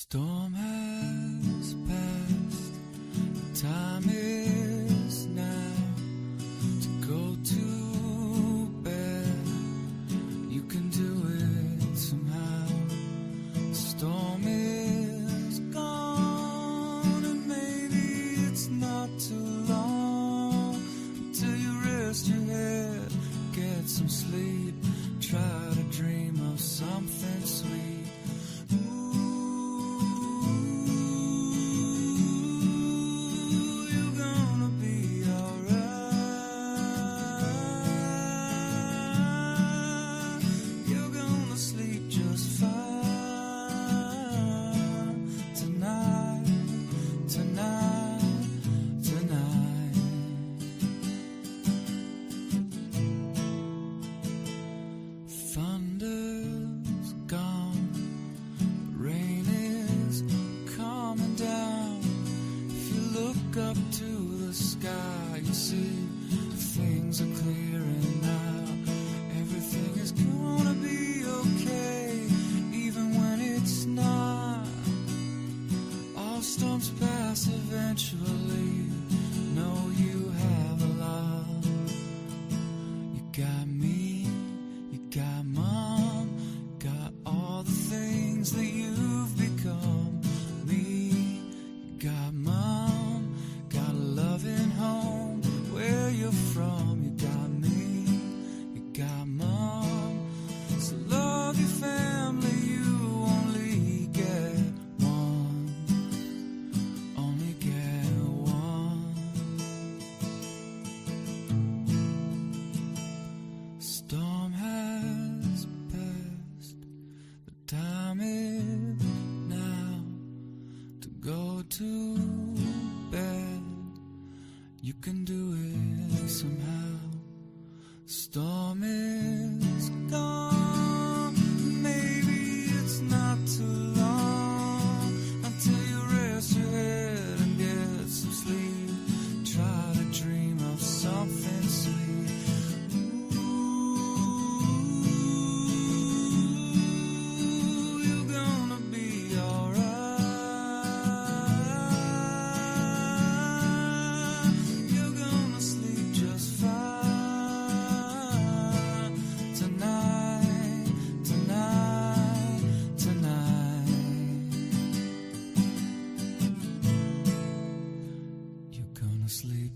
storm has passed, the time is now to go to bed. You can do it somehow. The storm is gone, and maybe it's not too long until you rest your head, get some sleep, try to dream of something sweet.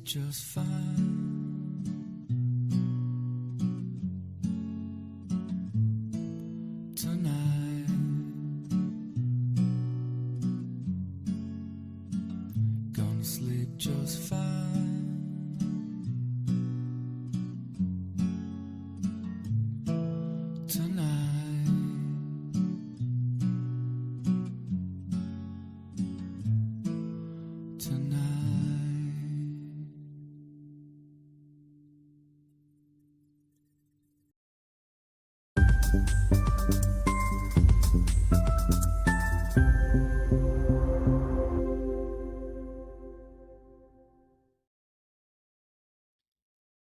Just fine tonight. Gonna sleep just fine tonight.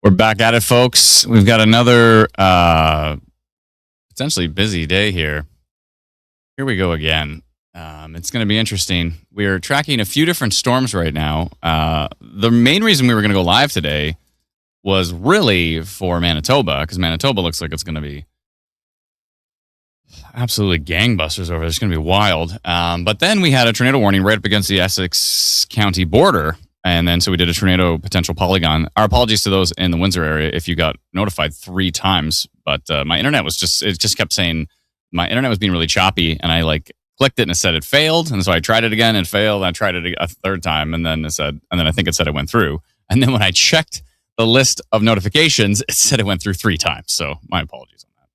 We're back at it, folks. We've got another potentially busy day here. Here we go again. It's going to be interesting. We're tracking a few different storms right now. The main reason we were going to go live today was really for Manitoba, because Manitoba looks like it's going to be absolutely gangbusters over there. It's going to be wild. But then we had a tornado warning right up against the Essex County border. And then so we did a tornado potential polygon. Our apologies to those in the Windsor area if you got notified 3 times. But my internet was it just kept saying my internet was being really choppy. And I clicked it and it said it failed. And so I tried it again and failed. And I tried it a 3rd time. And then I think it said it went through. And then when I checked the list of notifications, it said it went through 3 times. So my apologies on that.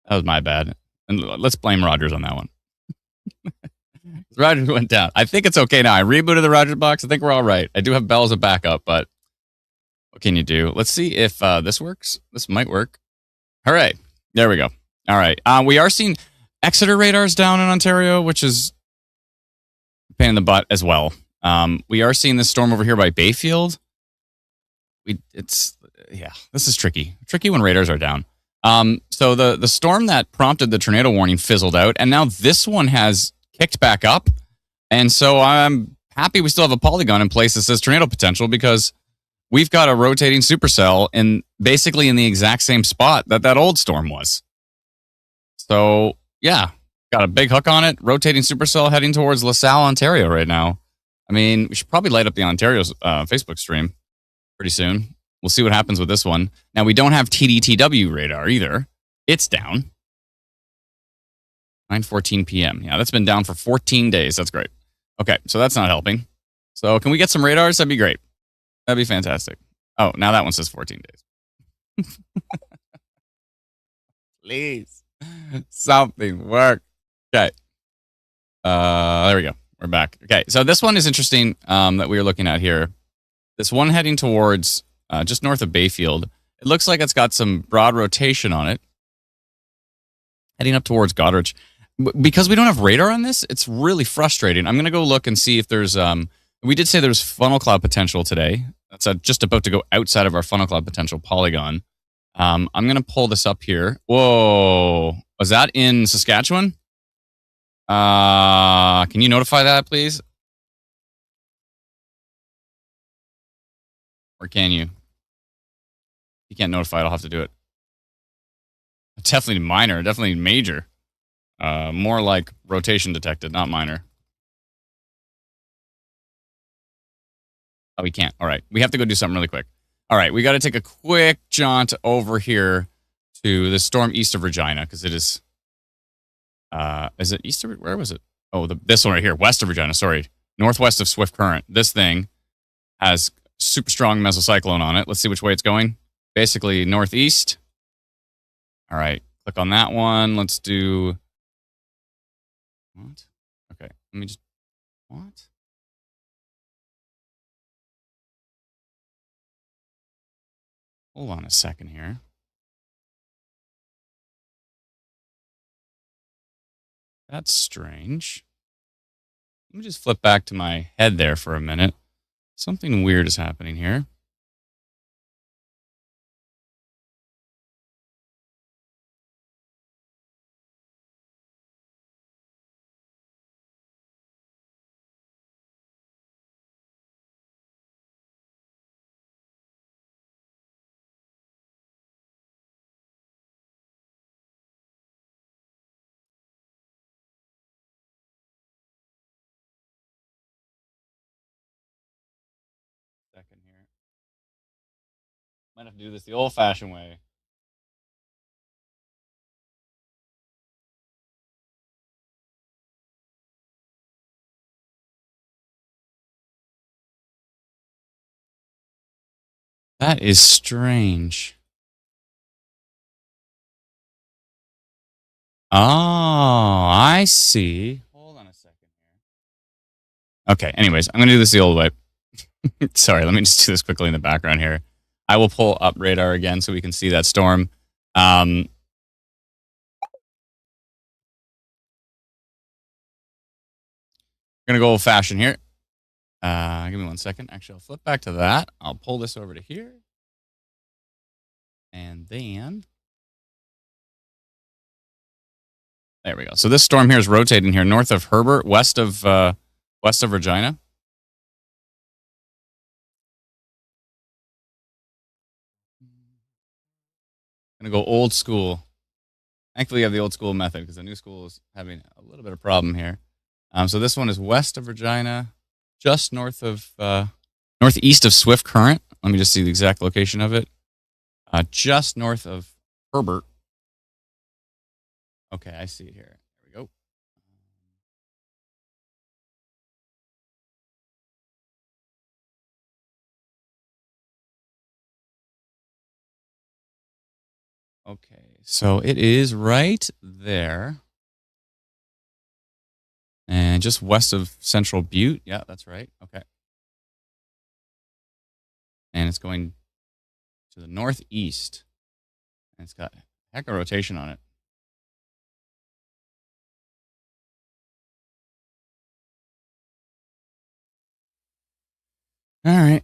That was my bad. And let's blame Rogers on that one. Rogers went down. I think it's okay now. I rebooted the Rogers box. I think we're all right. I do have Bell as a backup, but what can you do? Let's see if this works. This might work. All right. There we go. All right. We are seeing Exeter radars down in Ontario, which is a pain in the butt as well. We are seeing this storm over here by Bayfield. This is tricky. Tricky when radars are down. So the storm that prompted the tornado warning fizzled out, and now this one has kicked back up. And so I'm happy we still have a polygon in place that says tornado potential because we've got a rotating supercell in basically in the exact same spot that old storm was. So yeah, got a big hook on it. Rotating supercell heading towards LaSalle, Ontario right now. I mean, we should probably light up the Ontario's Facebook stream pretty soon. We'll see what happens with this one. Now, we don't have TDTW radar either. It's down. 9:14 p.m. Yeah, that's been down for 14 days. That's great. Okay, so that's not helping. So can we get some radars? That'd be great. That'd be fantastic. Oh, now that one says 14 days. Please. Something work. Okay. There we go. We're back. Okay, so this one is interesting that we are looking at here. This one heading towards just north of Bayfield. It looks like it's got some broad rotation on it. Heading up towards Goderich. Because we don't have radar on this, it's really frustrating. I'm going to go look and see if there's... we did say there's funnel cloud potential today. That's just about to go outside of our funnel cloud potential polygon. I'm going to pull this up here. Whoa. Was that in Saskatchewan? Can you notify that, please? Or can you? If you can't notify it, I'll have to do it. Definitely minor, definitely major. More like rotation detected, not minor. Oh, we can't. All right. We have to go do something really quick. All right. We got to take a quick jaunt over here to the storm east of Regina because it is it east of, where was it? Oh, this one right here, west of Regina, sorry. Northwest of Swift Current. This thing has super strong mesocyclone on it. Let's see which way it's going. Basically northeast. All right. Click on that one. Let's do... What? Okay. Let me just... What? Hold on a second here. That's strange. Let me just flip back to my head there for a minute. Something weird is happening here. Second here. Might have to do this the old-fashioned way. That is strange. Oh, I see. Hold on a second here. Okay, anyways, I'm going to do this the old way. Sorry, let me just do this quickly in the background here. I will pull up radar again so we can see that storm. Going to go old-fashioned here. Give me 1 second. Actually, I'll flip back to that. I'll pull this over to here. And then... There we go. So this storm here is rotating here north of Herbert, west of Regina. Going to go old school. Thankfully, you have the old school method because the new school is having a little bit of problem here. So this one is west of Regina, just north of northeast of Swift Current. Let me just see the exact location of it. Just north of Herbert. Okay, I see it here. There we go. Okay, so it is right there. And just west of Central Butte. Yeah, that's right. Okay. And it's going to the northeast. And it's got a heck of rotation on it. All right.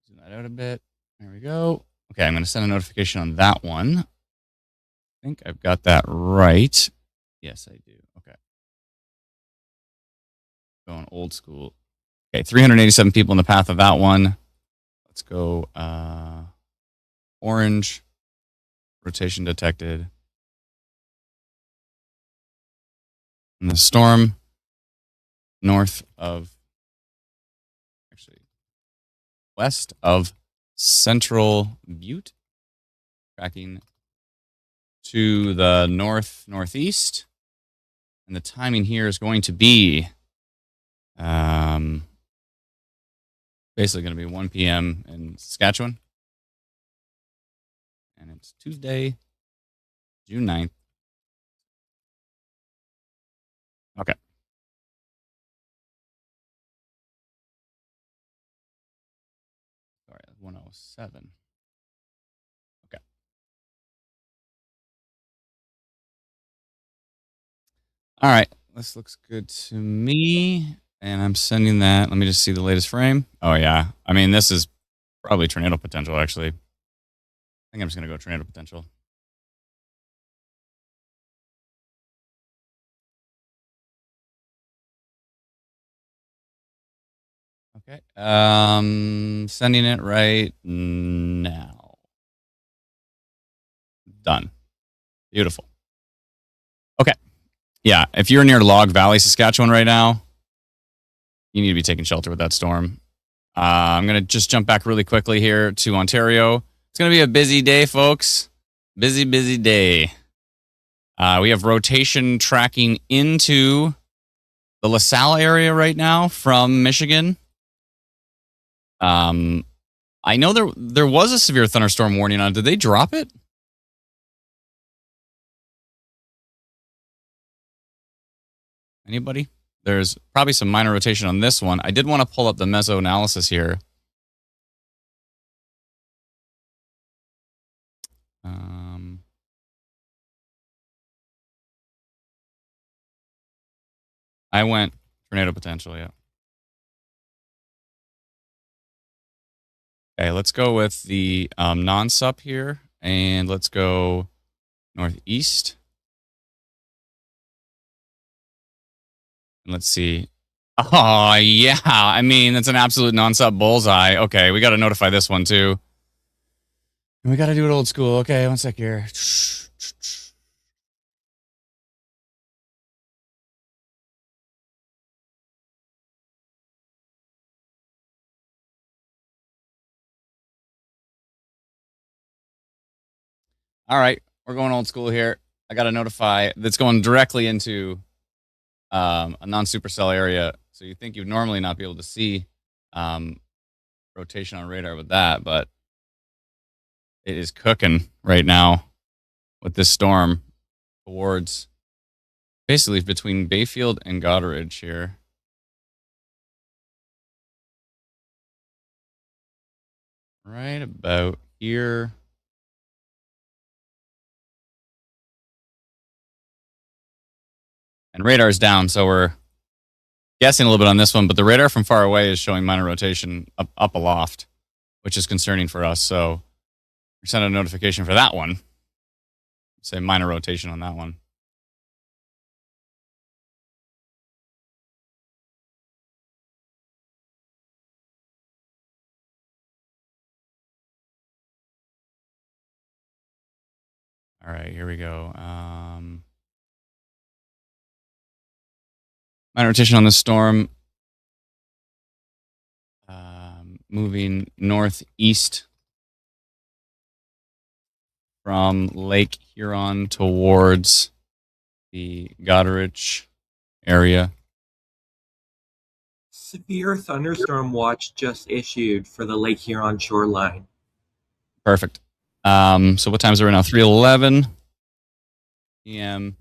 Zoom that out a bit. There we go. Okay, I'm going to send a notification on that one. I think I've got that right. Yes, I do. Okay. Going old school. Okay, 387 people in the path of that one. Let's go orange. Rotation detected. And the storm north of, actually, west of Central Butte. Tracking to the northeast. And the timing here is going to be basically going to be 1 p.m. in Saskatchewan. And it's Tuesday, June 9th. Okay. Sorry, 107. Okay. All right. This looks good to me. And I'm sending that. Let me just see the latest frame. Oh, yeah. I mean, this is probably tornado potential, actually. I think I'm just going to go tornado potential. Okay. Sending it right now. Done. Beautiful. Okay. Yeah. If you're near Log Valley, Saskatchewan right now, you need to be taking shelter with that storm. I'm going to just jump back really quickly here to Ontario. It's going to be a busy day, folks. Busy day. We have rotation tracking into the LaSalle area right now from Michigan. I know there was a severe thunderstorm warning on it. Did they drop it? Anybody? There's probably some minor rotation on this one. I did want to pull up the meso analysis here. I went tornado potential, yeah. Okay, let's go with the non-sup here, and let's go northeast. And let's see. Oh, yeah. I mean, that's an absolute non-sup bullseye. Okay, we got to notify this one, too. And we got to do it old school. Okay, one sec here. All right, we're going old school here. I got to notify that's going directly into a non-supercell area. So you think you'd normally not be able to see rotation on radar with that, but it is cooking right now with this storm towards basically between Bayfield and Goderich here. Right about here. And radar's down, so we're guessing a little bit on this one, but the radar from far away is showing minor rotation up aloft, which is concerning for us. So we sent a notification for that one. Say minor rotation on that one. All right, here we go. Minor rotation on the storm. Moving northeast from Lake Huron towards the Goderich area. Severe thunderstorm watch just issued for the Lake Huron shoreline. Perfect. So what times are we now? 3:11 p.m.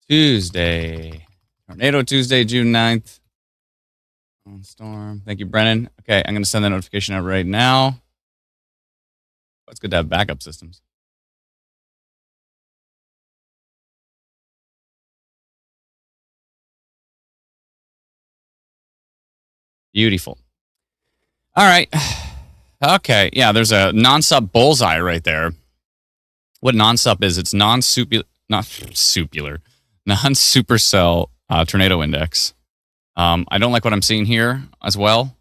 Tuesday. Tornado Tuesday, June 9th. On storm. Thank you, Brennan. Okay, I'm going to send that notification out right now. It's good to have backup systems. Beautiful. All right. Okay. Yeah, there's a non-sup bullseye right there. What non-sup is, it's not supular. non-supercell tornado index. I don't like what I'm seeing here as well.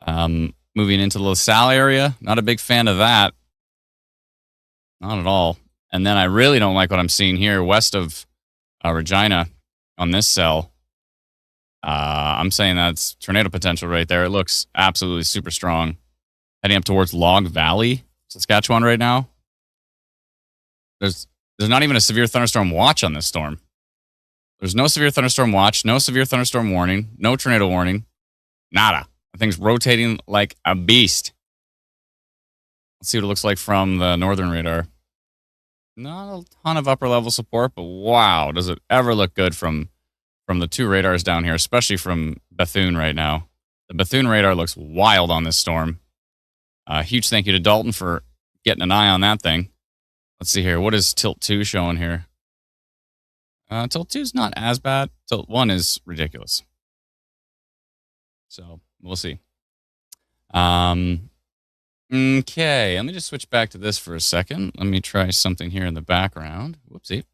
Moving into the LaSalle area, not a big fan of that. Not at all. And then I really don't like what I'm seeing here west of Regina on this cell. I'm saying that's tornado potential right there. It looks absolutely super strong. Heading up towards Log Valley, Saskatchewan right now. There's not even a severe thunderstorm watch on this storm. There's no severe thunderstorm watch, no severe thunderstorm warning, no tornado warning. Nada. The thing's rotating like a beast. Let's see what it looks like from the northern radar. Not a ton of upper level support, but wow, does it ever look good from the two radars down here, especially from Bethune right now. The Bethune radar looks wild on this storm. Huge thank you to Dalton for getting an eye on that thing. Let's see here. What is Tilt 2 showing here? Tilt 2 is not as bad. Tilt 1 is ridiculous. So we'll see. Okay, let me just switch back to this for a second. Let me try something here in the background. Whoopsie.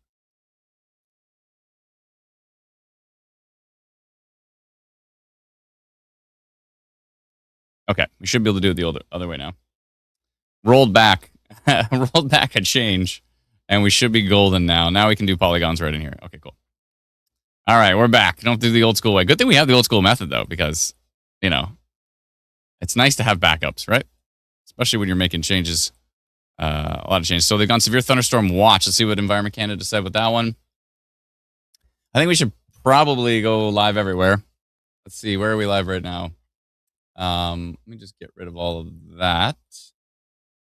Okay, we should be able to do it the other way now. Rolled back a change, and we should be golden now. Now we can do polygons right in here. Okay, cool. All right, we're back. Don't do the old school way. Good thing we have the old school method, though, because, it's nice to have backups, right? Especially when you're making changes, a lot of changes. So they've gone severe thunderstorm watch. Let's see what Environment Canada said with that one. I think we should probably go live everywhere. Let's see, where are we live right now? Let me just get rid of all of that.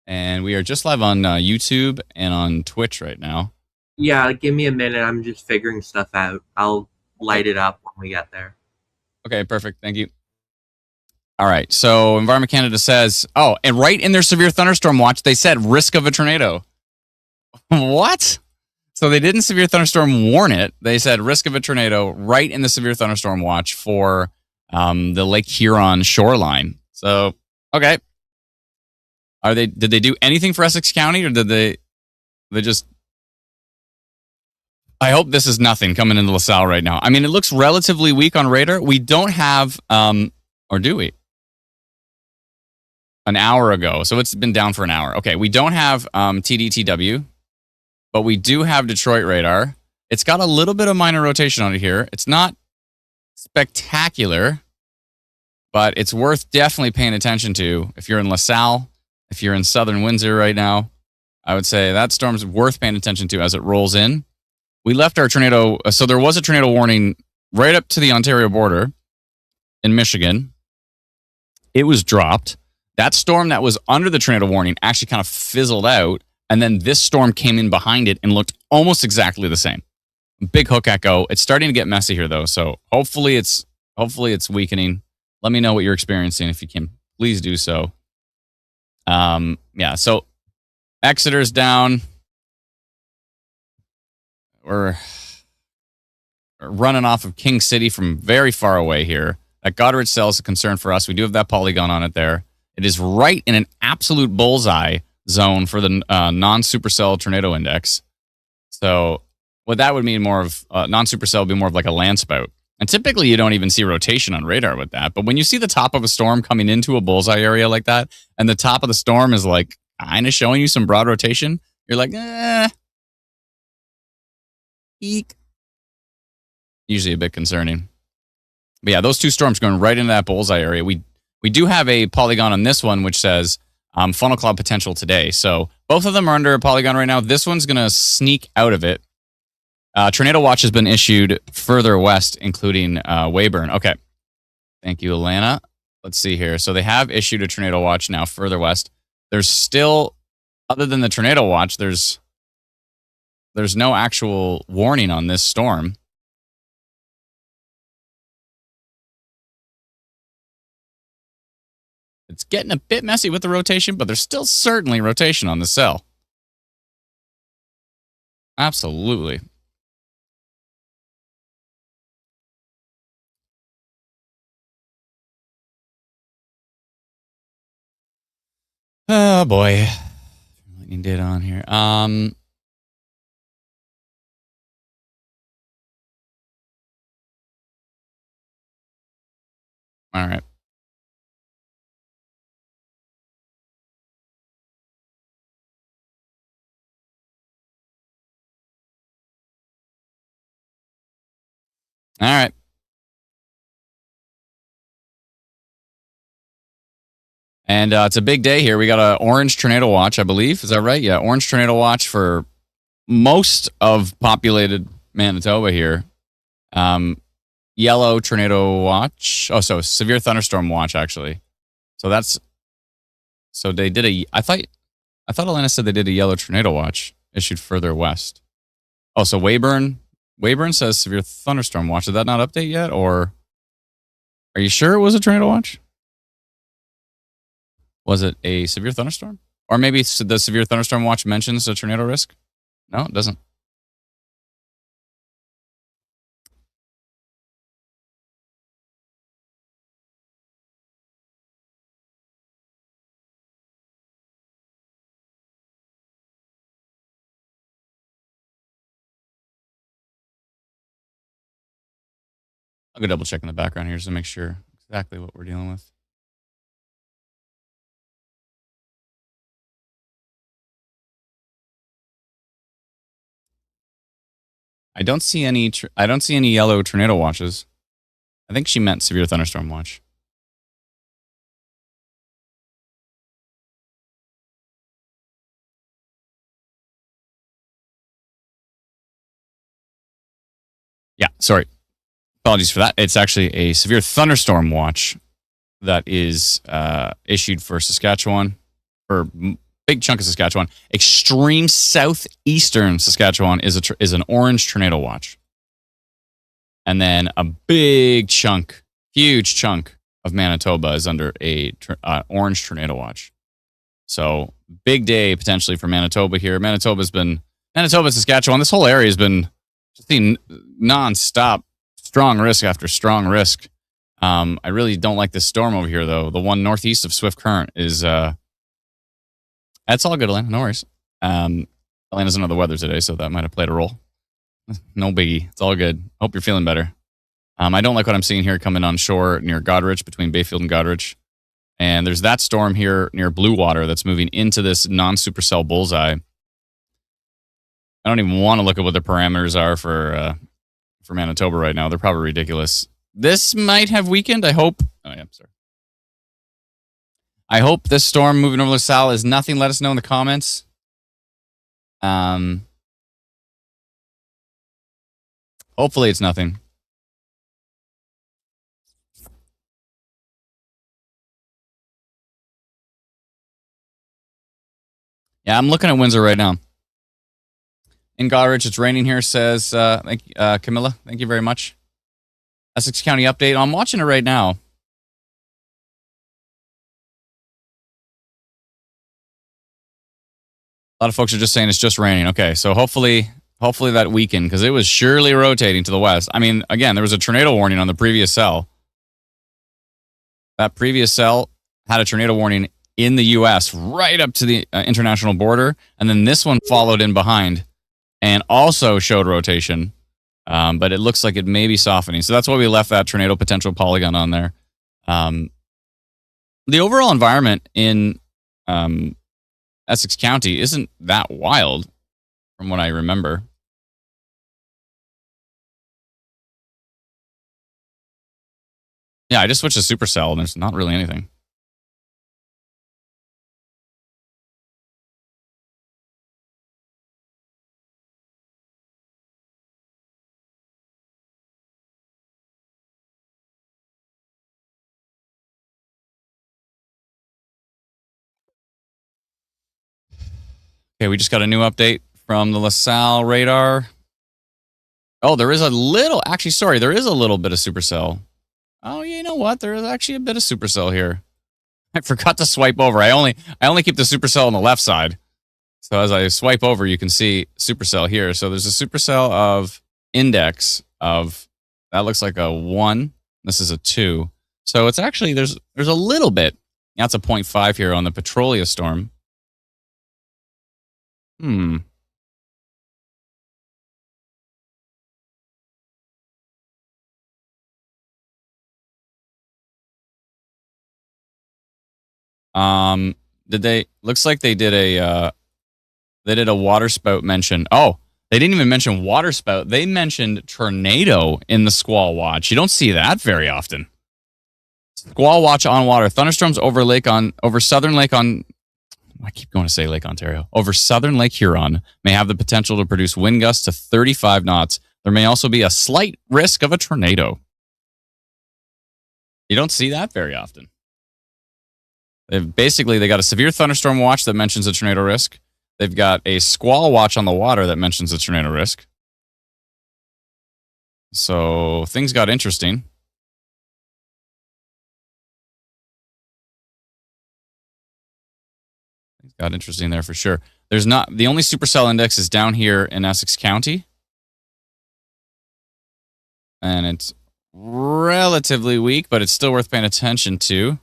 And we are just live on YouTube and on Twitch right now. Yeah, give me a minute. I'm just figuring stuff out. I'll light it up when we get there. Okay, perfect. Thank you. All right. So Environment Canada says, and right in their severe thunderstorm watch, they said risk of a tornado. What? So they didn't severe thunderstorm warn it. They said risk of a tornado right in the severe thunderstorm watch for the Lake Huron shoreline. So, okay. Did they do anything for Essex County, or did they just... I hope this is nothing coming into LaSalle right now. I mean, it looks relatively weak on radar. We don't have, or do we? An hour ago. So it's been down for an hour. Okay, we don't have TDTW, but we do have Detroit radar. It's got a little bit of minor rotation on it here. It's not spectacular, but it's worth definitely paying attention to. If you're in LaSalle, if you're in southern Windsor right now, I would say that storm's worth paying attention to as it rolls in. We left our tornado, so there was a tornado warning right up to the Ontario border in Michigan. It was dropped. That storm that was under the tornado warning actually kind of fizzled out, and then this storm came in behind it and looked almost exactly the same. Big hook echo. It's starting to get messy here, though, so hopefully it's weakening. Let me know what you're experiencing if you can. Please do so. Yeah, so Exeter's down. We're running off of King City from very far away here. That Goderich cell is a concern for us. We do have that polygon on it there. It is right in an absolute bullseye zone for the non-supercell tornado index. So what that would mean more of non-supercell would be more of like a land spout. And typically you don't even see rotation on radar with that. But when you see the top of a storm coming into a bullseye area like that, and the top of the storm is like kind of showing you some broad rotation, you're like, eek. Usually a bit concerning. But yeah, those two storms going right into that bullseye area. We do have a polygon on this one which says funnel cloud potential today. So both of them are under a polygon right now. This one's going to sneak out of it. Tornado watch has been issued further west, including Weyburn. Okay. Thank you, Alana. Let's see here. So they have issued a tornado watch now further west. There's still, other than the tornado watch, there's no actual warning on this storm. It's getting a bit messy with the rotation, but there's still certainly rotation on the cell. Absolutely. Oh boy. Lightning data on here. All right. All right. And it's a big day here. We got an orange tornado watch, I believe. Is that right? Yeah, orange tornado watch for most of populated Manitoba here. Yellow tornado watch. Oh, so severe thunderstorm watch actually. So that's so they did a. I thought Elena said they did a yellow tornado watch issued further west. Oh, so Weyburn says severe thunderstorm watch. Did that not update yet, or are you sure it was a tornado watch? Was it a severe thunderstorm? Or maybe the severe thunderstorm watch mentions a tornado risk? No, it doesn't. I'll go double check in the background here just to make sure exactly what we're dealing with. I don't see any. I don't see any yellow tornado watches. I think she meant severe thunderstorm watch. Yeah, sorry. Apologies for that. It's actually a severe thunderstorm watch that is issued for Saskatchewan, for big chunk of Saskatchewan. Extreme southeastern Saskatchewan is an orange tornado watch, and then a big chunk, huge chunk of Manitoba is under a orange tornado watch. So big day potentially for Manitoba here. Manitoba, Saskatchewan. This whole area has been just seeing nonstop strong risk after strong risk. I really don't like this storm over here, though. The one northeast of Swift Current is. That's all good, Elena. No worries. Elena doesn't know the weather today, so that might have played a role. No biggie. It's all good. Hope you're feeling better. I don't like what I'm seeing here coming on shore near Goderich, between Bayfield and Goderich. And there's that storm here near Blue Water that's moving into this non-supercell bullseye. I don't even want to look at what the parameters are for Manitoba right now. They're probably ridiculous. This might have weakened. I hope. Oh, yeah, sorry. I hope this storm moving over LaSalle is nothing. Let us know in the comments. Hopefully it's nothing. Yeah, I'm looking at Windsor right now. In Goderich, it's raining here, says Camilla. Thank you very much. Essex County update. I'm watching it right now. A lot of folks are just saying it's just raining. Okay, so hopefully that weakened, because it was surely rotating to the west. I mean, again, there was a tornado warning on the previous cell. That previous cell had a tornado warning in the U.S. right up to the international border, and then this one followed in behind and also showed rotation, but it looks like it may be softening. So that's why we left that tornado potential polygon on there. The overall environment in Essex County isn't that wild from what I remember. Yeah, I just switched to supercell and there's not really anything. Okay, we just got a new update from the LaSalle radar. Oh, there is a little, actually, sorry, there is a little bit of supercell. Oh, you know what? There is actually a bit of supercell here. I forgot to swipe over. I only keep the supercell on the left side. So as I swipe over, you can see supercell here. So there's a supercell of index of, that looks like a 1. This is a 2. So it's actually, there's a little bit. That's a 0.5 here on the Petrolia storm. Did they? Looks like they did a water spout mention. Oh, they didn't even mention water spout. They mentioned tornado in the squall watch. You don't see that very often. Squall watch on water. Thunderstorms over southern lake on. I keep going to say Lake Ontario. Over southern Lake Huron may have the potential to produce wind gusts to 35 knots. There may also be a slight risk of a tornado. You don't see that very often. They got a severe thunderstorm watch that mentions a tornado risk. They've got a squall watch on the water that mentions a tornado risk. So things got interesting. Things got interesting there for sure. There's not the only supercell index is down here in Essex County. And it's relatively weak, but it's still worth paying attention to.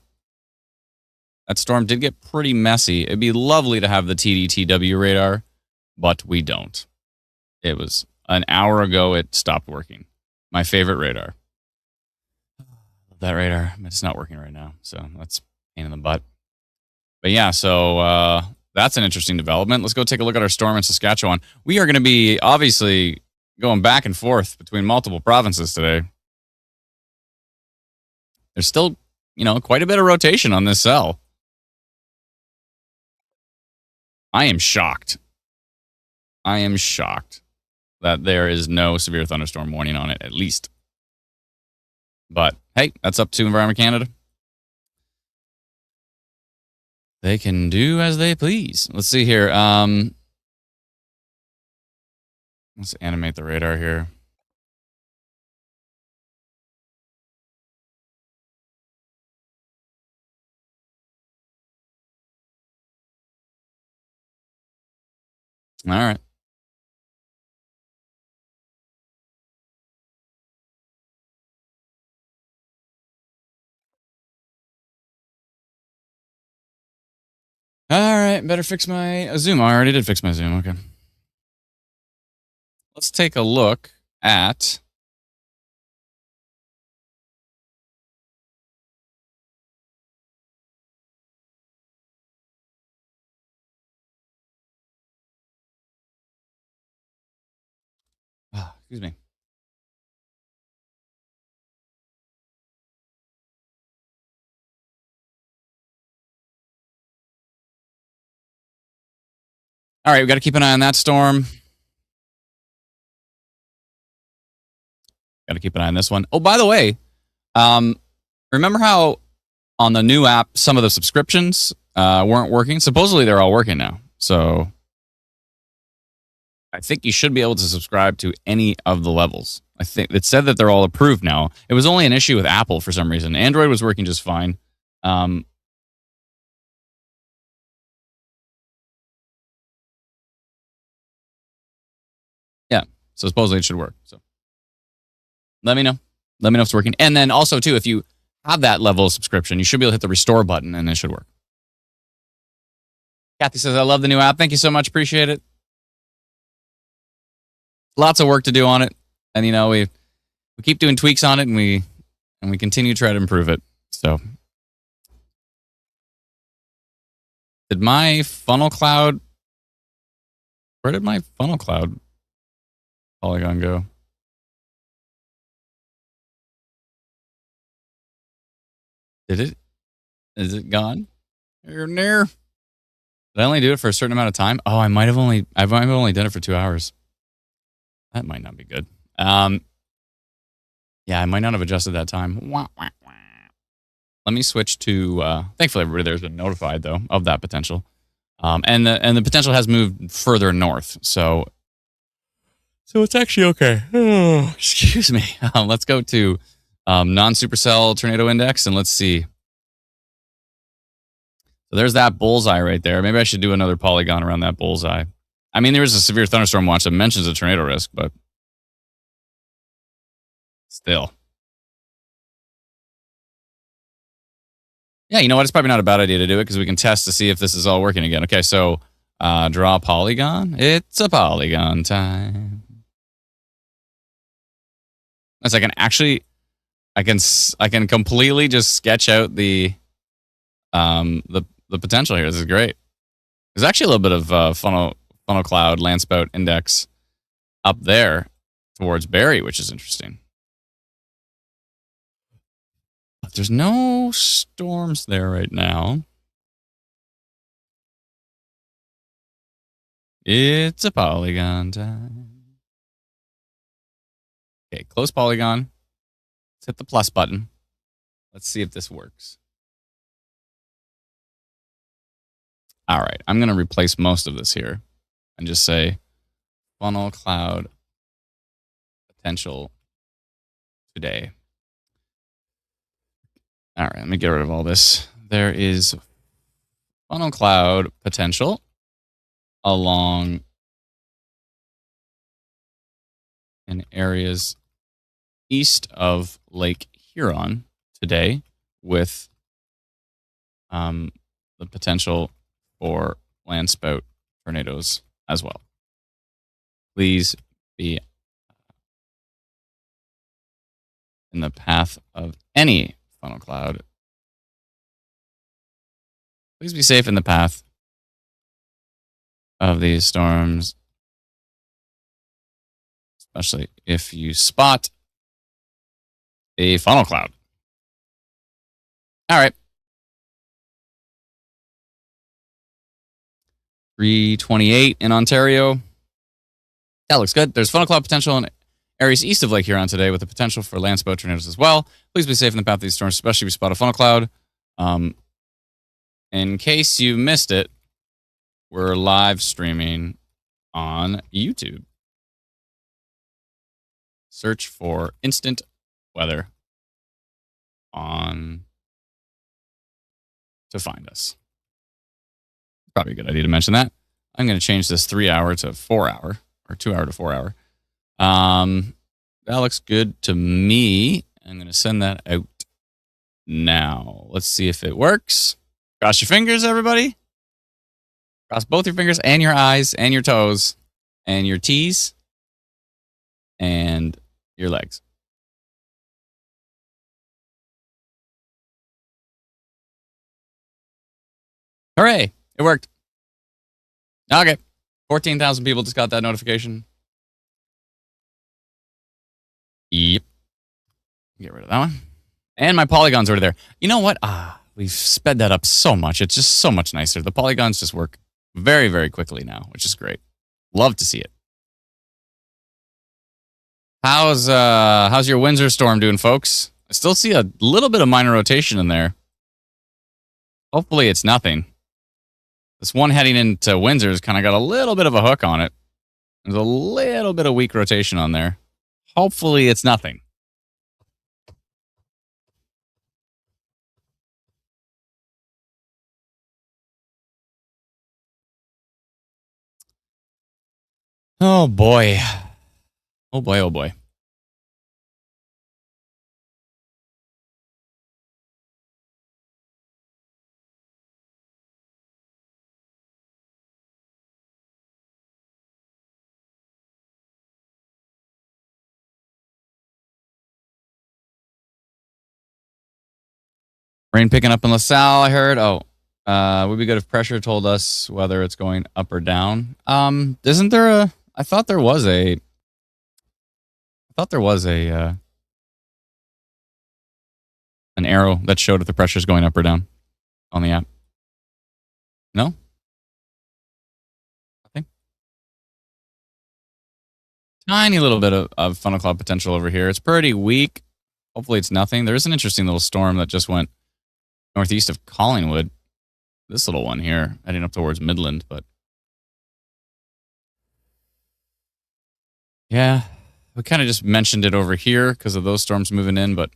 That storm did get pretty messy. It'd be lovely to have the TDTW radar, but we don't. It was an hour ago it stopped working. My favorite radar. That radar, it's not working right now, so that's a pain in the butt. But yeah, so that's an interesting development. Let's go take a look at our storm in Saskatchewan. We are going to be obviously going back and forth between multiple provinces today. There's still, quite a bit of rotation on this cell. I am shocked. That there is no severe thunderstorm warning on it, at least. But hey, that's up to Environment Canada. They can do as they please. Let's see here. Let's animate the radar here. All right. All right, better fix my zoom. I already did fix my zoom. Okay. Let's take a look at excuse me. All right, we got to keep an eye on that storm. Got to keep an eye on this one. Oh, by the way, remember how on the new app some of the subscriptions weren't working? Supposedly they're all working now. So I think you should be able to subscribe to any of the levels. I think it said that they're all approved now. It was only an issue with Apple for some reason. Android was working just fine. Yeah, so supposedly it should work. So let me know. Let me know if it's working. And then also, too, if you have that level of subscription, you should be able to hit the restore button and it should work. Kathy says, I love the new app. Thank you so much. Appreciate it. Lots of work to do on it. And, we keep doing tweaks on it and we continue to try to improve it. So did my funnel cloud, where did my funnel cloud polygon go? Is it gone? You're near. Did I only do it for a certain amount of time? Oh, I've only done it for 2 hours. That might not be good. Yeah, I might not have adjusted that time. Wah, wah, wah. Let me switch to. Thankfully, everybody there's been notified though of that potential, and the potential has moved further north. So it's actually okay. Oh, excuse me. Let's go to non-supercell tornado index and let's see. So there's that bullseye right there. Maybe I should do another polygon around that bullseye. I mean, there is a severe thunderstorm watch that mentions a tornado risk, but still. Yeah, you know what? It's probably not a bad idea to do it because we can test to see if this is all working again. Okay, so draw a polygon. It's a polygon time. As I can completely just sketch out the the potential here. This is great. There's actually a little bit of funnel cloud, land spout index up there towards Barrie, which is interesting. But there's no storms there right now. It's a polygon time. Okay, close polygon. Let's hit the plus button. Let's see if this works. All right, I'm going to replace most of this here and just say funnel cloud potential today. All right, let me get rid of all this. There is funnel cloud potential along in areas east of Lake Huron today with the potential for land spout tornadoes as well. Please be in the path of any funnel cloud. Please be safe in the path of these storms, especially if you spot a funnel cloud. All right. 328 in Ontario. That looks good. There's funnel cloud potential in areas east of Lake Huron today with the potential for land spout tornadoes as well. Please be safe in the path of these storms, especially if you spot a funnel cloud. In case you missed it, we're live streaming on YouTube. Search for instant weather on to find us. Probably a good idea to mention that. I'm going to change this 3 hour to 4 hour, or 2 hour to 4 hour. That looks good to me. I'm going to send that out now. Let's see if it works. Cross your fingers, everybody. Cross both your fingers and your eyes and your toes and your T's and your legs. Hooray! It worked. Okay. 14,000 people just got that notification. Yep. Get rid of that one. And my polygon's already there. You know what? We've sped that up so much. It's just so much nicer. The polygons just work very, very quickly now, which is great. Love to see it. How's your Windsor storm doing, folks? I still see a little bit of minor rotation in there. Hopefully it's nothing. This one heading into Windsor's kind of got a little bit of a hook on it. There's a little bit of weak rotation on there. Hopefully it's nothing. Oh boy. Oh boy, oh boy. Rain picking up in LaSalle, I heard. Would be good if pressure told us whether it's going up or down. Isn't there I thought there was an arrow that showed if the pressure's going up or down on the app. No? Nothing? Tiny little bit of funnel cloud potential over here. It's pretty weak. Hopefully it's nothing. There's an interesting little storm that just went northeast of Collingwood. This little one here, heading up towards Midland, but yeah, we kind of just mentioned it over here because of those storms moving in, but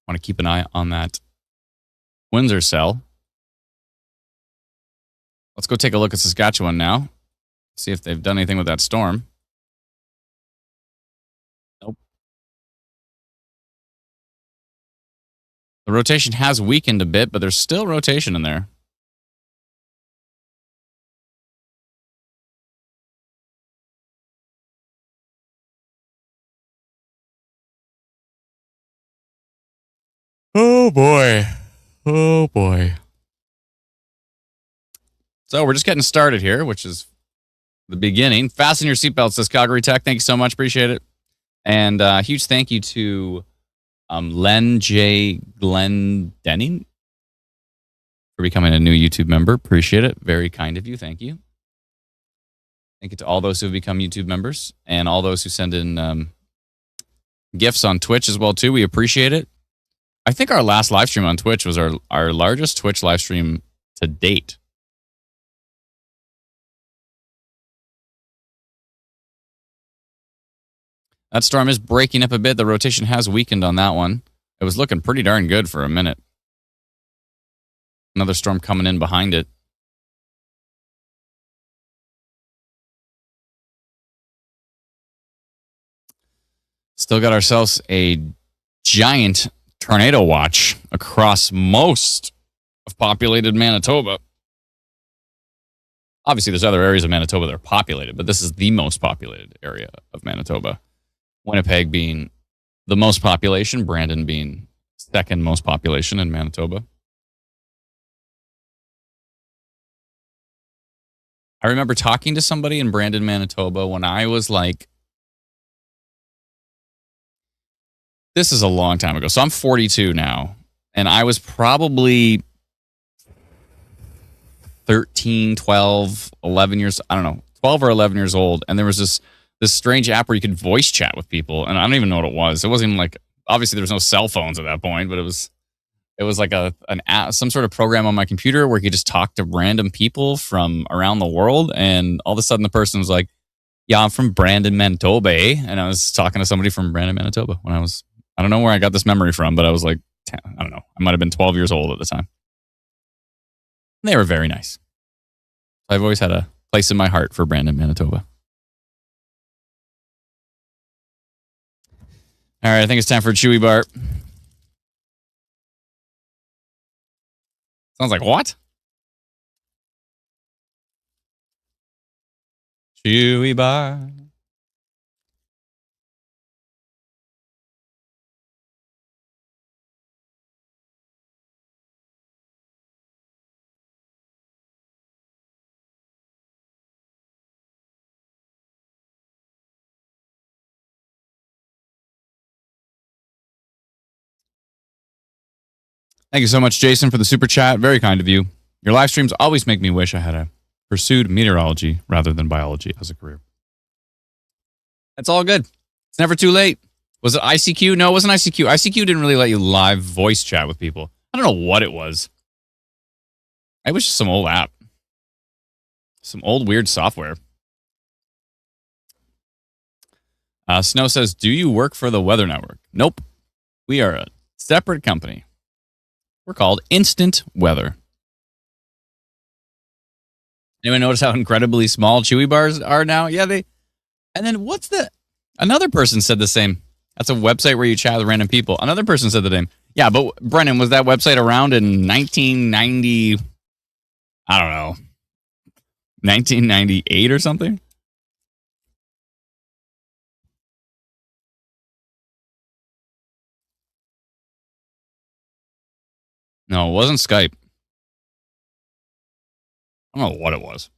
want to keep an eye on that Windsor cell. Let's go take a look at Saskatchewan now. See if they've done anything with that storm. Nope. The rotation has weakened a bit, but there's still rotation in there. Oh boy. Oh boy. So we're just getting started here, which is the beginning. Fasten your seatbelts, says Calgary Tech. Thank you so much. Appreciate it. And huge thank you to Len J. Glendenning for becoming a new YouTube member. Appreciate it. Very kind of you. Thank you. Thank you to all those who have become YouTube members and all those who send in gifts on Twitch as well, too. We appreciate it. I think our last live stream on Twitch was our largest Twitch live stream to date. That storm is breaking up a bit. The rotation has weakened on that one. It was looking pretty darn good for a minute. Another storm coming in behind it. Still got ourselves a giant tornado watch across most of populated Manitoba. Obviously, there's other areas of Manitoba that are populated, but this is the most populated area of Manitoba. Winnipeg being the most population, Brandon being second most population in Manitoba. I remember talking to somebody in Brandon, Manitoba when I was like, this is a long time ago. So I'm 42 now, and I was probably 13, 12, 11 years, I don't know, 12 or 11 years old. And there was this strange app where you could voice chat with people. And I don't even know what it was. It wasn't even like, obviously there was no cell phones at that point, but it was like an app, some sort of program on my computer where you could just talk to random people from around the world. And all of a sudden the person was like, yeah, I'm from Brandon, Manitoba. And I was talking to somebody from Brandon, Manitoba when I don't know where I got this memory from, but I was like, I don't know. I might have been 12 years old at the time. And they were very nice. I've always had a place in my heart for Brandon, Manitoba. All right, I think it's time for a Chewy Bar. Sounds like what? Chewy Bar. Thank you so much, Jason, for the super chat. Very kind of you. Your live streams always make me wish I had pursued meteorology rather than biology as a career. It's all good. It's never too late. Was it ICQ? No, it wasn't ICQ. ICQ didn't really let you live voice chat with people. I don't know what it was. I wish some old app. Some old weird software. Snow says, do you work for the Weather Network? Nope. We are a separate company. We're called Instant Weather. Anyone notice how incredibly small Chewy bars are now? Yeah, and then another person said the same. That's a website where you chat with random people. Another person said the same. Yeah, but Brennan, was that website around in 1990? I don't know. 1998 or something? No, it wasn't Skype. I don't know what it was.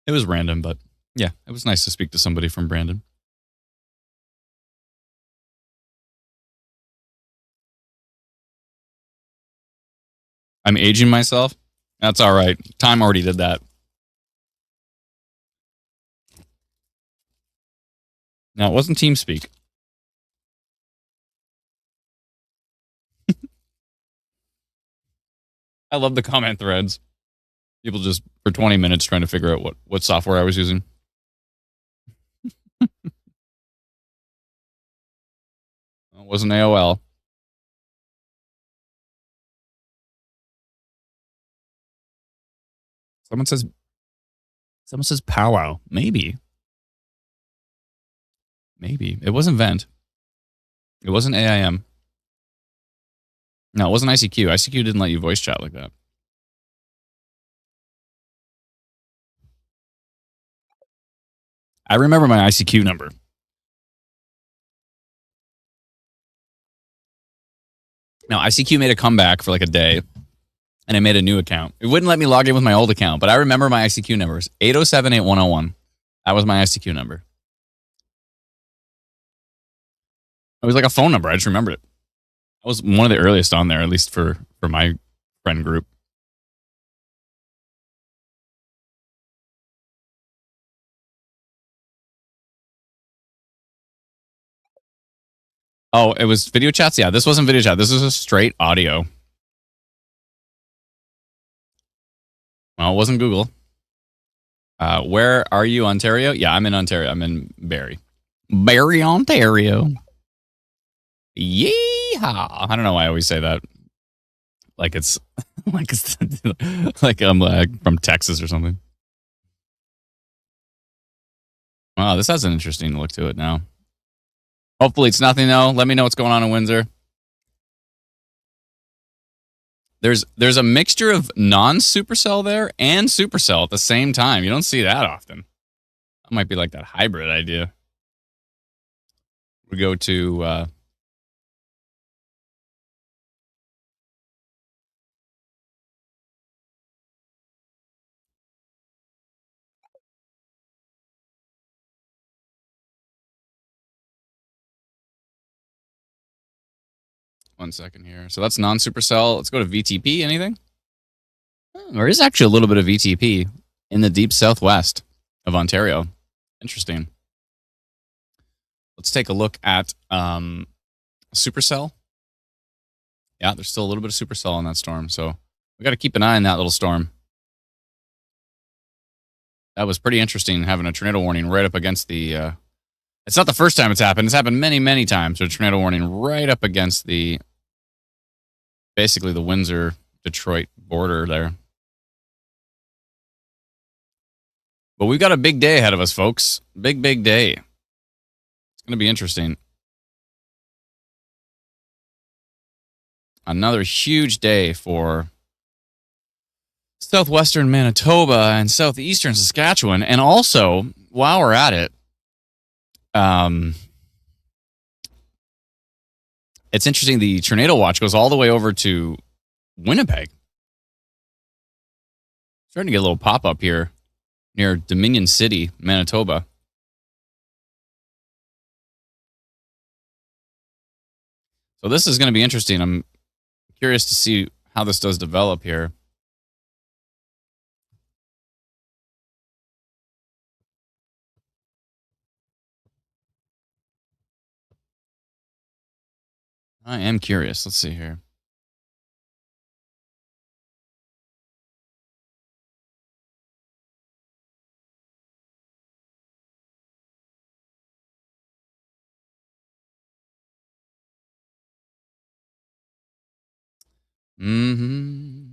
It was random, but yeah, it was nice to speak to somebody from Brandon. I'm aging myself. That's all right. Time already did that. No, it wasn't TeamSpeak. I love the comment threads. People just for 20 minutes trying to figure out what software I was using. It wasn't AOL. Someone says powwow. Maybe. It wasn't Vent. It wasn't AIM. No, it wasn't ICQ. ICQ didn't let you voice chat like that. I remember my ICQ number. Now, ICQ made a comeback for like a day, and I made a new account. It wouldn't let me log in with my old account, but I remember my ICQ numbers. 807-8101. That was my ICQ number. It was like a phone number. I just remembered it. I was one of the earliest on there, at least for my friend group. Oh, it was video chats? Yeah, this wasn't video chat. This was a straight audio. Well, it wasn't Google. Where are you, Ontario? Yeah, I'm in Ontario. I'm in Barrie. Barrie, Ontario. Yeehaw. I don't know why I always say that. Like it's like I'm from Texas or something. Wow, this has an interesting look to it now. Hopefully it's nothing though. Let me know what's going on in Windsor. There's a mixture of non-supercell there and supercell at the same time. You don't see that often. That might be like that hybrid idea. We go to 1 second here. So that's non-supercell. Let's go to VTP. Anything? There is actually a little bit of VTP in the deep southwest of Ontario. Interesting. Let's take a look at supercell. Yeah, there's still a little bit of supercell on that storm. So we got to keep an eye on that little storm. That was pretty interesting having a tornado warning right up against the... it's not the first time it's happened. It's happened many, many times. A tornado warning right up against the... basically the Windsor-Detroit border there. But we've got a big day ahead of us, folks. Big, big day. It's going to be interesting. Another huge day for southwestern Manitoba and southeastern Saskatchewan. And also, while we're at it, it's interesting. The tornado watch goes all the way over to Winnipeg. Starting to get a little pop-up here near Dominion City, Manitoba. So this is going to be interesting. I'm curious to see how this does develop here. I am curious. Let's see here. Mm-hmm.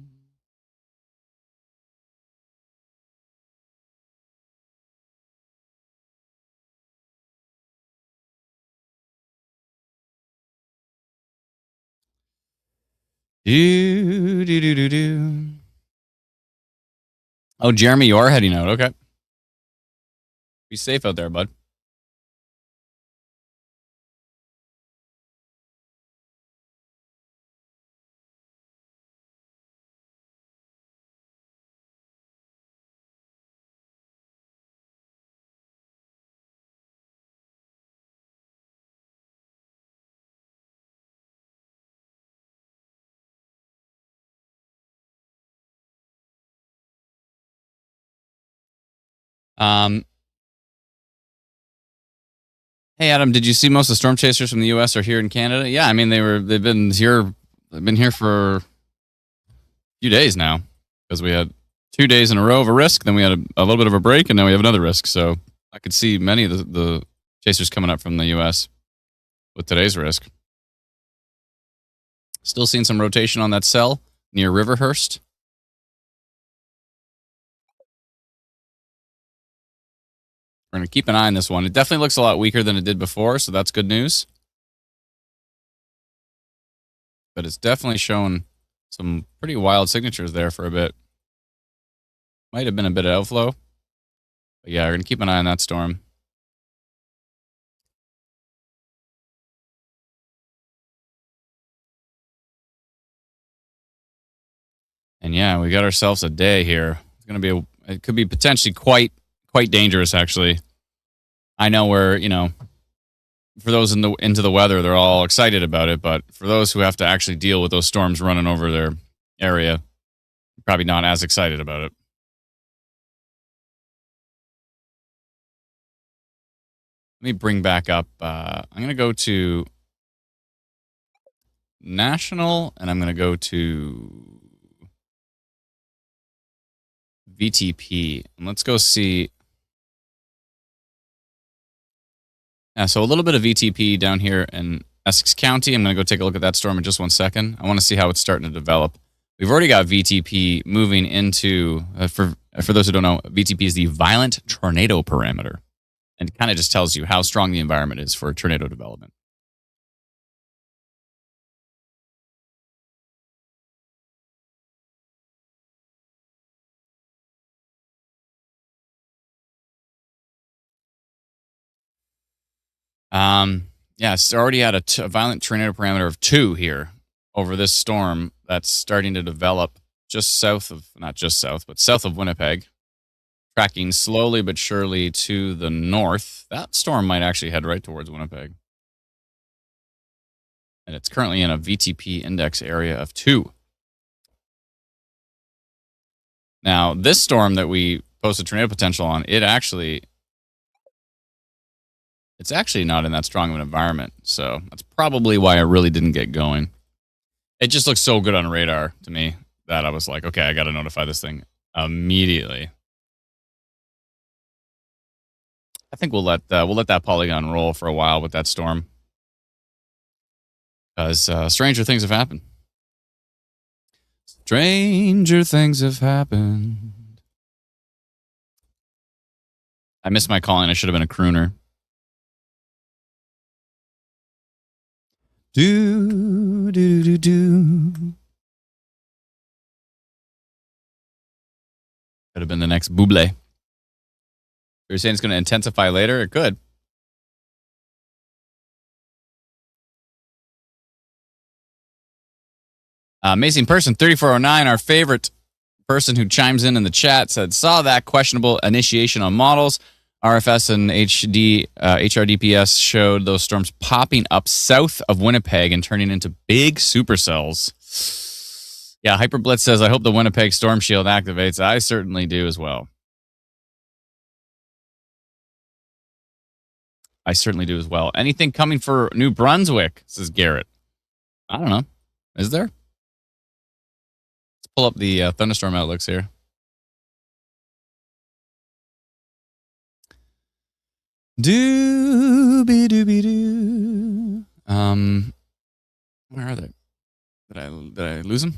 Do. Oh, Jeremy, you are heading out. Okay. Be safe out there, bud. Hey Adam, did you see most of the storm chasers from the U.S. are here in Canada? Yeah, I mean they've been here for a few days now because we had 2 days in a row of a risk, then we had a little bit of a break, and now we have another risk. So I could see many of the chasers coming up from the U.S. with today's risk. Still seeing some rotation on that cell near Riverhurst. We're going to keep an eye on this one. It definitely looks a lot weaker than it did before, so that's good news. But it's definitely shown some pretty wild signatures there for a bit. Might have been a bit of outflow. But yeah, we're going to keep an eye on that storm. And yeah, we got ourselves a day here. It's going to be it could be potentially quite dangerous, actually. I know where, for those into the weather, they're all excited about it, but for those who have to actually deal with those storms running over their area, probably not as excited about it. Let me bring back up. I'm going to go to national, and I'm going to go to VTP, and let's go see. Yeah, so a little bit of VTP down here in Essex County. I'm going to go take a look at that storm in just 1 second. I want to see how it's starting to develop. We've already got VTP moving into, for those who don't know, VTP is the violent tornado parameter. And it kind of just tells you how strong the environment is for tornado development. Yeah, it's already at a violent tornado parameter of 2 here over this storm that's starting to develop just south of, not just south, but south of Winnipeg, tracking slowly but surely to the north. That storm might actually head right towards Winnipeg. And it's currently in a VTP index area of 2. Now, this storm that we posted tornado potential on, it's actually not in that strong of an environment. So that's probably why it really didn't get going. It just looks so good on radar to me that I was like, okay, I got to notify this thing immediately. I think we'll let that polygon roll for a while with that storm, because stranger things have happened. Stranger things have happened. I missed my calling. I should have been a crooner. Do do do do. Could have been the next Buble. You're saying it's going to intensify later? It could. Amazing person 3409, our favorite person who chimes in the chat, said, saw that questionable initiation on models. RFS and HRDPS showed those storms popping up south of Winnipeg and turning into big supercells. Yeah, Hyperblitz says, I hope the Winnipeg Storm Shield activates. I certainly do as well. I certainly do as well. Anything coming for New Brunswick, says Garrett. I don't know. Is there? Let's pull up the thunderstorm outlooks here. Dooby dooby doo. Where are they? Did I lose them?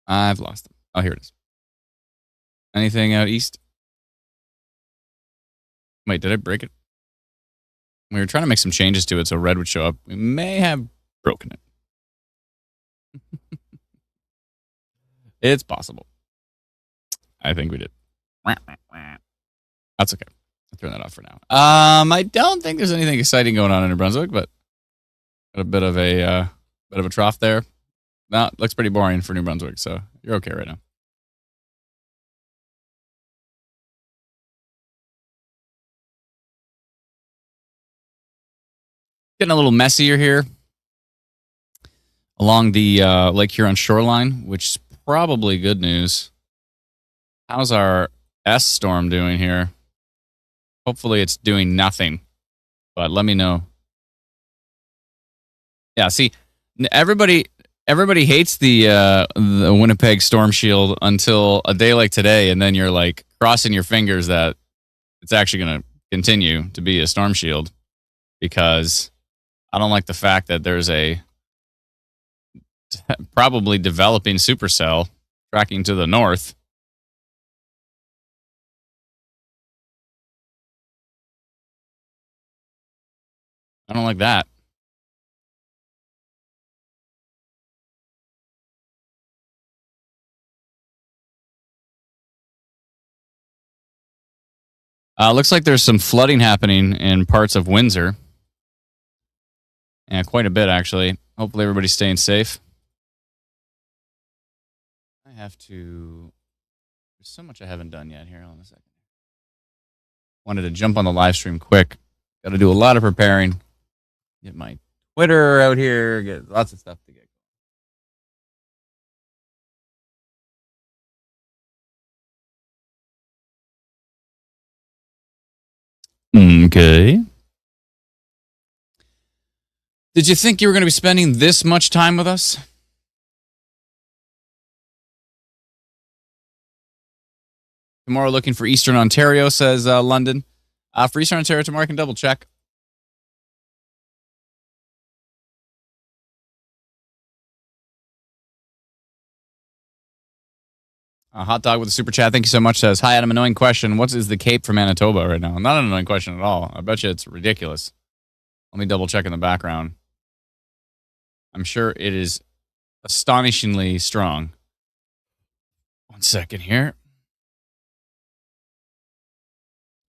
I've lost them. Oh, here it is. Anything out east? Wait, did I break it? We were trying to make some changes to it so red would show up. We may have broken it. It's possible. I think we did. That's okay. I'll turn that off for now. I don't think there's anything exciting going on in New Brunswick, but got a bit of a trough there. No, it looks pretty boring for New Brunswick, so you're okay right now. Getting a little messier here along the Lake Huron shoreline, which is probably good news. How's our S storm doing here? Hopefully it's doing nothing, but let me know. Yeah, see, everybody hates the Winnipeg Storm Shield until a day like today, and then you're like crossing your fingers that it's actually going to continue to be a storm shield, because I don't like the fact that there's a probably developing supercell tracking to the north. I don't like that. Looks like there's some flooding happening in parts of Windsor. Yeah, quite a bit, actually. Hopefully everybody's staying safe. I have to. There's so much I haven't done yet. Here, hold on a second. Wanted to jump on the live stream quick. Got to do a lot of preparing. Get my Twitter out here. Get lots of stuff to get. Okay. Did you think you were going to be spending this much time with us? Tomorrow looking for Eastern Ontario, says London. For Eastern Ontario tomorrow, I can double check. Hot Dog with a super chat. Thank you so much. Says, hi, Adam. Annoying question. What is the Cape for Manitoba right now? Not an annoying question at all. I bet you it's ridiculous. Let me double check in the background. I'm sure it is astonishingly strong. 1 second here.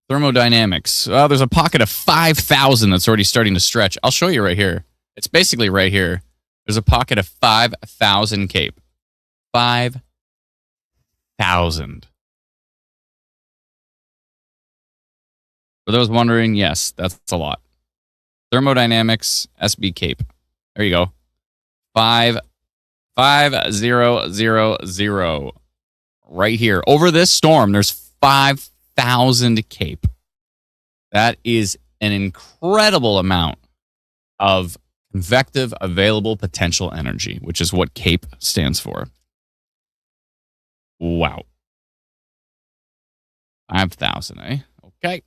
Thermodynamics. There's a pocket of 5,000 that's already starting to stretch. I'll show you right here. It's basically right here. There's a pocket of 5,000 Cape. 5,000. For those wondering, yes, that's a lot. Thermodynamics, SB Cape. There you go. 5,000. Right here. Over this storm, there's 5,000 Cape. That is an incredible amount of convective available potential energy, which is what CAPE stands for. Wow. 5,000, eh? Okay.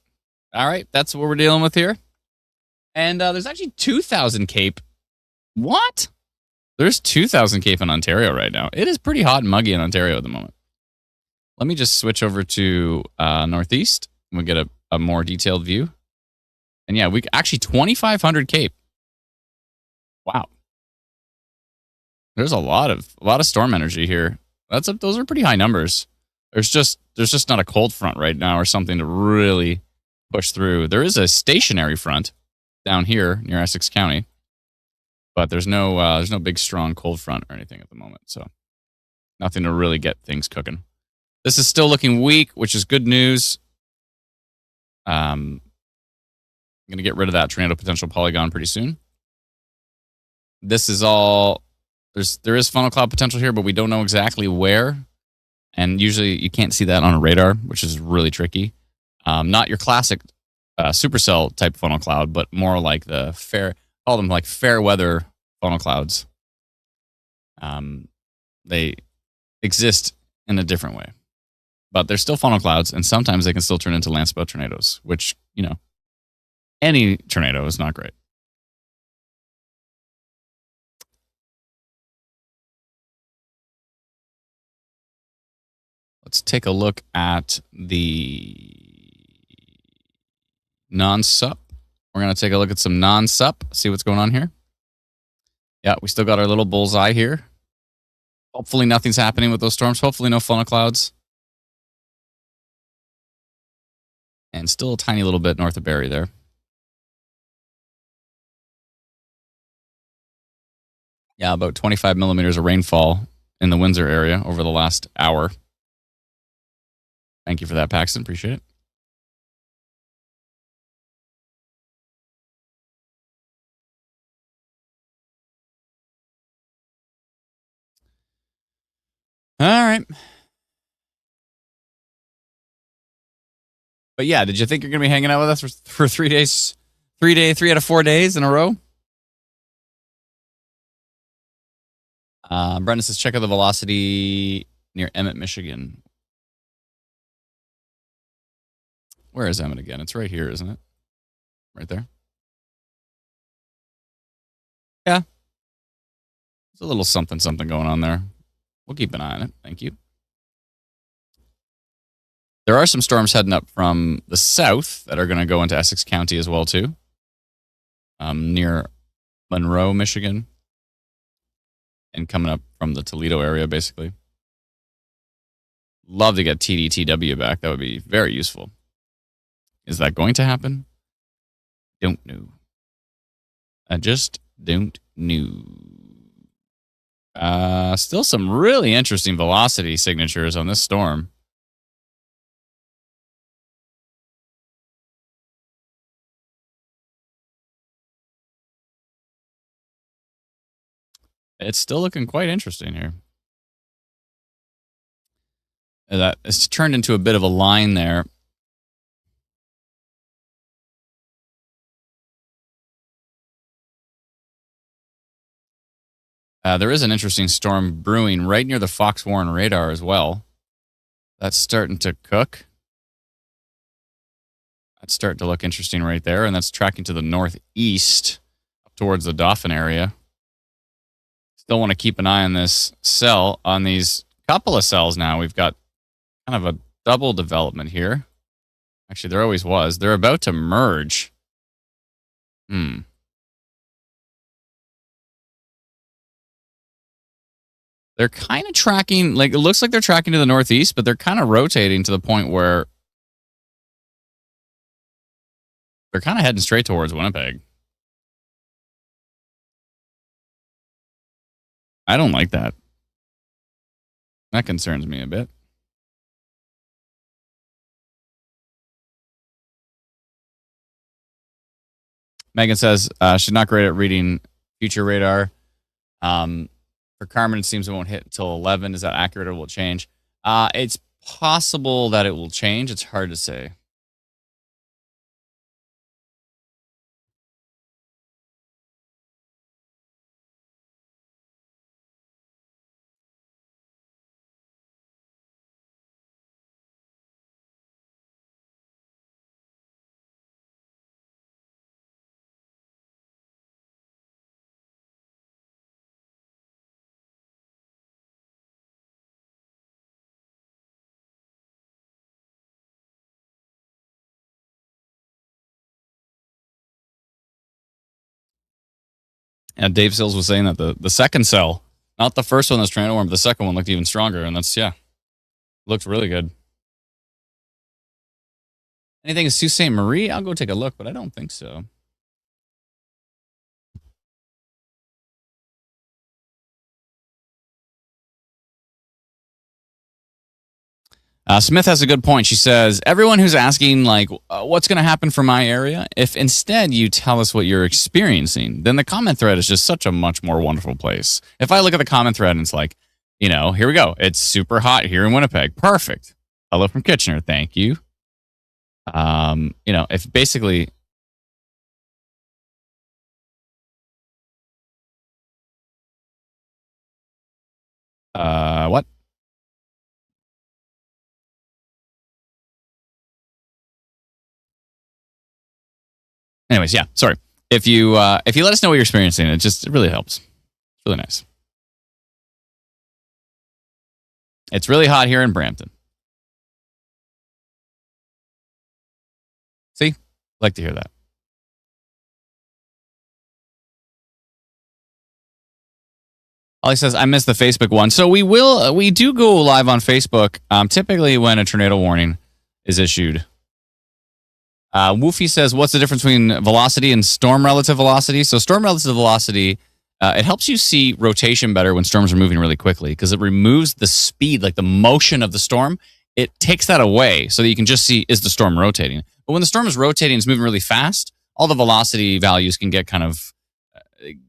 All right. That's what we're dealing with here. And there's actually 2,000 Cape. What? There's 2,000 Cape in Ontario right now. It is pretty hot and muggy in Ontario at the moment. Let me just switch over to Northeast. We'll get a more detailed view. And yeah, we actually 2,500 Cape. Wow. There's a lot of storm energy here. Those are pretty high numbers. There's just not a cold front right now or something to really push through. There is a stationary front down here near Essex County, but there's no big strong cold front or anything at the moment. So nothing to really get things cooking. This is still looking weak, which is good news. I'm going to get rid of that tornado potential polygon pretty soon. This is all, there is funnel cloud potential here, but we don't know exactly where. And usually you can't see that on a radar, which is really tricky. Not your classic supercell type funnel cloud, but more like the call them like fair weather funnel clouds. They exist in a different way. But they're still funnel clouds, and sometimes they can still turn into landspout tornadoes, which, any tornado is not great. Let's take a look at the non-sup. We're going to take a look at some non-sup, see what's going on here. Yeah, we still got our little bullseye here. Hopefully nothing's happening with those storms. Hopefully no funnel clouds. And still a tiny little bit north of Barrie there. Yeah, about 25 millimeters of rainfall in the Windsor area over the last hour. Thank you for that, Paxton. Appreciate it. All right. But yeah, did you think you're going to be hanging out with us for 3 days? 3 out of 4 days in a row? Brendan says, check out the velocity near Emmett, Michigan. Where is Emmett again? It's right here, isn't it? Right there. Yeah. There's a little something going on there. We'll keep an eye on it. Thank you. There are some storms heading up from the south that are going to go into Essex County as well, too. Near Monroe, Michigan. And coming up from the Toledo area, basically. Love to get TDTW back. That would be very useful. Is that going to happen? Don't know. I just don't know. Still some really interesting velocity signatures on this storm. It's still looking quite interesting here. That it's turned into a bit of a line there. There is an interesting storm brewing right near the Fox Warren radar as well. That's starting to cook. That's starting to look interesting right there, and that's tracking to the northeast up towards the Dauphin area. Still want to keep an eye on this cell, on these couple of cells now. We've got kind of a double development here. Actually, there always was. They're about to merge. They're kind of tracking, like, it looks like they're tracking to the northeast, but they're kind of rotating to the point where they're kind of heading straight towards Winnipeg. I don't like that. That concerns me a bit. Megan says she's not great at reading future radar. For Carmen, it seems it won't hit until 11. Is that accurate or will it change? It's possible that it will change. It's hard to say. And Dave Sills was saying that the second cell, not the first one that's trying to warm, but the second one looked even stronger. And that's, looked really good. Anything is Sault Ste. Marie? I'll go take a look, but I don't think so. Smith has a good point. She says, everyone who's asking, like, what's going to happen for my area, if instead you tell us what you're experiencing, then the comment thread is just such a much more wonderful place. If I look at the comment thread and it's like, here we go. It's super hot here in Winnipeg. Perfect. Hello from Kitchener. Thank you. If basically... what? Anyways, sorry. If you let us know what you're experiencing, it really helps. It's really nice. It's really hot here in Brampton. See? Like to hear that. Ollie says, I missed the Facebook one. So we do go live on Facebook, typically when a tornado warning is issued. Woofy says, what's the difference between velocity and storm relative velocity? So storm relative velocity, it helps you see rotation better when storms are moving really quickly because it removes the speed, like the motion of the storm. It takes that away so that you can just see, is the storm rotating? But when the storm is rotating, it's moving really fast, all the velocity values can get kind of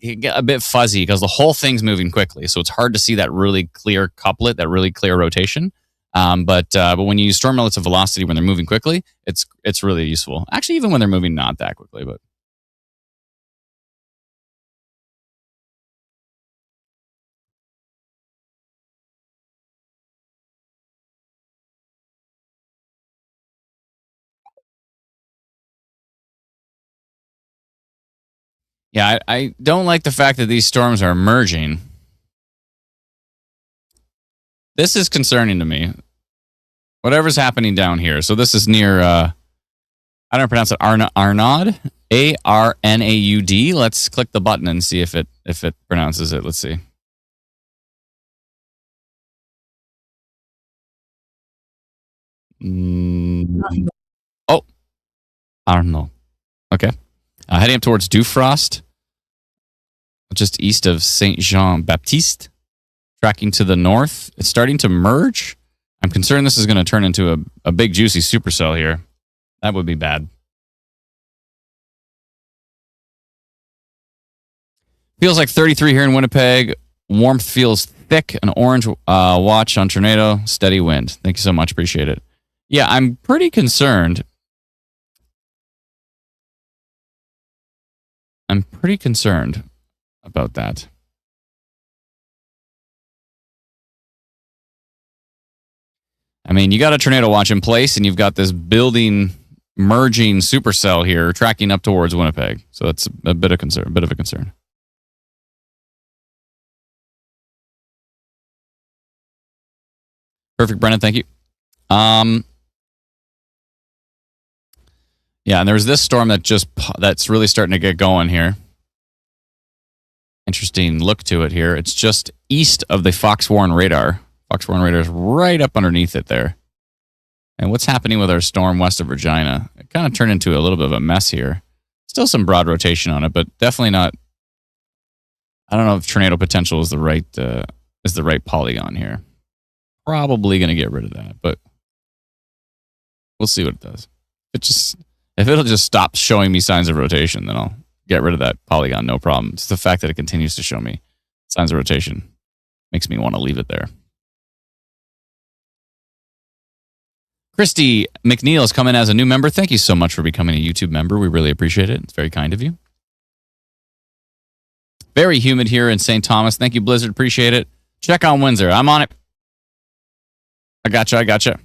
get a bit fuzzy because the whole thing's moving quickly. So it's hard to see that really clear couplet, that really clear rotation. But when you use storm relative velocity when they're moving quickly, it's really useful. Actually, even when they're moving not that quickly, but. Yeah, I don't like the fact that these storms are merging. This is concerning to me. Whatever's happening down here. So this is near, I don't pronounce it, Arnaud, Arnaud. Let's click the button and see if it pronounces it. Let's see. Oh, Arnaud. Okay. Heading up towards Dufrost, just east of Saint Jean Baptiste. tracking to the north. It's starting to merge. I'm concerned this is going to turn into a big, juicy supercell here. That would be bad. Feels like 33 here in Winnipeg. Warmth feels thick. An orange watch on tornado. Steady wind. Thank you so much. Appreciate it. Yeah, I'm pretty concerned. I'm pretty concerned about that. I mean, you got a tornado watch in place, and you've got this building merging supercell here tracking up towards Winnipeg. So that's a bit of a concern. Perfect, Brennan. Thank you. Yeah, and there's this storm that's really starting to get going here. Interesting look to it here. It's just east of the Fox-Warren radar. Fox-Warren radar is right up underneath it there. And what's happening with our storm west of Regina? It kind of turned into a little bit of a mess here. Still some broad rotation on it, but definitely not. I don't know if tornado potential is the right polygon here. Probably going to get rid of that, but we'll see what it does. If it'll just stop showing me signs of rotation, then I'll get rid of that polygon, no problem. It's the fact that it continues to show me signs of rotation makes me want to leave it there. Christy McNeil has come in as a new member. Thank you so much for becoming a YouTube member. We really appreciate it. It's very kind of you. Very humid here in St. Thomas. Thank you, Blizzard. Appreciate it. Check on Windsor. I'm on it. I gotcha.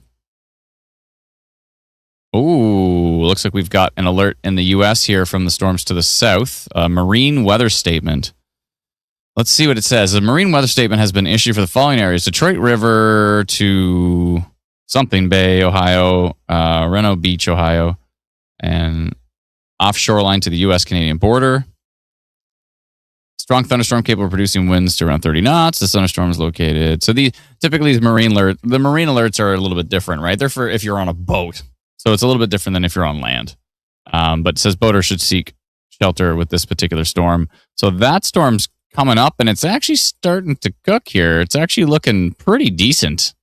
Ooh, looks like we've got an alert in the U.S. here from the storms to the south. A marine weather statement. Let's see what it says. A marine weather statement has been issued for the following areas. Detroit River to something Bay, Ohio, Reno Beach, Ohio, and offshore line to the U.S.-Canadian border. Strong thunderstorm capable of producing winds to around 30 knots. The thunderstorm is located. So typically the marine alerts are a little bit different, right? They're for if you're on a boat. So it's a little bit different than if you're on land. But it says boaters should seek shelter with this particular storm. So that storm's coming up, and it's actually starting to cook here. It's actually looking pretty decent.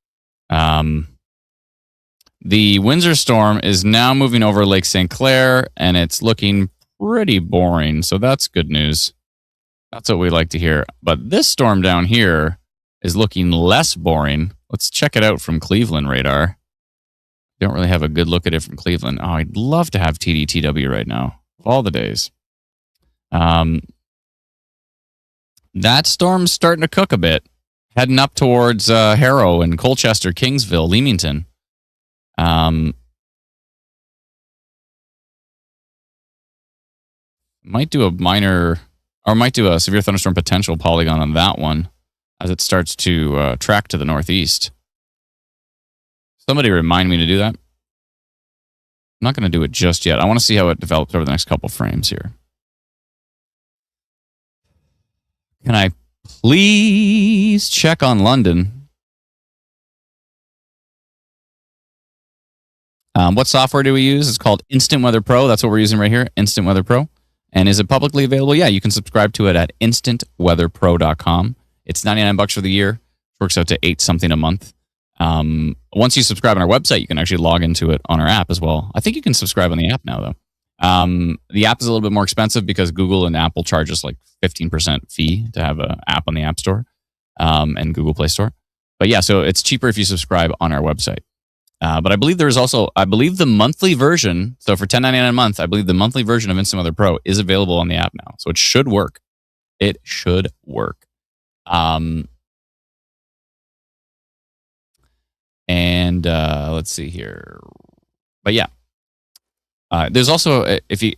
The Windsor storm is now moving over Lake St. Clair, and it's looking pretty boring. So that's good news. That's what we like to hear. But this storm down here is looking less boring. Let's check it out from Cleveland radar. Don't really have a good look at it from Cleveland. Oh, I'd love to have TDTW right now. Of all the days. That storm's starting to cook a bit. Heading up towards Harrow and Colchester, Kingsville, Leamington. Might do a severe thunderstorm potential polygon on that one as it starts to track to the northeast. Somebody remind me to do that. I'm not going to do it just yet. I want to see how it develops over the next couple frames here. Can I please check on London? What software do we use? It's called Instant Weather Pro. That's what we're using right here, Instant Weather Pro. And is it publicly available? Yeah, you can subscribe to it at instantweatherpro.com. It's $99 for the year. Works out to $8 something a month. Once you subscribe on our website, you can actually log into it on our app as well. I think you can subscribe on the app now, though. The app is a little bit more expensive because Google and Apple charges like 15% fee to have an app on the App Store and Google Play Store. But yeah, so it's cheaper if you subscribe on our website. But I believe there's also, the monthly version, so for $10.99 a month, I believe the monthly version of Instant Weather Pro is available on the app now. So it should work. It should work. Let's see here. But yeah, there's also, if you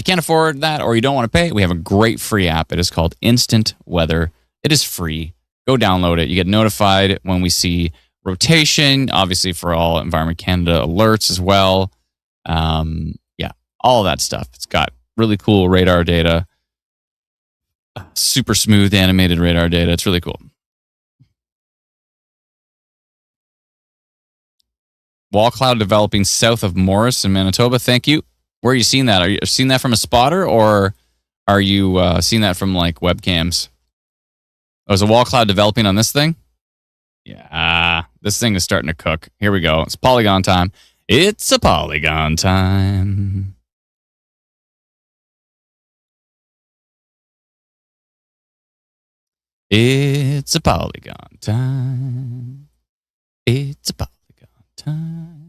can't afford that or you don't want to pay, we have a great free app. It is called Instant Weather. It is free. Go download it. You get notified when we see rotation, obviously for all Environment Canada alerts as well. Yeah, all of that stuff. It's got really cool radar data, super smooth animated radar data. It's really cool. Wall cloud developing south of Morris in Manitoba. Thank you. Where are you seeing that? Are you seeing that from a spotter or are you seeing that from like webcams? Oh, is a wall cloud developing on this thing? Yeah, this thing is starting to cook. Here we go. It's polygon time. It's a polygon time. It's a polygon time. It's a polygon time.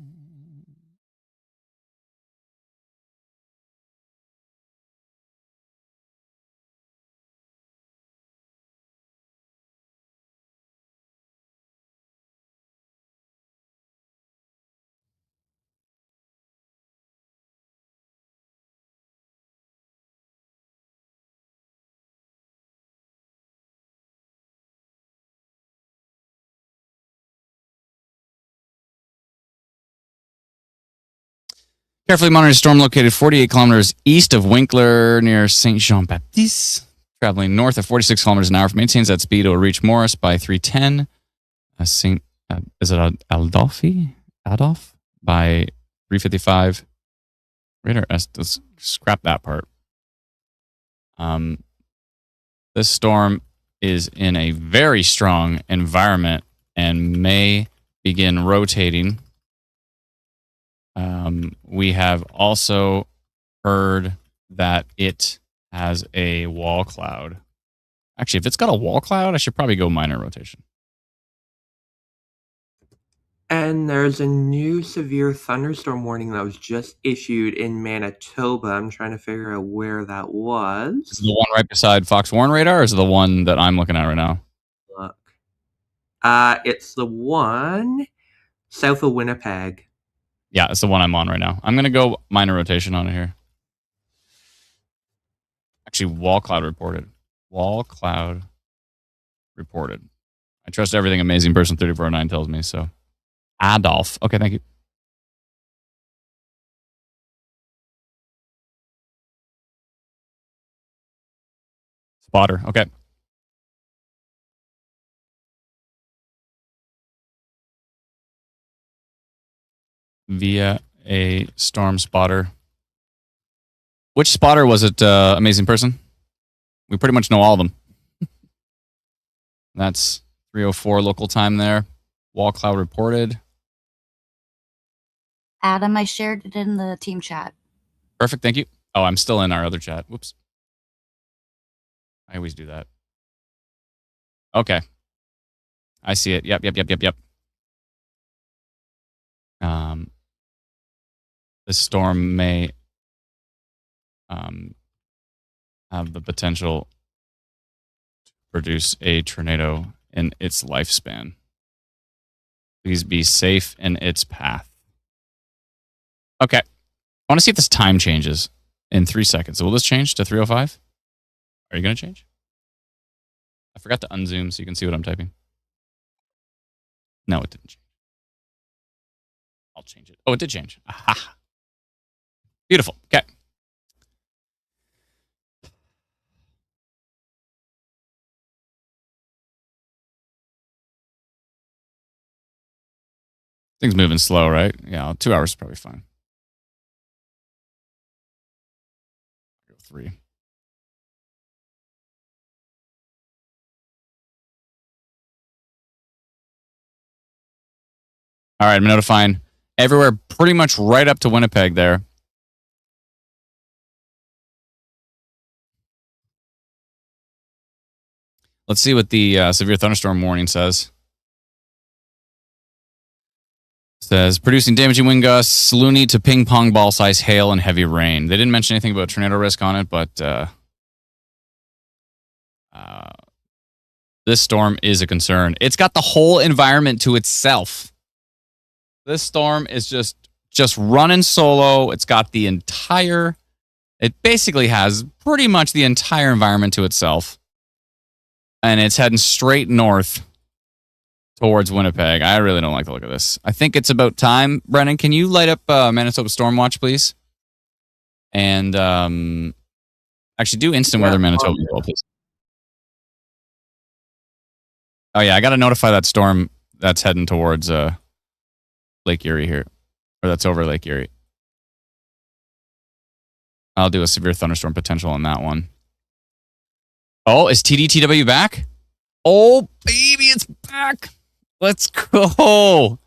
Carefully monitor storm located 48 kilometers east of Winkler near Saint Jean Baptiste. Traveling north at 46 kilometers an hour. If it maintains that speed, it will reach Morris by 3:10. Is it Adolphi? Adolf? By 3:55. Radar S. Let's scrap that part. This storm is in a very strong environment and may begin rotating. We have also heard that it has a wall cloud. Actually, if it's got a wall cloud, I should probably go minor rotation. And there's a new severe thunderstorm warning that was just issued in Manitoba. I'm trying to figure out where that was. Is it the one right beside Fox Warren radar, or is it the one that I'm looking at right now? Look. It's the one south of Winnipeg. Yeah, it's the one I'm on right now. I'm going to go minor rotation on it here. Actually, wall cloud reported. Wall cloud reported. I trust everything Amazing Person 349 tells me, so. Adolf. Okay, thank you. Spotter. Okay. Via a storm spotter. Which spotter was it, Amazing Person? We pretty much know all of them. That's 3:04 local time there. Wall cloud reported. Adam, I shared it in the team chat. Perfect, thank you. Oh, I'm still in our other chat. Whoops. I always do that. Okay. I see it. Yep. This storm may have the potential to produce a tornado in its lifespan. Please be safe in its path. Okay. I want to see if this time changes in 3 seconds. So will this change to 3:05? Are you going to change? I forgot to unzoom so you can see what I'm typing. No, it didn't change. I'll change it. Oh, it did change. Aha. Beautiful. Okay. Things moving slow, right? Yeah, 2 hours is probably fine. 3. All right, I'm notifying everywhere pretty much right up to Winnipeg there. Let's see what the severe thunderstorm warning says. It says, producing damaging wind gusts, loony to ping pong ball size hail and heavy rain. They didn't mention anything about tornado risk on it, but this storm is a concern. It's got the whole environment to itself. This storm is just running solo. It's got the entire, it basically has pretty much the entire environment to itself. And it's heading straight north towards Winnipeg. I really don't like the look of this. I think it's about time. Brennan, can you light up Manitoba Storm Watch, please? And actually do instant weather Manitoba as well, please. Oh, yeah, I got to notify that storm that's heading towards Lake Erie here. Or that's over Lake Erie. I'll do a severe thunderstorm potential on that one. Oh, is TDTW back? Oh, baby, it's back. Let's go.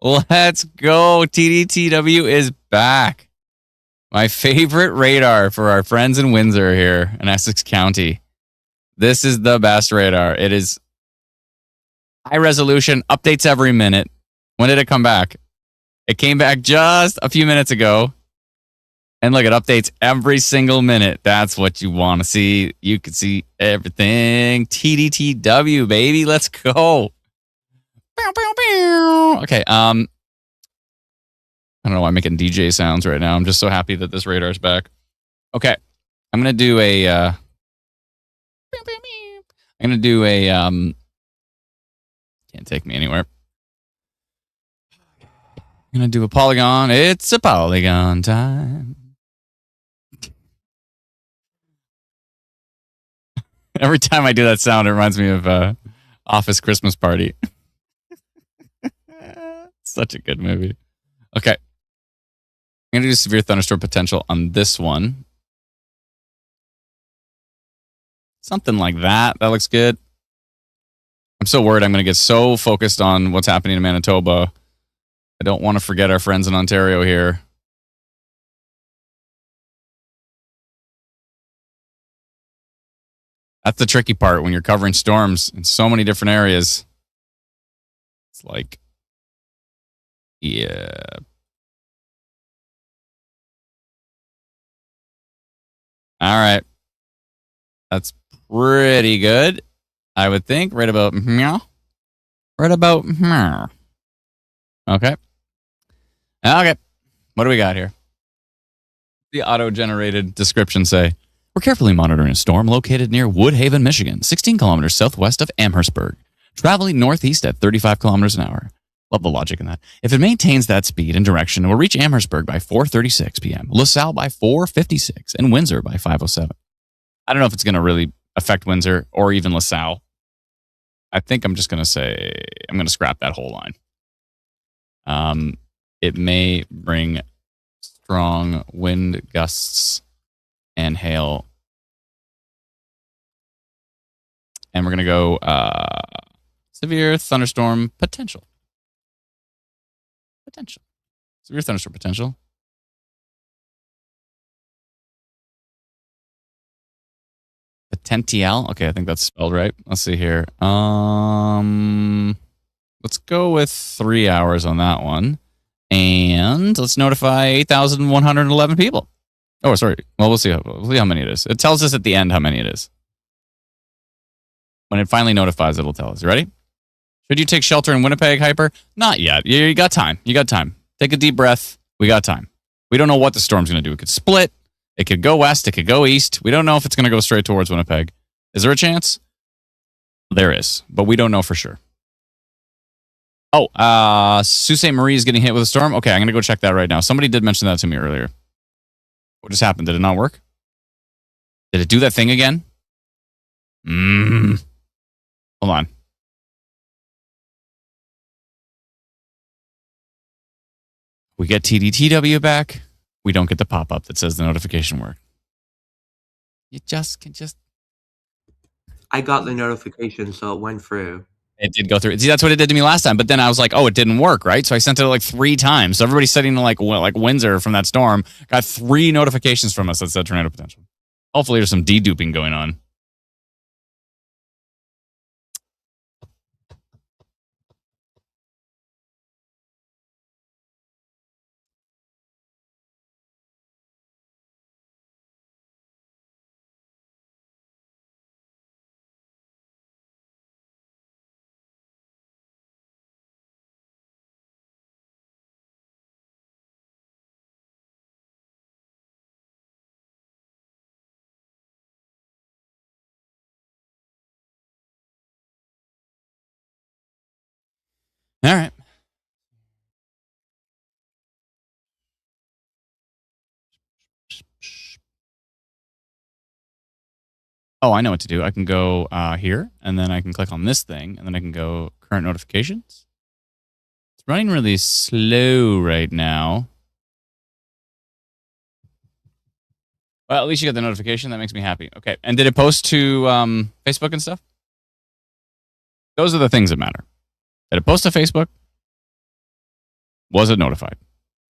Let's go. TDTW is back. My favorite radar for our friends in Windsor here in Essex County. This is the best radar. It is high resolution, updates every minute. When did it come back? It came back just a few minutes ago. And look, it updates every single minute. That's what you want to see. You can see everything. TDTW, baby. Let's go. Okay. I don't know why I'm making DJ sounds right now. I'm just so happy that this radar's back. Okay. I'm going to do a can't take me anywhere. I'm going to do a polygon. It's a polygon time. Every time I do that sound, it reminds me of Office Christmas Party. Such a good movie. Okay. I'm going to do severe thunderstorm potential on this one. Something like that. That looks good. I'm so worried I'm going to get so focused on what's happening in Manitoba. I don't want to forget our friends in Ontario here. That's the tricky part when you're covering storms in so many different areas. It's like, yeah. All right. That's pretty good, I would think. Right about meow. Right about meow. Okay. Okay. What do we got here? The auto-generated description say, we're carefully monitoring a storm located near Woodhaven, Michigan, 16 kilometers southwest of Amherstburg, traveling northeast at 35 kilometers an hour. Love the logic in that. If it maintains that speed and direction, it will reach Amherstburg by 4:36 p.m., LaSalle by 4:56, and Windsor by 5:07. I don't know if it's going to really affect Windsor or even LaSalle. I think I'm just going to say, I'm going to scrap that whole line. It may bring strong wind gusts and hail. And we're going to go severe thunderstorm potential. Severe thunderstorm potential. Potential. Okay, I think that's spelled right. Let's see here. Let's go with 3 hours on that one. And let's notify 8,111 people. Oh, sorry. Well, we'll see how many it is. It tells us at the end how many it is. When it finally notifies, it'll tell us. You ready? Should you take shelter in Winnipeg, Hyper? Not yet. You got time. Take a deep breath. We got time. We don't know what the storm's going to do. It could split. It could go west. It could go east. We don't know if it's going to go straight towards Winnipeg. Is there a chance? There is, but we don't know for sure. Oh, Sault Ste. Marie is getting hit with a storm. Okay, I'm going to go check that right now. Somebody did mention that to me earlier. What just happened? Did it not work? Did it do that thing again? Hold on. We get TDTW back. We don't get the pop-up that says the notification worked. You can just... I got the notification, so it went through. It did go through. See, that's what it did to me last time. But then I was like, oh, it didn't work, right? So I sent it like 3 times. So everybody sitting in like Windsor from that storm got 3 notifications from us that said tornado potential. Hopefully there's some deduping going on. All right. Oh, I know what to do. I can go here, and then I can click on this thing, and then I can go current notifications. It's running really slow right now. Well, at least you got the notification. That makes me happy. Okay. And did it post to Facebook and stuff? Those are the things that matter. Did it post to Facebook? Was it notified?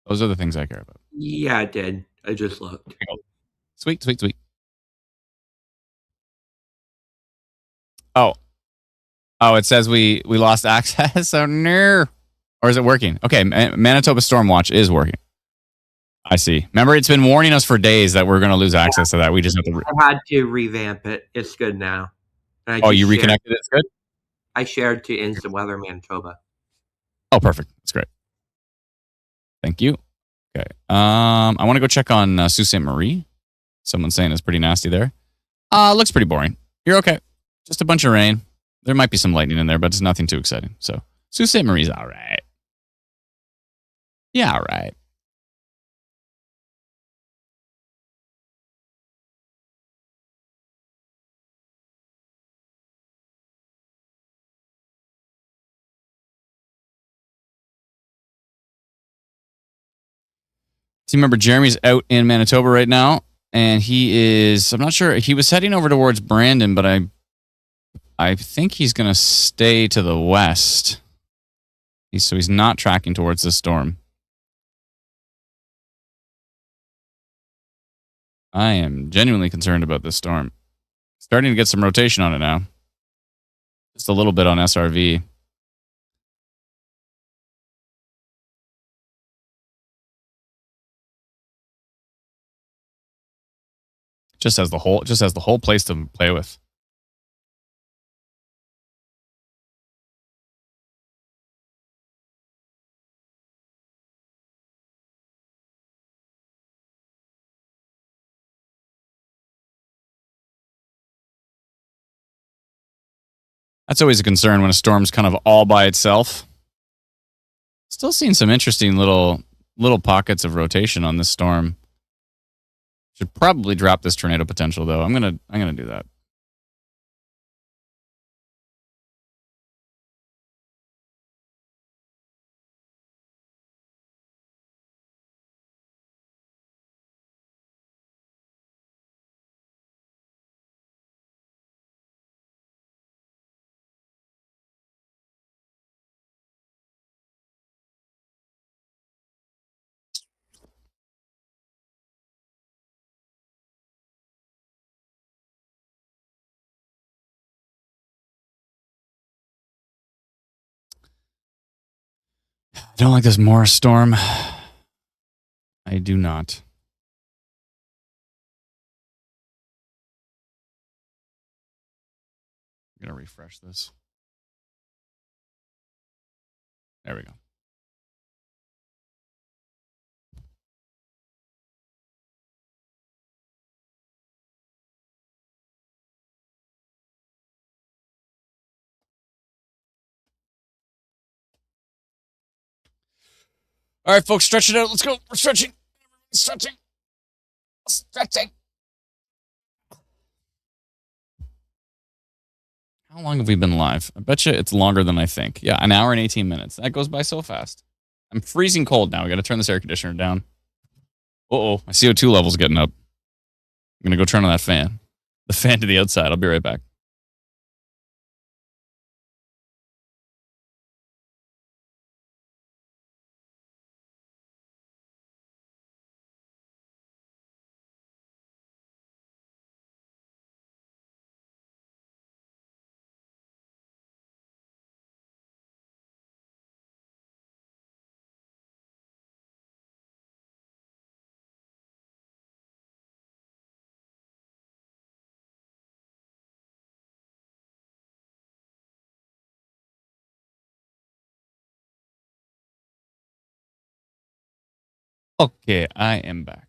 Those are the things I care about. Yeah, it did. I just looked. Sweet. Oh, it says we lost access. Oh no. Or is it working? Okay, Manitoba Storm Watch is working. I see. Remember, it's been warning us for days that we're going to lose access to that. We just have to. I had to revamp it. It's good now. And Oh, you reconnected it? It's good? I shared to Instant Weather Manitoba. Oh, perfect. That's great. Thank you. Okay. I want to go check on Sault Ste. Marie. Someone's saying it's pretty nasty there. Looks pretty boring. You're okay. Just a bunch of rain. There might be some lightning in there, but it's nothing too exciting. So Sault Ste. Marie's all right. Yeah, all right. So you remember Jeremy's out in Manitoba right now, and I'm not sure, he was heading over towards Brandon, but I think he's going to stay to the west. So he's not tracking towards the storm. I am genuinely concerned about this storm. Starting to get some rotation on it now. Just a little bit on SRV. Just has the whole place to play with. That's always a concern when a storm's kind of all by itself. Still seeing some interesting little pockets of rotation on this storm. Should probably drop this tornado potential though. I'm gonna do that. I don't like this Morris storm. I do not. I'm gonna refresh this. There we go. All right, folks, stretch it out. Let's go. We're stretching. Stretching. How long have we been live? I bet you it's longer than I think. Yeah, an hour and 18 minutes. That goes by so fast. I'm freezing cold now. We got to turn this air conditioner down. Uh-oh, my CO2 level's getting up. I'm going to go turn on that fan. The fan to the outside. I'll be right back. Okay, I am back.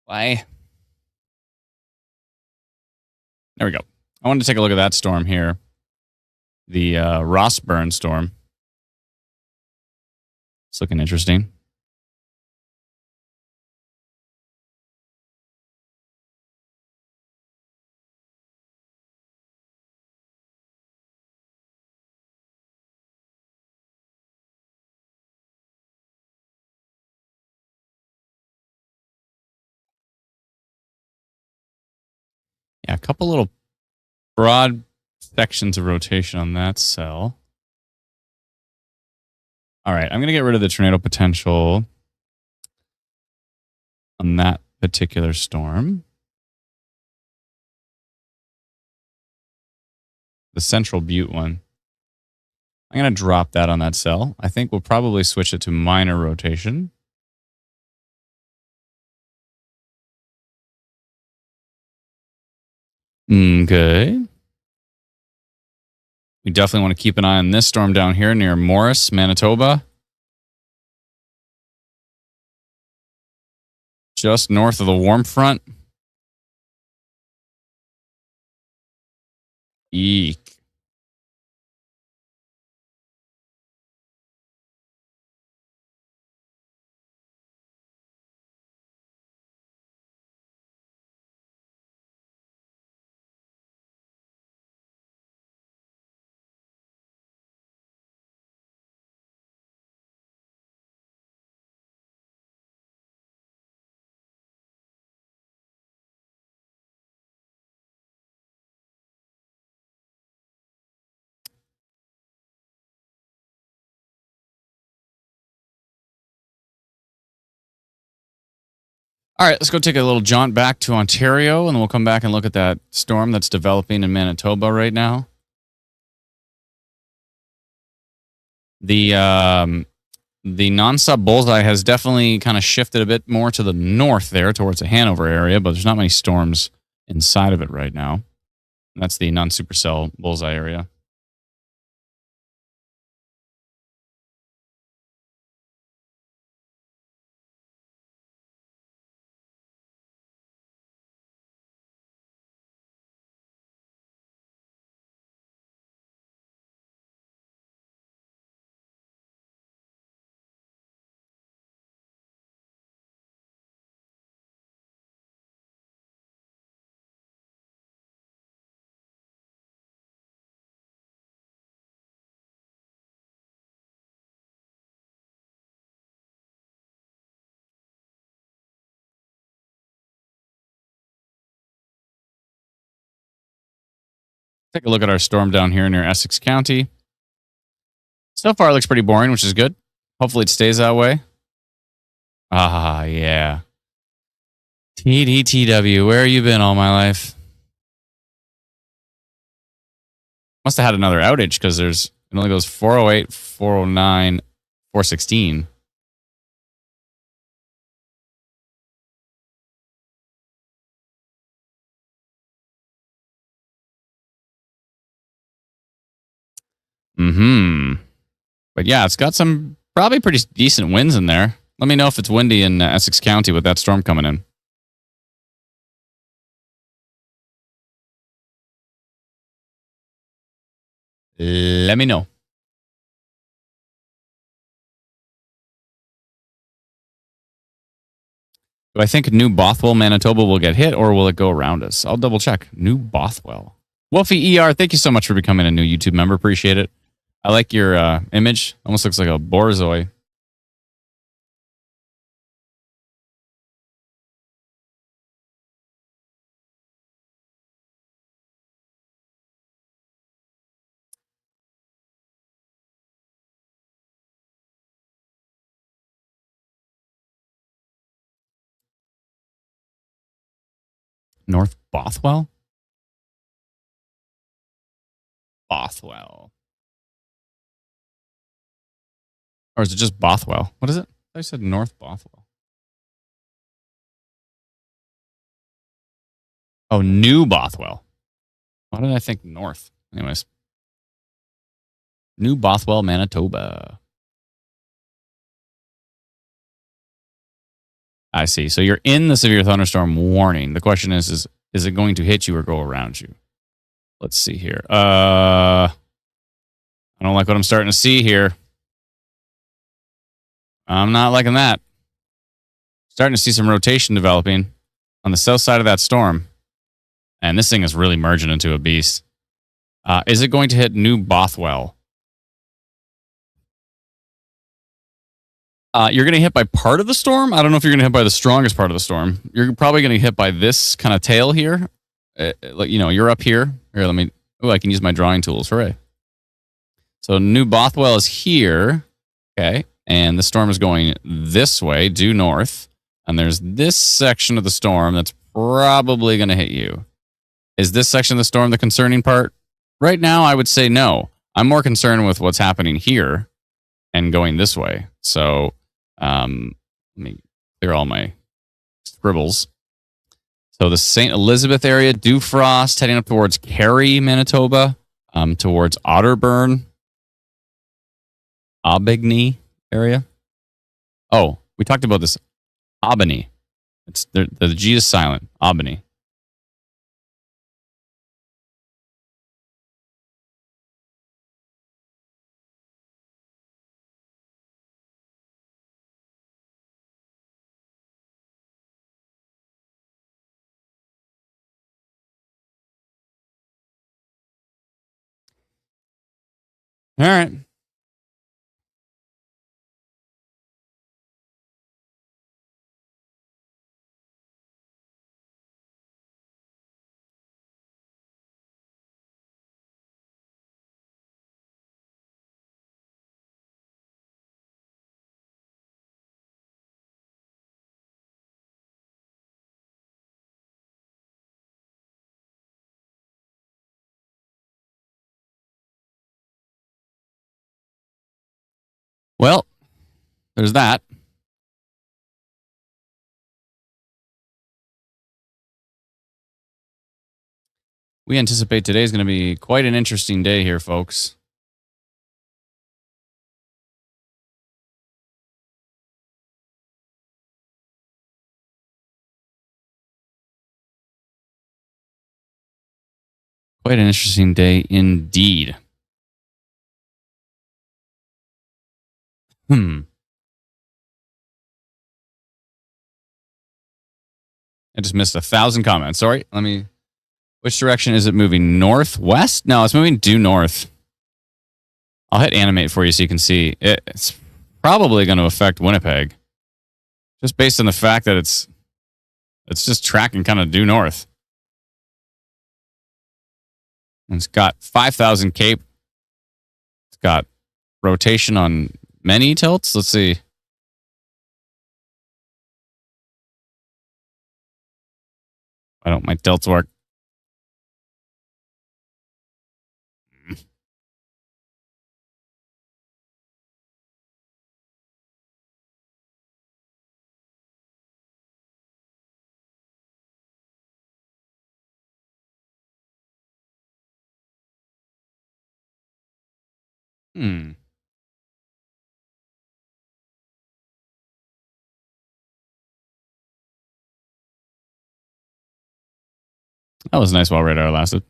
Bye. There we go. I wanted to take a look at that storm here. The Rossburn storm. It's looking interesting. Yeah, a couple little broad sections of rotation on that cell. All right, I'm going to get rid of the tornado potential on that particular storm. The Central Butte one. I'm going to drop that on that cell. I think we'll probably switch it to minor rotation. Okay. We definitely want to keep an eye on this storm down here near Morris, Manitoba. Just north of the warm front. Eek. All right, let's go take a little jaunt back to Ontario, and then we'll come back and look at that storm that's developing in Manitoba right now. The non-sub bullseye has definitely kind of shifted a bit more to the north there towards the Hanover area, but there's not many storms inside of it right now. That's the non-supercell bullseye area. Take a look at our storm down here near Essex County. So far, it looks pretty boring, which is good. Hopefully, it stays that way. Ah, yeah. TDTW, where you been all my life? Must have had another outage because it only goes 408, 409, 416. But yeah, it's got some probably pretty decent winds in there. Let me know if it's windy in Essex County with that storm coming in. Let me know. Do I think New Bothwell, Manitoba will get hit, or will it go around us? I'll double check. New Bothwell. Wolfie ER, thank you so much for becoming a new YouTube member. Appreciate it. I like your image. Almost looks like a borzoi. North Bothwell? Bothwell. Or is it just Bothwell? What is it? I said North Bothwell. Oh, New Bothwell. Why did I think North? Anyways. New Bothwell, Manitoba. I see. So you're in the severe thunderstorm warning. The question is it going to hit you or go around you? Let's see here. I don't like what I'm starting to see here. I'm not liking that. Starting to see some rotation developing on the south side of that storm. And this thing is really merging into a beast. Is it going to hit New Bothwell? You're going to hit by part of the storm. I don't know if you're going to hit by the strongest part of the storm. You're probably going to hit by this kind of tail here. you're up here. Here, let me. Oh, I can use my drawing tools. Hooray! So New Bothwell is here. Okay, and the storm is going this way, due north. And there's this section of the storm that's probably going to hit you. Is this section of the storm the concerning part? Right now, I would say no. I'm more concerned with what's happening here and going this way. So let me clear all my scribbles. So the St. Elizabeth area, dew frost, heading up towards Cary, Manitoba, towards Otterburn, Aubigny area. Oh, we talked about this. Albany. It's the G is silent. Albany. All right. Well, there's that. We anticipate today is going to be quite an interesting day here, folks. Quite an interesting day indeed. I just missed 1,000 comments. Sorry. Which direction is it moving? Northwest? No, it's moving due north. I'll hit animate for you so you can see. It's probably going to affect Winnipeg. Just based on the fact that it's just tracking kind of due north. And it's got 5,000 cape. It's got rotation on many tilts. Let's see. Why don't my tilts work? That was nice while radar lasted.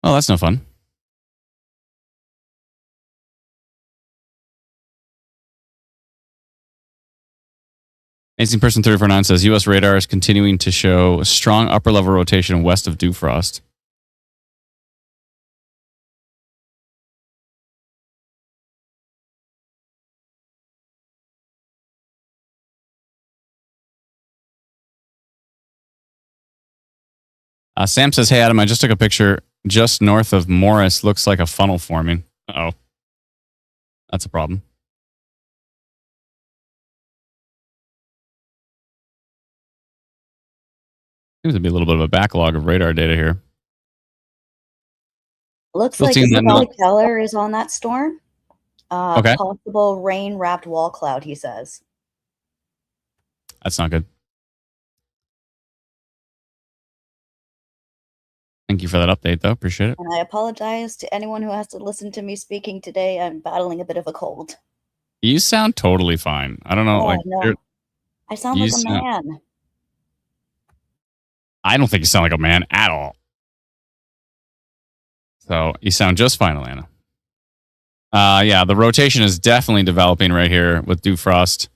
Oh, that's no fun. Amazing Person 349 says U.S. radar is continuing to show a strong upper level rotation west of dew frost. Sam says, hey, Adam, I just took a picture just north of Morris. Looks like a funnel forming. Uh-oh. That's a problem. Seems to be a little bit of a backlog of radar data here. Looks Still like seeing that Isabella Keller is on that storm. Okay. Possible rain-wrapped wall cloud, he says. That's not good. Thank you for that update, though. Appreciate it. And I apologize to anyone who has to listen to me speaking today. I'm battling a bit of a cold. You sound totally fine. I don't know. No. I sound like a man. I don't think you sound like a man at all. So you sound just fine, Alana. Yeah, the rotation is definitely developing right here with dew frost.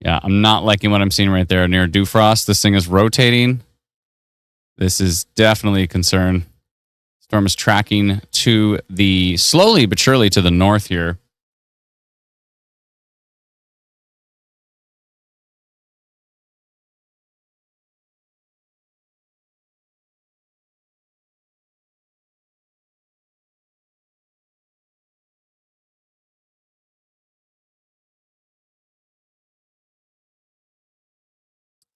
Yeah, I'm not liking what I'm seeing right there near dew frost. This thing is rotating. This is definitely a concern. Storm is tracking to the slowly but surely to the north here.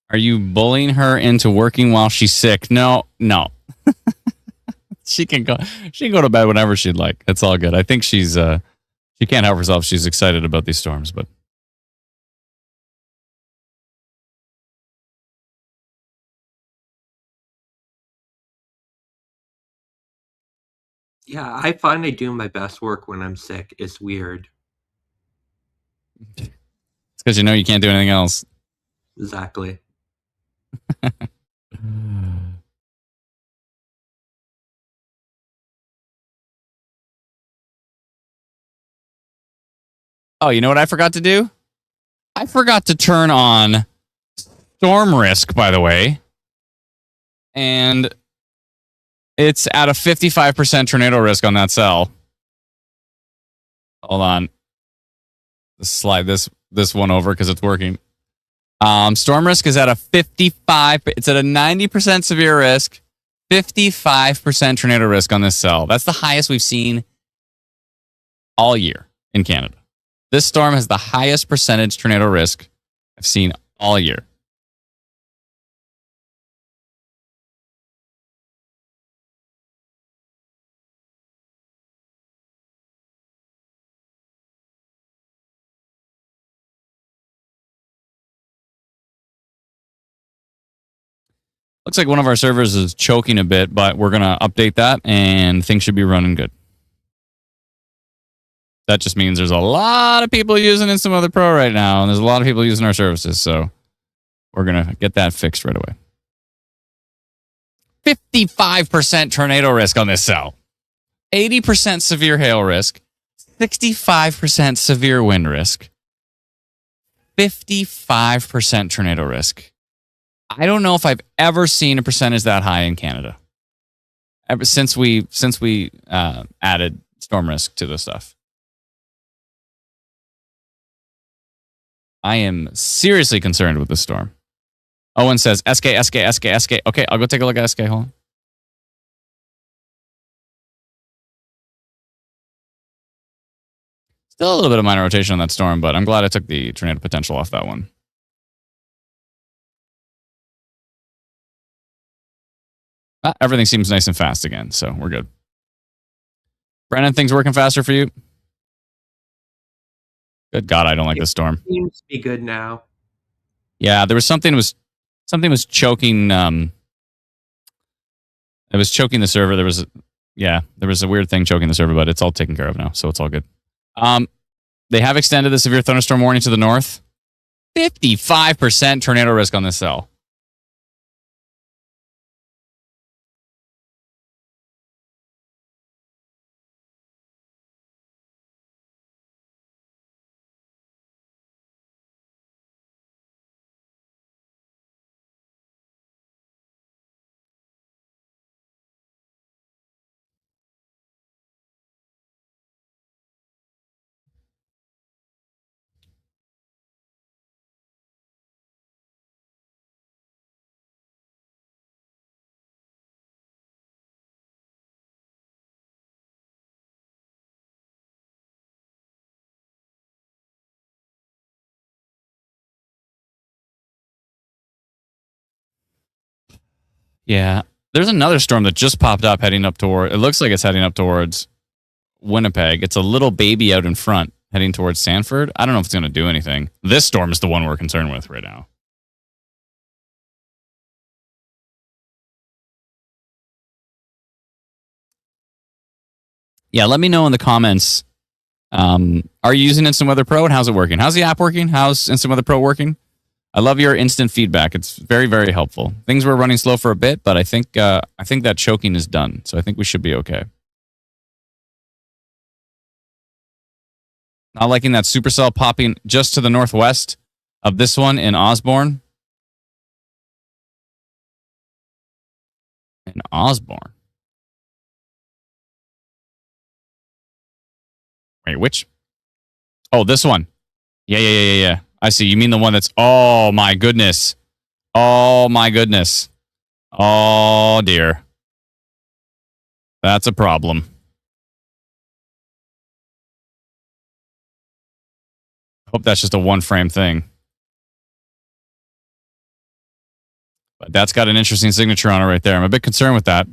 Are you bullying her into working while she's sick? No. She can go. She can go to bed whenever she'd like. It's all good. I think she's. She can't help herself. She's excited about these storms, but Yeah, I find I do my best work when I'm sick. It's weird. it's because you know you can't do anything else. Exactly. Oh, you know what I forgot to do? I forgot to turn on storm risk, by the way. And it's at a 55% tornado risk on that cell. Hold on. Let's slide this one over because it's working. Storm risk is at a 55. It's at a 90% severe risk, 55% tornado risk on this cell. That's the highest we've seen all year in Canada. This storm has the highest percentage tornado risk I've seen all year. Looks like one of our servers is choking a bit, but we're going to update that and things should be running good. That just means there's a lot of people using Instant Weather Pro right now, and there's a lot of people using our services, so we're going to get that fixed right away. 55% tornado risk on this cell. 80% severe hail risk. 65% severe wind risk. 55% tornado risk. I don't know if I've ever seen a percentage that high in Canada. Ever since we added storm risk to this stuff. I am seriously concerned with this storm. Owen says, SK. Okay, I'll go take a look at SK. Hold on. Still a little bit of minor rotation on that storm, but I'm glad I took the tornado potential off that one. Everything seems nice and fast again, so we're good. Brandon, things working faster for you? Good God, I don't like this storm. Seems to be good now. Yeah, there was something was choking. It was choking the server. There was a weird thing choking the server, but it's all taken care of now, so it's all good. They have extended the severe thunderstorm warning to the north. 55% tornado risk on this cell. Yeah. There's another storm that just popped up heading up toward, it looks like it's heading up towards Winnipeg. It's a little baby out in front heading towards Sanford. I don't know if it's going to do anything. This storm is the one we're concerned with right now. Yeah, let me know in the comments. Are you using Instant Weather Pro and how's it working? How's the app working? How's Instant Weather Pro working? I love your instant feedback. It's very, very helpful. Things were running slow for a bit, but I think that choking is done. So I think we should be okay. Not liking that supercell popping just to the northwest of this one in Osborne. In Osborne. Wait, which? Oh, this one. Yeah. I see. You mean the one that's, oh my goodness. Oh my goodness. Oh dear. That's a problem. Hope that's just a one frame thing. But that's got an interesting signature on it right there. I'm a bit concerned with that.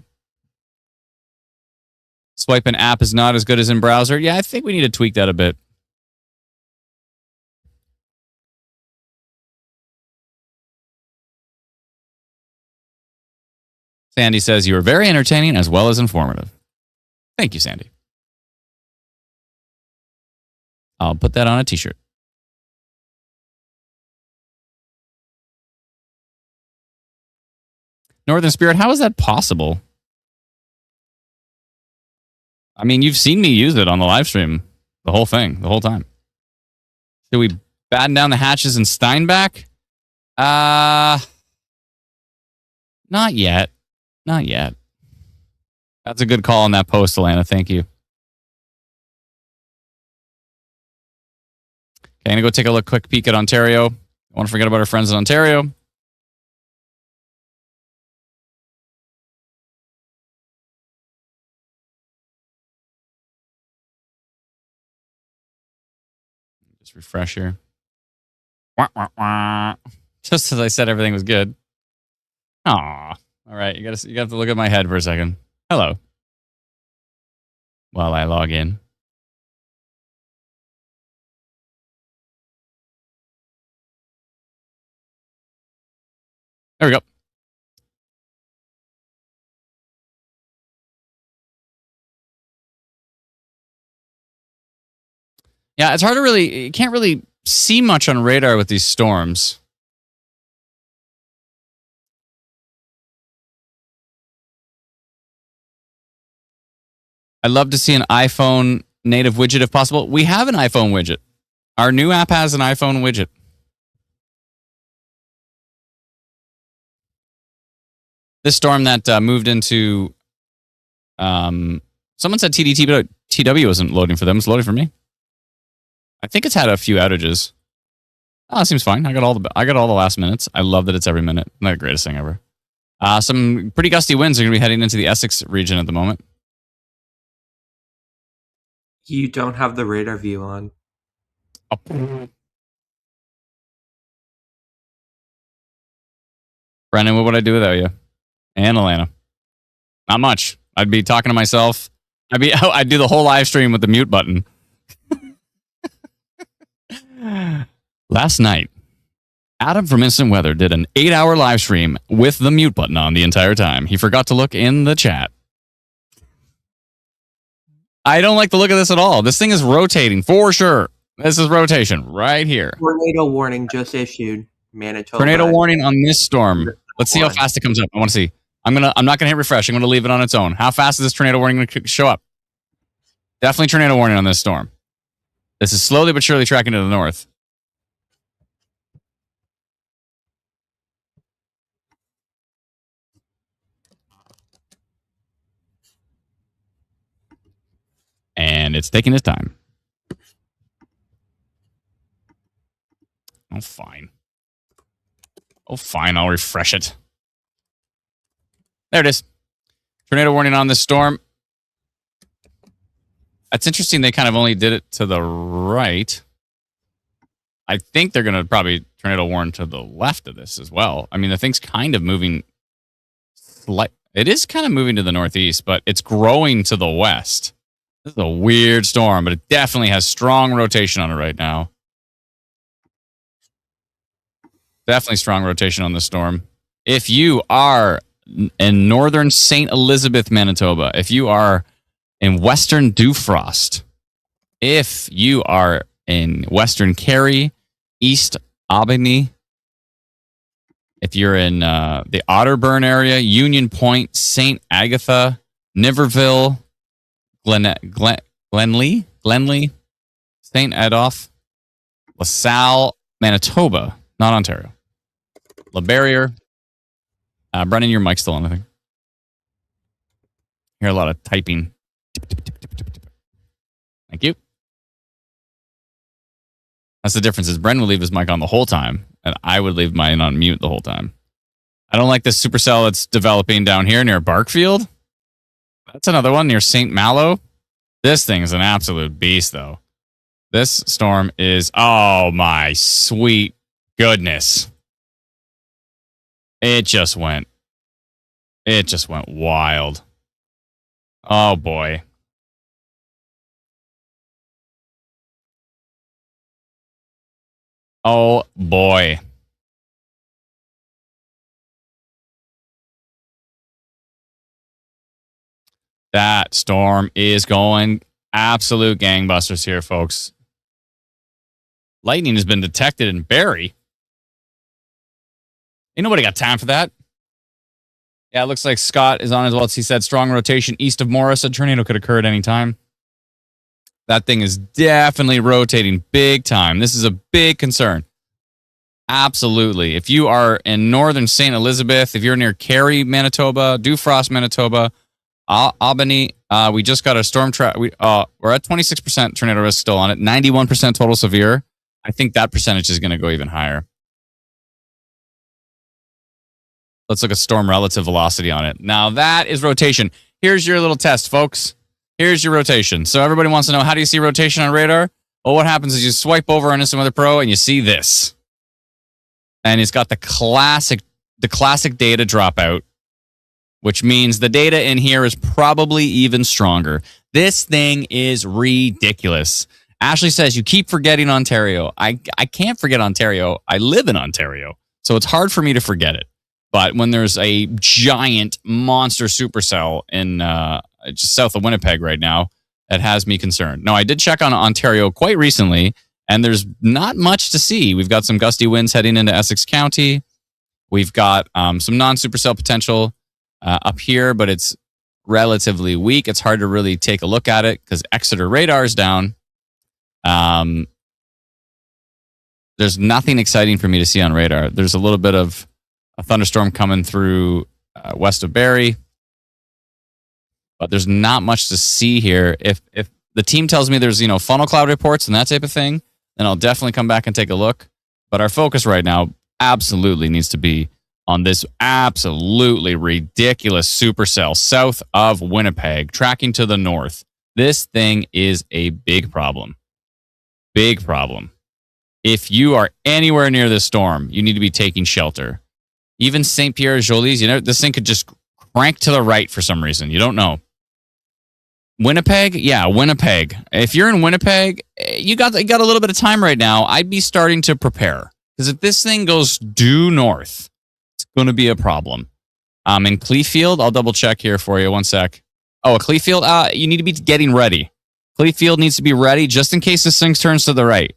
Swipe in app is not as good as in browser. Yeah, I think we need to tweak that a bit. Sandy says you are very entertaining as well as informative. Thank you, Sandy. I'll put that on a t-shirt. Northern Spirit, how is that possible? I mean, you've seen me use it on the live stream, the whole thing, the whole time. Should we batten down the hatches in Steinbach? Not yet. Not yet. That's a good call on that post, Alana. Thank you. Okay, I'm going to go take a quick peek at Ontario. Don't want to forget about our friends in Ontario. Just refresh here. Wah, wah, wah. Just as I said everything was good. Aw. All right, you have to look at my head for a second. Hello. While I log in. There we go. Yeah, it's hard to you can't really see much on radar with these storms. I'd love to see an iPhone native widget if possible. We have an iPhone widget. Our new app has an iPhone widget. This storm that moved into, someone said TDT, but TW wasn't loading for them. It's loading for me. I think it's had a few outages. Oh, it seems fine. I got all the last minutes. I love that it's every minute. Not the greatest thing ever. Some pretty gusty winds are going to be heading into the Essex region at the moment. You don't have the radar view on. Oh. Brendan, what would I do without you? And Alana? Not much. I'd be talking to myself. I'd do the whole live stream with the mute button. Last night, Adam from Instant Weather did an 8-hour live stream with the mute button on the entire time. He forgot to look in the chat. I don't like the look of this at all. This thing is rotating for sure. This is rotation right here. Tornado warning just issued. Manitoba. Tornado warning on this storm. Let's see how fast it comes up. I want to see. I'm not gonna hit refresh. I'm gonna leave it on its own. How fast is this tornado warning gonna show up? Definitely tornado warning on this storm. This is slowly but surely tracking to the north. And it's taking its time. Oh, fine. Oh, fine. I'll refresh it. There it is. Tornado warning on this storm. That's interesting. They kind of only did it to the right. I think they're going to probably tornado warn to the left of this as well. I mean, the thing's kind of moving. It is kind of moving to the northeast, but it's growing to the west. This is a weird storm, but it definitely has strong rotation on it right now. Definitely strong rotation on the storm. If you are in northern St. Elizabeth, Manitoba, if you are in Western Dufrost. If you are in Western Carey, East Albany, if you're in the Otterburn area, Union Point, St. Agatha, Niverville, Glenlee, St. Adolphe, LaSalle, Manitoba, not Ontario. La Barriere. Brennan, your mic's still on, I think. Hear a lot of typing. Thank you. That's the difference. Is Brennan would leave his mic on the whole time, and I would leave mine on mute the whole time. I don't like this supercell that's developing down here near Barkfield. That's another one near St. Malo. This thing is an absolute beast, though. This storm is, oh my sweet goodness. It just went wild. Oh boy. Oh boy. That storm is going absolute gangbusters here, folks. Lightning has been detected in Barrie. Ain't nobody got time for that. Yeah, it looks like Scott is on as well. He said strong rotation east of Morris. A tornado could occur at any time. That thing is definitely rotating big time. This is a big concern. Absolutely. If you are in northern St. Elizabeth, if you're near Carey, Manitoba, Dufrost, Manitoba, Albany, we just got a storm track. We're at 26% tornado risk still on it, 91% total severe. I think that percentage is going to go even higher. Let's look at storm relative velocity on it. Now that is rotation. Here's your little test, folks. Here's your rotation. So everybody wants to know, how do you see rotation on radar? Well, what happens is you swipe over on Instant Weather Pro and you see this. And it's got the classic data dropout, which means the data in here is probably even stronger. This thing is ridiculous. Ashley says, you keep forgetting Ontario. I can't forget Ontario. I live in Ontario, so it's hard for me to forget it. But when there's a giant monster supercell in just south of Winnipeg right now, it has me concerned. Now, I did check on Ontario quite recently, and there's not much to see. We've got some gusty winds heading into Essex County. We've got some non-supercell potential up here, but it's relatively weak. It's hard to really take a look at it because Exeter radar is down. There's nothing exciting for me to see on radar. There's a little bit of a thunderstorm coming through west of Barrie, but there's not much to see here. If the team tells me there's funnel cloud reports and that type of thing, then I'll definitely come back and take a look. But our focus right now absolutely needs to be on this absolutely ridiculous supercell south of Winnipeg, tracking to the north. This thing is a big problem. Big problem. If you are anywhere near this storm, you need to be taking shelter. Even St. Pierre Jolies, this thing could just crank to the right for some reason. You don't know. Winnipeg? Yeah, Winnipeg. If you're in Winnipeg, you got a little bit of time right now. I'd be starting to prepare. Because if this thing goes due north, it's going to be a problem. In Cleefield, I'll double check here for you. One sec. Oh, Cleefield? You need to be getting ready. Cleefield needs to be ready just in case this thing turns to the right.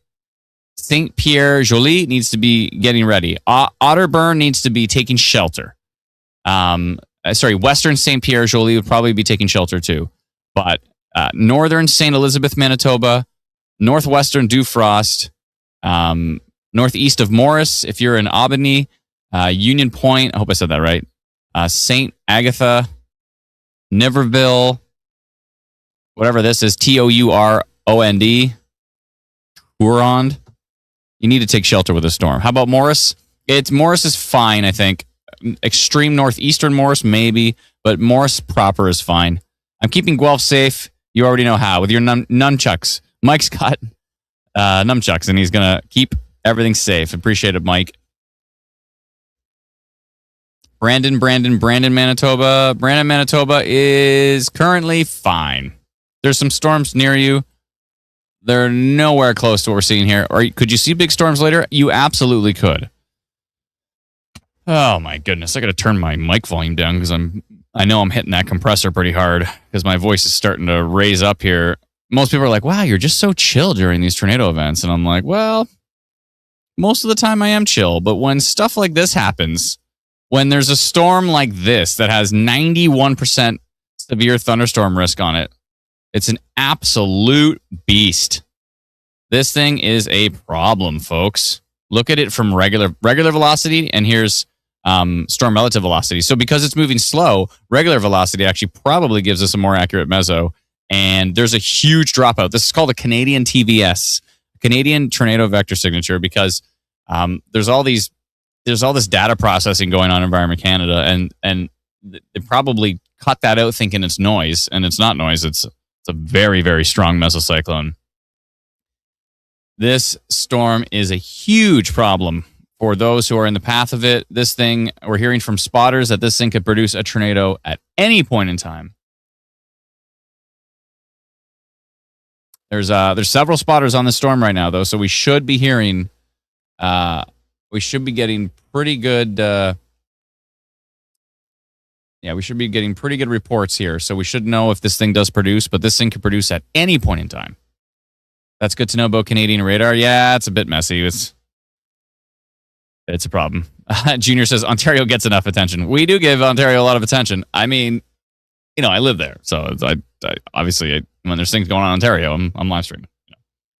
St. Pierre Joly needs to be getting ready. Otterburn needs to be taking shelter. Western St. Pierre Joly would probably be taking shelter too. But northern St. Elizabeth, Manitoba, northwestern Dufrost, northeast of Morris, if you're in Albany, Union Point, I hope I said that right, St. Agatha, Niverville, whatever this is, Tourond, Tourond. You need to take shelter with a storm. How about Morris? Morris is fine, I think. Extreme northeastern Morris, maybe, but Morris proper is fine. I'm keeping Guelph safe. You already know how, with your nunchucks. Mike's got nunchucks, and he's going to keep everything safe. Appreciate it, Mike. Brandon, Manitoba. Brandon, Manitoba is currently fine. There's some storms near you. They're nowhere close to what we're seeing here. Or could you see big storms later? You absolutely could. Oh my goodness! I got to turn my mic volume down because I'm I know I'm hitting that compressor pretty hard because my voice is starting to raise up here. Most people are like, wow, you're just so chill during these tornado events. And I'm like, well, most of the time I am chill. But when stuff like this happens, when there's a storm like this that has 91% severe thunderstorm risk on it, it's an absolute beast. This thing is a problem, folks. Look at it from regular velocity, and here's storm relative velocity. So because it's moving slow, regular velocity actually probably gives us a more accurate meso. And there's a huge dropout. This is called a Canadian TVS, Canadian Tornado Vector Signature, because there's all this data processing going on in Environment Canada, and they probably cut that out thinking it's noise, and it's not noise. It's a very, very strong mesocyclone. This storm is a huge problem for those who are in the path of it. This thing, we're hearing from spotters that this thing could produce a tornado at any point in time. There's several spotters on the storm right now, though, so we should be hearing, we should be getting pretty good, we should be getting pretty good reports here. So we should know if this thing does produce, but this thing could produce at any point in time. That's good to know about Canadian radar. Yeah, it's a bit messy. It's a problem. Junior says Ontario gets enough attention. We do give Ontario a lot of attention. I mean, I live there, so I obviously when there's things going on in Ontario, I'm live streaming.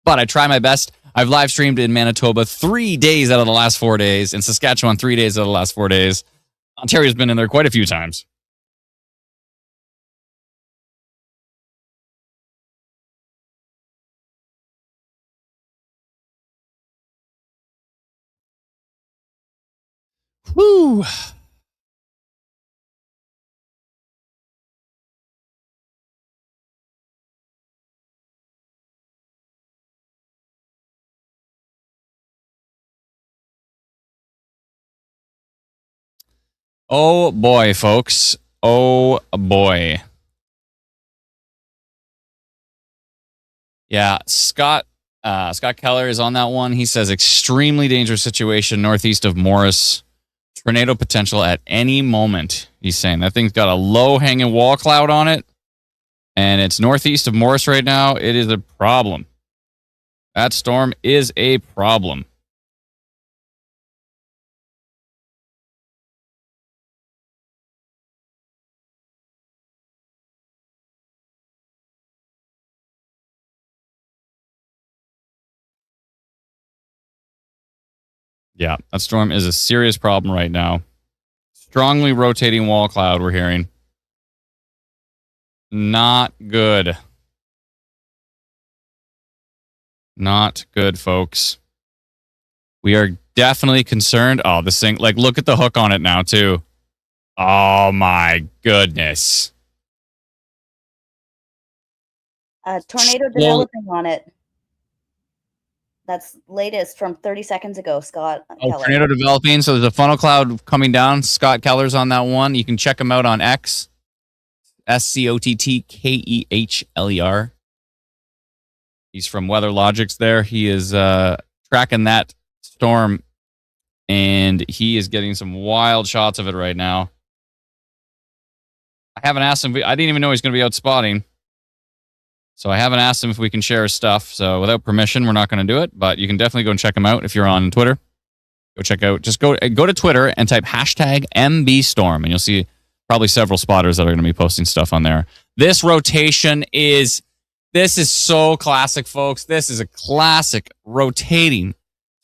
But I try my best. I've live streamed in Manitoba 3 days out of the last 4 days. In Saskatchewan, 3 days out of the last 4 days. Ontario's been in there quite a few times. Whew. Oh boy, folks. Oh boy. Yeah, Scott Keller is on that one. He says extremely dangerous situation northeast of Morris. Tornado potential at any moment. He's saying that thing's got a low hanging wall cloud on it, and it's northeast of Morris right now. It is a problem. That storm is a problem. Yeah, that storm is a serious problem right now. Strongly rotating wall cloud, we're hearing. Not good. Not good, folks. We are definitely concerned. Oh, this thing, look at the hook on it now, too. Oh, my goodness. Tornado developing on it. That's latest from 30 seconds ago, Scott Keller. Tornado developing. So there's a funnel cloud coming down. Scott Keller's on that one. You can check him out on X. SCOTTKEHLER. He's from Weather Logics there. He is tracking that storm, and he is getting some wild shots of it right now. I haven't asked him. I didn't even know he's going to be out spotting. So I haven't asked him if we can share his stuff. So without permission, we're not going to do it. But you can definitely go and check him out if you're on Twitter. Go check out. Just go to Twitter and type #MBStorm, and you'll see probably several spotters that are going to be posting stuff on there. This rotation is so classic, folks. This is a classic rotating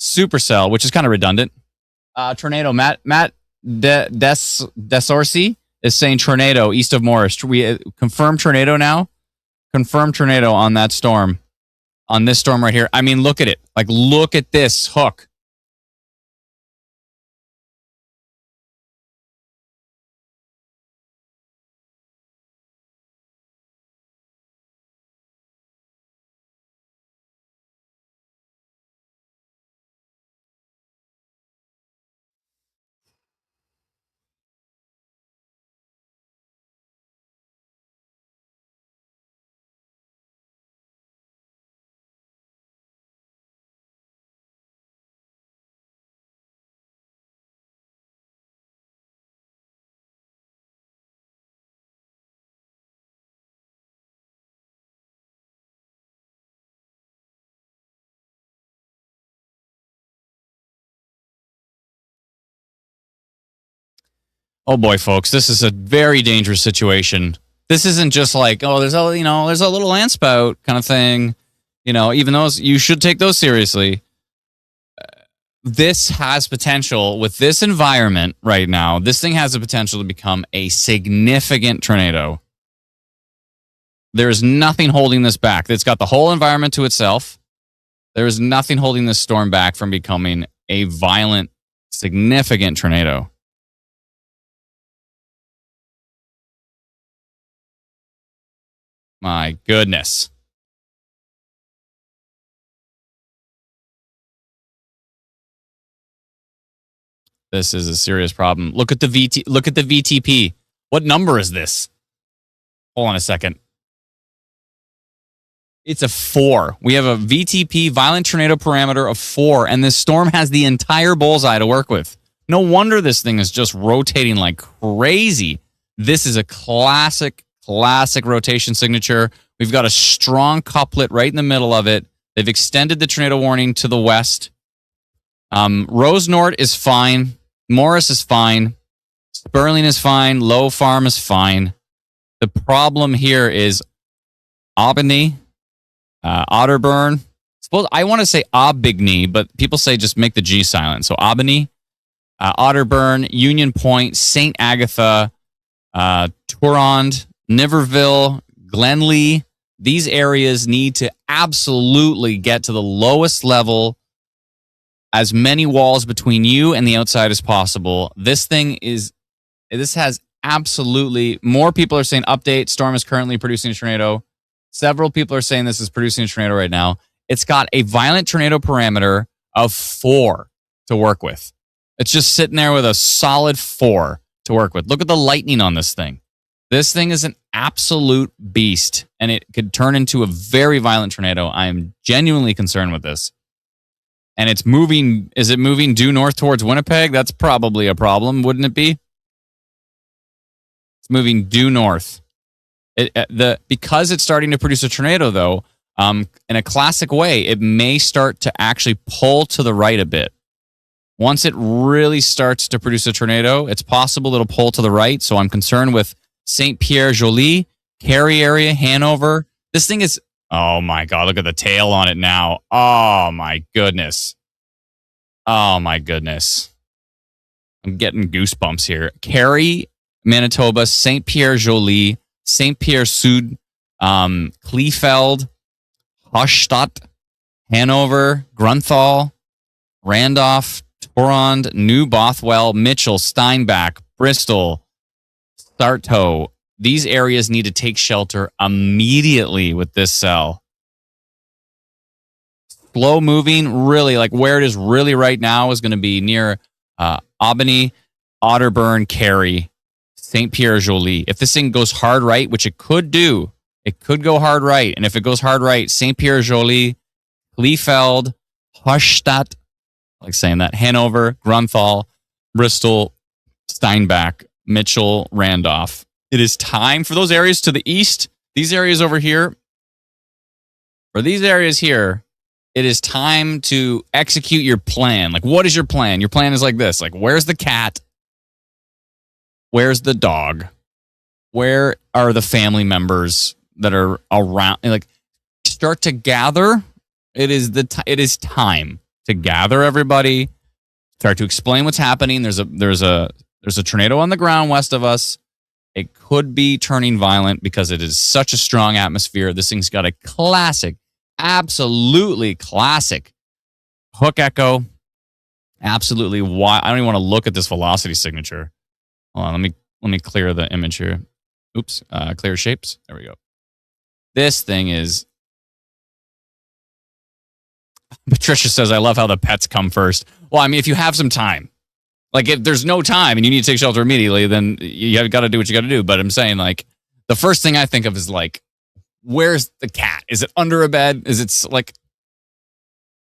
supercell, which is kind of redundant. Tornado. Matt Desorsi is saying tornado east of Morris. We confirm tornado now. Confirmed tornado on that storm, on this storm right here. I mean, look at it. Look at this hook. Oh boy, folks, this is a very dangerous situation. This isn't just like, oh, there's a little land spout kind of thing. Even those, you should take those seriously. This has potential with this environment right now. This thing has the potential to become a significant tornado. There is nothing holding this back. It's got the whole environment to itself. There is nothing holding this storm back from becoming a violent, significant tornado. My goodness. This is a serious problem. Look at the VTP. What number is this? Hold on a second. It's a 4. We have a VTP, violent tornado parameter of 4, and this storm has the entire bullseye to work with. No wonder this thing is just rotating like crazy. This is a classic rotation signature. We've got a strong couplet right in the middle of it. They've extended the tornado warning to the west. Rose Nord is fine. Morris is fine. Sperling is fine. Low Farm is fine. The problem here is Albany, Otterburn. I want to say Aubigny, but people say just make the G silent. So Albany, Otterburn, Union Point, St. Agatha, Tourond, Niverville, Glenlee. These areas need to absolutely get to the lowest level, as many walls between you and the outside as possible. This has absolutely, more people are saying update, storm is currently producing a tornado. Several people are saying this is producing a tornado right now. It's got a violent tornado parameter of 4 to work with. It's just sitting there with a solid 4 to work with. Look at the lightning on this thing. This thing is an absolute beast, and it could turn into a very violent tornado. I am genuinely concerned with this. And it's moving. Is it moving due north towards Winnipeg? That's probably a problem, wouldn't it be? It's moving due north. Because it's starting to produce a tornado, though, in a classic way, it may start to actually pull to the right a bit. Once it really starts to produce a tornado, it's possible it'll pull to the right. So I'm concerned with St. Pierre Joly, Cary area, Hanover. This thing is, oh my God, look at the tail on it now. Oh my goodness. Oh my goodness. I'm getting goosebumps here. Cary, Manitoba, St. Pierre Joly, St. Pierre Sud, Kleefeld, Hochstadt, Hanover, Grunthal, Randolph, Tourond, New Bothwell, Mitchell, Steinbach, Bristol, Sarto. These areas need to take shelter immediately with this cell. Slow moving, really, like where it is really right now is going to be near Albany, Otterburn, Cary, St. Pierre Joly. If this thing goes hard right, which it could do, it could go hard right. And if it goes hard right, St. Pierre Joly, Kleefeld, Hochstadt, like saying that, Hanover, Grunthal, Bristol, Steinbach, Mitchell, Randolph. It is time for those areas to the east, these areas over here, for these areas here, it is time to execute your plan. Like, what is your plan? Your plan is like this. Like, where's the cat? Where's the dog? Where are the family members that are around? Like, start to gather. It is time to gather everybody. Start to explain what's happening. There's a tornado on the ground west of us. It could be turning violent because it is such a strong atmosphere. This thing's got a classic, absolutely classic hook echo. Absolutely. Why? I don't even want to look at this velocity signature. Hold on. Let me clear the image here. Oops. Clear shapes. There we go. This thing is. Patricia says, I love how the pets come first. Well, I mean, if you have some time. Like, if there's no time and you need to take shelter immediately, then you got to do what you got to do. But I'm saying, like, the first thing I think of is, like, where's the cat? Is it under a bed? Is it, like,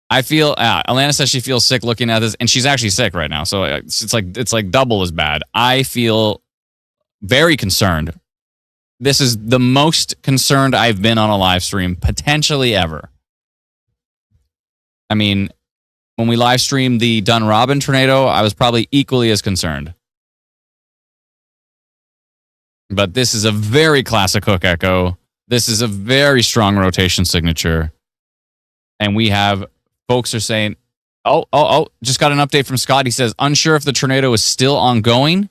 I feel, Alana says she feels sick looking at this, and she's actually sick right now. So it's like double as bad. I feel very concerned. This is the most concerned I've been on a live stream, potentially ever. I mean, when we live streamed the Dunrobin tornado, I was probably equally as concerned. But this is a very classic hook echo. This is a very strong rotation signature. And we have folks are saying, just got an update from Scott. He says, unsure if the tornado is still ongoing.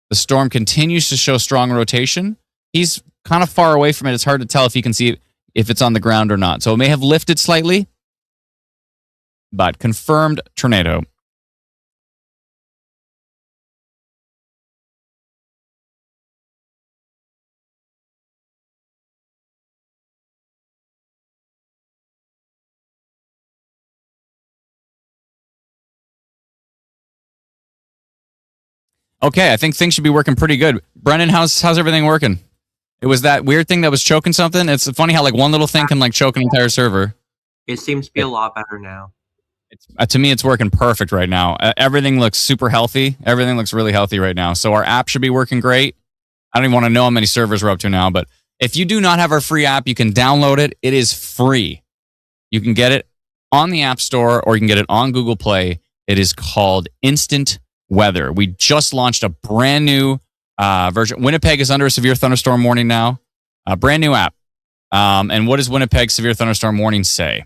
The storm continues to show strong rotation. He's kind of far away from it. It's hard to tell if he can see if it's on the ground or not. So it may have lifted slightly, but confirmed tornado. Okay, I think things should be working pretty good. Brennan, how's everything working? It was that weird thing that was choking something. It's funny how like one little thing can like choke an entire server. It seems to be a lot better now. To me, it's working perfect right now. Everything looks super healthy. Everything looks really healthy right now. So our app should be working great. I don't even want to know how many servers we're up to now, but if you do not have our free app, you can download it. It is free. You can get it on the App Store or you can get it on Google Play. It is called Instant Weather. We just launched a brand new version. Winnipeg is under a severe thunderstorm warning now. A brand new app. And what does Winnipeg severe thunderstorm warning say?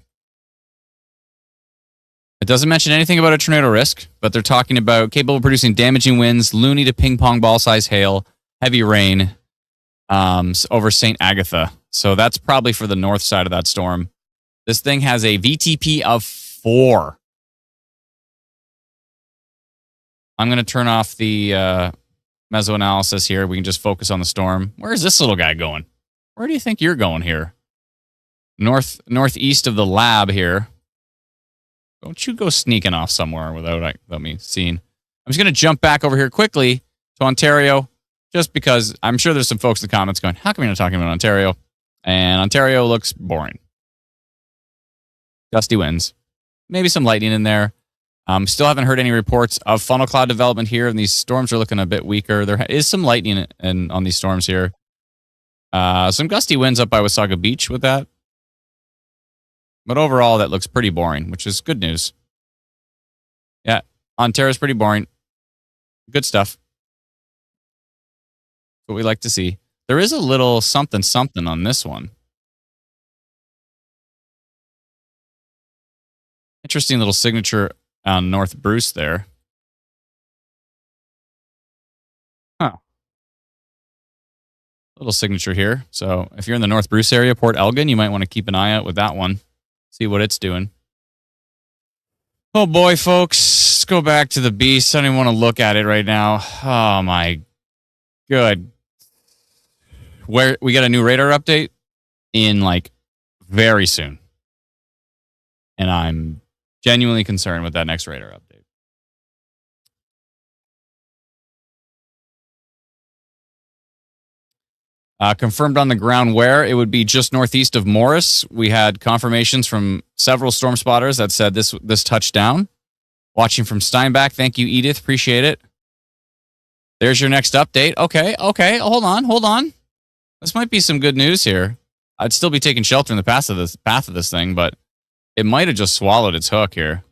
It doesn't mention anything about a tornado risk, but they're talking about capable of producing damaging winds, loony to ping pong ball size hail, heavy rain over St. Agatha. So that's probably for the north side of that storm. This thing has a VTP of 4. I'm going to turn off the mesoanalysis here. We can just focus on the storm. Where is this little guy going? Where do you think you're going here? Northeast of the lab here. Don't you go sneaking off somewhere without me seeing. I'm just going to jump back over here quickly to Ontario, just because I'm sure there's some folks in the comments going, how come you're not talking about Ontario? And Ontario looks boring. Gusty winds. Maybe some lightning in there. Still haven't heard any reports of funnel cloud development here, and these storms are looking a bit weaker. There is some lightning on these storms here. Some gusty winds up by Wasaga Beach with that. But overall, that looks pretty boring, which is good news. Yeah, Ontario's pretty boring. Good stuff. What we like to see. There is a little something on this one. Interesting little signature on North Bruce there. Huh. Little signature here. So if you're in the North Bruce area, Port Elgin, you might want to keep an eye out with that one. See what it's doing. Oh boy, folks. Let's go back to the beast. I don't even want to look at it right now. Oh my good. Where we got a new radar update in like very soon. And I'm genuinely concerned with that next radar update. Confirmed on the ground where it would be just northeast of Morris. We had confirmations from several storm spotters that said this touched down. Watching from Steinbach. Thank you, Edith. Appreciate it. There's your next update. Okay. Hold on. This might be some good news here. I'd still be taking shelter in the path of this thing, but it might have just swallowed its hook here.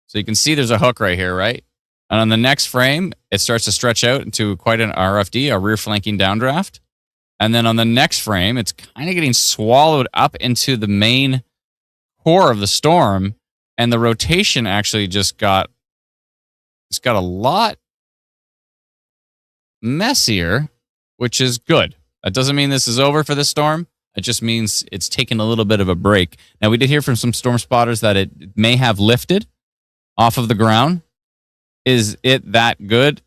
So you can see there's a hook right here, right? And on the next frame, it starts to stretch out into quite an RFD, a rear flanking downdraft. And then on the next frame, it's kind of getting swallowed up into the main core of the storm. And the rotation actually got a lot messier, which is good. That doesn't mean this is over for this storm. It just means it's taken a little bit of a break. Now, we did hear from some storm spotters that it may have lifted off of the ground. Is it that good?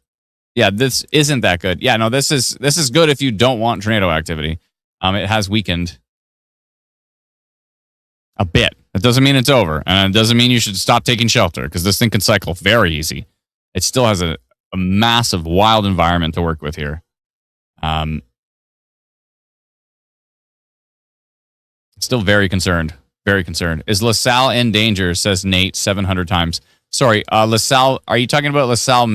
Yeah, this isn't that good. Yeah, no, this is good if you don't want tornado activity. It has weakened a bit. That doesn't mean it's over, and it doesn't mean you should stop taking shelter because this thing can cycle very easy. It still has a massive, wild environment to work with here. Still very concerned. Very concerned. Is LaSalle in danger? Says Nate 700 times. Sorry, LaSalle. Are you talking about LaSalle,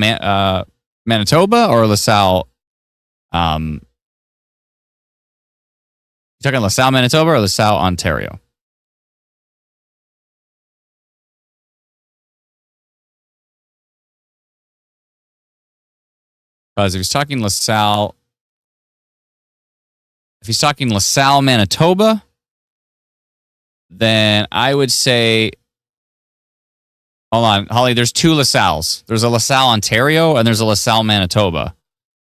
Manitoba, or LaSalle? You talking LaSalle, Manitoba, or LaSalle, Ontario? Because if he's talking LaSalle, If he's talking LaSalle, Manitoba, then I would say, hold on, Holly, there's two LaSalles. There's a LaSalle, Ontario, and there's a LaSalle, Manitoba.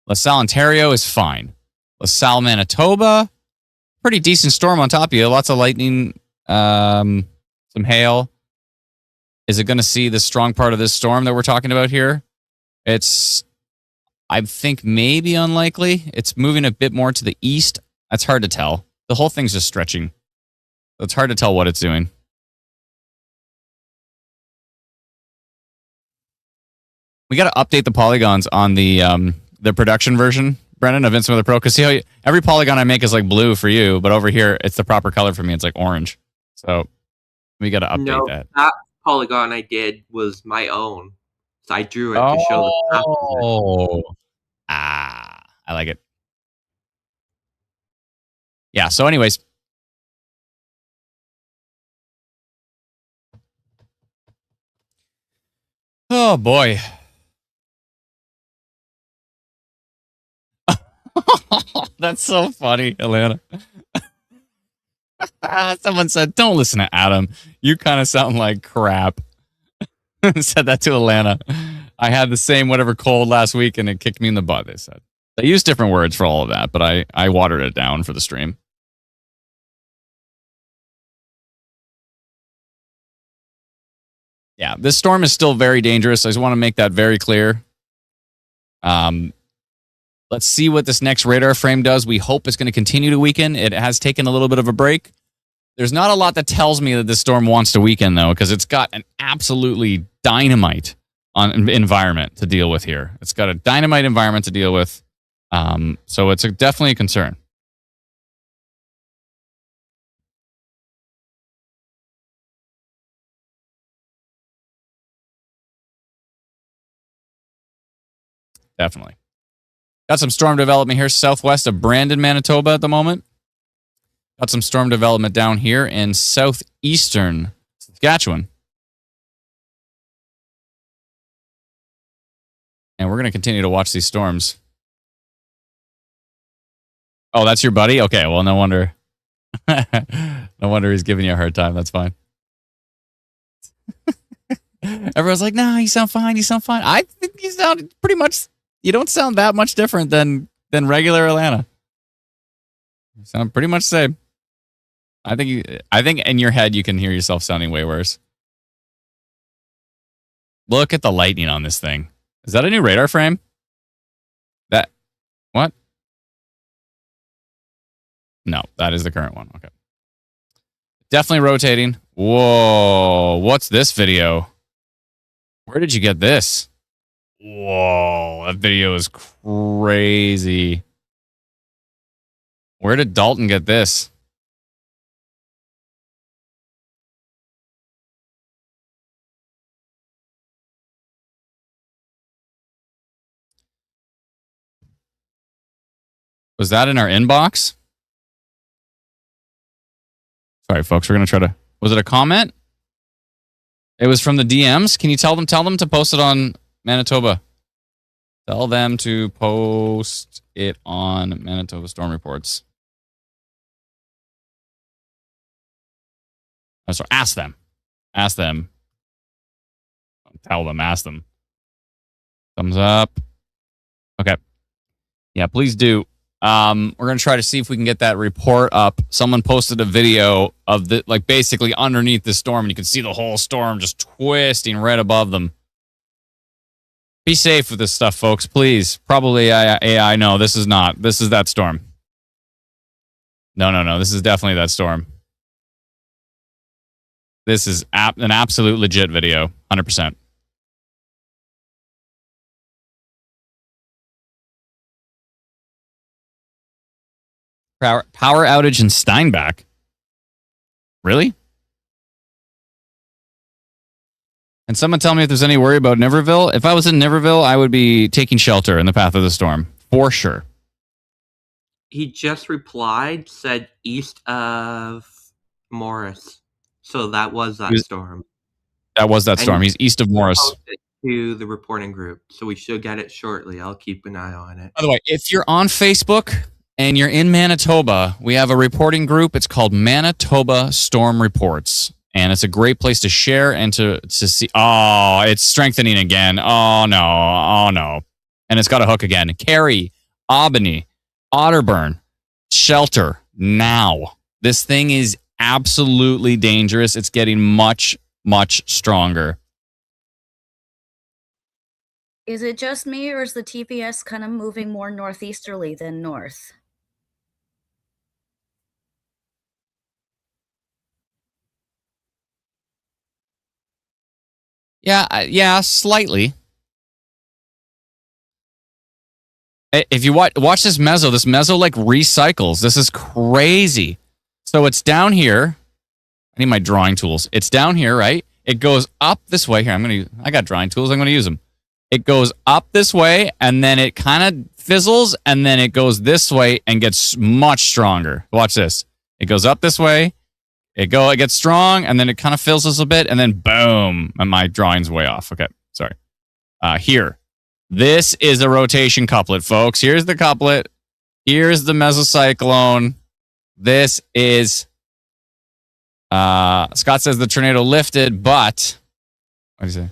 LaSalle, Ontario is fine. LaSalle, Manitoba, pretty decent storm on top of you. Lots of lightning, some hail. Is it going to see the strong part of this storm that we're talking about here? It's, I think, maybe unlikely. It's moving a bit more to the east. That's hard to tell. The whole thing's just stretching. It's hard to tell what it's doing. We got to update the polygons on the production version, Brennan, of Instant Weather Pro. Because see how every polygon I make is like blue for you, but over here it's the proper color for me. It's like orange. So we got to update that. That polygon I did was my own. So I drew it to show the path of it. I like it. Yeah, so anyways. Oh, boy. That's so funny, Atlanta. Someone said, don't listen to Adam. You kind of sound like crap. Said that to Atlanta. I had the same whatever cold last week and it kicked me in the butt, they said. They used different words for all of that, but I watered it down for the stream. Yeah, this storm is still very dangerous. I just want to make that very clear. Let's see what this next radar frame does. We hope it's going to continue to weaken. It has taken a little bit of a break. There's not a lot that tells me that this storm wants to weaken, though, because it's got an absolutely dynamite environment to deal with here. It's got a dynamite environment to deal with. So it's definitely a concern. Definitely. Got some storm development here southwest of Brandon, Manitoba at the moment. Got some storm development down here in southeastern Saskatchewan. And we're going to continue to watch these storms. Oh, that's your buddy? Okay, well, no wonder. No wonder he's giving you a hard time. That's fine. Everyone's like, nah, you sound fine. You sound fine. I think you sound pretty much... You don't sound that much different than regular Atlanta. You sound pretty much the same. I think in your head you can hear yourself sounding way worse. Look at the lightning on this thing. Is that a new radar frame? What? No, that is the current one. Okay. Definitely rotating. Whoa, what's this video? Where did you get this? Whoa, that video is crazy. Where did Dalton get this? Was that in our inbox? Sorry, folks. We're going to try to... Was it a comment? It was from the DMs. Can you tell them to post it on Manitoba? Tell them to post it on Manitoba Storm Reports. Oh, so ask them. Ask them. Tell them. Ask them. Thumbs up. Okay. Yeah, please do. We're going to try to see if we can get that report up. Someone posted a video of the, like, basically underneath the storm, and you can see the whole storm just twisting right above them. Be safe with this stuff, folks, please. Probably AI. No, this is not. This is that storm. No. This is definitely that storm. This is an absolute legit video. 100%. Power outage in Steinbach. Really? And someone tell me if there's any worry about Niverville. If I was in Niverville, I would be taking shelter in the path of the storm. For sure. He just replied, said east of Morris. So that was that storm. That was that storm. He's east of Morris. To the reporting group. So we should get it shortly. I'll keep an eye on it. By the way, if you're on Facebook and you're in Manitoba, we have a reporting group. It's called Manitoba Storm Reports. And it's a great place to share and to see. Oh, it's strengthening again. Oh, no. Oh, no. And it's got a hook again. Carey, Albany, Otterburn, shelter now. This thing is absolutely dangerous. It's getting much, much stronger. Is it just me, or is the TPS kind of moving more northeasterly than north? Yeah, slightly. If you watch this meso like recycles. This is crazy. So it's down here. I need my drawing tools. It's down here, right? It goes up this way. Here, I got drawing tools. I'm going to use them. It goes up this way, and then it kind of fizzles, and then it goes this way and gets much stronger. Watch this. It goes up this way. It gets strong, and then it kind of fizzles a bit, and then boom. And my drawing's way off. Okay, sorry. Here. This is a rotation couplet, folks. Here's the couplet. Here's the mesocyclone. This is... Scott says the tornado lifted, but... What do you say?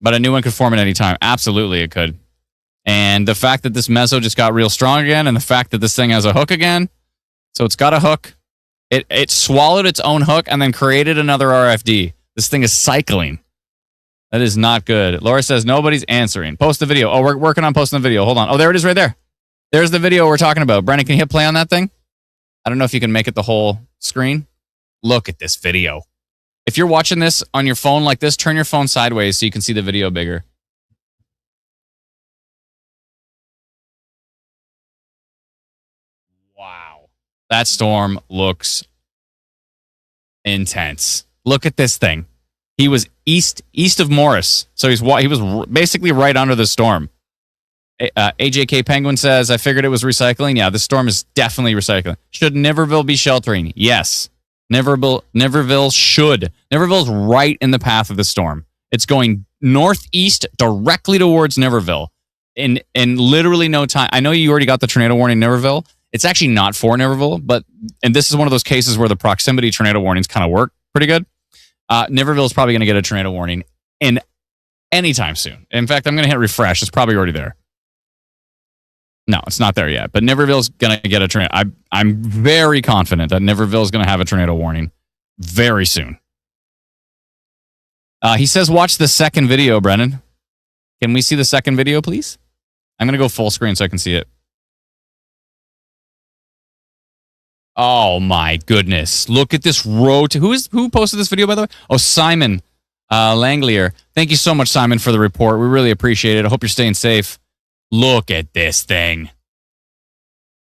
But a new one could form at any time. Absolutely, it could. And the fact that this meso just got real strong again, and the fact that this thing has a hook again, so it's got a hook. It swallowed its own hook and then created another RFD. This thing is cycling. That is not good. Laura says nobody's answering. Post the video. Oh, we're working on posting the video. Hold on. Oh, there it is right there. There's the video we're talking about. Brennan, can you hit play on that thing? I don't know if you can make it the whole screen. Look at this video. If you're watching this on your phone like this, turn your phone sideways so you can see the video bigger. Wow. That storm looks intense. Look at this thing. He was east of Morris, so he was basically right under the storm. AJK Penguin says, I figured it was recycling. Yeah, the storm is definitely recycling. Should Niverville be sheltering? Yes. Niverville should. Niverville's right in the path of the storm. It's going northeast directly towards Niverville in literally no time. I know you already got the tornado warning in Niverville. It's actually not for Niverville, and this is one of those cases where the proximity tornado warnings kind of work pretty good. Niverville is probably going to get a tornado warning in anytime soon. In fact, I'm going to hit refresh. It's probably already there. No, it's not there yet. But Niverville's going to get a tornado. I'm very confident that Niverville is going to have a tornado warning very soon. He says, watch the second video, Brennan. Can we see the second video, please? I'm going to go full screen so I can see it. Oh my goodness. Look at this road. Who posted this video, by the way? Oh, Simon Langlier. Thank you so much, Simon, for the report. We really appreciate it. I hope you're staying safe. Look at this thing.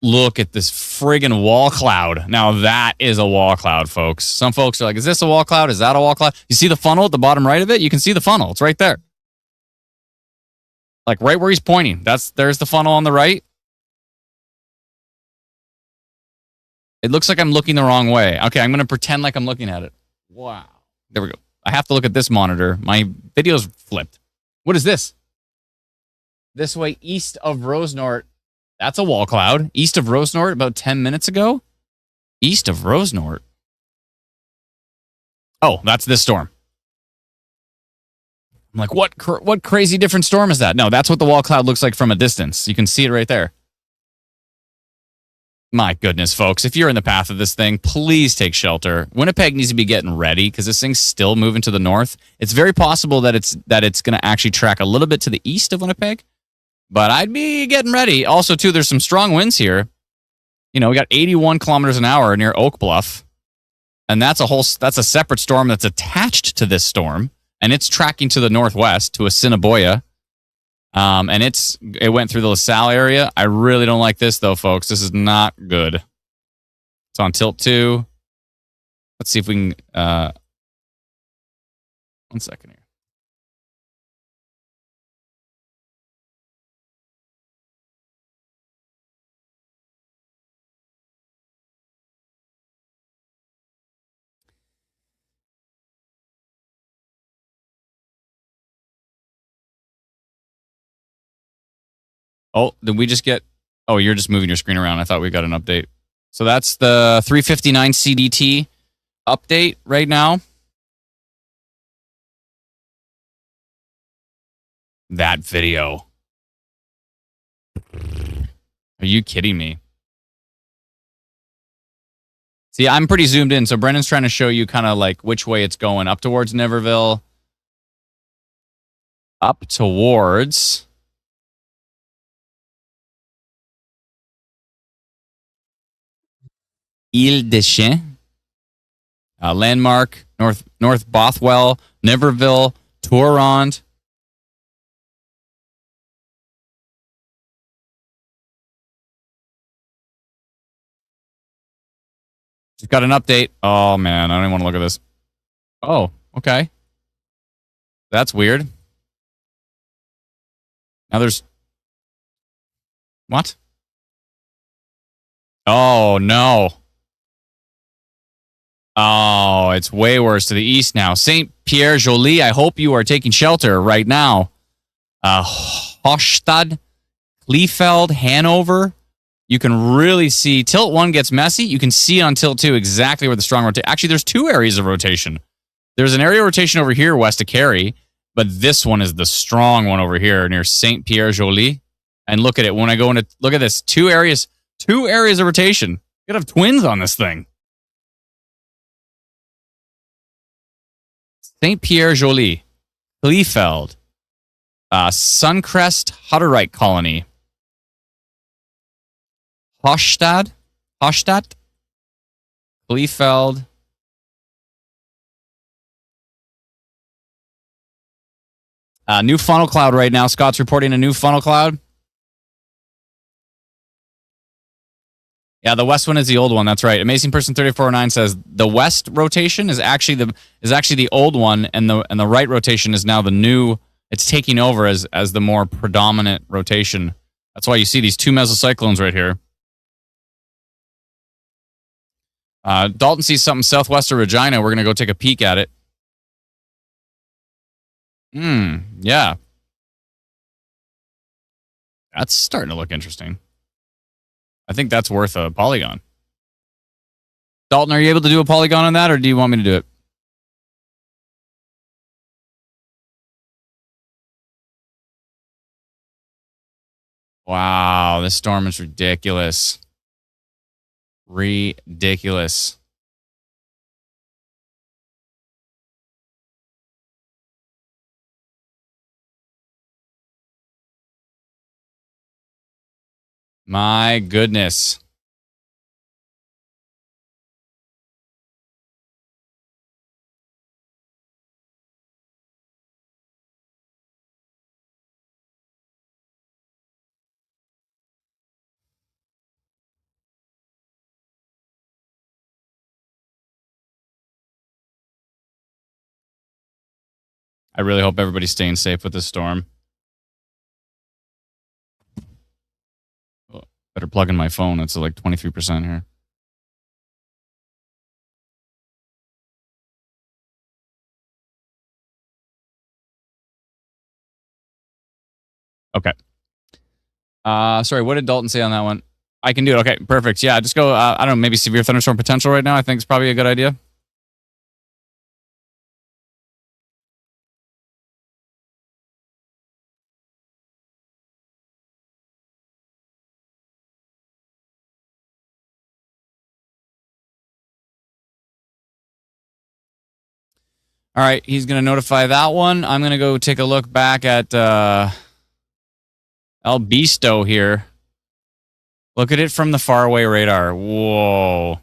Look at this friggin' wall cloud. Now that is a wall cloud, folks. Some folks are like, is this a wall cloud? Is that a wall cloud? You see the funnel at the bottom right of it? You can see the funnel. It's right there. Like right where he's pointing. There's the funnel on the right. It looks like I'm looking the wrong way. Okay, I'm going to pretend like I'm looking at it. Wow. There we go. I have to look at this monitor. My video's flipped. What is this? This way, east of Rosenort. That's a wall cloud. East of Rosenort about 10 minutes ago? East of Rosenort? Oh, that's this storm. I'm like, what crazy different storm is that? No, that's what the wall cloud looks like from a distance. You can see it right there. My goodness, folks, if you're in the path of this thing, please take shelter. Winnipeg needs to be getting ready because this thing's still moving to the north. It's very possible that it's going to actually track a little bit to the east of Winnipeg, but I'd be getting ready. Also, too, there's some strong winds here. You know, we got 81 kilometers an hour near Oak Bluff, and that's a separate storm that's attached to this storm, and it's tracking to the northwest to Assiniboia. And it went through the LaSalle area. I really don't like this though, folks. This is not good. It's on tilt 2. Let's see if we can, 1 second here. Oh, did we just get... Oh, you're just moving your screen around. I thought we got an update. So that's the 359 CDT update right now. That video. Are you kidding me? See, I'm pretty zoomed in. So Brendan's trying to show you kind of like which way it's going. Up towards Niverville. Up towards... Ile des Chiens. Landmark, North Bothwell, Niverville, Tourond. Just got an update. Oh, man. I don't even want to look at this. Oh, okay. That's weird. Now there's... What? Oh, no. Oh, it's way worse to the east now. St. Pierre Joly, I hope you are taking shelter right now. Hochstadt, Kleefeld, Hanover. You can really see tilt 1 gets messy. You can see on tilt 2 exactly where the strong rotation. Actually, there's 2 areas of rotation. There's an area of rotation over here west of Carey, but this one is the strong one over here near Saint Pierre Joly. And look at it when I go into look at this 2 areas of rotation. You could have twins on this thing. Saint Pierre Joly, Kleefeld, Suncrest Hutterite Colony. Hochstadt, Kleefeld. New funnel cloud right now. Scott's reporting a new funnel cloud. Yeah, the west one is the old one. That's right. Amazing Person 3409 says the west rotation is actually the old one, and the right rotation is now the new. It's taking over as the more predominant rotation. That's why you see these 2 mesocyclones right here. Dalton sees something southwest of Regina. We're going to go take a peek at it. Yeah. That's starting to look interesting. I think that's worth a polygon. Dalton, are you able to do a polygon on that, or do you want me to do it? Wow, this storm is ridiculous. Ridiculous. My goodness. I really hope everybody's staying safe with this storm. Better plug in my phone. It's like 23% here. Okay. Sorry, what did Dalton say on that one? I can do it. Okay, perfect. Yeah, just go, I don't know, maybe severe thunderstorm potential right now. I think it's probably a good idea. All right, he's going to notify that one. I'm going to go take a look back at El Bisto here. Look at it from the faraway radar. Whoa.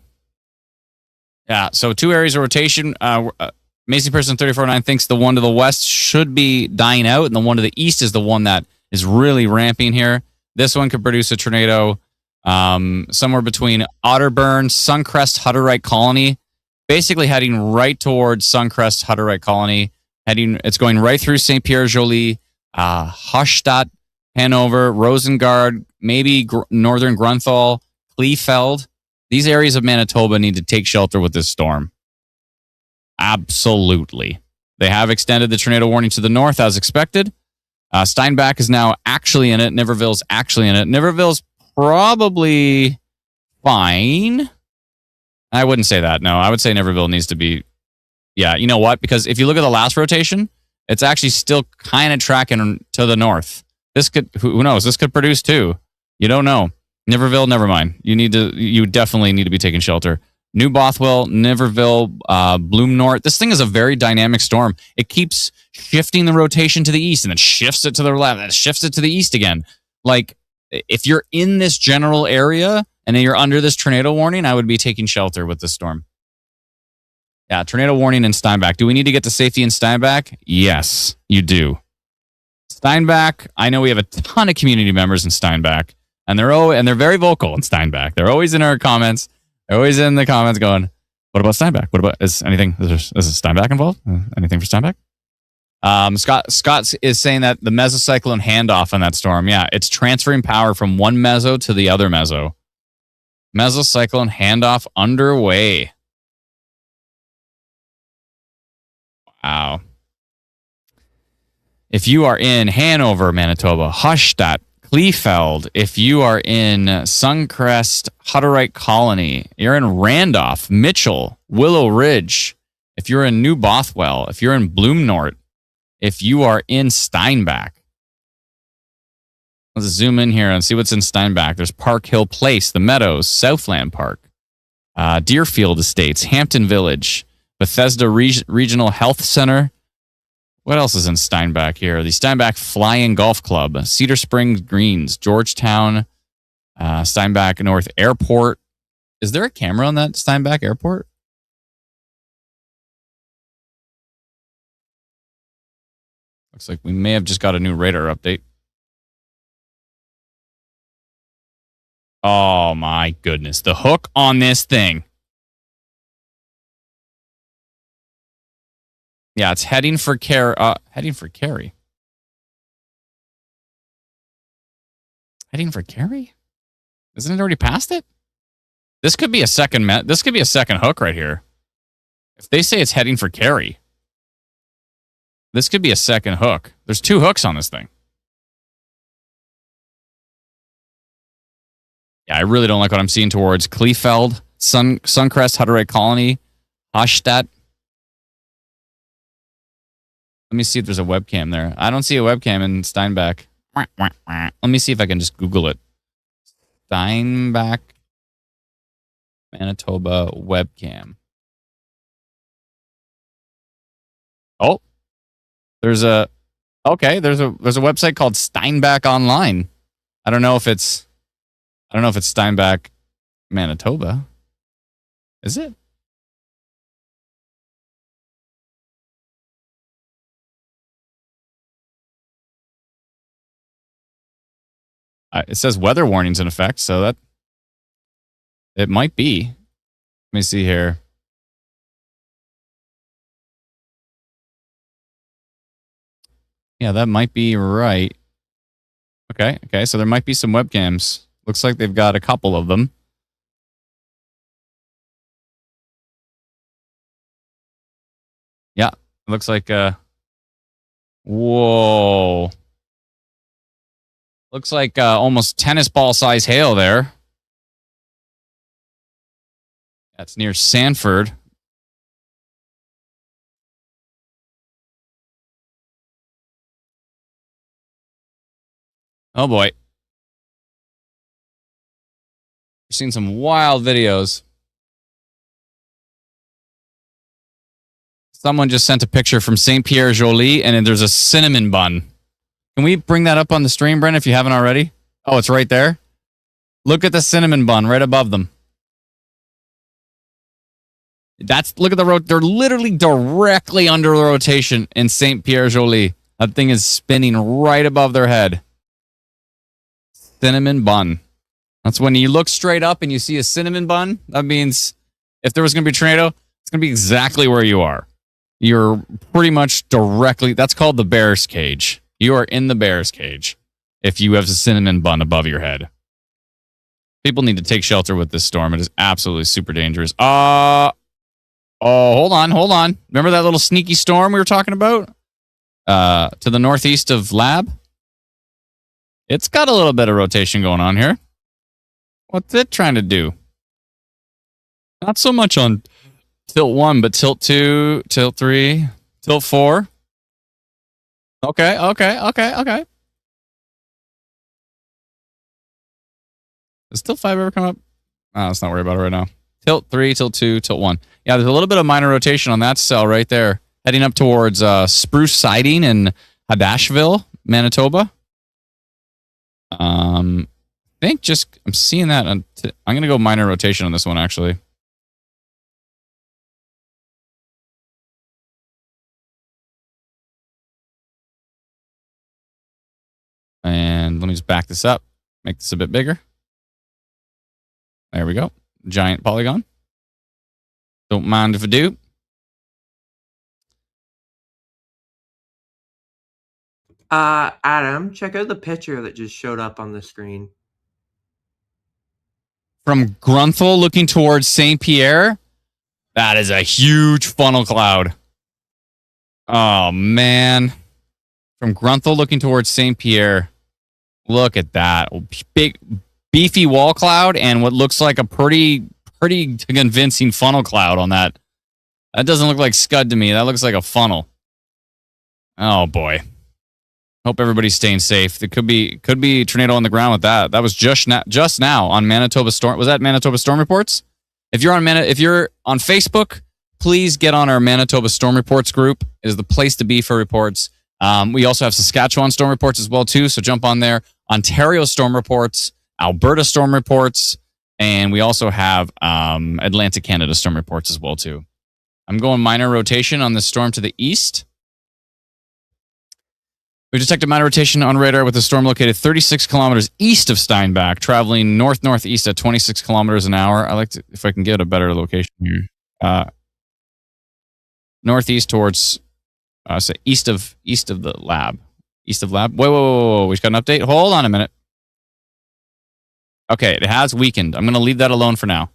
Yeah, so 2 areas of rotation. Amazing Person 349 thinks the one to the west should be dying out, and the one to the east is the one that is really ramping here. This one could produce a tornado somewhere between Otterburn, Suncrest, Hutterite Colony, basically heading right towards Suncrest, Hutterite Colony. It's going right through St. Pierre Joly, Hochstadt, Hanover, Rosengard, maybe northern Grunthal, Kleefeld. These areas of Manitoba need to take shelter with this storm. Absolutely. They have extended the tornado warning to the north as expected. Steinbach is now actually in it. Niverville's actually in it. Niverville's probably fine. I wouldn't say that. No, I would say Niverville needs to be. Yeah, you know what? Because if you look at the last rotation, it's actually still kind of tracking to the north. This could, who knows? This could produce too. You don't know. Niverville, never mind. You definitely need to be taking shelter. New Bothwell, Niverville, Bloom North. This thing is a very dynamic storm. It keeps shifting the rotation to the east and then shifts it to the left and shifts it to the east again. Like, if you're in this general area and then you're under this tornado warning, I would be taking shelter with this storm. Yeah, tornado warning in Steinbach. Do we need to get to safety in Steinbach? Yes, you do. Steinbach, I know we have a ton of community members in Steinbach, and they're very vocal in Steinbach. They're always in our comments. They're always in the comments going, "What about Steinbach? What about is Steinbach involved? Anything for Steinbach?" Scott is saying that the mesocyclone handoff on that storm. Yeah, it's transferring power from one meso to the other meso. Mesocyclone handoff underway. Wow. If you are in Hanover, Manitoba, Hushstadt, Kleefeld, if you are in Suncrest, Hutterite Colony, you're in Randolph, Mitchell, Willow Ridge, if you're in New Bothwell, if you're in Bloomnort, if you are in Steinbach. Let's zoom in here and see what's in Steinbach. There's Park Hill Place, The Meadows, Southland Park, Deerfield Estates, Hampton Village, Bethesda Regional Health Center. What else is in Steinbach here? The Steinbach Flying Golf Club, Cedar Springs Greens, Georgetown, Steinbach North Airport. Is there a camera on that Steinbach Airport? Looks like we may have just got a new radar update. Oh my goodness. The hook on this thing. Yeah, it's heading for Cary. Heading for Cary. Heading for Cary? Isn't it already past it? This could be a second this could be a second hook right here. If they say it's heading for Cary, this could be a second hook. There's two hooks on this thing. Yeah, I really don't like what I'm seeing towards Kleefeld, Suncrest, Hutterite Colony, Hochstadt. Let me see if there's a webcam there. I don't see a webcam in Steinbach. Let me see if I can just Google it. Steinbach, Manitoba webcam. Oh, there's a website called Steinbach Online. I don't know if it's Steinbach, Manitoba. Is it? It says weather warnings in effect, so that it might be. Let me see here. Yeah, that might be right. Okay, so there might be some webcams. Looks like they've got a couple of them. Yeah, looks like whoa. Looks like almost tennis ball size hail there. That's near Sanford. Oh boy. We're seeing some wild videos. Someone just sent a picture from St. Pierre Joly, and then there's a cinnamon bun. Can we bring that up on the stream, Brent, if you haven't already? Oh, it's right there. Look at the cinnamon bun right above them. Look at the road. They're literally directly under the rotation in St. Pierre Joly. That thing is spinning right above their head. Cinnamon bun. That's when you look straight up and you see a cinnamon bun. That means if there was going to be a tornado, it's going to be exactly where you are. You're pretty much directly. That's called the bear's cage. You are in the bear's cage if you have a cinnamon bun above your head. People need to take shelter with this storm. It is absolutely super dangerous. Oh, hold on. Remember that little sneaky storm we were talking about? To the northeast of Lab? It's got a little bit of rotation going on here. What's it trying to do? Not so much on tilt 1, but tilt 2, tilt 3, tilt 4. Okay. Does tilt 5 ever come up? Oh, let's not worry about it right now. Tilt 3, tilt 2, tilt 1. Yeah, there's a little bit of minor rotation on that cell right there. Heading up towards Spruce Siding in Hadashville, Manitoba. I think just, I'm seeing that. I'm going to go minor rotation on this one, actually. And let me just back this up. Make this a bit bigger. There we go. Giant polygon. Don't mind if I do. Adam, check out the picture that just showed up on the screen. From Grunthal looking towards St. Pierre, that is a huge funnel cloud. Oh, man. From Grunthal looking towards St. Pierre, look at that. Big, beefy wall cloud and what looks like a pretty convincing funnel cloud on that. That doesn't look like scud to me. That looks like a funnel. Oh, boy. Hope everybody's staying safe. There could be tornado on the ground with that. That was just now on Manitoba Storm. Was that Manitoba Storm Reports? If you're on Facebook, please get on our Manitoba Storm Reports group. It is the place to be for reports. We also have Saskatchewan Storm Reports as well too. So jump on there. Ontario Storm Reports, Alberta Storm Reports, and we also have Atlantic Canada Storm Reports as well too. I'm going minor rotation on this storm to the east. We detected minor rotation on radar with a storm located 36 kilometers east of Steinbach, traveling northeast at 26 kilometers an hour. I like to, if I can get a better location here. Northeast towards, say east of the lab. East of lab. Whoa. We just got an update. Hold on a minute. Okay, it has weakened. I'm going to leave that alone for now.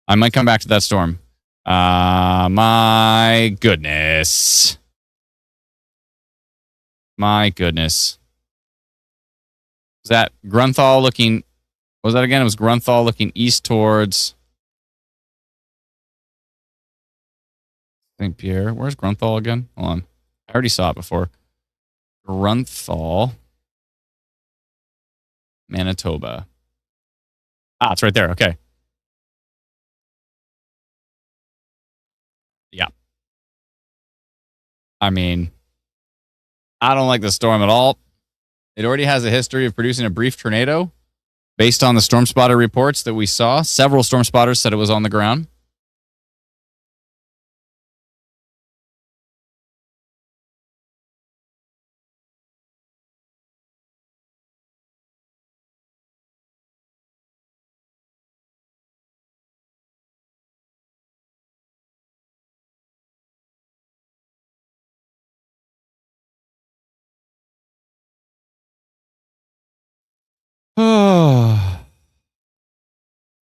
I might come back to that storm. My goodness. My goodness. Was that Grunthal looking... What was that again? It was Grunthal looking east towards... St. Pierre. Where's Grunthal again? Hold on. I already saw it before. Grunthal. Manitoba. Ah, it's right there. Okay. Yeah. I mean... I don't like the storm at all. It already has a history of producing a brief tornado based on the storm spotter reports that we saw. Several storm spotters said it was on the ground.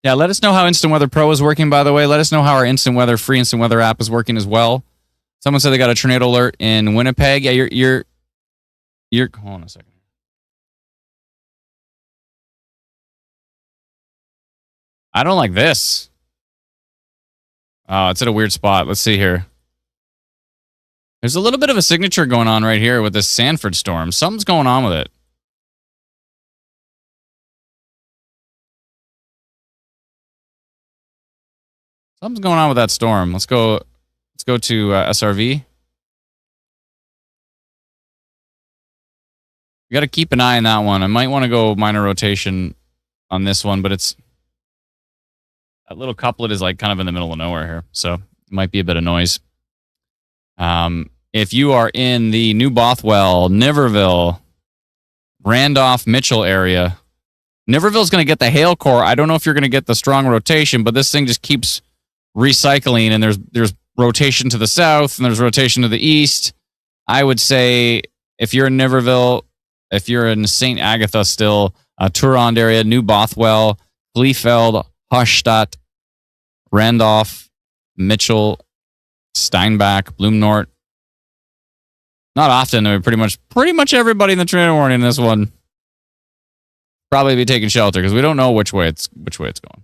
Yeah, let us know how Instant Weather Pro is working, by the way. Let us know how our free Instant Weather app is working as well. Someone said they got a tornado alert in Winnipeg. Yeah, you're hold on a second. I don't like this. Oh, it's at a weird spot. Let's see here. There's a little bit of a signature going on right here with this Sanford storm. Something's going on with it. Something's going on with that storm. Let's go to SRV. You got to keep an eye on that one. I might want to go minor rotation on this one, but it's that little couplet is like kind of in the middle of nowhere here, so it might be a bit of noise. If you are in the New Bothwell, Niverville, Randolph, Mitchell area, Niverville's going to get the hail core. I don't know if you're going to get the strong rotation, but this thing just keeps recycling, and there's rotation to the south and there's rotation to the east. I would say if you're in Niverville, if you're in St. Agatha still, Turand area, New Bothwell, Kleefeld, Hochstadt, Randolph, Mitchell, Steinbach, Bloomnort. Not often. I mean, pretty much everybody in the tornado warning in this one. probably be taking shelter because we don't know which way it's going.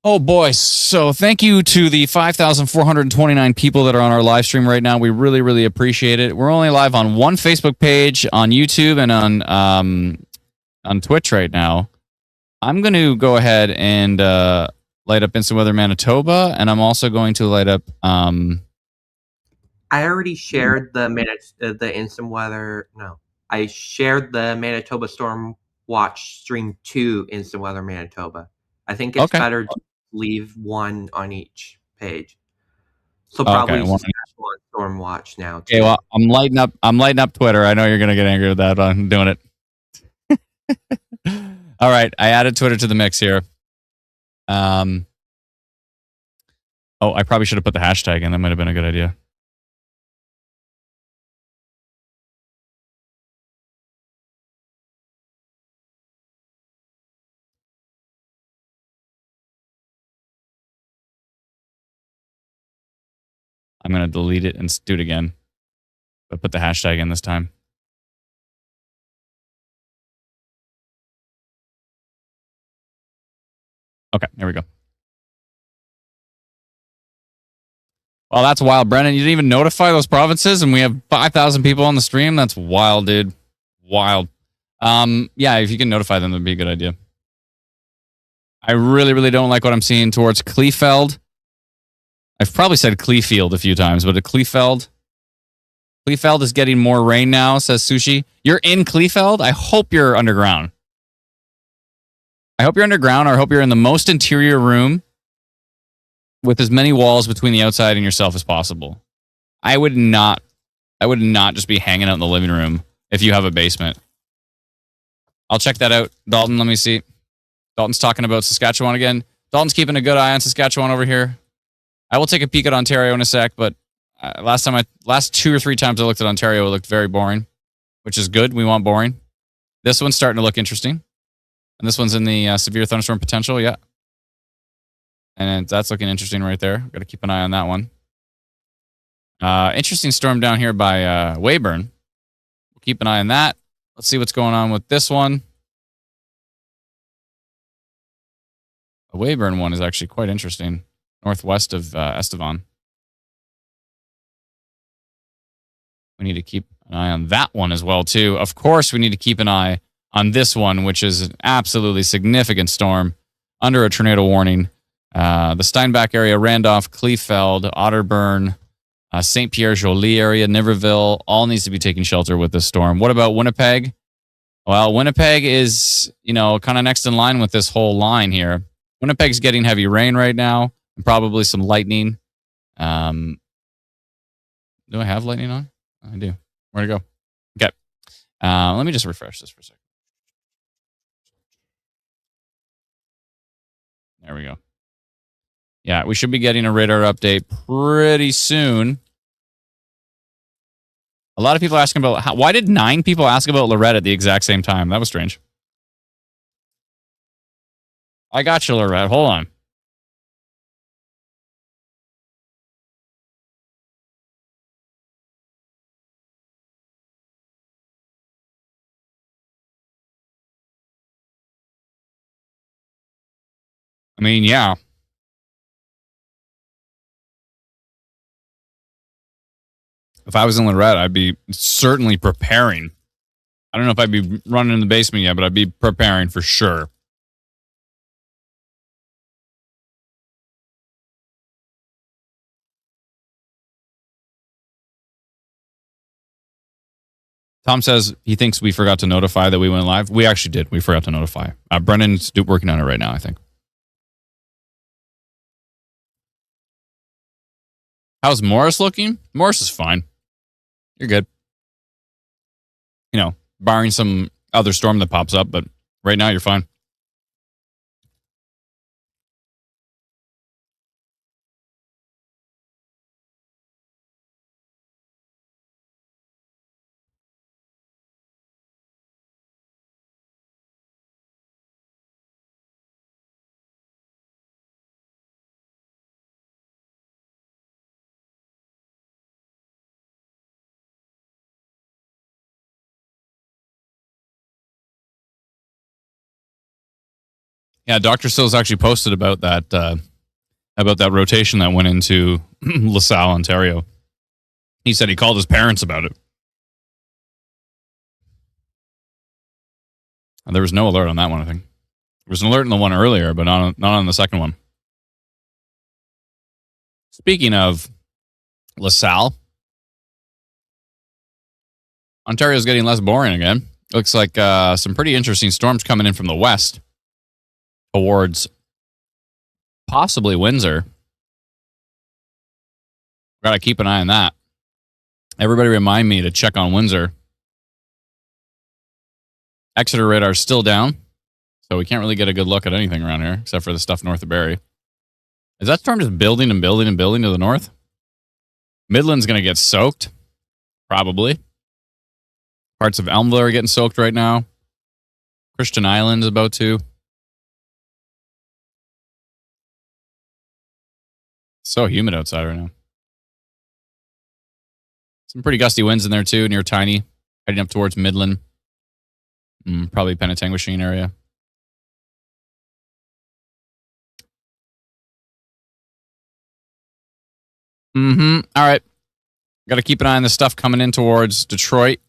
Oh boy. So thank you to the 5,429 people that are on our live stream right now. We really, really appreciate it. We're only live on one Facebook page, on YouTube, and on Twitch right now. I'm going to go ahead and light up Instant Weather Manitoba, and I'm also going to light up. I already shared the instant weather. No, I shared the Manitoba Storm Watch stream to Instant Weather Manitoba. I think it's better to leave one on each page. So probably Saskatchewan Storm Watch now. Too. Okay, well, I'm lighting up Twitter. I know you're gonna get angry with that, but I'm doing it. All right, I added Twitter to the mix here. Oh, I probably should have put the hashtag in. That might have been a good idea. I'm going to delete it and do it again. But put the hashtag in this time. Okay, here we go. Well, that's wild, Brennan. You didn't even notify those provinces, and we have 5,000 people on the stream. That's wild, dude. Wild. Yeah, if you can notify them, that'd be a good idea. I really, really don't like what I'm seeing towards Kleefeld. I've probably said Kleefield a few times, but Kleefeld. Kleefeld is getting more rain now, says Sushi. You're in Kleefeld? I hope you're underground. I hope you're underground, or I hope you're in the most interior room with as many walls between the outside and yourself as possible. I would not just be hanging out in the living room if you have a basement. I'll check that out. Dalton, let me see. Dalton's talking about Saskatchewan again. Dalton's keeping a good eye on Saskatchewan over here. I will take a peek at Ontario in a sec, but last 2 or 3 times I looked at Ontario, it looked very boring, which is good. We want boring. This one's starting to look interesting. And this one's in the severe thunderstorm potential, yeah. And that's looking interesting right there. Got to keep an eye on that one. Interesting storm down here by Weyburn. We'll keep an eye on that. Let's see what's going on with this one. The Weyburn one is actually quite interesting. Northwest of Estevan. We need to keep an eye on that one as well, too. Of course, we need to keep an eye on this one, which is an absolutely significant storm under a tornado warning. The Steinbach area, Randolph, Kleefeld, Otterburn, St. Pierre Jolie area, Niverville, all needs to be taking shelter with this storm. What about Winnipeg? Well, Winnipeg is, kind of next in line with this whole line here. Winnipeg's getting heavy rain right now and probably some lightning. Do I have lightning on? I do. Where'd it go? Okay. Let me just refresh this for a second. There we go. Yeah, we should be getting a radar update pretty soon. A lot of people asking about why did 9 people ask about Lorette at the exact same time? That was strange. I got you, Lorette. Hold on. I mean, yeah. If I was in Lorette, I'd be certainly preparing. I don't know if I'd be running in the basement yet, but I'd be preparing for sure. Tom says he thinks we forgot to notify that we went live. We actually did. We forgot to notify. Brennan's working on it right now, I think. How's Morris looking? Morris is fine. You're good. Barring some other storm that pops up, but right now you're fine. Yeah, Dr. Sills actually posted about that rotation that went into LaSalle, Ontario. He said he called his parents about it. And there was no alert on that one, I think. There was an alert in the one earlier, but not on the second one. Speaking of LaSalle, Ontario's getting less boring again. Looks like some pretty interesting storms coming in from the west towards possibly Windsor. Got to keep an eye on that. Everybody remind me to check on Windsor. Exeter radar's still down, so we can't really get a good look at anything around here except for the stuff north of Barrie. Is that storm just building and building and building to the north? Midland's going to get soaked, probably. Parts of Elmville are getting soaked right now. Christian Island is about to. So humid outside right now. Some pretty gusty winds in there too, near Tiny, heading up towards Midland. Probably Penetanguishene area. All right. Got to keep an eye on this stuff coming in towards Detroit.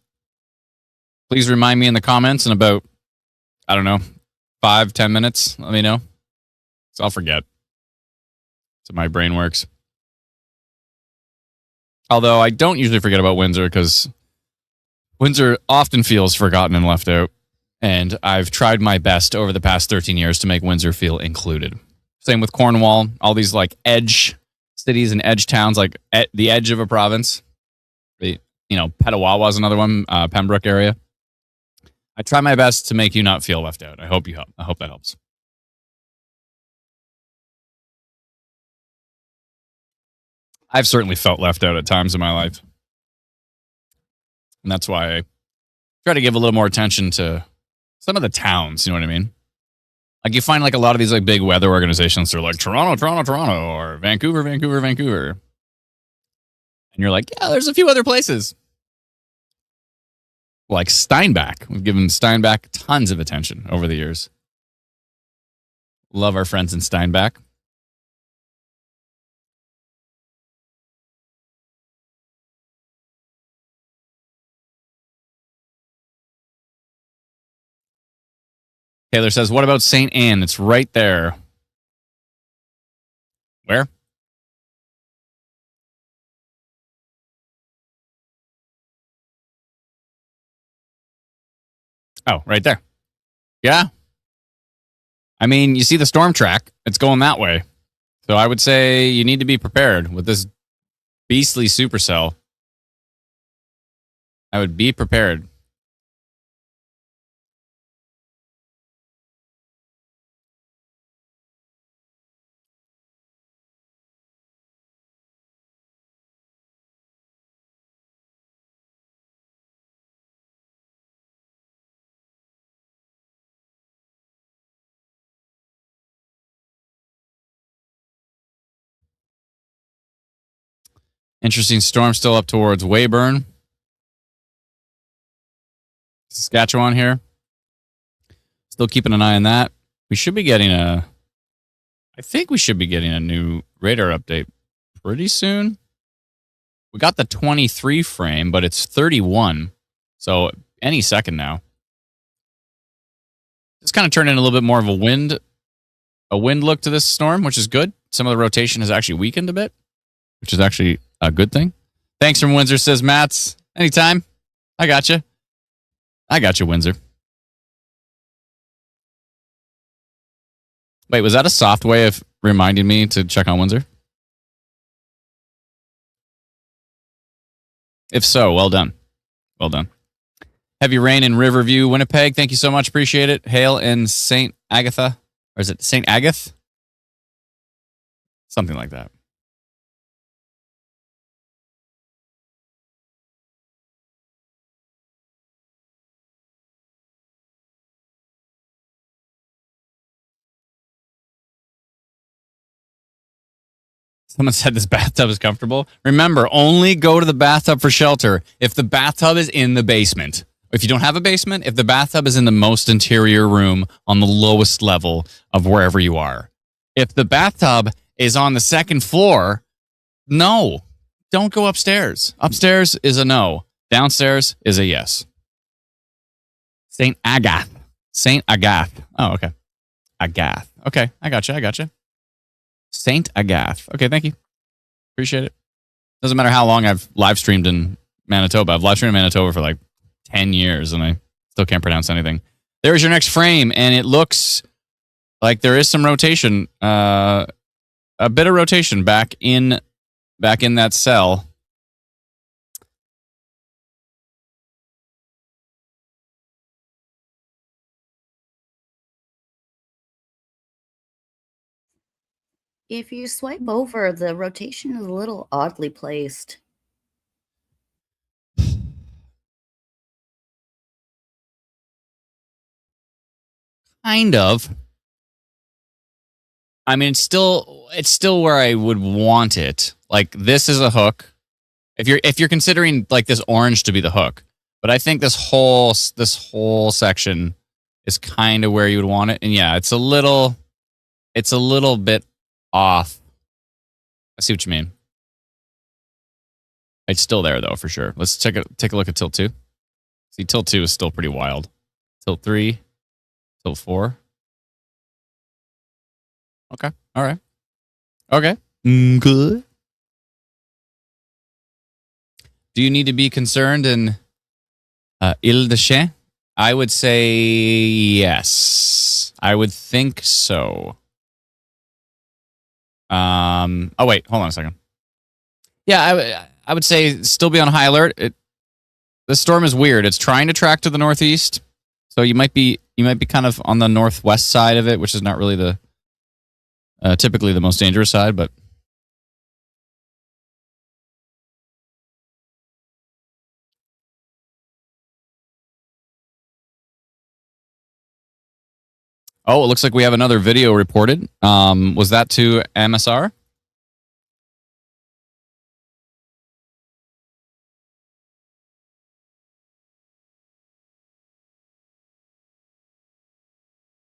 Please remind me in the comments in about, 5-10 minutes. Let me know. So I'll forget. So my brain works. Although I don't usually forget about Windsor because Windsor often feels forgotten and left out. And I've tried my best over the past 13 years to make Windsor feel included. Same with Cornwall, all these like edge cities and edge towns, like at the edge of a province. Petawawa is another one, Pembroke area. I try my best to make you not feel left out. I hope that helps. I've certainly felt left out at times in my life. And that's why I try to give a little more attention to some of the towns, you know what I mean? Like you find like a lot of these like big weather organizations, they're like Toronto, or Vancouver. And you're like, yeah, there's a few other places. Like Steinbach. We've given Steinbach tons of attention over the years. Love our friends in Steinbach. Taylor says, what about St. Anne? It's right there. Where? Oh, right there. Yeah. I mean, you see the storm track. It's going that way. So I would say you need to be prepared with this beastly supercell. I would be prepared. Interesting storm still up towards Weyburn. Saskatchewan here. Still keeping an eye on that. I think we should be getting a new radar update pretty soon. We got the 23 frame, but it's 31. So any second now. It's kind of turned in a little bit more of a wind look to this storm, which is good. Some of the rotation has actually weakened a bit, which is actually a good thing. Thanks from Windsor, says Mats. Anytime. I got you. Windsor. Wait, was that a soft way of reminding me to check on Windsor? If so, well done. Well done. Heavy rain in Riverview, Winnipeg. Thank you so much. Appreciate it. Hail in St. Agatha. Or is it St. Agath? Something like that. Someone said this bathtub is comfortable. Remember, only go to the bathtub for shelter if the bathtub is in the basement. If you don't have a basement, if the bathtub is in the most interior room on the lowest level of wherever you are. If the bathtub is on the second floor, no, don't go upstairs. Upstairs is a no. Downstairs is a yes. St. Agath. St. Agath. Oh, okay. Agath. Okay, I gotcha. St. Agath. Okay, thank you. Appreciate it. Doesn't matter how long I've live streamed in Manitoba. I've live streamed in Manitoba for like 10 years and I still can't pronounce anything. There's your next frame, and it looks like there is some rotation, a bit of rotation back in that cell. If you swipe over, the rotation is a little oddly placed. Kind of. I mean, it's still where I would want it. Like, this is a hook. If you're considering like this orange to be the hook, but I think this whole section is kind of where you would want it. And yeah, it's a little bit off. I see what you mean. It's still there though, for sure. Let's take a look at tilt 2. See, tilt 2 is still pretty wild. Tilt 3, tilt 4. Okay. All right. Okay. Good. Do you need to be concerned in Ile-de-Chien? I would say yes. I would think so. Oh wait, hold on a second. Yeah, I would say still be on high alert. The storm is weird. It's trying to track to the northeast, so you might be kind of on the northwest side of it, which is not really the typically the most dangerous side, but. Oh, it looks like we have another video reported. Was that to MSR?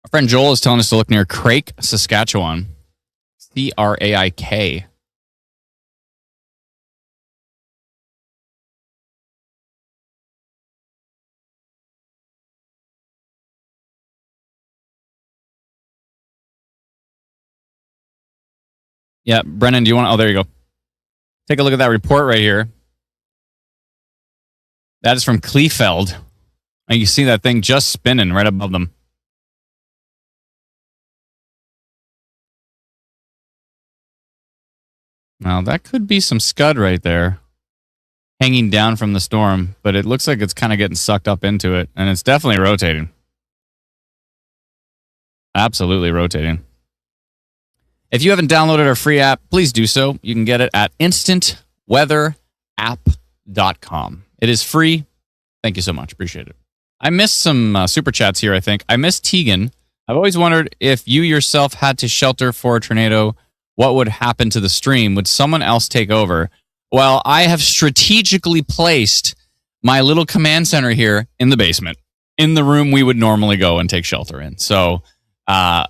Our friend Joel is telling us to look near Craik, Saskatchewan. Craik. Yeah, Brennan, do you want to? Oh, there you go. Take a look at that report right here. That is from Kleefeld. And you see that thing just spinning right above them. Now, that could be some scud right there. Hanging down from the storm. But it looks like it's kind of getting sucked up into it. And it's definitely rotating. Absolutely rotating. If you haven't downloaded our free app, please do so. You can get it at instantweatherapp.com. It is free. Thank you so much. Appreciate it. I missed some super chats here, I think. I missed Tegan. I've always wondered if you yourself had to shelter for a tornado, what would happen to the stream? Would someone else take over? Well, I have strategically placed my little command center here in the basement, in the room we would normally go and take shelter in. So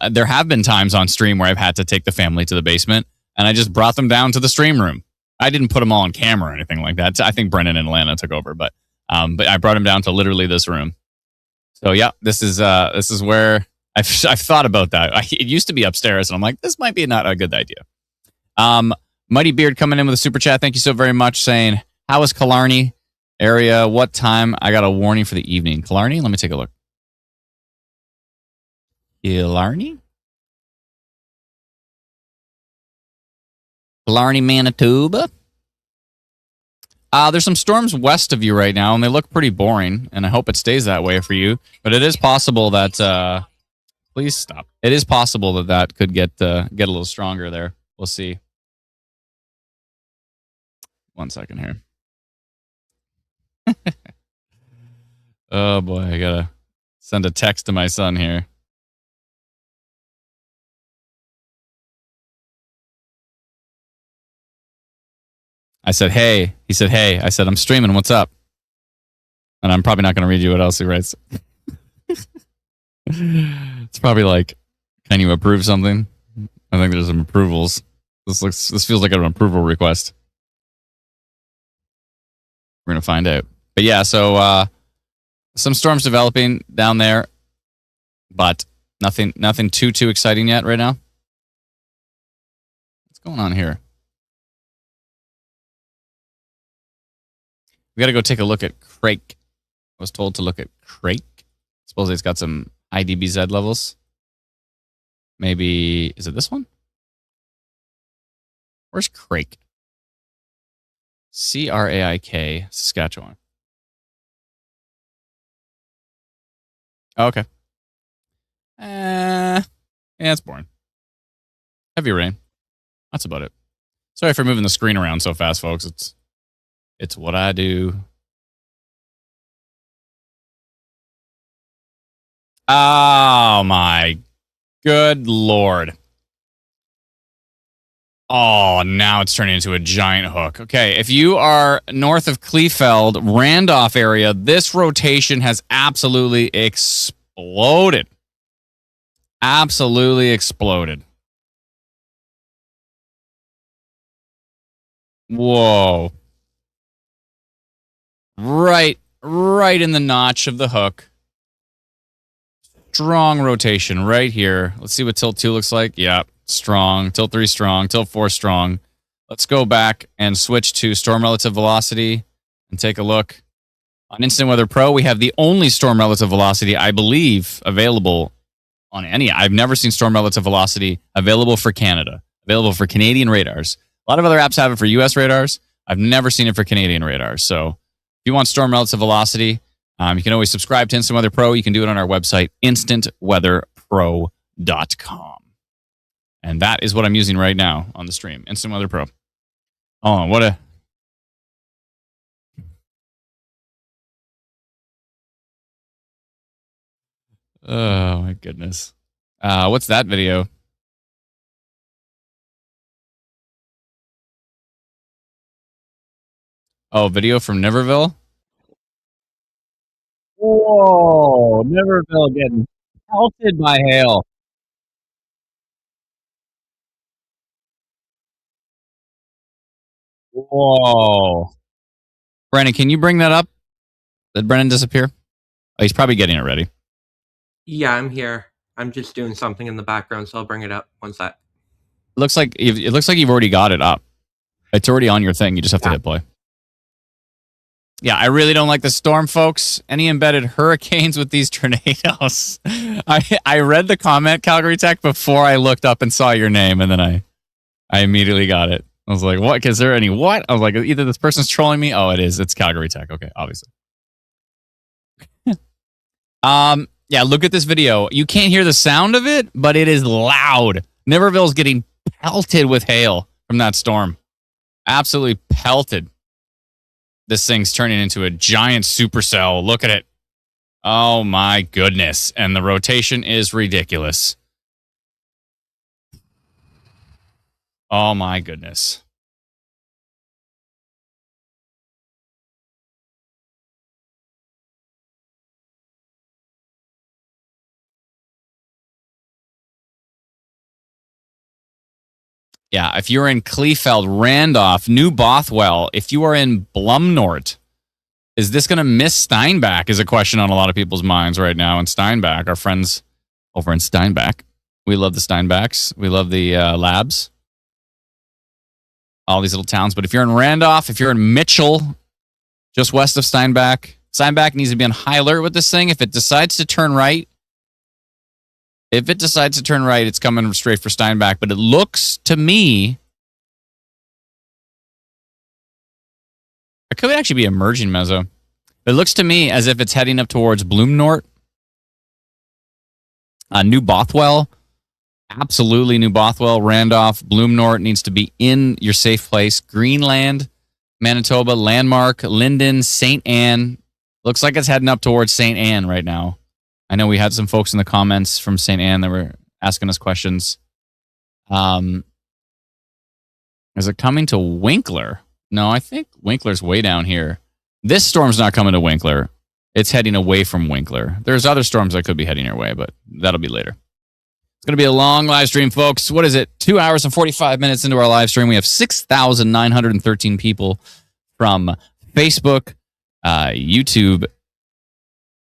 there have been times on stream where I've had to take the family to the basement, and I just brought them down to the stream room. I didn't put them all on camera or anything like that. I think Brennan and Alana took over, but I brought them down to literally this room. So yeah, this is where I've thought about that. It used to be upstairs, and I'm like, this might be not a good idea. Mighty Beard coming in with a super chat. Thank you so very much. Saying, how is Killarney area? What time? I got a warning for the evening. Killarney. Let me take a look. Killarney, Manitoba. There's some storms west of you right now, and they look pretty boring, and I hope it stays that way for you. But it is possible that please stop. It is possible that could get a little stronger there. We'll see. 1 second here. Oh boy, I gotta send a text to my son here. I said, hey. He said, hey. I said, I'm streaming. What's up? And I'm probably not going to read you what else he writes. It's probably like, can you approve something? I think there's some approvals. This feels like an approval request. We're going to find out. But yeah, so some storms developing down there, but nothing too exciting yet right now. What's going on here? We got to go take a look at Crake. I was told to look at Crake. Suppose it's got some high DBZ levels. Maybe, is it this one? Where's Crake? Craik, Saskatchewan. Oh, okay. Yeah, it's boring. Heavy rain. That's about it. Sorry for moving the screen around so fast, folks. It's what I do. Oh my good Lord. Oh, now it's turning into a giant hook. Okay, if you are north of Kleefeld, Randolph area, this rotation has absolutely exploded. Absolutely exploded. Whoa. Right in the notch of the hook. Strong rotation right here. Let's see what tilt 2 looks like. Yeah, strong. Tilt 3 strong. Tilt 4 strong. Let's go back and switch to storm relative velocity and take a look. On Instant Weather Pro, we have the only storm relative velocity, I believe, available on any. I've never seen storm relative velocity available for Canada, available for Canadian radars. A lot of other apps have it for US radars. I've never seen it for Canadian radars. So if you want storm relative velocity, you can always subscribe to Instant Weather Pro. You can do it on our website, instantweatherpro.com. And that is what I'm using right now on the stream, Instant Weather Pro. Oh, what a... Oh, my goodness. What's that video? Oh, video from Niverville? Whoa, Niverville getting pelted by hail. Whoa. Brennan, can you bring that up? Did Brennan disappear? Oh, he's probably getting it ready. Yeah, I'm here. I'm just doing something in the background, so I'll bring it up. One sec. It looks like you've already got it up. It's already on your thing. You just have to hit play. Yeah, I really don't like the storm, folks. Any embedded hurricanes with these tornadoes? I read the comment, Calgary Tech, before I looked up and saw your name, and then I immediately got it. I was like, what? Is there any what? I was like, either this person's trolling me. Oh, it is. It's Calgary Tech. Okay, obviously. Yeah, look at this video. You can't hear the sound of it, but it is loud. Niverville's getting pelted with hail from that storm. Absolutely pelted. This thing's turning into a giant supercell. Look at it. Oh my goodness. And the rotation is ridiculous. Oh my goodness. Yeah, if you're in Kleefeld, Randolph, New Bothwell, if you are in Blumnort, is this going to miss Steinbach is a question on a lot of people's minds right now. And Steinbach, our friends over in Steinbach, we love the Steinbachs. We love the labs. All these little towns. But if you're in Randolph, if you're in Mitchell, just west of Steinbach, Steinbach needs to be on high alert with this thing. If it decides to turn right, it's coming straight for Steinbach. But it looks to me, it could actually be emerging meso. It looks to me as if it's heading up towards Blumnort. New Bothwell. Absolutely New Bothwell, Randolph, Blumnort needs to be in your safe place. Greenland, Manitoba, Landmark, Linden, St. Anne. Looks like it's heading up towards St. Anne right now. I know we had some folks in the comments from St. Anne that were asking us questions. Is it coming to Winkler? No, I think Winkler's way down here. This storm's not coming to Winkler. It's heading away from Winkler. There's other storms that could be heading our way, but that'll be later. It's going to be a long live stream, folks. What is it? 2 hours and 45 minutes into our live stream. We have 6,913 people from Facebook, YouTube,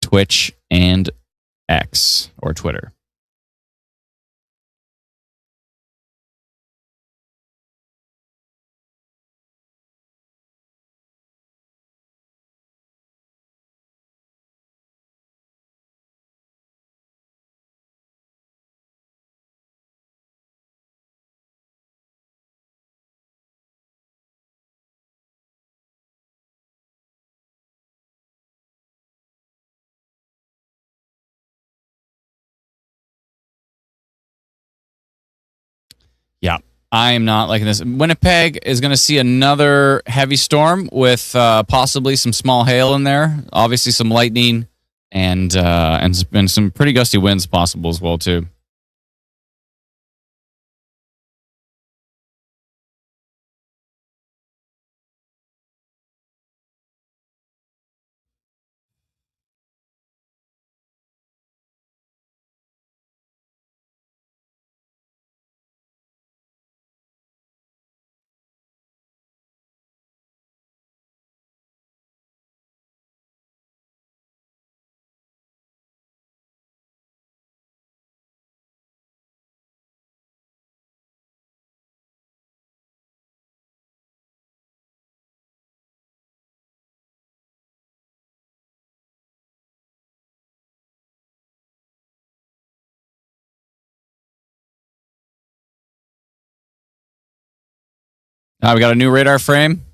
Twitch, and X, or Twitter. Yeah, I am not liking this. Winnipeg is going to see another heavy storm with possibly some small hail in there. Obviously, some lightning and some pretty gusty winds possible as well too. We got a new radar frame.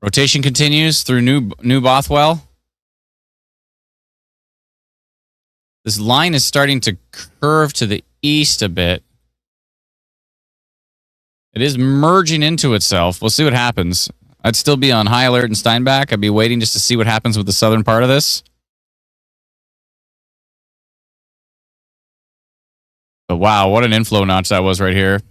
Rotation continues through New Bothwell. This line is starting to curve to the east a bit. It is merging into itself. We'll see what happens. I'd still be on high alert in Steinbach. I'd be waiting just to see what happens with the southern part of this. But wow, what an inflow notch that was right here.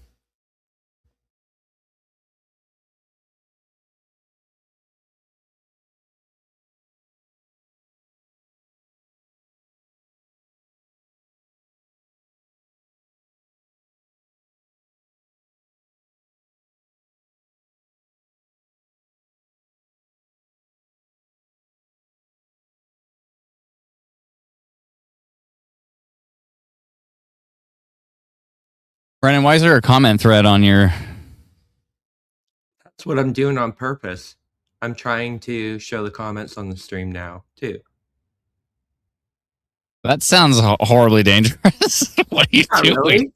Brennan, why is there a comment thread on your... That's what I'm doing on purpose. I'm trying to show the comments on the stream now, too. That sounds horribly dangerous. What are you Not doing? really.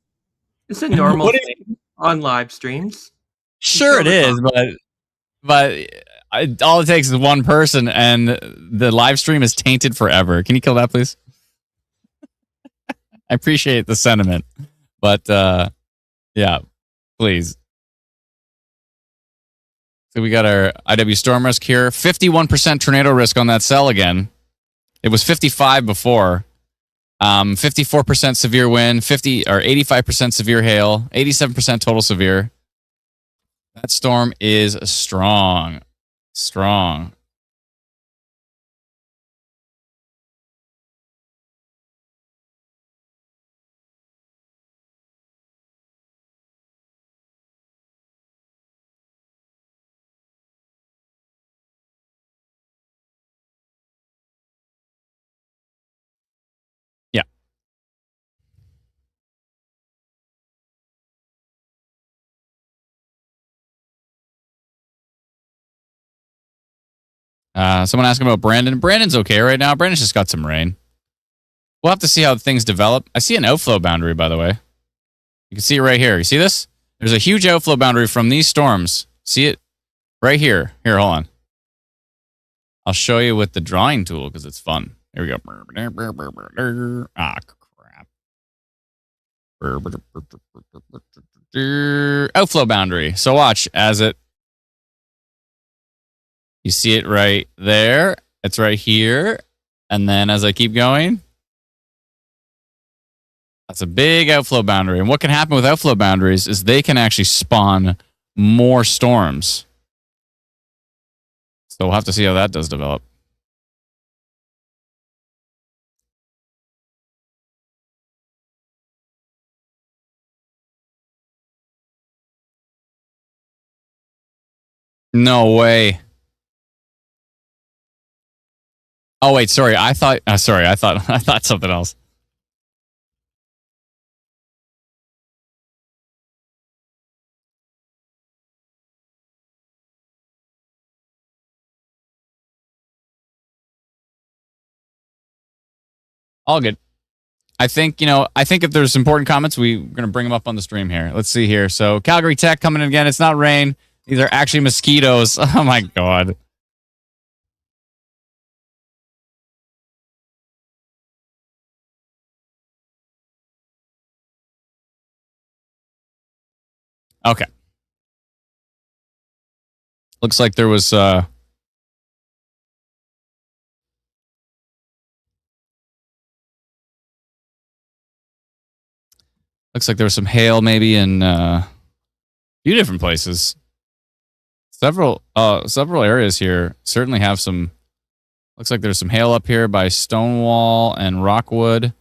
It's a normal thing on live streams. Sure it is, but all it takes is one person and the live stream is tainted forever. Can you kill that, please? I appreciate the sentiment, but yeah, please. So we got our IW storm risk here. 51% tornado risk on that cell again. It was 55 before. 54% severe wind, 85% severe hail, 87% total severe. That storm is strong. Strong. Yeah. Someone asking about Brandon. Brandon's okay right now. Brandon's just got some rain. We'll have to see how things develop. I see an outflow boundary, by the way. You can see it right here. You see this? There's a huge outflow boundary from these storms. See it right here. Here, hold on. I'll show you with the drawing tool because it's fun. Here we go. Ah, crap. Outflow boundary. So watch as it... You see it right there. It's right here. And then as I keep going, that's a big outflow boundary. And what can happen with outflow boundaries is they can actually spawn more storms. So we'll have to see how that does develop. No way. Oh wait, sorry. I thought I thought something else. All good. I think, if there's important comments, we're going to bring them up on the stream here. Let's see here. So, Calgary Tech coming in again. It's not rain. These are actually mosquitoes. Oh, my God. Okay. Looks like there was... Looks like there was some hail maybe in a few different places. Several areas here certainly have some. Looks like there's some hail up here by Stonewall and Rockwood,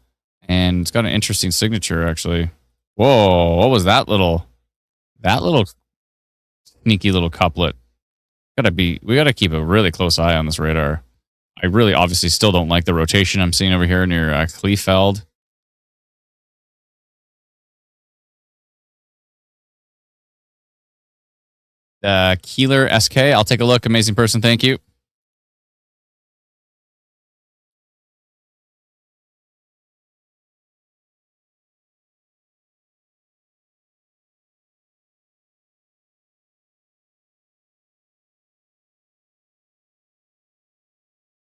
and it's got an interesting signature actually. Whoa! What was that little sneaky little couplet? We gotta keep a really close eye on this radar. I really obviously still don't like the rotation I'm seeing over here near Kleefeld. Keeler SK. I'll take a look. Amazing person. Thank you.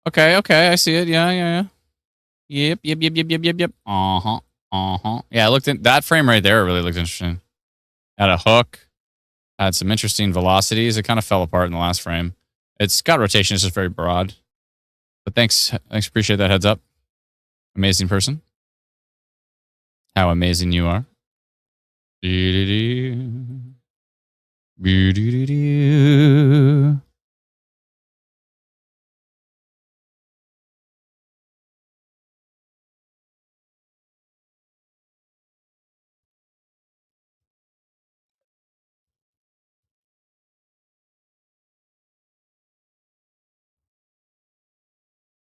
Okay, I see it. Yeah. Yep. Yeah, I looked at that frame right there. It really looked interesting. Had a hook. Had some interesting velocities. It kind of fell apart in the last frame. It's got rotation. It's just very broad. But thanks. Appreciate that heads up. Amazing person. How amazing you are.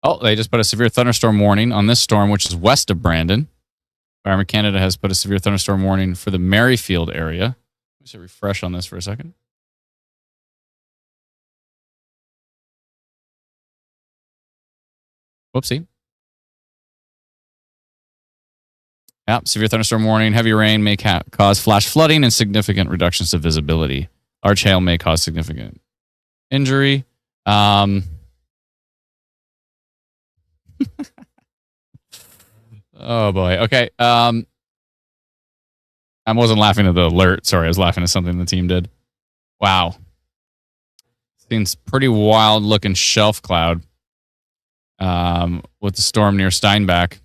Oh, they just put a severe thunderstorm warning on this storm, which is west of Brandon. Environment Canada has put a severe thunderstorm warning for the Merrifield area. Let's refresh on this for a second. Whoopsie. Yep, severe thunderstorm warning. Heavy rain may cause flash flooding and significant reductions to visibility. Large hail may cause significant injury. Oh boy. Okay. I wasn't laughing at the alert. Sorry, I was laughing at something the team did. Wow. Seems pretty wild looking shelf cloud. With the storm near Steinbach.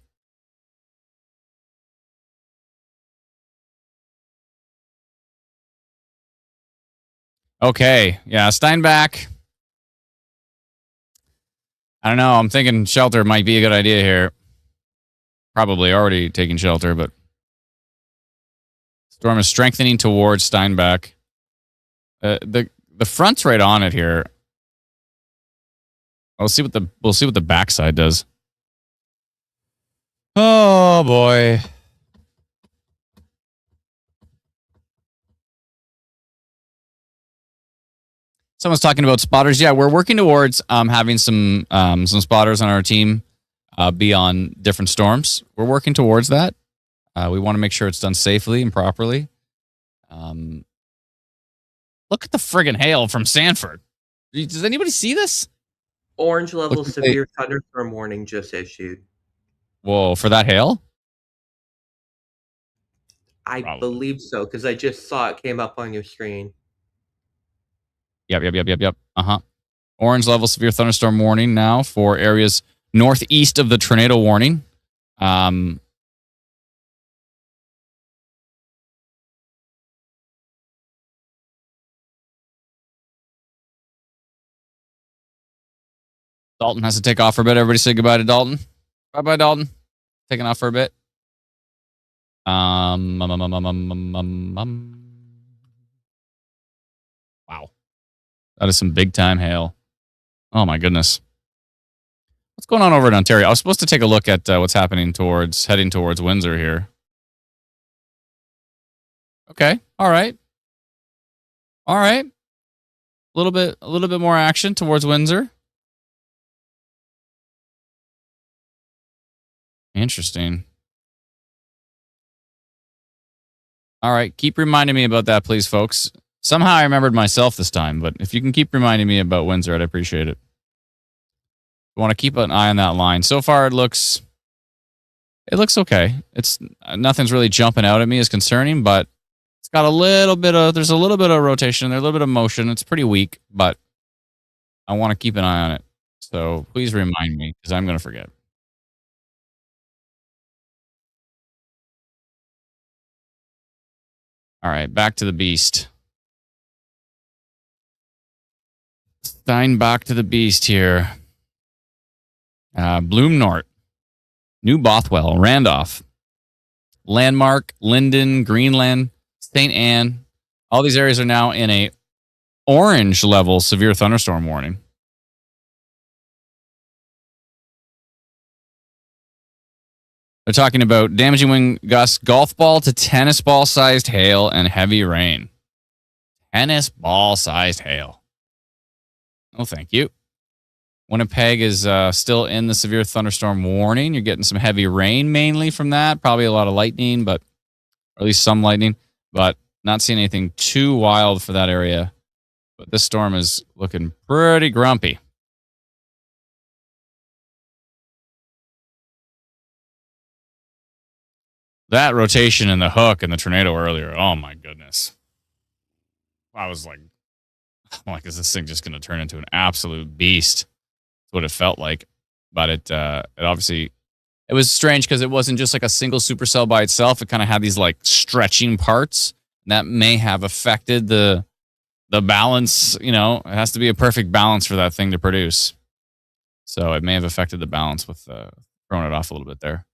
Okay. Yeah, Steinbach. I don't know. I'm thinking shelter might be a good idea here. Probably already taking shelter, but storm is strengthening towards Steinbach. The front's right on it here. We'll see what the backside does. Oh boy. Someone's talking about spotters. Yeah, we're working towards having some spotters on our team be on different storms. We're working towards that. We want to make sure it's done safely and properly. Look at the friggin' hail from Sanford. Does anybody see this? Orange level severe thunderstorm warning just issued. Whoa, for that hail? I believe so, because I just saw it came up on your screen. Yep. Orange level severe thunderstorm warning now for areas northeast of the tornado warning. Dalton has to take off for a bit. Everybody say goodbye to Dalton. Bye, Dalton. Taking off for a bit. Wow. That is some big time hail. Oh my goodness. What's going on over in Ontario? I was supposed to take a look at what's happening heading towards Windsor here. Okay. All right. A little bit more action towards Windsor. Interesting. All right. Keep reminding me about that, please, folks. Somehow I remembered myself this time, but if you can keep reminding me about Windsor, I'd appreciate it. I want to keep an eye on that line. So far, it looks okay. It's nothing's really jumping out at me as concerning, but it's got there's a little bit of rotation there, a little bit of motion. It's pretty weak, but I want to keep an eye on it. So please remind me because I'm going to forget. All right, back to the beast. Back to the beast here. Bloom North, New Bothwell, Randolph, Landmark, Linden, Greenland, St. Anne. All these areas are now in a orange level severe thunderstorm warning. They're talking about damaging wind gusts, golf ball to tennis ball sized hail, and heavy rain. Tennis ball sized hail. Oh, thank you. Winnipeg is still in the severe thunderstorm warning. You're getting some heavy rain mainly from that. Probably a lot of lightning, or at least some lightning, but not seeing anything too wild for that area. But this storm is looking pretty grumpy. That rotation in the hook and the tornado earlier, oh my goodness. I was like, is this thing just going to turn into an absolute beast? That's what it felt like. But it obviously, it was strange because it wasn't just like a single supercell by itself. It kind of had these like stretching parts that may have affected the balance. You know, it has to be a perfect balance for that thing to produce. So it may have affected the balance with throwing it off a little bit there.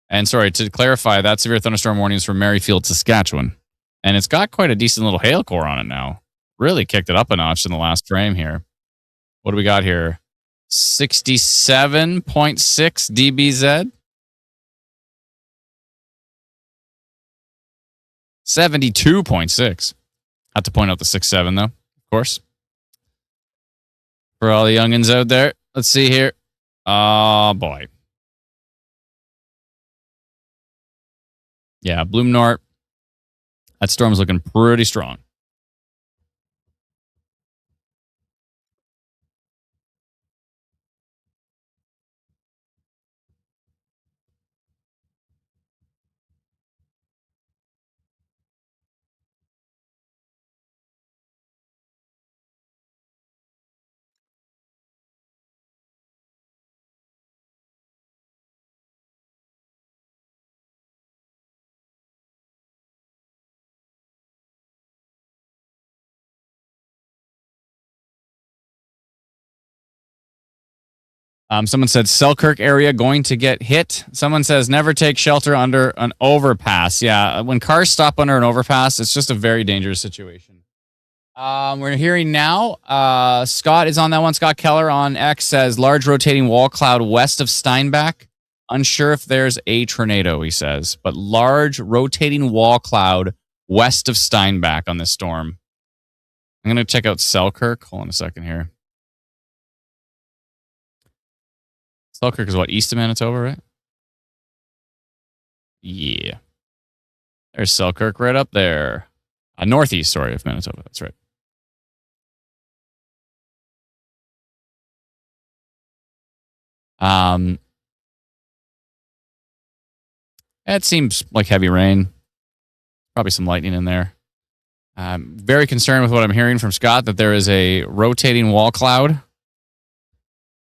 And sorry, to clarify, that severe thunderstorm warning is from Merrifield, Saskatchewan. And it's got quite a decent little hail core on it now. Really kicked it up a notch in the last frame here. What do we got here? 67.6 dBz. 72.6. Have to point out the 6.7 though, of course. For all the youngins out there. Let's see here. Oh boy. Yeah, Bloom North. That storm's looking pretty strong. Someone said Selkirk area going to get hit. Someone says never take shelter under an overpass. Yeah, when cars stop under an overpass, it's just a very dangerous situation. We're hearing now. Scott is on that one. Scott Keller on X says large rotating wall cloud west of Steinbach. Unsure if there's a tornado, he says, but large rotating wall cloud west of Steinbach on this storm. I'm going to check out Selkirk. Hold on a second here. Selkirk is what, east of Manitoba, right? Yeah. There's Selkirk right up there. Northeast, sorry, of Manitoba. That's right. It seems like heavy rain. Probably some lightning in there. I'm very concerned with what I'm hearing from Scott, that there is a rotating wall cloud,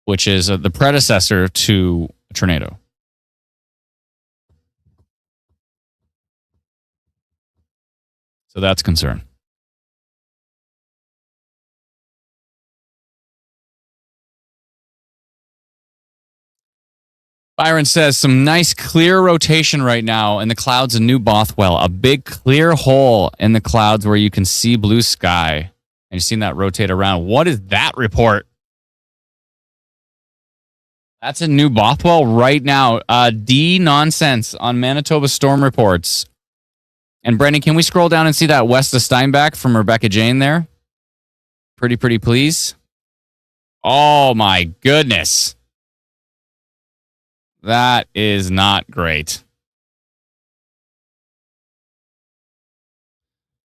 which is the predecessor to a tornado. So that's concern. Byron says some nice clear rotation right now in the clouds of New Bothwell. A big clear hole in the clouds where you can see blue sky. And you've seen that rotate around. What is that report? That's in New Bothwell right now. D nonsense on Manitoba storm reports. And Brendan, can we scroll down and see that west of Steinbach from Rebecca Jane there? Pretty, please. Oh my goodness. That is not great.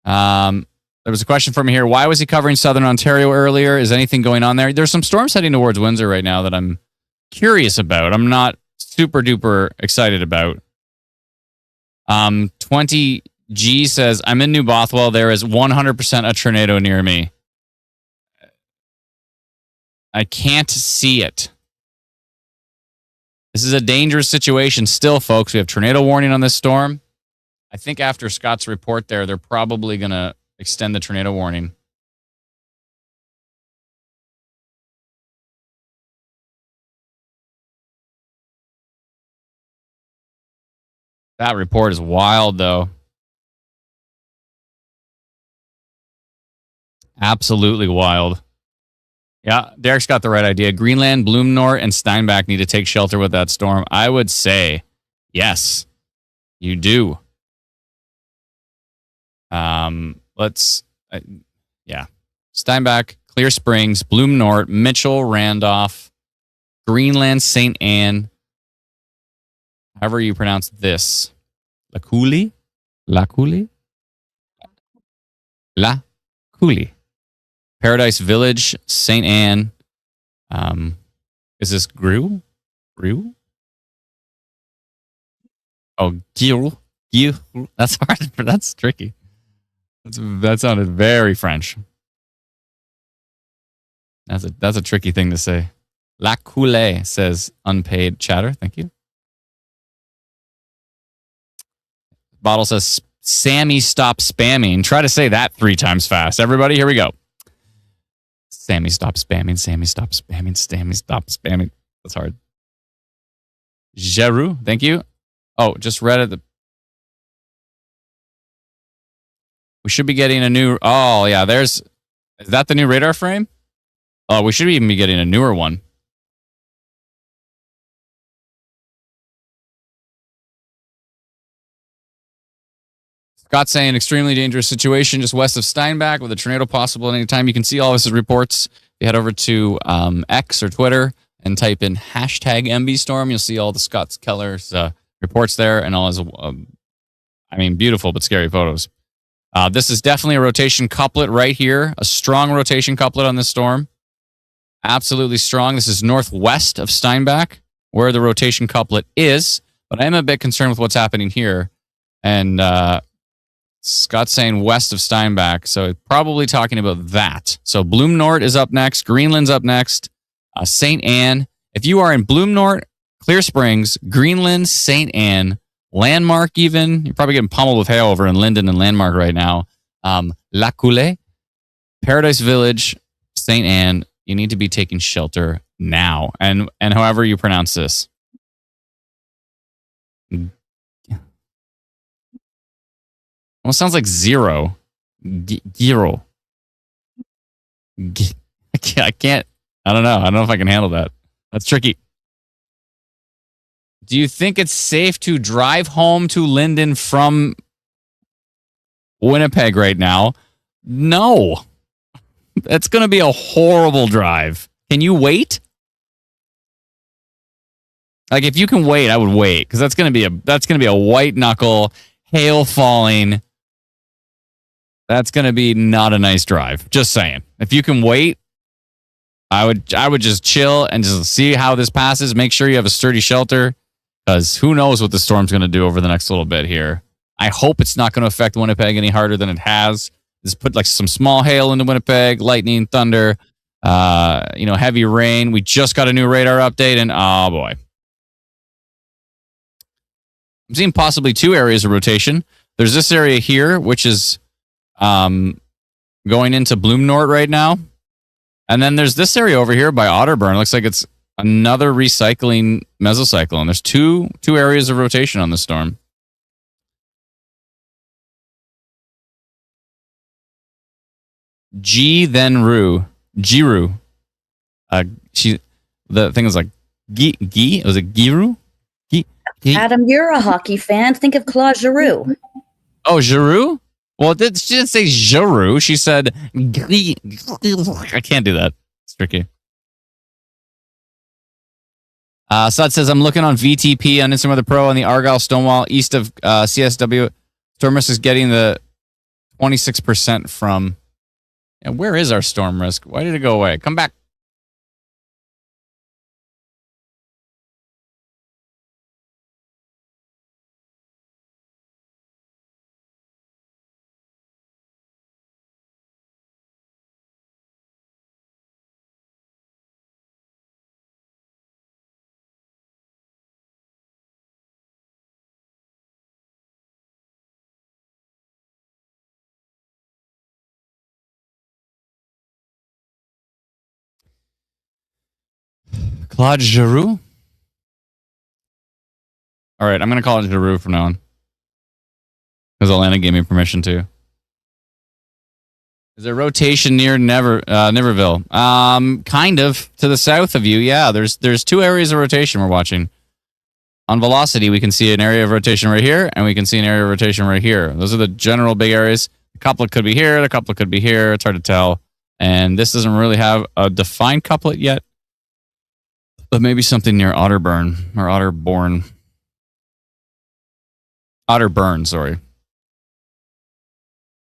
There was a question from me here. Why was he covering Southern Ontario earlier? Is anything going on there? There's some storms heading towards Windsor right now that I'm curious about. I'm not super duper excited about. 20G says, I'm in New Bothwell. There is 100% a tornado near me. I can't see it. This is a dangerous situation still, folks. We have tornado warning on this storm. I think after Scott's report there, they're probably going to extend the tornado warning. That report is wild, though. Absolutely wild. Yeah, Derek's got the right idea. Greenland, Bloomnort, and Steinbach need to take shelter with that storm. I would say, yes, you do. Steinbach, Clear Springs, Bloomnort, Mitchell, Randolph, Greenland, St. Anne. However you pronounce this. La Coulee? Paradise Village, St. Anne. Is this Grew? Oh, Gil. That's hard. That's tricky. That sounded very French. That's a tricky thing to say. La Coulée says unpaid chatter. Thank you. Bottle says, Sammy, stop spamming. Try to say that 3 times fast. Everybody, here we go. Sammy, stop spamming. Sammy, stop spamming. Sammy, stop spamming. That's hard. Jeru, thank you. Oh, just read it. We should be getting a new... Oh, yeah, is that the new radar frame? Oh, we should even be getting a newer one. Scott saying extremely dangerous situation just west of Steinbach with a tornado possible at any time. You can see all of his reports. If you head over to X or Twitter and type in hashtag MBStorm, you'll see all the Scott Keller's reports there and all his, beautiful but scary photos. This is definitely a rotation couplet right here. A strong rotation couplet on this storm. Absolutely strong. This is northwest of Steinbach where the rotation couplet is. But I am a bit concerned with what's happening here. And Scott's saying west of Steinbach, so probably talking about that. So Bloomnort is up next. Greenland's up next. St. Anne. If you are in Bloomnort, Clear Springs, Greenland, St. Anne, Landmark even, you're probably getting pummeled with hail over in Linden and Landmark right now. La Coulee, Paradise Village, St. Anne, you need to be taking shelter now. And however you pronounce this. Almost sounds like zero. Giro. I can't. I don't know. I don't know if I can handle that. That's tricky. Do you think it's safe to drive home to Linden from Winnipeg right now? No. That's going to be a horrible drive. Can you wait? Like if you can wait, I would wait because that's going to be a white knuckle, hail falling. That's going to be not a nice drive. Just saying. If you can wait, I would just chill and just see how this passes. Make sure you have a sturdy shelter because who knows what the storm's going to do over the next little bit here. I hope it's not going to affect Winnipeg any harder than it has. Just put like some small hail into Winnipeg, lightning, thunder, heavy rain. We just got a new radar update and oh boy. I'm seeing possibly 2 areas of rotation. There's this area here, which is going into Bloomnort right now. And then there's this area over here by Otterburn. Looks like it's another recycling mesocyclone. There's two areas of rotation on the storm. G then Ru. Jiru. The thing was like Gi? Was it Giru? Gi? Adam, you're a hockey fan. Think of Claude Giroux. Oh, Giroux? Well, she didn't say Giroux. She said Gri. I can't do that. It's tricky. Sud says, I'm looking on VTP on Instant Weather Pro on the Argyle Stonewall east of CSW. Storm risk is getting the 26% from... Yeah, where is our storm risk? Why did it go away? Come back. Claude Giroux? All right, I'm going to call it Giroux from now on. Because Atlanta gave me permission to. Is there rotation near Niverville? Kind of. To the south of you, yeah. There's two areas of rotation we're watching. On velocity, we can see an area of rotation right here, and we can see an area of rotation right here. Those are the general big areas. The couplet could be here, the couplet could be here. It's hard to tell. And this doesn't really have a defined couplet yet. But maybe something near Otterburn or Otterborn. Otterburn, sorry.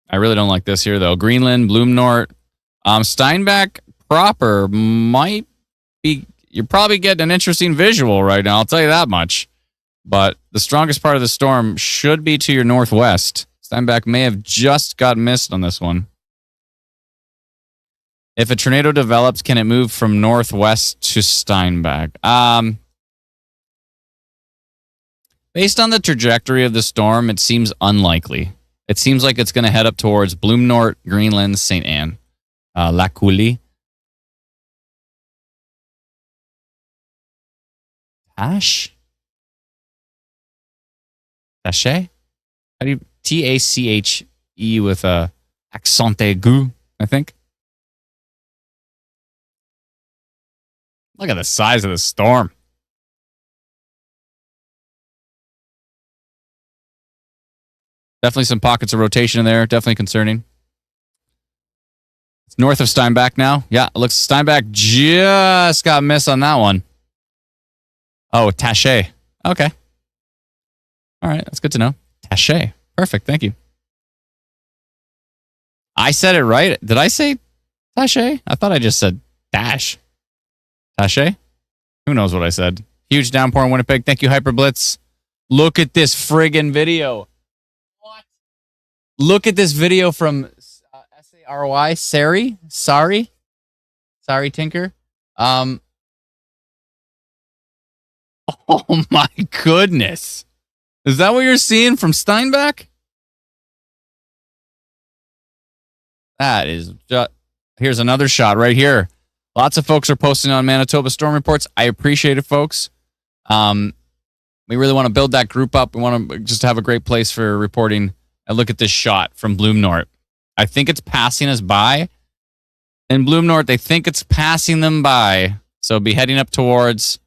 I really don't like this here, though. Greenland, Bloomnort. Steinbach proper might be... You're probably getting an interesting visual right now, I'll tell you that much. But the strongest part of the storm should be to your northwest. Steinbach may have just got missed on this one. If a tornado develops, can it move from northwest to Steinbach? Based on the trajectory of the storm, it seems unlikely. It seems like it's going to head up towards Bloomnort, Greenland, St. Anne, La Coulee. Tache? Tache? How do you... T-A-C-H-E with a accent aigu, I think. Look at the size of the storm. Definitely some pockets of rotation in there. Definitely concerning. It's north of Steinbach now. Yeah, it looks Steinbach just got missed on that one. Oh, Tache. Okay. All right, that's good to know. Tache. Perfect, thank you. I said it right. Did I say Tache? I thought I just said Dash. Tache? Who knows what I said? Huge downpour in Winnipeg. Thank you, Hyperblitz. Look at this friggin' video. What? Look at this video from S-A-R-Y. Sorry, Tinker. Oh my goodness. Is that what you're seeing from Steinbach? That is just... Here's another shot right here. Lots of folks are posting on Manitoba Storm Reports. I appreciate it, folks. We really want to build that group up. We want to just have a great place for reporting. And look at this shot from Bloomnort. I think it's passing us by. In Bloomnort, they think it's passing them by. So be heading up towards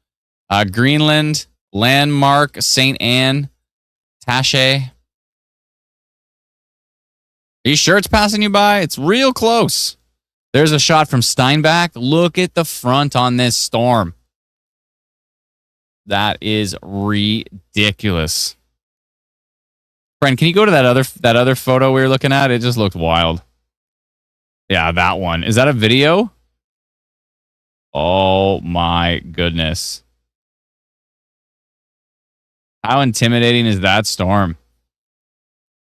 Greenland, Landmark, St. Anne, Tache. Are you sure it's passing you by? It's real close. There's a shot from Steinbach. Look at the front on this storm. That is ridiculous. Friend, can you go to that other photo we were looking at? It just looked wild. Yeah, that one. Is that a video? Oh my goodness. How intimidating is that storm?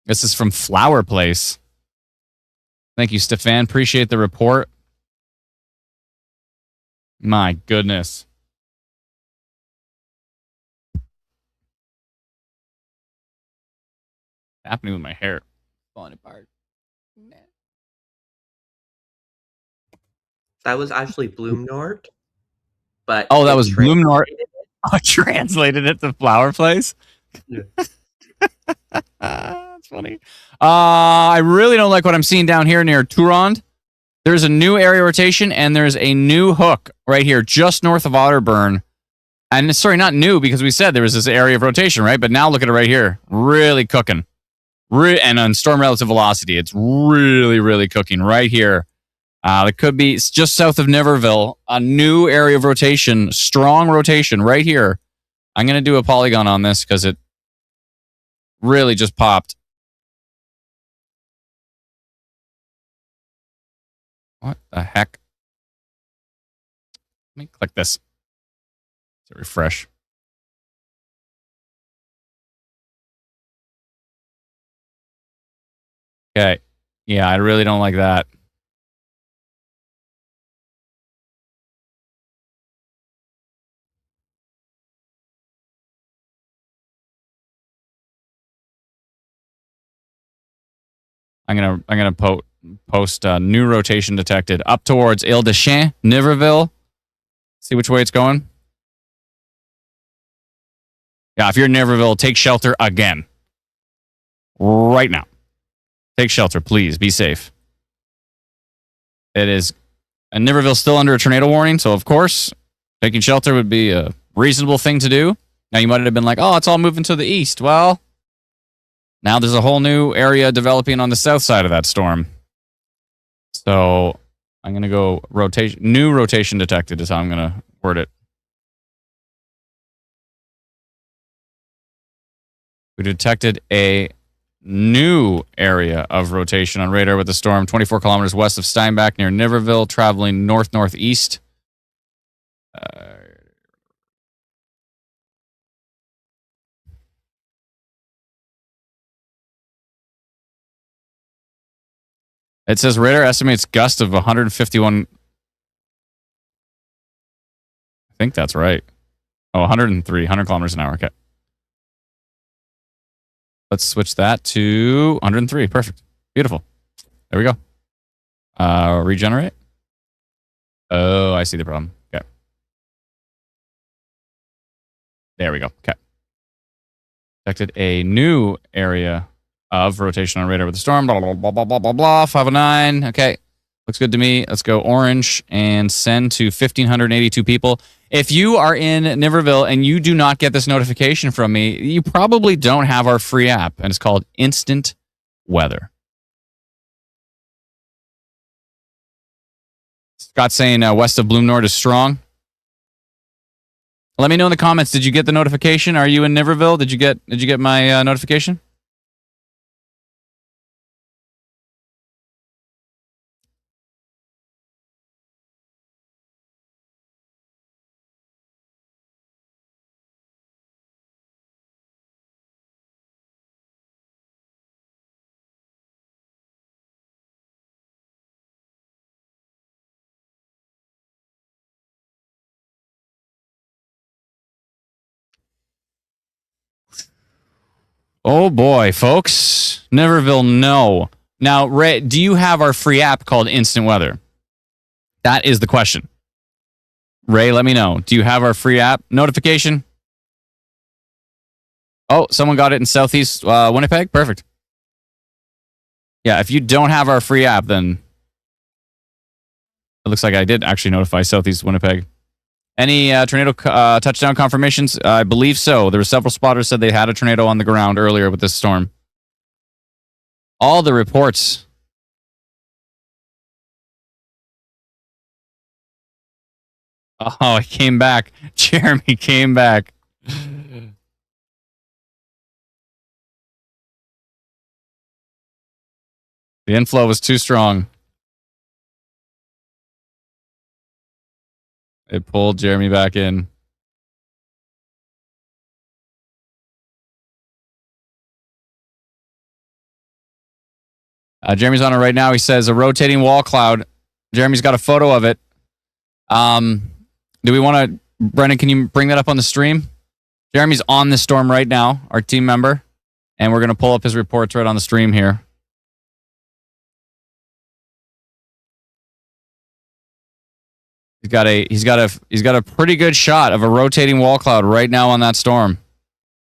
This is from Flower Place. Thank you, Stefan. Appreciate the report. My goodness. What's happening with my hair? Falling apart. That was actually Bloomnort. But oh, that was Bloomnort. I translated it to Flower Place. Yeah. That's funny. I really don't like what I'm seeing down here near Turand. There's a new area rotation, and there's a new hook right here, just north of Otterburn. And sorry, not new, because we said there was this area of rotation, right? But now look at it right here. Really cooking. And on storm relative velocity, it's really, really cooking right here. It could be it's just south of Niverville. A new area of rotation, strong rotation right here. I'm going to do a polygon on this because it really just popped. What the heck? Let me click this to refresh. Okay. Yeah, I really don't like that. I'm gonna post new rotation detected up towards Ile des Chiens, Niverville. See which way it's going. Yeah, if you're in Niverville, take shelter again. Right now. Take shelter, please. Be safe. It is. And Niverville's still under a tornado warning, so of course, taking shelter would be a reasonable thing to do. Now, you might have been like, oh, it's all moving to the east. Well, now there's a whole new area developing on the south side of that storm. So I'm going to go rotation. New rotation detected is how I'm going to word it. We detected a new area of rotation on radar with the storm 24 kilometers west of Steinbach near Niverville, traveling north-northeast. It says radar estimates gust of 151. I think that's right. Oh, 100 kilometers an hour. Okay. Let's switch that to 103. Perfect. Beautiful. There we go. Regenerate. Oh, I see the problem. Okay. There we go. Okay. Detected a new area of rotation on radar with the storm. Blah, blah, blah, blah, blah, blah, blah. 509. Okay. Looks good to me. Let's go orange and send to 1,582 people. If you are in Niverville and you do not get this notification from me, you probably don't have our free app, and it's called Instant Weather. Scott saying west of Bloom Nord is strong. Let me know in the comments. Did you get the notification? Are you in Niverville? Did you get my notification? Oh boy, folks. Niverville, no. Now, Ray, do you have our free app called Instant Weather? That is the question. Ray, let me know. Do you have our free app? Notification? Oh, someone got it in Southeast Winnipeg? Perfect. Yeah, if you don't have our free app, then it looks like I did actually notify Southeast Winnipeg. Any tornado touchdown confirmations? I believe so. There were several spotters said they had a tornado on the ground earlier with this storm. All the reports. Oh, it came back. Jeremy came back. The inflow was too strong. It pulled Jeremy back in. Jeremy's on it right now. He says a rotating wall cloud. Jeremy's got a photo of it. Do we want to, Brennan, can you bring that up on the stream? Jeremy's on the storm right now, our team member, and we're going to pull up his reports right on the stream here. He's got a pretty good shot of a rotating wall cloud right now on that storm.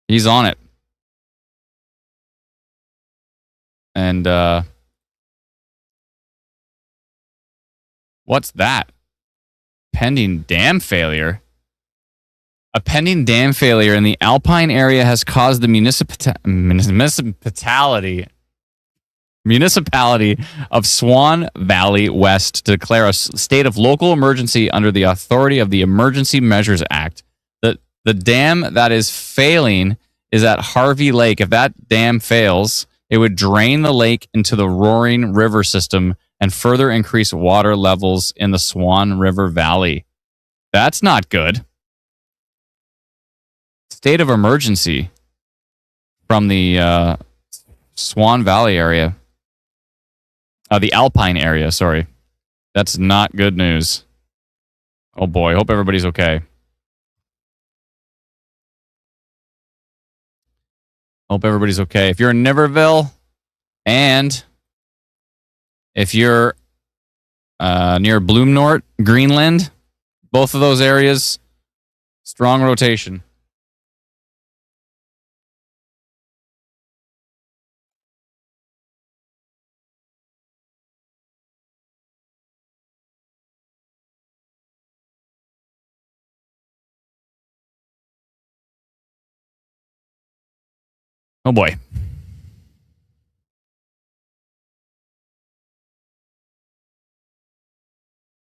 He's on it. And What's that? Pending dam failure. A pending dam failure in the Alpine area has caused the municipality of Swan Valley West to declare a state of local emergency under the authority of the Emergency Measures Act. The dam that is failing is at Harvey Lake. If that dam fails, it would drain the lake into the Roaring River system and further increase water levels in the Swan River Valley. That's not good. State of emergency from the Swan Valley area. The Alpine area, sorry. That's not good news. Oh boy, hope everybody's okay. Hope everybody's okay. If you're in Niverville and if you're near Bloomnort, Greenland, both of those areas, strong rotation. Oh boy.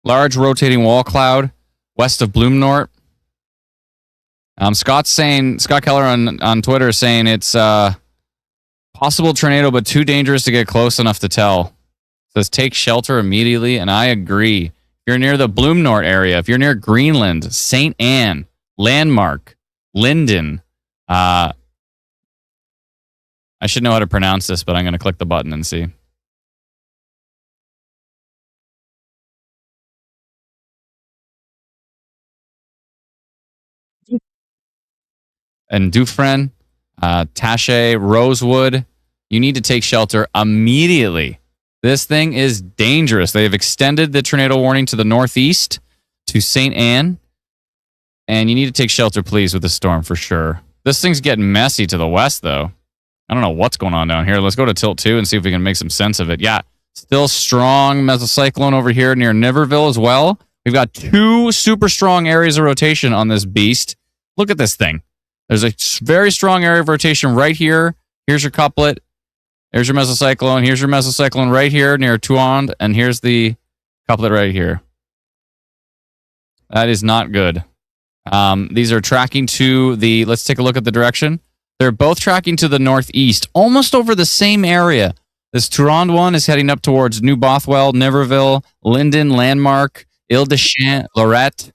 Large rotating wall cloud west of Bloomnort. Scott Keller on Twitter is saying it's possible tornado, but too dangerous to get close enough to tell. Says take shelter immediately, and I agree. If you're near the Bloomnort area, if you're near Greenland, St. Anne, Landmark, Linden, I should know how to pronounce this, but I'm going to click the button and see. And Dufresne, Taché, Rosewood, you need to take shelter immediately. This thing is dangerous. They have extended the tornado warning to the northeast, to St. Anne, and you need to take shelter, please, with the storm for sure. This thing's getting messy to the west, though. I don't know what's going on down here. Let's go to Tilt 2 and see if we can make some sense of it. Yeah, still strong mesocyclone over here near Niverville as well. We've got 2 super strong areas of rotation on this beast. Look at this thing. There's a very strong area of rotation right here. Here's your couplet. Here's your mesocyclone. Here's your mesocyclone right here near Tuond. And here's the couplet right here. That is not good. These are tracking to the... Let's take a look at the direction. They're both tracking to the northeast, almost over the same area. This Turand one is heading up towards New Bothwell, Niverville, Linden, Landmark, Ile-de-Champs, Lorette.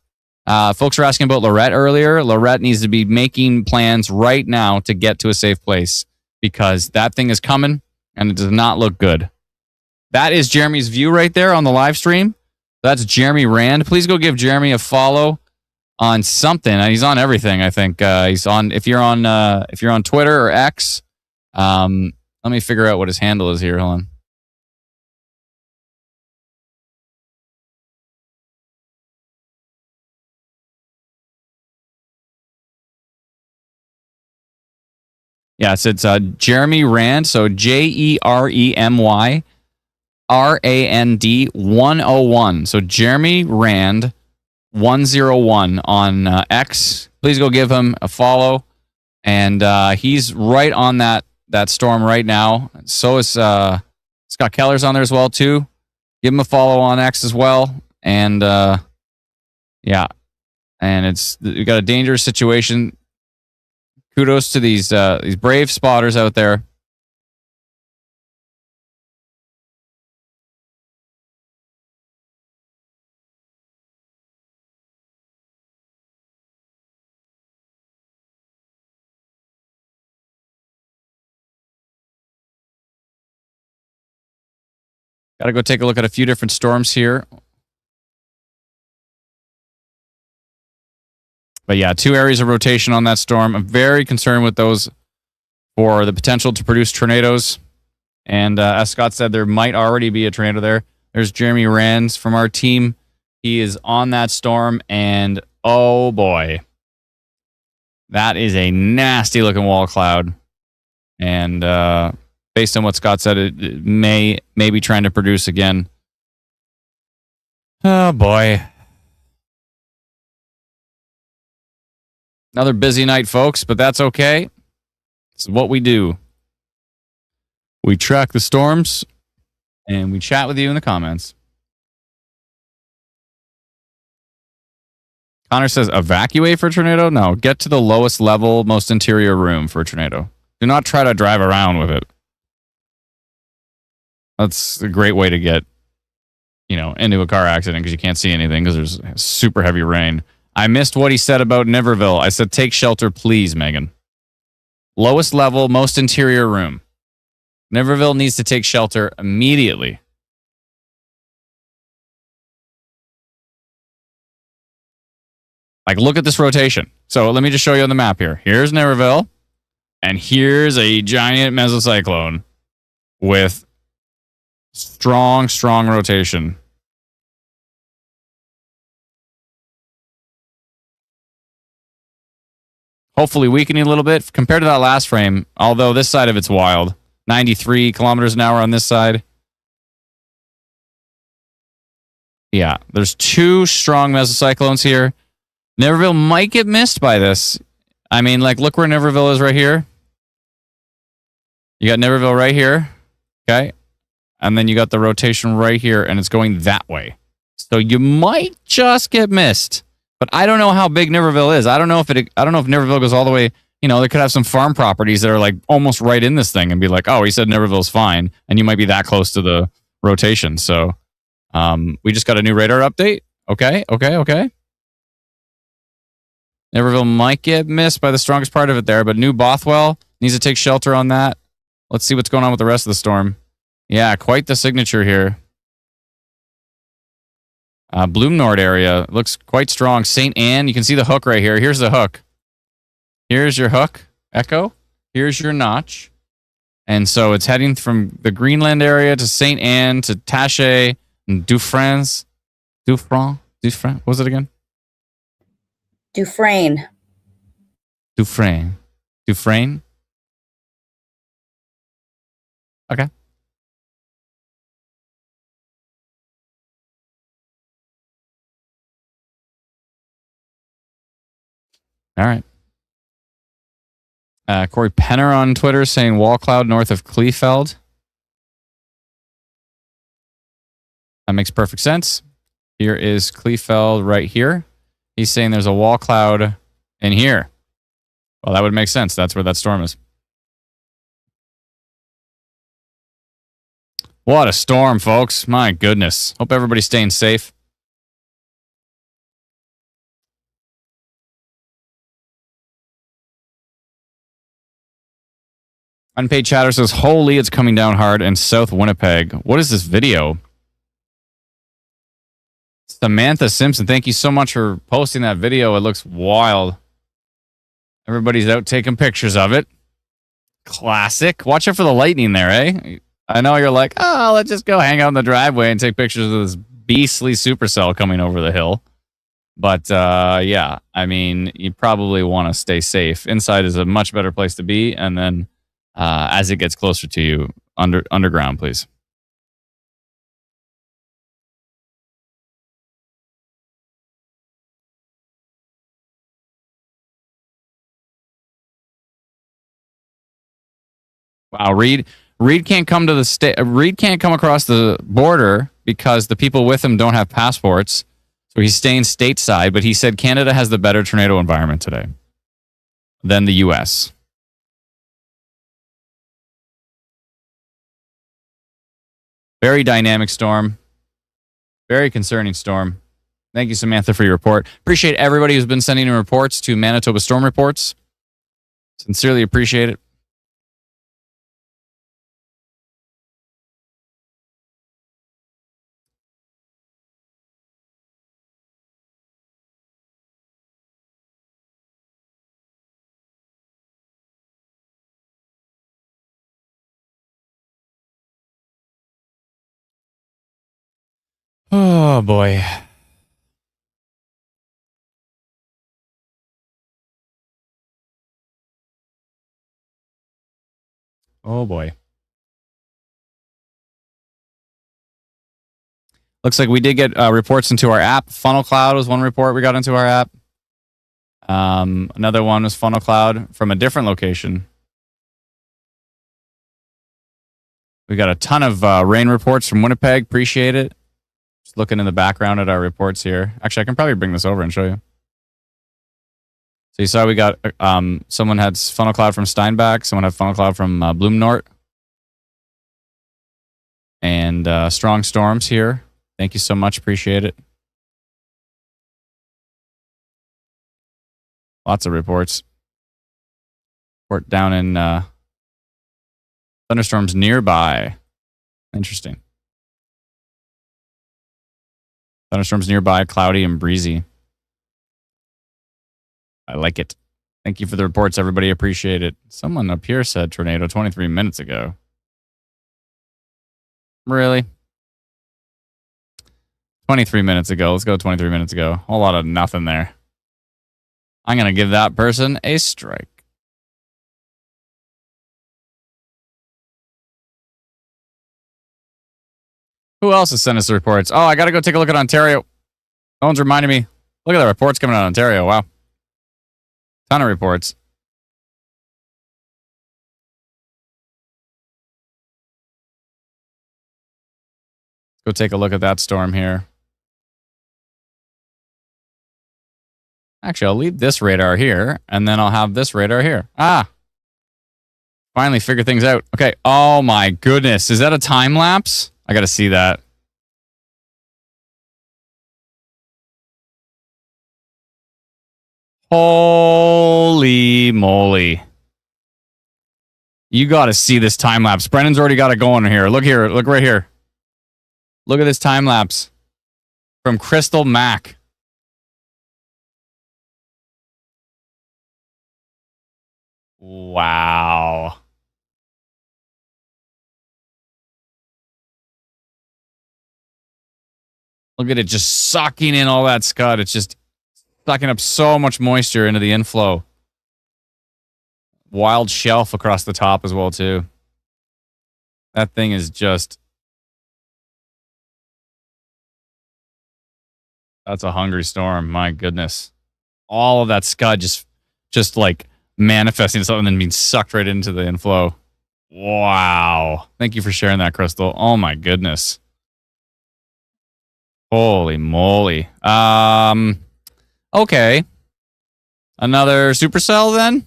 Folks were asking about Lorette earlier. Lorette needs to be making plans right now to get to a safe place because that thing is coming and it does not look good. That is Jeremy's view right there on the live stream. That's Jeremy Rand. Please go give Jeremy a follow on something. He's on everything, I think. He's on if you're on Twitter or X. Let me figure out what his handle is here. Hold on. Yes, it's Jeremy Rand. So JEREMY RAND 101. So Jeremy Rand 101 on X. Please go give him a follow. And he's right on that storm right now. So is Scott Keller's on there as well too. Give him a follow on X as well. And yeah, and we got a dangerous situation. Kudos to these brave spotters out there. Got to go take a look at a few different storms here. But yeah, 2 areas of rotation on that storm. I'm very concerned with those for the potential to produce tornadoes. And as Scott said, there might already be a tornado there. There's Jeremy Rands from our team. He is on that storm, and oh boy, that is a nasty looking wall cloud. And based on what Scott said, it may be trying to produce again. Oh boy. Another busy night, folks, but that's okay. It's what we do. We track the storms and we chat with you in the comments. Connor says, evacuate for a tornado? No, get to the lowest level, most interior room for a tornado. Do not try to drive around with it. That's a great way to get, into a car accident because you can't see anything because there's super heavy rain. I missed what he said about Niverville. I said, take shelter, please, Megan. Lowest level, most interior room. Niverville needs to take shelter immediately. Like, look at this rotation. So let me just show you on the map here. Here's Niverville, and here's a giant mesocyclone with strong, strong rotation. Hopefully weakening a little bit compared to that last frame, although this side of it's wild. 93 kilometers an hour on this side. Yeah, there's two strong mesocyclones here. Niverville might get missed by this. I mean, like, look where Niverville is right here. You got Niverville right here. Okay. And then you got the rotation right here, and it's going that way. So you might just get missed. But I don't know how big Niverville is. I don't know if Niverville goes all the way. They could have some farm properties that are like almost right in this thing and be like, oh, he said Niverville's fine. And you might be that close to the rotation. So we just got a new radar update. Okay. Niverville might get missed by the strongest part of it there, but New Bothwell needs to take shelter on that. Let's see what's going on with the rest of the storm. Yeah, quite the signature here. Bloom Nord area looks quite strong. St. Anne, you can see the hook right here. Here's the hook. Here's your hook, Echo. Here's your notch. And so it's heading from the Greenland area to St. Anne to Taché and Dufresne. What was it again? Dufresne. Okay. All right. Corey Penner on Twitter saying wall cloud north of Kleefeld. That makes perfect sense. Here is Kleefeld right here. He's saying there's a wall cloud in here. Well, that would make sense. That's where that storm is. What a storm, folks. My goodness. Hope everybody's staying safe. Unpaid chatter says, holy, it's coming down hard in South Winnipeg. What is this video? Samantha Simpson, thank you so much for posting that video. It looks wild. Everybody's out taking pictures of it. Classic. Watch out for the lightning there, eh? I know you're like, oh, let's just go hang out in the driveway and take pictures of this beastly supercell coming over the hill. But yeah, I mean, you probably want to stay safe. Inside is a much better place to be. And then as it gets closer to you, underground, please. Wow, Reed can't come to the state. Reed can't come across the border because the people with him don't have passports. So he's staying stateside. But he said Canada has the better tornado environment today than the U.S. Very dynamic storm. Very concerning storm. Thank you, Samantha, for your report. Appreciate everybody who's been sending in reports to Manitoba Storm Reports. Sincerely appreciate it. Oh, boy. Oh, boy. Looks like we did get reports into our app. Funnel Cloud was one report we got into our app. Another one was Funnel Cloud from a different location. We got a ton of rain reports from Winnipeg. Appreciate it. Just looking in the background at our reports here. Actually, I can probably bring this over and show you. So you saw we got someone had Funnel Cloud from Steinbach. Someone had Funnel Cloud from Bloomnort. And strong storms here. Thank you so much. Appreciate it. Lots of reports. Report down in thunderstorms nearby. Interesting. Thunderstorms nearby, cloudy and breezy. I like it. Thank you for the reports, everybody. Appreciate it. Someone up here said tornado 23 minutes ago. Really? 23 minutes ago. Let's go 23 minutes ago. A whole lot of nothing there. I'm going to give that person a strike. Who else has sent us the reports? Oh, I got to go take a look at Ontario. No one's reminding me. Look at the reports coming out of Ontario. Wow. Ton of reports. Let's go take a look at that storm here. Actually, I'll leave this radar here, and then I'll have this radar here. Finally figure things out. Okay. Oh, my goodness. Is that a time lapse? I got to see that. Holy moly. You got to see this time lapse. Brendan's already got it going here. Look here. Look right here. Look at this time lapse from Crystal Mac. Wow. Look at it just sucking in all that scud. It's just sucking up so much moisture into the inflow. Wild shelf across the top as well, too. That thing is just... That's a hungry storm. My goodness. All of that scud just like manifesting itself and then being sucked right into the inflow. Wow. Thank you for sharing that, Crystal. Oh, my goodness. Holy moly. Okay. Another supercell then?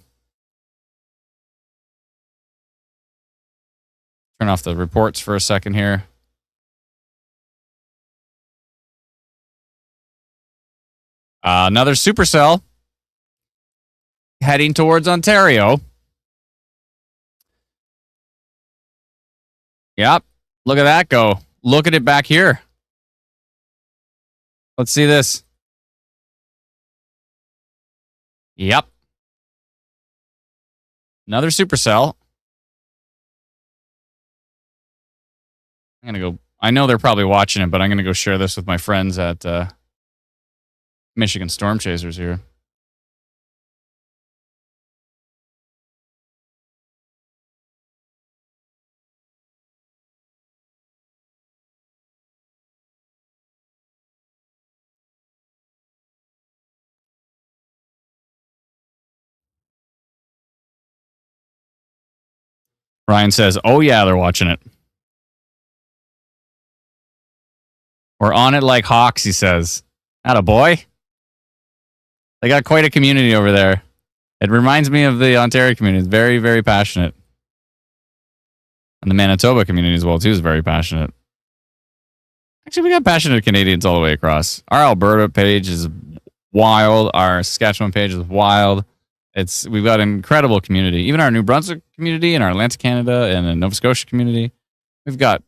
Turn off the reports for a second here. Another supercell heading towards Ontario. Yep. Look at that go. Look at it back here. Let's see this. Yep. Another supercell. I'm going to go. I know they're probably watching it, but I'm going to go share this with my friends at Michigan Storm Chasers here. Ryan says, oh, yeah, they're watching it. We're on it like hawks, he says. Atta boy. They got quite a community over there. It reminds me of the Ontario community. It's very, very passionate. And the Manitoba community as well, too, is very passionate. Actually, we got passionate Canadians all the way across. Our Alberta page is wild. Our Saskatchewan page is wild. We've got an incredible community. Even our New Brunswick community and our Atlantic Canada and the Nova Scotia community. We've got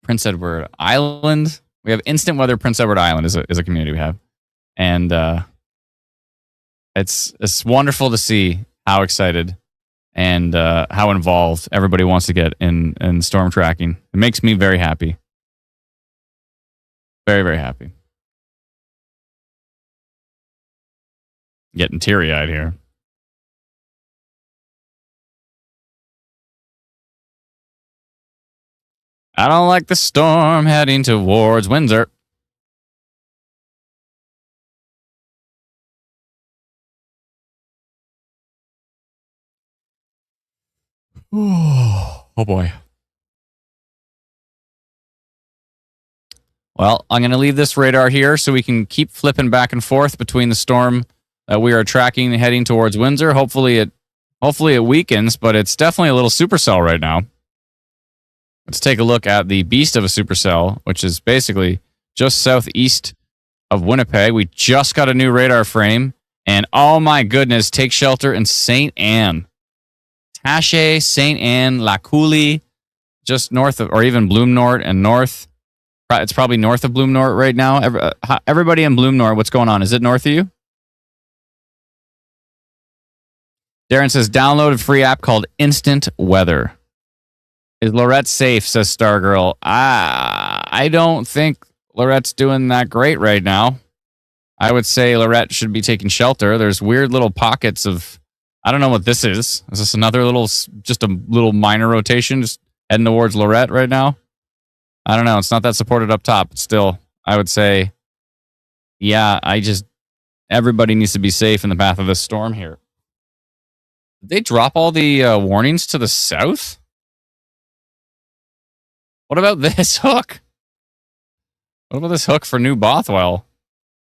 Prince Edward Island. We have Instant Weather Prince Edward Island is a community we have. And it's wonderful to see how excited and how involved everybody wants to get in storm tracking. It makes me very happy. Very, very happy. Getting teary-eyed here. I don't like the storm heading towards Windsor. Oh boy. Well, I'm going to leave this radar here so we can keep flipping back and forth between the storm that we are tracking heading towards Windsor. Hopefully it weakens, but it's definitely a little supercell right now. Let's take a look at the beast of a supercell, which is basically just southeast of Winnipeg. We just got a new radar frame, and oh my goodness, take shelter in St. Anne. Taché, St. Anne, La Coulee, just north of, or even Bloom Nord and north. It's probably north of Bloom Nord right now. Everybody in Bloom Nord, what's going on? Is it north of you? Darren says, download a free app called Instant Weather. Is Lorette safe, says Stargirl. I don't think Lorette's doing that great right now. I would say Lorette should be taking shelter. There's weird little pockets of, I don't know what this is. Is this another little, just a little minor rotation just heading towards Lorette right now? I don't know. It's not that supported up top. But still, I would say, yeah, everybody needs to be safe in the path of this storm here. Did they drop all the warnings to the south? What about this hook? What about this hook for New Bothwell?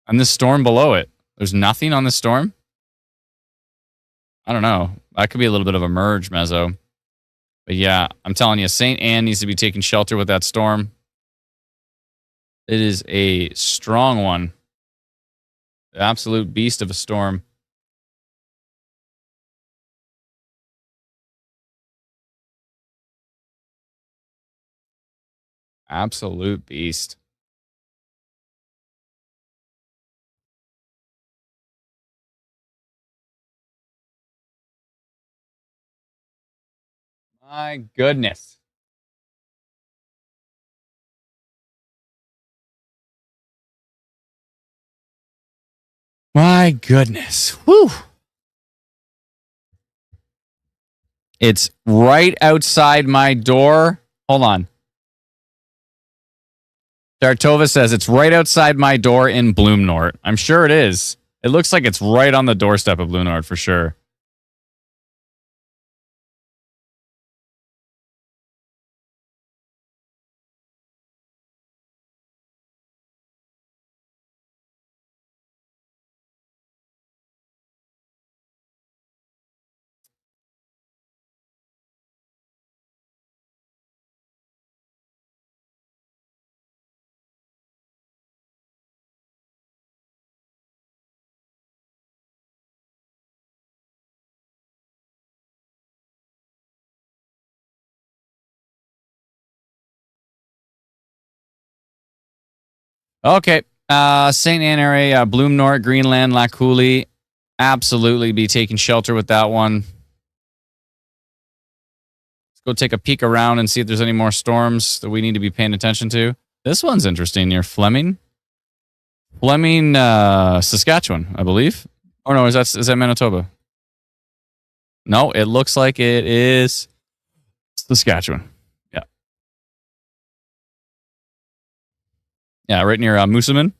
And this storm below it? There's nothing on this storm? I don't know. That could be a little bit of a merge, Mezzo. But yeah, I'm telling you, St. Anne needs to be taking shelter with that storm. It is a strong one. The absolute beast of a storm. Absolute beast. My goodness. My goodness. Whew. It's right outside my door. Hold on. Dartova says it's right outside my door in Bloom Nord. I'm sure it is. It looks like it's right on the doorstep of Bloom Nord for sure. Okay. St. Anne area, Bloom Nord, Greenland, La Coulee. Absolutely be taking shelter with that one. Let's go take a peek around and see if there's any more storms that we need to be paying attention to. This one's interesting near Fleming. Fleming, Saskatchewan, I believe. Oh no, is that Manitoba? No, it looks like it is Saskatchewan. Yeah. Yeah, right near Moosomin.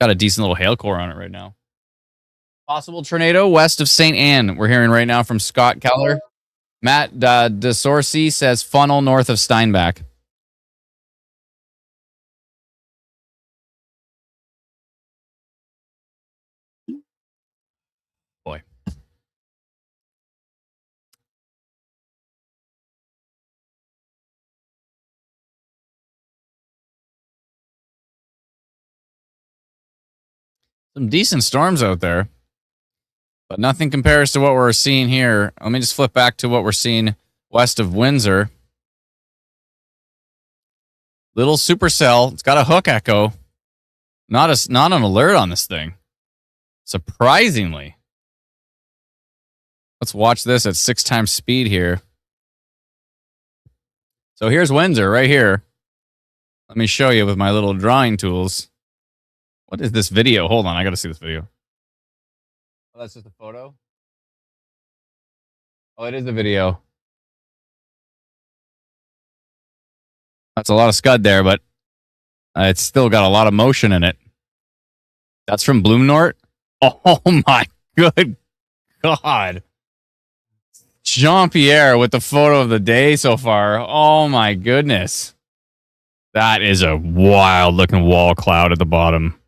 Got a decent little hail core on it right now. Possible tornado west of St. Anne. We're hearing right now from Scott Keller. Matt DeSorcy says funnel north of Steinbach. Boy. Some decent storms out there, but nothing compares to what we're seeing here. Let me just flip back to what we're seeing west of Windsor. Little supercell. It's got a hook echo. Not an alert on this thing. Surprisingly. Let's watch this at 6 times speed here. So here's Windsor right here. Let me show you with my little drawing tools. What is this video? Hold on, I got to see this video. Oh, that's just a photo? Oh, it is a video. That's a lot of scud there, but it's still got a lot of motion in it. That's from Bloom Nord? Oh my good God. Jean-Pierre with the photo of the day so far. Oh my goodness. That is a wild looking wall cloud at the bottom.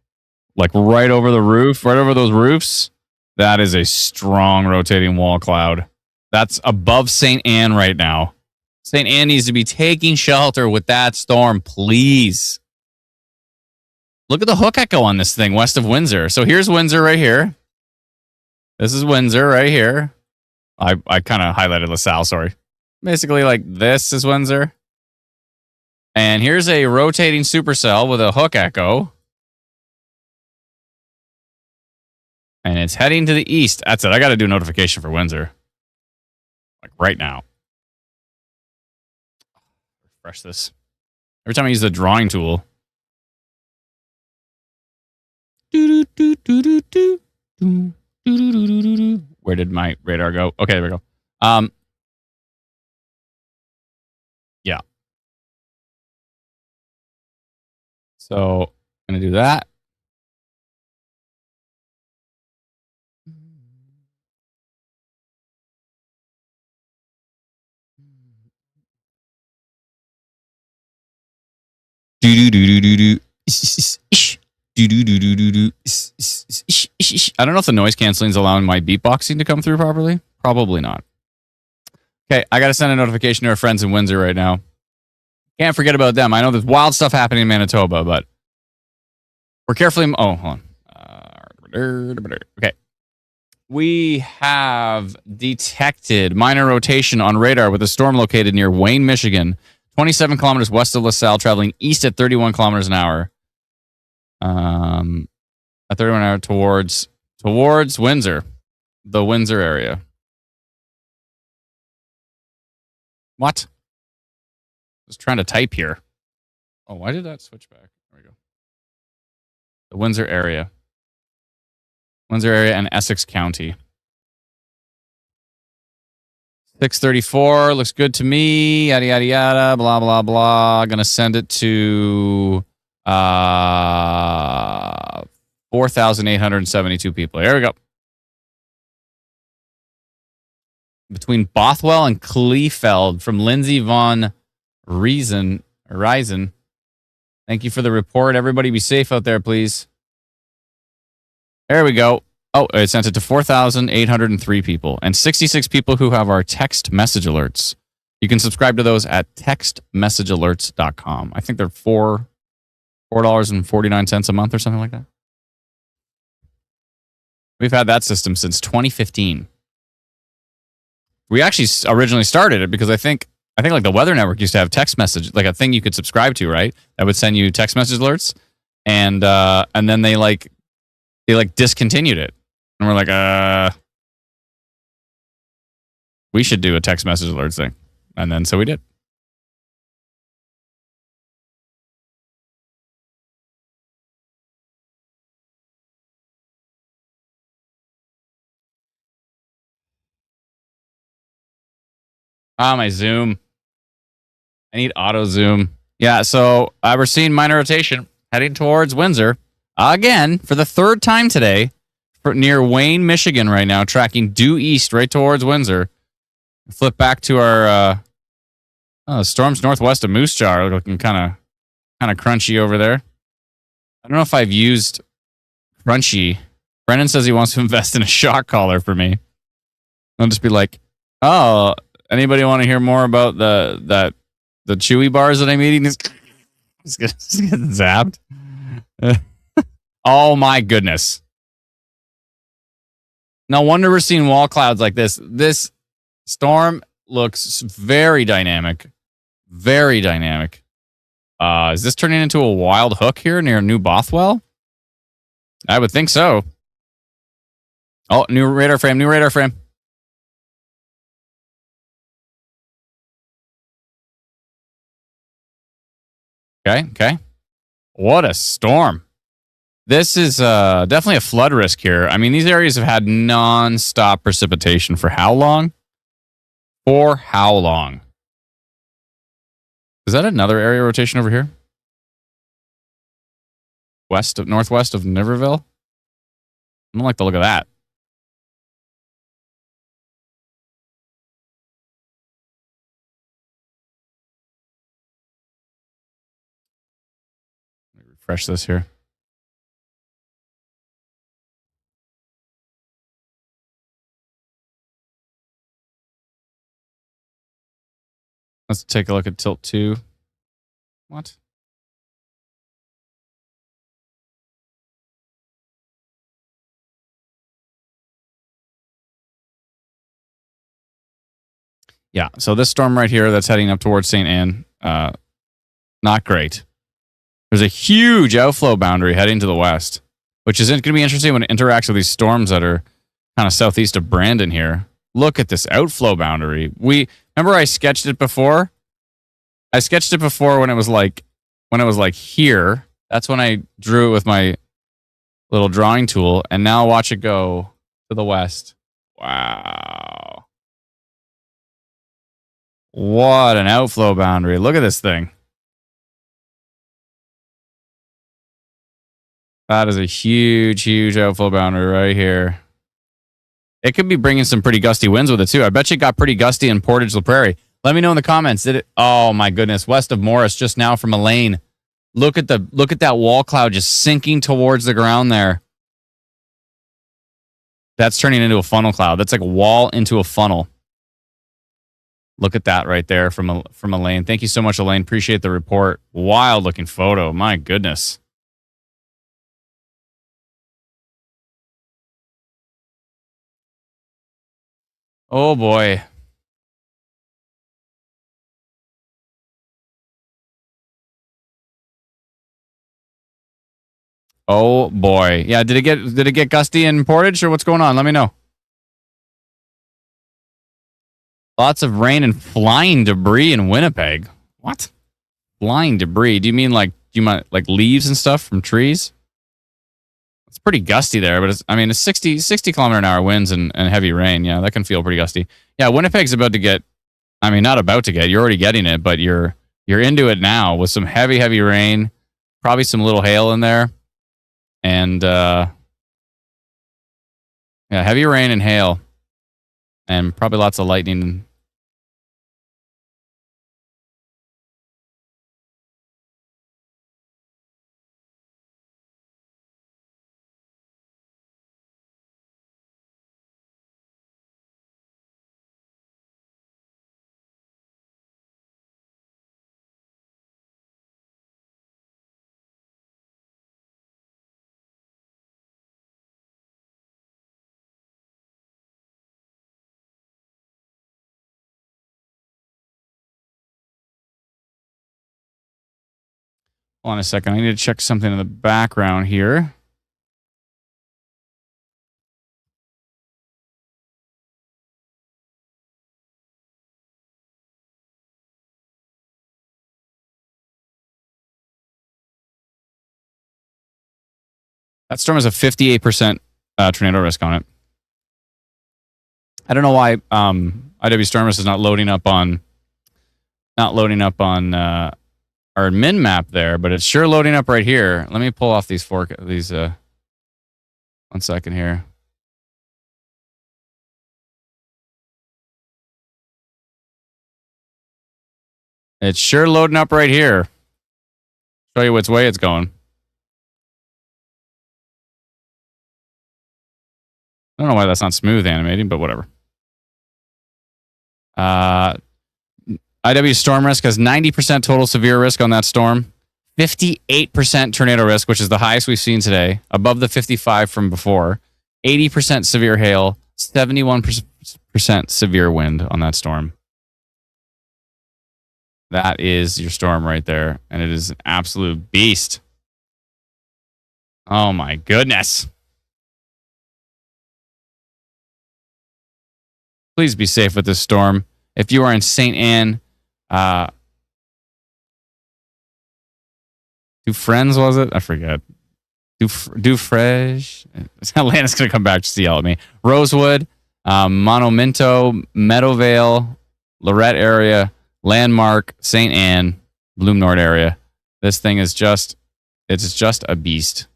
Like right over the roof, right over those roofs. That is a strong rotating wall cloud. That's above St. Anne right now. St. Anne needs to be taking shelter with that storm, please. Look at the hook echo on this thing west of Windsor. So here's Windsor right here. This is Windsor right here. I kind of highlighted LaSalle, sorry. Basically, like this is Windsor. And here's a rotating supercell with a hook echo. And it's heading to the east. That's it. I got to do a notification for Windsor. Like right now. Refresh this. Every time I use the drawing tool. Where did my radar go? Okay, there we go. Yeah. So I'm going to do that. I don't know if the noise canceling is allowing my beatboxing to come through properly. Probably not. Okay, I got to send a notification to our friends in Windsor right now. Can't forget about them. I know there's wild stuff happening in Manitoba, but we're carefully. Oh, hold on. Okay. We have detected minor rotation on radar with a storm located near Wayne, Michigan, 27 kilometers west of LaSalle, traveling east at 31 kilometers an hour. At 31 hour towards Windsor, the Windsor area. What? I was trying to type here. Oh, why did that switch back? There we go. The Windsor area. Windsor area and Essex County. 634 looks good to me. Yada yada yada. Blah blah blah. Gonna send it to 4,872 people. There we go. Between Bothwell and Kleefeld from Lindsay Von Riesen. Thank you for the report. Everybody be safe out there, please. There we go. Oh, it sent it to 4,803 people and 66 people who have our text message alerts. You can subscribe to those at textmessagealerts.com. I think they're $4.49 a month or something like that. We've had that system since 2015. We actually originally started it because I think like the Weather Network used to have text message, like a thing you could subscribe to, right? That would send you text message alerts, and then they discontinued it, and we're like, we should do a text message alerts thing, and then so we did. My Zoom. I need auto zoom. Yeah, so we're seeing minor rotation heading towards Windsor again for the third time today, near Wayne, Michigan right now, tracking due east right towards Windsor. Flip back to our storms northwest of Moose Jaw, looking kind of crunchy over there. I don't know if I've used crunchy. Brennan says he wants to invest in a shock collar for me. I'll just be like, oh, anybody want to hear more about the chewy bars that I'm eating? Just getting zapped. Oh my goodness. No wonder we're seeing wall clouds like this. This storm looks very dynamic. Very dynamic. Is this turning into a wild hook here near New Bothwell? I would think so. Oh, new radar frame. Okay. What a storm. This is definitely a flood risk here. I mean, these areas have had non-stop precipitation for how long? For how long? Is that another area rotation over here? Northwest of Niverville? I don't like the look of that. refresh this here. Let's take a look at tilt 2. What? Yeah, so this storm right here that's heading up towards St. Anne, not great. There's a huge outflow boundary heading to the west, which is going to be interesting when it interacts with these storms that are kind of southeast of Brandon here. Look at this outflow boundary. Remember I sketched it before? I sketched it before when it was like here. That's when I drew it with my little drawing tool, and now watch it go to the west. Wow. What an outflow boundary. Look at this thing. That is a huge, huge outflow boundary right here. It could be bringing some pretty gusty winds with it, too. I bet you it got pretty gusty in Portage La Prairie. Let me know in the comments. Did it? Oh, my goodness. West of Morris, just now from Elaine. Look at that wall cloud just sinking towards the ground there. That's turning into a funnel cloud. That's like a wall into a funnel. Look at that right there from Elaine. Thank you so much, Elaine. Appreciate the report. Wild looking photo. My goodness. Oh boy. Oh boy. Yeah, did it get gusty in Portage or what's going on? Let me know. Lots of rain and flying debris in Winnipeg. What? Flying debris? Do you mean like leaves and stuff from trees? It's pretty gusty there, but it's 60 kilometer an hour winds and heavy rain. Yeah, that can feel pretty gusty. Yeah, Winnipeg's about to get, not about to get, you're already getting it, but you're into it now with some heavy rain, probably some little hail in there. And heavy rain and hail. And probably lots of lightning. Hold on a second. I need to check something in the background here. That storm has a 58% tornado risk on it. I don't know why IW Stormers is not loading up on our min map there, but it's sure loading up right here. Let me pull off these 1 second here. It's sure loading up right here. Show you which way it's going. I don't know why that's not smooth animating, but whatever. IW storm risk has 90% total severe risk on that storm. 58% tornado risk, which is the highest we've seen today, above the 55 from before. 80% severe hail, 71% severe wind on that storm. That is your storm right there, and it is an absolute beast. Oh my goodness. Please be safe with this storm. If you are in St. Anne, Dufresne, was it? I forget. Dufresne. Atlanta's going to come back just to yell at me. Rosewood, Monumental, Meadowvale, Lorette area, Landmark, St. Anne, Bloom Nord area. This thing is just a beast.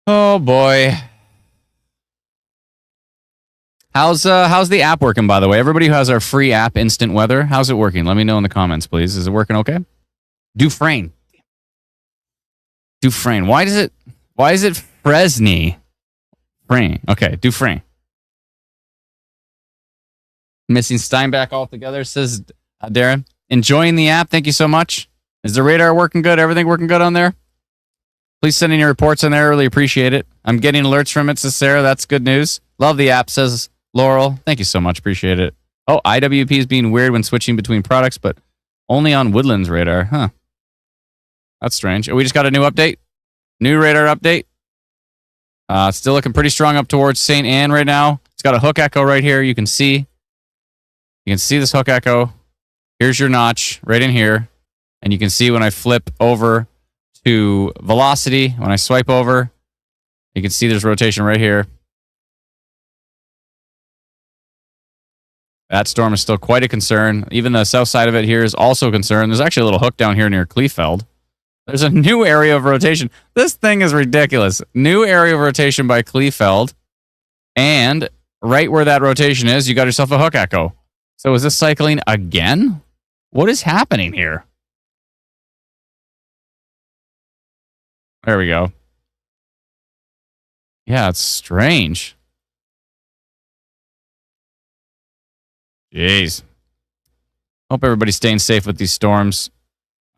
Oh boy. How's the app working, by the way? Everybody who has our free app, Instant Weather, how's it working? Let me know in the comments, please. Is it working okay? Dufresne. Why is it Fresney? Frame. Okay, Dufresne. Missing Steinbach altogether, says Darren. Enjoying the app. Thank you so much. Is the radar working good? Everything working good on there? Please send in your reports on there. Really appreciate it. I'm getting alerts from it, says Sarah. That's good news. Love the app, says Laurel. Thank you so much. Appreciate it. Oh, IWP is being weird when switching between products, but only on Woodlands radar. Huh. That's strange. We just got a new update. New radar update. Still looking pretty strong up towards St. Anne right now. It's got a hook echo right here. You can see this hook echo. Here's your notch right in here. And you can see when I flip over to velocity, when I swipe over, you can see there's rotation right here. That storm is still quite a concern. Even the south side of it here is also a concern. There's actually a little hook down here near Kleefeld. There's a new area of rotation. This thing is ridiculous. New area of rotation by Kleefeld. And right where that rotation is, you got yourself a hook echo. So is this cycling again? What is happening here? There we go. Yeah, it's strange. Jeez. Hope everybody's staying safe with these storms.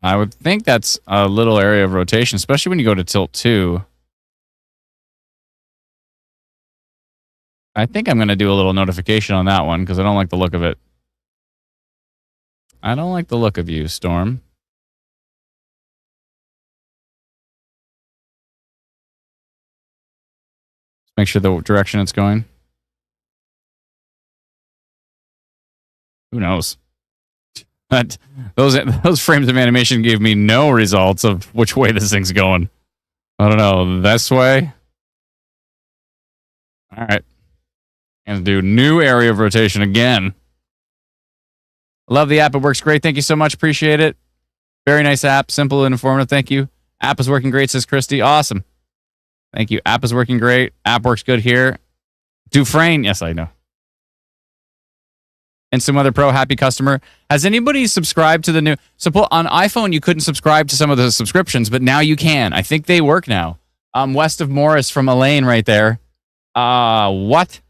I would think that's a little area of rotation, especially when you go to tilt 2. I think I'm going to do a little notification on that one because I don't like the look of it. I don't like the look of you, Storm. Let's make sure the direction it's going. Who knows? But those frames of animation gave me no results of which way this thing's going. I don't know. This way? All right. And do new area of rotation again. Love the app. It works great. Thank you so much. Appreciate it. Very nice app. Simple and informative. Thank you. App is working great, says Christy. Awesome. Thank you. App is working great. App works good here. Dufresne. Yes, I know. Instant Weather Pro, happy customer. Has anybody subscribed to the new... So on iPhone, you couldn't subscribe to some of the subscriptions, but now you can. I think they work now. West of Morris from Elaine right there. What?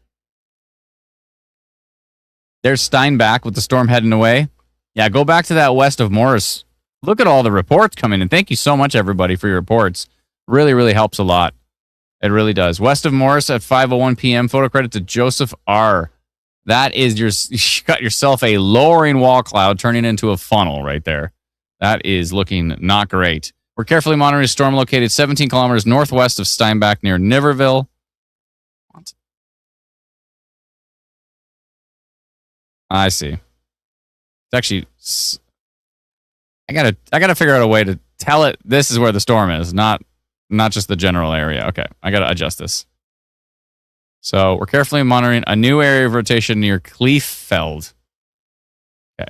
There's Steinbach with the storm heading away. Yeah, go back to that west of Morris. Look at all the reports coming in. Thank you so much, everybody, for your reports. Really, really helps a lot. It really does. West of Morris at 5:01 p.m. Photo credit to Joseph R. That is you got yourself a lowering wall cloud turning into a funnel right there. That is looking not great. We're carefully monitoring a storm located 17 kilometers northwest of Steinbach near Niverville. What? I see. It's actually, I gotta figure out a way to tell it this is where the storm is, not just the general area. Okay, I gotta adjust this. So we're carefully monitoring a new area of rotation near Kleefeld. Okay.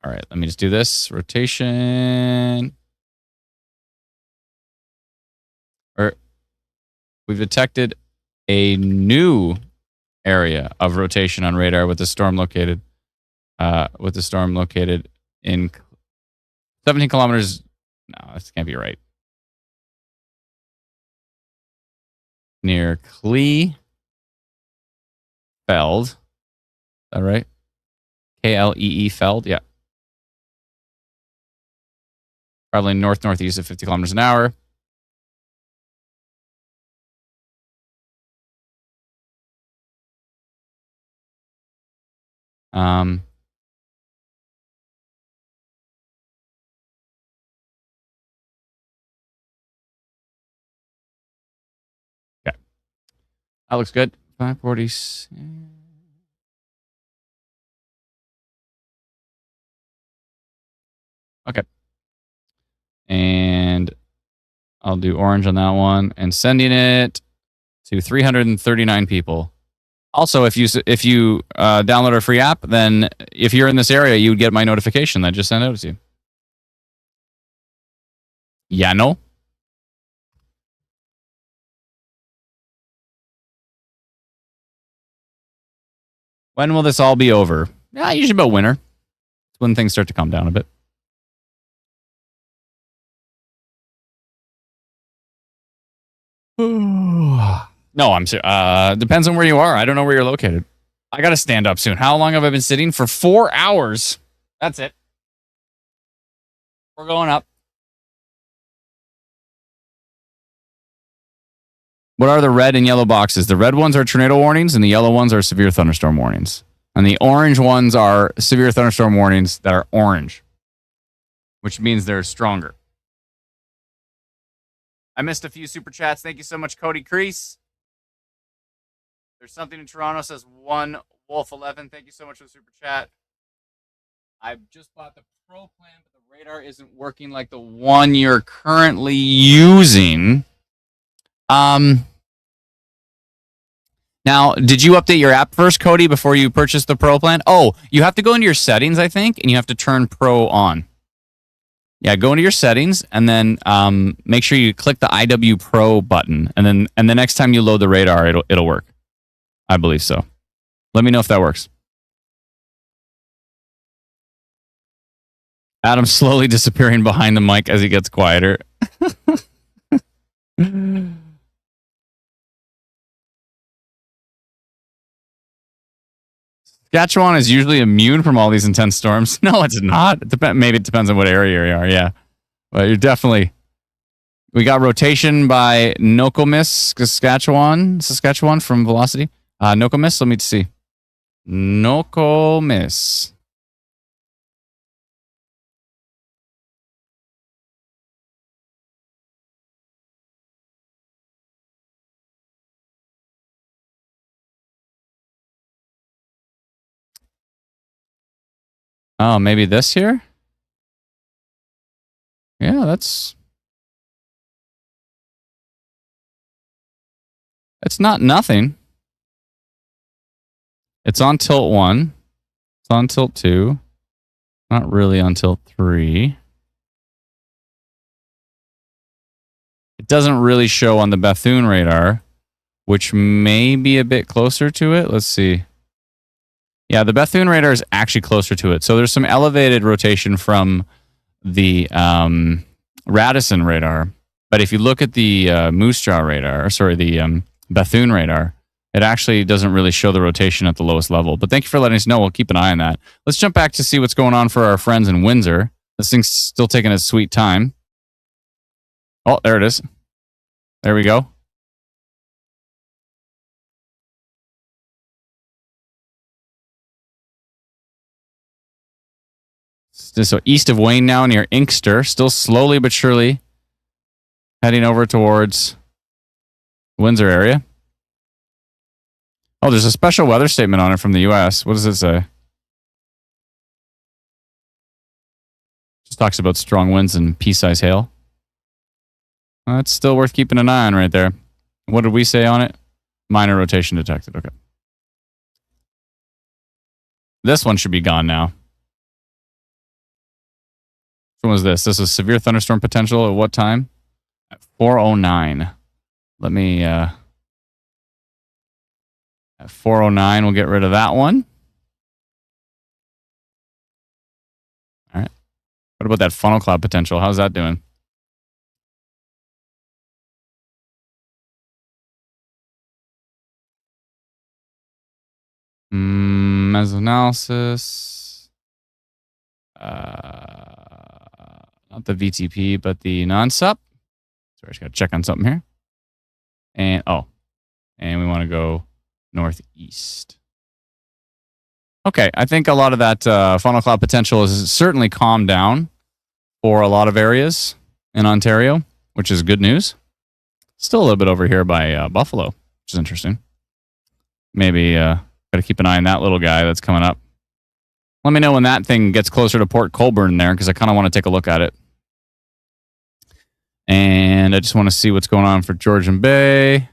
All right, let me just do this. Rotation. We've detected a new area of rotation on radar with the storm located in 17 kilometers. No, this can't be right. Near Kleefeld. Is that right? Klee Feld. Yeah. Traveling northeast at 50 kilometers an hour. Okay. That looks good. 540. Okay. And I'll do orange on that one and sending it to 339 people. Also, if you download our free app, then if you're in this area, you would get my notification that I just sent out to you. Yeah, no. When will this all be over? Yeah, usually about winter. It's when things start to calm down a bit. No, I'm serious. Depends on where you are. I don't know where you're located. I got to stand up soon. How long have I been sitting? For 4 hours. That's it. We're going up. What are the red and yellow boxes? The red ones are tornado warnings, and the yellow ones are severe thunderstorm warnings. And the orange ones are severe thunderstorm warnings that are orange, which means they're stronger. I missed a few super chats. Thank you so much, Cody Crease. There's something in Toronto, says one Wolf 11. Thank you so much for the super chat. I just bought the Pro plan, but the radar isn't working like the one you're currently using. Now, did you update your app first, Cody, before you purchased the Pro plan? Oh, you have to go into your settings, I think, and you have to turn Pro on. Yeah, go into your settings and then make sure you click the IW Pro button, and the next time you load the radar, it'll work. I believe so. Let me know if that works. Adam's slowly disappearing behind the mic as he gets quieter. Saskatchewan is usually immune from all these intense storms. No, it's not. Maybe it depends on what area you are, yeah. But you're definitely... We got rotation by Nokomis, Saskatchewan from Velocity. Nokomis, let me see. Nokomis. Oh, maybe this here? Yeah, that's not nothing. It's on tilt 1. It's on tilt 2. Not really on tilt 3. It doesn't really show on the Bethune radar, which may be a bit closer to it. Let's see. Yeah, the Bethune radar is actually closer to it. So there's some elevated rotation from the Radisson radar. But if you look at the Moose Jaw radar, the Bethune radar, it actually doesn't really show the rotation at the lowest level. But thank you for letting us know. We'll keep an eye on that. Let's jump back to see what's going on for our friends in Windsor. This thing's still taking its sweet time. Oh, there it is. There we go. So east of Wayne now near Inkster, still slowly but surely heading over towards Windsor area. Oh, there's a special weather statement on it from the U.S. What does it say? Just talks about strong winds and pea-size hail. Well, that's still worth keeping an eye on right there. What did we say on it? Minor rotation detected. Okay. This one should be gone now. What was this? This is severe thunderstorm potential at what time? At 4:09. Let me... At 4:09, we'll get rid of that one. All right. What about that funnel cloud potential? How's that doing? Mesoanalysis. Not the VTP, but the non-sup. Sorry, I just got to check on something here. And we want to go northeast. Okay, I think a lot of that funnel cloud potential is certainly calmed down for a lot of areas in Ontario, which is good news. Still a little bit over here by Buffalo, which is interesting. Maybe got to keep an eye on that little guy that's coming up. Let me know when that thing gets closer to Port Colborne there, because I kind of want to take a look at it. And I just want to see what's going on for Georgian Bay.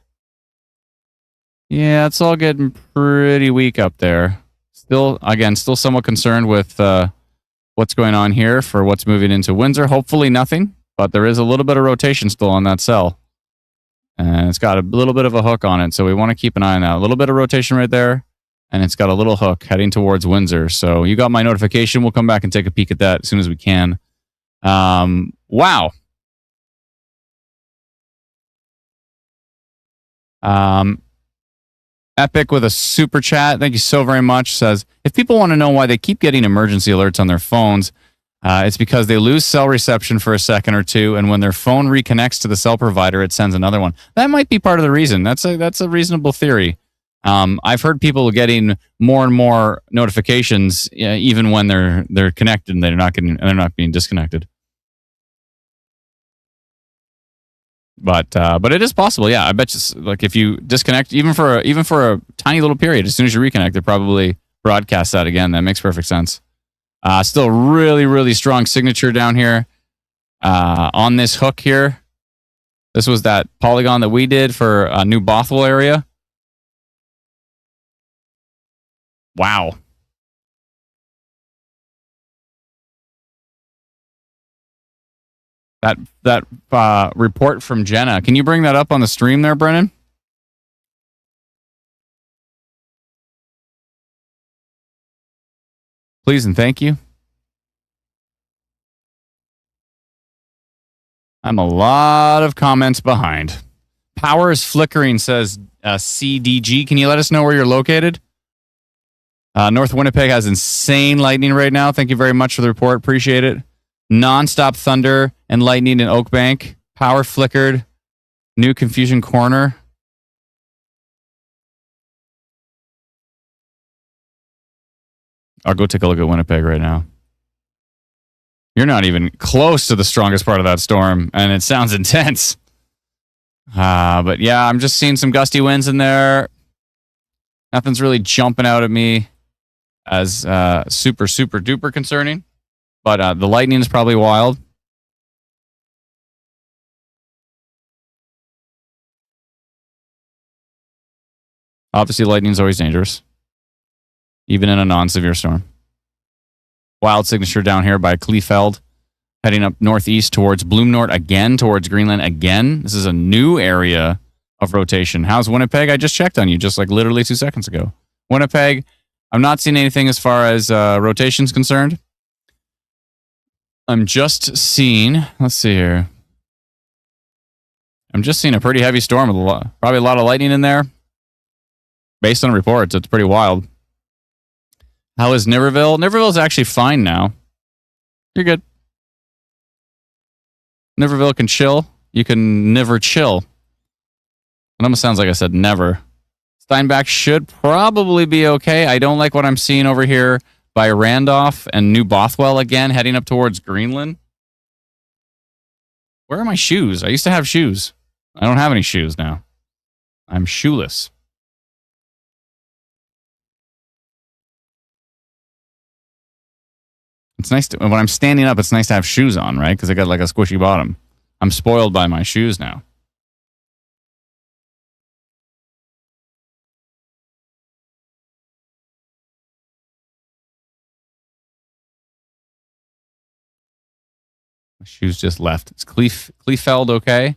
Yeah, it's all getting pretty weak up there. Still somewhat concerned with what's going on here for what's moving into Windsor. Hopefully nothing, but there is a little bit of rotation still on that cell. And it's got a little bit of a hook on it, so we want to keep an eye on that. A little bit of rotation right there. and it's got a little hook heading towards Windsor. So you got my notification. We'll come back and take a peek at that as soon as we can. Wow. Epic with a super chat. Thank you so very much. Says, if people want to know why they keep getting emergency alerts on their phones, it's because they lose cell reception for a second or two, and when their phone reconnects to the cell provider, it sends another one. That might be part of the reason. That's a reasonable theory. I've heard people getting more and more notifications, even when they're connected and they're not being disconnected. But it is possible. Yeah, I bet you. Like if you disconnect, even for a tiny little period, as soon as you reconnect, it probably broadcasts that again. That makes perfect sense. Still really, really strong signature down here on this hook here. This was that polygon that we did for New Bothwell area. Wow. That report from Jenna. Can you bring that up on the stream there, Brennan? Please and thank you. I'm a lot of comments behind. Power is flickering, says CDG. Can you let us know where you're located? North Winnipeg has insane lightning right now. Thank you very much for the report. Appreciate it. Non-stop thunder and lightning in Oakbank. Power flickered. New Confusion Corner. I'll go take a look at Winnipeg right now. You're not even close to the strongest part of that storm, and it sounds intense. But yeah, I'm just seeing some gusty winds in there. Nothing's really jumping out at me as super, super duper concerning. But the lightning is probably wild. Obviously, lightning is always dangerous, even in a non-severe storm. Wild signature down here by Kleefeld, heading up northeast towards Bloomnort again, towards Greenland again. This is a new area of rotation. How's Winnipeg? I just checked on you just like literally 2 seconds ago. Winnipeg, I'm not seeing anything as far as rotation's concerned. I'm just seeing, let's see here. I'm just seeing a pretty heavy storm with probably a lot of lightning in there. Based on reports, it's pretty wild. How is Niverville? Niverville's actually fine now. You're good. Niverville can chill. You can never chill. It almost sounds like I said never. Steinbach should probably be okay. I don't like what I'm seeing over here by Randolph and New Bothwell again, heading up towards Greenland. Where are my shoes? I used to have shoes. I don't have any shoes now. I'm shoeless. It's nice to, when I'm standing up, it's nice to have shoes on, right? Because I got like a squishy bottom. I'm spoiled by my shoes now. My shoes just left. Is Kleefeld okay?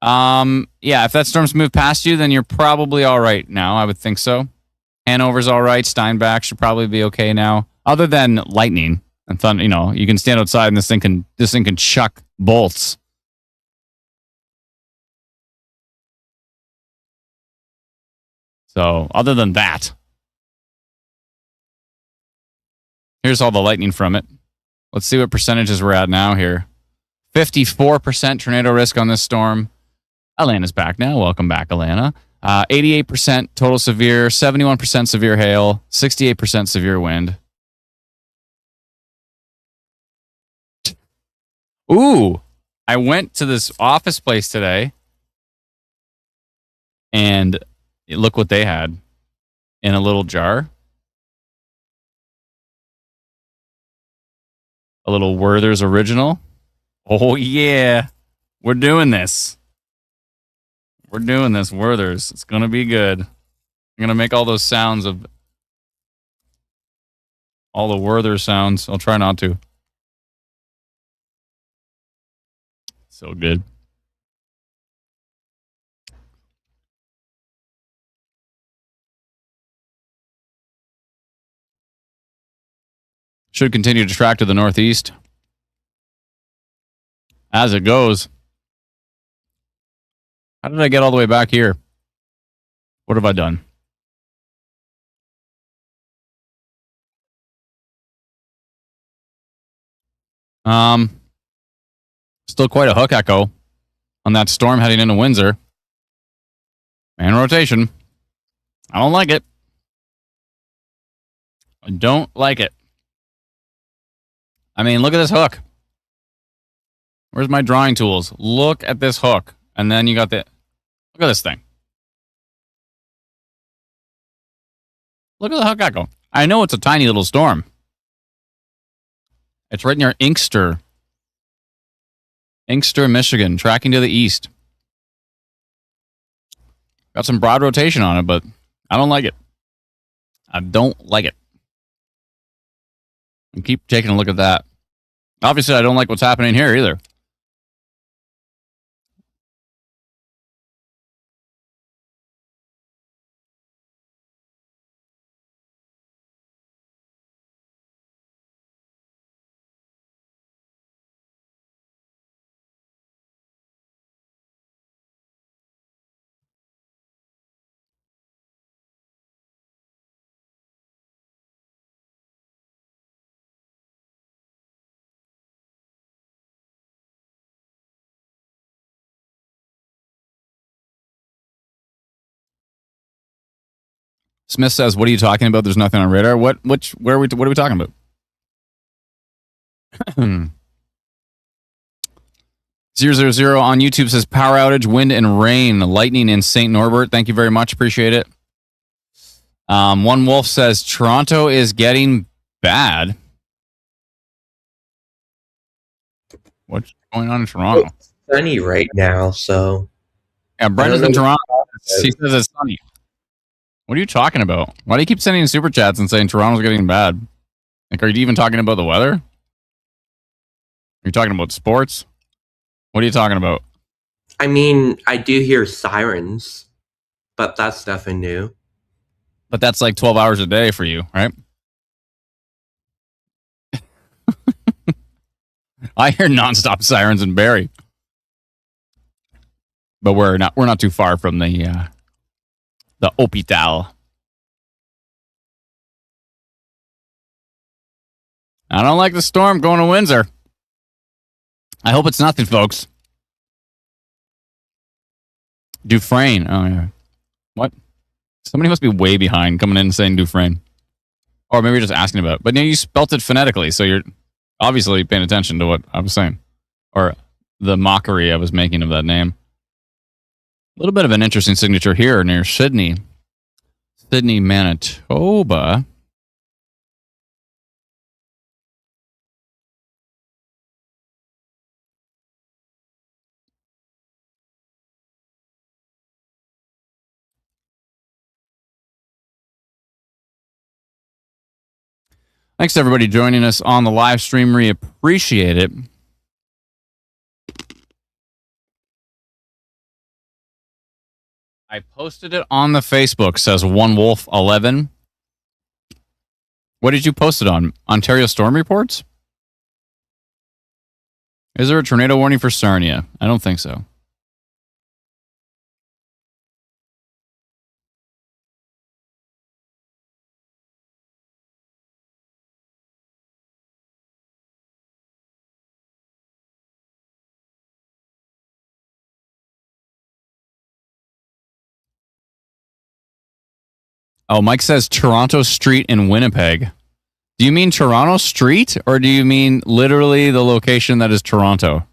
Yeah, if that storm's moved past you, then you're probably all right now. I would think so. Hanover's all right. Steinbach should probably be okay now. Other than lightning and thunder, you can stand outside and this thing can chuck bolts. So other than that, here's all the lightning from it. Let's see what percentages we're at now here. 54% tornado risk on this storm. Alana's back now. Welcome back, Alana. 88% total severe, 71% severe hail, 68% severe wind. Ooh, I went to this office place today, and look what they had in a little jar. A little Werther's Original. Oh, yeah. We're doing this. We're doing this, Werther's. It's going to be good. I'm going to make all those sounds of all the Werther sounds. I'll try not to. So good. Should continue to track to the northeast as it goes. How did I get all the way back here? What have I done? Still quite a hook echo on that storm heading into Windsor. And rotation. I don't like it. I don't like it. I mean, look at this hook. Where's my drawing tools? Look at this hook. And then you got the... Look at this thing. Look at the hook echo. I know it's a tiny little storm. It's right near Inkster. Inkster, Michigan, tracking to the east. Got some broad rotation on it, but I don't like it. I don't like it. And keep taking a look at that. Obviously, I don't like what's happening here either. Smith says, "What are you talking about? There's nothing on radar. What are we talking about?" 000 on YouTube says, "Power outage, wind and rain, lightning in St. Norbert." Thank you very much. Appreciate it. One Wolf says, "Toronto is getting bad." What's going on in Toronto? It's sunny right now, so... Yeah, Brenda's in Toronto. She says it's sunny. What are you talking about? Why do you keep sending super chats and saying Toronto's getting bad? Like, are you even talking about the weather? Are you talking about sports? What are you talking about? I mean, I do hear sirens, but that's nothing new. But that's like 12 hours a day for you, right? I hear nonstop sirens in Barrie. But we're not too far from the Hopital. I don't like the storm going to Windsor. I hope it's nothing, folks. Dufresne. Oh, yeah. What? Somebody must be way behind coming in and saying Dufresne. Or maybe you're just asking about it. But no, you spelt it phonetically, so you're obviously paying attention to what I was saying. Or the mockery I was making of that name. A little bit of an interesting signature here near Sydney. Sydney, Manitoba. Thanks to everybody joining us on the live stream. We appreciate it. I posted it on the Facebook, says One Wolf 11. What did you post it on? Ontario Storm Reports? Is there a tornado warning for Sarnia? I don't think so. Oh, Mike says Toronto Street in Winnipeg. Do you mean Toronto Street, or do you mean literally the location that is Toronto?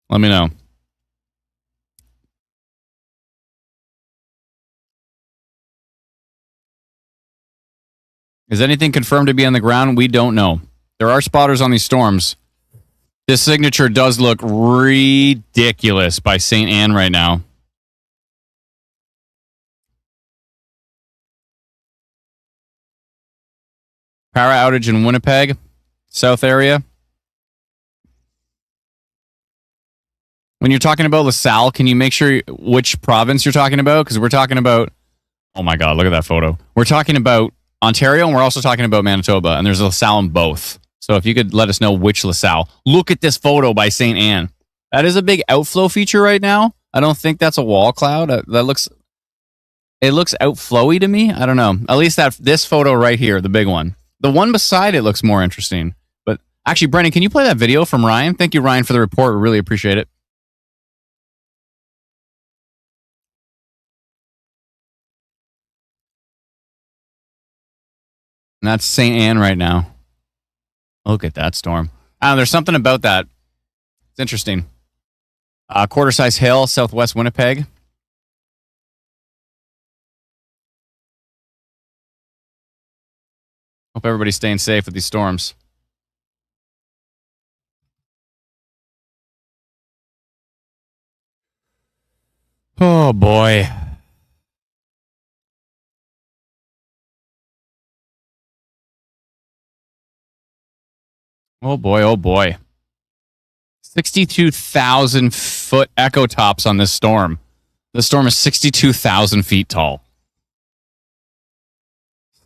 Let me know. Is anything confirmed to be on the ground? We don't know. There are spotters on these storms. This signature does look ridiculous by St. Anne right now. Power outage in Winnipeg, south area. When you're talking about LaSalle, can you make sure which province you're talking about? Because we're talking about, oh my God, look at that photo. We're talking about Ontario, and we're also talking about Manitoba, and there's LaSalle in both. So if you could let us know which LaSalle. Look at this photo by St. Anne. That is a big outflow feature right now. I don't think that's a wall cloud. It looks outflowy to me. I don't know. At least this photo right here, the big one. The one beside it looks more interesting. But actually, Brennan, can you play that video from Ryan? Thank you, Ryan, for the report. We really appreciate it. And that's St. Anne right now. Look at that storm. There's something about that. It's interesting. Quarter size hail, southwest Winnipeg. Hope everybody's staying safe with these storms. Oh, boy. Oh, boy. Oh, boy. 62,000 foot echo tops on this storm. The storm is 62,000 feet tall.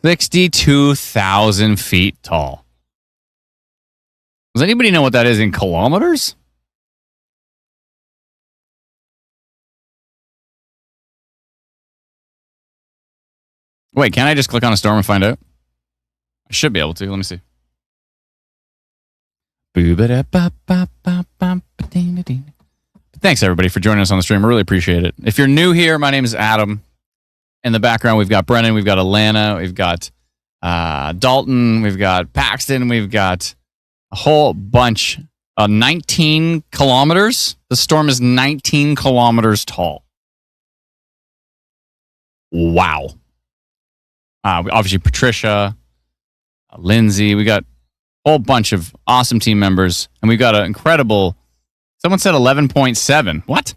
62,000 feet tall. Does anybody know what that is in kilometers? Wait, can't I just click on a storm and find out? I should be able to. Let me see. Thanks, everybody, for joining us on the stream. I really appreciate it. If you're new here, my name is Adam. In the background, we've got Brennan, we've got Alana, we've got Dalton, we've got Paxton, we've got a whole bunch. 19 kilometers. The storm is 19 kilometers tall. Wow. Obviously, Patricia, Lindsay, we got a whole bunch of awesome team members, and we've got an incredible. Someone said 11.7. What?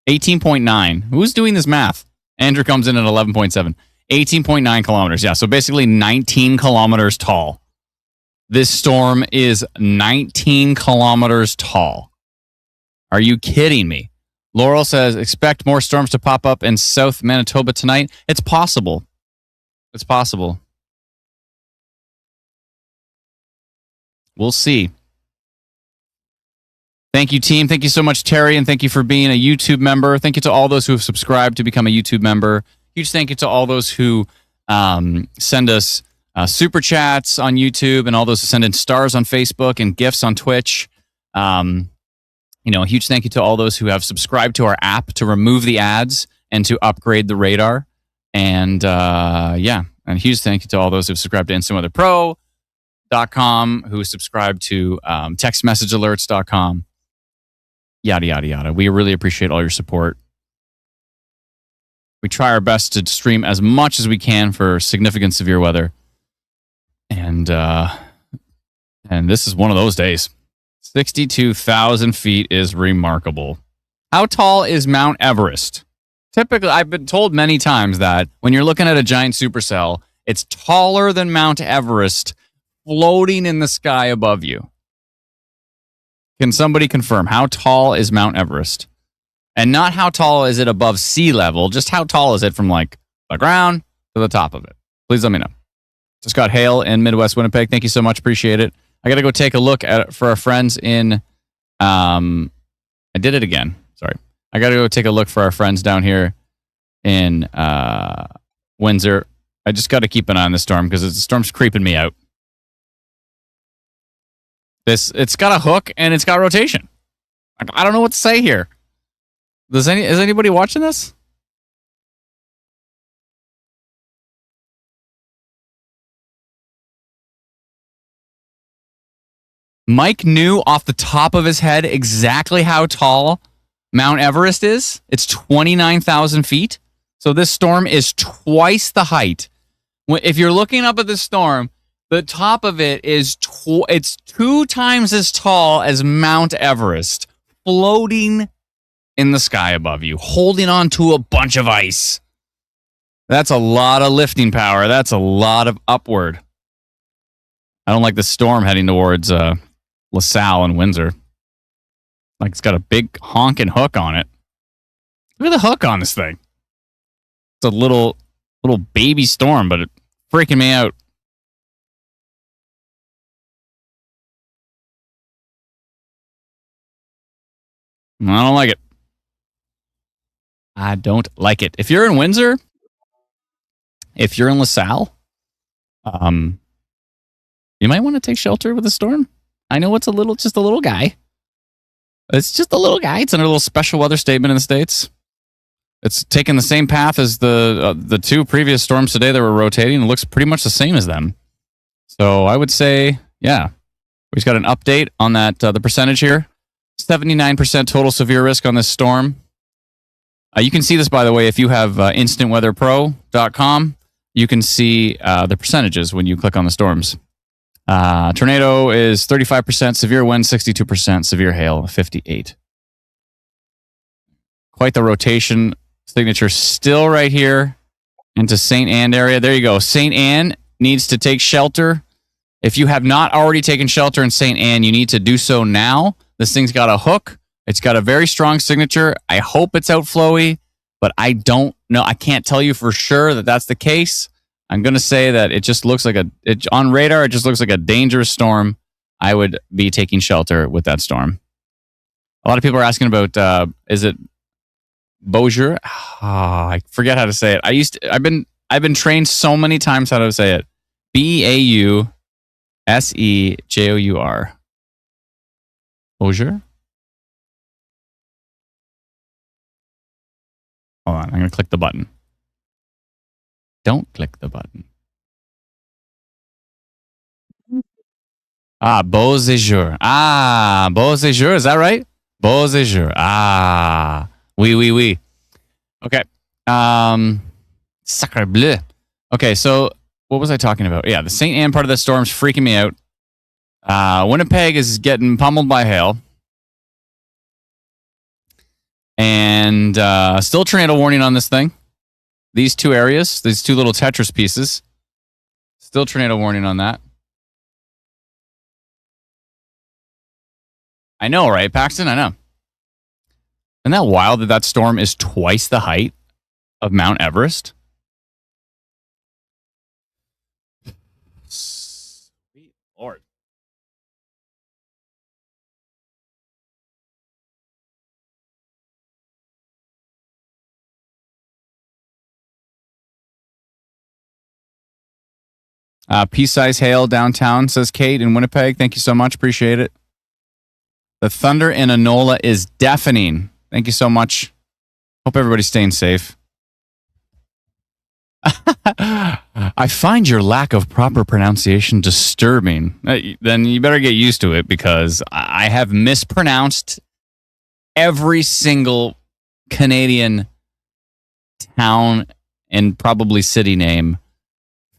18.9. Who's doing this math? Andrew comes in at 11.7. 18.9 kilometers. Yeah, so basically 19 kilometers tall. This storm is 19 kilometers tall. Are you kidding me? Laurel says, expect more storms to pop up in South Manitoba tonight. It's possible. It's possible. We'll see. Thank you, team. Thank you so much, Terry, and thank you for being a YouTube member. Thank you to all those who have subscribed to become a YouTube member. Huge thank you to all those who send us super chats on YouTube and all those who send in stars on Facebook and gifts on Twitch. A huge thank you to all those who have subscribed to our app to remove the ads and to upgrade the radar. And and a huge thank you to all those who have subscribed to InstantWeatherPro.com, who subscribe to textmessagealerts.com. Yada, yada, yada. We really appreciate all your support. We try our best to stream as much as we can for significant severe weather. And this is one of those days. 62,000 feet is remarkable. How tall is Mount Everest? Typically, I've been told many times that when you're looking at a giant supercell, it's taller than Mount Everest floating in the sky above you. Can somebody confirm how tall is Mount Everest? And not how tall is it above sea level, just how tall is it from like the ground to the top of it? Please let me know. Just got hail in Midwest Winnipeg. Thank you so much. Appreciate it. I got to go take a look at for our friends in I did it again. Sorry. I got to go take a look for our friends down here in Windsor. I just got to keep an eye on the storm because the storm's creeping me out. It's got a hook and it's got rotation. I don't know what to say here. Is anybody watching this? Mike knew off the top of his head exactly how tall Mount Everest is. It's 29,000 feet. So this storm is twice the height. If you're looking up at this storm, the top of it is it's 2 times as tall as Mount Everest, floating in the sky above you, holding on to a bunch of ice. That's a lot of lifting power. That's a lot of upward. I don't like the storm heading towards LaSalle and Windsor. Like it's got a big honking hook on it. Look at the hook on this thing. It's a little baby storm, but it's freaking me out. I don't like it. I don't like it. If you're in Windsor, if you're in LaSalle, you might want to take shelter with the storm. I know it's just a little guy. It's just a little guy. It's under a little special weather statement in the States. It's taking the same path as the two previous storms today that were rotating. It looks pretty much the same as them. So I would say, yeah, we just got an update on that. The percentage here, 79% total severe risk on this storm. You can see this, by the way, if you have instantweatherpro.com. You can see the percentages when you click on the storms. Tornado is 35%, severe wind 62%, severe hail 58%. Quite the rotation. Signature still right here into St. Anne area. There you go. St. Anne needs to take shelter. If you have not already taken shelter in St. Anne, you need to do so now. This thing's got a hook. It's got a very strong signature. I hope it's outflowy, but I don't know. I can't tell you for sure that that's the case. I'm going to say that it just looks like on radar, it just looks like a dangerous storm. I would be taking shelter with that storm. A lot of people are asking about, is it Beaujeu? I forget how to say it. I've been trained so many times how to say it. Beausejour. Beaujeu? Hold on, I'm going to click the button. Don't click the button. Beausejour. Beausejour. Is that right? Beausejour. Oui. Okay. Sacre bleu. Okay, so what was I talking about? Yeah, the St. Anne part of the storm's freaking me out. Winnipeg is getting pummeled by hail. And still tornado warning on this thing. These two areas, these two little Tetris pieces. Still tornado warning on that. I know, right, Paxton? I know. Isn't that wild that storm is twice the height of Mount Everest? Sweet Lord. Pea-size hail downtown, says Kate in Winnipeg. Thank you so much. Appreciate it. The thunder in Enola is deafening. Thank you so much. Hope everybody's staying safe. I find your lack of proper pronunciation disturbing. Then you better get used to it because I have mispronounced every single Canadian town and probably city name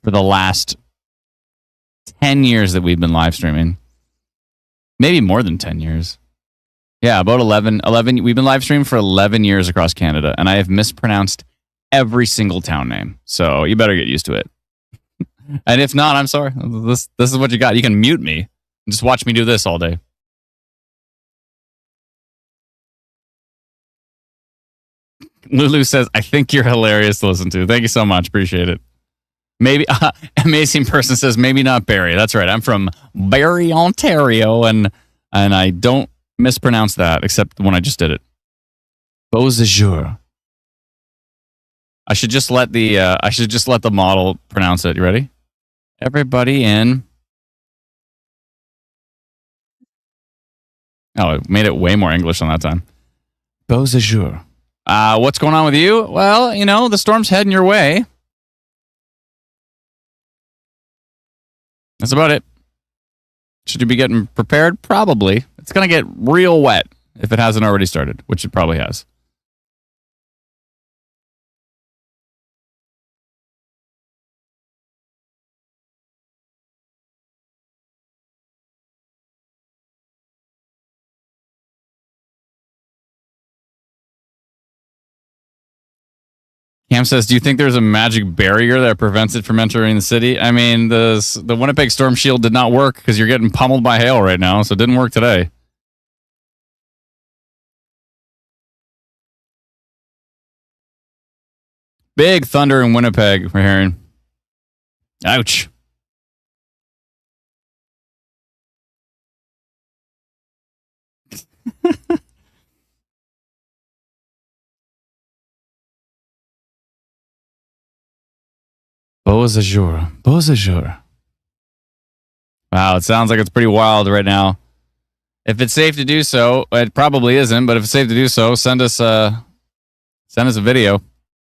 for the last 10 years that we've been live streaming. Maybe more than 10 years. Yeah, about 11. We've been live streaming for 11 years across Canada, and I have mispronounced every single town name. So you better get used to it. And if not, I'm sorry. This is what you got. You can mute me and just watch me do this all day. Lulu says, I think you're hilarious to listen to. Thank you so much. Appreciate it. Maybe amazing person says maybe not Barrie. That's right. I'm from Barrie, Ontario, and I don't mispronounce that except when I just did it. Beausejour. I should just let the model pronounce it. You ready? Everybody in. Oh, it made it way more English on that time. Beausejour. What's going on with you? Well, you know, the storm's heading your way. That's about it. Should you be getting prepared? Probably. It's going to get real wet if it hasn't already started, which it probably has. Cam says, do you think there's a magic barrier that prevents it from entering the city? I mean, the Winnipeg Storm Shield did not work because you're getting pummeled by hail right now, so it didn't work today. Big thunder in Winnipeg, we're hearing. Ouch. Beau jour. Beau jour. Wow, it sounds like it's pretty wild right now. If it's safe to do so, it probably isn't, but if it's safe to do so, send us a video.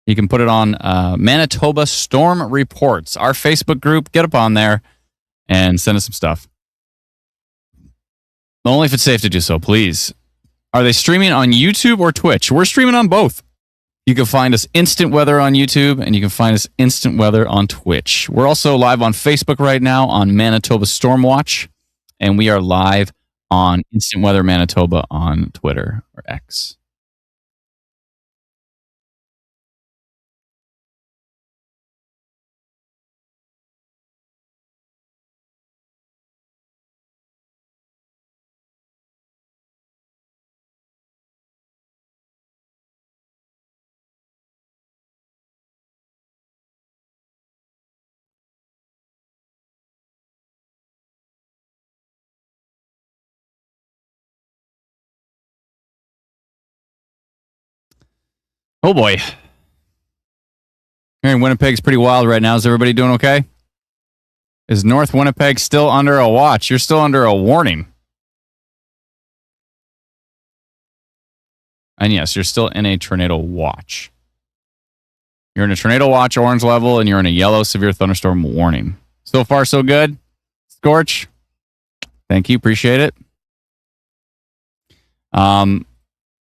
You can put it on Manitoba Storm Reports, our Facebook group. Get up on there and send us some stuff. Only if it's safe to do so, please. Are they streaming on YouTube or Twitch? We're streaming on both. You can find us Instant Weather on YouTube, and you can find us Instant Weather on Twitch. We're also live on Facebook right now on Manitoba Storm Watch, and we are live on Instant Weather Manitoba on Twitter or X. Oh boy. Here in Winnipeg's pretty wild right now. Is everybody doing okay? Is North Winnipeg still under a watch? You're still under a warning. And yes, you're still in a tornado watch. You're in a tornado watch orange level, and you're in a yellow severe thunderstorm warning. So far, so good. Scorch. Thank you. Appreciate it.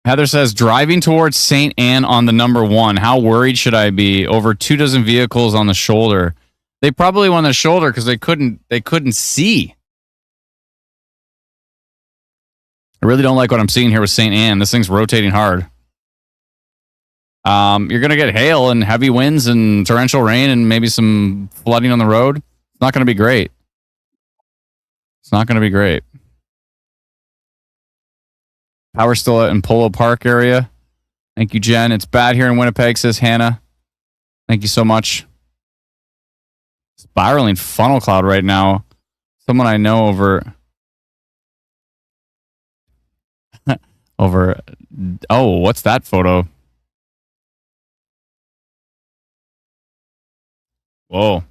Heather says, driving towards St. Anne on the number 1. How worried should I be? Over 24 vehicles on the shoulder. They probably went on the shoulder because they couldn't see. I really don't like what I'm seeing here with St. Anne. This thing's rotating hard. You're going to get hail and heavy winds and torrential rain and maybe some flooding on the road. It's not going to be great. It's not going to be great. Power still in Polo Park area. Thank you, Jen. It's bad here in Winnipeg, says Hannah. Thank you so much. Spiraling funnel cloud right now. Someone I know over... Oh, what's that photo? Whoa.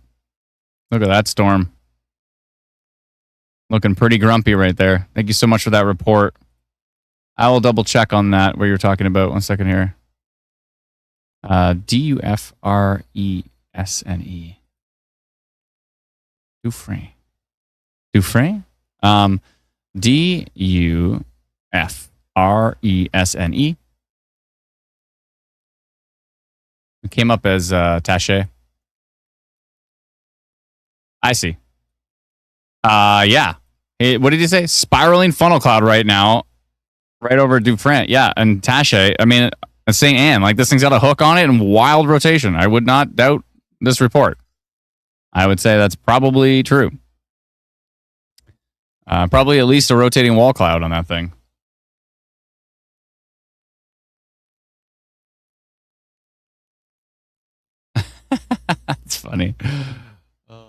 Look at that storm. Looking pretty grumpy right there. Thank you so much for that report. I will double check on that, where you're talking about. 1 second here. Dufresne. Dufresne. Dufresne? Dufresne. It came up as Taché. I see. Yeah. Hey, what did you say? Spiraling funnel cloud right now. Right over Dufresne. Yeah, and Taché. I mean, St. Anne. Like, this thing's got a hook on it and wild rotation. I would not doubt this report. I would say that's probably true. Probably at least a rotating wall cloud on that thing. That's funny. Oh boy.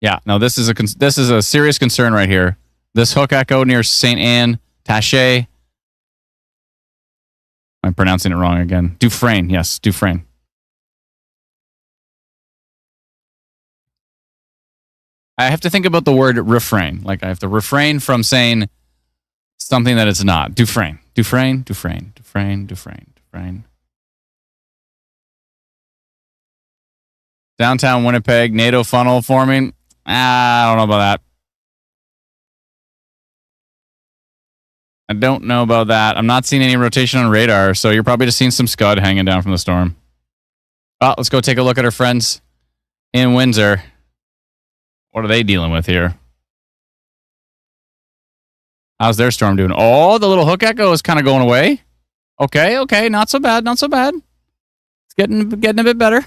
Yeah, no, this is a serious concern right here. This hook echo near St. Anne, Taché. I'm pronouncing it wrong again. Dufresne, yes, Dufresne. I have to think about the word refrain. Like, I have to refrain from saying something that it's not. Dufresne. Dufresne, Dufresne, Dufresne, Dufresne, Dufresne. Downtown Winnipeg, NATO funnel forming. I don't know about that. I don't know about that. I'm not seeing any rotation on radar, so you're probably just seeing some scud hanging down from the storm. Well, let's go take a look at our friends in Windsor. What are they dealing with here? How's their storm doing? Oh, the little hook echo is kind of going away. Okay. Not so bad. It's getting a bit better.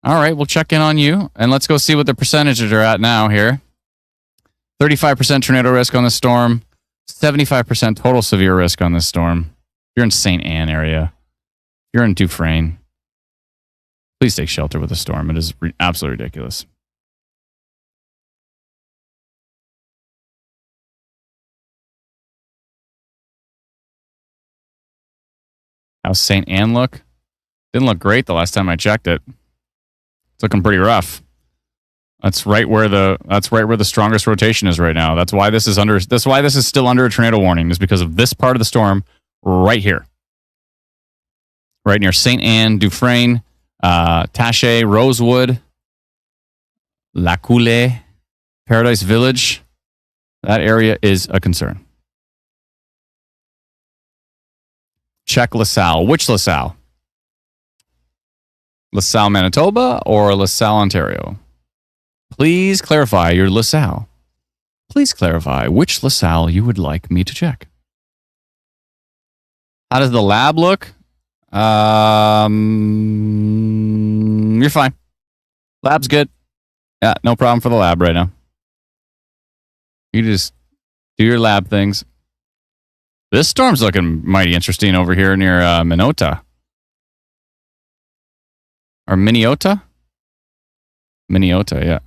All right, we'll check in on you, and let's go see what the percentages are at now here. 35% tornado risk on the storm. 75% total severe risk on this storm. If you're in St. Anne area. If you're in Dufresne, please take shelter with the storm. It is absolutely ridiculous. How's St. Anne look? Didn't look great the last time I checked it. It's looking pretty rough. That's right where the strongest rotation is right now. That's why this is still under a tornado warning, is because of this part of the storm right here. Right near St. Anne, Dufresne, Taché, Rosewood, La Coulée, Paradise Village. That area is a concern. Check LaSalle. Which LaSalle? LaSalle, Manitoba or LaSalle, Ontario? Please clarify your LaSalle. Please clarify which LaSalle you would like me to check. How does the lab look? You're fine. Lab's good. Yeah, no problem for the lab right now. You just do your lab things. This storm's looking mighty interesting over here near Minota. Or Minneota? Minneota, yeah.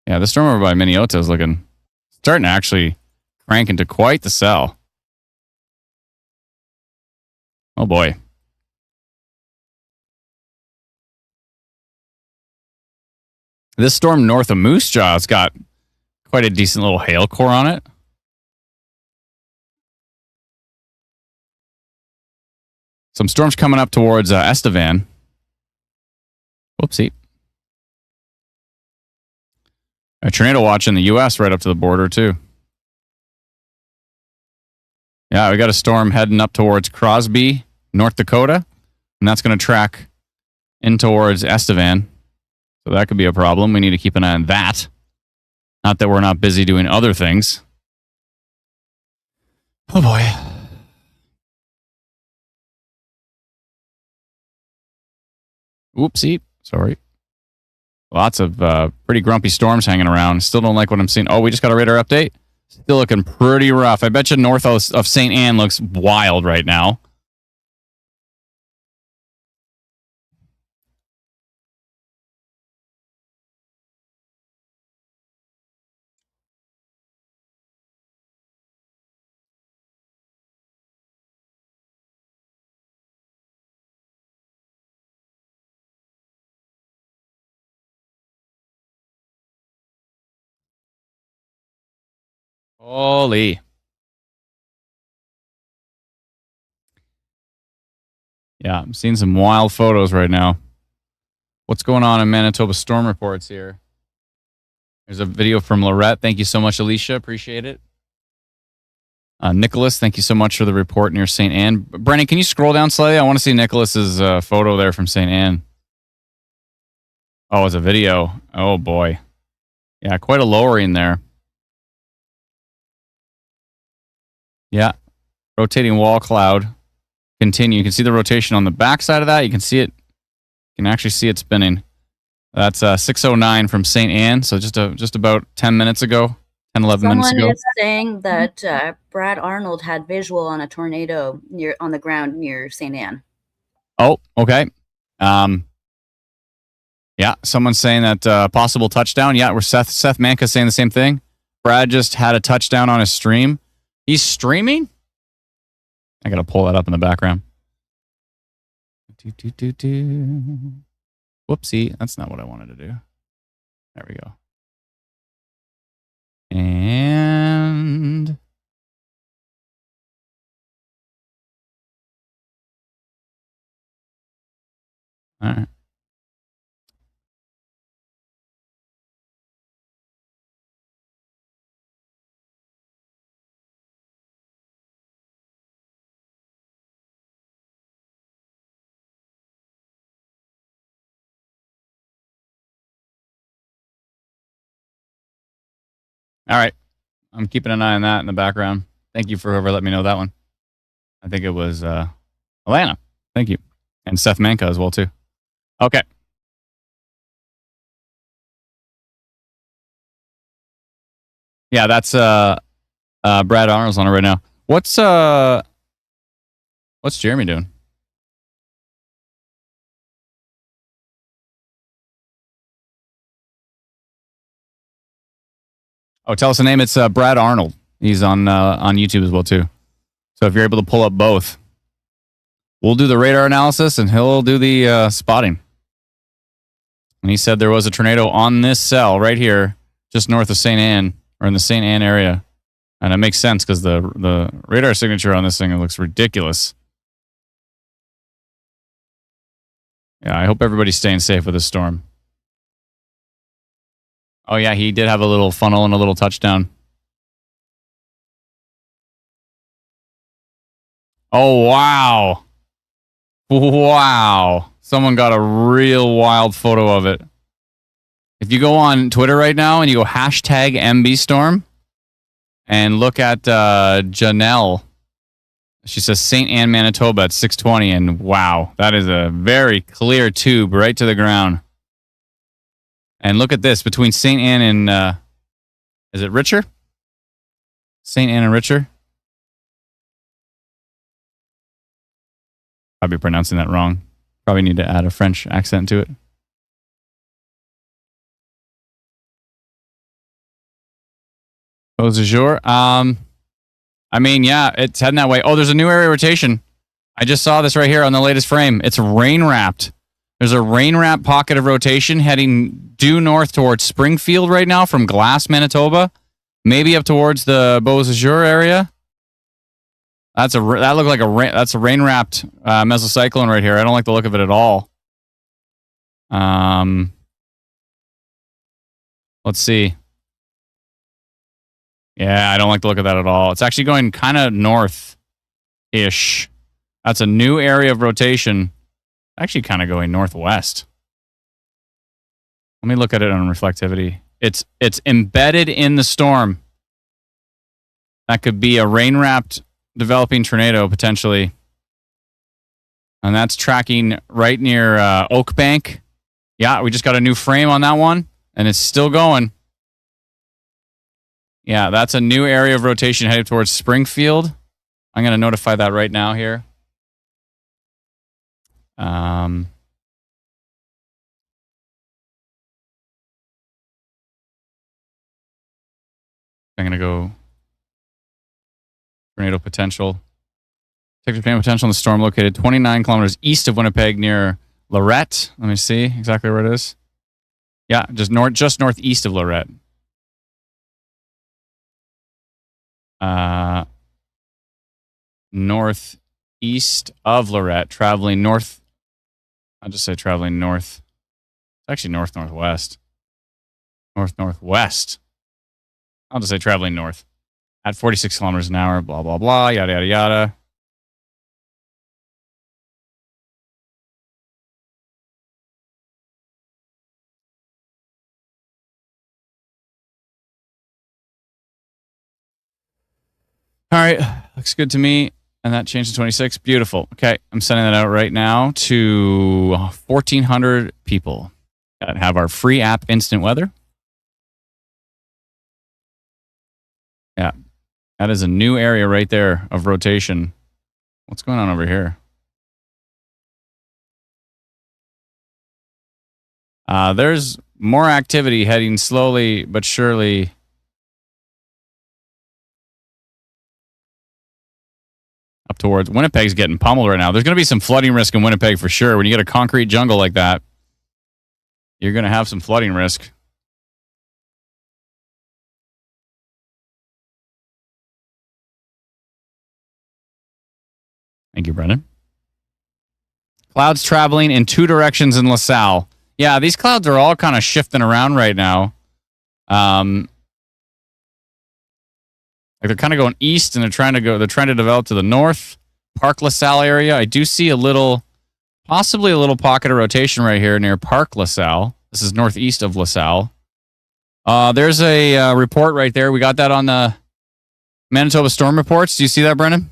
Yeah, the storm over by Minneota is starting to actually crank into quite the cell. Oh boy. This storm north of Moose Jaw's got quite a decent little hail core on it. Some storms coming up towards Estevan. Whoopsie. A tornado watch in the U.S. right up to the border, too. Yeah, we got a storm heading up towards Crosby, North Dakota, and that's going to track in towards Estevan. So that could be a problem. We need to keep an eye on that. Not that we're not busy doing other things. Oh, boy. Whoopsie. Sorry. Lots of pretty grumpy storms hanging around. Still don't like what I'm seeing. Oh, we just got a radar update. Still looking pretty rough. I bet you north of St. Anne looks wild right now. Holy. Yeah, I'm seeing some wild photos right now. What's going on in Manitoba storm reports here? There's a video from Lorette. Thank you so much, Alicia. Appreciate it. Nicholas, thank you so much for the report near St. Anne. Brennan, can you scroll down slightly? I want to see Nicholas's photo there from St. Anne. Oh, it's a video. Oh, boy. Yeah, quite a lowering there. Yeah. Rotating wall cloud. Continue. You can see the rotation on the back side of that. You can see it. You can actually see it spinning. That's 6:09 from St. Anne. So just about 10 minutes ago. 10, 11 minutes ago. Someone is saying that Brad Arnold had visual on a tornado on the ground near St. Anne. Oh, okay. Yeah, someone's saying that possible touchdown. Yeah, we're Seth Manka saying the same thing. Brad just had a touchdown on his stream. He's streaming? I got to pull that up in the background. Whoopsie, that's not what I wanted to do. There we go. And all right. All right. I'm keeping an eye on that in the background. Thank you for whoever let me know that one. I think it was Alana. Thank you. And Seth Manka as well, too. Okay. Yeah, that's Brad Arnold's on it right now. What's What's Jeremy doing? Oh, tell us the name. It's Brad Arnold. He's on YouTube as well too. So if you're able to pull up both, we'll do the radar analysis and he'll do the spotting. And he said there was a tornado on this cell right here, just north of St. Anne, or in the St. Anne area. And it makes sense because the radar signature on this thing, it looks ridiculous. Yeah, I hope everybody's staying safe with this storm. Oh, yeah, he did have a little funnel and a little touchdown. Oh, wow. Wow. Someone got a real wild photo of it. If you go on Twitter right now and you go hashtag MBStorm and look at Janelle, she says St. Anne, Manitoba at 6:20, and wow, that is a very clear tube right to the ground. And look at this, between St. Anne and, is it Richer? St. Anne and Richer? Probably pronouncing that wrong. Probably need to add a French accent to it. Bonjour. I mean, yeah, it's heading that way. Oh, there's a new area rotation. I just saw this right here on the latest frame. It's rain wrapped. There's a rain wrapped pocket of rotation heading due north towards Springfield right now from Glass, Manitoba. Maybe up towards the Beausejour area. That looked like that's a rain wrapped mesocyclone right here. I don't like the look of it at all. Let's see. Yeah, I don't like the look of that at all. It's actually going kind of north-ish. That's a new area of rotation. Actually kind of going northwest. Let me look at it on reflectivity. It's embedded in the storm. That could be a rain-wrapped developing tornado, potentially. And that's tracking right near Oak Bank. Yeah, we just got a new frame on that one, and it's still going. Yeah, that's a new area of rotation headed towards Springfield. I'm going to notify that right now here. I'm going to go tornado potential. Take the tornado potential in the storm located 29 kilometers east of Winnipeg near Lorette. Let me see exactly where it is. Yeah, just northeast of Lorette. Northeast of Lorette, traveling north. I'll just say traveling north. It's actually northwest. Northwest. I'll just say traveling north at 46 kilometers an hour. Blah blah blah. Yada yada yada. All right, looks good to me. And that changed to 26. Beautiful. Okay, I'm sending that out right now to 1,400 people that have our free app Instant Weather. Yeah, that is a new area right there of rotation. What's going on over here? There's more activity heading slowly but surely up towards Winnipeg's getting pummeled right now. There's going to be some flooding risk in Winnipeg for sure. When you get a concrete jungle like that, you're going to have some flooding risk. Thank you, Brendan. Clouds traveling in two directions in LaSalle. Yeah, these clouds are all kind of shifting around right now. Like they're kind of going east, and they're trying to develop to the north. Park LaSalle area. I do see possibly a little pocket of rotation right here near Park LaSalle. This is northeast of LaSalle. There's a report right there. We got that on the Manitoba storm reports. Do you see that, Brennan?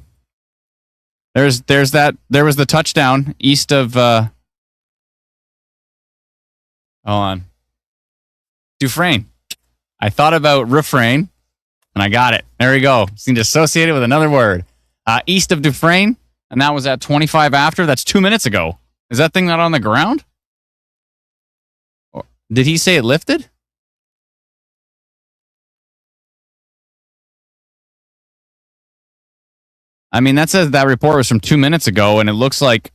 There's that. There was the touchdown east of. Hold on. Dufresne. I thought about refrain. And I got it. There we go. Seemed to associate it with another word. East of Dufresne. And that was at 25 after? That's 2 minutes ago. Is that thing not on the ground? Did he say it lifted? I mean, that says that report was from 2 minutes ago, and it looks like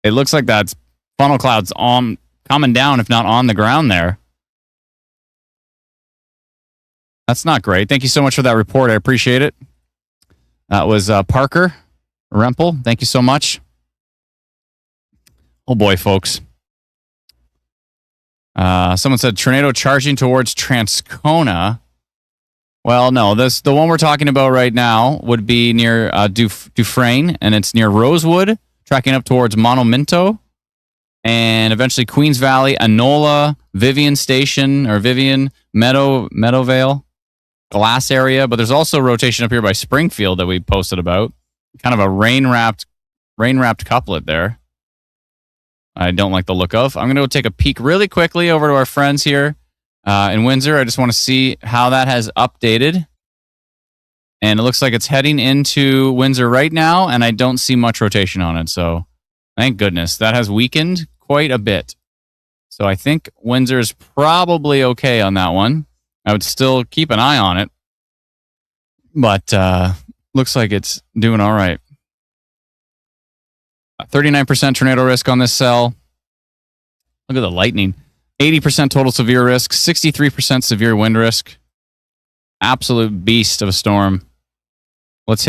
that's funnel clouds on coming down, if not on the ground there. That's not great. Thank you so much for that report. I appreciate it. That was Parker Rempel. Thank you so much. Oh boy, folks. Someone said tornado charging towards Transcona. Well, no, the one we're talking about right now would be near Dufresne, and it's near Rosewood, tracking up towards Monuminto, and eventually Queens Valley, Anola, Vivian Station, or Vivian, Meadowvale, Glass area. But there's also rotation up here by Springfield that we posted about. Kind of a rain-wrapped couplet there. I don't like the look of. I'm going to go take a peek really quickly over to our friends here in Windsor. I just want to see how that has updated. And it looks like it's heading into Windsor right now, and I don't see much rotation on it. So thank goodness. That has weakened quite a bit. So I think Windsor is probably okay on that one. I would still keep an eye on it. But looks like it's doing all right. 39% tornado risk on this cell. Look at the lightning. 80% total severe risk. 63% severe wind risk. Absolute beast of a storm. Let's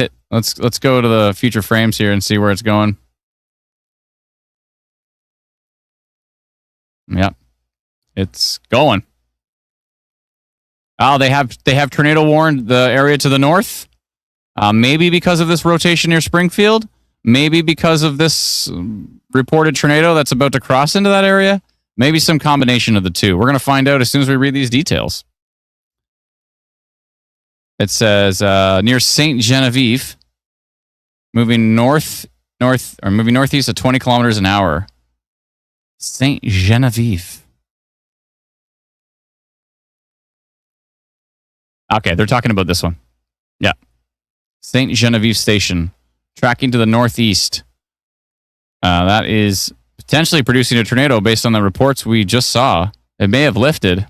go to the future frames here and see where it's going. Yep. It's going. Oh, they have tornado warned the area to the north. Maybe because of this rotation near Springfield. Maybe because of this reported tornado that's about to cross into that area. Maybe some combination of the two. We're going to find out as soon as we read these details. It says near Saint Genevieve, moving northeast at 20 kilometers an hour. Saint Genevieve. Okay, they're talking about this one. Yeah. Saint Genevieve Station. Tracking to the northeast. That is potentially producing a tornado based on the reports we just saw. It may have lifted.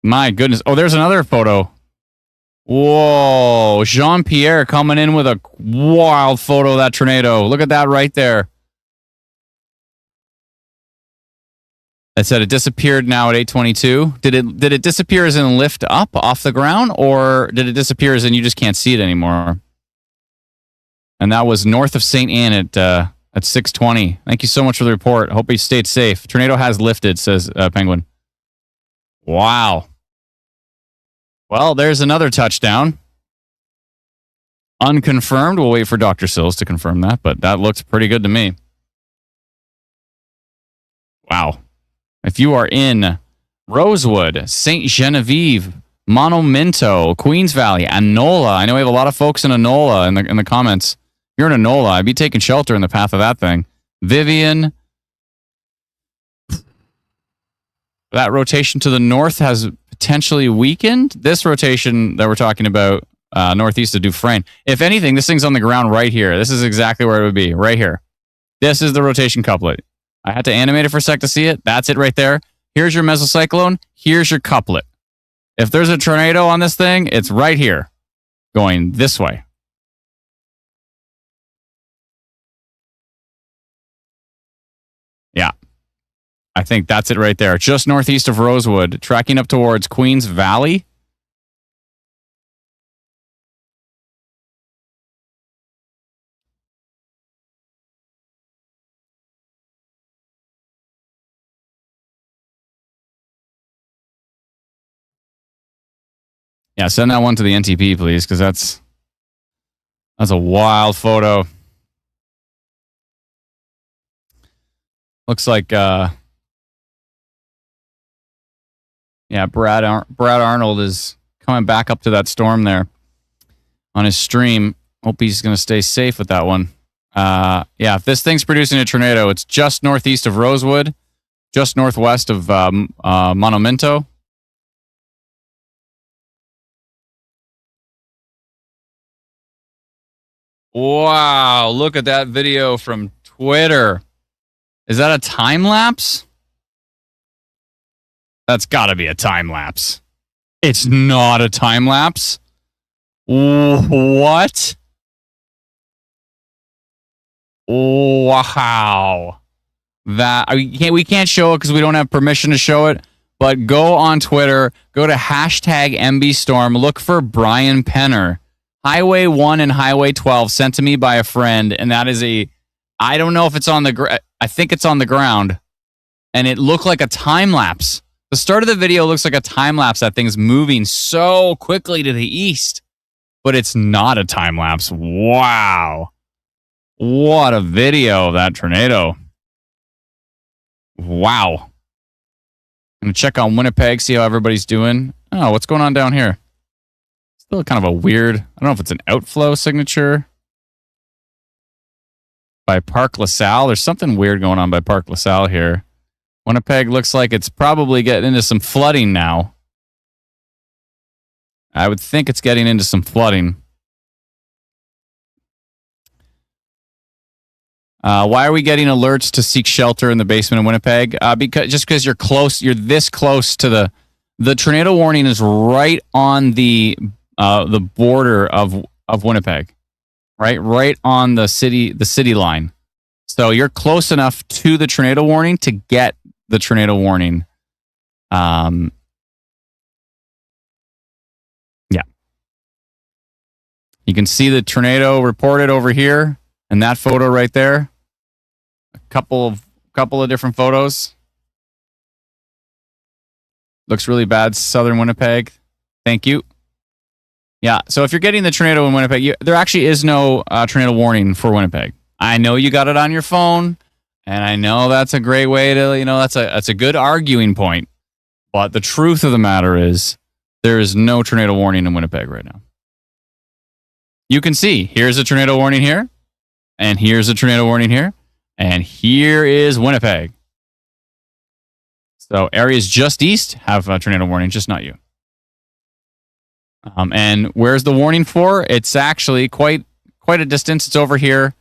My goodness. Oh, there's another photo. Whoa. Jean-Pierre coming in with a wild photo of that tornado. Look at that right there. It said it disappeared now at 8:22. Did it disappear as in lift up off the ground, or did it disappear as in you just can't see it anymore? And that was north of St. Anne at 6:20. Thank you so much for the report. Hope you stayed safe. Tornado has lifted, says Penguin. Wow. Well, there's another touchdown. Unconfirmed. We'll wait for Dr. Sills to confirm that, but that looks pretty good to me. Wow. If you are in Rosewood, St. Genevieve, Monuminto, Queens Valley, Anola. I know we have a lot of folks in Anola in the comments. If you're in Anola, I'd be taking shelter in the path of that thing. Vivian. That rotation to the north has potentially weakened. This rotation that we're talking about, northeast of Dufresne. If anything, this thing's on the ground right here. This is exactly where it would be, right here. This is the rotation couplet. I had to animate it for a sec to see it. That's it right there. Here's your mesocyclone. Here's your couplet. If there's a tornado on this thing, it's right here, going this way. Yeah. I think that's it right there. Just northeast of Rosewood, tracking up towards Queens Valley. Yeah, send that one to the NTP, please, because that's a wild photo. Looks like, Brad Arnold is coming back up to that storm there on his stream. Hope he's going to stay safe with that one. If this thing's producing a tornado, it's just northeast of Rosewood, just northwest of Monuminto. Wow, look at that video from Twitter. Is that a time lapse? That's got to be a time lapse. It's not a time lapse. What? Wow. That we can't show it because we don't have permission to show it. But go on Twitter, go to hashtag MBStorm, look for Brian Penner. Highway 1 and Highway 12 sent to me by a friend, and that is I don't know if it's on the I think it's on the ground, and it looked like a time lapse. The start of the video looks like a time lapse. That thing's moving so quickly to the east, but it's not a time lapse. Wow. What a video of that tornado. Wow. I'm going to check on Winnipeg, see how everybody's doing. Oh, what's going on down here? Still kind of a weird, I don't know if it's an outflow signature. By Park LaSalle. There's something weird going on by Park LaSalle here. Winnipeg looks like it's probably getting into some flooding now. I would think it's getting into some flooding. Why are we getting alerts to seek shelter in the basement in Winnipeg? Because you're close, you're this close to the tornado warning is right on the border of Winnipeg, right on the city line. So you're close enough to the tornado warning to get the tornado warning. Yeah. You can see the tornado reported over here and that photo right there. A couple of different photos. Looks really bad, southern Winnipeg. Thank you. Yeah, so if you're getting the tornado in Winnipeg, there actually is no tornado warning for Winnipeg. I know you got it on your phone, and I know that's a great way to, that's a good arguing point. But the truth of the matter is there is no tornado warning in Winnipeg right now. You can see, here's a tornado warning here, and here's a tornado warning here, and here is Winnipeg. So areas just east have a tornado warning, just not you. And where's the warning for? It's actually quite a distance. It's over here,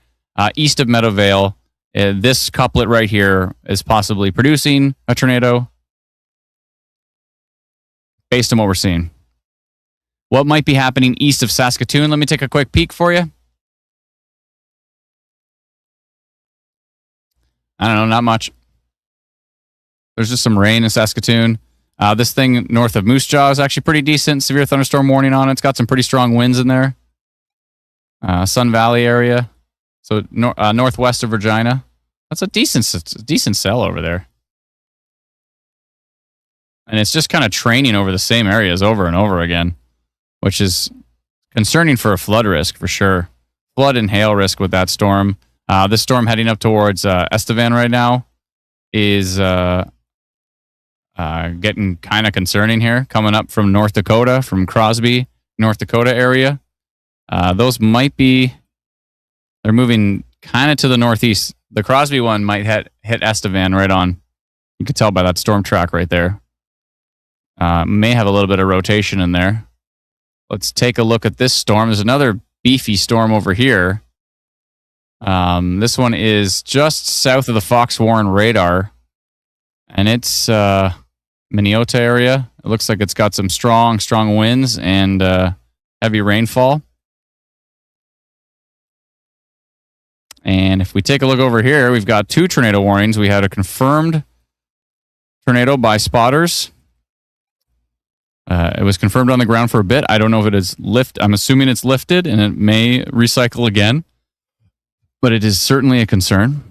east of Meadowvale. This couplet right here is possibly producing a tornado based on what we're seeing. What might be happening east of Saskatoon? Let me take a quick peek for you. I don't know, not much. There's just some rain in Saskatoon. This thing north of Moose Jaw is actually pretty decent. Severe thunderstorm warning on it. It's got some pretty strong winds in there. Sun Valley area. So northwest of Regina. That's a decent cell over there. And it's just kind of training over the same areas over and over again, which is concerning for a flood risk for sure. Flood and hail risk with that storm. This storm heading up towards Estevan right now is getting kind of concerning here. Coming up from North Dakota, from Crosby, North Dakota area. Those might be, they're moving kind of to the northeast. The Crosby one might hit Estevan right on. You can tell by that storm track right there. May have a little bit of rotation in there. Let's take a look at this storm. There's another beefy storm over here. This one is just south of the Fox Warren radar. And it's Minneota area. It looks like it's got some strong winds and heavy rainfall. And if we take a look over here, we've got 2 tornado warnings. We had a confirmed tornado by spotters. It was confirmed on the ground for a bit. I don't know if it is I'm assuming it's lifted and it may recycle again. But it is certainly a concern.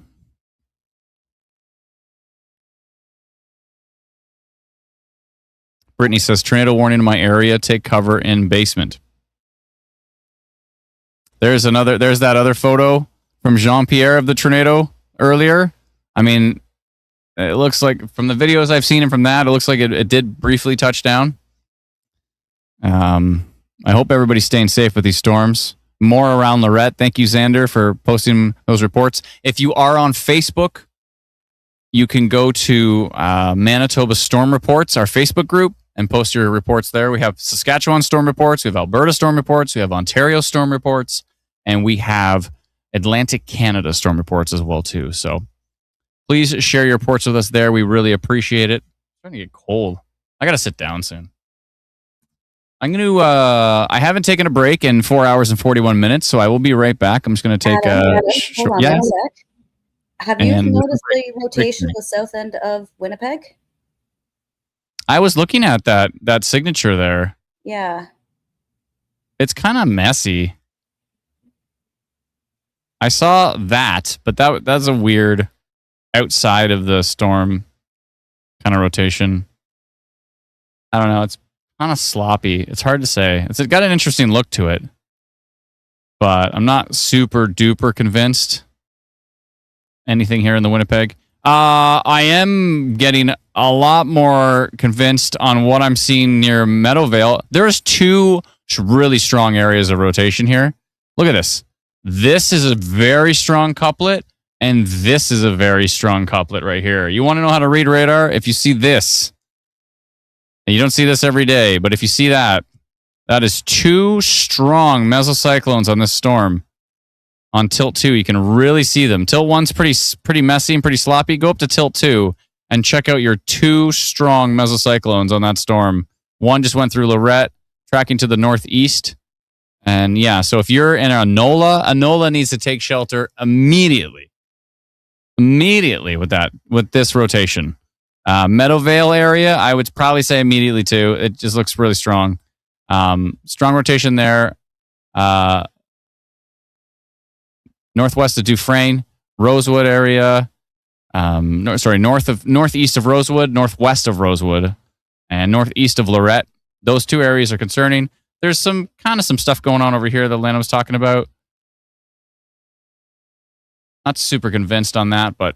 Brittany says, tornado warning in my area. Take cover in basement. There's that other photo from Jean-Pierre of the tornado earlier. I mean, it looks like from the videos I've seen and from that, it looks like it did briefly touch down. I hope everybody's staying safe with these storms. More around Lorette. Thank you, Xander, for posting those reports. If you are on Facebook, you can go to Manitoba Storm Reports, our Facebook group, and post your reports there. We have Saskatchewan storm reports. We have Alberta storm reports. We have Ontario storm reports. and we have Atlantic Canada storm reports as well too. So please share your reports with us there. We really appreciate it. It's starting to get cold. I got to sit down soon. I'm going to, I haven't taken a break in 4 hours and 41 minutes, so I will be right back. I'm just going to take Adam, a hold on yeah. one sec. Have you And- noticed the rotation of the south end of Winnipeg? I was looking at that signature there. Yeah. It's kind of messy. I saw that, but that's a weird outside of the storm kind of rotation. I don't know. It's kind of sloppy. It's hard to say. It's got an interesting look to it, but I'm not super duper convinced. Anything here in the Winnipeg? I am getting a lot more convinced on what I'm seeing near Meadowvale. There's two really strong areas of rotation here. Look at this. This is a very strong couplet, and this is a very strong couplet right here. You want to know how to read radar? If you see this, and you don't see this every day, but if you see that, that is two strong mesocyclones on this storm. On tilt 2, you can really see them. Tilt 1's pretty messy and pretty sloppy. Go up to tilt 2 and check out your two strong mesocyclones on that storm. One just went through Lorette, tracking to the northeast. And yeah, so if you're in a NOLA needs to take shelter immediately. Immediately with this rotation. Meadowvale area, I would probably say immediately too. It just looks really strong. Strong rotation there. Northwest of Dufresne, Rosewood area. Northeast of Rosewood, northwest of Rosewood, and northeast of Lorette. Those two areas are concerning. There's some stuff going on over here that Lana was talking about. Not super convinced on that, but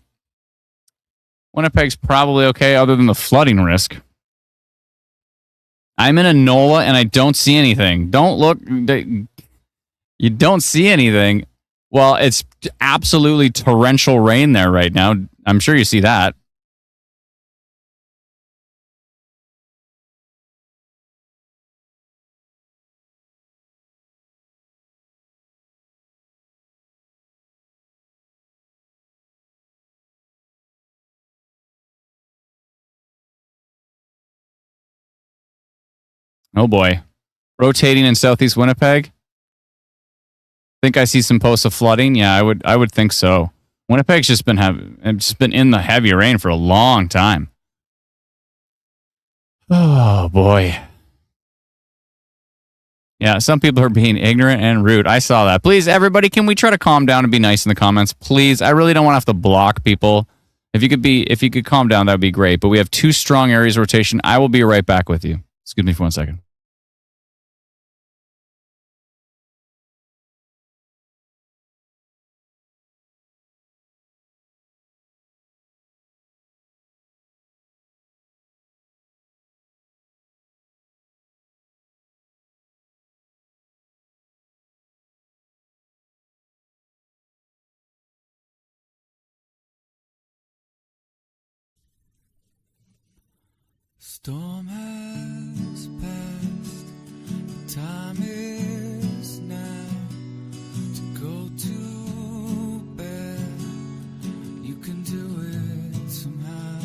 Winnipeg's probably okay other than the flooding risk. I'm in a NOLA and I don't see anything. Don't look. You don't see anything. Well, it's absolutely torrential rain there right now. I'm sure you see that. Oh boy. Rotating in southeast Winnipeg. Think I see some posts of flooding? Yeah, I would think so. Winnipeg's just been in the heavy rain for a long time. Oh boy. Yeah, some people are being ignorant and rude. I saw that. Please, everybody, can we try to calm down and be nice in the comments? Please, I really don't want to have to block people. If you could calm down, that would be great. But we have two strong areas of rotation. I will be right back with you. Excuse me for 1 second. Storm has passed, the time is now to go to bed. You can do it somehow.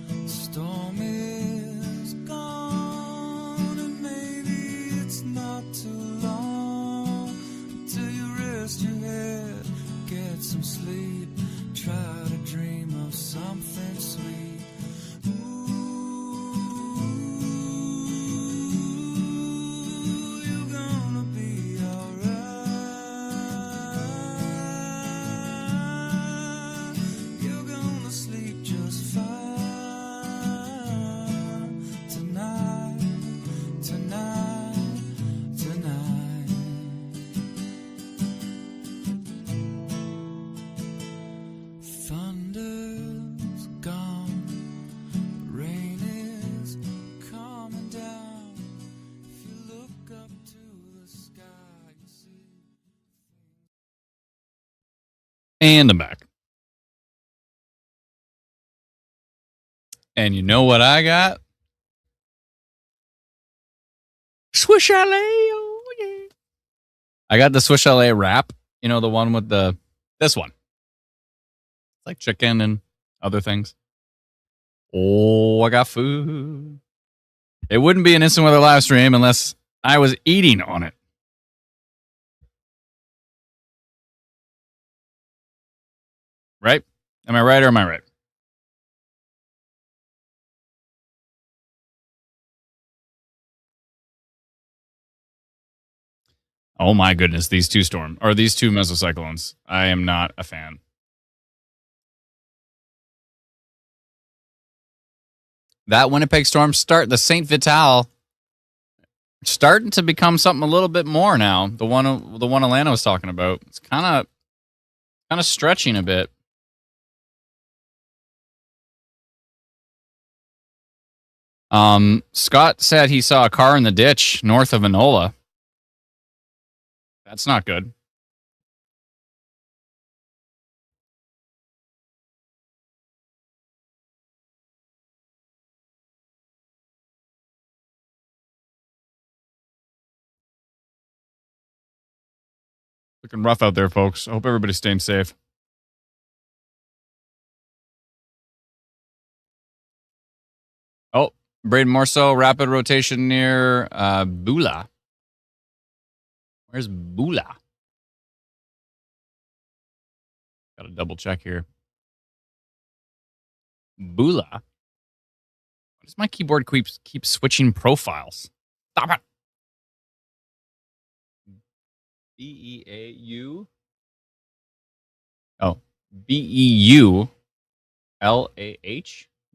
The storm is gone, and maybe it's not too long until you rest your head, get some sleep, try to dream of something sweet. And I'm back. And you know what I got? Swish-a-lay, oh yeah. I got the Swiss Chalet wrap. You know, the one with this one. It's like chicken and other things. Oh, I got food. It wouldn't be an instant weather live stream unless I was eating on it. Right? Am I right or am I right? Oh my goodness, these two mesocyclones. I am not a fan. That Winnipeg storm the St. Vital starting to become something a little bit more now. The one Alana was talking about. It's kind of stretching a bit. Scott said he saw a car in the ditch north of Enola. That's not good. Looking rough out there, folks. I hope everybody's staying safe. Oh, Braden Morso, rapid rotation near Bula. Where's Bula? Got to double check here. Bula. Why does my keyboard keep switching profiles? Stop it. B-E-A-U. Oh, B-E-U-L-A-H.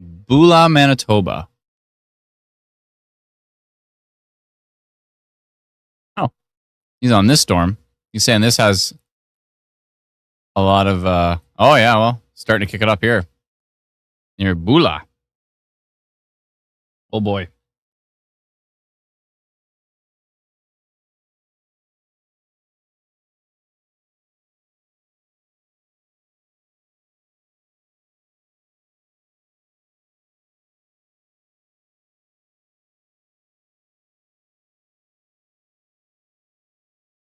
Bula, Manitoba. Oh, he's on this storm. He's saying this has a lot of, oh yeah, well, starting to kick it up here. Near Bula. Oh boy.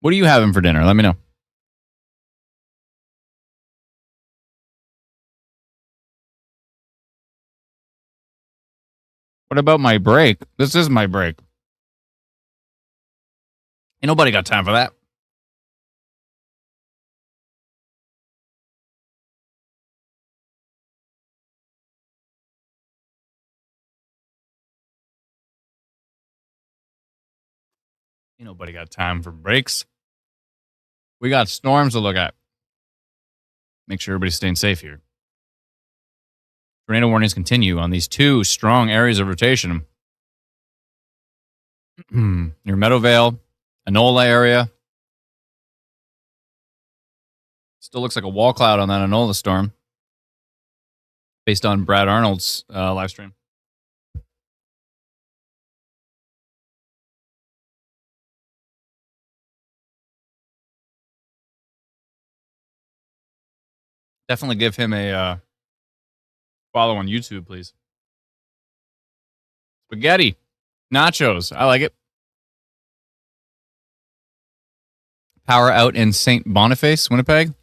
What are you having for dinner? Let me know. What about my break? This is my break. Ain't nobody got time for that. Ain't nobody got time for breaks. We got storms to look at. Make sure everybody's staying safe here. Tornado warnings continue on these two strong areas of rotation. Near Meadowvale, Enola area. Still looks like a wall cloud on that Enola storm. Based on Brad Arnold's live stream. Definitely give him a follow on YouTube, please. Spaghetti. Nachos. I like it. Power out in St. Boniface, Winnipeg.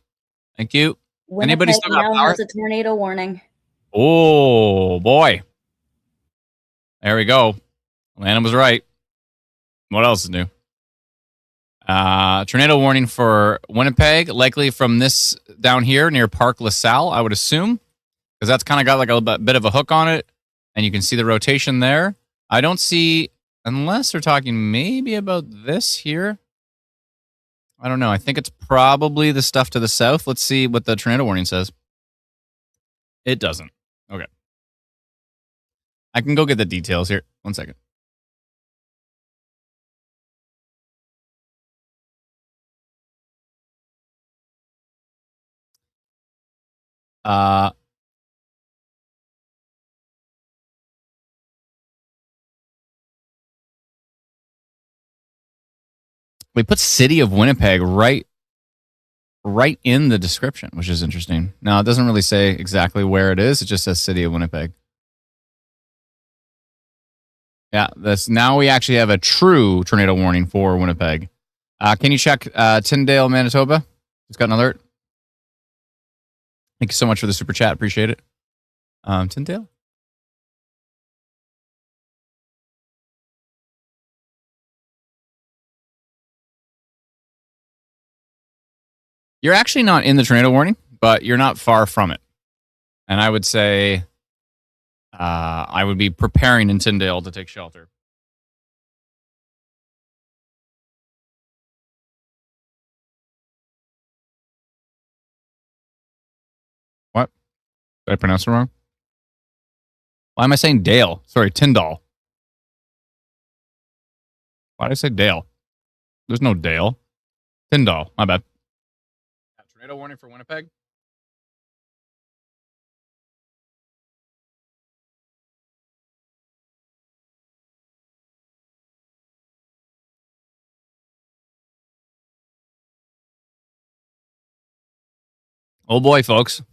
Thank you. Winnipeg Anybody still got now power? has a tornado warning. Oh, boy. There we go. Lana was right. What else is new? Tornado warning for Winnipeg, likely from this down here near Park LaSalle, I would assume, because that's kind of got like a bit of a hook on it, and you can see the rotation there. I don't see, unless they're talking maybe about this here. I don't know. I think it's probably the stuff to the south. Let's see what the tornado warning says. It doesn't. Okay. I can go get the details here. 1 second. We put City of Winnipeg right in the description, which is interesting. Now, it doesn't really say exactly where it is. It just says City of Winnipeg. Yeah, now we actually have a true tornado warning for Winnipeg. Can you check Tyndale, Manitoba? Just got an alert. Thank you so much for the super chat. Appreciate it. Tyndale? You're actually not in the tornado warning, but you're not far from it. And I would say I would be preparing in Tyndale to take shelter. What? Did I pronounce it wrong? Why am I saying Dale? Sorry, Tyndall. Why did I say Dale? There's no Dale. Tyndall. My bad. Tornado warning for Winnipeg. Oh boy, folks.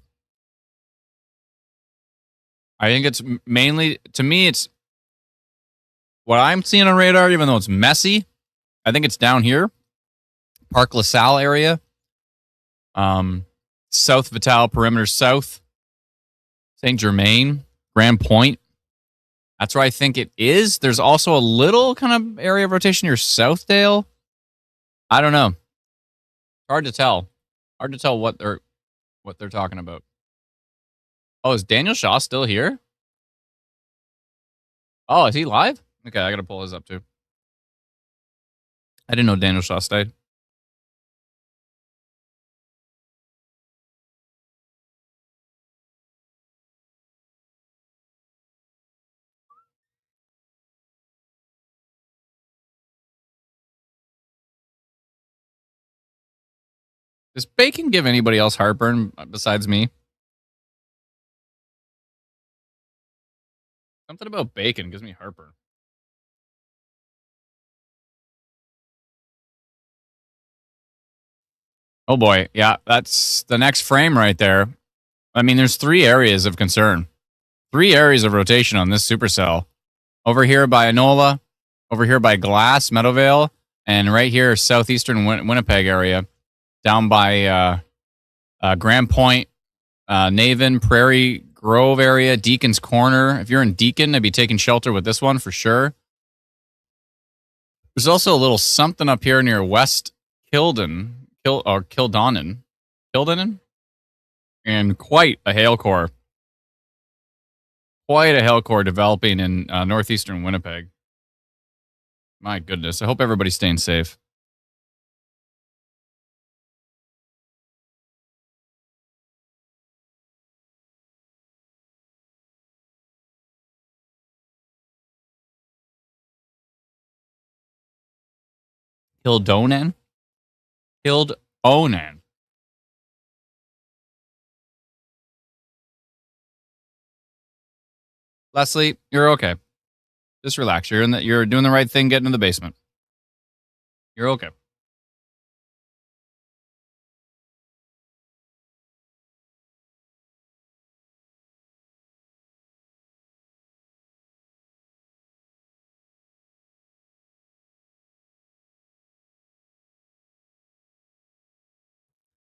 I think it's mainly, to me, it's what I'm seeing on radar, even though it's messy. I think it's down here. Park LaSalle area. South Vital, perimeter south. St. Germain, Grand Point. That's where I think it is. There's also a little kind of area of rotation near Southdale. I don't know. Hard to tell. Hard to tell what they're talking about. Oh, is Daniel Shaw still here? Oh, is he live? Okay, I gotta pull his up too. I didn't know Daniel Shaw stayed. Does bacon give anybody else heartburn besides me? Something about bacon gives me heartburn. Oh boy, yeah, that's the next frame right there. I mean, there's 3 areas of concern. 3 areas of rotation on this supercell. Over here by Enola, over here by Glass, Meadowvale, and right here, southeastern Winnipeg area, down by Grand Point, Naven, Prairie Grove area, Deacon's Corner. If you're in Deacon, I'd be taking shelter with this one for sure. There's also a little something up here near West Kildonan, and quite a hail core. Quite a hail core developing in northeastern Winnipeg. My goodness. I hope everybody's staying safe. Kildonan? Kildonan. Leslie, you're okay. Just relax. You're doing the right thing getting in the basement. You're okay.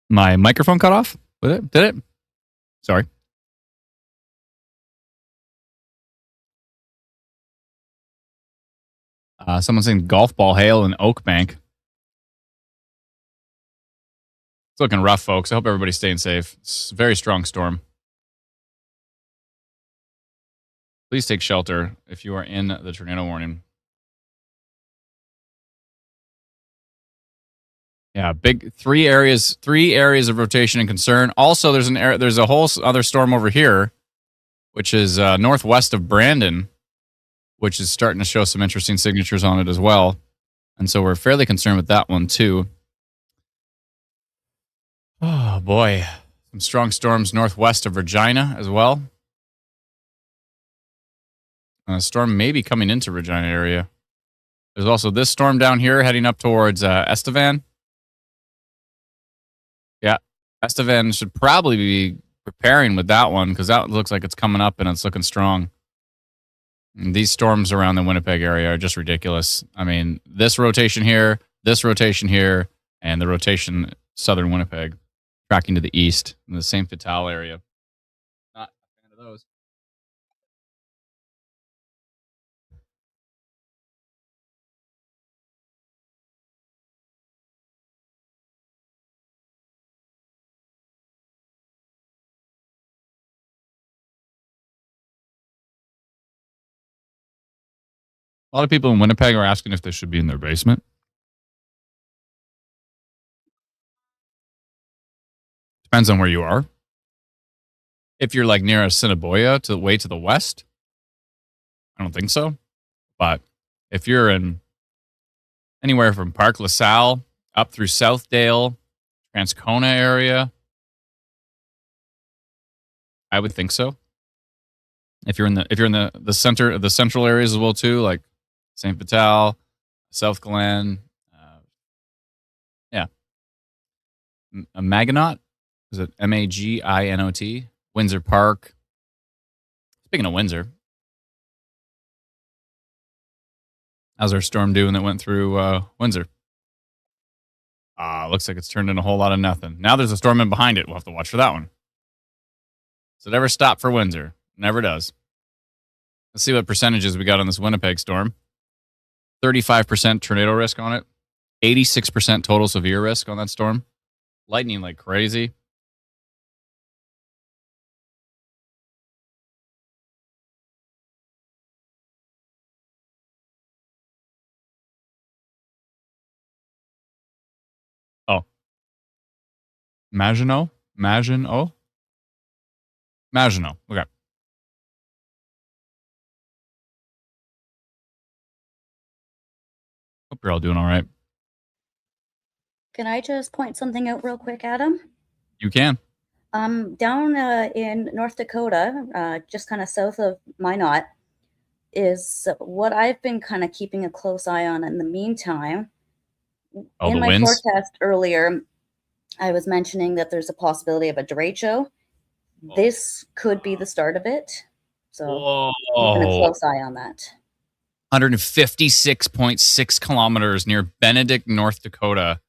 My microphone cut off? Did it? Sorry. Someone's saying golf ball hail in Oak Bank. It's looking rough, folks. I hope everybody's staying safe. It's a very strong storm. Please take shelter if you are in the tornado warning. Yeah, big 3 areas of rotation and concern. Also, there's a whole other storm over here, which is northwest of Brandon, which is starting to show some interesting signatures on it as well. And so we're fairly concerned with that one too. Oh boy, some strong storms northwest of Regina as well. A storm may be coming into Regina area. There's also this storm down here heading up towards Estevan. Yeah, Estevan should probably be preparing with that one because that looks like it's coming up and it's looking strong. And these storms around the Winnipeg area are just ridiculous. I mean, this rotation here, this rotation here and the rotation southern Winnipeg tracking to the east in the same Fatale area. Not a fan of those. A lot of people in Winnipeg are asking if they should be in their basement. Depends on where you are. If you're like near Assiniboia to the way to the west, I don't think so. But if you're in anywhere from Park LaSalle up through Southdale, Transcona area, I would think so. If you're in the center of the central areas as well too, like St. Vital, South Glen, Maginot, is it Maginot? Windsor Park. Speaking of Windsor, how's our storm doing that went through Windsor? Looks like it's turned into a whole lot of nothing. Now there's a storm in behind it. We'll have to watch for that one. Does it ever stop for Windsor? Never does. Let's see what percentages we got on this Winnipeg storm. 35% tornado risk on it. 86% total severe risk on that storm. Lightning like crazy. Oh. Maginot? Maginot? Okay. Hope you're all doing all right. Can I just point something out real quick, Adam? You can. Down in North Dakota, just kind of south of Minot, is what I've been kind of keeping a close eye on in the meantime. Oh, in the my winds? forecast earlier, I was mentioning that there's a possibility of a derecho. This could be the start of it. So keeping a close eye on that. 156.6 kilometers near Benedict, North Dakota.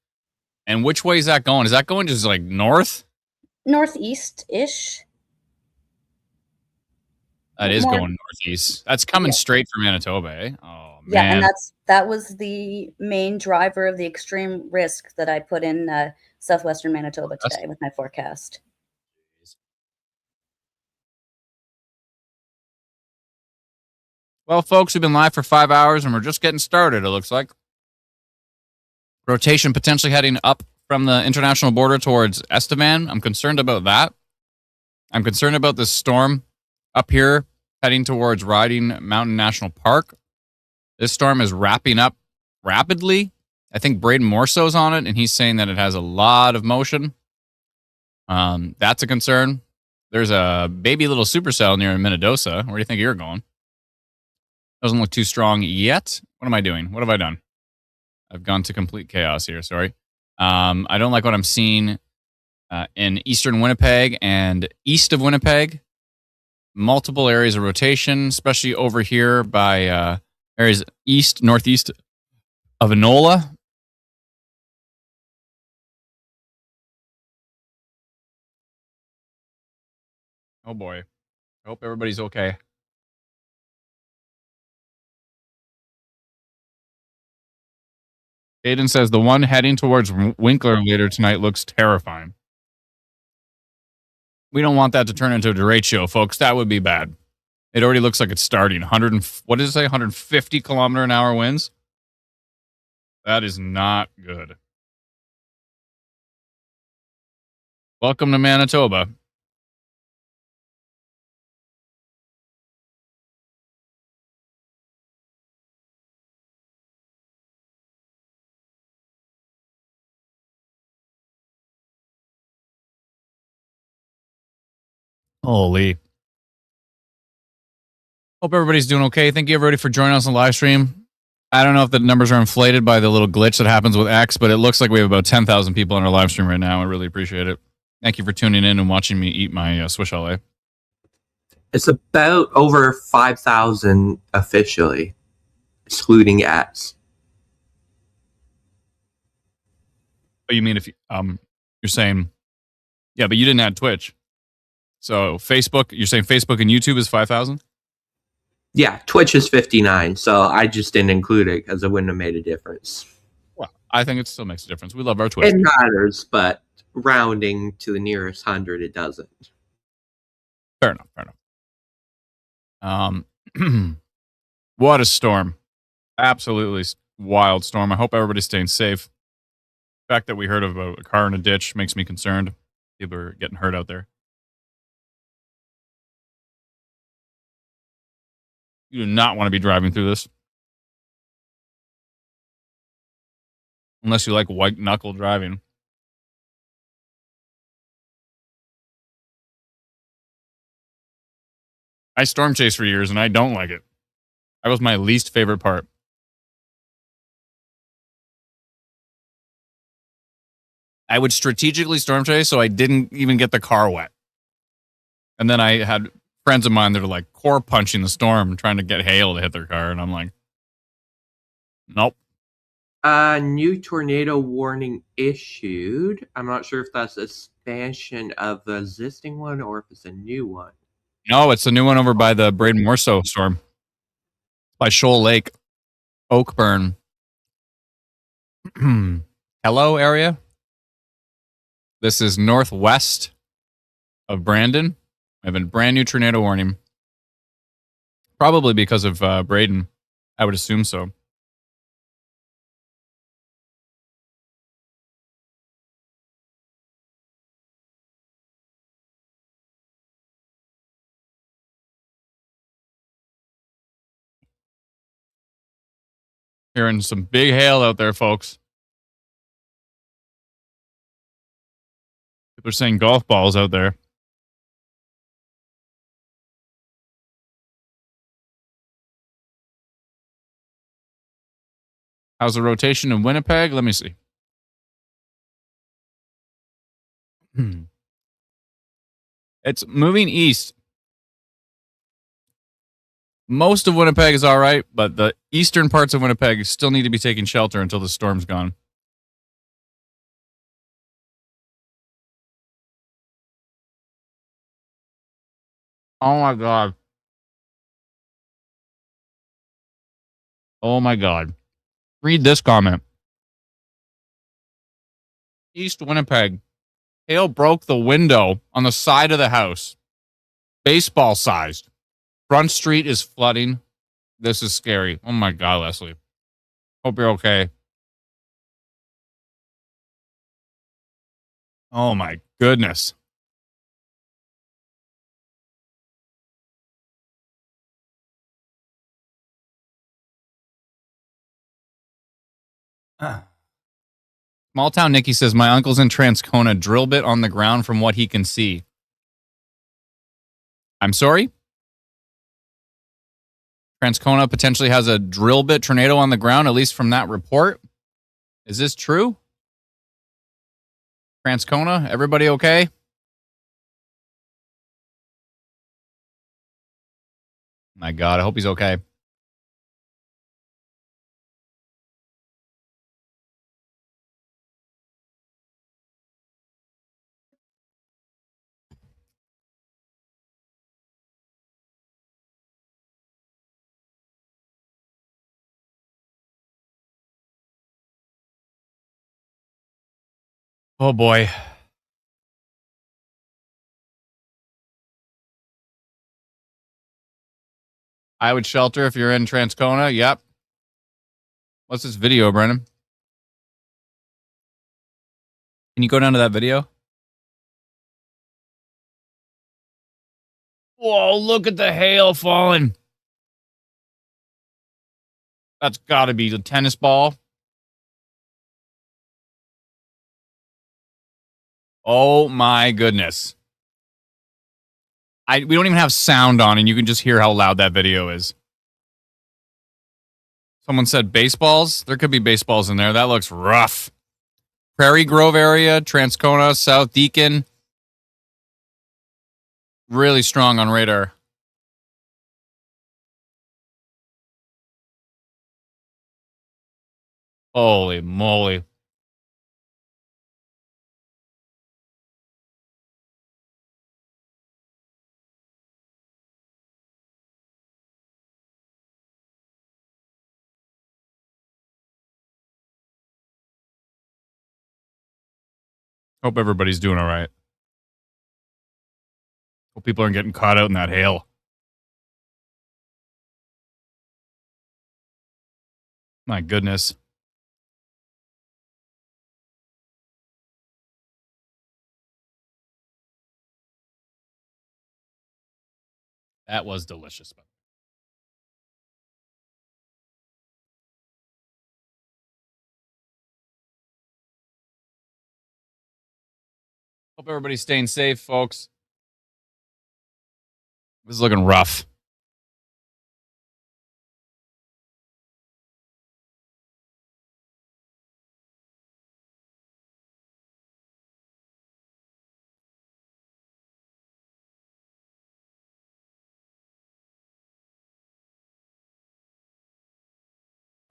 And which way is that going? Is that going just like north? Northeast-ish. That is going northeast. That's coming straight from Manitoba, eh? Oh, man. Yeah, and that was the main driver of the extreme risk that I put in southwestern Manitoba today with my forecast. Well, folks, we've been live for 5 hours, and we're just getting started, it looks like. Rotation potentially heading up from the international border towards Estevan. I'm concerned about that. I'm concerned about this storm up here heading towards Riding Mountain National Park. This storm is wrapping up rapidly. I think Braden Morso's on it, and he's saying that it has a lot of motion. That's a concern. There's a baby little supercell near Minnedosa. Where do you think you're going? Doesn't look too strong yet. What am I doing? What have I done? I've gone to complete chaos here. Sorry. I don't like what I'm seeing in eastern Winnipeg and east of Winnipeg. Multiple areas of rotation, especially over here by areas northeast of Enola. Oh boy. I hope everybody's okay. Aiden says the one heading towards Winkler later tonight looks terrifying. We don't want that to turn into a derecho, folks. That would be bad. It already looks like it's starting. 150 kilometer an hour winds? That is not good. Welcome to Manitoba. Holy. Hope everybody's doing okay. Thank you, everybody, for joining us on the live stream. I don't know if the numbers are inflated by the little glitch that happens with X, but it looks like we have about 10,000 people on our live stream right now. I really appreciate it. Thank you for tuning in and watching me eat my Swiss chalet. It's about over 5,000 officially, excluding ads. Oh, you mean if you, you're saying, yeah, but you didn't add Twitch. So Facebook, you're saying Facebook and YouTube is 5,000? Yeah, Twitch is 59, so I just didn't include it because it wouldn't have made a difference. Well, I think it still makes a difference. We love our Twitch. It matters, but rounding to the nearest 100, it doesn't. Fair enough. Fair enough. What a storm. Absolutely wild storm. I hope everybody's staying safe. The fact that we heard about a car in a ditch makes me concerned. People are getting hurt out there. You do not want to be driving through this. Unless you like white knuckle driving. I storm chased for years and I don't like it. That was my least favorite part. I would strategically storm chase so I didn't even get the car wet. And then I had friends of mine that are like core punching the storm, trying to get hail to hit their car. And I'm like, nope. New tornado warning issued. I'm not sure if that's an expansion of the existing one or if it's a new one. No, it's the new one over by the Braden Morso storm. By Shoal Lake, Oakburn. Hello area. This is northwest of Brandon. I have a brand new tornado warning. Probably because of Braden. I would assume so. Hearing some big hail out there, folks. People are saying golf balls out there. How's the rotation in Winnipeg? Let me see. It's moving east. Most of Winnipeg is all right, but the eastern parts of Winnipeg still need to be taking shelter until the storm's gone. Oh my God. Oh my God. Read this comment. East Winnipeg. Hail broke the window on the side of the house. Baseball sized. Front street is flooding. This is scary. Oh my God, Leslie. Hope you're okay. Oh my goodness. Small Town Nikki says, my uncle's in Transcona, drill bit on the ground from what he can see. I'm sorry? Transcona potentially has a drill bit tornado on the ground, at least from that report. Is this true? Transcona, everybody okay? My God, I hope he's okay. Oh boy. I would shelter if you're in Transcona. Yep. What's this video, Brennan? Can you go down to that video? Whoa, look at the hail falling. That's got to be the tennis ball. Oh my goodness. We don't even have sound on, and you can just hear how loud that video is. Someone said baseballs. There could be baseballs in there. That looks rough. Prairie Grove area, Transcona, South Deacon. Really strong on radar. Holy moly. Hope everybody's doing all right. Hope people aren't getting caught out in that hail. My goodness. That was delicious. Hope everybody's staying safe, folks. This is looking rough.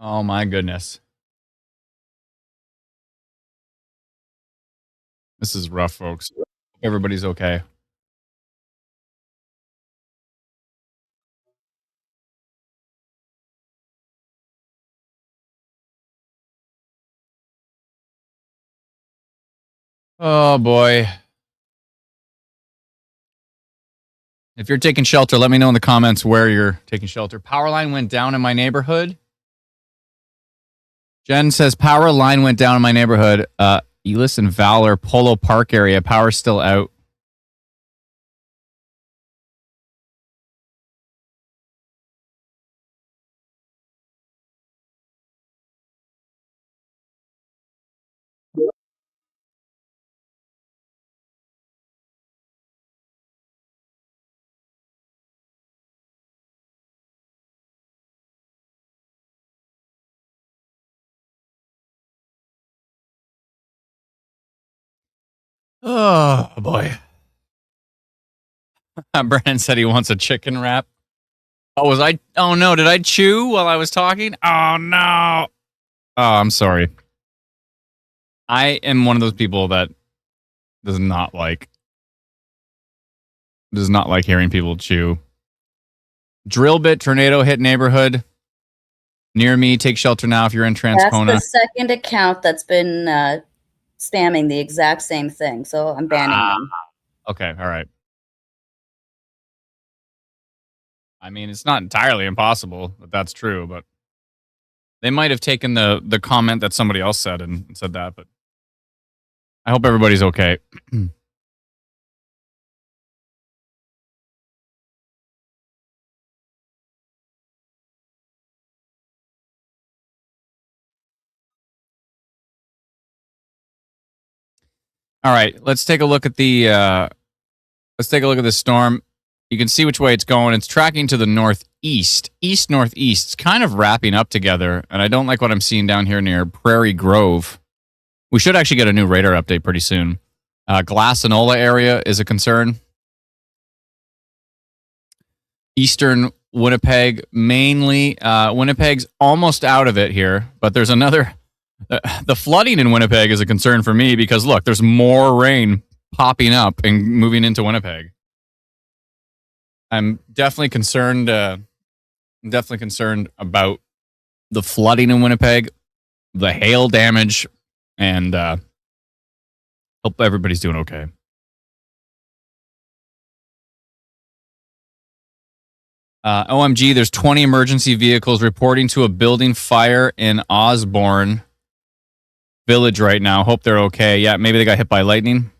Oh my goodness. This is rough, folks. Everybody's okay. Oh boy. If you're taking shelter, let me know in the comments where you're taking shelter. Power line went down in my neighborhood. Jen says power line went down in my neighborhood. Elis and Valor, Polo Park area. Power's still out. Oh boy. Brandon said he wants a chicken wrap. Oh, oh no, did I chew while I was talking? Oh no. Oh, I'm sorry. I am one of those people that does not like hearing people chew. Drill bit tornado hit neighborhood near me. Take shelter now if you're in Transcona. That's the second account that's been spamming the exact same thing, so I'm banning them. Okay, all right. I mean, it's not entirely impossible that that's true, but they might have taken the comment that somebody else said and said that, but I hope everybody's okay. All right, let's take a look at the storm. You can see which way it's going. It's tracking to the northeast, east-northeast. It's kind of wrapping up together, and I don't like what I'm seeing down here near Prairie Grove. We should actually get a new radar update pretty soon. Glassinola area is a concern. Eastern Winnipeg, mainly. Winnipeg's almost out of it here, but there's another. The flooding in Winnipeg is a concern for me because, look, there's more rain popping up and moving into Winnipeg. I'm definitely concerned. About the flooding in Winnipeg, the hail damage, and hope everybody's doing okay. OMG, there's 20 emergency vehicles reporting to a building fire in Osborne Village right now. Hope they're okay. Yeah, maybe they got hit by lightning.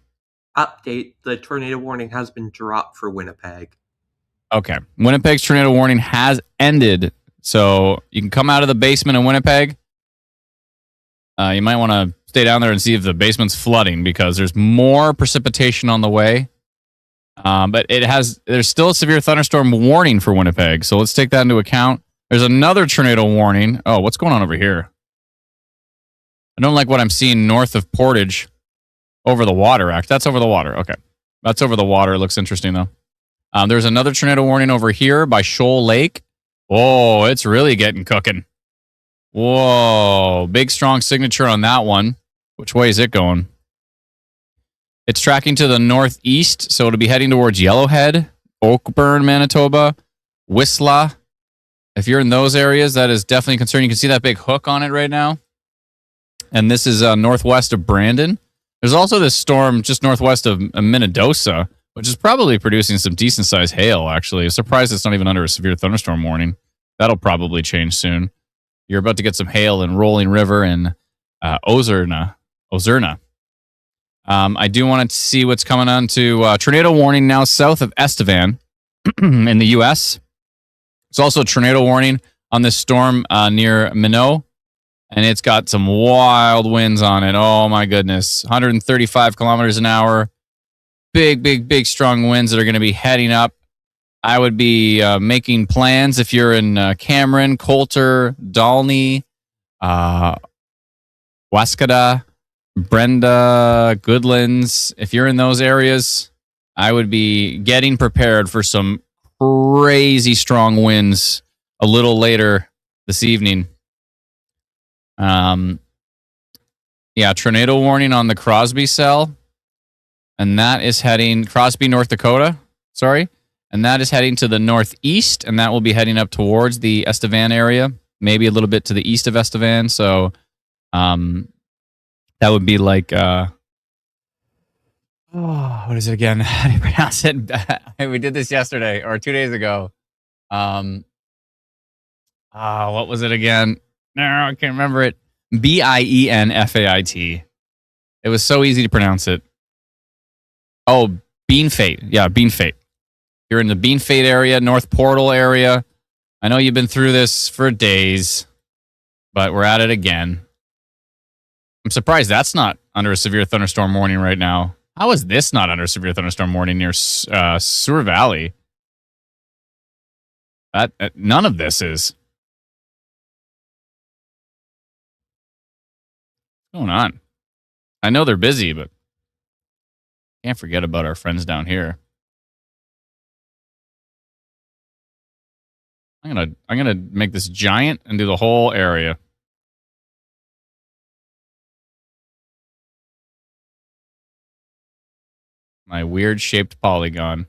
Update, the tornado warning has been dropped for Winnipeg. Okay. Winnipeg's tornado warning has ended. So you can come out of the basement in Winnipeg. You might want to stay down there and see if the basement's flooding because there's more precipitation on the way. But there's still a severe thunderstorm warning for Winnipeg. So let's take that into account. There's another tornado warning. Oh, what's going on over here? I don't like what I'm seeing north of Portage over the water. That's over the water. Okay. That's over the water. It looks interesting, though. There's another tornado warning over here by Shoal Lake. Whoa, it's really getting cooking. Whoa, big strong signature on that one. Which way is it going? It's tracking to the northeast, so it'll be heading towards Yellowhead, Oakburn, Manitoba, Whistler. If you're in those areas, that is definitely a concern. You can see that big hook on it right now. And this is northwest of Brandon. There's also this storm just northwest of Minnedosa, which is probably producing some decent sized hail, actually. I'm surprised it's not even under a severe thunderstorm warning. That'll probably change soon. You're about to get some hail in Rolling River and Ozerna. I do want to see what's coming on to tornado warning now south of Estevan in the U.S. It's also a tornado warning on this storm near Minot, and it's got some wild winds on it. Oh, my goodness. 135 kilometers an hour. Big, strong winds that are going to be heading up. I would be making plans if you're in Cameron, Coulter, Dalney, Wascada, Brenda, Goodlands. If you're in those areas, I would be getting prepared for some crazy strong winds a little later this evening. Tornado warning on the Crosby cell. And that is heading Crosby, North Dakota. Sorry. And that is heading to the northeast, and that will be heading up towards the Estevan area, maybe a little bit to the east of Estevan. So that would be like, what is it again? How do you pronounce it? We did this yesterday or 2 days ago. What was it again? No, I can't remember it. Bienfait. It was so easy to pronounce it. Oh, Bean Fate. Yeah, Bean Fate. You're in the Bean Fate area, North Portal area. I know you've been through this for days, but we're at it again. I'm surprised that's not under a severe thunderstorm warning right now. How is this not under a severe thunderstorm warning near Sewer Valley? None of this is. What's going on? I know they're busy, but can't forget about our friends down here. I'm gonna make this giant and do the whole area. My weird shaped polygon.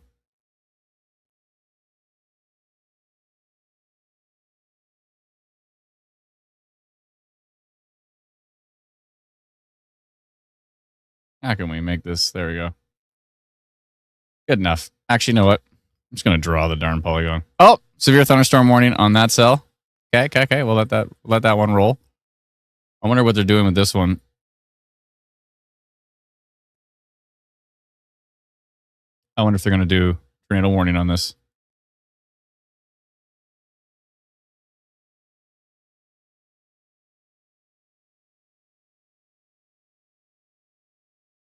How can we make this? There we go. Good enough. Actually, you know what? I'm just gonna draw the darn polygon. Oh, severe thunderstorm warning on that cell. Okay. We'll let that one roll. I wonder what they're doing with this one. I wonder if they're gonna do tornado warning on this.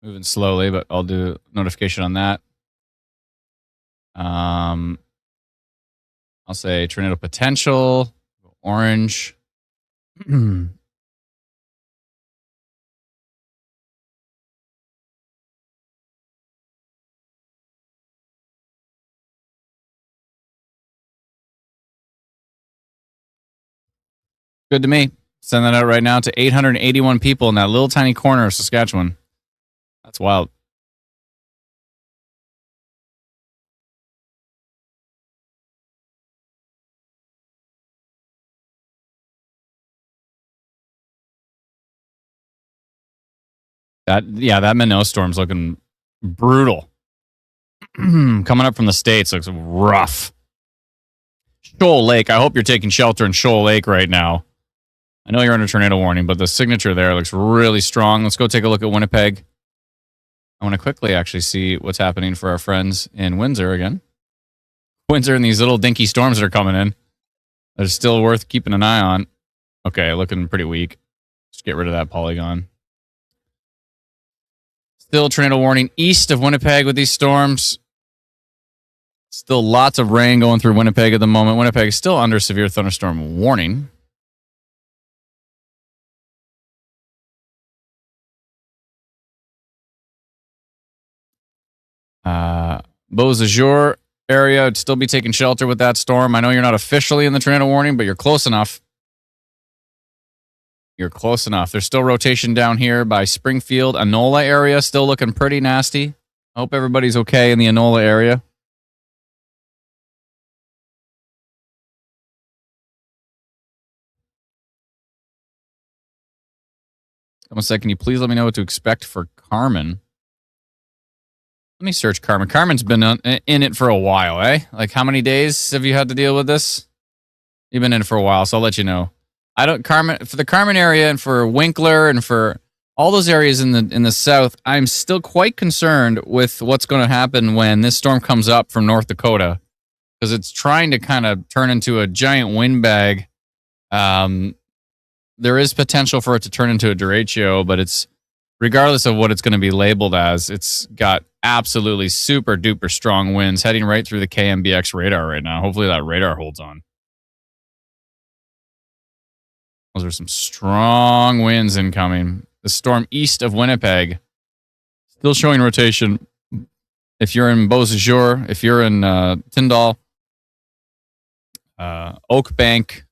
Moving slowly, but I'll do notification on that. I'll say tornado potential, orange. Good to me. Send that out right now to 881 people in that little tiny corner of Saskatchewan. That's wild. That Minot storm's looking brutal. Coming up from the States looks rough. Shoal Lake. I hope you're taking shelter in Shoal Lake right now. I know you're under tornado warning, but the signature there looks really strong. Let's go take a look at Winnipeg. I want to quickly actually see what's happening for our friends in Windsor again. Windsor and these little dinky storms that are coming in. They're still worth keeping an eye on. Okay, looking pretty weak. Just get rid of that polygon. Still tornado warning east of Winnipeg with these storms. Still lots of rain going through Winnipeg at the moment. Winnipeg is still under severe thunderstorm warning. Beausejour area would still be taking shelter with that storm. I know you're not officially in the tornado warning, but you're close enough. You're close enough. There's still rotation down here by Springfield. Enola area still looking pretty nasty. I hope everybody's okay in the Enola area. One second, can you please let me know what to expect for Carmen? Let me search Carmen. Carmen's been in it for a while, eh? Like, how many days have you had to deal with this? You've been in it for a while, so I'll let you know. Carmen, for the Carmen area and for Winkler and for all those areas in the south, I'm still quite concerned with what's going to happen when this storm comes up from North Dakota, because it's trying to kind of turn into a giant windbag. There is potential for it to turn into a derecho, but it's, regardless of what it's going to be labeled as, it's got absolutely super duper strong winds heading right through the KMBX radar right now. Hopefully that radar holds on. Those are some strong winds incoming. The storm east of Winnipeg, still showing rotation. If you're in Beausejour, if you're in Tyndall, Oak Bank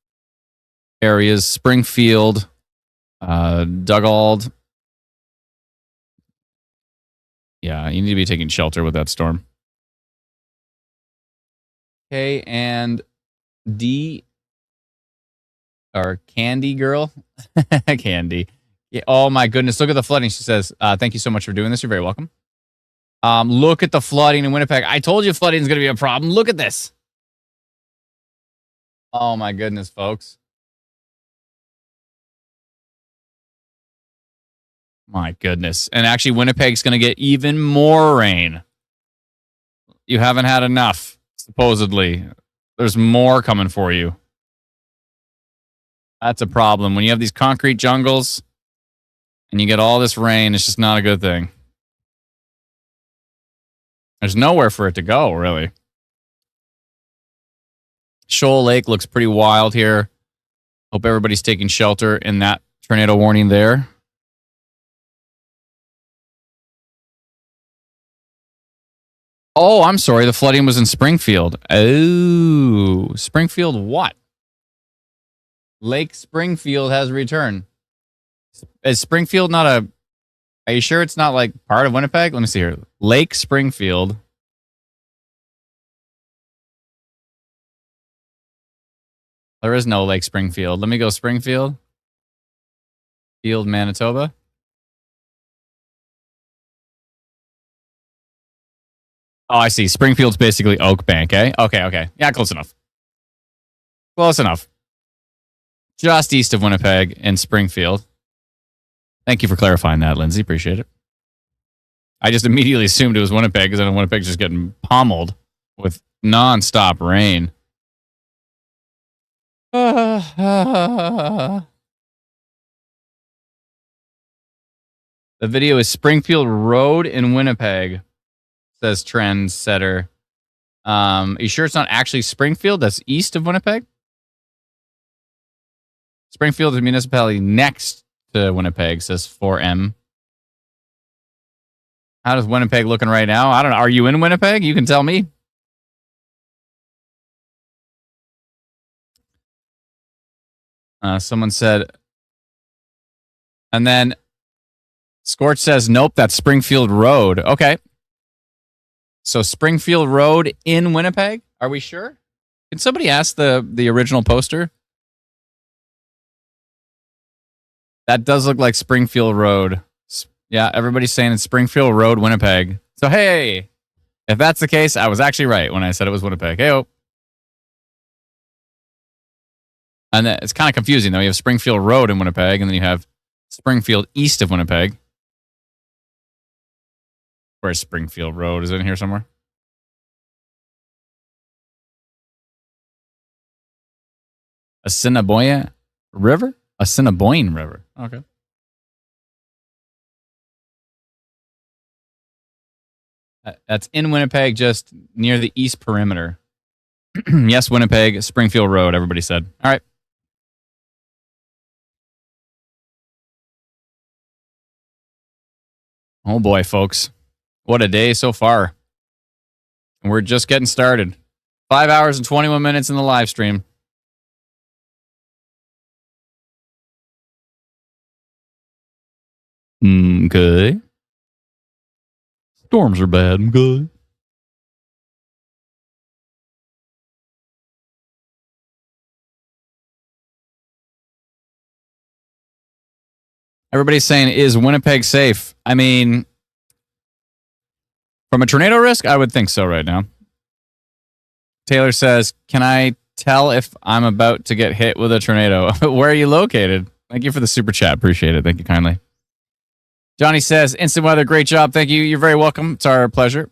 areas, Springfield, Dugald. Yeah, you need to be taking shelter with that storm. Okay, and D, or Candy Girl. Candy. Yeah, oh my goodness, look at the flooding. She says, thank you so much for doing this. You're very welcome. Look at the flooding in Winnipeg. I told you flooding is going to be a problem. Look at this. Oh my goodness, folks. My goodness. And actually, Winnipeg's going to get even more rain. You haven't had enough, supposedly. There's more coming for you. That's a problem. When you have these concrete jungles and you get all this rain, it's just not a good thing. There's nowhere for it to go, really. Shoal Lake looks pretty wild here. Hope everybody's taking shelter in that tornado warning there. Oh, I'm sorry. The flooding was in Springfield. Oh, Springfield what? Lake Springfield has returned. Is Springfield not a... Are you sure it's not like part of Winnipeg? Let me see here. Lake Springfield. There is no Lake Springfield. Let me go Springfield. Field, Manitoba. Oh, I see. Springfield's basically Oak Bank, eh? Okay. Yeah, close enough. Close enough. Just east of Winnipeg in Springfield. Thank you for clarifying that, Lindsay. Appreciate it. I just immediately assumed it was Winnipeg because I know Winnipeg's just getting pummeled with nonstop rain. The video is Springfield Road in Winnipeg, says Trendsetter. Are you sure it's not actually Springfield? That's east of Winnipeg? Springfield is a municipality next to Winnipeg, says 4M. How does Winnipeg looking right now? I don't know. Are you in Winnipeg? You can tell me. Someone said, and then Scorch says, nope, that's Springfield Road. Okay. So Springfield Road in Winnipeg? Are we sure? Can somebody ask the original poster? That does look like Springfield Road. Yeah, everybody's saying it's Springfield Road, Winnipeg. So, hey, if that's the case, I was actually right when I said it was Winnipeg. Hey-oh. And it's kind of confusing, though. You have Springfield Road in Winnipeg, and then you have Springfield east of Winnipeg. Where's Springfield Road? Is it in here somewhere? Assiniboia River? Assiniboine River. Okay. That's in Winnipeg, just near the east perimeter. Yes, Winnipeg, Springfield Road, everybody said. All right. Oh boy, folks. What a day so far. And we're just getting started. 5 hours and 21 minutes in the live stream. Okay. Storms are bad. Okay. Everybody's saying, is Winnipeg safe? I mean, from a tornado risk, I would think so right now. Taylor says, can I tell if I'm about to get hit with a tornado? Where are you located? Thank you for the super chat. Appreciate it. Thank you kindly. Johnny says, instant weather, great job. Thank you. You're very welcome. It's our pleasure.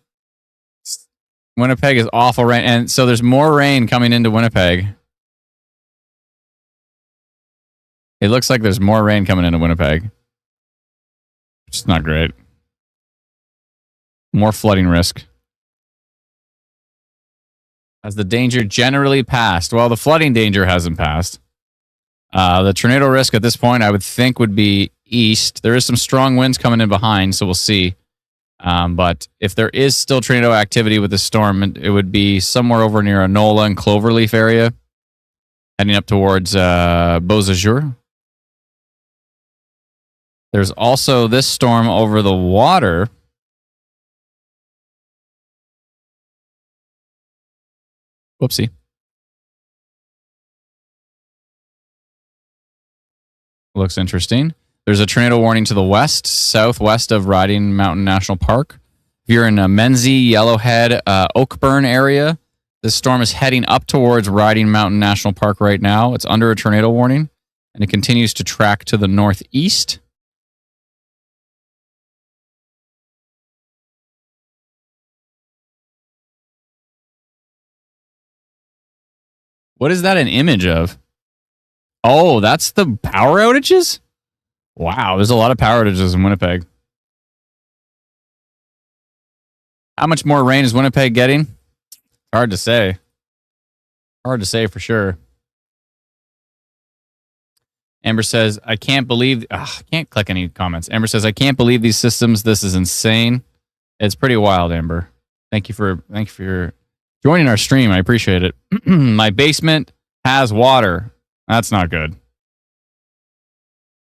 Winnipeg is awful rain. And so there's more rain coming into Winnipeg. It looks like there's more rain coming into Winnipeg. It's not great. More flooding risk. Has the danger generally passed? Well, the flooding danger hasn't passed. The tornado risk at this point, I would think, would be east. There is some strong winds coming in behind, so we'll see. But if there is still tornado activity with the storm, it would be somewhere over near Enola and Cloverleaf area, heading up towards Beausejour. There's also this storm over the water. Whoopsie. Looks interesting. There's a tornado warning to the west, southwest of Riding Mountain National Park. If you're in Menzie, Yellowhead, Oakburn area, this storm is heading up towards Riding Mountain National Park right now. It's under a tornado warning, and it continues to track to the northeast. What is that an image of? Oh, that's the power outages? Wow, there's a lot of power outages in Winnipeg. How much more rain is Winnipeg getting? Hard to say. Hard to say for sure. Amber says, I can't believe... I can't click any comments. Amber says, I can't believe these systems. This is insane. It's pretty wild, Amber. Thank you for your joining our stream. I appreciate it. My basement has water. That's not good.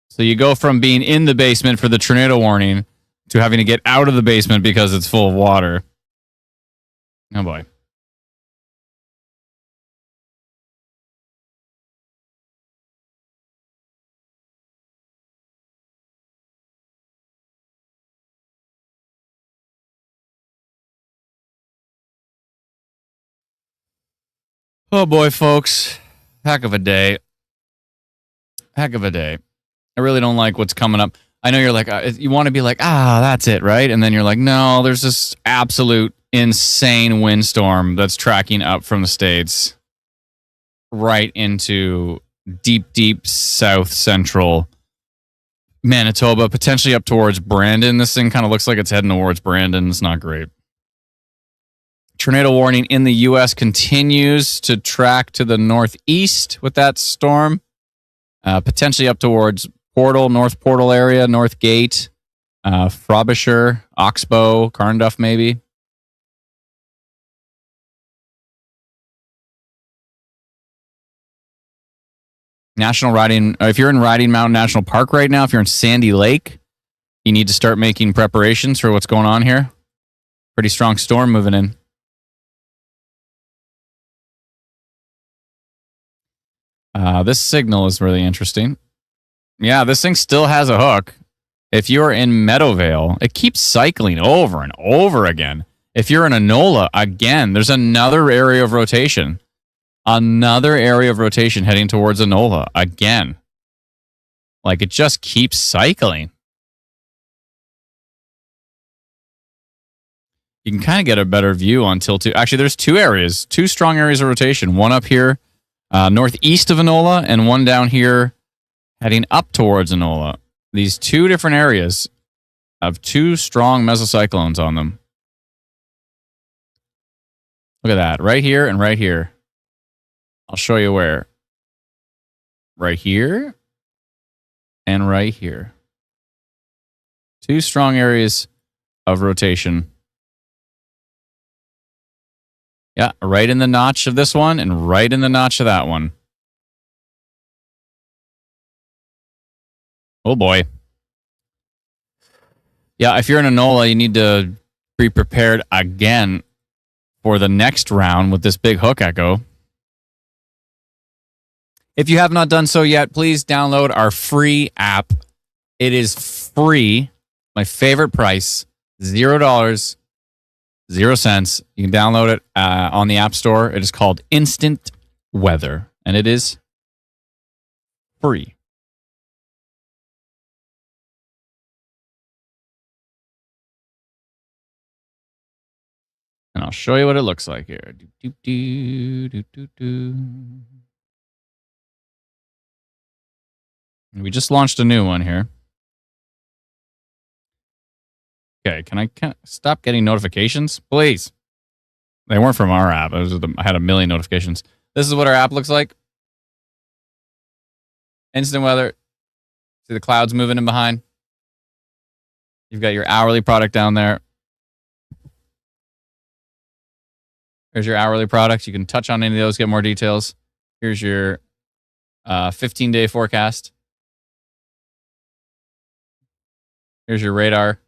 So you go from being in the basement for the tornado warning to having to get out of the basement because it's full of water. Oh boy. Oh boy, folks. Heck of a day. Heck of a day. I really don't like what's coming up. I know you're like, you want to be like, that's it, right? And then you're like, no, there's this absolute insane windstorm that's tracking up from the States right into deep, deep south central Manitoba, potentially up towards Brandon. This thing kind of looks like it's heading towards Brandon. It's not great. Tornado warning in the U.S. continues to track to the northeast with that storm, potentially up towards Portal, North Portal area, North Gate, Frobisher, Oxbow, Carnduff maybe. If you're in Riding Mountain National Park right now, if you're in Sandy Lake, you need to start making preparations for what's going on here. Pretty strong storm moving in. This signal is really interesting. Yeah, this thing still has a hook. If you're in Meadowvale, it keeps cycling over and over again. If you're in Enola, again, there's another area of rotation. Another area of rotation heading towards Enola, again. Like, it just keeps cycling. You can kind of get a better view on Till 2. Actually, there's two strong areas of rotation. One up here, northeast of Enola, and one down here heading up towards Enola. These two different areas have two strong mesocyclones on them. Look at that. Right here and right here. I'll show you where. Right here and right here. Two strong areas of rotation. Yeah, right in the notch of this one and right in the notch of that one. Oh boy. Yeah, if you're in Enola, you need to be prepared again for the next round with this big hook echo. If you have not done so yet, please download our free app. It is free. My favorite price, $0, 0 cents. You can download it on the App Store. It is called Instant Weather, and it is free. And I'll show you what it looks like here. We just launched a new one here. Okay, can I stop getting notifications, please? They weren't from our app. I had a million notifications. This is what our app looks like. Instant weather. See the clouds moving in behind? You've got your hourly product down there. Here's your hourly product. You can touch on any of those, get more details. Here's your 15-day forecast. Here's your radar.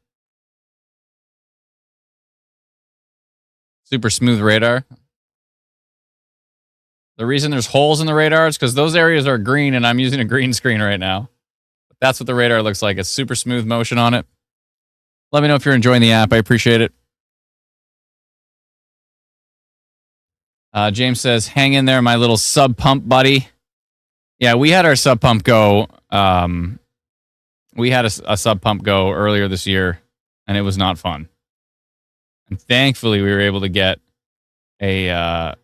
Super smooth radar. The reason there's holes in the radar is because those areas are green and I'm using a green screen right now. But that's what the radar looks like. It's super smooth motion on it. Let me know if you're enjoying the app. I appreciate it. James says, hang in there, my little sub pump buddy. Yeah, we had our sub pump go. We had a sub pump go earlier this year, and it was not fun. And thankfully, we were able to get a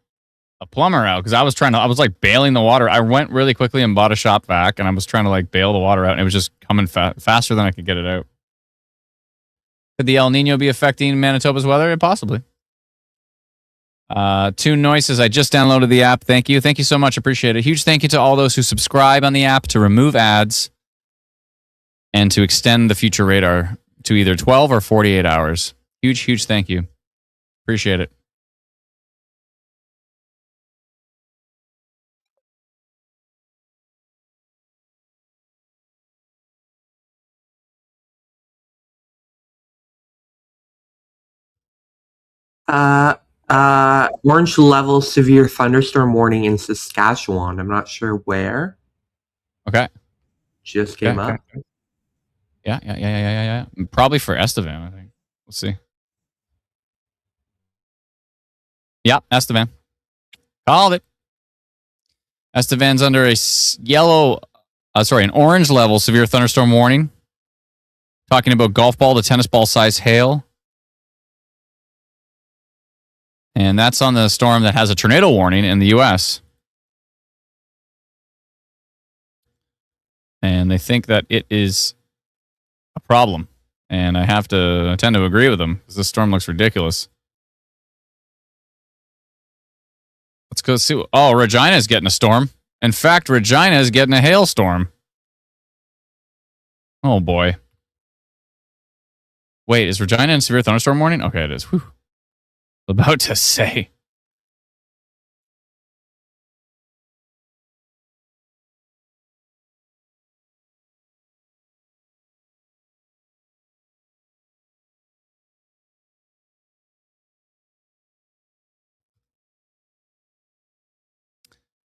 plumber out because I was like bailing the water. I went really quickly and bought a shop vac, and I was trying to like bail the water out, and it was just coming faster than I could get it out. Could the El Nino be affecting Manitoba's weather? Possibly. Tune Noises, I just downloaded the app. Thank you. Thank you so much. Appreciate it. Huge thank you to all those who subscribe on the app to remove ads and to extend the future radar to either 12 or 48 hours. Huge thank you. Appreciate it. Orange level severe thunderstorm warning in Saskatchewan. I'm not sure where. Okay. Just came up. Yeah. Probably for Estevan, I think. We'll see. Yep, Estevan. Called it. Estevan's under a an orange level severe thunderstorm warning. Talking about golf ball to tennis ball size hail. And that's on the storm that has a tornado warning in the U.S. And they think that it is a problem. And I tend to agree with them because this storm looks ridiculous. Let's go see. Oh, Regina is getting a storm. In fact, Regina is getting a hailstorm. Oh, boy. Wait, is Regina in severe thunderstorm warning? Okay, it is. Whew. About to say.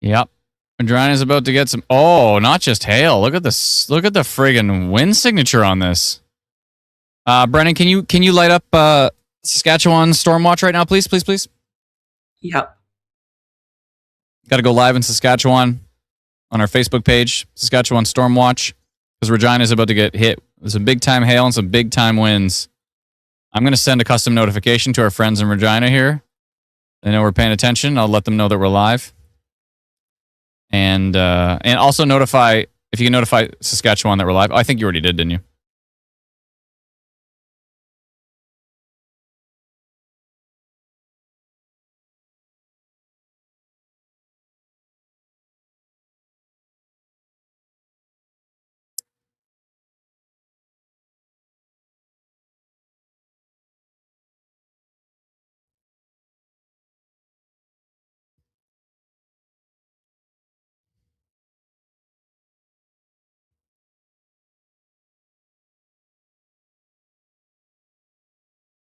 Yep. Regina's about to get some. Oh, not just hail. Look at this. Look at the friggin' wind signature on this. Brennan, can you light up Saskatchewan Storm Watch right now, please? Yep. Got to go live in Saskatchewan on our Facebook page, Saskatchewan Storm Watch, because Regina is about to get hit with some big time hail and some big time winds. I'm going to send a custom notification to our friends in Regina here. They know we're paying attention. I'll let them know that we're live. And also notify, if you can notify Saskatchewan that we're live. Oh, I think you already did, didn't you?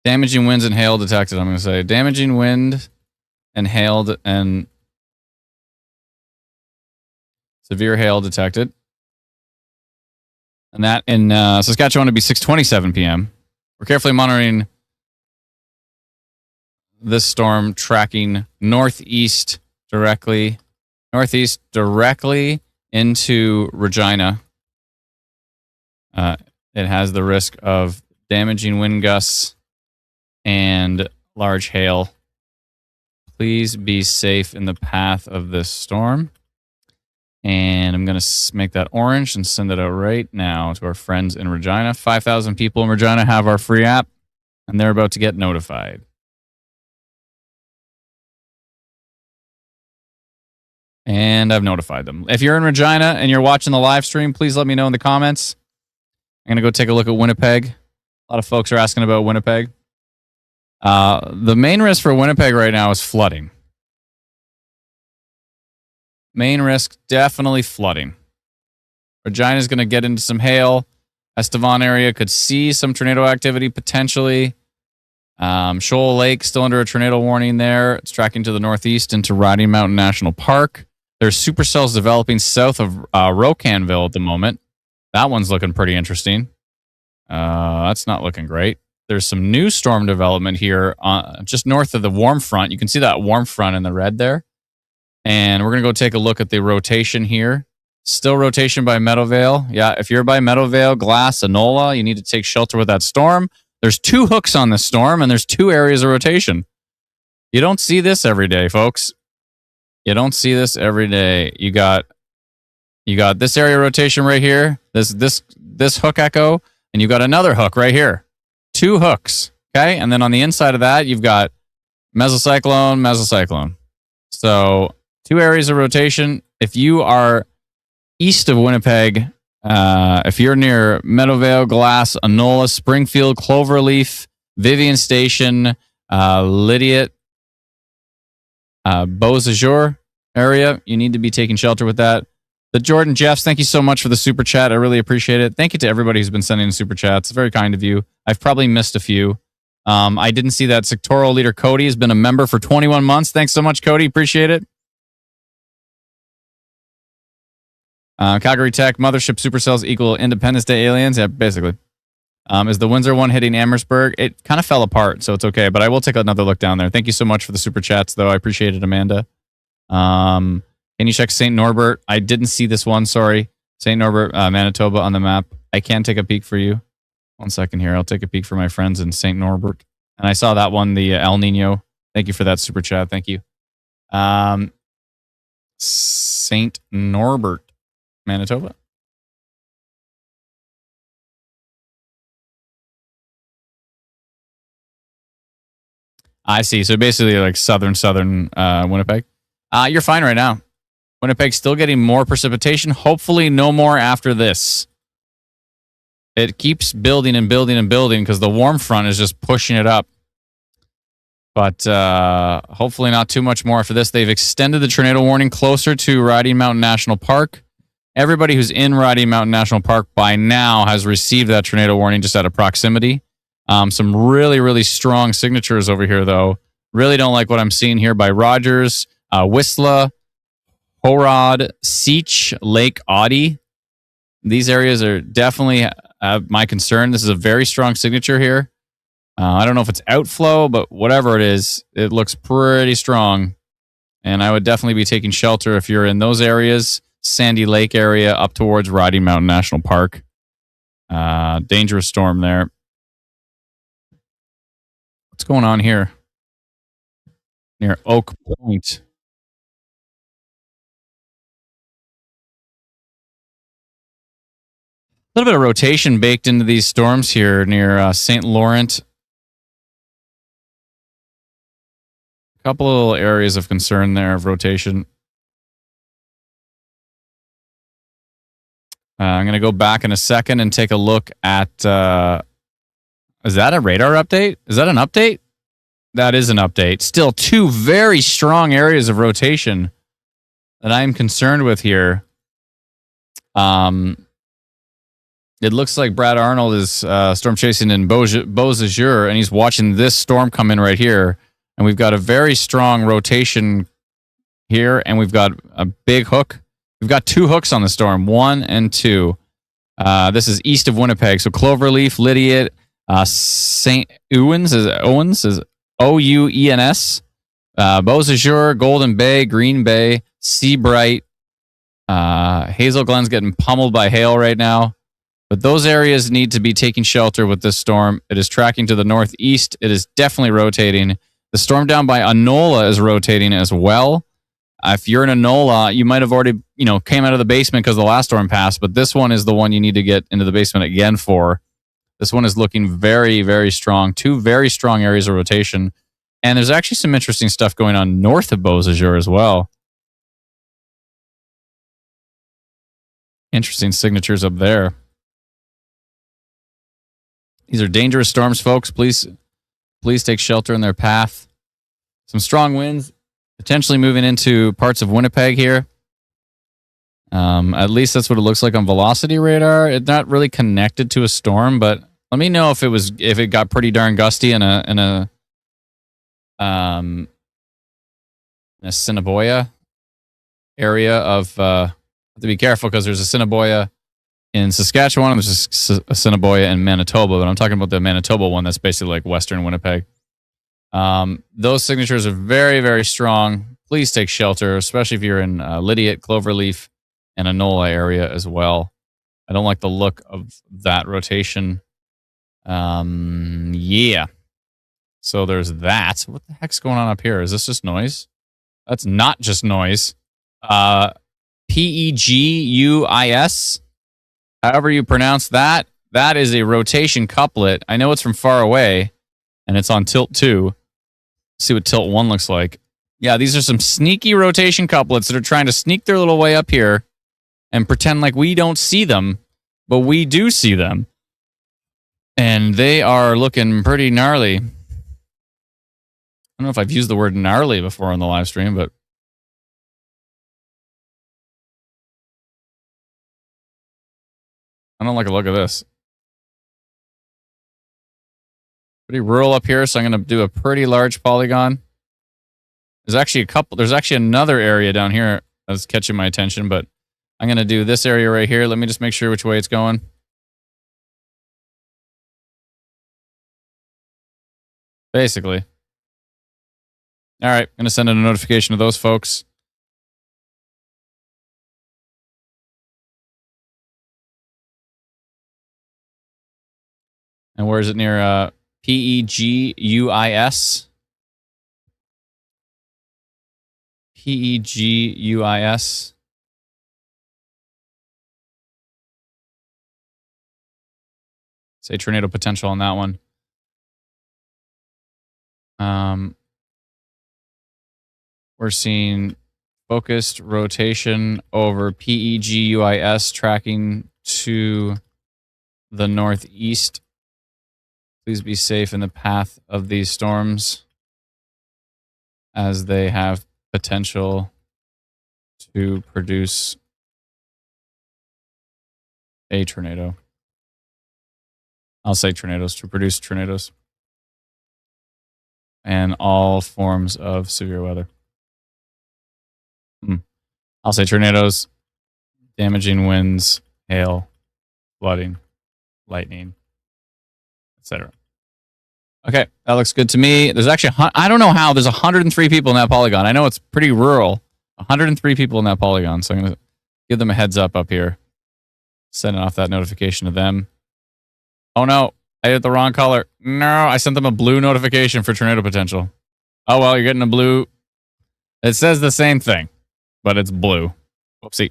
Damaging winds and hail detected, I'm going to say. Damaging wind and hail and severe hail detected. And that in Saskatchewan would be 6:27 p.m. We're carefully monitoring this storm tracking northeast directly into Regina. It has the risk of damaging wind gusts and large hail. Please be safe in the path of this storm. And I'm going to make that orange and send it out right now to our friends in Regina. 5,000 people in Regina have our free app, and they're about to get notified. And I've notified them. If you're in Regina and you're watching the live stream, please let me know in the comments. I'm going to go take a look at Winnipeg. A lot of folks are asking about Winnipeg. The main risk for Winnipeg right now is flooding. Main risk, definitely flooding. Regina's going to get into some hail. Estevan area could see some tornado activity potentially. Shoal Lake still under a tornado warning there. It's tracking to the northeast into Riding Mountain National Park. There's supercells developing south of Rocanville at the moment. That one's looking pretty interesting. That's not looking great. There's some new storm development here just north of the warm front. You can see that warm front in the red there. And we're going to go take a look at the rotation here. Still rotation by Meadowvale. Yeah, if you're by Meadowvale, Glass, Enola, you need to take shelter with that storm. There's 2 hooks on this storm, and there's 2 areas of rotation. You don't see this every day, folks. You don't see this every day. You got this area of rotation right here, this hook echo, and you've got another hook right here. 2 hooks, okay? And then on the inside of that, you've got mesocyclone. So 2 areas of rotation. If you are east of Winnipeg, if you're near Meadowvale, Glass, Enola, Springfield, Cloverleaf, Vivian Station, Lydiate, Beausejour area, you need to be taking shelter with that. The Jordan Jeffs, thank you so much for the super chat. I really appreciate it. Thank you to everybody who's been sending super chats. Very kind of you. I've probably missed a few. I didn't see that sectoral leader Cody has been a member for 21 months. Thanks so much, Cody. Appreciate it. Calgary Tech, Mothership Supercells equal Independence Day aliens. Yeah, basically. Is the Windsor one hitting Amherstburg? It kind of fell apart, so it's okay. But I will take another look down there. Thank you so much for the super chats, though. I appreciate it, Amanda. Can you check St. Norbert? I didn't see this one, sorry. St. Norbert, Manitoba on the map. I can take a peek for you. 1 second here. I'll take a peek for my friends in St. Norbert. And I saw that one, the El Nino. Thank you for that super chat. Thank you. St. Norbert, Manitoba. I see. So basically like southern Winnipeg. You're fine right now. Winnipeg's still getting more precipitation. Hopefully no more after this. It keeps building and building and building because the warm front is just pushing it up. But hopefully not too much more after this. They've extended the tornado warning closer to Riding Mountain National Park. Everybody who's in Riding Mountain National Park by now has received that tornado warning just out of proximity. Some really, really strong signatures over here, though. Really don't like what I'm seeing here by Rogers, Whistler, Horod, Seach, Lake Audie. These areas are definitely my concern. This is a very strong signature here. I don't know if it's outflow, but whatever it is, it looks pretty strong. And I would definitely be taking shelter if you're in those areas. Sandy Lake area up towards Riding Mountain National Park. Dangerous storm there. What's going on here? Near Oak Point. A little bit of rotation baked into these storms here near St. Laurent. A couple of little areas of concern there of rotation. I'm going to go back in a second and take a look at... is that a radar update? Is that an update? That is an update. Still 2 very strong areas of rotation that I'm concerned with here. It looks like Brad Arnold is storm chasing in Beausejour, and he's watching this storm come in right here. And we've got a very strong rotation here, and we've got a big hook. We've got 2 hooks on the storm, 1 and 2. This is east of Winnipeg. So Cloverleaf, Lydiate, St. Owens is Ouens, Beausejour, Golden Bay, Green Bay, Seabright. Hazel Glen's getting pummeled by hail right now. But those areas need to be taking shelter with this storm. It is tracking to the northeast. It is definitely rotating. The storm down by Anola is rotating as well. If you're in Anola, you might have already, came out of the basement because the last storm passed, but this one is the one you need to get into the basement again for. This one is looking very, very strong. 2 very strong areas of rotation. And there's actually some interesting stuff going on north of Beausejour as well. Interesting signatures up there. These are dangerous storms, folks. Please take shelter in their path. Some strong winds, potentially moving into parts of Winnipeg here. At least that's what it looks like on velocity radar. It's not really connected to a storm, but let me know if it got pretty darn gusty in a Assiniboia area of. Have to be careful because there's a Assiniboia in Saskatchewan and there's a Assiniboia in Manitoba, but I'm talking about the Manitoba one that's basically like Western Winnipeg. Those signatures are very, very strong. Please take shelter, especially if you're in Lydiate, Cloverleaf, and Anola area as well. I don't like the look of that rotation. Yeah. So there's that. What the heck's going on up here? Is this just noise? That's not just noise. Peguis. However you pronounce that. That is a rotation couplet. I know it's from far away, and it's on tilt 2. Let's see what tilt 1 looks like. Yeah, these are some sneaky rotation couplets that are trying to sneak their little way up here and pretend like we don't see them, but we do see them. And they are looking pretty gnarly. I don't know if I've used the word gnarly before on the live stream, but I don't like the look of this. Pretty rural up here, so I'm going to do a pretty large polygon. There's actually another area down here that's catching my attention, but I'm going to do this area right here. Let me just make sure which way it's going. Basically. All right, I'm going to send out a notification to those folks. And where is it near Peguis? Peguis. Say tornado potential on that one. We're seeing focused rotation over Peguis tracking to the northeast. Please be safe in the path of these storms as they have potential to produce a tornado. I'll say tornadoes, to produce tornadoes. And all forms of severe weather. I'll say tornadoes, damaging winds, hail, flooding, lightning, etc. Okay, that looks good to me. There's actually, I don't know how, there's 103 people in that polygon. I know it's pretty rural. 103 people in that polygon, so I'm going to give them a heads up here. Sending off that notification to them. Oh no, I hit the wrong color. No, I sent them a blue notification for tornado potential. Oh well, you're getting a blue. It says the same thing, but it's blue. Whoopsie.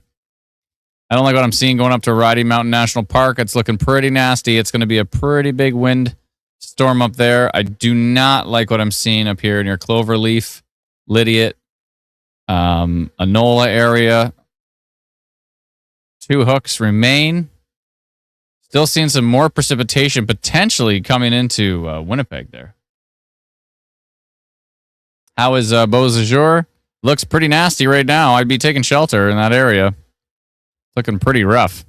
I don't like what I'm seeing going up to Rocky Mountain National Park. It's looking pretty nasty. It's going to be a pretty big wind storm up there. I do not like what I'm seeing up here near Cloverleaf, Lydiate, Anola area. 2 hooks remain. Still seeing some more precipitation potentially coming into Winnipeg there. How is Beausejour? Looks pretty nasty right now. I'd be taking shelter in that area. Looking pretty rough.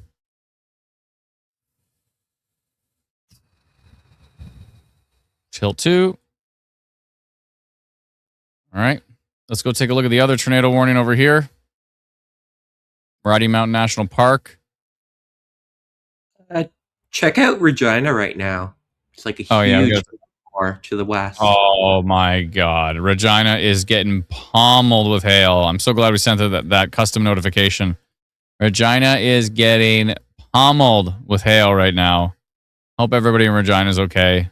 Tilt 2. All right. Let's go take a look at the other tornado warning over here. Rocky Mountain National Park. Check out Regina right now. It's like a Oh, yeah, we huge got- war to the west. Oh my God. Regina is getting pummeled with hail. I'm so glad we sent her that custom notification. Regina is getting pummeled with hail right now. Hope everybody in Regina is okay.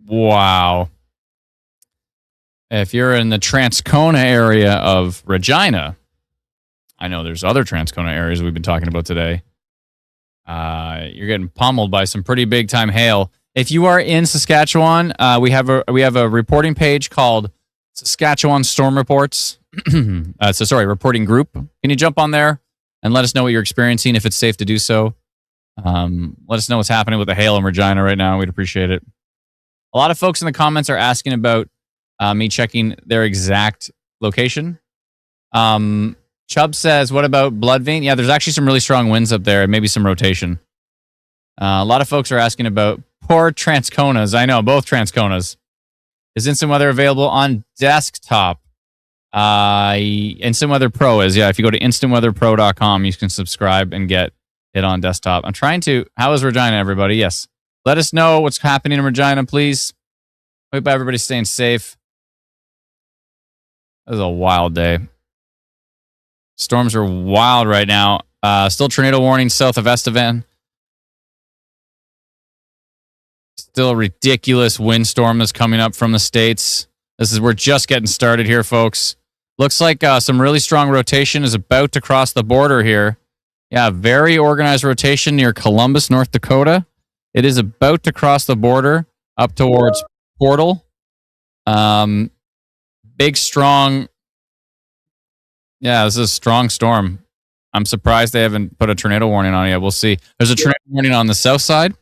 Wow. If you're in the Transcona area of Regina, I know there's other Transcona areas we've been talking about today. You're getting pummeled by some pretty big time hail. If you are in Saskatchewan, we have a reporting page called Saskatchewan Storm Reports. Reporting group. Can you jump on there and let us know what you're experiencing if it's safe to do so? Let us know what's happening with the hail in Regina right now. We'd appreciate it. A lot of folks in the comments are asking about me checking their exact location. Chubb says, what about Blood Vein? Yeah, there's actually some really strong winds up there and maybe some rotation. A lot of folks are asking about poor Transconas. I know, both Transconas. Is Instant Weather available on desktop? Instant Weather Pro is. Yeah, if you go to instantweatherpro.com, you can subscribe and get it on desktop. I'm trying to. How is Regina, everybody? Yes. Let us know what's happening in Regina, please. Hope everybody's staying safe. It was a wild day. Storms are wild right now. Still tornado warning south of Estevan. Still a ridiculous windstorm that's coming up from the States. We're just getting started here, folks. Looks like some really strong rotation is about to cross the border here. Yeah, very organized rotation near Columbus, North Dakota. It is about to cross the border up towards Portal. Big, strong. Yeah, this is a strong storm. I'm surprised they haven't put a tornado warning on it yet. We'll see. There's a tornado warning on the south side.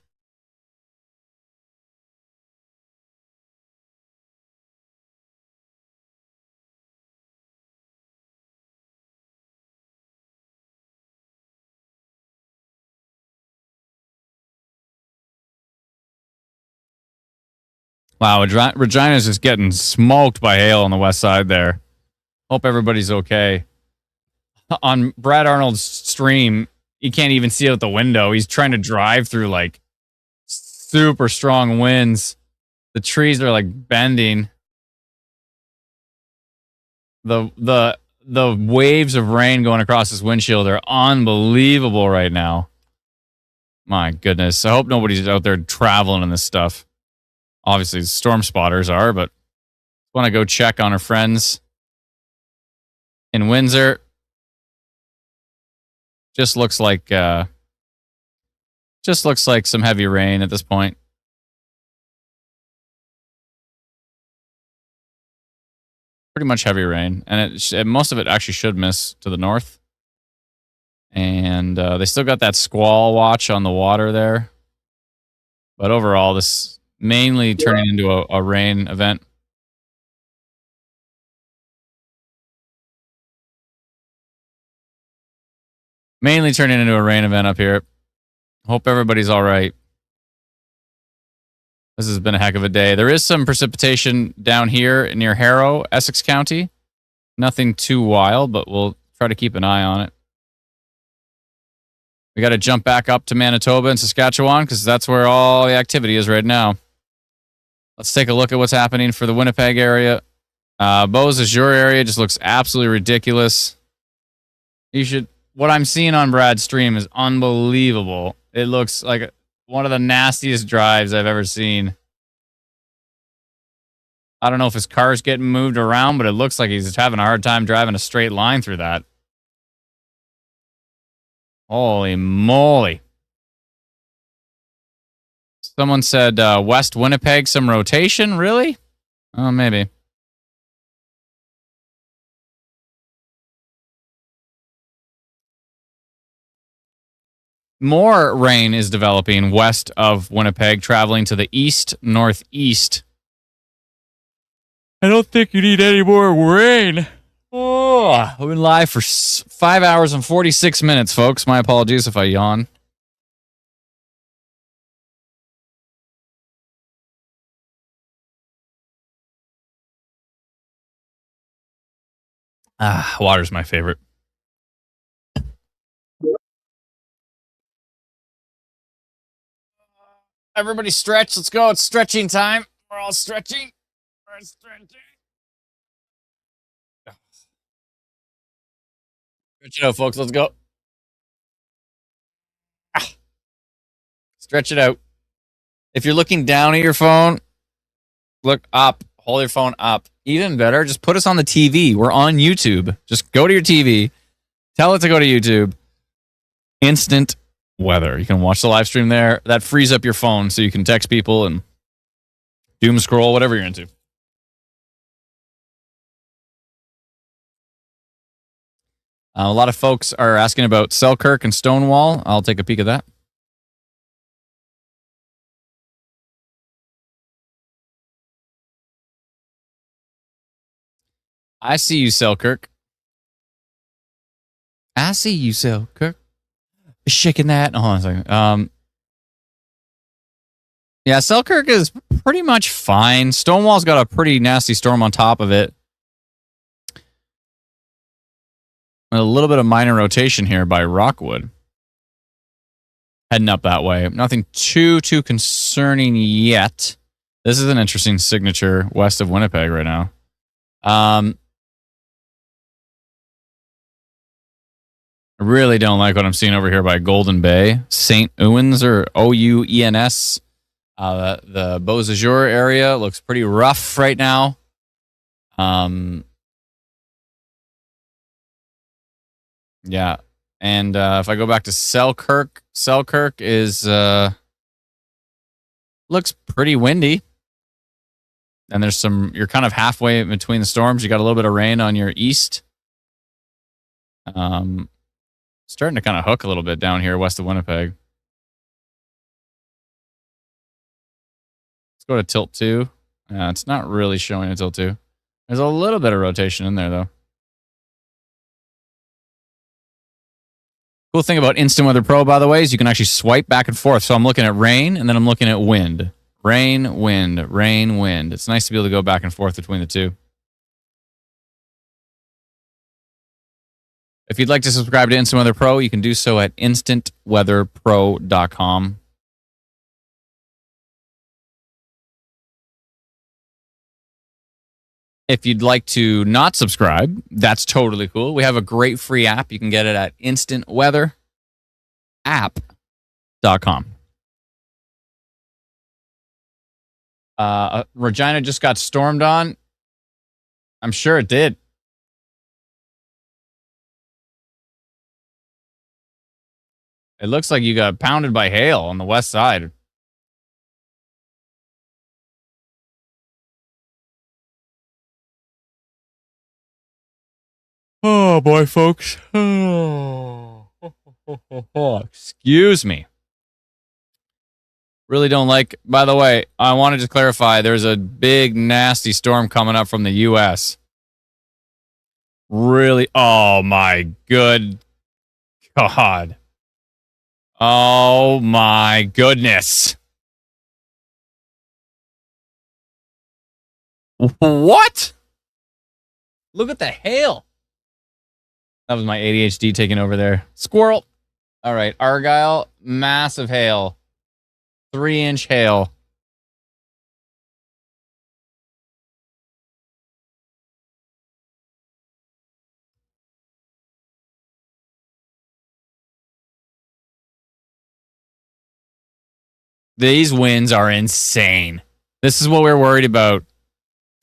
Wow, Regina's just getting smoked by hail on the west side there. Hope everybody's okay. On Brad Arnold's stream, you can't even see out the window. He's trying to drive through like super strong winds. The trees are like bending. The waves of rain going across his windshield are unbelievable right now. My goodness. I hope nobody's out there traveling in this stuff. Obviously, storm spotters are, but want to go check on our friends in Windsor. Just looks like some heavy rain at this point. Pretty much heavy rain, and most of it actually should miss to the north. And they still got that squall watch on the water there, but overall, this mainly turning into a rain event. Mainly turning into a rain event up here. Hope everybody's all right. This has been a heck of a day. There is some precipitation down here near Harrow, Essex County. Nothing too wild, but we'll try to keep an eye on it. We got to jump back up to Manitoba and Saskatchewan because that's where all the activity is right now. Let's take a look at what's happening for the Winnipeg area. Beauce is your area. Just looks absolutely ridiculous. What I'm seeing on Brad's stream is unbelievable. It looks like one of the nastiest drives I've ever seen. I don't know if his car's getting moved around, but it looks like he's having a hard time driving a straight line through that. Holy moly. Someone said West Winnipeg, some rotation? Really? Oh, maybe. More rain is developing west of Winnipeg, traveling to the east-northeast. I don't think you need any more rain. Oh, we've been live for 5 hours and 46 minutes, folks. My apologies if I yawn. Water's my favorite. Everybody stretch. Let's go. It's stretching time. We're all stretching. We're stretching. Stretch it out, folks. Let's go. Stretch it out. If you're looking down at your phone, look up. Hold your phone up. Even better, just put us on the TV. We're on YouTube. Just go to your TV. Tell it to go to YouTube. Instant weather. You can watch the live stream there. That frees up your phone so you can text people and doom scroll, whatever you're into. A lot of folks are asking about Selkirk and Stonewall. I'll take a peek at that. I see you, Selkirk. I see you, Selkirk. Shaking that. Hold on a second. Yeah, Selkirk is pretty much fine. Stonewall's got a pretty nasty storm on top of it. A little bit of minor rotation here by Rockwood. Heading up that way. Nothing too concerning yet. This is an interesting signature west of Winnipeg right now. I really don't like what I'm seeing over here by Golden Bay. St. Owens or Ouens. The Beausejour area looks pretty rough right now. Yeah. And if I go back to Selkirk is looks pretty windy. And there's you're kind of halfway between the storms. You got a little bit of rain on your east. Starting to kind of hook a little bit down here west of Winnipeg. Let's go to tilt 2. It's not really showing a tilt 2. There's a little bit of rotation in there, though. Cool thing about Instant Weather Pro, by the way, is you can actually swipe back and forth. So I'm looking at rain, and then I'm looking at wind. Rain, wind, rain, wind. It's nice to be able to go back and forth between the two. If you'd like to subscribe to Instant Weather Pro, you can do so at instantweatherpro.com. If you'd like to not subscribe, that's totally cool. We have a great free app. You can get it at instantweatherapp.com. Regina just got stormed on. I'm sure it did. It looks like you got pounded by hail on the west side. Oh, boy, folks. Oh. Excuse me. Really don't like... By the way, I wanted to clarify, there's a big, nasty storm coming up from the U.S. Really? Oh, my good God. Oh, my goodness. What? Look at the hail. That was my ADHD taking over there. Squirrel. All right. Argyle. Massive hail. 3-inch hail. These winds are insane. This is what we're worried about. It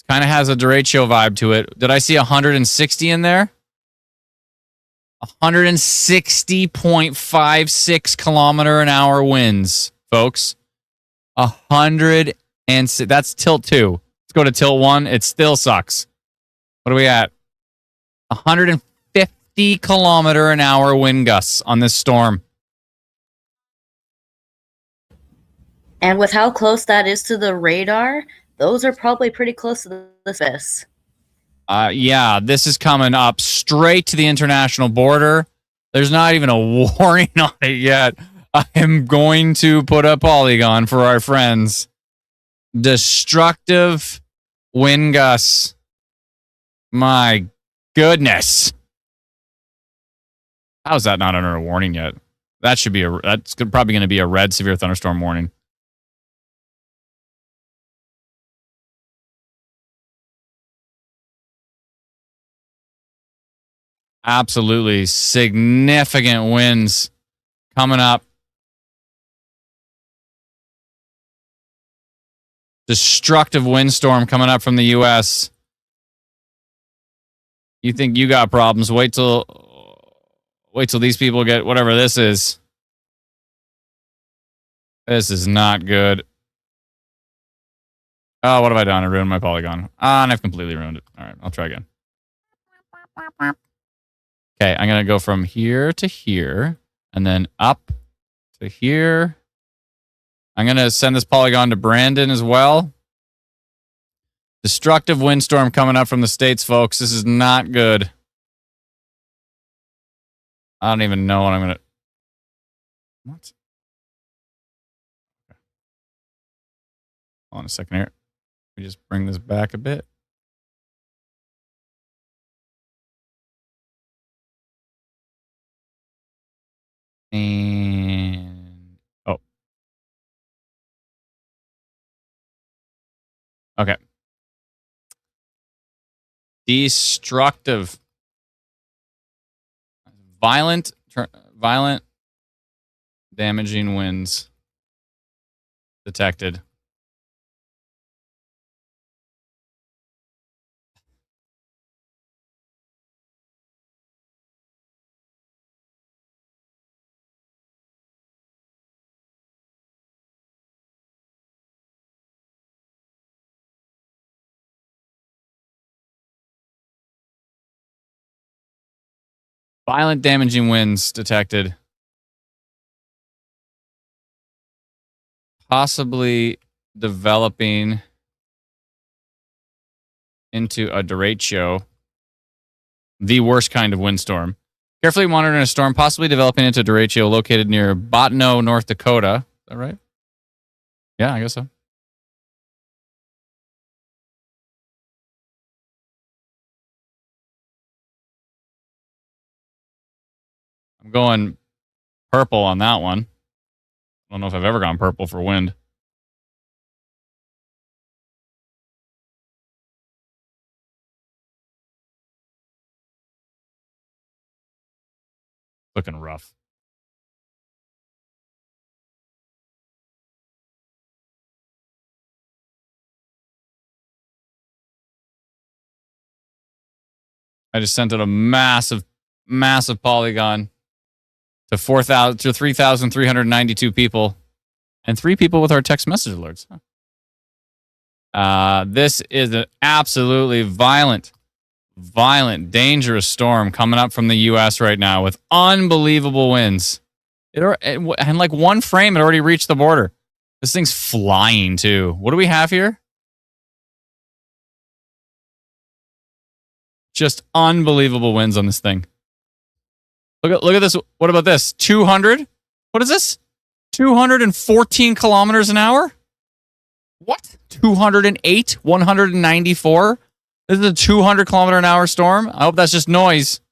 kind of has a derecho vibe to it. Did I see 160 in there? 160.56 kilometer an hour winds, folks. 100 and that's tilt 2. Let's go to tilt 1. It still sucks. What are we at? 150 kilometer an hour wind gusts on this storm. And with how close that is to the radar, those are probably pretty close to the surface. Yeah, this is coming up straight to the international border. There's not even a warning on it yet. I am going to put a polygon for our friends. Destructive wind gusts. My goodness. How is that not under a warning yet? That's probably going to be a red severe thunderstorm warning. Absolutely significant winds coming up. Destructive windstorm coming up from the U.S. You think you got problems? Wait till these people get whatever this is. This is not good. Oh, what have I done? I ruined my polygon. And I've completely ruined it. All right, I'll try again. Okay, I'm going to go from here to here, and then up to here. I'm going to send this polygon to Brandon as well. Destructive windstorm coming up from the States, folks. This is not good. I don't even know what I'm going to... What? Hold on a second here. Let me just bring this back a bit. And... Oh. Okay. Destructive. Violent, damaging winds detected. Violent damaging winds detected. Possibly developing into a derecho. The worst kind of windstorm. Carefully monitoring a storm possibly developing into a derecho located near Bottineau, North Dakota. Is that right? Yeah, I guess so. I'm going purple on that one. I don't know if I've ever gone purple for wind. Looking rough. I just sent out a massive polygon to 3,392 people, and 3 people with our text message alerts. This is an absolutely violent, dangerous storm coming up from the U.S. right now with unbelievable winds. And like one frame, it already reached the border. This thing's flying too. What do we have here? Just unbelievable winds on this thing. Look at this. What about this? 200? What is this? 214 kilometers an hour? What? 208? 194? This is a 200 kilometer an hour storm? I hope that's just noise.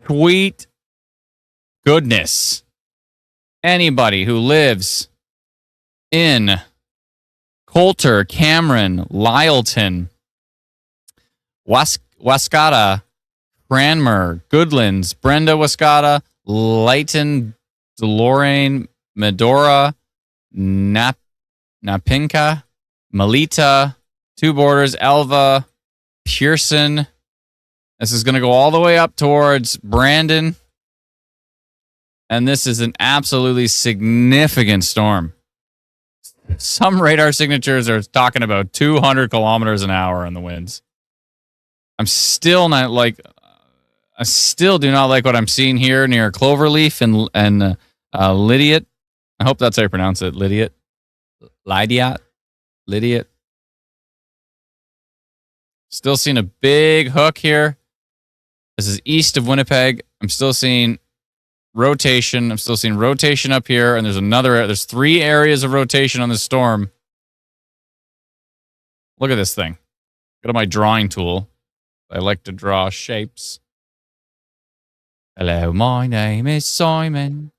Sweet goodness. Anybody who lives in Coulter, Cameron, Lyleton, Wascata, Cranmer, Goodlands, Brenda, Wascata, Layton, Deloraine, Medora, Napinka, Melita, Two Borders, Elva, Pearson. This is going to go all the way up towards Brandon. And this is an absolutely significant storm. Some radar signatures are talking about 200 kilometers an hour in the winds. I still do not like what I'm seeing here near Cloverleaf and Lydiot. I hope that's how you pronounce it. Lydiot. Still seeing a big hook here. This is east of Winnipeg. I'm still seeing rotation. I'm still seeing rotation up here, and there's 3 areas of rotation on this storm. Look at this thing. Go to my drawing tool. I like to draw shapes. Hello, my name is Simon,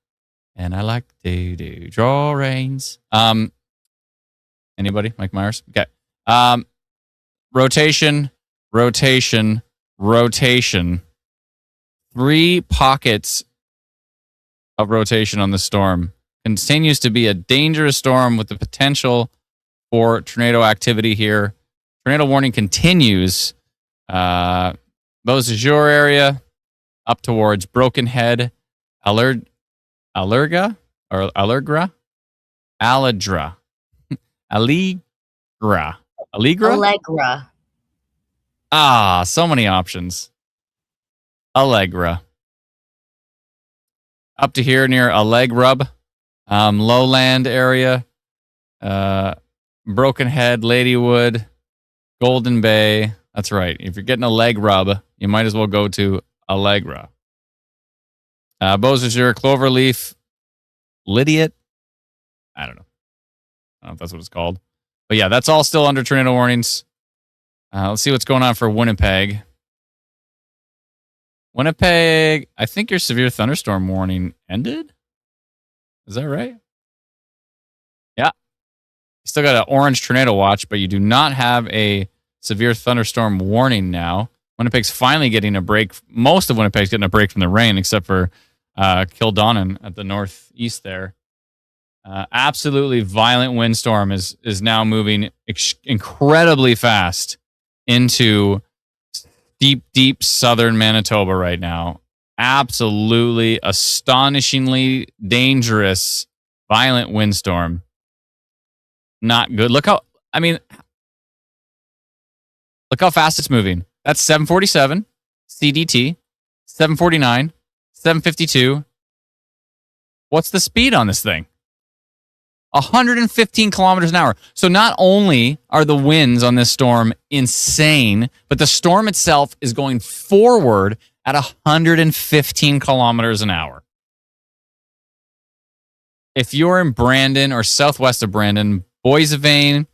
and I like to do drawings. Anybody? Mike Myers? Okay. Rotation. 3 pockets of rotation on the storm. Continues to be a dangerous storm with the potential for tornado activity here. Tornado warning continues. Those is your area up towards Broken Head, Alerga or Alergra, Aledra, Allegra. Allegra. Ah, so many options. Allegra. Up to here near Allegrub, lowland area, Broken Head, Ladywood, Golden Bay. That's right. If you're getting a leg rub, you might as well go to Allegra. Beausejour, Cloverleaf, Lydiot. I don't know if that's what it's called. But yeah, that's all still under tornado warnings. Let's see what's going on for Winnipeg. Winnipeg, I think your severe thunderstorm warning ended. Is that right? Yeah. You still got an orange tornado watch, but you do not have a severe thunderstorm warning now. Winnipeg's finally getting a break. Most of Winnipeg's getting a break from the rain, except for Kildonan at the northeast there. Absolutely violent windstorm is now moving incredibly fast into deep southern Manitoba right now. Absolutely astonishingly dangerous, violent windstorm. Not good. Look how fast it's moving. That's 747 CDT, 749, 752. What's the speed on this thing? 115 kilometers an hour. So not only are the winds on this storm insane, but the storm itself is going forward at 115 kilometers an hour. If you're in Brandon or southwest of Brandon, Boissevain,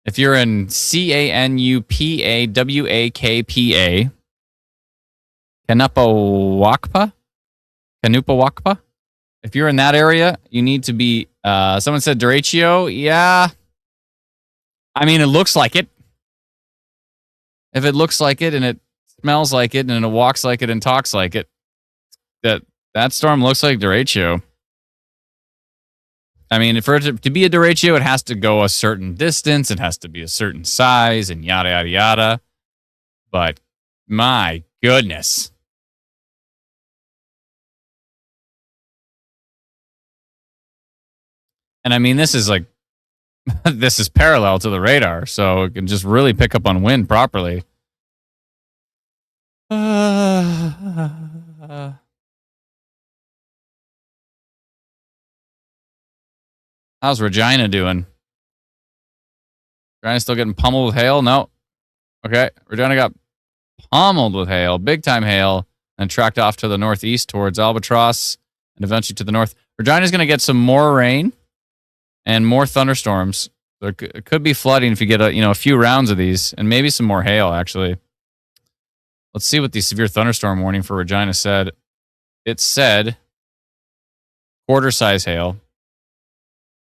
if you're in Canupawakpa, Canupawakpa, if you're in that area, you need to be, someone said derecho. Yeah. I mean, it looks like it. If it looks like it and it smells like it and it walks like it and talks like it, that storm looks like derecho. I mean, for it to be a derecho, it has to go a certain distance. It has to be a certain size and yada, yada, yada. But my goodness. And I mean, this is like, this is parallel to the radar, so it can just really pick up on wind properly. How's Regina doing? Regina still getting pummeled with hail? No. Okay. Regina got pummeled with hail, big time hail, and tracked off to the northeast towards Albatross and eventually to the north. Regina's going to get some more rain and more thunderstorms. There could be flooding if you get a few rounds of these, and maybe some more hail, actually. Let's see what the severe thunderstorm warning for Regina said. It said quarter-size hail,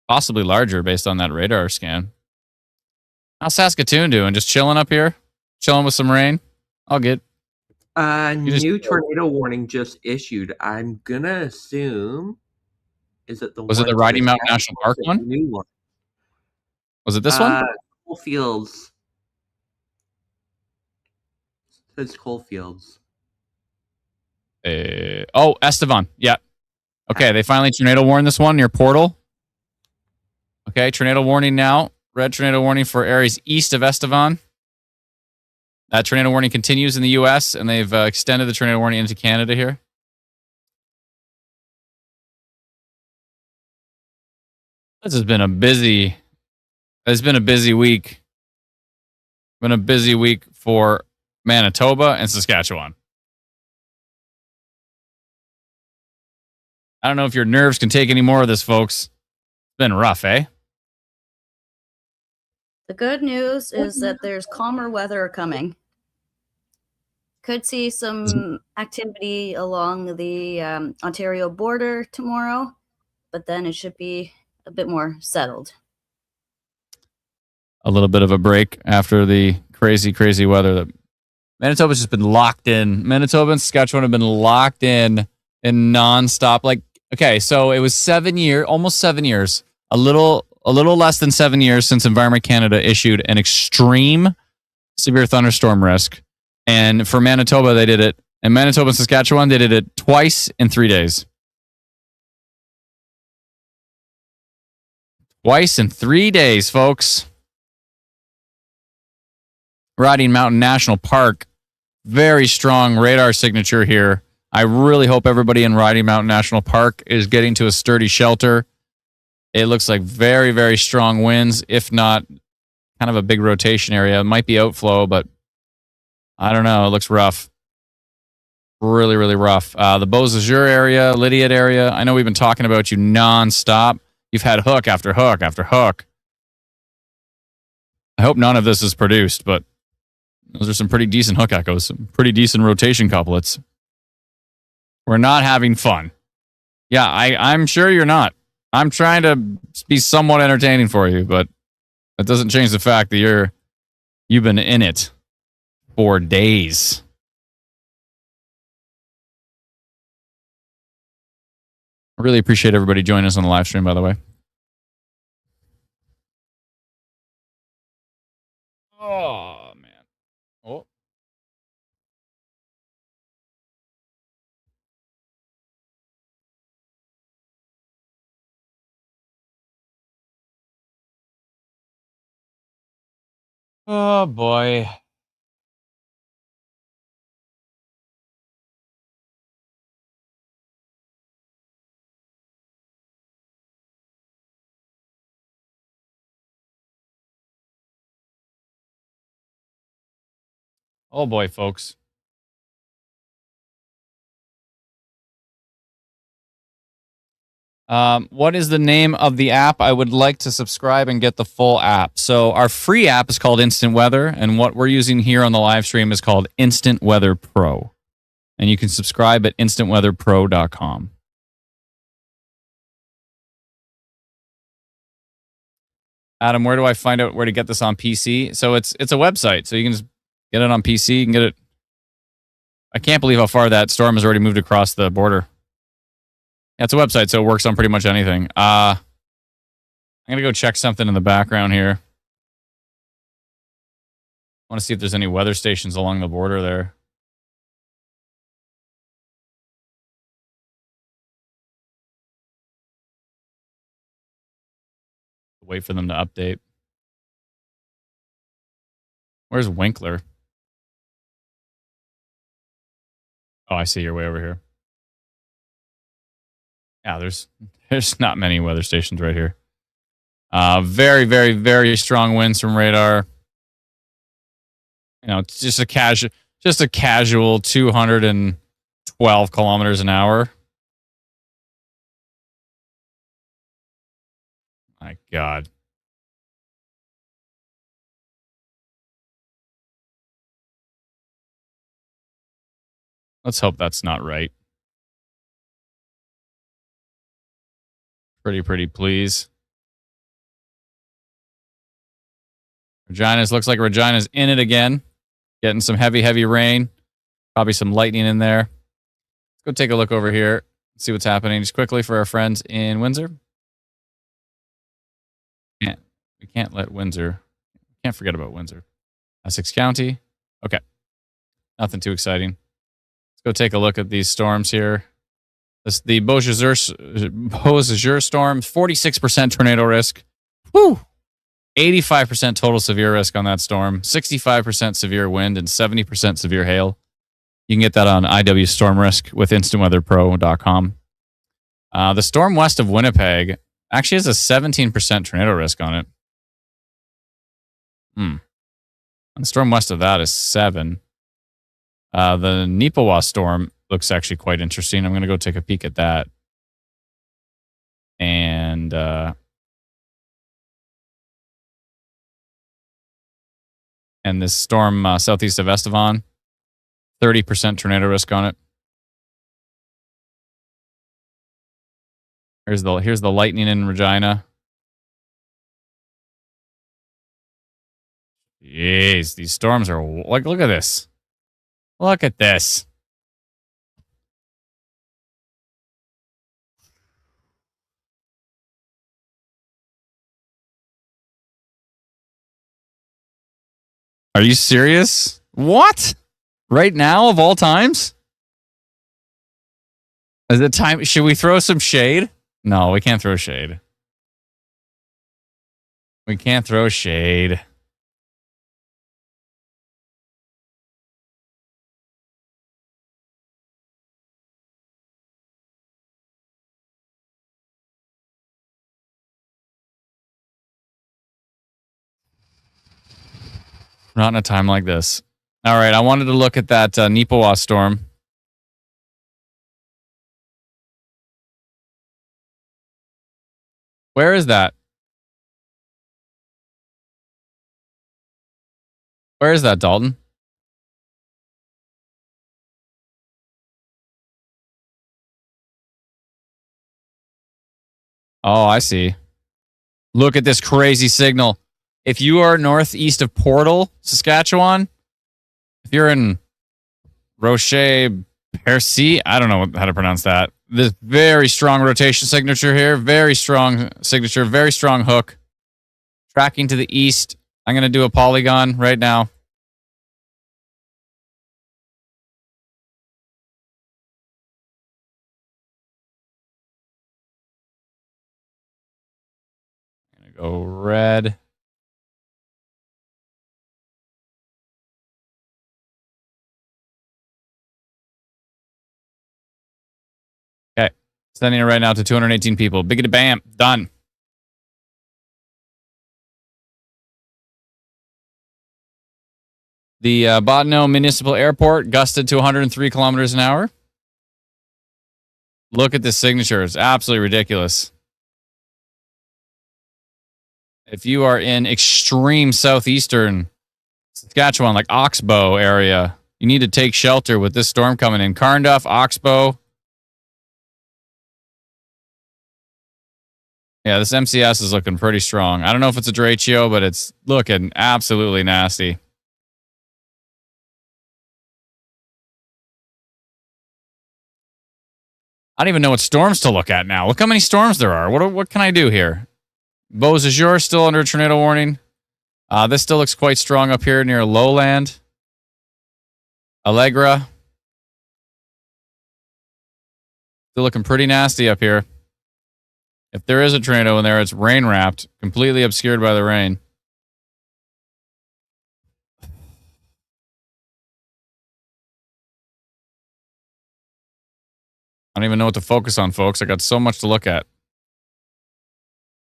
possibly larger based on that radar scan. How's Saskatoon doing? Just chilling up here? Chilling with some rain? All good. New tornado warning just issued. I'm going to assume... Was it the Rocky Mountain National Park one? New one. Was it this one? Coalfields. It says Coalfields. Estevan. Yeah. Okay, they finally tornado warned this one near Portal. Okay, tornado warning now. Red tornado warning for areas east of Estevan. That tornado warning continues in the U.S., and they've extended the tornado warning into Canada here. This has been a busy. It's been a busy week. Been a busy week for Manitoba and Saskatchewan. I don't know if your nerves can take any more of this, folks. It's been rough, eh? The good news is that there's calmer weather coming. Could see some activity along the Ontario border tomorrow, but then it should be a bit more settled. A little bit of a break after the crazy, crazy weather that Manitoba's just been locked in. Manitoba and Saskatchewan have been locked in nonstop. Like, okay, so it was almost 7 years, a little less than 7 years since Environment Canada issued an extreme severe thunderstorm risk. And for Manitoba, they did it. And Manitoba and Saskatchewan, they did it twice in 3 days. Twice in 3 days, folks. Riding Mountain National Park, very strong radar signature here. I really hope everybody in Riding Mountain National Park is getting to a sturdy shelter. It looks like very, very strong winds, if not kind of a big rotation area. It might be outflow, but I don't know. It looks rough. Really, really rough. The Beausejour area, Lydiat area. I know we've been talking about you nonstop. You've had hook after hook after hook. I hope none of this is produced, but those are some pretty decent hook echoes, some pretty decent rotation couplets. We're not having fun. Yeah, I'm sure you're not. I'm trying to be somewhat entertaining for you, but that doesn't change the fact that you've been in it for days. I really appreciate everybody joining us on the live stream, by the way. Oh, man. Oh. Oh, boy. Oh, boy, folks. What is the name of the app? I would like to subscribe and get the full app. So our free app is called Instant Weather, and what we're using here on the live stream is called Instant Weather Pro. And you can subscribe at instantweatherpro.com. Adam, where do I find out where to get this on PC? So it's a website, so you can just get it on PC. You can get it. I can't believe how far that storm has already moved across the border. Yeah, it's a website, so it works on pretty much anything. I'm going to go check something in the background here. I want to see if there's any weather stations along the border there. Wait for them to update. Where's Winkler? Oh, I see. You're way over here. Yeah, there's not many weather stations right here. Very, very, very strong winds from radar. You know, it's just a casual 212 kilometers an hour. My God. Let's hope that's not right. Pretty please. Looks like Regina's in it again. Getting some heavy rain. Probably some lightning in there. Let's go take a look over here. See what's happening just quickly for our friends in Windsor. We can't let Windsor. Can't forget about Windsor. Essex County. Okay. Nothing too exciting. Let's go take a look at these storms here. The Beausejour storm, 46% tornado risk. Whew. 85% total severe risk on that storm. 65% severe wind and 70% severe hail. You can get that on IW Storm Risk with instantweatherpro.com. The storm west of Winnipeg actually has a 17% tornado risk on it. And the storm west of that is 7. The Neepawa storm looks actually quite interesting. I'm going to go take a peek at that. And And this storm southeast of Estevan, 30% tornado risk on it. Here's the lightning in Regina. Jeez, these storms are like, look at this. Look at this. Are you serious? What? Right now of all times? Is it time? Should we throw some shade? No, we can't throw shade. We can't throw shade. Not in a time like this. All right, I wanted to look at that Nipawa storm. Where is that? Where is that, Dalton? Oh, I see. Look at this crazy signal. If you are northeast of Portal, Saskatchewan, if you're in Rocher Percy, I don't know how to pronounce that. This very strong rotation signature here. Very strong signature. Very strong hook. Tracking to the east. I'm going to do a polygon right now. I'm going to go red. Okay. Sending it right now to 218 people. Biggity bam. Done. The Bottineau Municipal Airport gusted to 103 kilometers an hour. Look at this signature. It's absolutely ridiculous. If you are in extreme southeastern Saskatchewan, like Oxbow area, you need to take shelter with this storm coming in. Carnduff, Oxbow. Yeah, this MCS is looking pretty strong. I don't know if it's a derecho, but it's looking absolutely nasty. I don't even know what storms to look at now. Look how many storms there are. What can I do here? Beausejour still under a tornado warning. This still looks quite strong up here near Lowland. Allegra. Still looking pretty nasty up here. If there is a tornado in there, it's rain wrapped, completely obscured by the rain. I don't even know what to focus on, folks. I got so much to look at.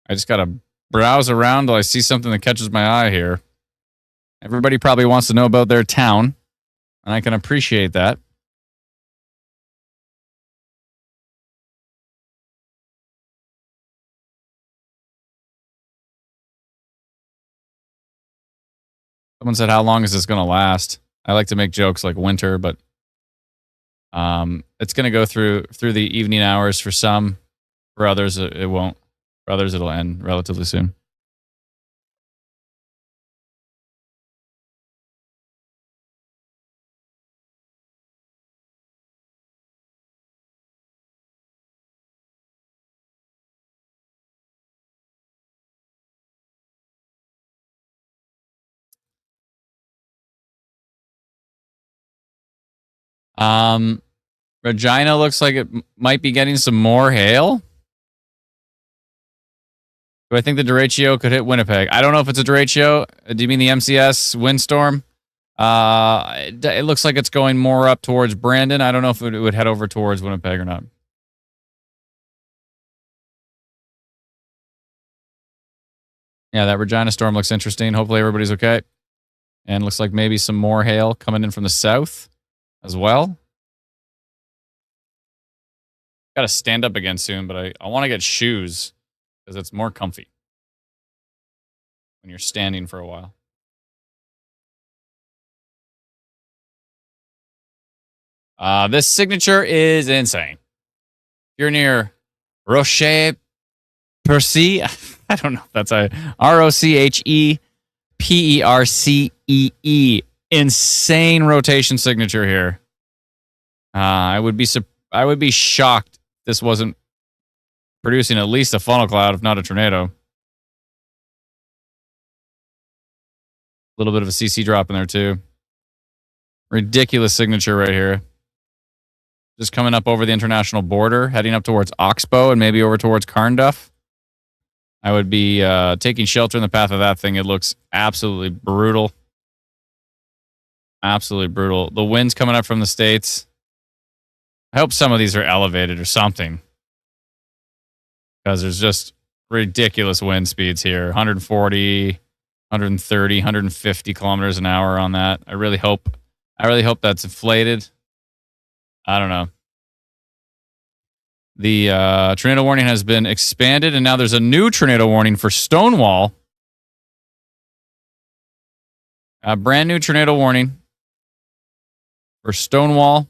I just got to browse around till I see something that catches my eye here. Everybody probably wants to know about their town, and I can appreciate that. Someone said, how long is this going to last? I like to make jokes like winter, but it's going to go through the evening hours for some. For others, it won't. For others, it'll end relatively soon. Regina looks like it might be getting some more hail. Do I think the derecho could hit Winnipeg? I don't know if it's a derecho. Do you mean the MCS windstorm? It looks like it's going more up towards Brandon. I don't know if it would head over towards Winnipeg or not. Yeah, that Regina storm looks interesting. Hopefully everybody's okay. And looks like maybe some more hail coming in from the south as well. Got to stand up again soon, but I want to get shoes because it's more comfy when you're standing for a while. This signature is insane. You're near Rocher Percee. I don't know if that's a ROCHEPERCEE. Insane rotation signature here. I would be shocked if this wasn't producing at least a funnel cloud, if not a tornado. A little bit of a CC drop in there too. Ridiculous signature right here. Just coming up over the international border, heading up towards Oxbow and maybe over towards Carnduff. I would be taking shelter in the path of that thing. It looks absolutely brutal. Absolutely brutal. The wind's coming up from the States. I hope some of these are elevated or something, because there's just ridiculous wind speeds here. 140, 130, 150 kilometers an hour on that. I really hope that's inflated. I don't know. The tornado warning has been expanded, and now there's a new tornado warning for Stonewall. A brand new tornado warning for Stonewall.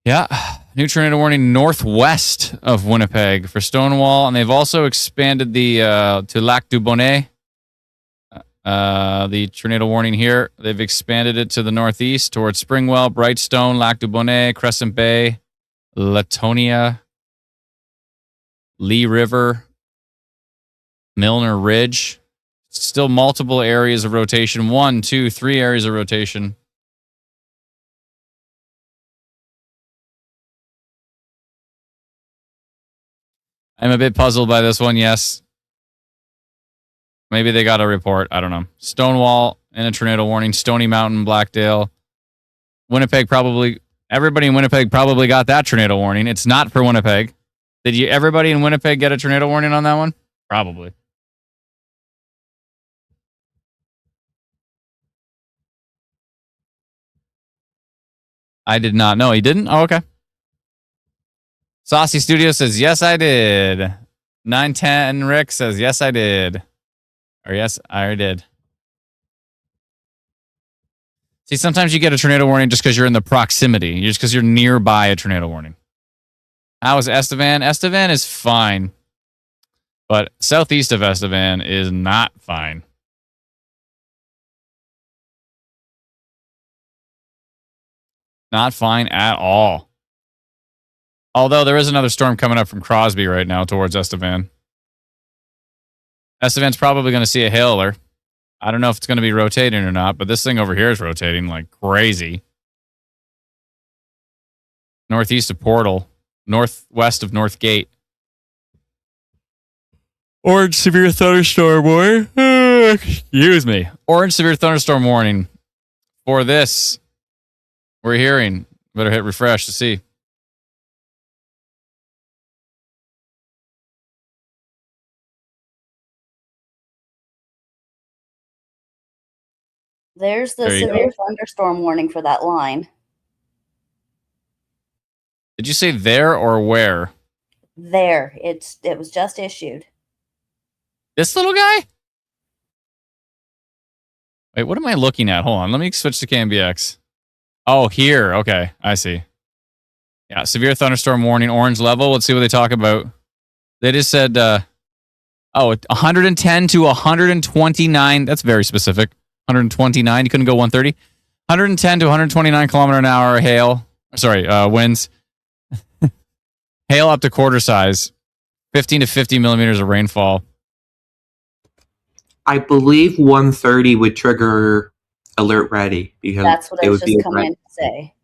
Yeah, new tornado warning northwest of Winnipeg for Stonewall, and they've also expanded the to Lac du Bonnet. The tornado warning here, they've expanded it to the northeast towards Springwell, Brightstone, Lac du Bonnet, Crescent Bay, Latonia, Lee River, Milner Ridge. Still multiple areas of rotation. 1, 2, 3 areas of rotation. I'm a bit puzzled by this one, yes. Maybe they got a report. I don't know. Stonewall and a tornado warning. Stony Mountain, Blackdale. Winnipeg probably... Everybody in Winnipeg probably got that tornado warning. It's not for Winnipeg. Did everybody in Winnipeg get a tornado warning on that one? Probably. I did not know. He didn't? Oh, okay. Saucy Studio says, yes, I did. 910 Rick says, yes, I did. Or yes, I did. See, sometimes you get a tornado warning just because you're in the proximity. Just because you're nearby a tornado warning. How is Estevan? Estevan is fine. But southeast of Estevan is not fine. Not fine at all. Although there is another storm coming up from Crosby right now towards Estevan. Estevan's probably going to see a hailer. I don't know if it's going to be rotating or not, but this thing over here is rotating like crazy. Northeast of Portal. Northwest of North Gate. Orange severe thunderstorm warning. Excuse me. Orange severe thunderstorm warning. For this, we're hearing. Better hit refresh to see. There's the There you severe thunderstorm warning for that line. Did you say there or where? There. It was just issued. This little guy? Wait, what am I looking at? Hold on. Let me switch to KMBX. Oh, here. Okay. I see. Yeah. Severe thunderstorm warning, orange level. Let's see what they talk about. They just said, 110 to 129. That's very specific. 129. You couldn't go 130. 110 to 129 kilometer an hour hail. Sorry, winds. Hail up to quarter size. 15 to 50 millimeters of rainfall. I believe 130 would trigger alert ready because That's what I it was would be just coming red. in to say.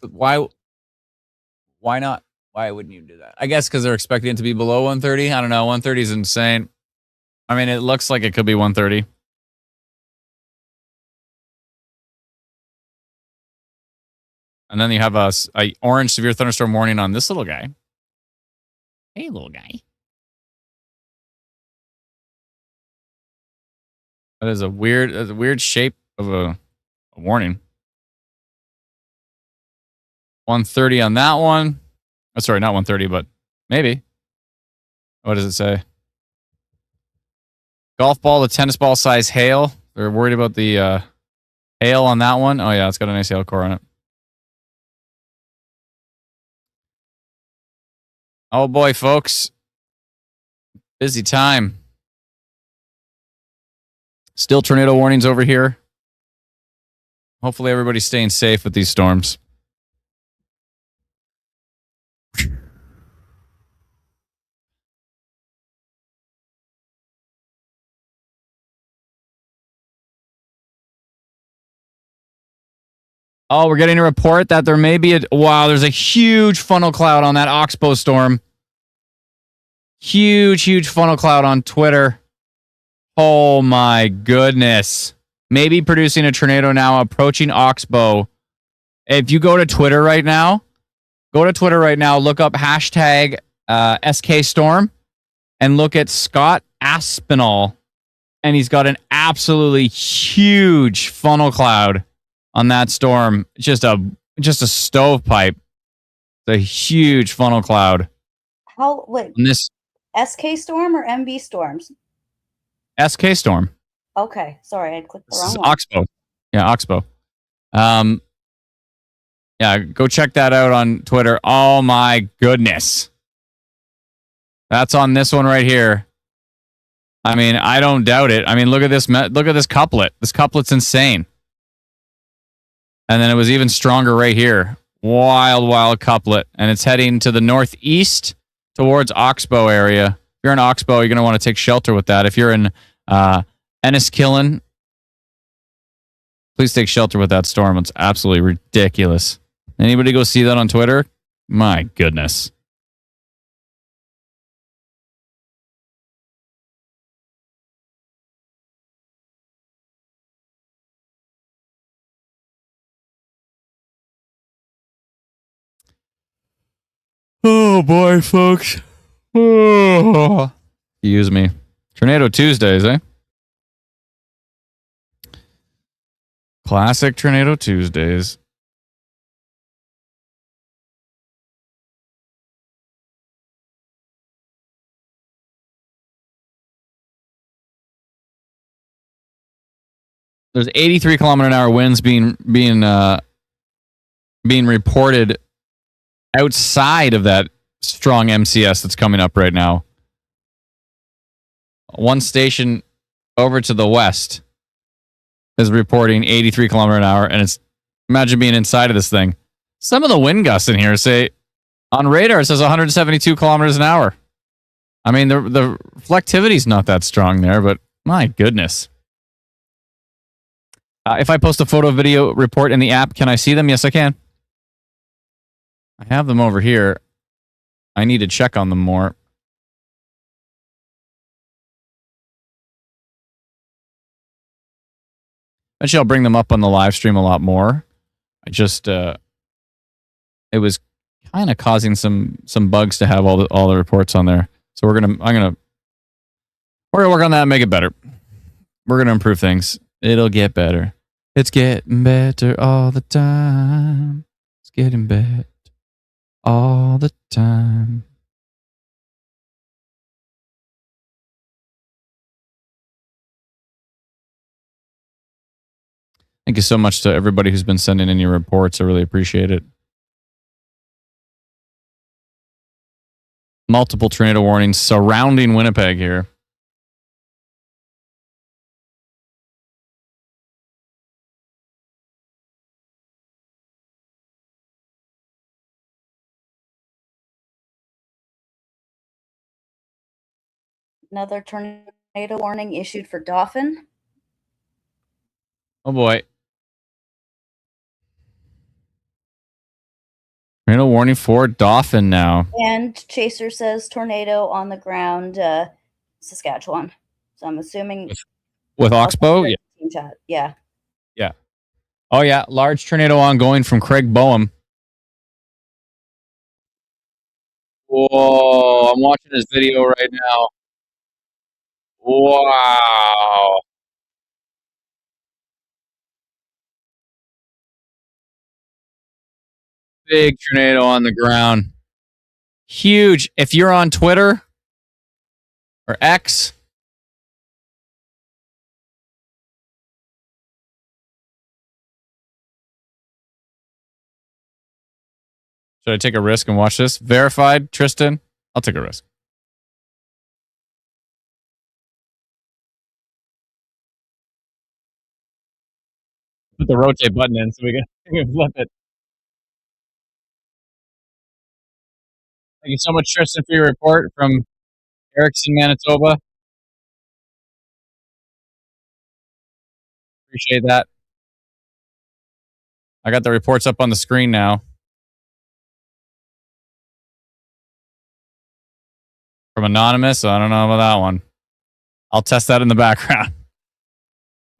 But why not? Why wouldn't you do that? I guess because they're expecting it to be below 130. I don't know. 130 is insane. I mean, it looks like it could be 130. And then you have a orange severe thunderstorm warning on this little guy. Hey, little guy. That is a weird shape of a warning. 130 on that one. Oh, sorry, not 130, but maybe. What does it say? Golf ball to tennis ball size hail. They're worried about the hail on that one. Oh, yeah, it's got a nice hail core on it. Oh, boy, folks. Busy time. Still tornado warnings over here. Hopefully everybody's staying safe with these storms. Oh, we're getting a report that there may be there's a huge funnel cloud on that Oxbow storm. Huge funnel cloud on Twitter. Oh my goodness. Maybe producing a tornado now approaching Oxbow. If you go to Twitter right now, look up hashtag SK Storm and look at Scott Aspinall. And he's got an absolutely huge funnel cloud on that storm. Just a stovepipe. It's a huge funnel cloud. This SK Storm or MB Storms? SK Storm. Okay, sorry, I clicked the wrong one. Oxbow. Yeah, Oxbow. Yeah, go check that out on Twitter. Oh my goodness. That's on this one right here. I mean, I don't doubt it. I mean, look at this couplet. This couplet's insane. And then it was even stronger right here. Wild couplet. And it's heading to the northeast towards Oxbow area. If you're in Oxbow, you're going to want to take shelter with that. If you're in Enniskillen, please take shelter with that storm. It's absolutely ridiculous. Anybody go see that on Twitter? My goodness. Oh boy, folks. Oh. Excuse me. Tornado Tuesdays, eh? Classic Tornado Tuesdays. There's 83 kilometer an hour winds being reported outside of that strong MCS that's coming up right now. One station over to the west is reporting 83 kilometer an hour, and imagine being inside of this thing. Some of the wind gusts in here say on radar it says 172 kilometers an hour. I mean, the reflectivity is not that strong there, but my goodness. If I post a photo video report in the app, can I see them? Yes, I can. I have them over here. I need to check on them more. Actually, I'll bring them up on the live stream a lot more. I just it was kind of causing some bugs to have all the reports on there. So we're gonna work on that and make it better. We're gonna improve things. It'll get better. It's getting better all the time. It's getting better all the time. Thank you so much to everybody who's been sending in your reports. I really appreciate it. Multiple tornado warnings surrounding Winnipeg here. Another tornado warning issued for Dauphin. Oh boy. Tornado warning for Dauphin now. And Chaser says tornado on the ground, Saskatchewan. So I'm assuming with Oxbow? Yeah. Yeah. Oh yeah, large tornado ongoing from Craig Boehm. Whoa, I'm watching this video right now. Wow. Big tornado on the ground. Huge. If you're on Twitter or X, Should I take a risk and watch this? Verified, Tristan? I'll take a risk. Put the rotate button in so we can flip it. Thank you so much, Tristan, for your report from Erickson, Manitoba. Appreciate that. I got the reports up on the screen now. From Anonymous. I don't know about that one. I'll test that in the background.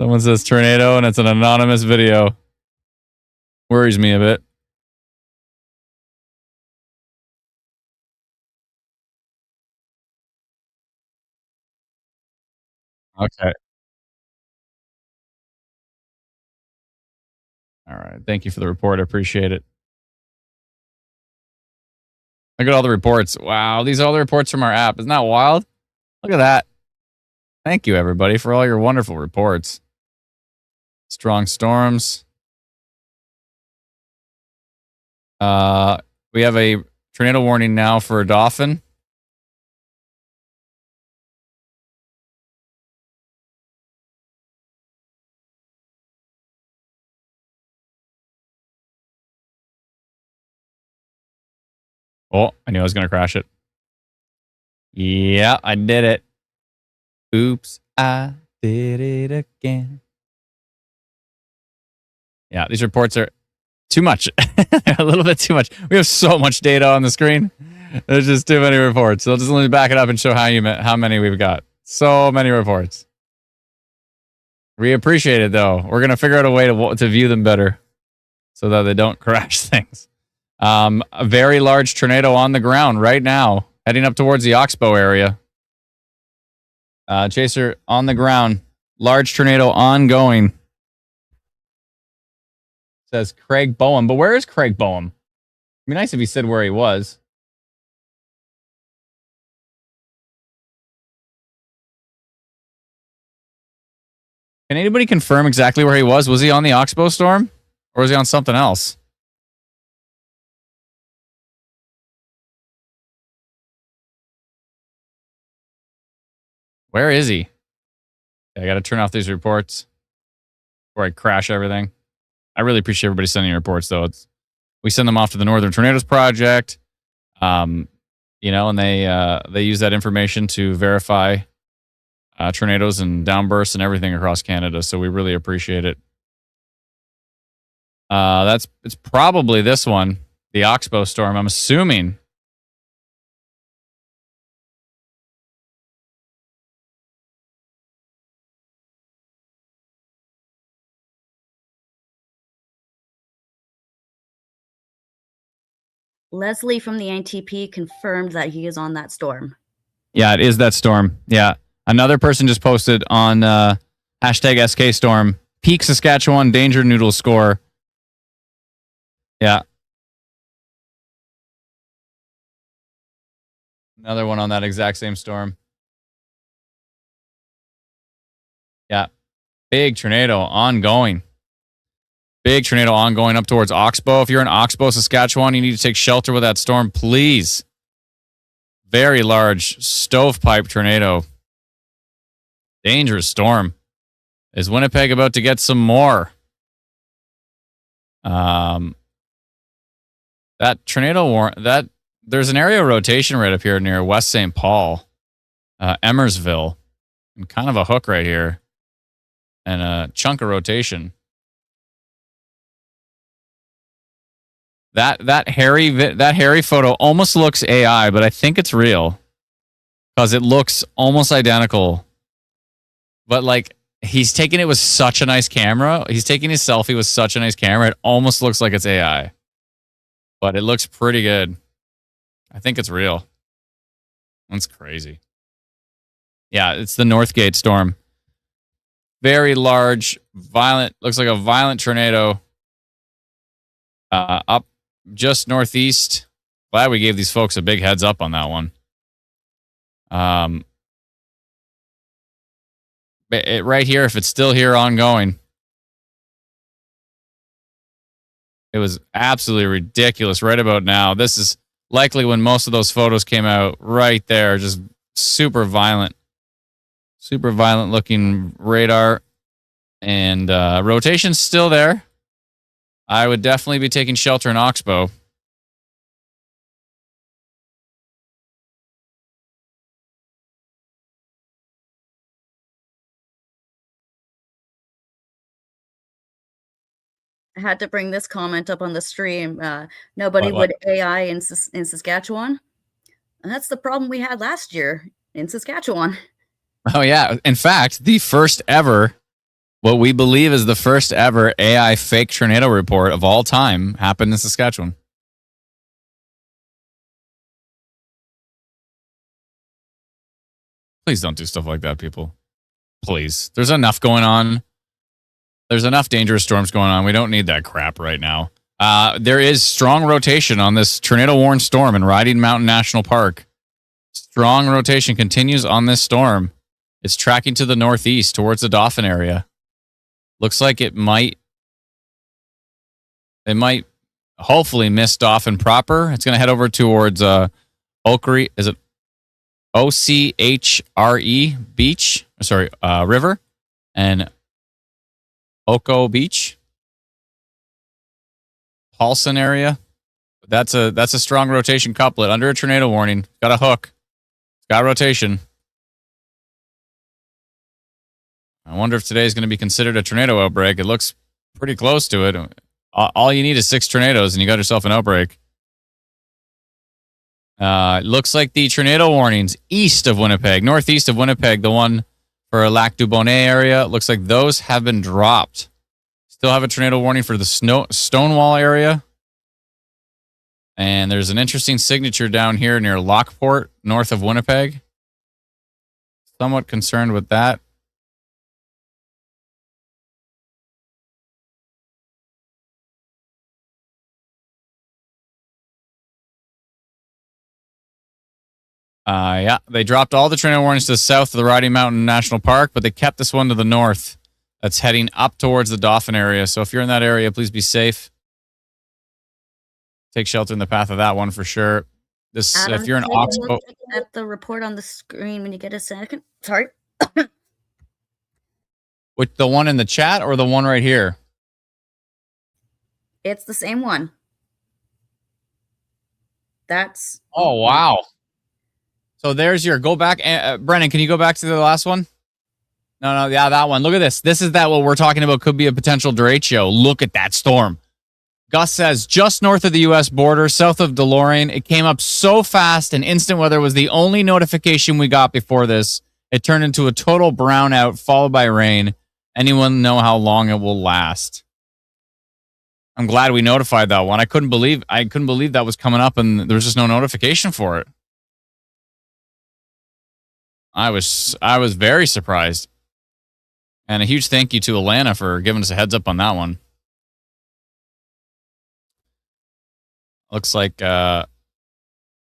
Someone says tornado and it's an anonymous video. Worries me a bit. Okay. All right. Thank you for the report. I appreciate it. Look at all the reports. Wow. These are all the reports from our app. Isn't that wild? Look at that. Thank you, everybody, for all your wonderful reports. Strong storms. We have a tornado warning now for Dauphin. Oh, I knew I was going to crash it. Yeah, I did it. Oops, I did it again. Yeah, these reports are too much. A little bit too much. We have so much data on the screen. There's just too many reports. So I'll just let me back it up and show how many we've got. So many reports. We appreciate it, though. We're going to figure out a way to view them better so that they don't crash things. A very large tornado on the ground right now, heading up towards the Oxbow area. Chaser on the ground. Large tornado ongoing. Says Craig Boehm. But where is Craig Boehm? It'd be nice if he said where he was. Can anybody confirm exactly where he was? Was he on the Oxbow storm? Or was he on something else? Where is he? I got to turn off these reports before I crash everything. I really appreciate everybody sending reports, though. We send them off to the Northern Tornadoes Project, and they use that information to verify tornadoes and downbursts and everything across Canada. So we really appreciate it. It's probably this one, the Oxbow storm. I'm assuming. Leslie from the NTP confirmed that he is on that storm. Yeah, it is that storm. Yeah. Another person just posted on hashtag SK storm. Peak Saskatchewan danger noodle score. Yeah. Another one on that exact same storm. Yeah. Big tornado ongoing. Big tornado ongoing up towards Oxbow. If you're in Oxbow, Saskatchewan, you need to take shelter with that storm, please. Very large stovepipe tornado. Dangerous storm. Is Winnipeg about to get some more? That tornado there's an area of rotation right up here near West St. Paul, Emersville, and kind of a hook right here, and a chunk of rotation. That hairy photo almost looks AI, but I think it's real because it looks almost identical. But like he's taking it with such a nice camera. He's taking his selfie with such a nice camera. It almost looks like it's AI, but it looks pretty good. I think it's real. That's crazy. Yeah, it's the Northgate storm. Very large, violent. Looks like a violent tornado. Up just northeast. Glad we gave these folks a big heads up on that one. Right here, if it's still here ongoing. It was absolutely ridiculous right about now. This is likely when most of those photos came out right there. Just super violent looking radar. And rotation's still there. I would definitely be taking shelter in Oxbow. I had to bring this comment up on the stream. Nobody would AI in Saskatchewan. And that's the problem we had last year in Saskatchewan. Oh, yeah. In fact, the first ever, what we believe is the first ever AI fake tornado report of all time happened in Saskatchewan. Please don't do stuff like that, people. Please. There's enough going on. There's enough dangerous storms going on. We don't need that crap right now. There is strong rotation on this tornado-warned storm in Riding Mountain National Park. Strong rotation continues on this storm. It's tracking to the northeast towards the Dauphin area. Looks like it might hopefully miss Dauphin proper. It's going to head over towards Ochre. Is it Ochre Beach? Sorry, River and Oko Beach, Paulson area. That's a strong rotation couplet under a tornado warning. Got a hook. Got rotation. I wonder if today is going to be considered a tornado outbreak. It looks pretty close to it. All you need is 6 tornadoes and you got yourself an outbreak. It looks like the tornado warnings east of Winnipeg, northeast of Winnipeg, the one for Lac du Bonnet area, looks like those have been dropped. Still have a tornado warning for the Stonewall area. And there's an interesting signature down here near Lockport, north of Winnipeg. Somewhat concerned with that. Yeah, they dropped all the tornado warnings to the south of the Riding Mountain National Park, but they kept this one to the north that's heading up towards the Dauphin area. So if you're in that area, please be safe. Take shelter in the path of that one for sure. If you're in Oxbow. At the report on the screen when you get a second. Sorry. With the one in the chat or the one right here? It's the same one. That's. Oh, wow. So there's your go back. Brennan, can you go back to the last one? No, yeah, that one. Look at this. This is that what we're talking about could be a potential derecho. Look at that storm. Gus says just north of the U.S. border, south of DeLorean. It came up so fast and instant weather was the only notification we got before this. It turned into a total brownout followed by rain. Anyone know how long it will last? I'm glad we notified that one. I couldn't believe that was coming up and there was just no notification for it. I was very surprised. And a huge thank you to Alana for giving us a heads up on that one. Looks like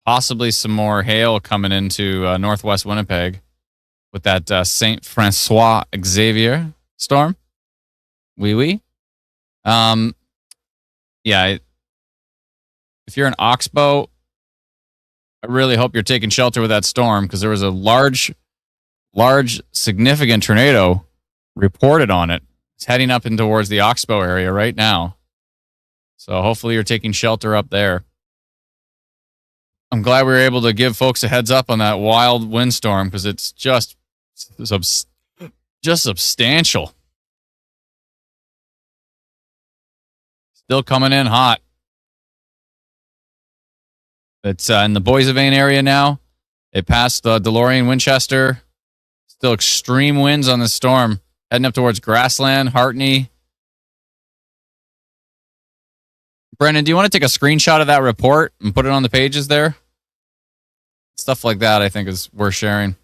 possibly some more hail coming into northwest Winnipeg with that St. Francois Xavier storm. Yeah, if you're in Oxbow, I really hope you're taking shelter with that storm because there was a large, significant tornado reported on it. It's heading up in towards the Oxbow area right now. So hopefully you're taking shelter up there. I'm glad we were able to give folks a heads up on that wild windstorm because it's just substantial. Still coming in hot. It's in the Boissevain area now. It passed DeLorean, Winchester. Still extreme winds on the storm. Heading up towards Grassland, Hartney. Brendan, do you want to take a screenshot of that report and put it on the pages there? Stuff like that, I think, is worth sharing.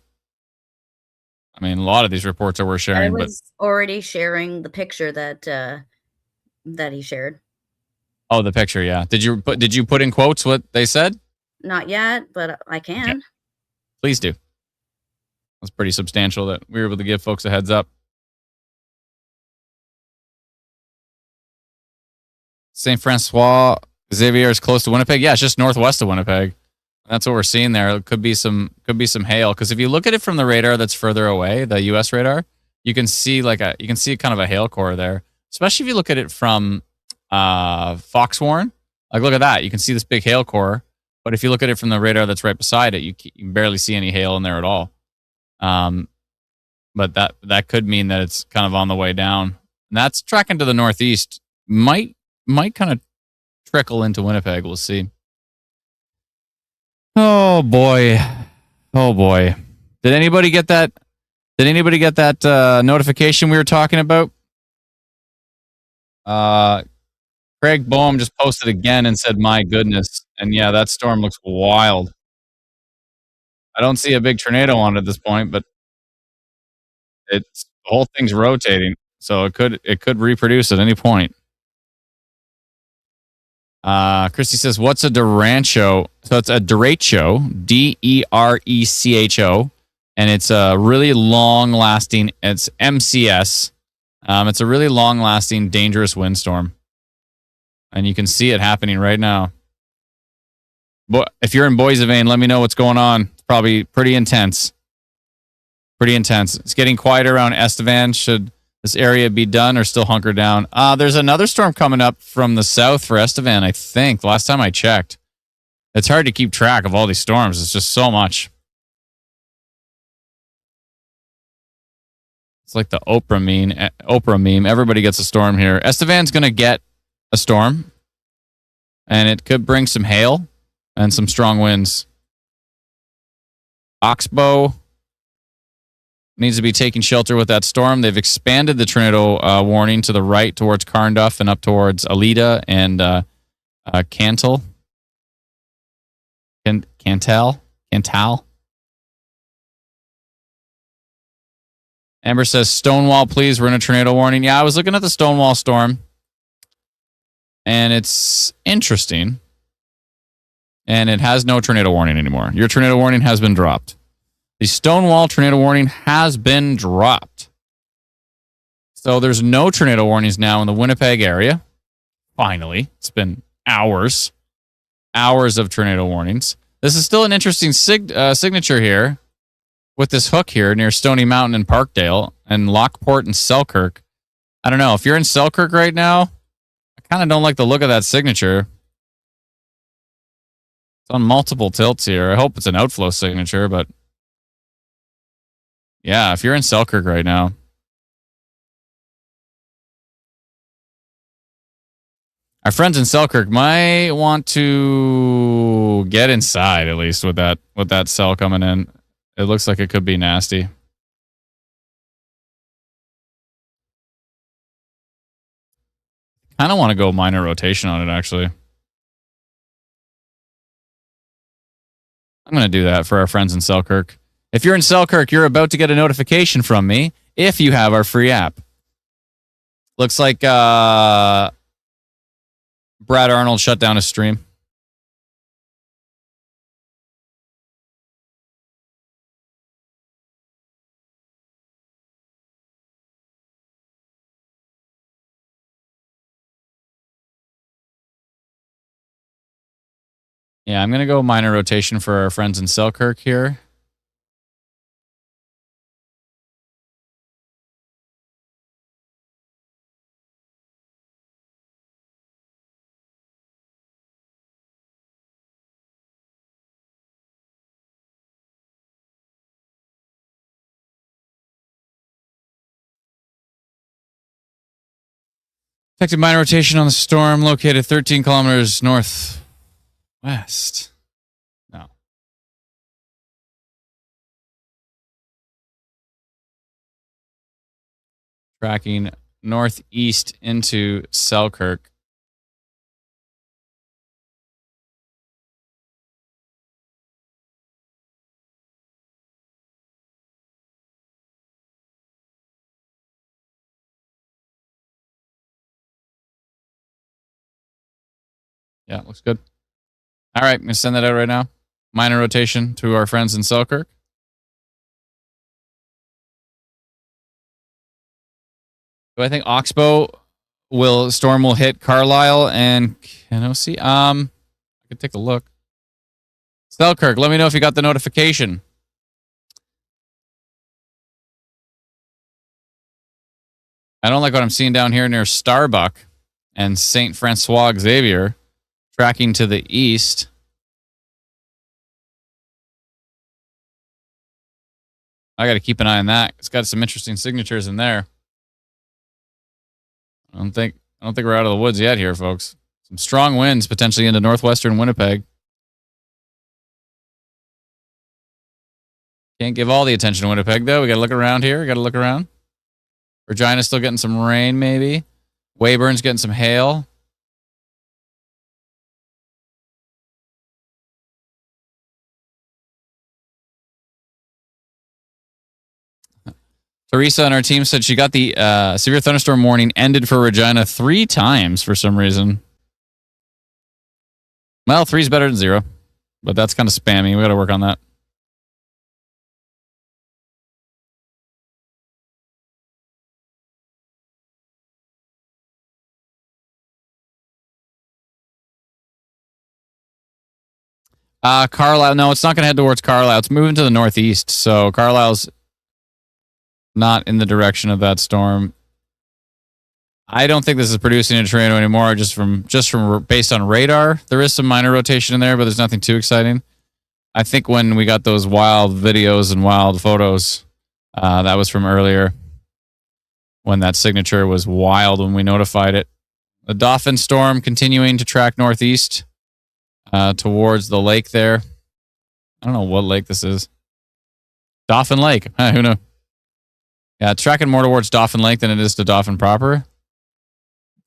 I mean, a lot of these reports are worth sharing. I was already sharing the picture that he shared. Oh, the picture, yeah. Did you put in quotes what they said? Not yet, but I can. Okay. Please do. That's pretty substantial that we were able to give folks a heads up. St. Francois Xavier is close to Winnipeg. Yeah, it's just northwest of Winnipeg. That's what we're seeing there. It could be some hail, because if you look at it from the radar that's further away, the U.S. radar, you can see kind of a hail core there. Especially if you look at it from Foxwarren. Like, look at that. You can see this big hail core, but if you look at it from the radar that's right beside it, you can barely see any hail in there at all. But that could mean that it's kind of on the way down. And that's tracking to the northeast. Might kind of trickle into Winnipeg. We'll see. Oh boy. Did anybody get that? Notification we were talking about? Craig Boehm just posted again and said, "My goodness." And yeah, that storm looks wild. I don't see a big tornado on it at this point, but the whole thing's rotating, so it could reproduce at any point. Christy says, "What's a derecho?" So it's a derecho, Derecho, and it's a really long-lasting. It's MCS. It's a really long-lasting, dangerous windstorm, and you can see it happening right now. But if you're in Boissevain, let me know what's going on. It's probably pretty intense. It's getting quieter around Estevan. Should this area be done or still hunker down? There's another storm coming up from the south for Estevan, I think. The last time I checked. It's hard to keep track of all these storms. It's just so much. It's like the Oprah meme. Everybody gets a storm here. Estevan's going to get a storm, and it could bring some hail and some strong winds. Oxbow needs to be taking shelter with that storm. They've expanded the tornado warning to the right towards Carnduff and up towards Alida and Cantal. Amber says, "Stonewall, please. We're in a tornado warning." Yeah, I was looking at the Stonewall storm, and it's interesting. And it has no tornado warning anymore. Your tornado warning has been dropped. The Stonewall tornado warning has been dropped. So there's no tornado warnings now in the Winnipeg area. Finally. It's been hours of tornado warnings. This is still an interesting signature here with this hook here near Stony Mountain and Parkdale and Lockport and Selkirk. I don't know. If you're in Selkirk right now, I kind of don't like the look of that signature. It's on multiple tilts here. I hope it's an outflow signature, but yeah, if you're in Selkirk right now. Our friends in Selkirk might want to get inside, at least with that cell coming in. It looks like it could be nasty. Kind of want to go minor rotation on it, actually. I'm going to do that for our friends in Selkirk. If you're in Selkirk, you're about to get a notification from me if you have our free app. Looks like Brad Arnold shut down his stream. Yeah, I'm going to go minor rotation for our friends in Selkirk here. Effective minor rotation on the storm located 13 kilometers northwest. No. Tracking northeast into Selkirk. Yeah, looks good. All right, I'm going to send that out right now. Minor rotation to our friends in Selkirk. Do I think Oxbow storm will hit Carlisle and Kenosee. I could take a look. Selkirk, let me know if you got the notification. I don't like what I'm seeing down here near Starbuck and St. Francois Xavier, tracking to the east. I got to keep an eye on that. It's got some interesting signatures in there. I don't think we're out of the woods yet here, folks. Some strong winds potentially into northwestern Winnipeg. Can't give all the attention to Winnipeg, though. We got to look around here. We got to look around. Regina's still getting some rain, maybe. Weyburn's getting some hail. Teresa on our team said she got the severe thunderstorm warning ended for Regina 3 times for some reason. Well, 3's better than 0, but that's kind of spammy. We got to work on that. Carlisle, no, it's not going to head towards Carlisle. It's moving to the northeast, so Carlisle's not in the direction of that storm. I don't think this is producing a tornado anymore. Just from based on radar, there is some minor rotation in there, but there's nothing too exciting. I think when we got those wild videos and wild photos, that was from earlier when that signature was wild when we notified it. The Dauphin storm continuing to track northeast towards the lake there. I don't know what lake this is. Dauphin Lake. Who knows? Yeah, it's tracking more towards Dauphin Lake than it is to Dauphin proper.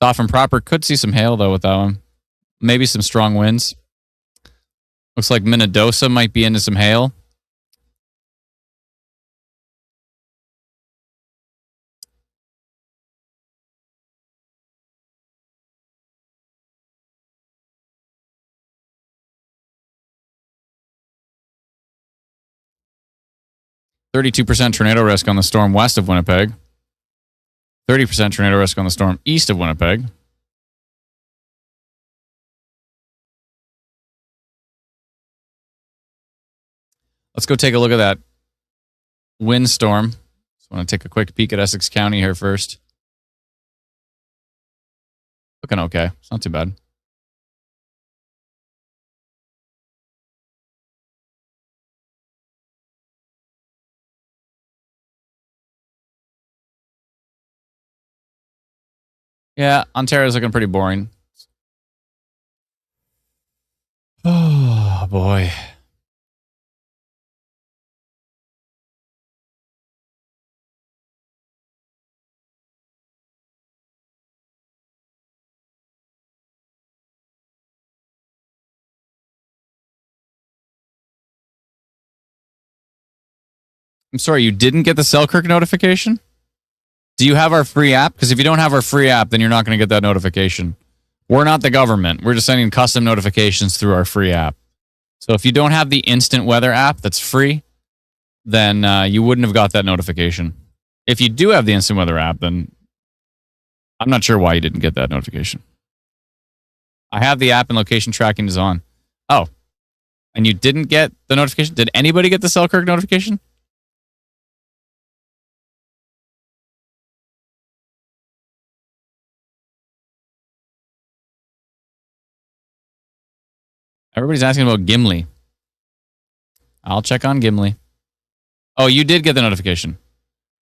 Dauphin proper could see some hail, though, with that one. Maybe some strong winds. Looks like Minnedosa might be into some hail. %32 tornado risk on the storm west of Winnipeg. 30% tornado risk on the storm east of Winnipeg. Let's go take a look at that windstorm. Just want to take a quick peek at Essex County here first. Looking okay. It's not too bad. Yeah, Ontario's looking pretty boring. Oh, boy. I'm sorry, you didn't get the Selkirk notification? Do you have our free app? Because if you don't have our free app, then you're not going to get that notification. We're not the government. We're just sending custom notifications through our free app. So if you don't have the instant weather app that's free, then you wouldn't have got that notification. If you do have the instant weather app, then I'm not sure why you didn't get that notification. I have the app and location tracking is on. Oh, and you didn't get the notification? Did anybody get the Selkirk notification? Everybody's asking about Gimli. I'll check on Gimli. Oh, you did get the notification.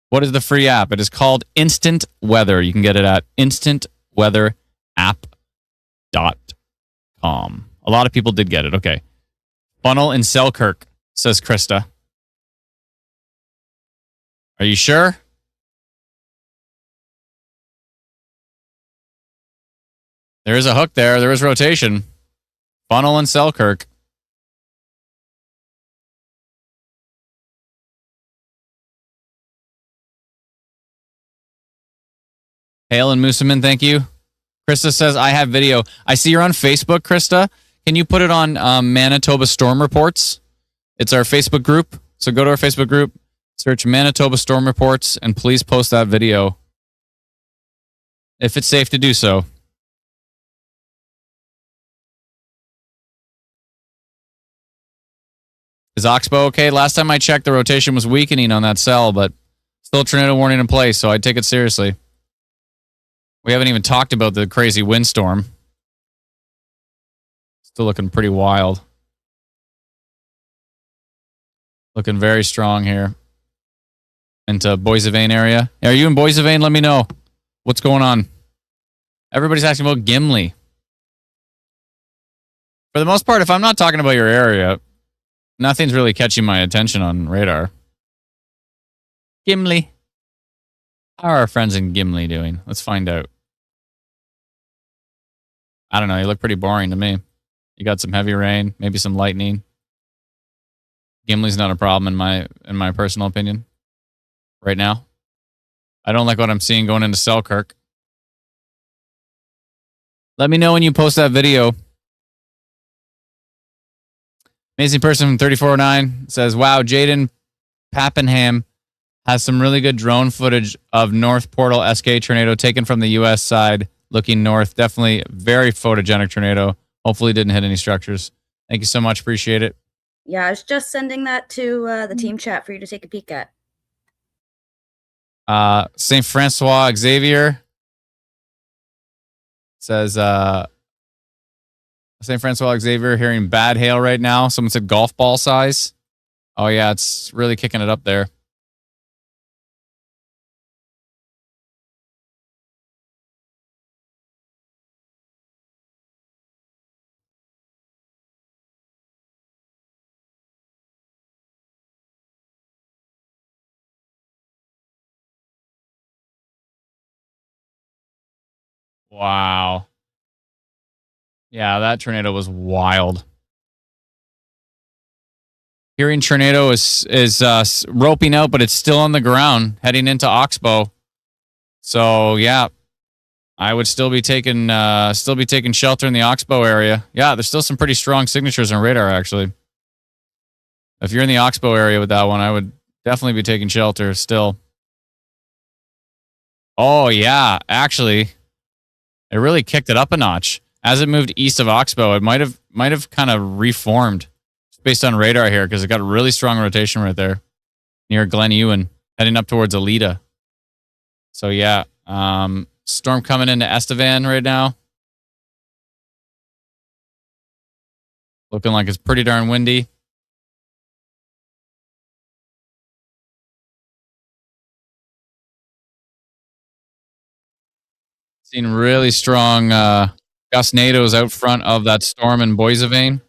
What is the free app? It is called Instant Weather. You can get it at instantweatherapp.com. A lot of people did get it. Okay. Funnel in Selkirk, says Krista. Are you sure? There is a hook there. There is rotation. Funnel and Selkirk. Hail and Mooseman, thank you. Krista says, I have video. I see you're on Facebook, Krista. Can you put it on Manitoba Storm Reports? It's our Facebook group. So go to our Facebook group, search Manitoba Storm Reports, and please post that video. if it's safe to do so. Is Oxbow okay? Last time I checked, the rotation was weakening on that cell, but still tornado warning in place, so I'd take it seriously. We haven't even talked about the crazy windstorm. Still looking pretty wild. Looking very strong here. Into Boissevain area. Are you in Boissevain? Let me know. What's going on? Everybody's asking about Gimli. For the most part, if I'm not talking about your area, nothing's really catching my attention on radar. Gimli. How are our friends in Gimli doing? Let's find out. I don't know. You look pretty boring to me. You got some heavy rain, maybe some lightning. Gimli's not a problem in my personal opinion. Right now, I don't like what I'm seeing going into Selkirk. Let me know when you post that video. Amazing person from 3409 says, wow, Jaden Pappenham has some really good drone footage of North Portal SK tornado taken from the US side looking north. Definitely very photogenic tornado. Hopefully didn't hit any structures. Thank you so much. Appreciate it. Yeah, I was just sending that to the team chat for you to take a peek at. St. Francois Xavier says, St. Francois Xavier hearing bad hail right now. Someone said golf ball size. Oh, yeah, it's really kicking it up there. Wow. Yeah, that tornado was wild. Hearing tornado is roping out, but it's still on the ground heading into Oxbow. So yeah, I would still be taking shelter in the Oxbow area. Yeah, there's still some pretty strong signatures on radar actually. If you're in the Oxbow area with that one, I would definitely be taking shelter still. Oh yeah, actually, it really kicked it up a notch. As it moved east of Oxbow, it might have kind of reformed based on radar here because it got a really strong rotation right there near Glen Ewan, heading up towards Alita. So yeah, storm coming into Estevan right now. Looking like it's pretty darn windy. Seen really strong gustnados out front of that storm in Boissevain.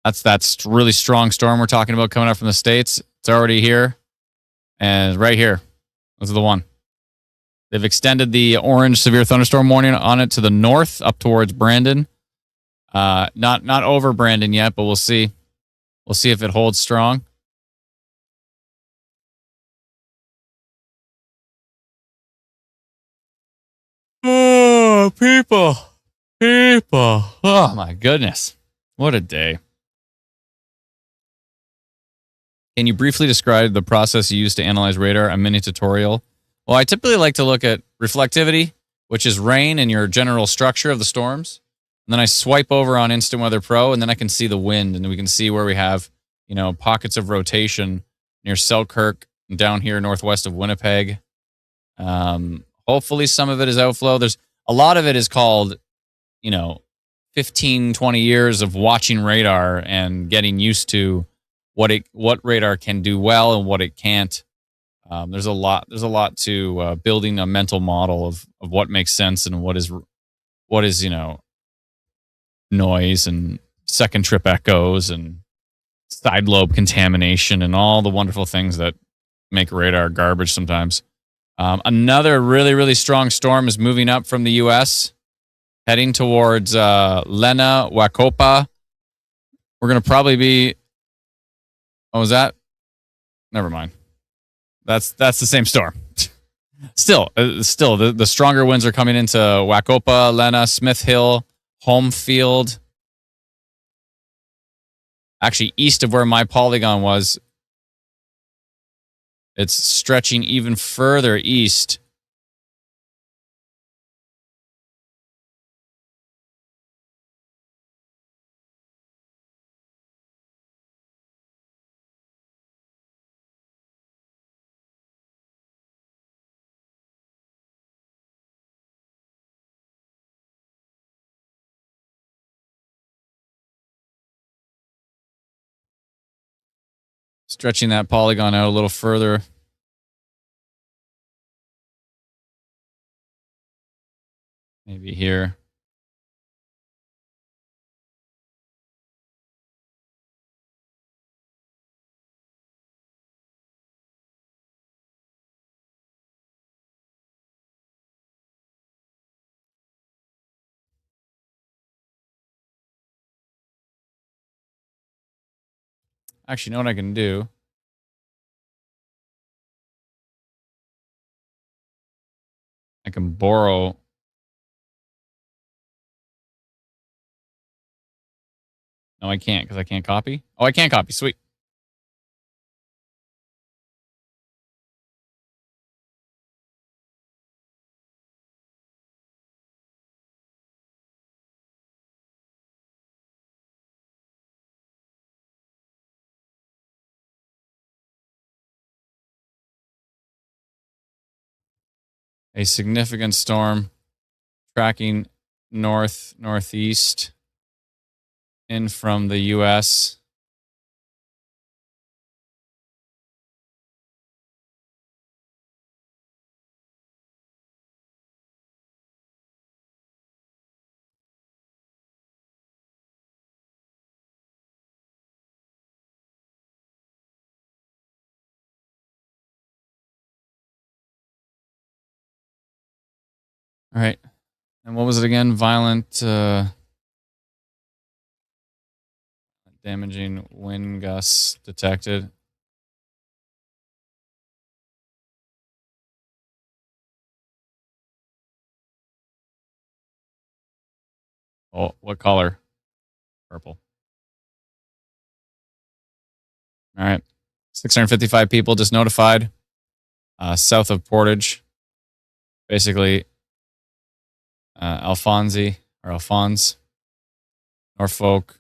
That's really strong storm we're talking about coming up from the States. It's already here. And right here. This is the one. They've extended the orange severe thunderstorm warning on it to the north up towards Brandon. Not over Brandon yet, but we'll see. We'll see if it holds strong. Oh, people. Oh, my goodness. What a day. Can you briefly describe the process you use to analyze radar? A mini tutorial. Well, I typically like to look at reflectivity, which is rain and your general structure of the storms. And then I swipe over on Instant Weather Pro, and then I can see the wind, and we can see where we have, pockets of rotation near Selkirk and down here northwest of Winnipeg. Hopefully some of it is outflow. There's a lot of it is called, 15, 20 years of watching radar and getting used to what radar can do well and what it can't. There's a lot to building a mental model of what makes sense and what is noise and second trip echoes and side lobe contamination and all the wonderful things that make radar garbage sometimes. Another really, really strong storm is moving up from the U.S., heading towards Lena, Wacopa. We're going to probably be... Oh, is that? Never mind. That's the same storm. Still, the stronger winds are coming into Wacopa, Lena, Smith Hill, Homefield. Actually, east of where my polygon was, it's stretching even further east Stretching that polygon out a little further. Maybe here. Actually, you know what I can do? I can borrow. No, I can't because I can't copy. Oh, I can't copy. Sweet. A significant storm tracking northeast in from the U.S. All right. And what was it again? Violent, damaging wind gusts detected. Oh, what color? Purple. All right. 655 people just notified. South of Portage. Basically, Alphonse, Norfolk,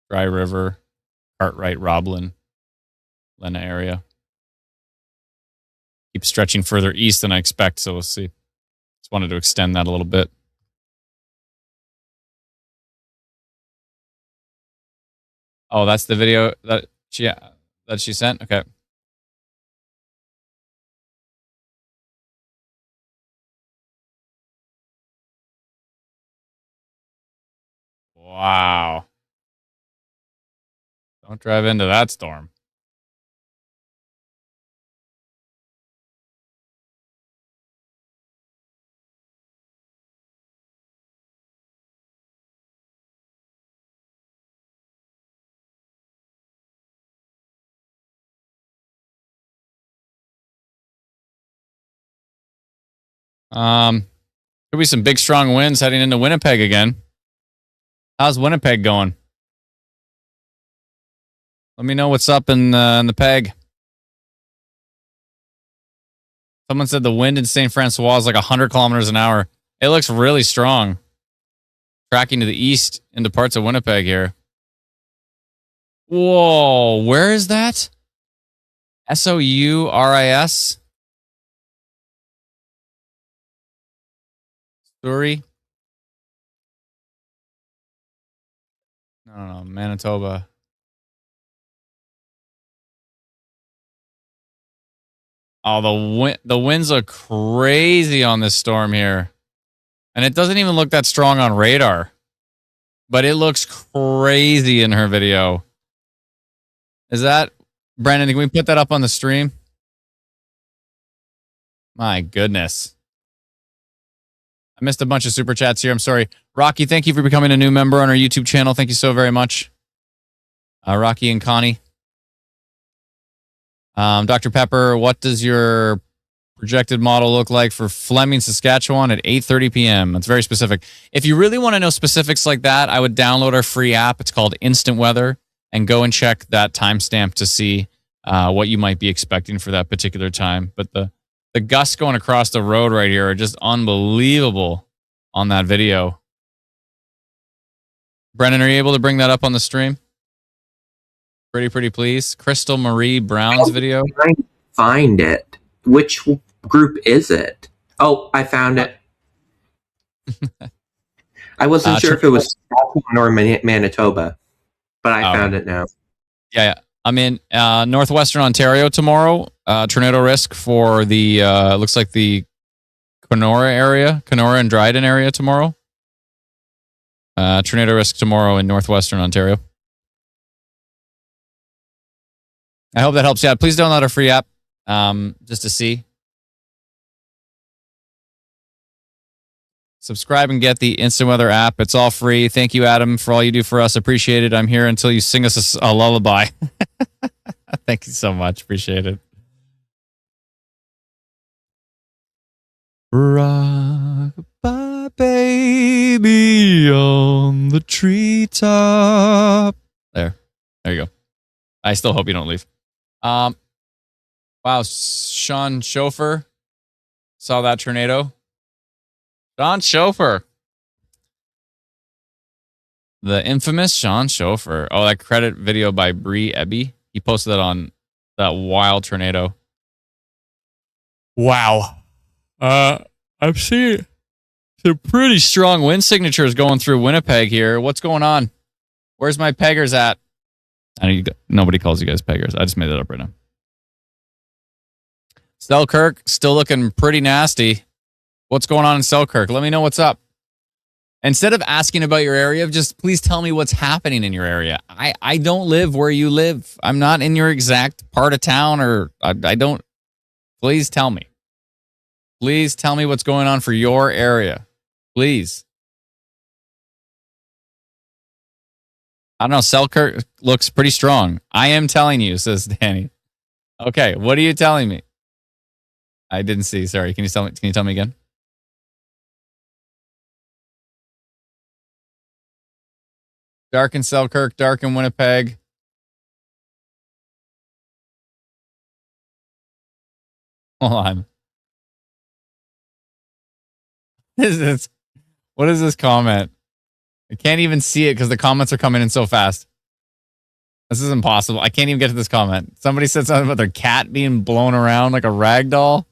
Dry River, Cartwright, Roblin, Lena area. Keep stretching further east than I expect, so we'll see. Just wanted to extend that a little bit. Oh, that's the video that she sent? Okay. Wow. Don't drive into that storm. Could be some big strong winds heading into Winnipeg again. How's Winnipeg going? Let me know what's up in the peg. Someone said the wind in St. Francois is like 100 kilometers an hour. It looks really strong. Tracking to the east into parts of Winnipeg here. Whoa, where is that? Souris? Surrey? No, Manitoba. Oh, the winds look crazy on this storm here. And it doesn't even look that strong on radar. But it looks crazy in her video. Is that... Brandon, can we put that up on the stream? My goodness. I missed a bunch of super chats here. I'm sorry. Rocky, thank you for becoming a new member on our YouTube channel. Thank you so very much. Rocky and Connie. Dr. Pepper, what does your projected model look like for Fleming, Saskatchewan at 8:30 p.m.? That's very specific. If you really want to know specifics like that, I would download our free app. It's called Instant Weather, and go and check that timestamp to see what you might be expecting for that particular time. But the gusts going across the road right here are just unbelievable on that video. Brennan, are you able to bring that up on the stream? Pretty please. Crystal Marie Brown's video. Find it. Which group is it? Oh, I found it. I wasn't sure if it was Saskatchewan or Manitoba, but I found it now. Yeah. I'm in northwestern Ontario tomorrow. Tornado risk for the looks like the Kenora and Dryden area tomorrow. Tornado risk tomorrow in northwestern Ontario. I hope that helps you out. Please download our free app just to see. Subscribe and get the Instant Weather app. It's all free. Thank you, Adam, for all you do for us. Appreciate it. I'm here until you sing us a lullaby. Thank you so much. Appreciate it. Rock-a-bye, baby, on the treetop. There you go. I still hope you don't leave. Wow, Sean Chauffeur saw that tornado. Sean Chauffeur. The infamous Sean Chauffeur. Oh, that credit video by Bree Ebby. He posted that on that wild tornado. Wow. I'm seeing some pretty strong wind signatures going through Winnipeg here. What's going on? Where's my peggers at? Nobody calls you guys peggers. I just made that up right now. Selkirk, still looking pretty nasty. What's going on in Selkirk? Let me know what's up. Instead of asking about your area, just please tell me what's happening in your area. I don't live where you live. I'm not in your exact part of town, or I don't. Please tell me. Please tell me what's going on for your area. Please. I don't know. Selkirk looks pretty strong. I am telling you, says Danny. Okay, what are you telling me? I didn't see. Sorry. Can you tell me again? Dark in Selkirk, dark in Winnipeg. Hold on. What is this comment? I can't even see it because the comments are coming in so fast. This is impossible. I can't even get to this comment. Somebody said something about their cat being blown around like a rag doll.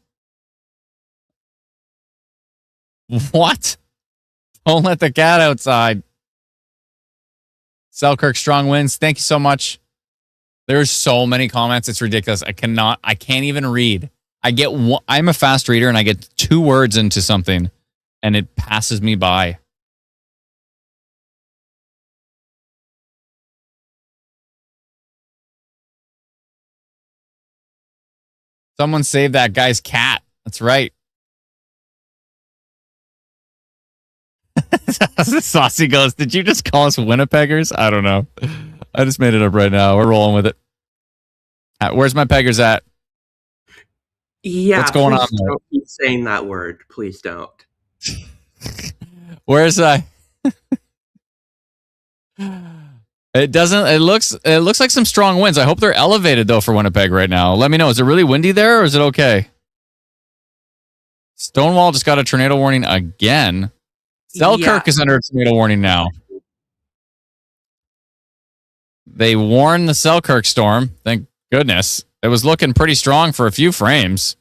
What? Don't let the cat outside. Selkirk, strong winds. Thank you so much. There's so many comments. It's ridiculous. I can't even read. I'm a fast reader and I get 2 words into something and it passes me by. Someone saved that guy's cat. That's right. Saucy goes, did you just call us Winnipeggers? I don't know. I just made it up right now. We're rolling with it. Where's my peggers at? Yeah, what's going on there? Don't keep saying that word. Please don't. Where's I? It looks like some strong winds. I hope they're elevated though for Winnipeg right now. Let me know. Is it really windy there or is it okay? Stonewall just got a tornado warning again. Selkirk is under a tornado warning now. They warned the Selkirk storm. Thank goodness. It was looking pretty strong for a few frames.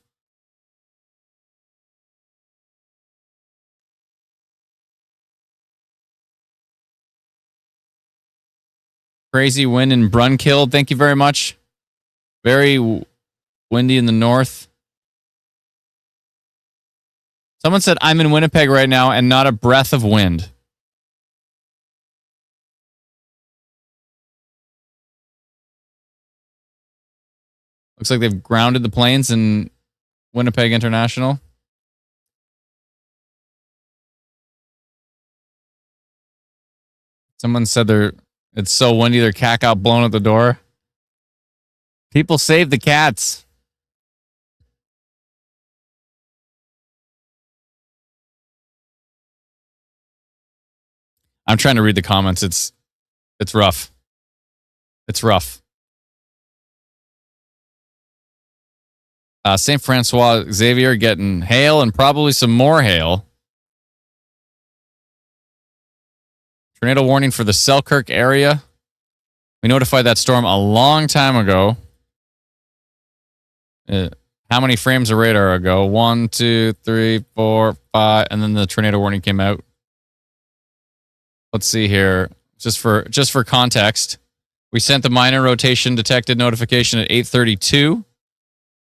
Crazy wind in Brunkill. Thank you very much. Very windy in the north. Someone said, I'm in Winnipeg right now and not a breath of wind. Looks like they've grounded the planes in Winnipeg International. Someone said it's so windy their cat got blown at the door. People save the cats. I'm trying to read the comments. It's rough. It's rough. St. Francois Xavier getting hail and probably some more hail. Tornado warning for the Selkirk area. We notified that storm a long time ago. How many frames of radar ago? 1, 2, 3, 4, 5, and then the tornado warning came out. Let's see here. Just for context, We sent the minor rotation detected notification at 8:32,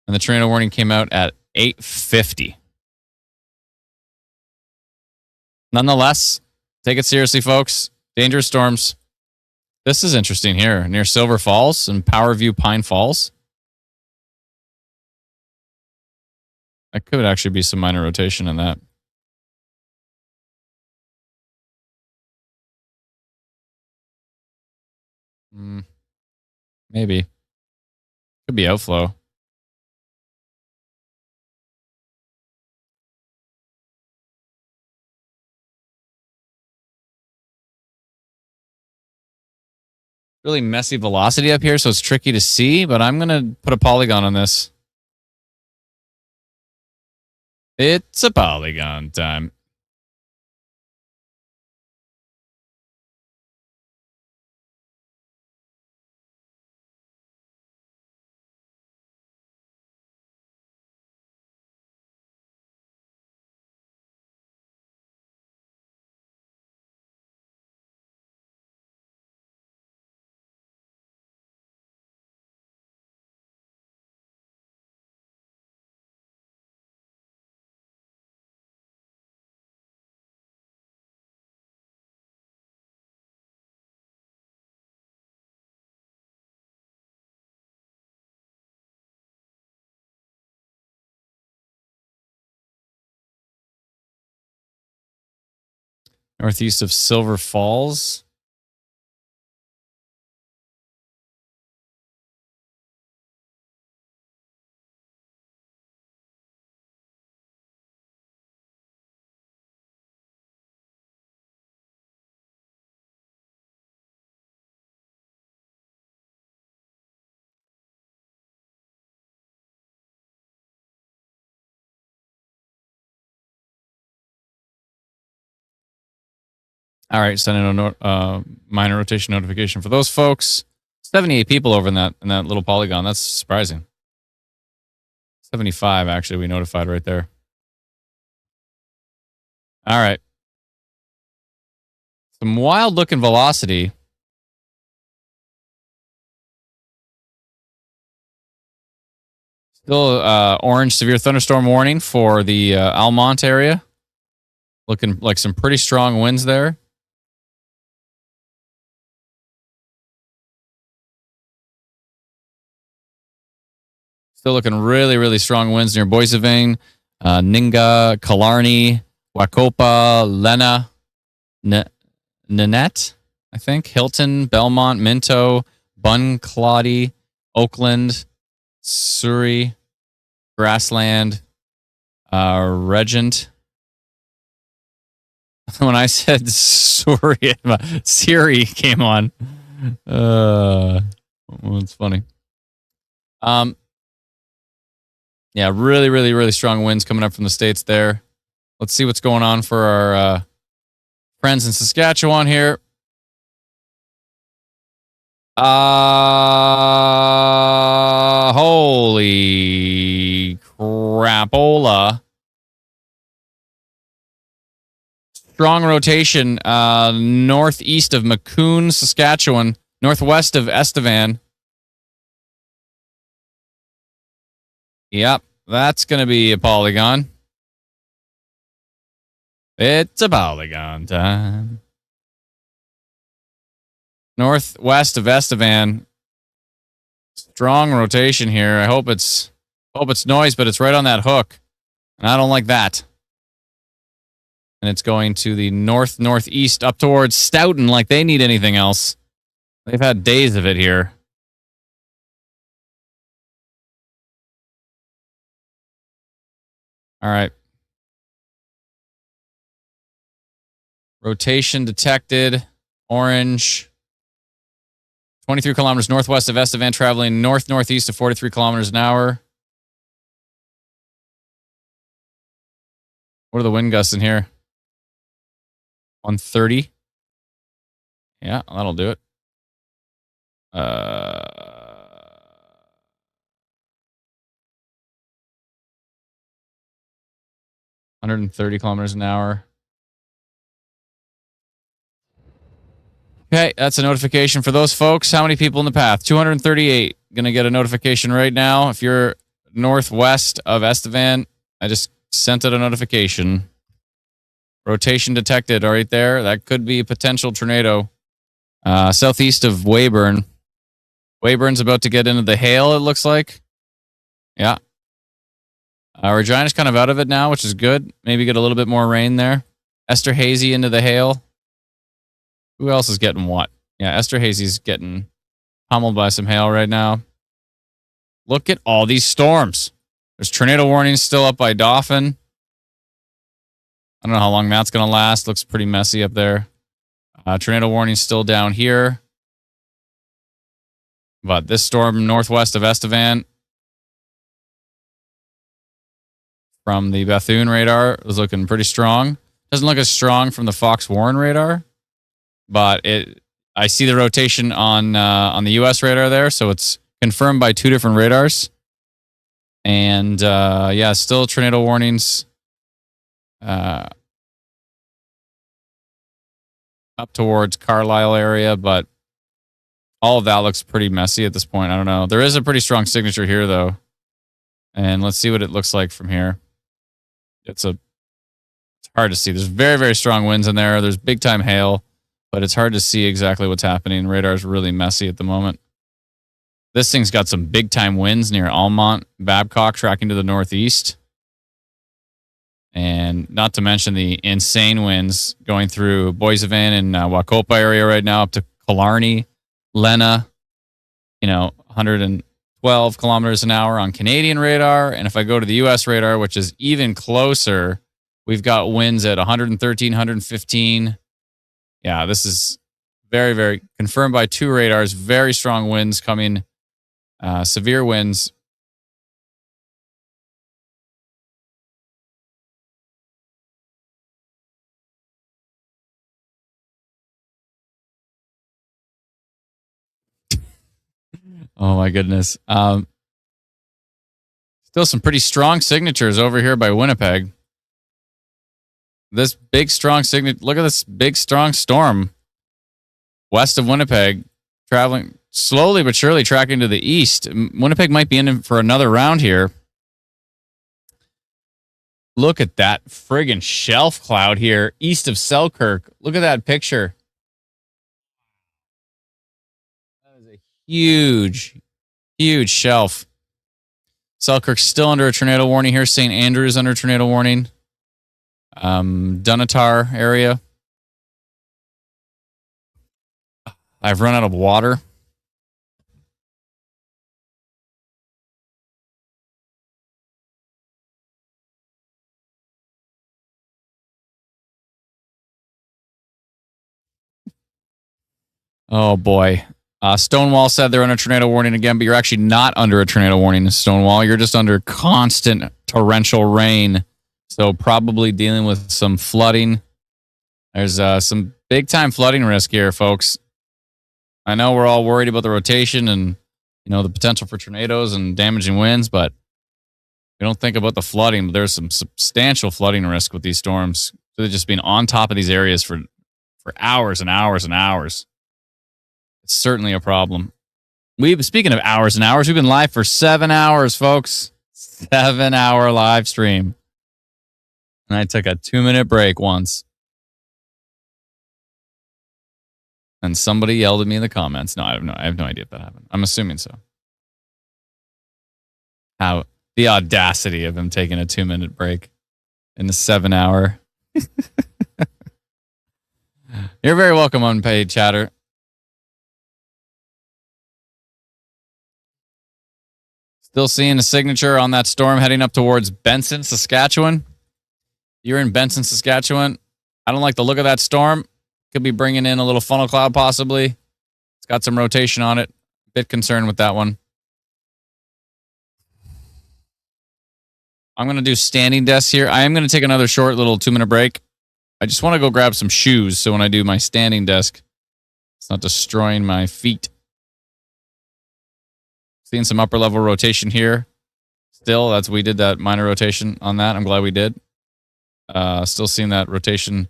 and the tornado warning came out at 8:50. Nonetheless, take it seriously, folks. Dangerous storms. This is interesting here near Silver Falls and Powerview Pine Falls. That could actually be some minor rotation in that. Maybe. Could be outflow. Really messy velocity up here, so it's tricky to see, but I'm going to put a polygon on this. It's a polygon time. Northeast of Silver Falls. All right, sending a minor rotation notification for those folks. 78 people over in that little polygon. That's surprising. 75 actually we notified right there. All right. Some wild looking velocity. Still orange severe thunderstorm warning for the Almont area. Looking like some pretty strong winds there. Still looking really, really strong winds near Boissevain, Ninga, Killarney, Wacopa, Lena, Nanette, I think, Hilton, Belmont, Minto, Bunclody, Oakland, Surrey, Grassland, Regent. When I said Surrey, Siri came on. Well, it's funny. Yeah, really, really, really strong winds coming up from the States there. Let's see what's going on for our friends in Saskatchewan here. Holy crapola. Strong rotation northeast of Maccoon, Saskatchewan, northwest of Estevan. Yep, that's going to be a polygon. It's a polygon time. Northwest of Estevan. Strong rotation here. I hope it's noise, but it's right on that hook. And I don't like that. And it's going to the northeast up towards Stoughton like they need anything else. They've had days of it here. All right. Rotation detected. Orange. 23 kilometers northwest of Estevan, traveling northeast of 43 kilometers an hour. What are the wind gusts in here? 130. Yeah, that'll do it. 130 kilometers an hour. Okay, that's a notification for those folks. How many people in the path? 238. Going to get a notification right now. If you're northwest of Estevan, I just sent it a notification. Rotation detected right there. That could be a potential tornado. Southeast of Weyburn. Weyburn's about to get into the hail, it looks like. Yeah. Regina's kind of out of it now, which is good. Maybe get a little bit more rain there. Esterhazy into the hail. Who else is getting what? Yeah, Esterhazy's getting pummeled by some hail right now. Look at all these storms. There's tornado warnings still up by Dauphin. I don't know how long that's going to last. Looks pretty messy up there. Tornado warning still down here. But this storm northwest of Estevan from the Bethune radar was looking pretty strong. Doesn't look as strong from the Fox Warren radar, but I see the rotation on the U.S. radar there, so it's confirmed by two different radars. And yeah, still tornado warnings. Up towards Carlisle area, but all of that looks pretty messy at this point. I don't know. There is a pretty strong signature here, though. And let's see what it looks like from here. It's hard to see. There's very, very strong winds in there. There's big time hail, but it's hard to see exactly what's happening. Radar's really messy at the moment. This thing's got some big time winds near Almont, Babcock, tracking to the northeast. And not to mention the insane winds going through Boissevain and Wacopa area right now up to Killarney, Lena, 112 kilometers an hour on Canadian radar. And if I go to the U.S. radar, which is even closer, we've got winds at 113, 115. Yeah, this is very, very confirmed by two radars. Very strong winds coming, severe winds. Oh my goodness. Still some pretty strong signatures over here by Winnipeg. This big strong signature. Look at this big strong storm west of Winnipeg, traveling slowly but surely, tracking to the east. Winnipeg might be in for another round here. Look at that friggin' shelf cloud here east of Selkirk. Look at that picture. Huge shelf. Selkirk's still under a tornado warning here. St. Andrews under tornado warning. Dunatar area. I've run out of water. Oh boy. Stonewall said they're under tornado warning again, but you're actually not under a tornado warning in Stonewall. You're just under constant torrential rain. So probably dealing with some flooding. There's some big time flooding risk here, folks. I know we're all worried about the rotation and the potential for tornadoes and damaging winds, but we don't think about the flooding. But there's some substantial flooding risk with these storms. So they're just being on top of these areas for hours and hours and hours. It's certainly a problem. Speaking of hours and hours, we've been live for 7 hours, folks. 7-hour live stream. And I took a 2-minute break once. And somebody yelled at me in the comments. No, I have no idea if that happened. I'm assuming so. How the audacity of him taking a 2-minute break in the 7-hour. You're very welcome, unpaid chatter. Still seeing a signature on that storm heading up towards Benson, Saskatchewan. You're in Benson, Saskatchewan. I don't like the look of that storm. Could be bringing in a little funnel cloud possibly. It's got some rotation on it. Bit concerned with that one. I'm going to do standing desks here. I am going to take another short little 2-minute break. I just want to go grab some shoes so when I do my standing desk, it's not destroying my feet. Seeing some upper level rotation here. Still, we did that minor rotation on that. I'm glad we did. Still seeing that rotation,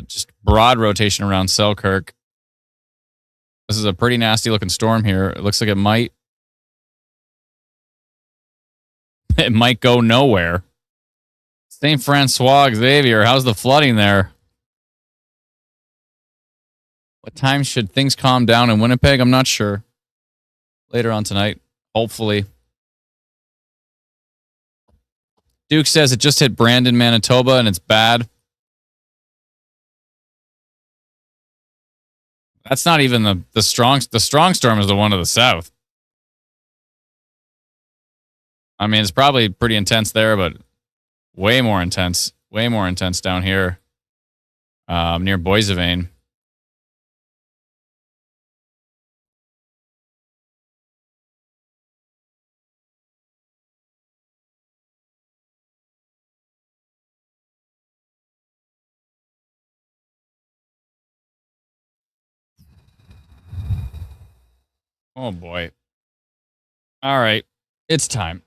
just broad rotation around Selkirk. This is a pretty nasty looking storm here. It looks like it might go nowhere. St. Francois Xavier, how's the flooding there? What time should things calm down in Winnipeg? I'm not sure. Later on tonight, hopefully. Duke says it just hit Brandon, Manitoba, and it's bad. That's not even the strong storm is the one to the south. I mean, it's probably pretty intense there, but way more intense down here near Boissevain. Oh boy. All right. It's time.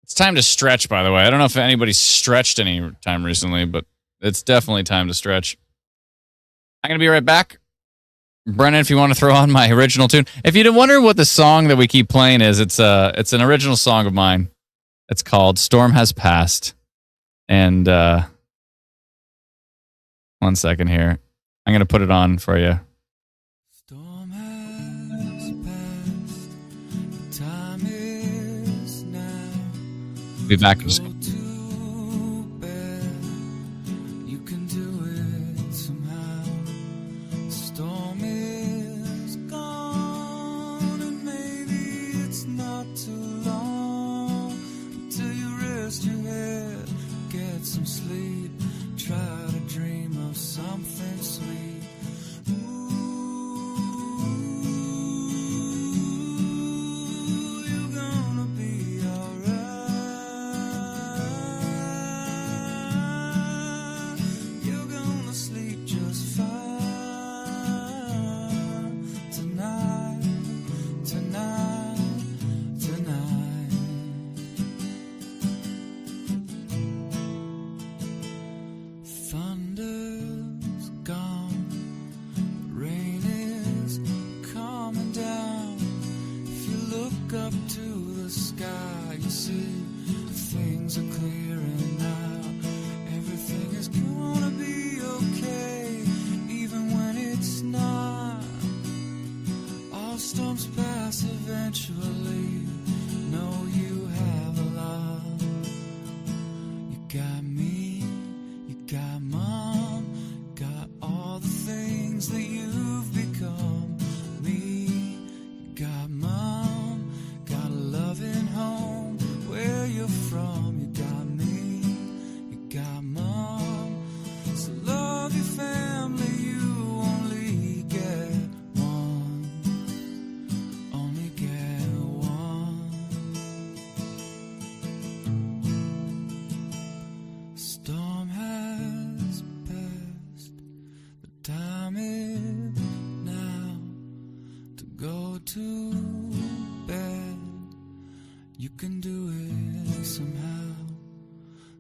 It's time to stretch, by the way. I don't know if anybody's stretched any time recently, but it's definitely time to stretch. I'm going to be right back. Brennan, if you want to throw on my original tune. If you wonder what the song that we keep playing is, it's an original song of mine. It's called Storm Has Passed. And 1 second here. I'm going to put it on for you. Storm has passed, the time is now. Be back in just Go to bed, you can do it somehow. The storm is gone, and maybe it's not too long until you rest your head, get some sleep, try to dream of something sweet. Ooh, you're gonna be alright. You're gonna sleep just fine tonight, tonight, tonight. Thunder's gone, rain is coming down. If you look up to the sky, you see things are clearing out. Everything is gonna be okay, even when it's not. All storms pass eventually. Know you have a lot. You got me, you got mom, got all the things that you've become. Me, you got mom, got a loving home where you're from. You got me, you got mom. So love your family, you only get one. Only get one. Storm has passed, the time is now to go to bed. You can do it somehow.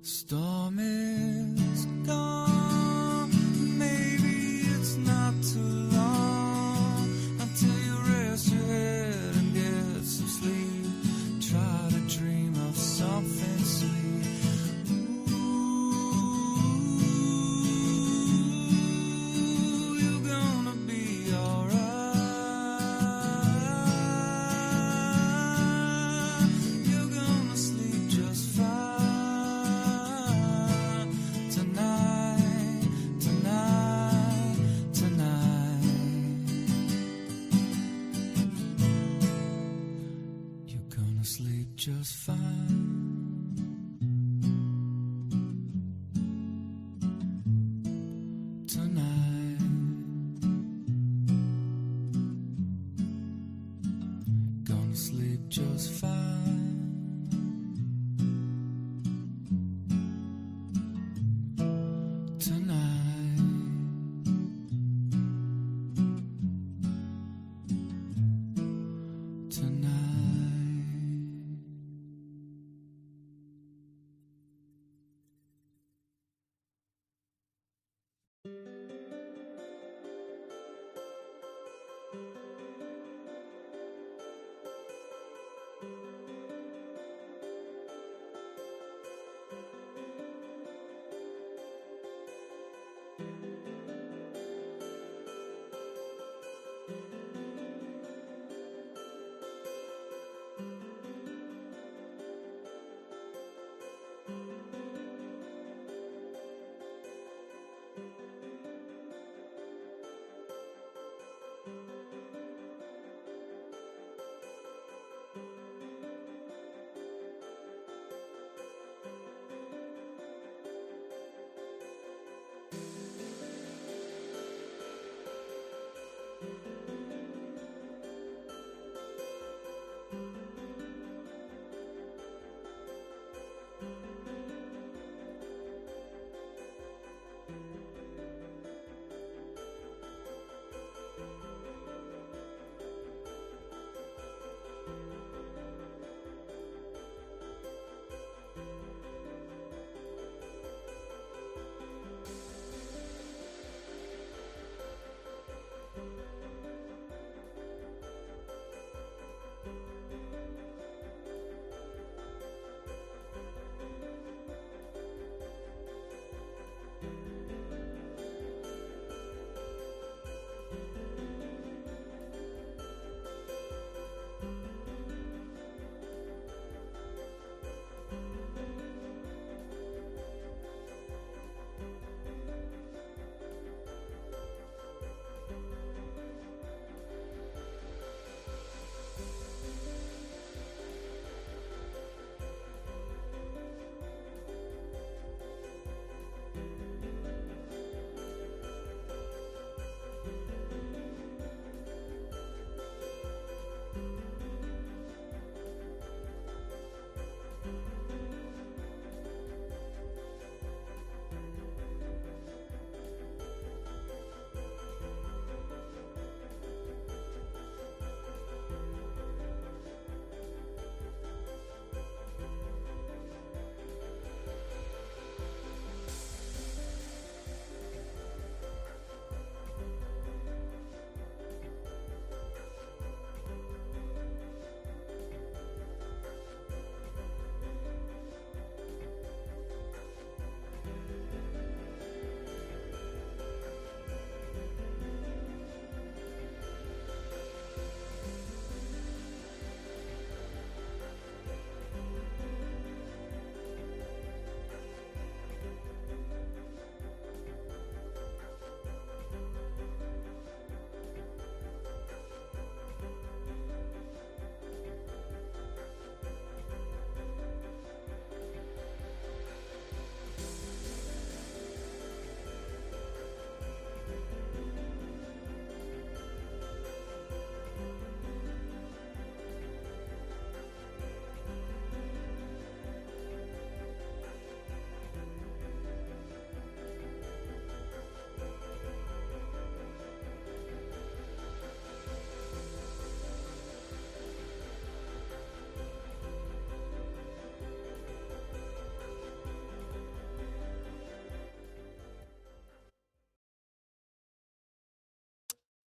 Storm is gone, maybe it's not too long until you rest your head and get some sleep. Try to dream of something sweet. Ooh, you're gonna be alright. You're gonna sleep just fine tonight, tonight, tonight. You're gonna sleep just fine. Tonight, gonna sleep just fine. Tonight, tonight.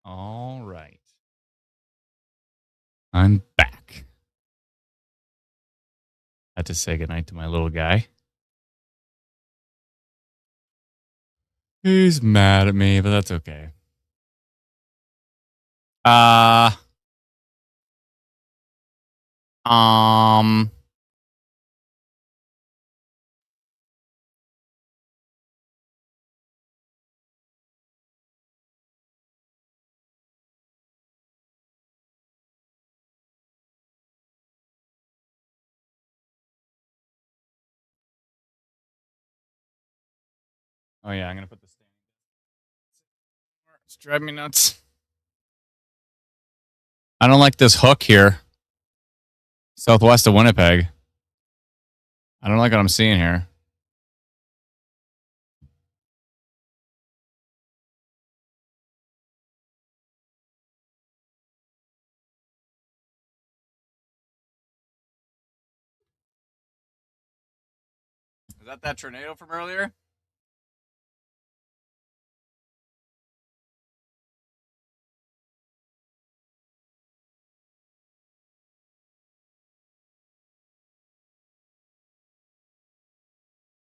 All right. I'm back. Had to say goodnight to my little guy. He's mad at me, but that's okay. Um. Oh yeah, I'm gonna put this. It's driving me nuts. I don't like this hook here, southwest of Winnipeg. I don't like what I'm seeing here. Is that tornado from earlier?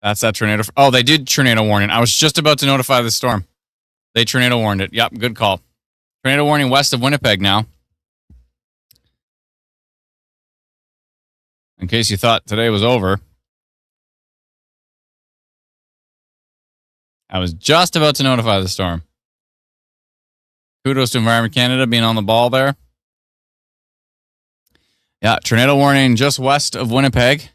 That's that tornado. Oh, they did tornado warning. I was just about to notify the storm. They tornado warned it. Yep, good call. Tornado warning west of Winnipeg now. In case you thought today was over. I was just about to notify the storm. Kudos to Environment Canada being on the ball there. Yeah, tornado warning just west of Winnipeg.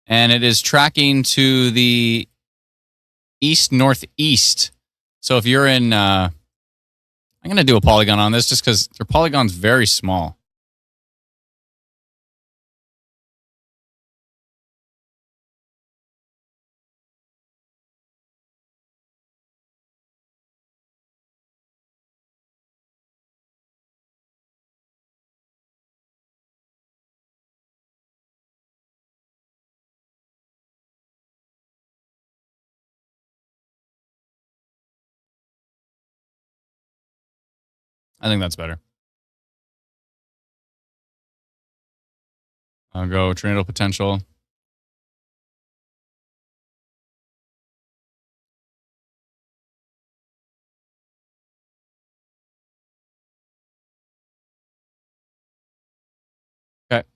And it is tracking to the east-northeast. So if you're in... I'm going to do a polygon on this just because their polygon's very small. I think that's better. I'll go tornado potential. Okay.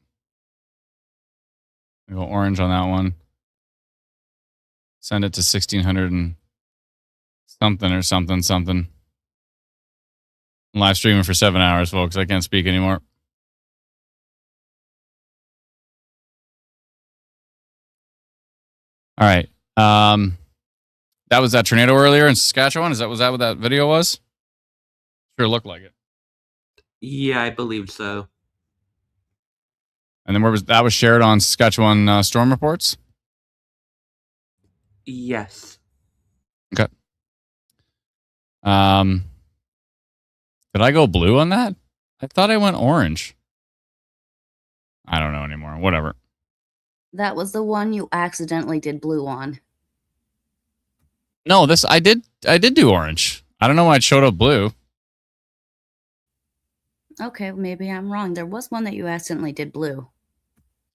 I'll go orange on that one. Send it to 1600 and something or something. I'm live streaming for 7 hours, folks. I can't speak anymore. All right. That was that tornado earlier in Saskatchewan. Was that what that video was? Sure looked like it. Yeah, I believe so. And then where was that was shared on Saskatchewan storm reports? Yes. Okay. Did I go blue on that? I thought I went orange. I don't know anymore. Whatever. That was the one you accidentally did blue on. No, I did do orange. I don't know why it showed up blue. Okay, maybe I'm wrong. There was one that you accidentally did blue.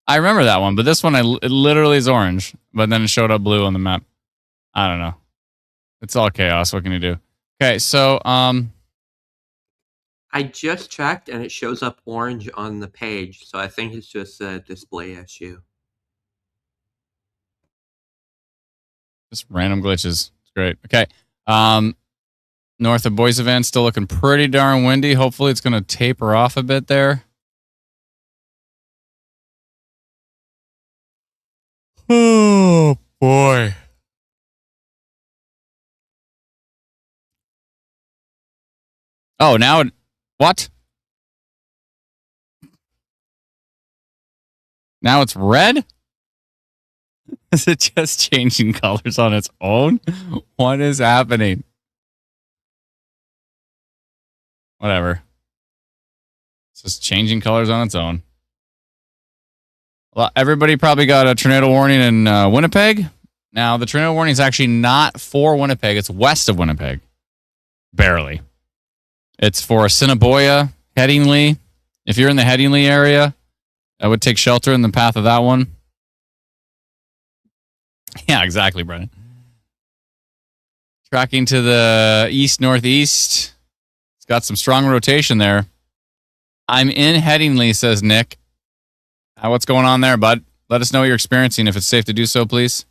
I remember that one, but this one it literally is orange, but then it showed up blue on the map. I don't know. It's all chaos. What can you do? Okay, so I just checked and it shows up orange on the page, so I think it's just a display issue. just random glitches. It's great. Okay. North of Boissevain, still looking pretty darn windy. Hopefully it's going to taper off a bit there. Oh, boy. Oh, now it... What? Now it's red? Is it just changing colors on its own? What is happening? Whatever. It's just changing colors on its own. Well, everybody probably got a tornado warning in Winnipeg. Now, the tornado warning is actually not for Winnipeg. It's west of Winnipeg. Barely. It's for Assiniboia, Headingley. If you're in the Headingley area, I would take shelter in the path of that one. Yeah, exactly, Brennan. Tracking to the east-northeast. It's got some strong rotation there. I'm in Headingley, says Nick. What's going on there, bud? Let us know what you're experiencing, if it's safe to do so, please.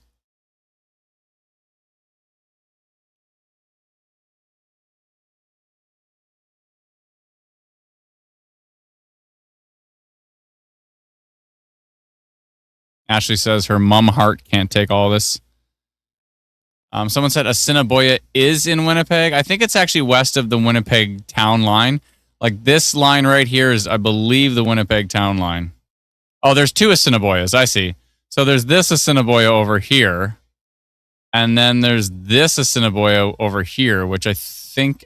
Ashley says her mum heart can't take all this. Someone said Assiniboia is in Winnipeg. I think it's actually west of the Winnipeg town line. Like this line right here is, I believe, the Winnipeg town line. Oh, there's two Assiniboias. I see. So there's this Assiniboia over here. And then there's this Assiniboia over here, which I think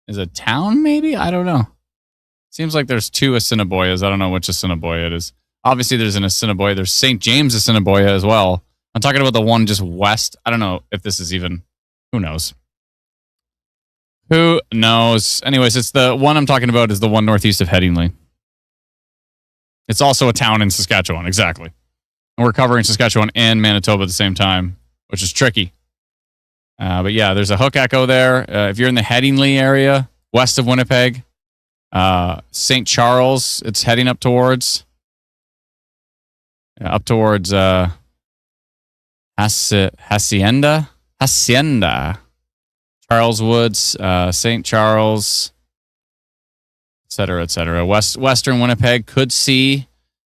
is a town, maybe? I don't know. Seems like there's two Assiniboias. I don't know which Assiniboia it is. Obviously, there's an Assiniboia. There's St. James Assiniboia as well. I'm talking about the one just west. I don't know if this is even... Who knows? Who knows? Anyways, it's the one I'm talking about is the one northeast of Headingley. It's also a town in Saskatchewan, exactly. And we're covering Saskatchewan and Manitoba at the same time. which is tricky. But yeah, there's a hook echo there. If you're in the Headingley area, west of Winnipeg, St. Charles, it's heading up towards Hacienda, Charles Woods, St. Charles, et cetera. Western Winnipeg could see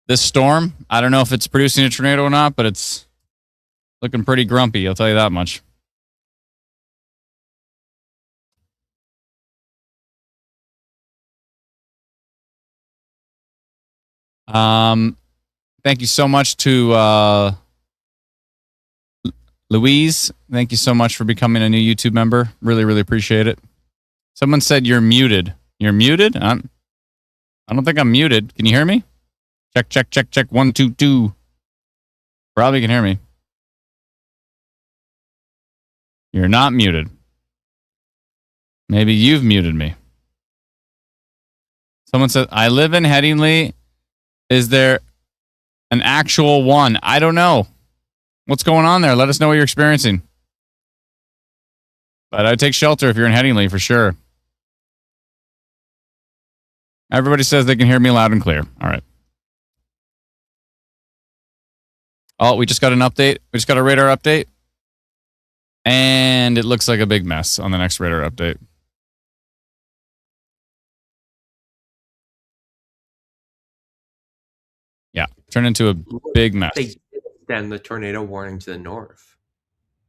this storm. I don't know if it's producing a tornado or not, but it's looking pretty grumpy. I'll tell you that much. Thank you so much to Louise. Thank you so much for becoming a new YouTube member. Really, really appreciate it. Someone said you're muted. You're muted? I don't think I'm muted. Can you hear me? Check. 1, 2, 2. Probably can hear me. You're not muted. Maybe you've muted me. Someone said, I live in Headingley. Is there an actual one? I don't know. What's going on there? Let us know what you're experiencing. But I'd take shelter if you're in Headingley for sure. Everybody says they can hear me loud and clear. All right. Oh, we just got an update. We just got a radar update. And it looks like a big mess on the next radar update. Yeah, turned into a big mess. They did extend the tornado warning to the north.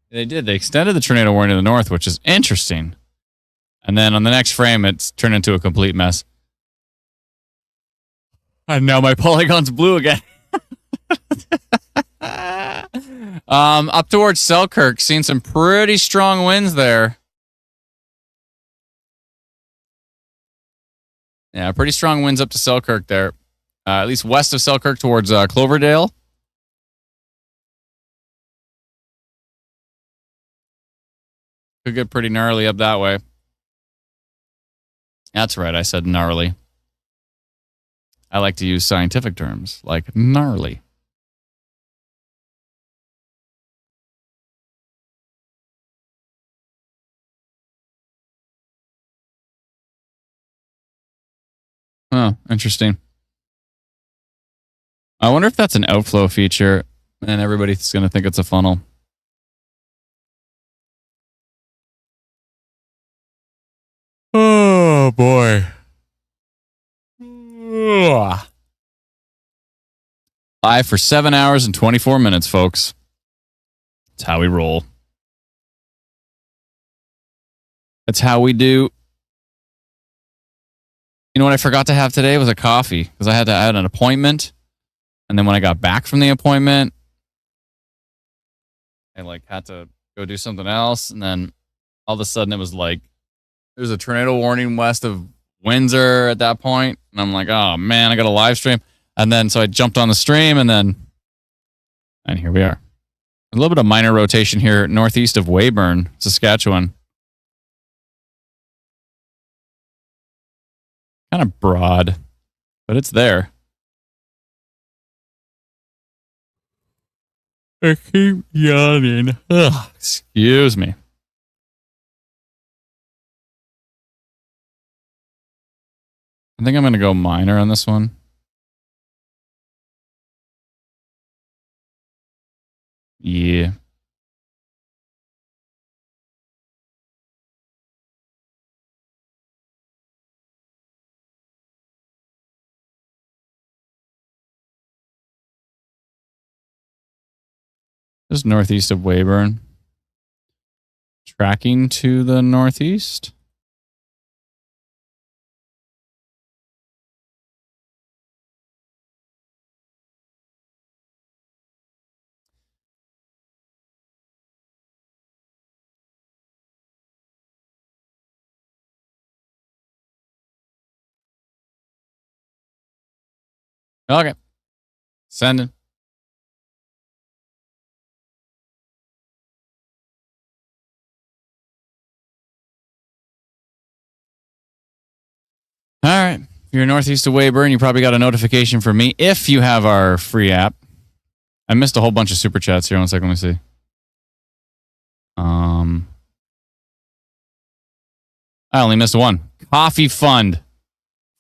They did. They extended the tornado warning to the north, which is interesting. And then on the next frame, it's turned into a complete mess. And now my polygon's blue again. Up towards Selkirk, seeing some pretty strong winds there. Yeah, pretty strong winds up to Selkirk there. At least west of Selkirk towards Cloverdale. Could get pretty gnarly up that way. That's right, I said gnarly. I like to use scientific terms like gnarly. Oh, interesting. I wonder if that's an outflow feature and everybody's going to think it's a funnel. Oh, boy. Ugh. Live for 7 hours and 24 minutes, folks. That's how we roll. That's how we do. You know what I forgot to have today was a coffee because I had an appointment. And then when I got back from the appointment, I had to go do something else. And then all of a sudden it was there was a tornado warning west of Windsor at that point. And I'm like, oh man, I got a live stream. And then so I jumped on the stream and here we are. A little bit of minor rotation here northeast of Weyburn, Saskatchewan. Kind of broad, but it's there. I keep yawning. Ugh, excuse me. I think I'm going to go minor on this one. Yeah. This is northeast of Weyburn. Tracking to the northeast. Okay. Sending. All right. If you're northeast of Weyburn, you probably got a notification from me if you have our free app. I missed a whole bunch of super chats here. One second, let me see. I only missed one. Coffee Fund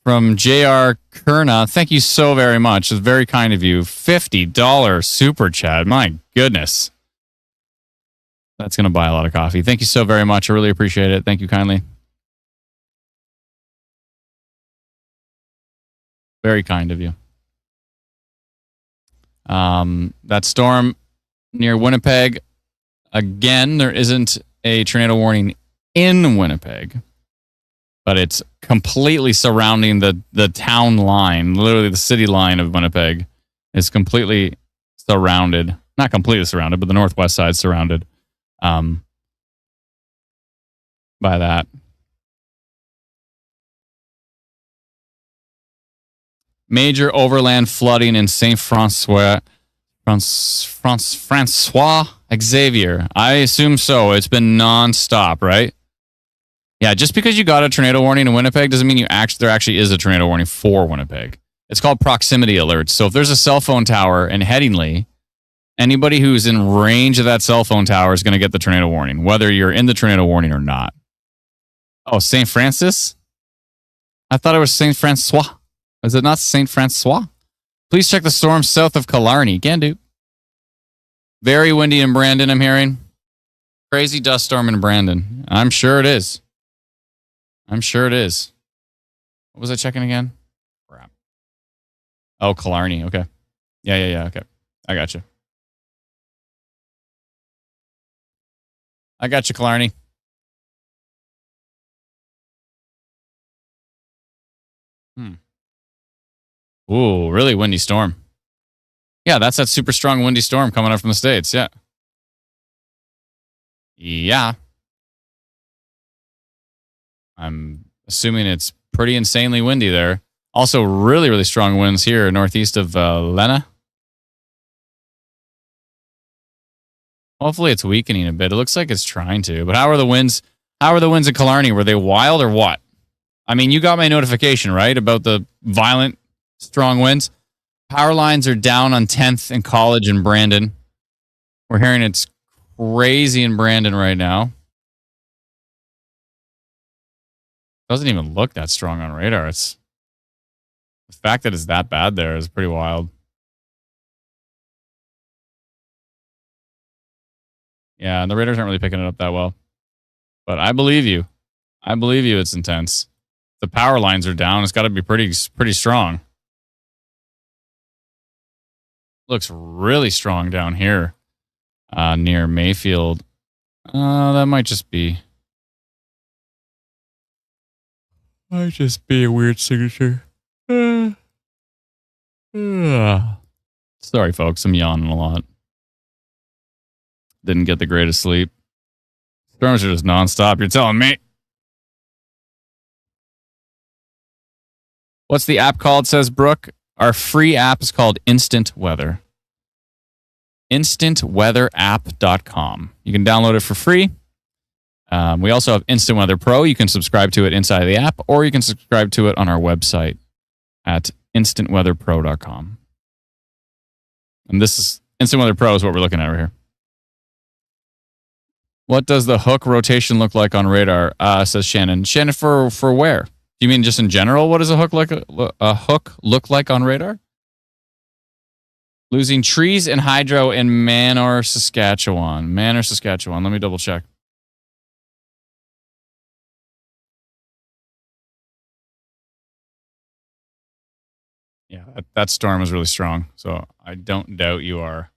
from J.R. Kerna. Thank you so very much. It's very kind of you. $50 super chat. My goodness. That's going to buy a lot of coffee. Thank you so very much. I really appreciate it. Thank you kindly. Very kind of you. That storm near Winnipeg. Again, there isn't a tornado warning in Winnipeg, but it's completely surrounding the town line. Literally, the city line of Winnipeg is completely surrounded. Not completely surrounded, but the northwest side surrounded by that. Major overland flooding in Saint Francois Xavier. I assume so. It's been nonstop, right? Yeah, just because you got a tornado warning in Winnipeg doesn't mean there actually is a tornado warning for Winnipeg. It's called proximity alerts. So if there's a cell phone tower in Headingley, anybody who's in range of that cell phone tower is going to get the tornado warning, whether you're in the tornado warning or not. Oh, St. Francis? I thought it was St. Francois. Is it not St. Francois? Please check the storm south of Killarney. Can do. Very windy in Brandon, I'm hearing. Crazy dust storm in Brandon. I'm sure it is. I'm sure it is. What was I checking again? Crap. Oh, Killarney. Okay. Yeah. Okay. I got you. I got you, Killarney. Ooh, really windy storm. Yeah, that's that super strong windy storm coming up from the States. Yeah. Yeah. I'm assuming it's pretty insanely windy there. Also, really, really strong winds here northeast of Lena. Hopefully it's weakening a bit. It looks like it's trying to. But how are the winds? How are the winds in Killarney? Were they wild or what? I mean, you got my notification, right? About the violent, strong winds. Power lines are down on 10th and College in Brandon. We're hearing it's crazy in Brandon right now. Doesn't even look that strong on radar. It's the fact that it's that bad there is pretty wild. Yeah, and the radars aren't really picking it up that well. But I believe you. I believe you. It's intense. The power lines are down. It's got to be pretty strong. Looks really strong down here near Mayfield. That might just be a weird signature. Sorry, folks. I'm yawning a lot. Didn't get the greatest sleep. Storms are just nonstop. You're telling me. What's the app called, says Brooke? Our free app is called Instant Weather. InstantWeatherApp.com. You can download it for free. We also have Instant Weather Pro. You can subscribe to it inside of the app, or you can subscribe to it on our website at InstantWeatherPro.com. And this is Instant Weather Pro is what we're looking at right here. What does the hook rotation look like on radar? Says Shannon. Shannon, for where? Do you mean just in general? What does a hook look like on radar? Losing trees and hydro in Manor, Saskatchewan. Let me double check. Yeah, that storm is really strong. So I don't doubt you are.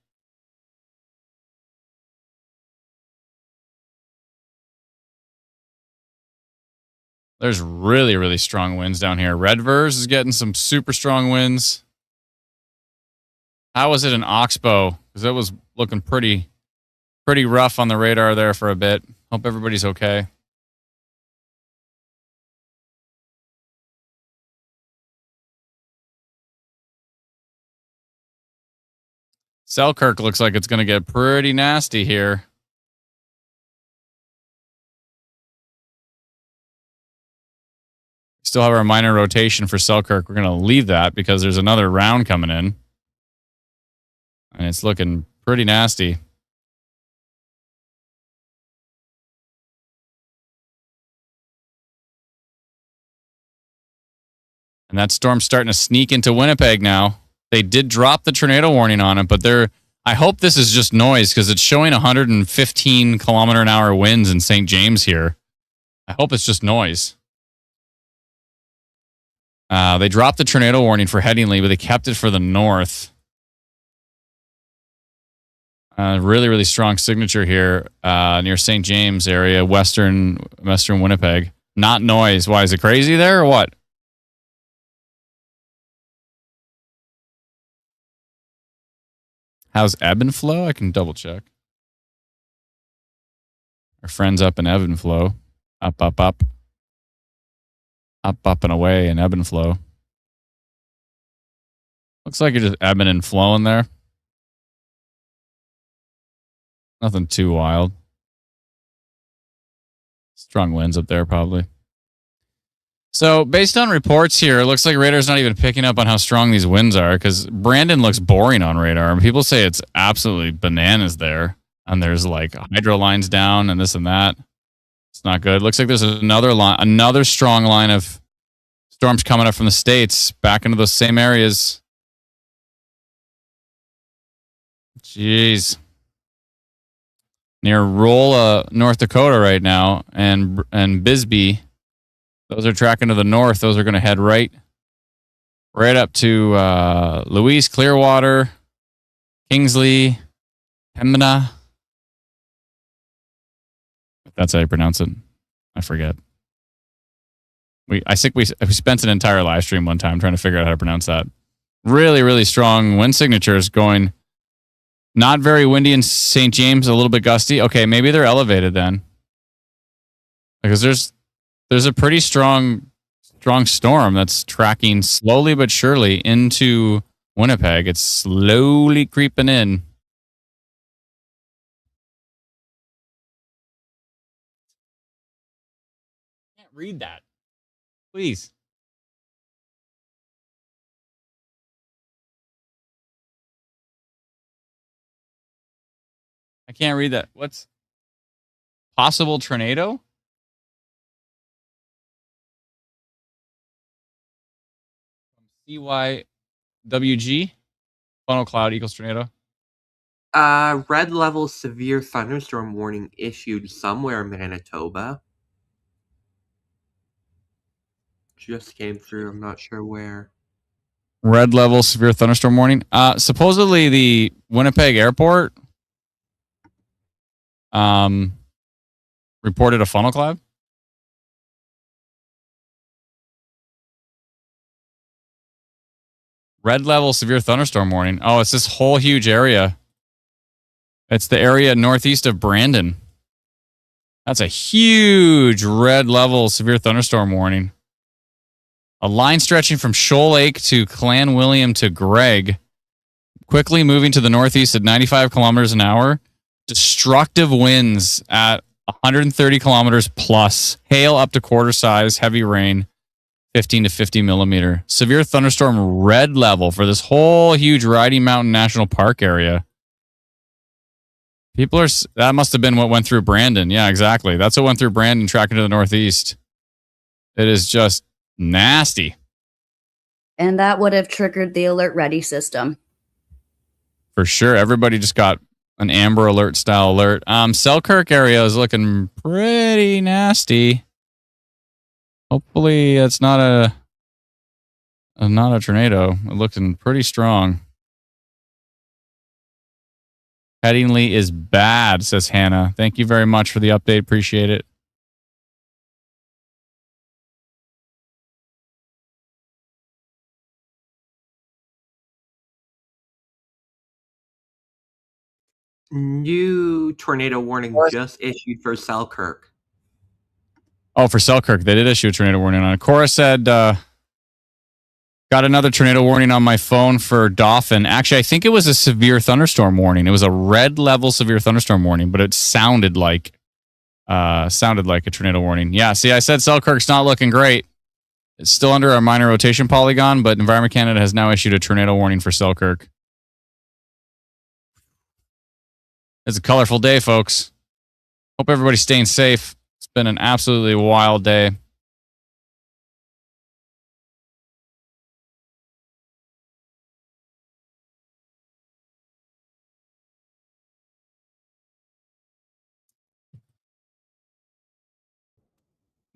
There's really, really strong winds down here. Redvers is getting some super strong winds. How was it in Oxbow? Because it was looking pretty rough on the radar there for a bit. Hope everybody's okay. Selkirk looks like it's going to get pretty nasty here. Still have our minor rotation for Selkirk. We're going to leave that because there's another round coming in. And it's looking pretty nasty. And that storm's starting to sneak into Winnipeg now. They did drop the tornado warning on it, but I hope this is just noise because it's showing 115 kilometer an hour winds in St. James here. I hope it's just noise. They dropped the tornado warning for Headingley, but they kept it for the north. Really, really strong signature here near St. James area, western Winnipeg. Not noise. Why, is it crazy there or what? How's ebb and flow? I can double check. Our friends up in ebb and flow. Up, up, up. Up, up, and away in ebb and flow. Looks like you're just ebbing and flowing there. Nothing too wild. Strong winds up there, probably. So, based on reports here, it looks like radar's not even picking up on how strong these winds are because Brandon looks boring on radar. And people say it's absolutely bananas there. And there's like hydro lines down and this and that. It's not good. Looks like there's another strong line of storms coming up from the States back into those same areas. Jeez. Near Rolla, North Dakota right now, and Bisbee. Those are tracking to the north. Those are going to head right up to Louise, Clearwater, Kingsley, Pembina. If that's how you pronounce it. I forget. I think we spent an entire live stream one time trying to figure out how to pronounce that. Really, really strong wind signatures going. Not very windy in St. James, a little bit gusty. Okay, maybe they're elevated then. Because there's a pretty strong storm that's tracking slowly but surely into Winnipeg. It's slowly creeping in. I can't read that. Please. I can't read that. What's possible tornado? CYWG. Funnel cloud equals tornado. Red level severe thunderstorm warning issued somewhere in Manitoba. Just came through. I'm not sure where. Red level severe thunderstorm warning. Supposedly the Winnipeg airport reported a funnel cloud. Red level severe thunderstorm warning. Oh, it's this whole huge area. It's the area northeast of Brandon. That's a huge red level severe thunderstorm warning. A line stretching from Shoal Lake to Clan William to Gregg, quickly moving to the northeast at 95 kilometers an hour. Destructive winds at 130 kilometers plus. Hail up to quarter size. Heavy rain, 15 to 50 millimeter. Severe thunderstorm red level for this whole huge Riding Mountain National Park area. That must have been what went through Brandon. Yeah, exactly. That's what went through Brandon, tracking to the northeast. It is just nasty. And that would have triggered the alert ready system. For sure. Everybody just got an Amber Alert style alert. Selkirk area is looking pretty nasty. Hopefully it's not a tornado. It looking pretty strong. Headingley is bad, says Hannah. Thank you very much for the update. Appreciate it. New tornado warning just issued for Selkirk. Oh, for Selkirk, they did issue a tornado warning on it. Cora said, got another tornado warning on my phone for Dauphin. Actually, I think it was a severe thunderstorm warning. It was a red level severe thunderstorm warning, but it sounded like a tornado warning. Yeah, see, I said Selkirk's not looking great. It's still under our minor rotation polygon, but Environment Canada has now issued a tornado warning for Selkirk. It's a colorful day, folks. Hope everybody's staying safe. It's been an absolutely wild day.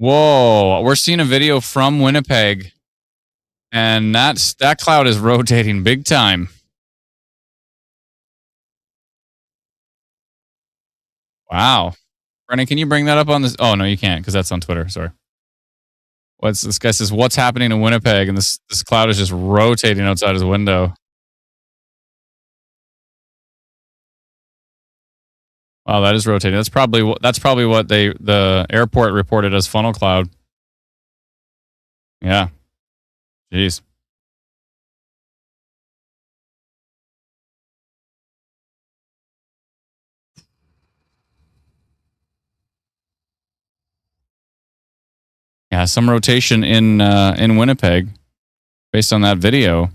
Whoa, we're seeing a video from Winnipeg, and that cloud is rotating big time. Wow. Brennan, can you bring that up on this? Oh, no, you can't because that's on Twitter. Sorry. This guy says, what's happening in Winnipeg? And this cloud is just rotating outside his window. Wow, that is rotating. That's probably what the airport reported as funnel cloud. Yeah. Jeez. Yeah, some rotation in Winnipeg based on that video.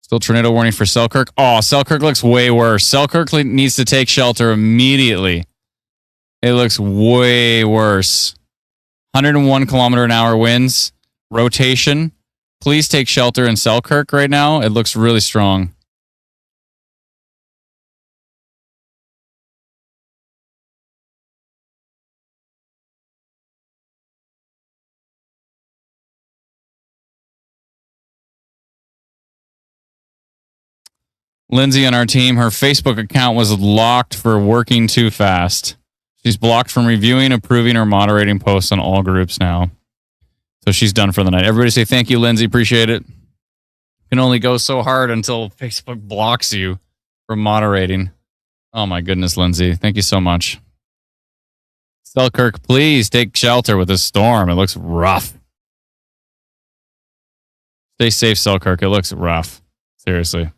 Still tornado warning for Selkirk. Oh, Selkirk looks way worse. Selkirk needs to take shelter immediately. It looks way worse. 101 kilometer an hour winds. Rotation. Please take shelter in Selkirk right now. It looks really strong. Lindsay on our team, her Facebook account was locked for working too fast. She's blocked from reviewing, approving, or moderating posts on all groups now. So she's done for the night. Everybody say thank you, Lindsay. Appreciate it. You can only go so hard until Facebook blocks you from moderating. Oh my goodness, Lindsay. Thank you so much. Selkirk, please take shelter with this storm. It looks rough. Stay safe, Selkirk. It looks rough. Seriously.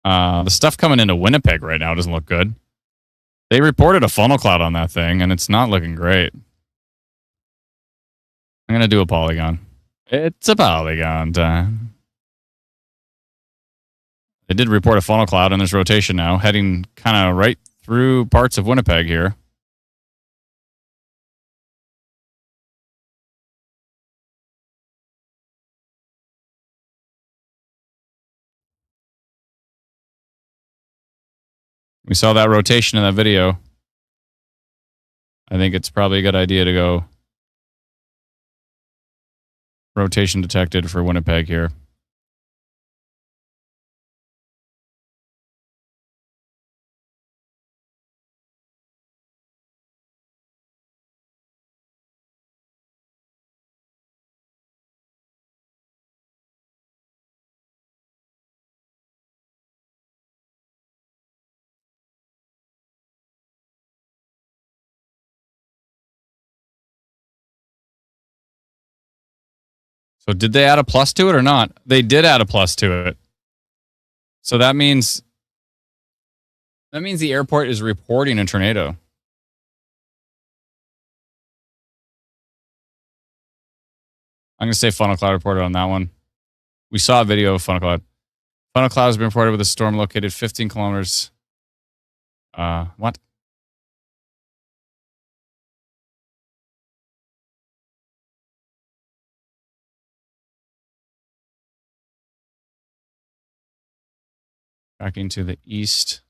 The stuff coming into Winnipeg right now doesn't look good. They reported a funnel cloud on that thing, and it's not looking great. I'm going to do a polygon. It's a polygon time. They did report a funnel cloud, and there's rotation now, heading kind of right through parts of Winnipeg here. We saw that rotation in that video. I think it's probably a good idea to go rotation detected for Winnipeg here. So did they add a plus to it or not? They did add a plus to it. So that means the airport is reporting a tornado. I'm going to say funnel cloud reported on that one. We saw a video of funnel cloud. Funnel cloud has been reported with a storm located 15 kilometers. What? Tracking to the east.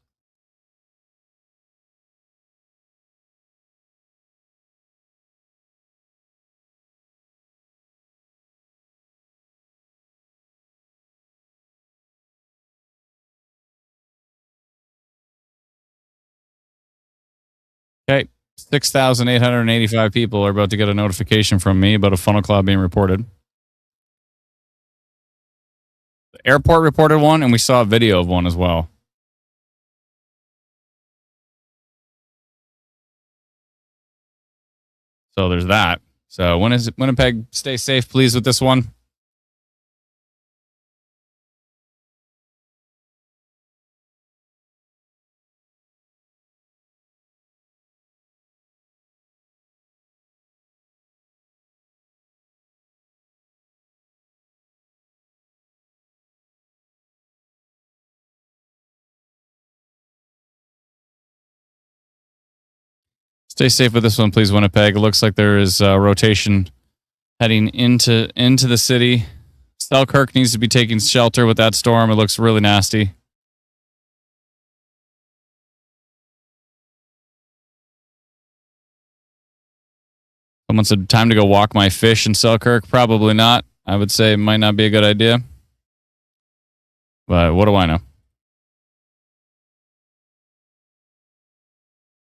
Okay. 6,885 people are about to get a notification from me about a funnel cloud being reported. The airport reported one, and we saw a video of one as well. So there's that. So when is it? Winnipeg, stay safe, please, with this one. Stay safe with this one, please, Winnipeg. It looks like there is rotation heading into the city. Selkirk needs to be taking shelter with that storm. It looks really nasty. Someone said, time to go walk my fish in Selkirk. Probably not. I would say it might not be a good idea. But what do I know?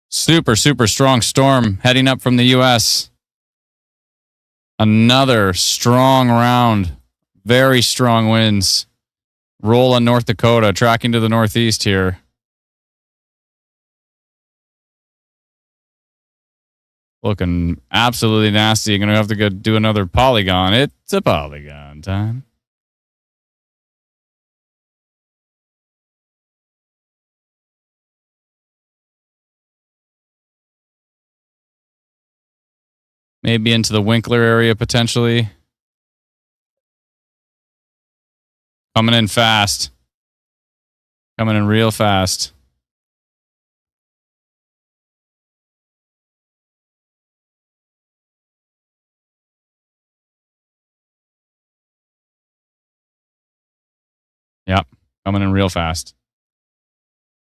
Super, super strong storm heading up from the U.S. Another strong round. Very strong winds. Roll on North Dakota, tracking to the northeast here. Looking absolutely nasty. You're going to have to go do another polygon. It's a polygon time. Maybe into the Winkler area potentially. Coming in fast. Coming in real fast. Yep. Coming in real fast.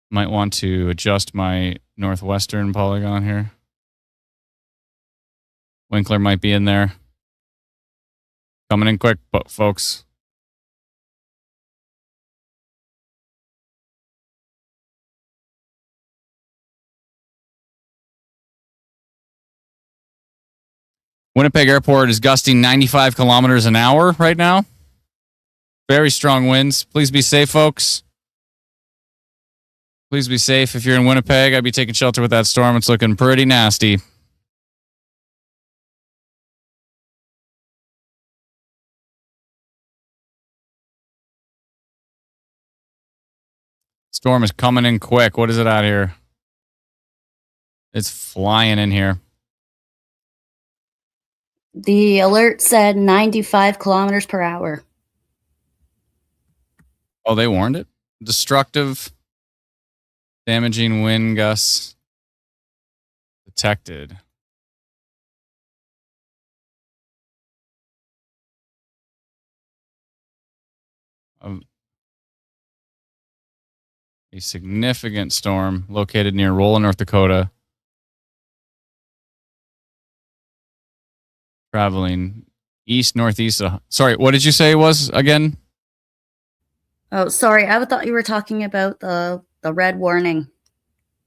Might want to adjust my northwestern polygon here. Winkler might be in there. Coming in quick, folks. Winnipeg Airport is gusting 95 kilometers an hour right now. Very strong winds. Please be safe, folks. Please be safe. If you're in Winnipeg, I'd be taking shelter with that storm. It's looking pretty nasty. Storm is coming in quick. What is it out here? It's flying in here. The alert said 95 kilometers per hour. Oh, they warned it? Destructive, damaging wind gusts detected. A significant storm located near Rolla, North Dakota. Traveling east-northeast. Sorry, what did you say it was again? Oh, sorry. I thought you were talking about the red warning.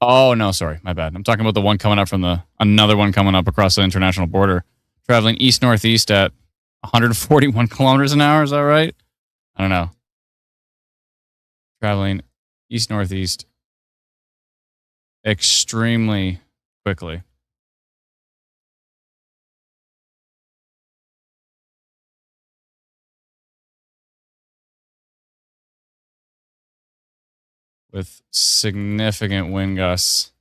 Oh, no, sorry. My bad. I'm talking about the one coming up from another one coming up across the international border. Traveling east-northeast at 141 kilometers an hour. Is that right? I don't know. Traveling east-northeast extremely quickly. With significant wind gusts.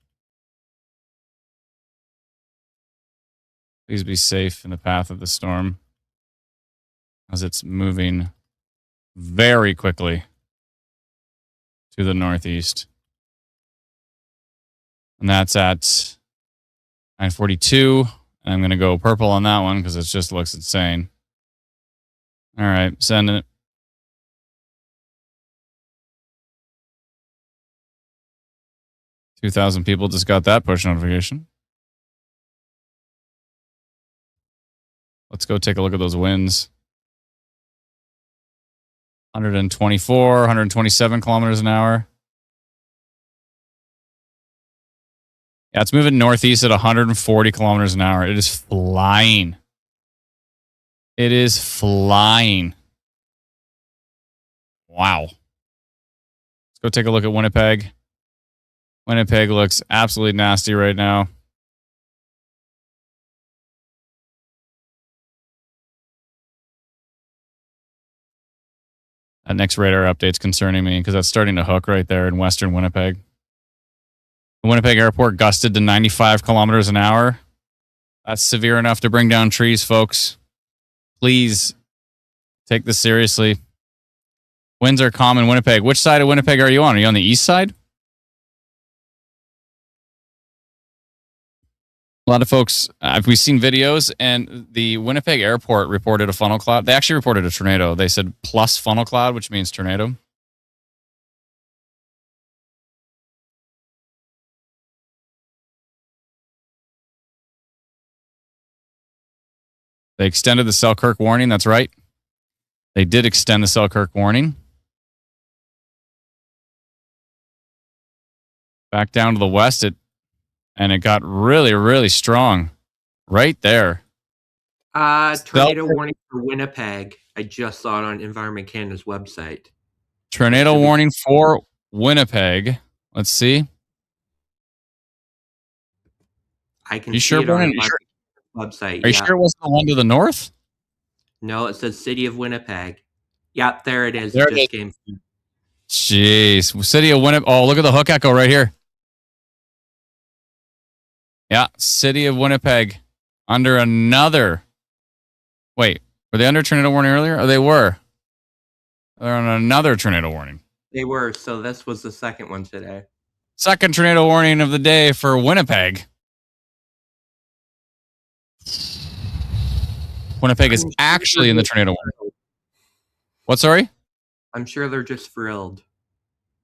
Please be safe in the path of the storm as it's moving very quickly to the northeast. And that's at 9:42. And I'm going to go purple on that one because it just looks insane. All right, sending it. 2,000 people just got that push notification. Let's go take a look at those winds. 124, 127 kilometers an hour. Yeah, it's moving northeast at 140 kilometers an hour. It is flying. It is flying. Wow. Let's go take a look at Winnipeg. Winnipeg looks absolutely nasty right now. That next radar update's concerning me because that's starting to hook right there in western Winnipeg. The Winnipeg Airport gusted to 95 kilometers an hour. That's severe enough to bring down trees, folks. Please take this seriously. Winds are calm in Winnipeg. Which side of Winnipeg are you on? Are you on the east side? A lot of folks, we've seen videos, and the Winnipeg airport reported a funnel cloud. They actually reported a tornado. They said plus funnel cloud, which means tornado. They extended the Selkirk warning. That's right. They did extend the Selkirk warning. Back down to the west, it got really, really strong right there. Tornado warning for Winnipeg. I just saw it on Environment Canada's website. Tornado warning for Winnipeg. Let's see. I can see it on Environment website. Are you sure it wasn't the one to the north? No, it says City of Winnipeg. Yeah, there it is. There it just came through. Jeez. City of Winnipeg. Oh, look at the hook echo right here. Yeah, City of Winnipeg under another. Wait, were they under tornado warning earlier? Oh, they were. They're on another tornado warning. They were, so this was the second one today. Second tornado warning of the day for Winnipeg. Winnipeg is actually in the tornado warning. What, sorry? I'm sure they're just thrilled.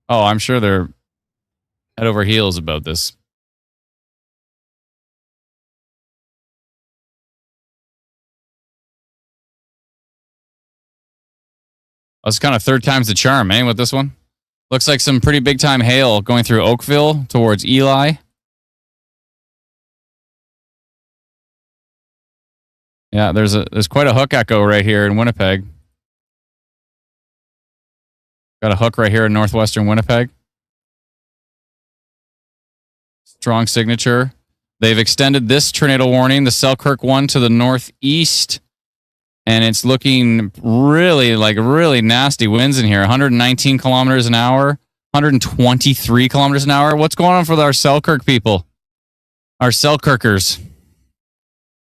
Oh, I'm sure they're head over heels about this. That's kind of third time's the charm, eh, with this one? Looks like some pretty big time hail going through Oakville towards Eli. Yeah, there's quite a hook echo right here in Winnipeg. Got a hook right here in northwestern Winnipeg. Strong signature. They've extended this tornado warning, the Selkirk one, to the northeast. And it's looking really nasty winds in here. 119 kilometers an hour, 123 kilometers an hour. What's going on for our Selkirk people? Our Selkirkers.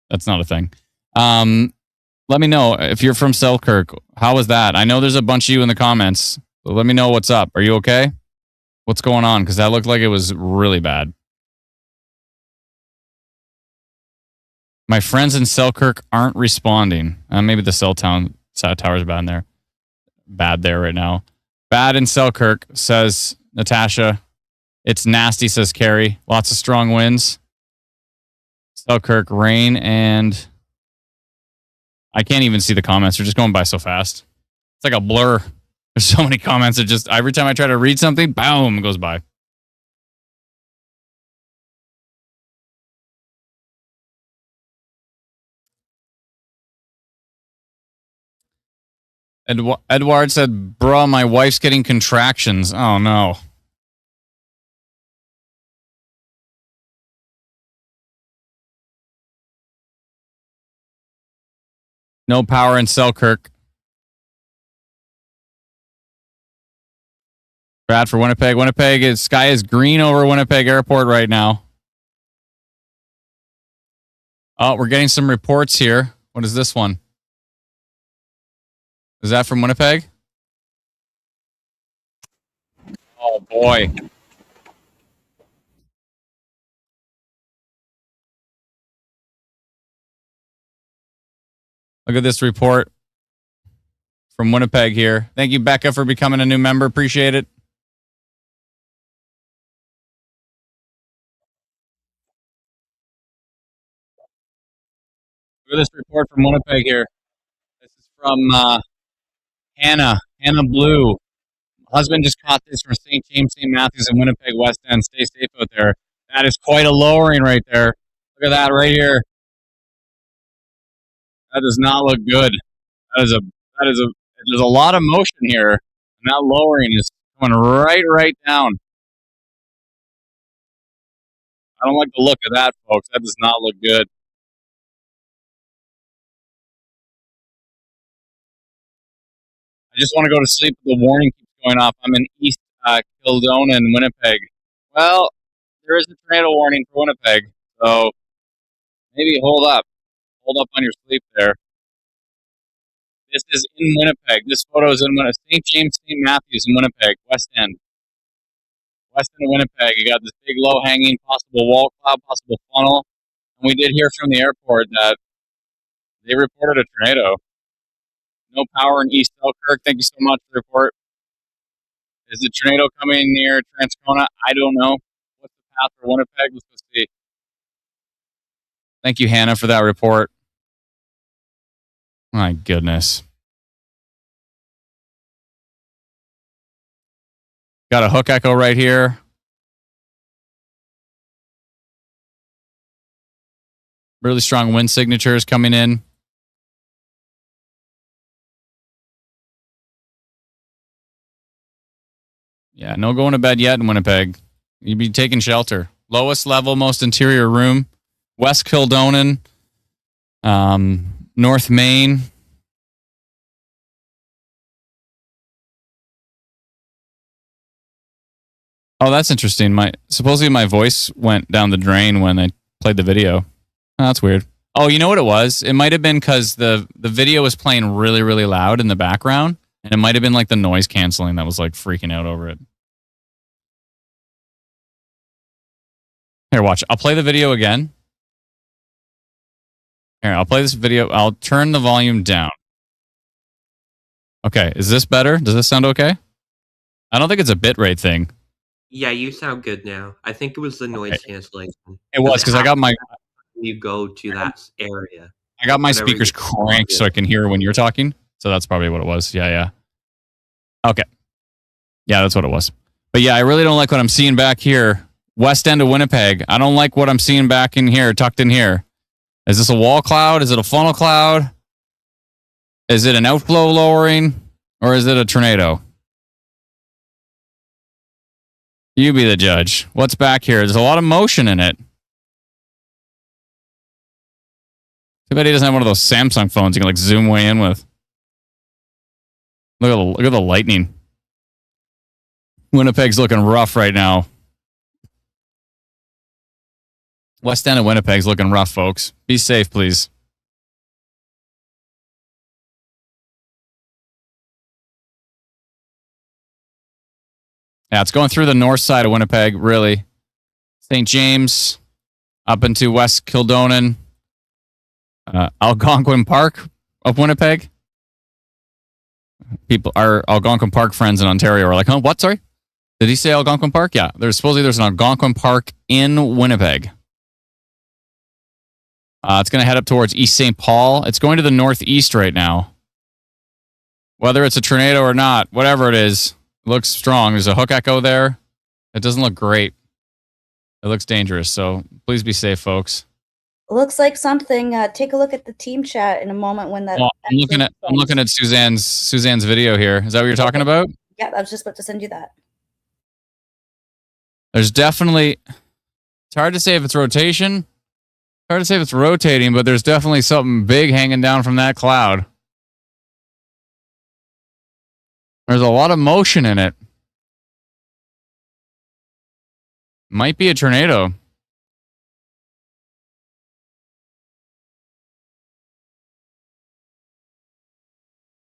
That's not a thing. Let me know if you're from Selkirk. How was that? I know there's a bunch of you in the comments. So let me know what's up. Are you okay? What's going on? Because that looked like it was really bad. My friends in Selkirk aren't responding. Maybe the cell tower's bad there right now. Bad in Selkirk, says Natasha. It's nasty, says Carrie. Lots of strong winds. Selkirk, rain, and I can't even see the comments. They're just going by so fast. It's like a blur. There's so many comments that just every time I try to read something, boom, it goes by. Edward said, "Bruh, my wife's getting contractions." Oh no. No power in Selkirk. Bad for Winnipeg. Winnipeg, sky is green over Winnipeg Airport right now. Oh, we're getting some reports here. What is this one? Is that from Winnipeg? Oh, boy. Look at this report from Winnipeg here. Thank you, Becca, for becoming a new member. Appreciate it. Look at this report from Winnipeg here. This is from Hannah Blue. Husband just caught this from St. James, St. Matthews, and Winnipeg West End. Stay safe out there. That is quite a lowering right there. Look at that right here. That does not look good. There's a lot of motion here, and that lowering is coming right down. I don't like the look of that, folks. That does not look good. I just want to go to sleep. The warning keeps going off. I'm in East Kildona and Winnipeg. Well, there is a tornado warning for Winnipeg, so maybe hold up on your sleep there. This is in Winnipeg. This photo is in St. James, St. Matthews in Winnipeg, West End. West End of Winnipeg. You got this big low hanging possible wall cloud, possible funnel. We did hear from the airport that they reported a tornado. No power in East Selkirk. Thank you so much for the report. Is the tornado coming near Transcona? I don't know. What's the path for Winnipeg? Let's go see. Thank you, Hannah, for that report. My goodness. Got a hook echo right here. Really strong wind signatures coming in. Yeah, no going to bed yet in Winnipeg. You'd be taking shelter. Lowest level, most interior room. West Kildonan. North Main. Oh, that's interesting. Supposedly my voice went down the drain when I played the video. Oh, that's weird. Oh, you know what it was? It might have been because the video was playing really, really loud in the background, and it might have been like the noise canceling that was like freaking out over it. Here, watch. I'll play the video again. Here, I'll play this video. I'll turn the volume down. Okay, is this better? Does this sound okay? I don't think it's a bitrate thing. Yeah, you sound good now. I think it was the noise cancellation. It was because I got my You go to that area. I got my speakers cranked so I can hear when you're talking. So that's probably what it was. Yeah. Okay. Yeah, that's what it was. But yeah, I really don't like what I'm seeing back here. West end of Winnipeg. I don't like what I'm seeing back in here, tucked in here. Is this a wall cloud? Is it a funnel cloud? Is it an outflow lowering? Or is it a tornado? You be the judge. What's back here? There's a lot of motion in it. Too bad he doesn't have one of those Samsung phones you can like zoom way in with. Look at the lightning. Winnipeg's looking rough right now. West end of Winnipeg's looking rough, folks. Be safe, please. Yeah, it's going through the north side of Winnipeg, really. St. James, up into West Kildonan, Algonquin Park of Winnipeg. Our Algonquin Park friends in Ontario are like, huh, what, sorry? Did he say Algonquin Park? Yeah, there's an Algonquin Park in Winnipeg. It's going to head up towards East St. Paul. It's going to the northeast right now. Whether it's a tornado or not, whatever it is, it looks strong. There's a hook echo there. It doesn't look great. It looks dangerous, so please be safe, folks. Looks like something. Take a look at the team chat in a moment when that. Well, I'm looking at Suzanne's video here. Is that what you're talking about? Yeah, I was just about to send you that. There's definitely. It's hard to say if it's rotation. Hard to say if it's rotating, but there's definitely something big hanging down from that cloud. There's a lot of motion in it. Might be a tornado.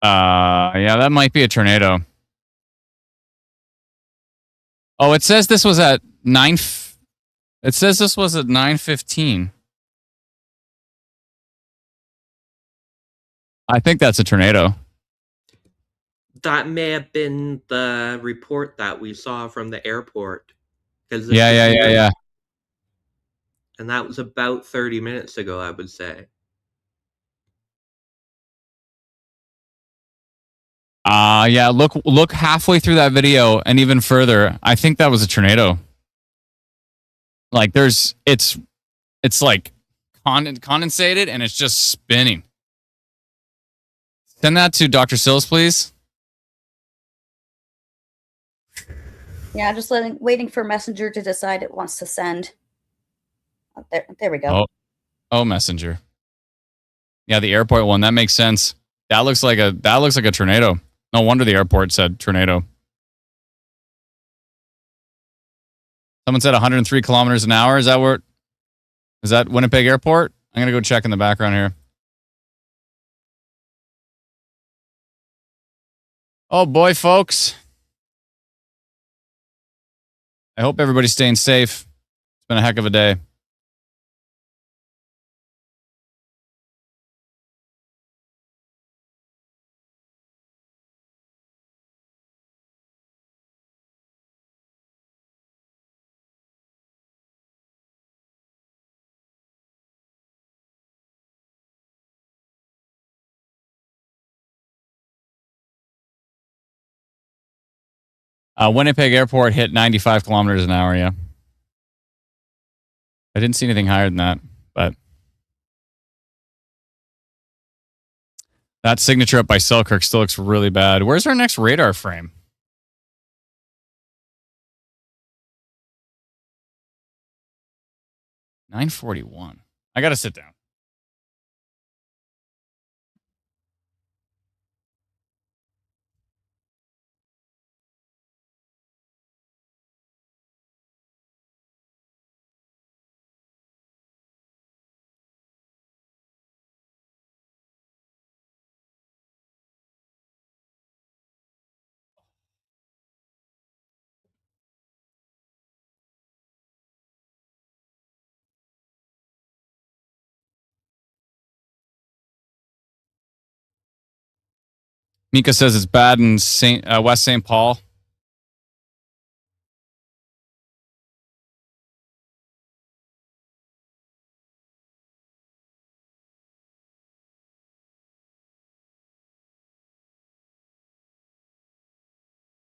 Yeah, that might be a tornado. Oh, it says this was at 9. It says this was at 9:15. I think that's a tornado. That may have been the report that we saw from the airport. Yeah. And that was about 30 minutes ago, I would say. Yeah, look halfway through that video and even further. I think that was a tornado. Like it's like condensated and it's just spinning. Send that to Dr. Sills, please. Yeah, just waiting for Messenger to decide it wants to send. Oh, there we go. Oh, Messenger. Yeah, the airport one. That makes sense. That looks like a tornado. No wonder the airport said tornado. Someone said 103 kilometers an hour. Is that Winnipeg Airport? I'm gonna go check in the background here. Oh boy, folks. I hope everybody's staying safe. It's been a heck of a day. Winnipeg Airport hit 95 kilometers an hour, yeah. I didn't see anything higher than that, but that signature up by Selkirk still looks really bad. Where's our next radar frame? $941. I got to sit down. Mika says it's bad in West St. Paul.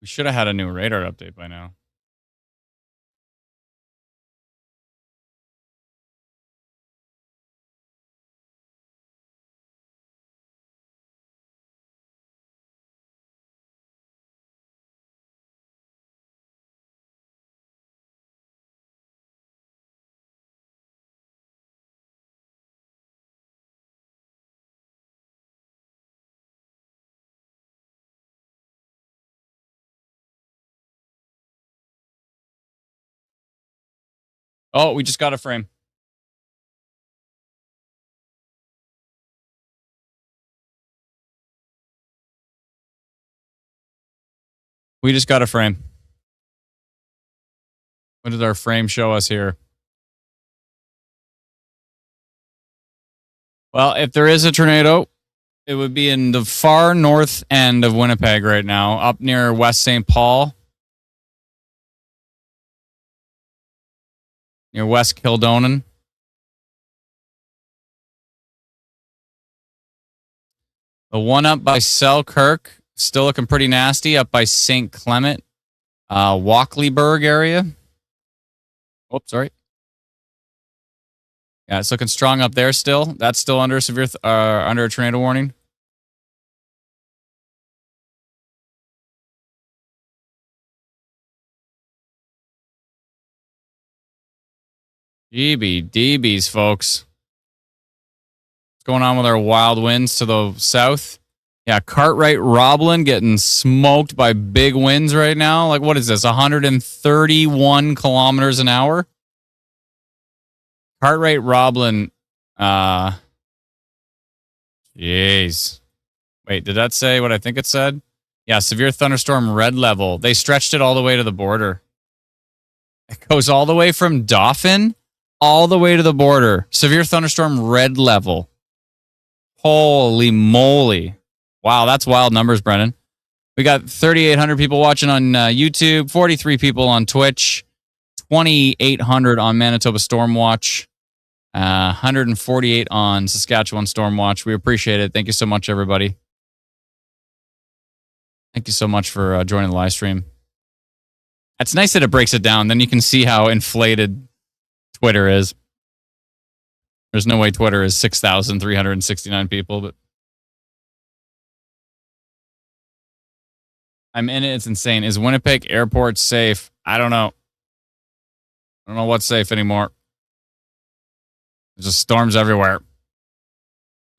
We should have had a new radar update by now. Oh, we just got a frame. We just got a frame. What did our frame show us here? Well, if there is a tornado, it would be in the far north end of Winnipeg right now, up near West St. Paul, near West Kildonan. The one up by Selkirk, still looking pretty nasty, up by St. Clement, Walkleyburg area. Oops, sorry. Yeah, it's looking strong up there still. That's still under severe, under a tornado warning. GBDBs, folks. What's going on with our wild winds to the south? Yeah, Cartwright Roblin getting smoked by big winds right now. Like, what is this? 131 kilometers an hour? Cartwright Roblin. Jeez. Wait, did that say what I think it said? Yeah, severe thunderstorm red level. They stretched it all the way to the border. It goes all the way from Dauphin all the way to the border. Severe thunderstorm red level. Holy moly. Wow, that's wild numbers, Brennan. We got 3,800 people watching on YouTube, 43 people on Twitch, 2,800 on Manitoba Stormwatch, 148 on Saskatchewan Stormwatch. We appreciate it. Thank you so much, everybody. Thank you so much for joining the live stream. It's nice that it breaks it down. Then you can see how inflated Twitter is. There's no way Twitter is 6,369 people, but I'm in it. It's insane. Is Winnipeg Airport safe? I don't know. I don't know what's safe anymore. There's just storms everywhere.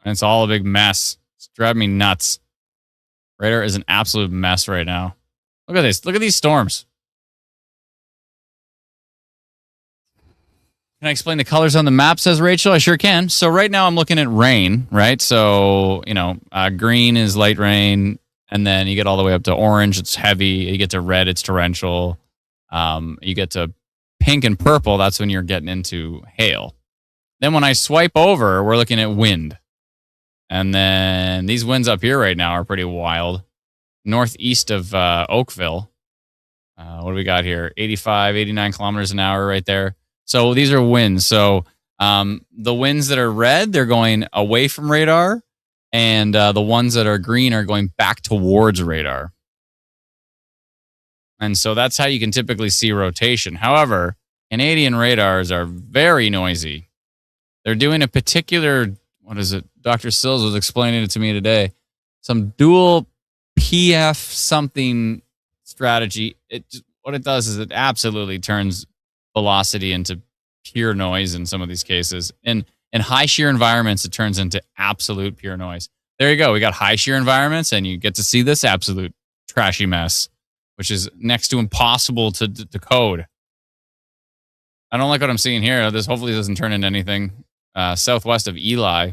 And it's all a big mess. It's driving me nuts. Radar is an absolute mess right now. Look at this. Look at these storms. Can I explain the colors on the map, says Rachel? I sure can. So right now I'm looking at rain, right? So, green is light rain. And then you get all the way up to orange. It's heavy. You get to red. It's torrential. You get to pink and purple. That's when you're getting into hail. Then when I swipe over, we're looking at wind. And then these winds up here right now are pretty wild. Northeast of Oakville. What do we got here? 85, 89 kilometers an hour right there. So these are winds. So the winds that are red, they're going away from radar. And the ones that are green are going back towards radar. And so that's how you can typically see rotation. However, Canadian radars are very noisy. They're doing a particular, what is it? Dr. Sills was explaining it to me today. Some dual PF something strategy. What it does is it absolutely turns velocity into pure noise in some of these cases. In high shear environments, it turns into absolute pure noise. There you go. We got high shear environments, and you get to see this absolute trashy mess, which is next to impossible to decode. I don't like what I'm seeing here. This hopefully doesn't turn into anything. Southwest of Eli.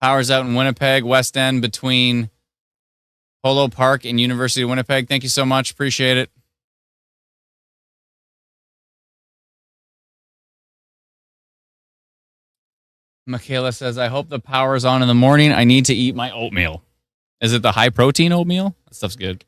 Power's out in Winnipeg, West End between Polo Park and University of Winnipeg. Thank you so much. Appreciate it. Michaela says, I hope the power is on in the morning. I need to eat my oatmeal. Is it the high protein oatmeal? That stuff's good.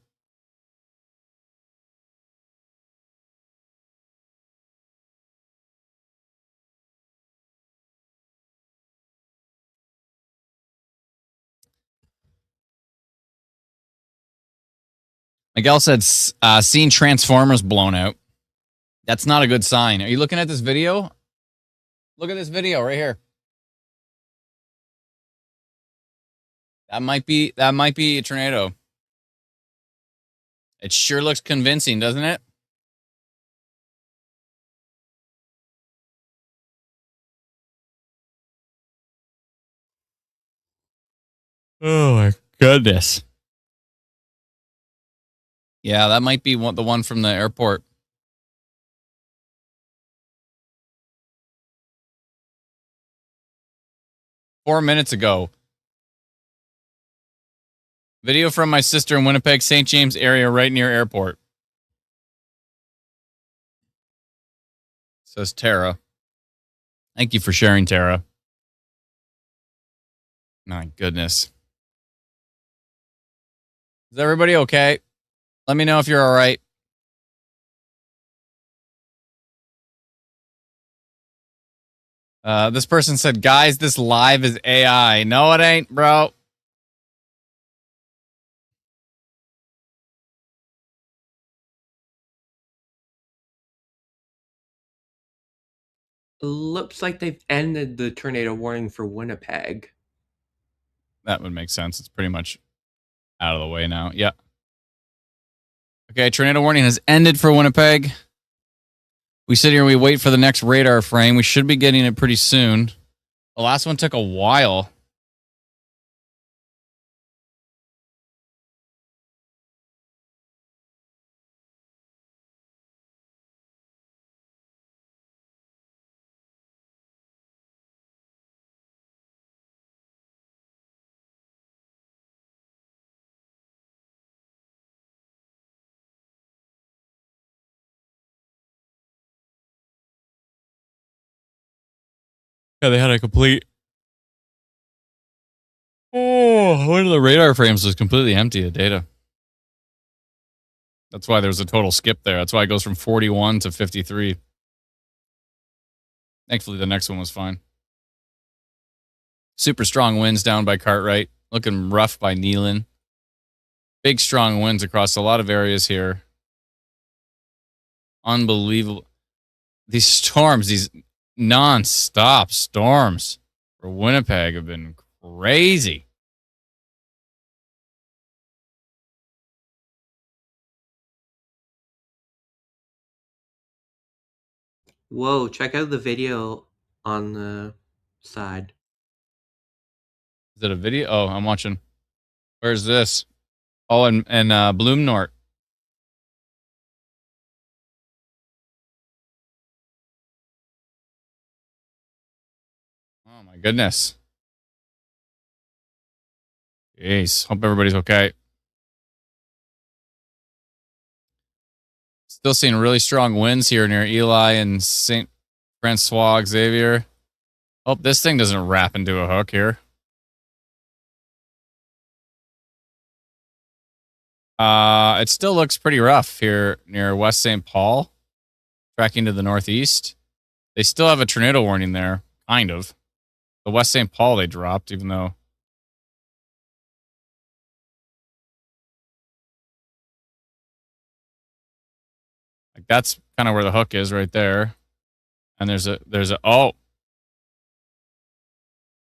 Miguel said, seen Transformers blown out. That's not a good sign. Are you looking at this video? Look at this video right here. That might be a tornado. It sure looks convincing, doesn't it? Oh my goodness. Yeah, that might be the one from the airport. Four minutes ago. Video from my sister in Winnipeg, St. James area, right near airport. Says Tara. Thank you for sharing, Tara. My goodness. Is everybody okay? Let me know if you're all right. This person said, guys, this live is AI. No, it ain't, bro. Looks like they've ended the tornado warning for Winnipeg. That would make sense. It's pretty much out of the way now. Yeah. Okay, tornado warning has ended for Winnipeg. We sit here and we wait for the next radar frame. We should be getting it pretty soon. The last one took a while. Yeah, they had a complete... Oh, one of the radar frames was completely empty of data. That's why there was a total skip there. That's why it goes from 41 to 53. Thankfully, the next one was fine. Super strong winds down by Cartwright. Looking rough by Nealon. Big strong winds across a lot of areas here. Unbelievable. These storms, these non-stop storms for Winnipeg have been crazy. Whoa, check out the video on the side. Is it a video? Oh, I'm watching. Where's this? Oh, and Bloomnort. Oh my goodness. Jeez. Hope everybody's okay. Still seeing really strong winds here near Eli and St. Francois Xavier. Hope this thing doesn't wrap into a hook here. It still looks pretty rough here near West St. Paul, tracking to the northeast. They still have a tornado warning there, kind of. The West St. Paul they dropped, even though. Like that's kind of where the hook is right there. And there's a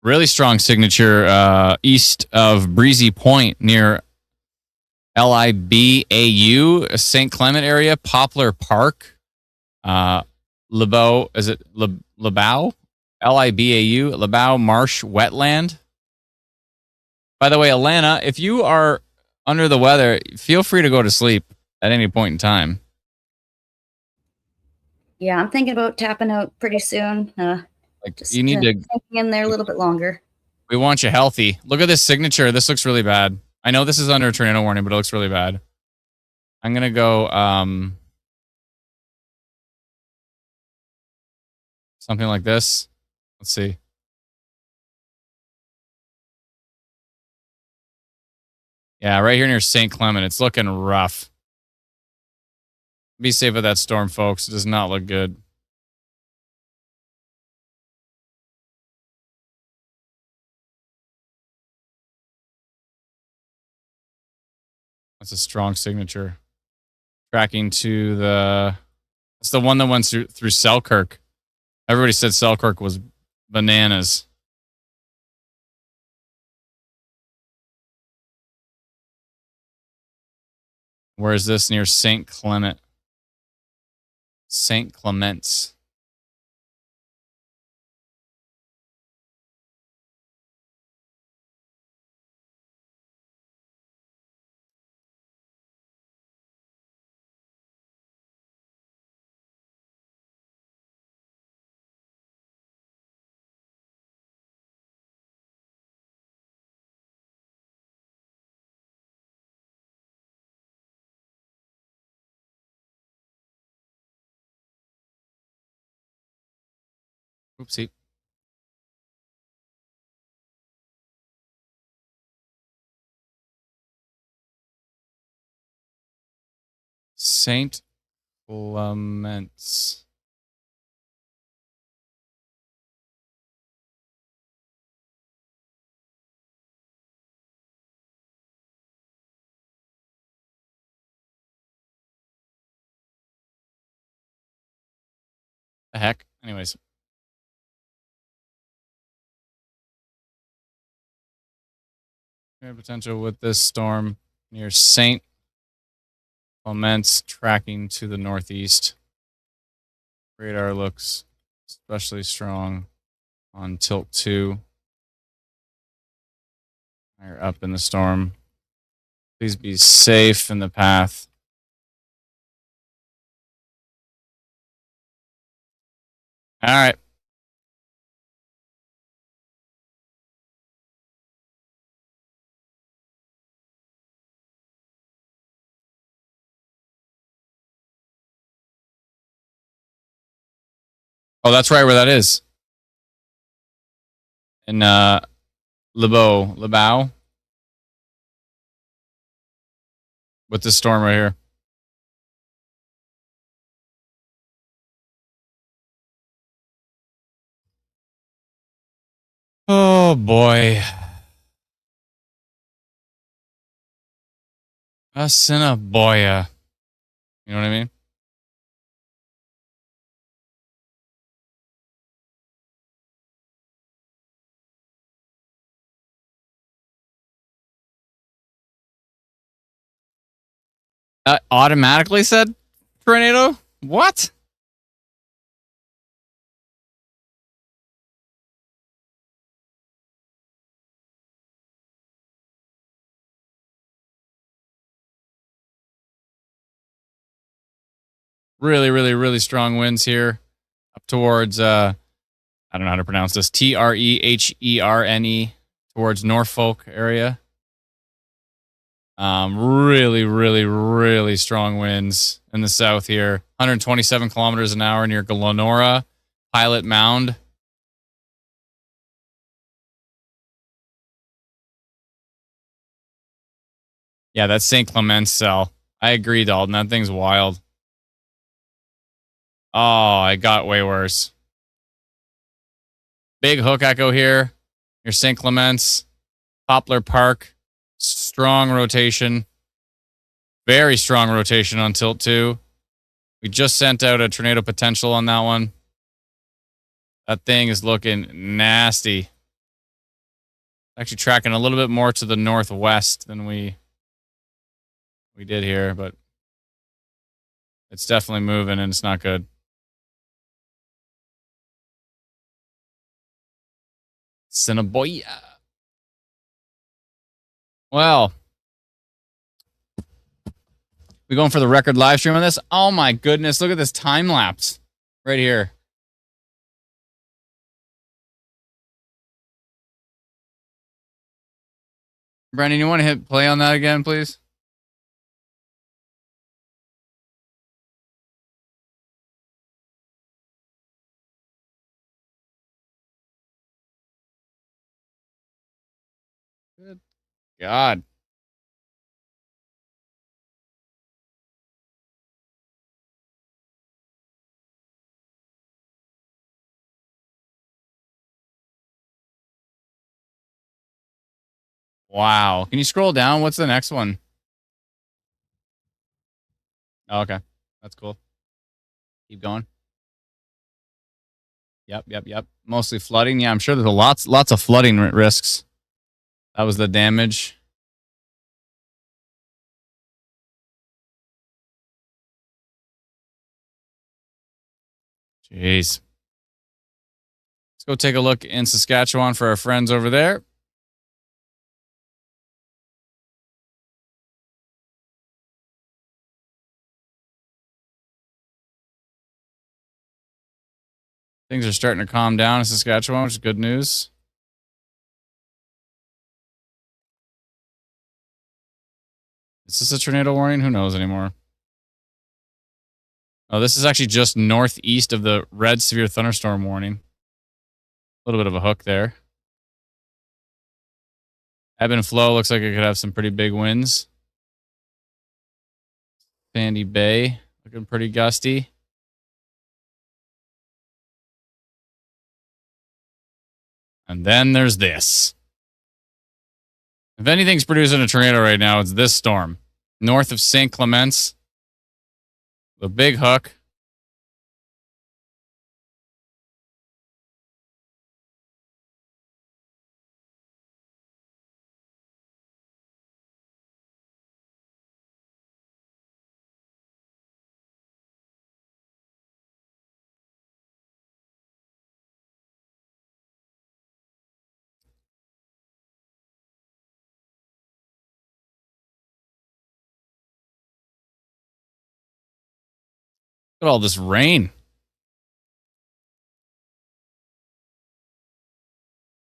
really strong signature east of Breezy Point near LIBAU, St. Clement area, Poplar Park, Lebeau, is it Lebeau? LIBAU, Lebeau Marsh Wetland. By the way, Alana, if you are under the weather, feel free to go to sleep at any point in time. Yeah, I'm thinking about tapping out pretty soon. You need to hang in there a little bit longer. We want you healthy. Look at this signature. This looks really bad. I know this is under a tornado warning, but it looks really bad. I'm gonna go something like this. Let's see. Yeah, right here near St. Clement. It's looking rough. Be safe with that storm, folks. It does not look good. That's a strong signature. Tracking to the... It's the one that went through Selkirk. Everybody said Selkirk was bananas. Where is this? Near St. Clement. St. Clements. Oopsie. St. Clements. The heck? Anyways. Potential with this storm near St. Clements, tracking to the northeast. Radar looks especially strong on tilt 2. Higher up in the storm. Please be safe in the path. All right. Oh, that's right where that is. In Lebeau. With this storm right here. Oh boy. Assiniboia. You know what I mean? Automatically said tornado? What? Really, really, really strong winds here up towards I don't know how to pronounce this. Treherne towards Norfolk area. Really, really, really strong winds in the south here. 127 kilometers an hour near Glenora, Pilot Mound. Yeah, that's St. Clement's cell. I agree, Dalton. That thing's wild. Oh, it got way worse. Big hook echo here. Your St. Clements, Poplar Park. Strong rotation. Very strong rotation on tilt 2. We just sent out a tornado potential on that one. That thing is looking nasty. Actually tracking a little bit more to the northwest than we did here, but it's definitely moving and it's not good. Cinnaboya. Well, we going for the record live stream on this? Oh my goodness, look at this time lapse right here. Brandon, you want to hit play on that again, please? Good God. Wow. Can you scroll down? What's the next one? Oh, okay. That's cool. Keep going. Yep. Mostly flooding. Yeah, I'm sure there's lots of flooding risks. That was the damage. Jeez. Let's go take a look in Saskatchewan for our friends over there. Things are starting to calm down in Saskatchewan, which is good news. Is this a tornado warning? Who knows anymore? Oh, this is actually just northeast of the red severe thunderstorm warning. A little bit of a hook there. Ebb and flow looks like it could have some pretty big winds. Sandy Bay looking pretty gusty. And then there's this. If anything's producing a tornado right now, it's this storm. North of St. Clements. The big hook. Look at all this rain.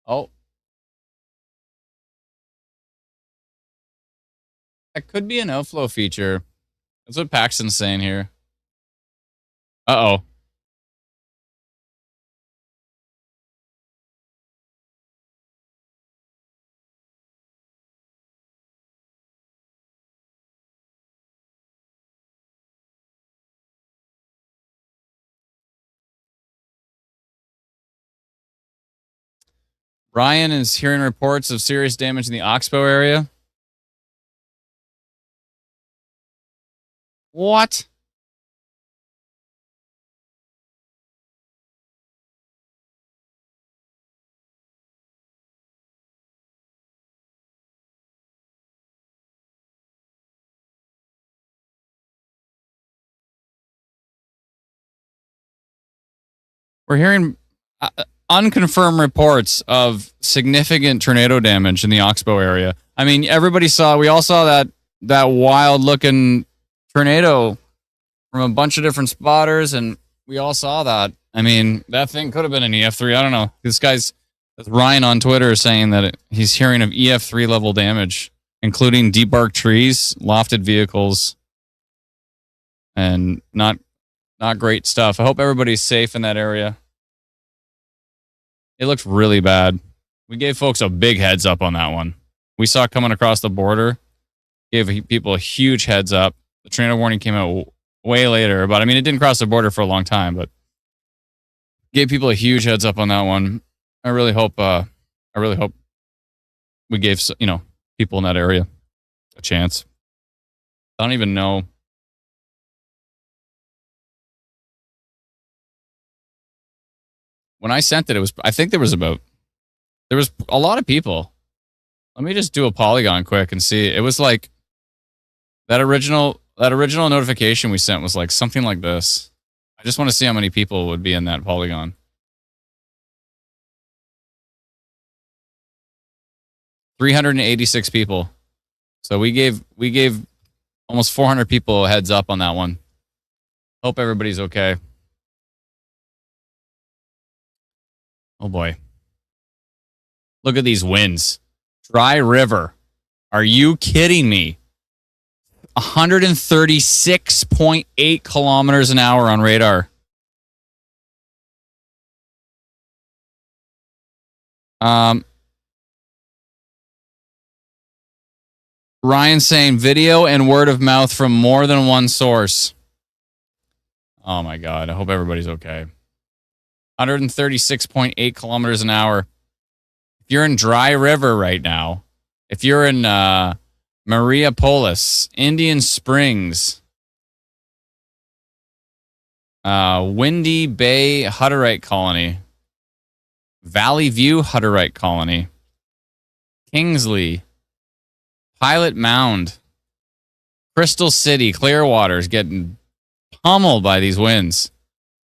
Oh. That could be an outflow feature. That's what Paxton's saying here. Uh-oh. Ryan is hearing reports of serious damage in the Oxbow area. What? We're hearing unconfirmed reports of significant tornado damage in the Oxbow area. I mean, we all saw that wild looking tornado from a bunch of different spotters, and we all saw that. I mean, that thing could have been an EF3. I don't know. That's Ryan on Twitter is saying that he's hearing of EF3 level damage, including deep bark trees, lofted vehicles, and not great stuff. I hope everybody's safe in that area. It looks really bad. We gave folks a big heads up on that one. We saw it coming across the border. Gave people a huge heads up. The tornado warning came out way later, but I mean, it didn't cross the border for a long time, but gave people a huge heads up on that one. I really hope we gave people in that area a chance. I don't even know. When I sent it, I think there was a lot of people. Let me just do a polygon quick and see. It was like that original notification we sent was like something like this. I just want to see how many people would be in that polygon. 386 people. So we gave almost 400 people a heads up on that one. Hope everybody's okay. Oh boy. Look at these winds. Dry River. Are you kidding me? 136.8 kilometers an hour on radar. Ryan saying video and word of mouth from more than one source. Oh my God. I hope everybody's okay. 136.8 kilometers an hour. If you're in Dry River right now, if you're in Mariapolis, Indian Springs, Windy Bay Hutterite Colony, Valley View Hutterite Colony, Kingsley, Pilot Mound, Crystal City, Clearwater is getting pummeled by these winds.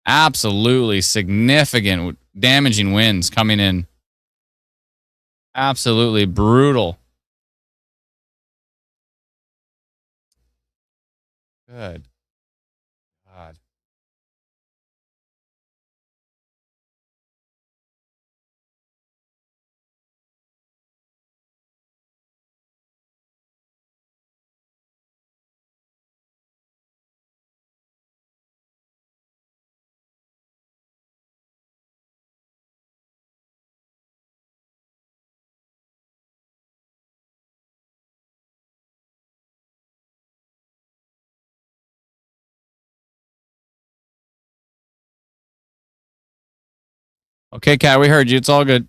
Absolutely significant damaging winds coming in. Absolutely brutal. Good God. Okay, Kat, we heard you. It's all good.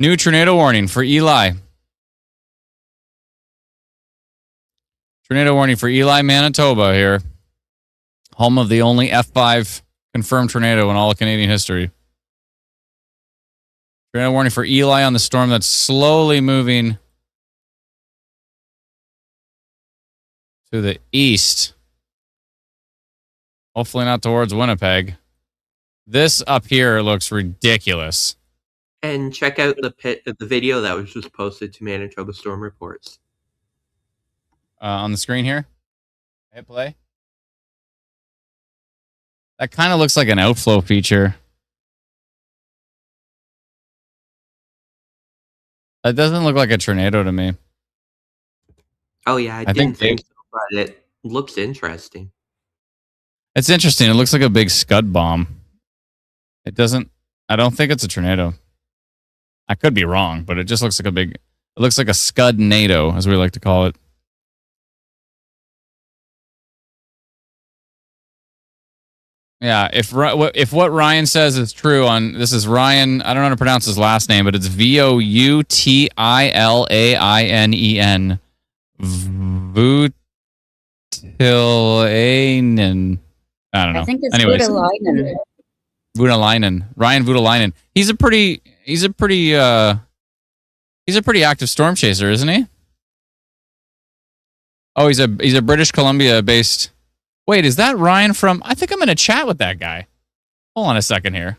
New tornado warning for Eli. Tornado warning for Eli, Manitoba here. Home of the only F5 confirmed tornado in all of Canadian history. Tornado warning for Eli on the storm that's slowly moving to the east. Hopefully not towards Winnipeg. This up here looks ridiculous. And check out the video that was just posted to Manitoba Storm Reports. On the screen here. Hit play. That kind of looks like an outflow feature. That doesn't look like a tornado to me. Oh yeah, I didn't think so, but it looks interesting. It's interesting. It looks like a big scud bomb. It doesn't. I don't think it's a tornado. I could be wrong, but it just looks like it looks like a scud NATO, as we like to call it. Yeah, if what Ryan says is true this is Ryan, I don't know how to pronounce his last name, but it's Voutilainen. Voutilainen. I don't know. I think it's Anyways, Voutilainen. Ryan Voutilainen. He's a pretty active storm chaser, isn't he? Oh, he's a British Columbia based. Wait, is that Ryan from? I think I'm in a chat with that guy. Hold on a second here.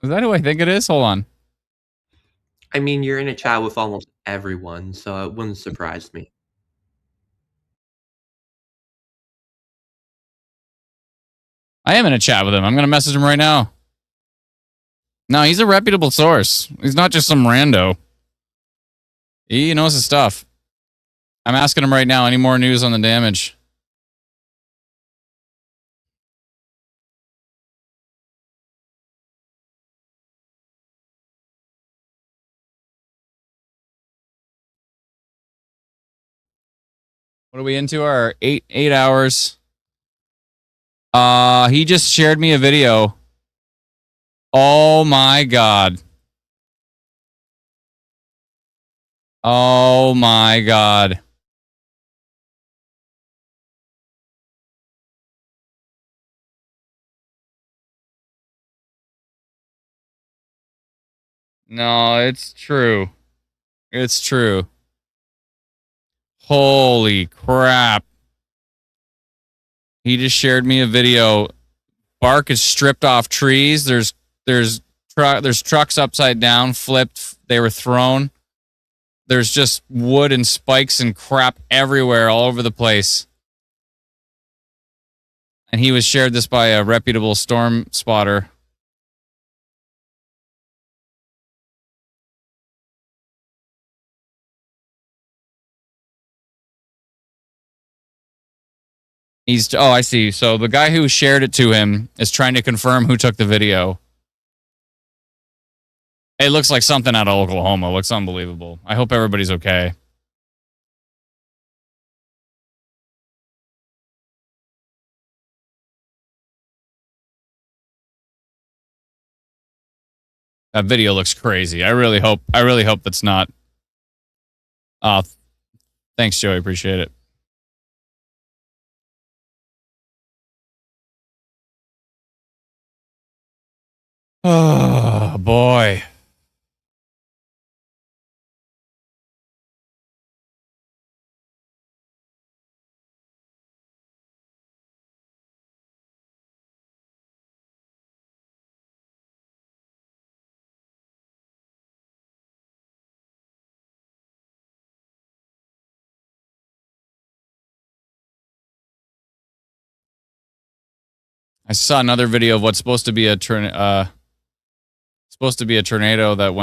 Is that who I think it is? Hold on. I mean, you're in a chat with almost everyone, so it wouldn't surprise me. I am in a chat with him. I'm going to message him right now. No, he's a reputable source. He's not just some rando. He knows his stuff. I'm asking him right now, any more news on the damage? What are we into? Our 8 hours. He just shared me a video. Oh my god. Oh my god. No, it's true. It's true. Holy crap. He just shared me a video. Bark is stripped off trees. There's trucks upside down, flipped. They were thrown. There's just wood and spikes and crap everywhere, all over the place. And he was shared this by a reputable storm spotter. I see. So the guy who shared it to him is trying to confirm who took the video. It looks like something out of Oklahoma. It looks unbelievable. I hope everybody's okay. That video looks crazy. I really hope that's not. Thanks, Joey. Appreciate it. Oh boy. I saw another video of what's supposed to be a tornado that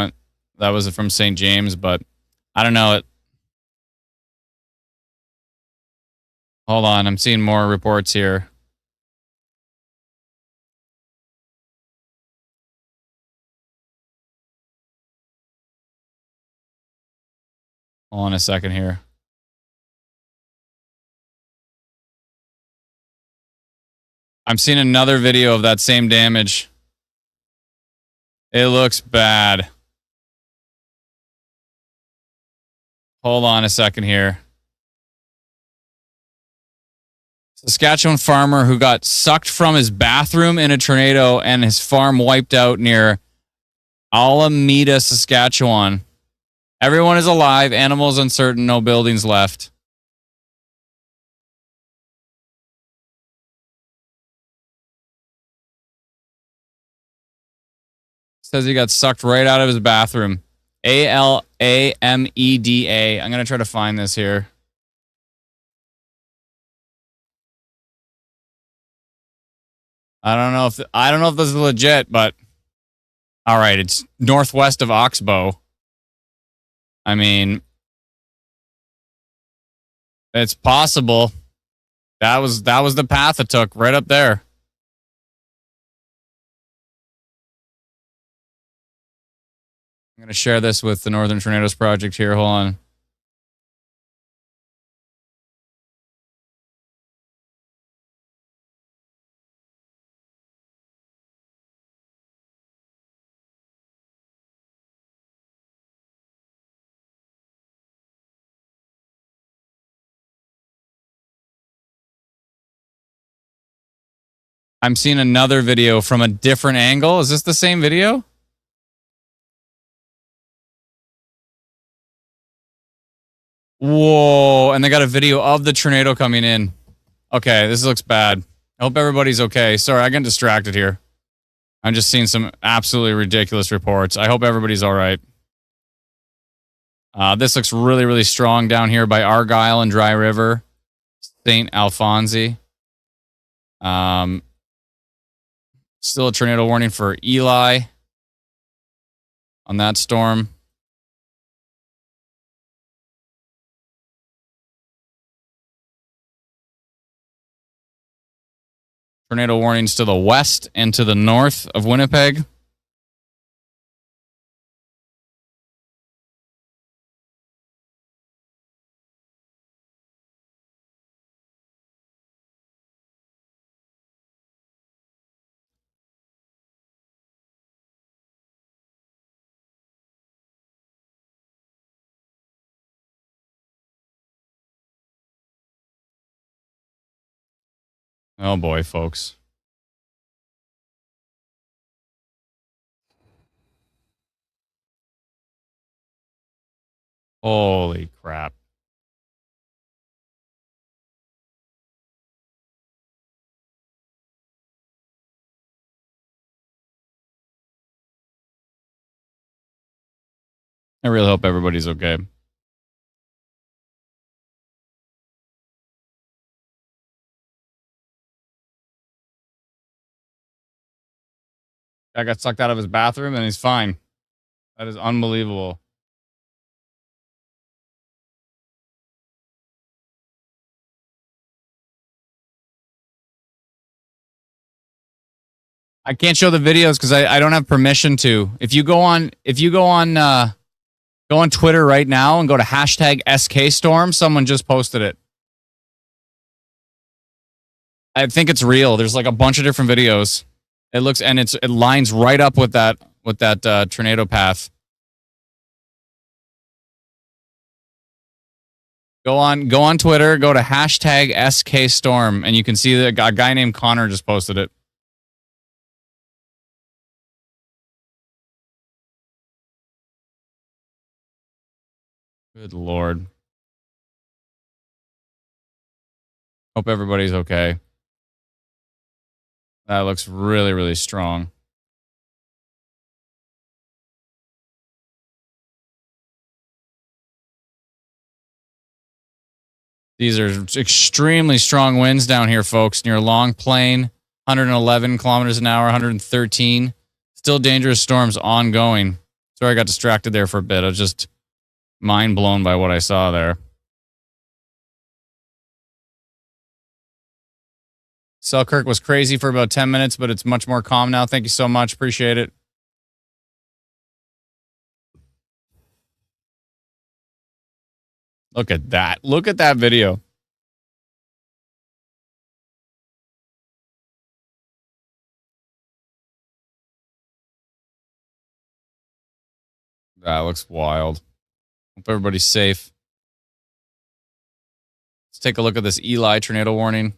was from St. James, but I don't know it. Hold on, I'm seeing more reports here. Hold on a second here. I'm seeing another video of that same damage. It looks bad. Hold on a second here. Saskatchewan farmer who got sucked from his bathroom in a tornado and his farm wiped out near Alameda, Saskatchewan. Everyone is alive. Animals uncertain. No buildings left. Says he got sucked right out of his bathroom. Alameda. I'm going to try to find this here. I don't know if this is legit, but all right, it's northwest of Oxbow. I mean, it's possible. That was the path it took right up there. I'm going to share this with the Northern Tornadoes Project here. Hold on. I'm seeing another video from a different angle. Is this the same video? Whoa, and they got a video of the tornado coming in. Okay, this looks bad. I hope everybody's okay. Sorry, I got distracted here. I'm just seeing some absolutely ridiculous reports. I hope everybody's all right. This looks really, really strong down here by Argyle and Dry River. St. Alphonse. Still a tornado warning for Eli on that storm. Tornado warnings to the west and to the north of Winnipeg. Oh boy, folks. Holy crap. I really hope everybody's okay. Guy got sucked out of his bathroom and he's fine. That is unbelievable. I can't show the videos because I don't have permission to. If you go on Twitter right now and go to hashtag SKStorm, someone just posted it. I think it's real. There's like a bunch of different videos. It looks and it lines right up with that tornado path. Go on Twitter, go to hashtag SKStorm, and you can see that a guy named Connor just posted it. Good Lord. Hope everybody's okay. That looks really, really strong. These are extremely strong winds down here, folks, near Long Plain, 111 kilometers an hour, 113. Still dangerous storms ongoing. Sorry I got distracted there for a bit. I was just mind blown by what I saw there. Selkirk was crazy for about 10 minutes, but it's much more calm now. Thank you so much. Appreciate it. Look at that. Look at that video. That looks wild. Hope everybody's safe. Let's take a look at this Eli tornado warning.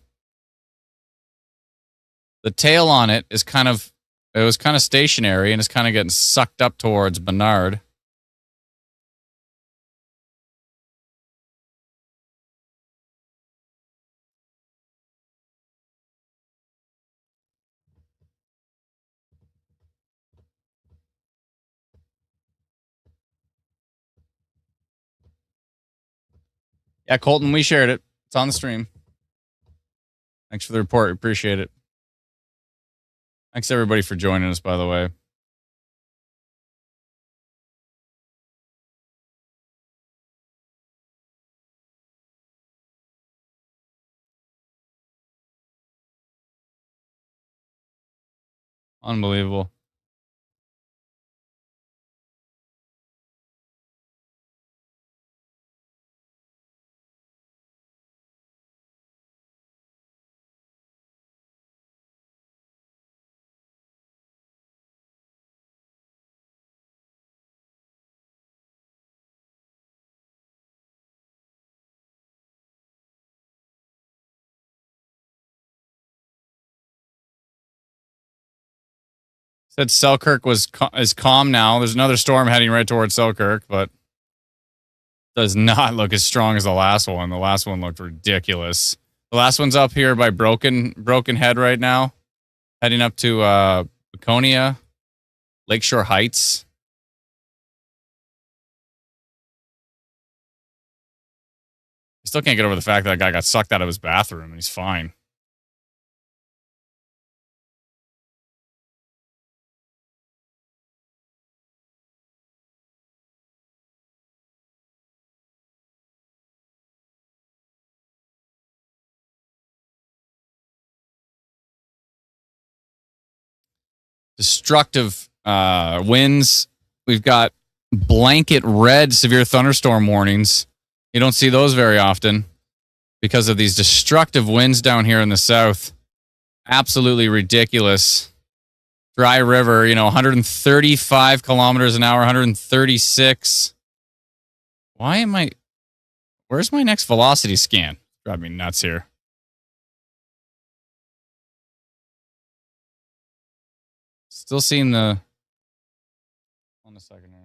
The tail on it is it was kind of stationary and it's kind of getting sucked up towards Bernard. Yeah, Colton, we shared it. It's on the stream. Thanks for the report. Appreciate it. Thanks everybody for joining us, by the way. Unbelievable. Said Selkirk is calm now. There's another storm heading right towards Selkirk, but does not look as strong as the last one. The last one looked ridiculous. The last one's up here by Broken Head right now, heading up to Baconia, Lakeshore Heights. I still can't get over the fact that guy got sucked out of his bathroom and he's fine. Destructive winds. We've got blanket red severe thunderstorm warnings. You don't see those very often because of these destructive winds down here in the south. Absolutely ridiculous. Dry River, 135 kilometers an hour, 136. Where's my next velocity scan? Drive me nuts here. Still seeing the. On a second here.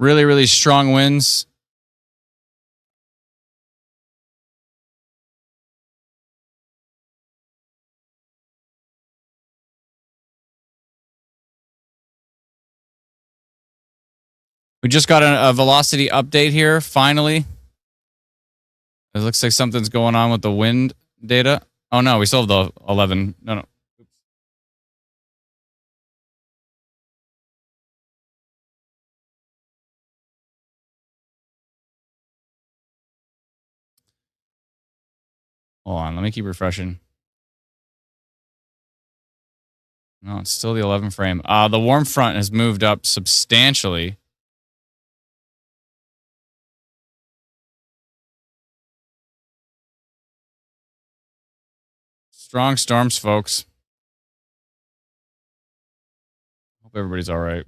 Really, really strong winds. We just got a velocity update here, finally. It looks like something's going on with the wind data. Oh, no, we still have the 11. No. Hold on, let me keep refreshing. No, it's still the 11 frame. The warm front has moved up substantially. Strong storms, folks. Hope everybody's all right.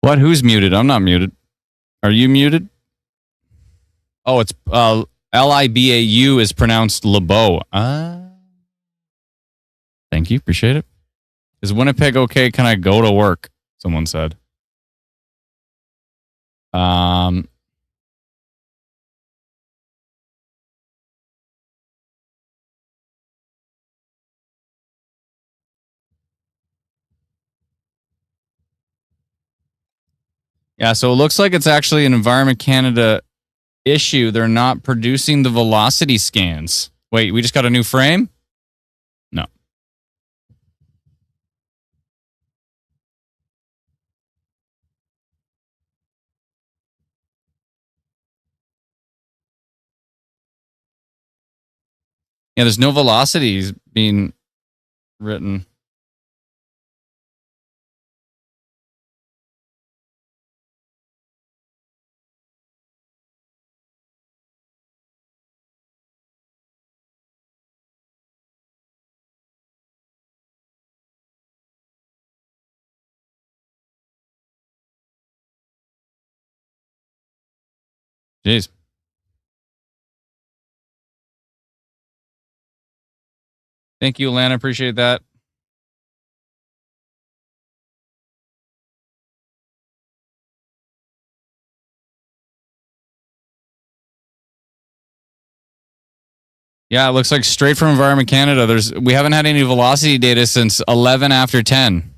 What? Who's muted? I'm not muted. Are you muted? Oh, it's Libau is pronounced Lebeau. Thank you. Appreciate it. Is Winnipeg okay? Can I go to work? Someone said. Yeah, so it looks like it's actually an Environment Canada issue. They're not producing the velocity scans. Wait, we just got a new frame? No. Yeah, there's no velocities being written. Jeez. Thank you, Alana. Appreciate that. Yeah, it looks like straight from Environment Canada. We haven't had any velocity data since 11 after 10.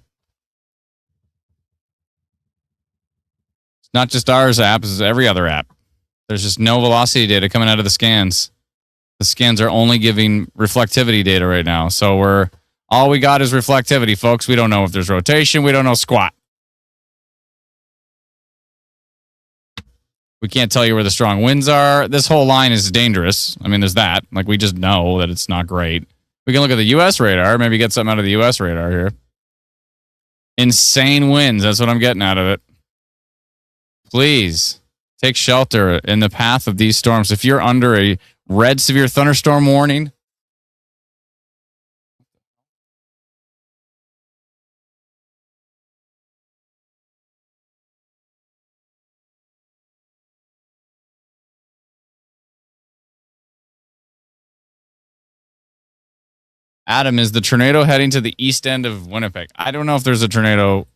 It's not just ours app, it's every other app. There's just no velocity data coming out of the scans. The scans are only giving reflectivity data right now. So all we got is reflectivity, folks. We don't know if there's rotation. We don't know squat. We can't tell you where the strong winds are. This whole line is dangerous. I mean, there's that. Like, we just know that it's not great. We can look at the U.S. radar, maybe get something out of the U.S. radar here. Insane winds. That's what I'm getting out of it. Please take shelter in the path of these storms. If you're under a red severe thunderstorm warning, Adam, is the tornado heading to the east end of Winnipeg? I don't know if there's a tornado.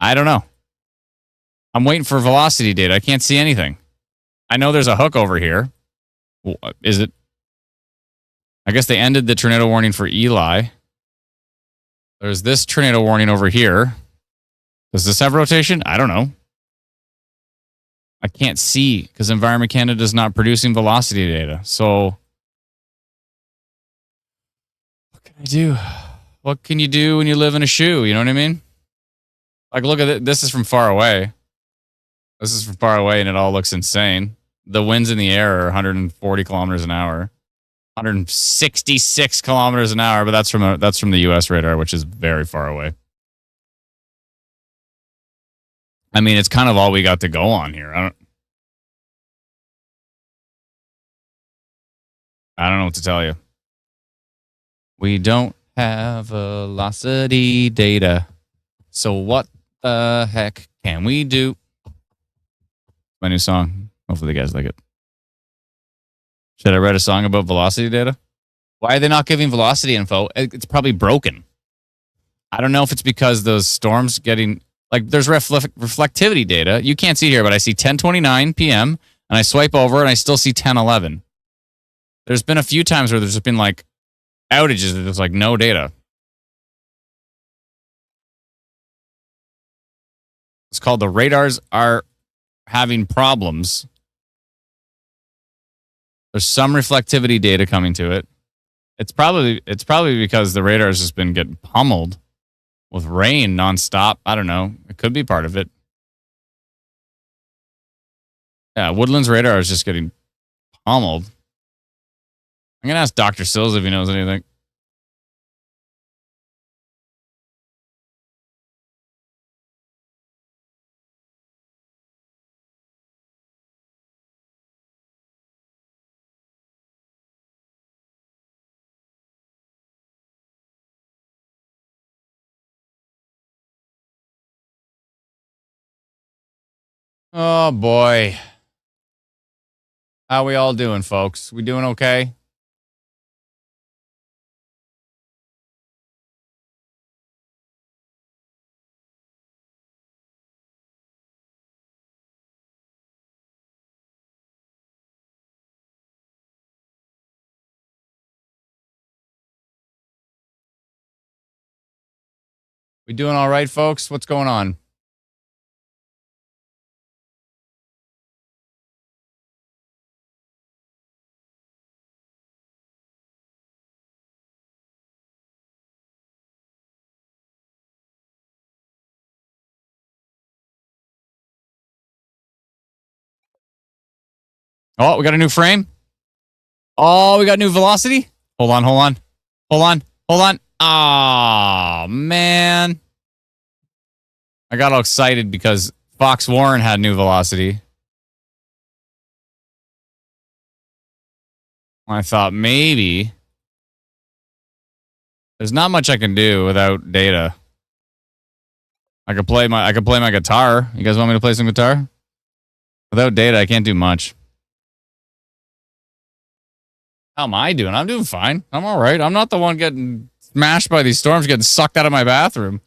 I don't know. I'm waiting for velocity data. I can't see anything. I know there's a hook over here. Is it? I guess they ended the tornado warning for Eli. There's this tornado warning over here. Does this have rotation? I don't know. I can't see because Environment Canada is not producing velocity data. So what can I do? What can you do when you live in a shoe? You know what I mean? Like, look at it. This is from far away. This is from far away, and it all looks insane. The winds in the air are 140 kilometers an hour, 166 kilometers an hour, but that's from the U.S. radar, which is very far away. I mean, it's kind of all we got to go on here. I don't know what to tell you. We don't have velocity data. So what the heck can we do? My new song. Hopefully you guys like it. Should I write a song about velocity data? Why are they not giving velocity info? It's probably broken. I don't know if it's because those storms getting... Like, there's reflectivity data. You can't see here, but I see 10:29 p.m., and I swipe over, and I still see 10:11. There's been a few times where there's just been, like, outages. There's, like, no data. It's called the radars are having problems. There's some reflectivity data coming to it. It's probably because the radar has just been getting pummeled with rain nonstop. I don't know. It could be part of it. Yeah, Woodlands radar is just getting pummeled. I'm going to ask Dr. Sills if he knows anything. Oh, boy. How we all doing, folks? We doing okay? We doing all right, folks? What's going on? Oh, we got a new frame. Oh, we got new velocity. Hold on. Oh, man. I got all excited because Fox Warren had new velocity. I thought maybe there's not much I can do without data. I could play my guitar. You guys want me to play some guitar? Without data, I can't do much. How am I doing? I'm doing fine. I'm all right. I'm not the one getting smashed by these storms, getting sucked out of my bathroom.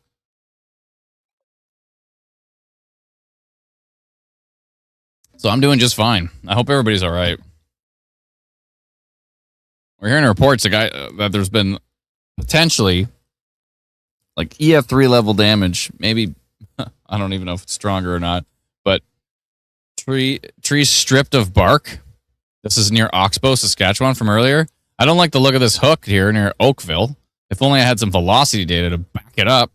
So I'm doing just fine. I hope everybody's all right. We're hearing reports that there's been potentially like EF3 level damage. Maybe, I don't even know if it's stronger or not, but trees stripped of bark. This is near Oxbow, Saskatchewan from earlier. I don't like the look of this hook here near Oakville. If only I had some velocity data to back it up.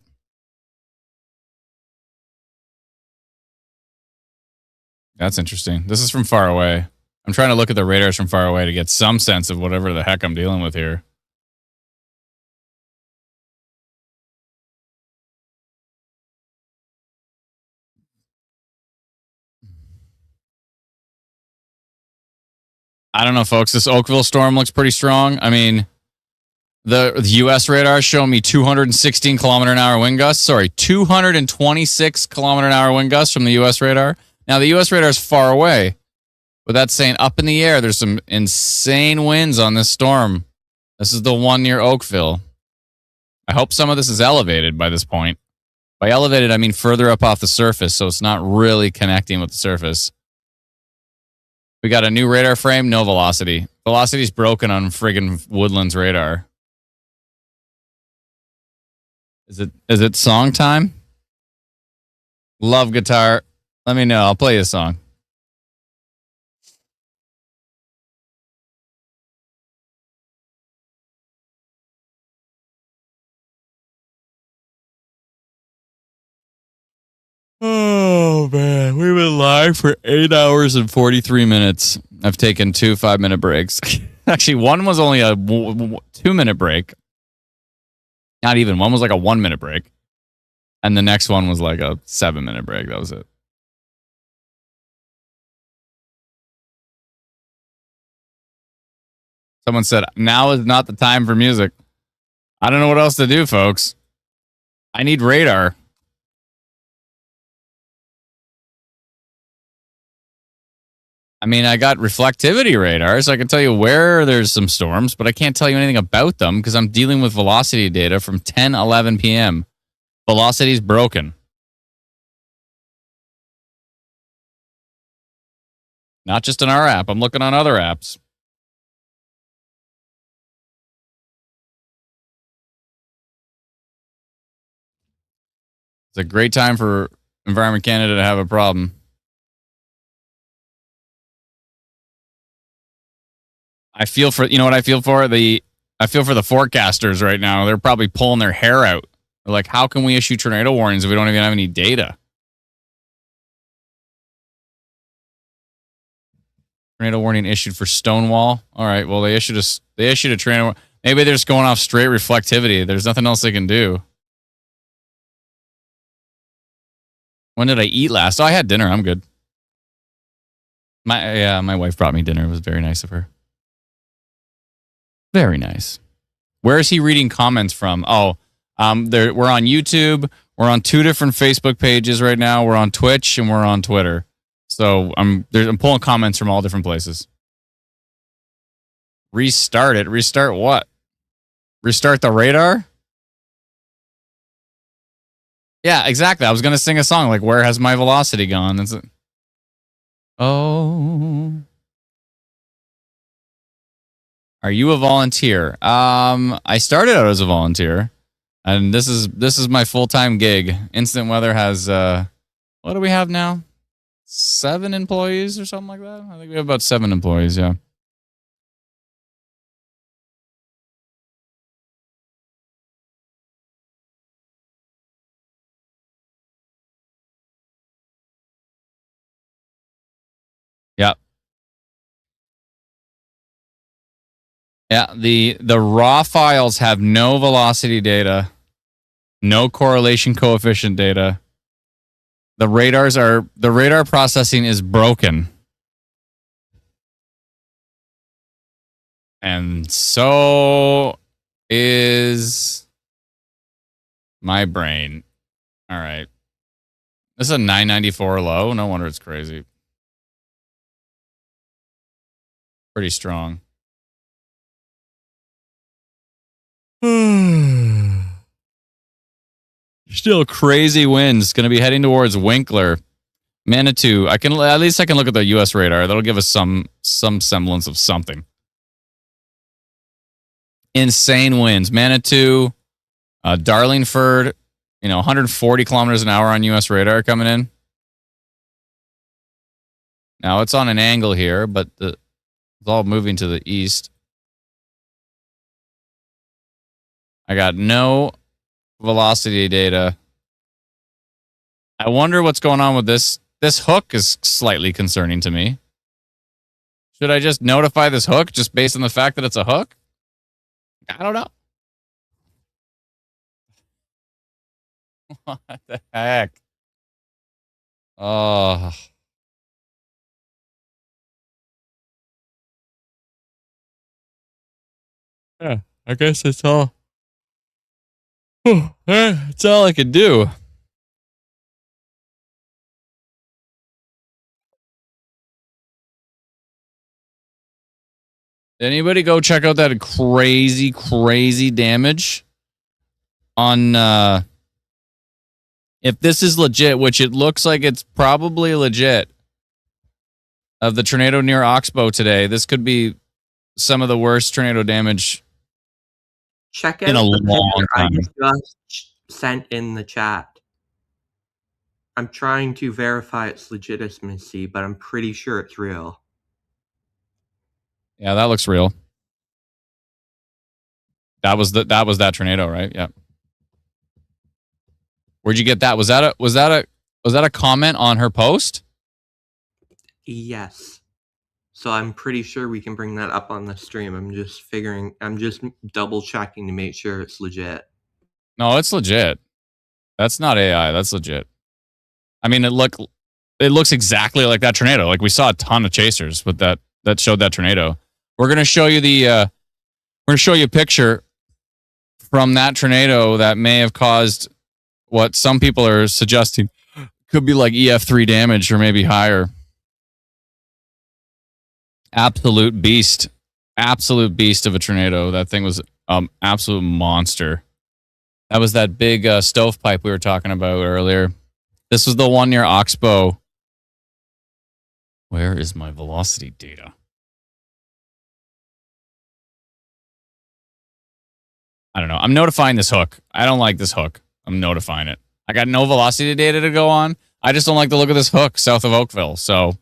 That's interesting. This is from far away. I'm trying to look at the radars from far away to get some sense of whatever the heck I'm dealing with here. I don't know, folks. This Oakville storm looks pretty strong. I mean, the U.S. radar show me 216 kilometer an hour wind gusts. Sorry, 226 kilometer an hour wind gusts from the U.S. radar. Now, the U.S. radar is far away, but that's saying up in the air, there's some insane winds on this storm. This is the one near Oakville. I hope some of this is elevated by this point. By elevated, I mean further up off the surface, so it's not really connecting with the surface. We got a new radar frame, no velocity. Velocity's broken on friggin' Woodlands radar. Is it song time? Love guitar. Let me know. I'll play you a song. We've been live for 8 hours and 43 minutes. I've taken 2 5-minute breaks. Actually, one was only a 2-minute break. Not even. One was like a 1-minute break. And the next one was like a 7-minute break. That was it. Someone said, now is not the time for music. I don't know what else to do, folks. I need radar. I mean, I got reflectivity radar, so I can tell you where there's some storms, but I can't tell you anything about them because I'm dealing with velocity data from 10, 11 p.m. Velocity's broken. Not just in our app. I'm looking on other apps. It's a great time for Environment Canada to have a problem. I feel for, you know what I feel for? I feel for the forecasters right now. They're probably pulling their hair out. They're like, how can we issue tornado warnings if we don't even have any data? Tornado warning issued for Stonewall. All right, well, they issued a tornado. Maybe they're just going off straight reflectivity. There's nothing else they can do. When did I eat last? Oh, I had dinner. I'm good. My wife brought me dinner. It was very nice of her. Very nice. Where is he reading comments from? Oh, we're on YouTube. We're on 2 different Facebook pages right now. We're on Twitch and we're on Twitter. So I'm pulling comments from all different places. Restart it. Restart what? Restart the radar? Yeah, exactly. I was gonna sing a song like "Where Has My Velocity Gone?" That's it. Oh. Are you a volunteer? I started out as a volunteer, and this is my full-time gig. Instant Weather has what do we have now? 7 employees or something like that? I think we have about 7 employees, yeah. Yeah. Yeah, the raw files have no velocity data, no correlation coefficient data. The radar processing is broken. And so is my brain. All right. This is a 994 low. No wonder it's crazy. Pretty strong. Still crazy winds. Going to be heading towards Winkler. Manitou. At least I can look at the US radar. That'll give us some semblance of something. Insane winds. Manitou, Darlingford, 140 kilometers an hour on US radar coming in. Now it's on an angle here, but it's all moving to the east. I got no velocity data. I wonder what's going on with this. This hook is slightly concerning to me. Should I just notify this hook just based on the fact that it's a hook? I don't know. What the heck? Oh. Yeah, I guess that's all. That's all I could do. Anybody go check out that crazy damage on if this is legit, which it looks like it's probably legit, of the tornado near Oxbow today. This could be some of the worst tornado damage Check out in a the long picture I time. just sent in the chat. I'm trying to verify its legitimacy, but I'm pretty sure it's real. Yeah, that looks real. That was that tornado, right? Yeah. Where'd you get that? Was that a comment on her post? Yes. So I'm pretty sure we can bring that up on the stream. I'm just double checking to make sure it's legit. No, it's legit. That's not AI. That's legit. I mean, it looks exactly like that tornado. Like we saw a ton of chasers with that showed that tornado. We're gonna show you a picture from that tornado that may have caused what some people are suggesting could be like EF3 damage or maybe higher. Absolute beast of a tornado. That thing was absolute monster. That was that big stovepipe we were talking about earlier. This was the one near Oxbow. Where is my velocity data? I don't know. I'm notifying this hook. I don't like this hook. I'm notifying it. I got no velocity data to go on. I just don't like the look of this hook south of Oakville. So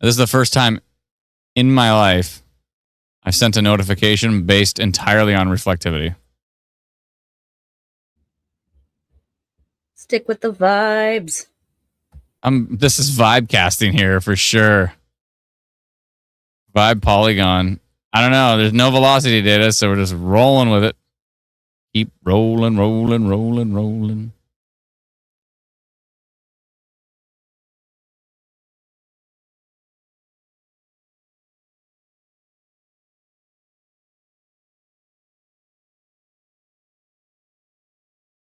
this is the first time in my life I sent a notification based entirely on reflectivity. Stick with the vibes. This is vibe casting here for sure. Vibe polygon. I don't know. There's no velocity data, so we're just rolling with it. Keep rolling.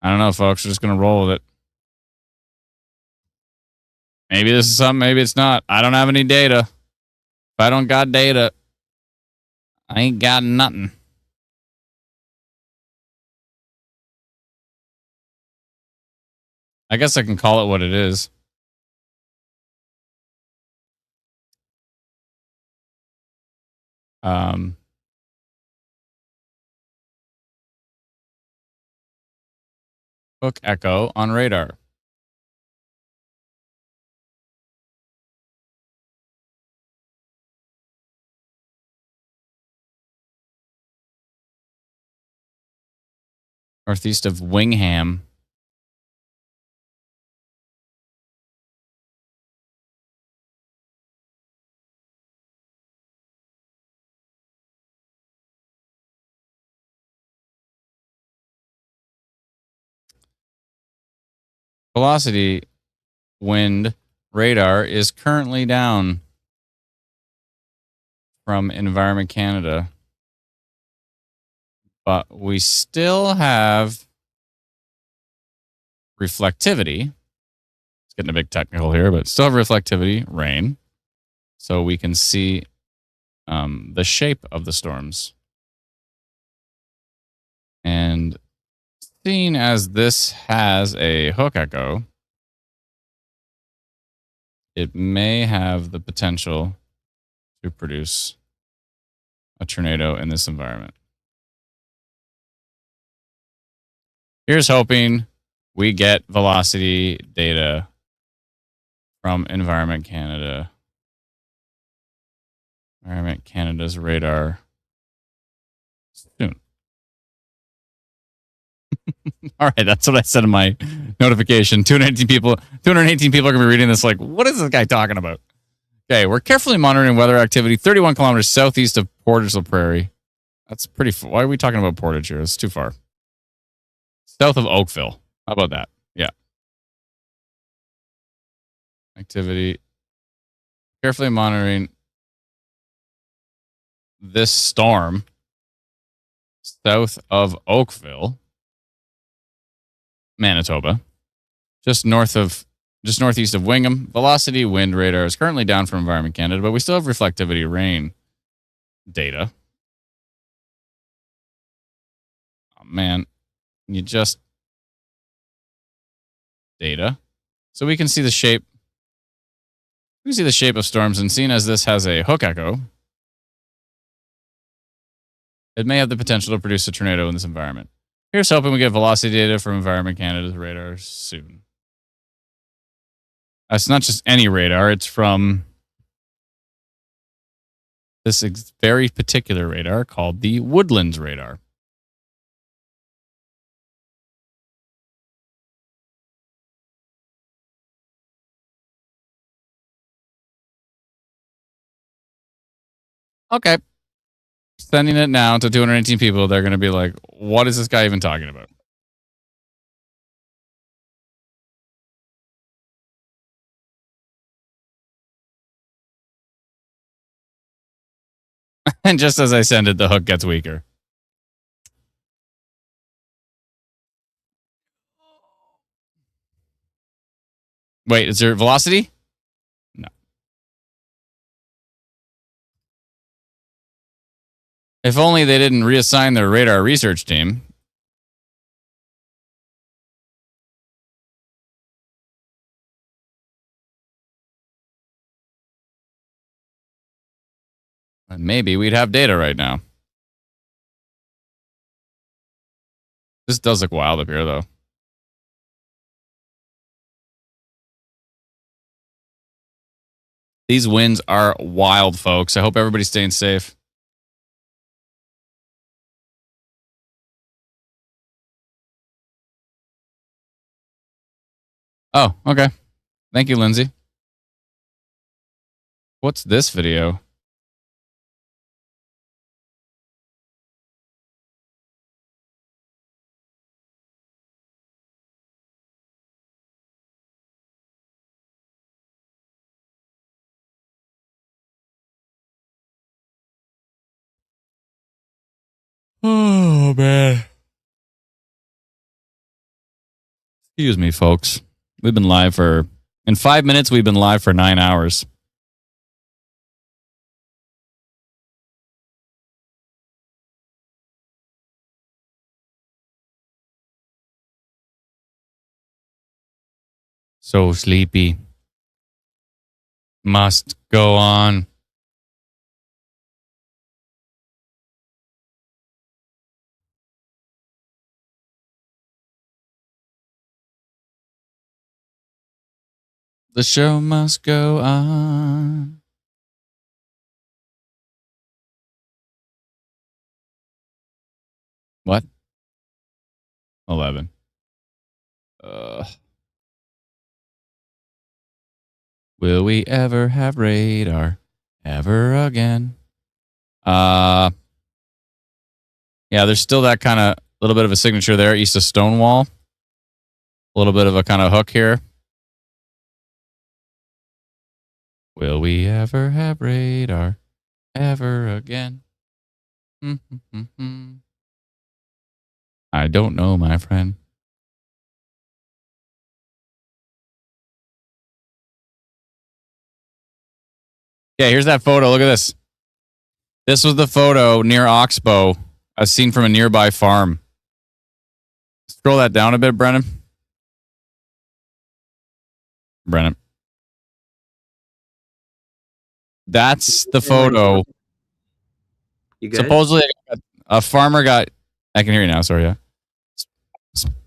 I don't know, folks. We're just going to roll with it. Maybe this is something, maybe it's not. I don't have any data. If I don't got data, I ain't got nothing. I guess I can call it what it is. Hook echo on radar. Northeast of Wingham. Velocity wind radar is currently down from Environment Canada. But we still have reflectivity. It's getting a bit technical here, but still have reflectivity, rain. So we can see the shape of the storms. And seeing as this has a hook echo, it may have the potential to produce a tornado in this environment. Here's hoping we get velocity data from Environment Canada. Environment Canada's radar soon. All right, that's what I said in my notification. 218 people are going to be reading this like, what is this guy talking about? Okay, we're carefully monitoring weather activity 31 kilometers southeast of Portage La Prairie. That's pretty far. Why are we talking about Portage here? It's too far. South of Oakville. How about that? Yeah. Activity. Carefully monitoring this storm south of Oakville, Manitoba, just northeast of Wingham. Velocity wind radar is currently down from Environment Canada, but we still have reflectivity rain data. Oh man, you just data. So we can see the shape. We can see the shape of storms, and seeing as this has a hook echo, it may have the potential to produce a tornado in this environment. Here's hoping we get velocity data from Environment Canada's radar soon. It's not just any radar, it's from this very particular radar called the Woodlands radar. Okay. Sending it now to 218 people. They're going to be like, what is this guy even talking about? And just as I send it, the hook gets weaker. Wait, is there velocity? No. If only they didn't reassign their radar research team. Maybe we'd have data right now. This does look wild up here, though. These winds are wild, folks. I hope everybody's staying safe. Oh, okay. Thank you, Lindsay. What's this video? Oh, man. Excuse me, folks. We've been live for... In 5 minutes, we've been live for 9 hours. So sleepy. Must go on. The show must go on. What? 11. Will we ever have radar ever again? Yeah, there's still that kind of little bit of a signature there east of Stonewall. A little bit of a kind of hook here. Will we ever have radar ever again? I don't know, my friend. Yeah, here's that photo. Look at this. This was the photo near Oxbow, as seen from a nearby farm. Scroll that down a bit, Brennan. That's the photo. You good? Supposedly, a farmer got... I can hear you now, sorry, yeah.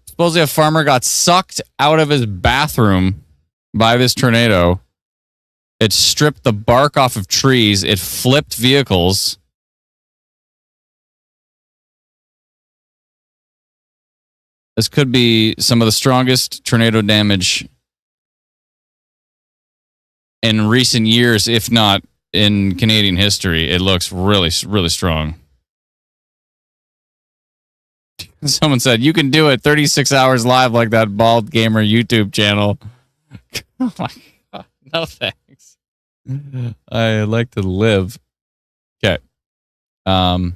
Supposedly, a farmer got sucked out of his bathroom by this tornado. It stripped the bark off of trees. It flipped vehicles. This could be some of the strongest tornado damage in recent years, if not in Canadian history. It looks really, really strong. Someone said, you can do it 36 hours live like that Bald Gamer YouTube channel. Oh my God. No thanks. I like to live. Okay. I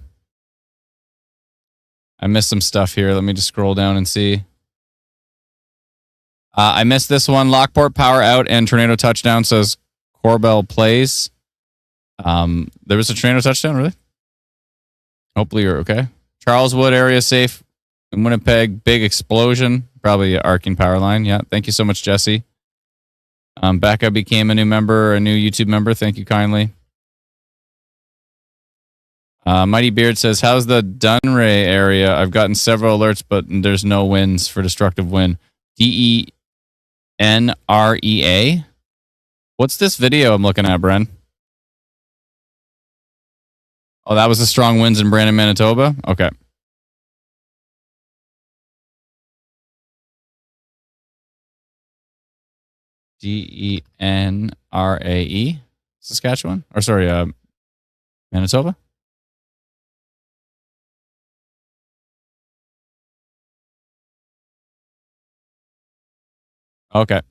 missed some stuff here. Let me just scroll down and see. I missed this one. Lockport power out and tornado touchdown, says Corbell plays. There was a tornado touchdown, really? Hopefully you're okay. Charleswood area safe. In Winnipeg, big explosion. Probably arcing power line. Yeah. Thank you so much, Jesse. Becca became a new member, a new YouTube member. Thank you kindly. Mighty Beard says, how's the Dunray area? I've gotten several alerts, but there's no winds for destructive wind. DENREA? What's this video I'm looking at, Bren? Oh, that was the strong winds in Brandon, Manitoba? Okay. DENRAE? Saskatchewan? Or sorry, Manitoba? Okay.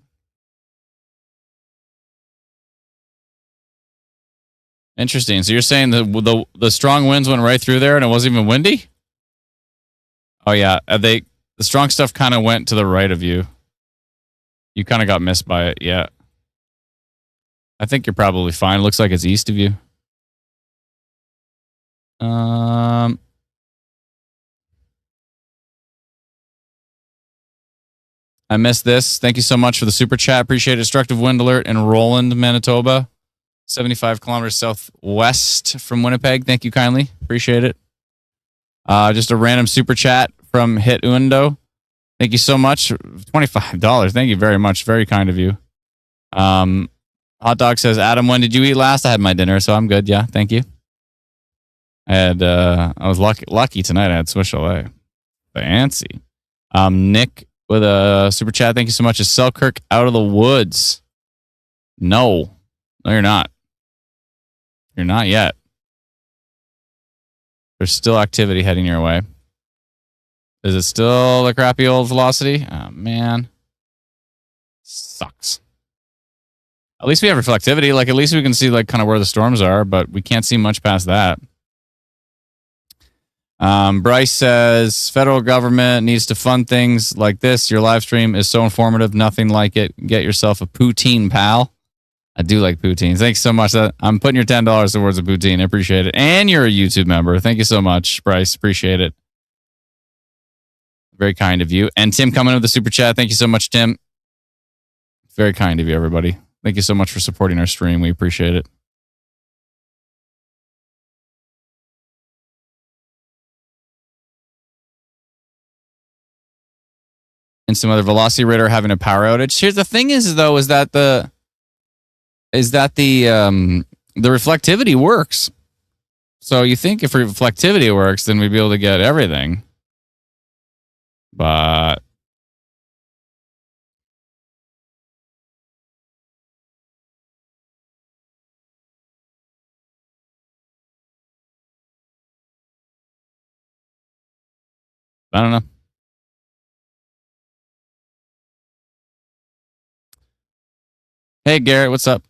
Interesting. So you're saying the strong winds went right through there and it wasn't even windy? Oh yeah, the strong stuff kind of went to the right of you. You kind of got missed by it. Yeah. I think you're probably fine. Looks like it's east of you. I missed this. Thank you so much for the super chat. Appreciate it. Destructive wind alert in Roland, Manitoba. 75 kilometers southwest from Winnipeg. Thank you kindly. Appreciate it. Just a random super chat from Hit Undo. Thank you so much. $25. Thank you very much. Very kind of you. Hot Dog says, Adam, when did you eat last? I had my dinner, so I'm good. Yeah, thank you. I was lucky tonight. I had Swiss Chalet. Fancy. Nick with a super chat. Thank you so much. Is Selkirk out of the woods? No, you're not. You're not yet. There's still activity heading your way. Is it still the crappy old velocity? Oh, man. Sucks. At least we have reflectivity. Like, at least we can see, like, kind of where the storms are, but we can't see much past that. Bryce says, federal government needs to fund things like this. Your live stream is so informative. Nothing like it. Get yourself a poutine, pal. I do like poutine. Thanks so much. I'm putting your $10 towards a poutine. I appreciate it. And you're a YouTube member. Thank you so much, Bryce. Appreciate it. Very kind of you. And Tim coming with the super chat. Thank you so much, Tim. Very kind of you, everybody. Thank you so much for supporting our stream. We appreciate it. And some other velocity radar having a power outage. Here's the thing is that the reflectivity works. So you think if reflectivity works, then we'd be able to get everything. But I don't know. Hey, Garrett, what's up?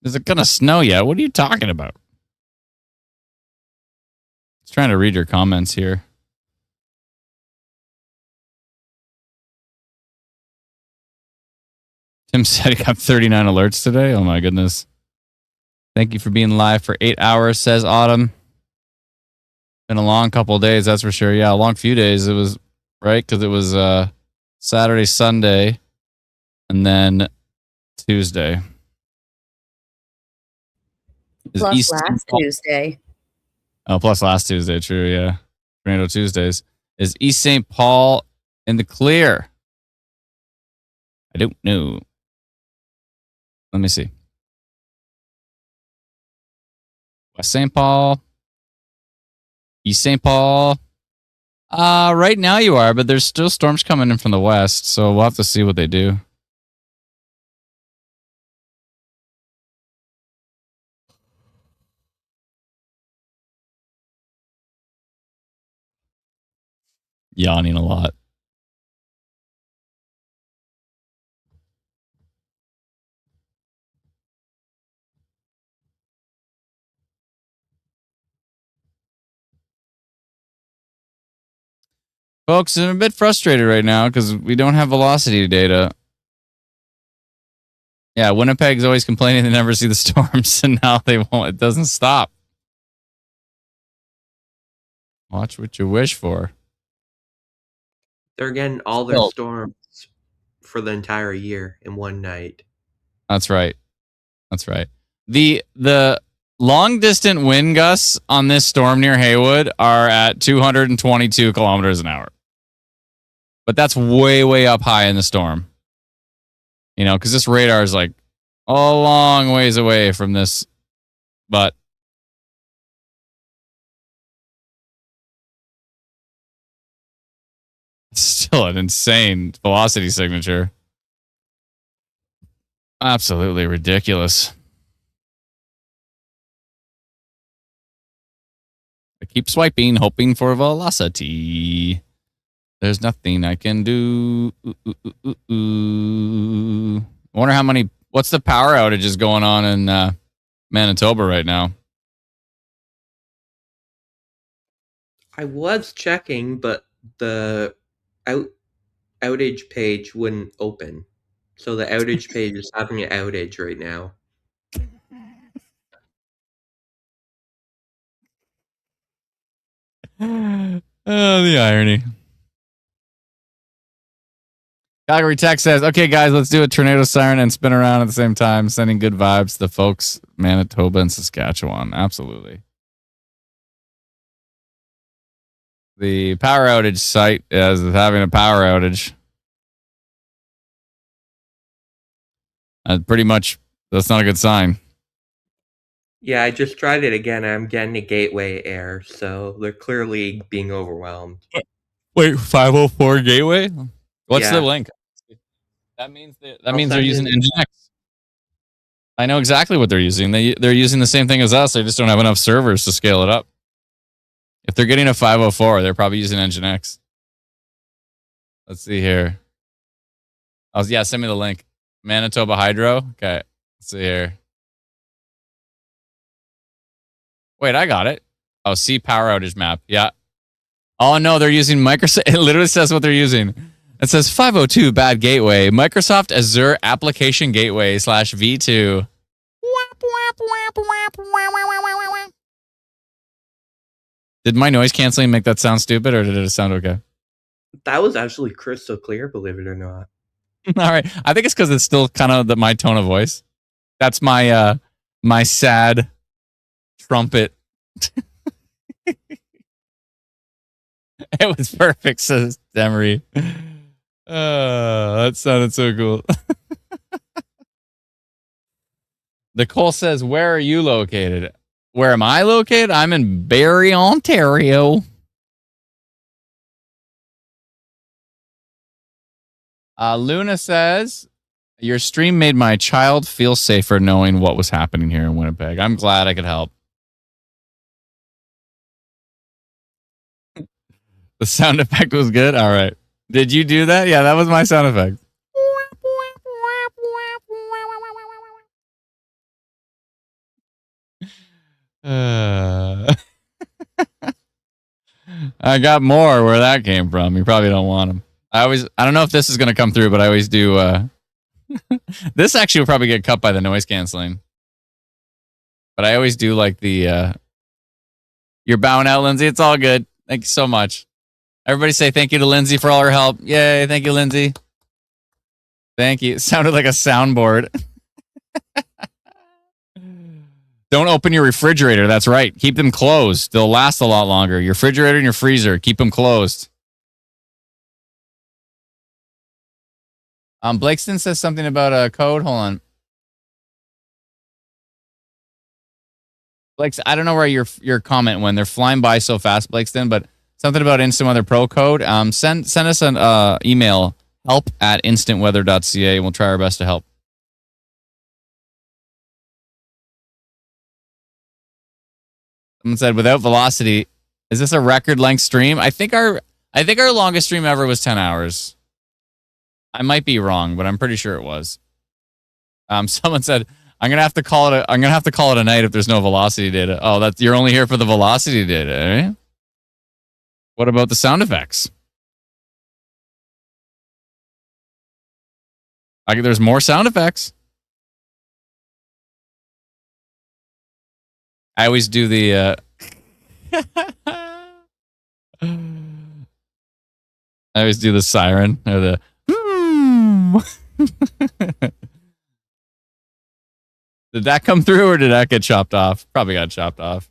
Is it going to snow yet? What are you talking about? Just trying to read your comments here. Tim said he got 39 alerts today. Oh, my goodness. Thank you for being live for 8 hours, says Autumn. Been a long couple of days, that's for sure. Yeah, a long few days. It was, right? Because it was Saturday, Sunday, and then Tuesday. Plus last Tuesday. Oh, plus last Tuesday, true, yeah. Tornado Tuesdays. Is East St. Paul in the clear? I don't know. Let me see. West St. Paul. East St. Paul. Right now you are, but there's still storms coming in from the west, so we'll have to see what they do. Yawning a lot. Folks, I'm a bit frustrated right now because we don't have velocity data. Yeah, Winnipeg's always complaining they never see the storms, and now they won't. It doesn't stop. Watch what you wish for. They're getting all their storms for the entire year in one night. That's right. That's right. The long distant wind gusts on this storm near Haywood are at 222 kilometers an hour. But that's way, way up high in the storm. You know, because this radar is like a long ways away from this. But it's still an insane velocity signature. Absolutely ridiculous. I keep swiping, hoping for velocity. There's nothing I can do. I wonder how many. What's the power outages going on in Manitoba right now? I was checking, but the outage page wouldn't open. So the outage page is having an outage right now. Oh, the irony. Calgary Tech says, okay, guys, let's do a tornado siren and spin around at the same time, sending good vibes to the folks, Manitoba and Saskatchewan. Absolutely. The power outage site is having a power outage. Pretty much, that's not a good sign. Yeah, I just tried it again. I'm getting a gateway error, so they're clearly being overwhelmed. Wait, 504 gateway? What's the Yeah. link? That means they're using Nginx. I know exactly what they're using. They're using the same thing as us. They just don't have enough servers to scale it up. If they're getting a 504, they're probably using Nginx. Let's see here. Oh yeah, send me the link. Manitoba Hydro. Okay, let's see here. Wait, I got it. Oh, see power outage map. Yeah. Oh no, they're using Microsoft. It literally says what they're using. It says 502 bad gateway. Microsoft Azure Application Gateway /v2. Did my noise canceling make that sound stupid, or did it sound okay? That was actually crystal clear, believe it or not. All right. I think it's because it's still kind of my tone of voice. That's my my sad trumpet. It was perfect, says Demery. That sounded so cool. Nicole says, where are you located? Where am I located? I'm in Barrie, Ontario. Luna says, your stream made my child feel safer knowing what was happening here in Winnipeg. I'm glad I could help. The sound effect was good? All right. Did you do that? Yeah, that was my sound effect. I got more where that came from. You probably don't want them. I don't know if this is going to come through, but I always do. This actually will probably get cut by the noise canceling. But I always do like the, you're bowing out, Lindsay. It's all good. Thank you so much. Everybody say thank you to Lindsay for all her help. Yay. Thank you, Lindsay. Thank you. It sounded like a soundboard. Don't open your refrigerator. That's right. Keep them closed. They'll last a lot longer. Your refrigerator and your freezer. Keep them closed. Blakeston says something about a code. Hold on. Blakes, I don't know where your comment went. They're flying by so fast, Blakeston, but something about Instant Weather Pro code. Send us an email, help@instantweather.ca, and we'll try our best to help. Someone said, without velocity, is this a record length stream? I think our longest stream ever was 10 hours. I might be wrong, but I'm pretty sure it was. Someone said, I'm gonna have to call it a night if there's no velocity data. Oh, you're only here for the velocity data, eh? What about the sound effects? There's more sound effects. I always do the I always do the siren or the Did that come through or did that get chopped off? Probably got chopped off.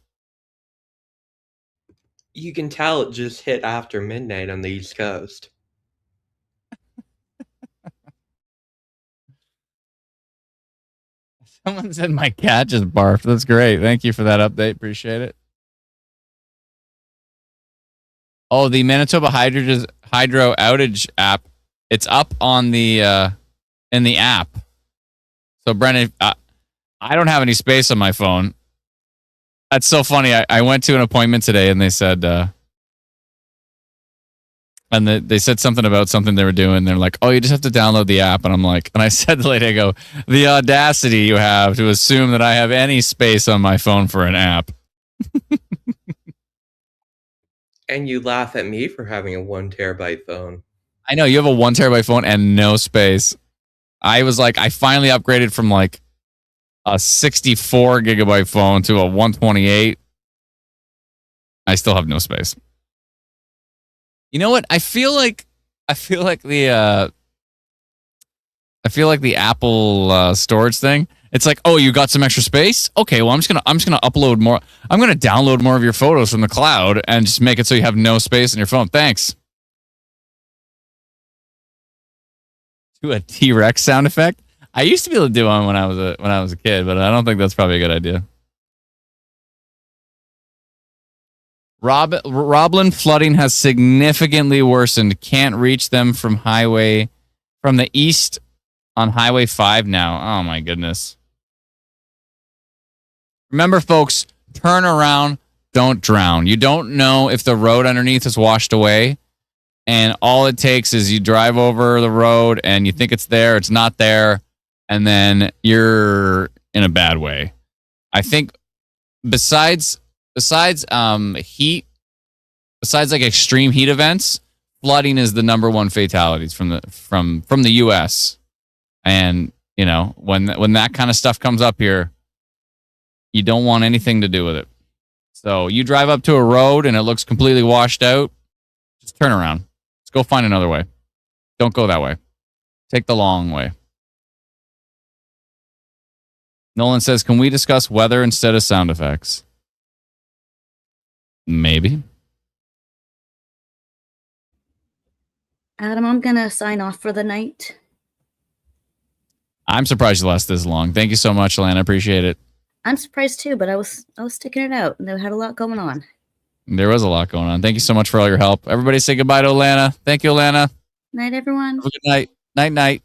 You can tell it just hit after midnight on the East Coast. Someone said my cat just barfed. That's great. Thank you for that update. Appreciate it. Oh, the Manitoba Hydro outage app. It's up on the in the app. So, Brennan, I don't have any space on my phone. That's so funny. I went to an appointment today, and they said, they said something about something they were doing. They're like, "Oh, you just have to download the app." And I'm like, and I said to the lady, I go, "The audacity you have to assume that I have any space on my phone for an app." And you laugh at me for having a 1 terabyte phone. I know you have a 1 terabyte phone and no space. I was like, I finally upgraded from like a 64 gigabyte phone to a 128. I still have no space. You know what? I feel like the Apple storage thing. It's like, oh, you got some extra space? Okay, well, I'm just gonna upload more. I'm gonna download more of your photos from the cloud and just make it so you have no space in your phone. Thanks. Do a T-Rex sound effect. I used to be able to do one when I was a kid, but I don't think that's probably a good idea. Roblin flooding has significantly worsened. Can't reach them from the east on Highway 5 now. Oh my goodness. Remember, folks, turn around, don't drown. You don't know if the road underneath is washed away, and all it takes is you drive over the road and you think it's there, it's not there, and then you're in a bad way. I think besides heat, besides like extreme heat events, flooding is the number one fatalities from the US. And, you know, when that kind of stuff comes up here, you don't want anything to do with it. So you drive up to a road and it looks completely washed out, just turn around. Let's go find another way. Don't go that way. Take the long way. Nolan says, can we discuss weather instead of sound effects? Maybe. Adam, I'm going to sign off for the night. I'm surprised you lasted this long. Thank you so much, Alana. I appreciate it. I'm surprised too, but I was sticking it out, and they had a lot going on. There was a lot going on. Thank you so much for all your help. Everybody say goodbye to Alana. Thank you, Alana. Night, everyone. Have a good night. Night.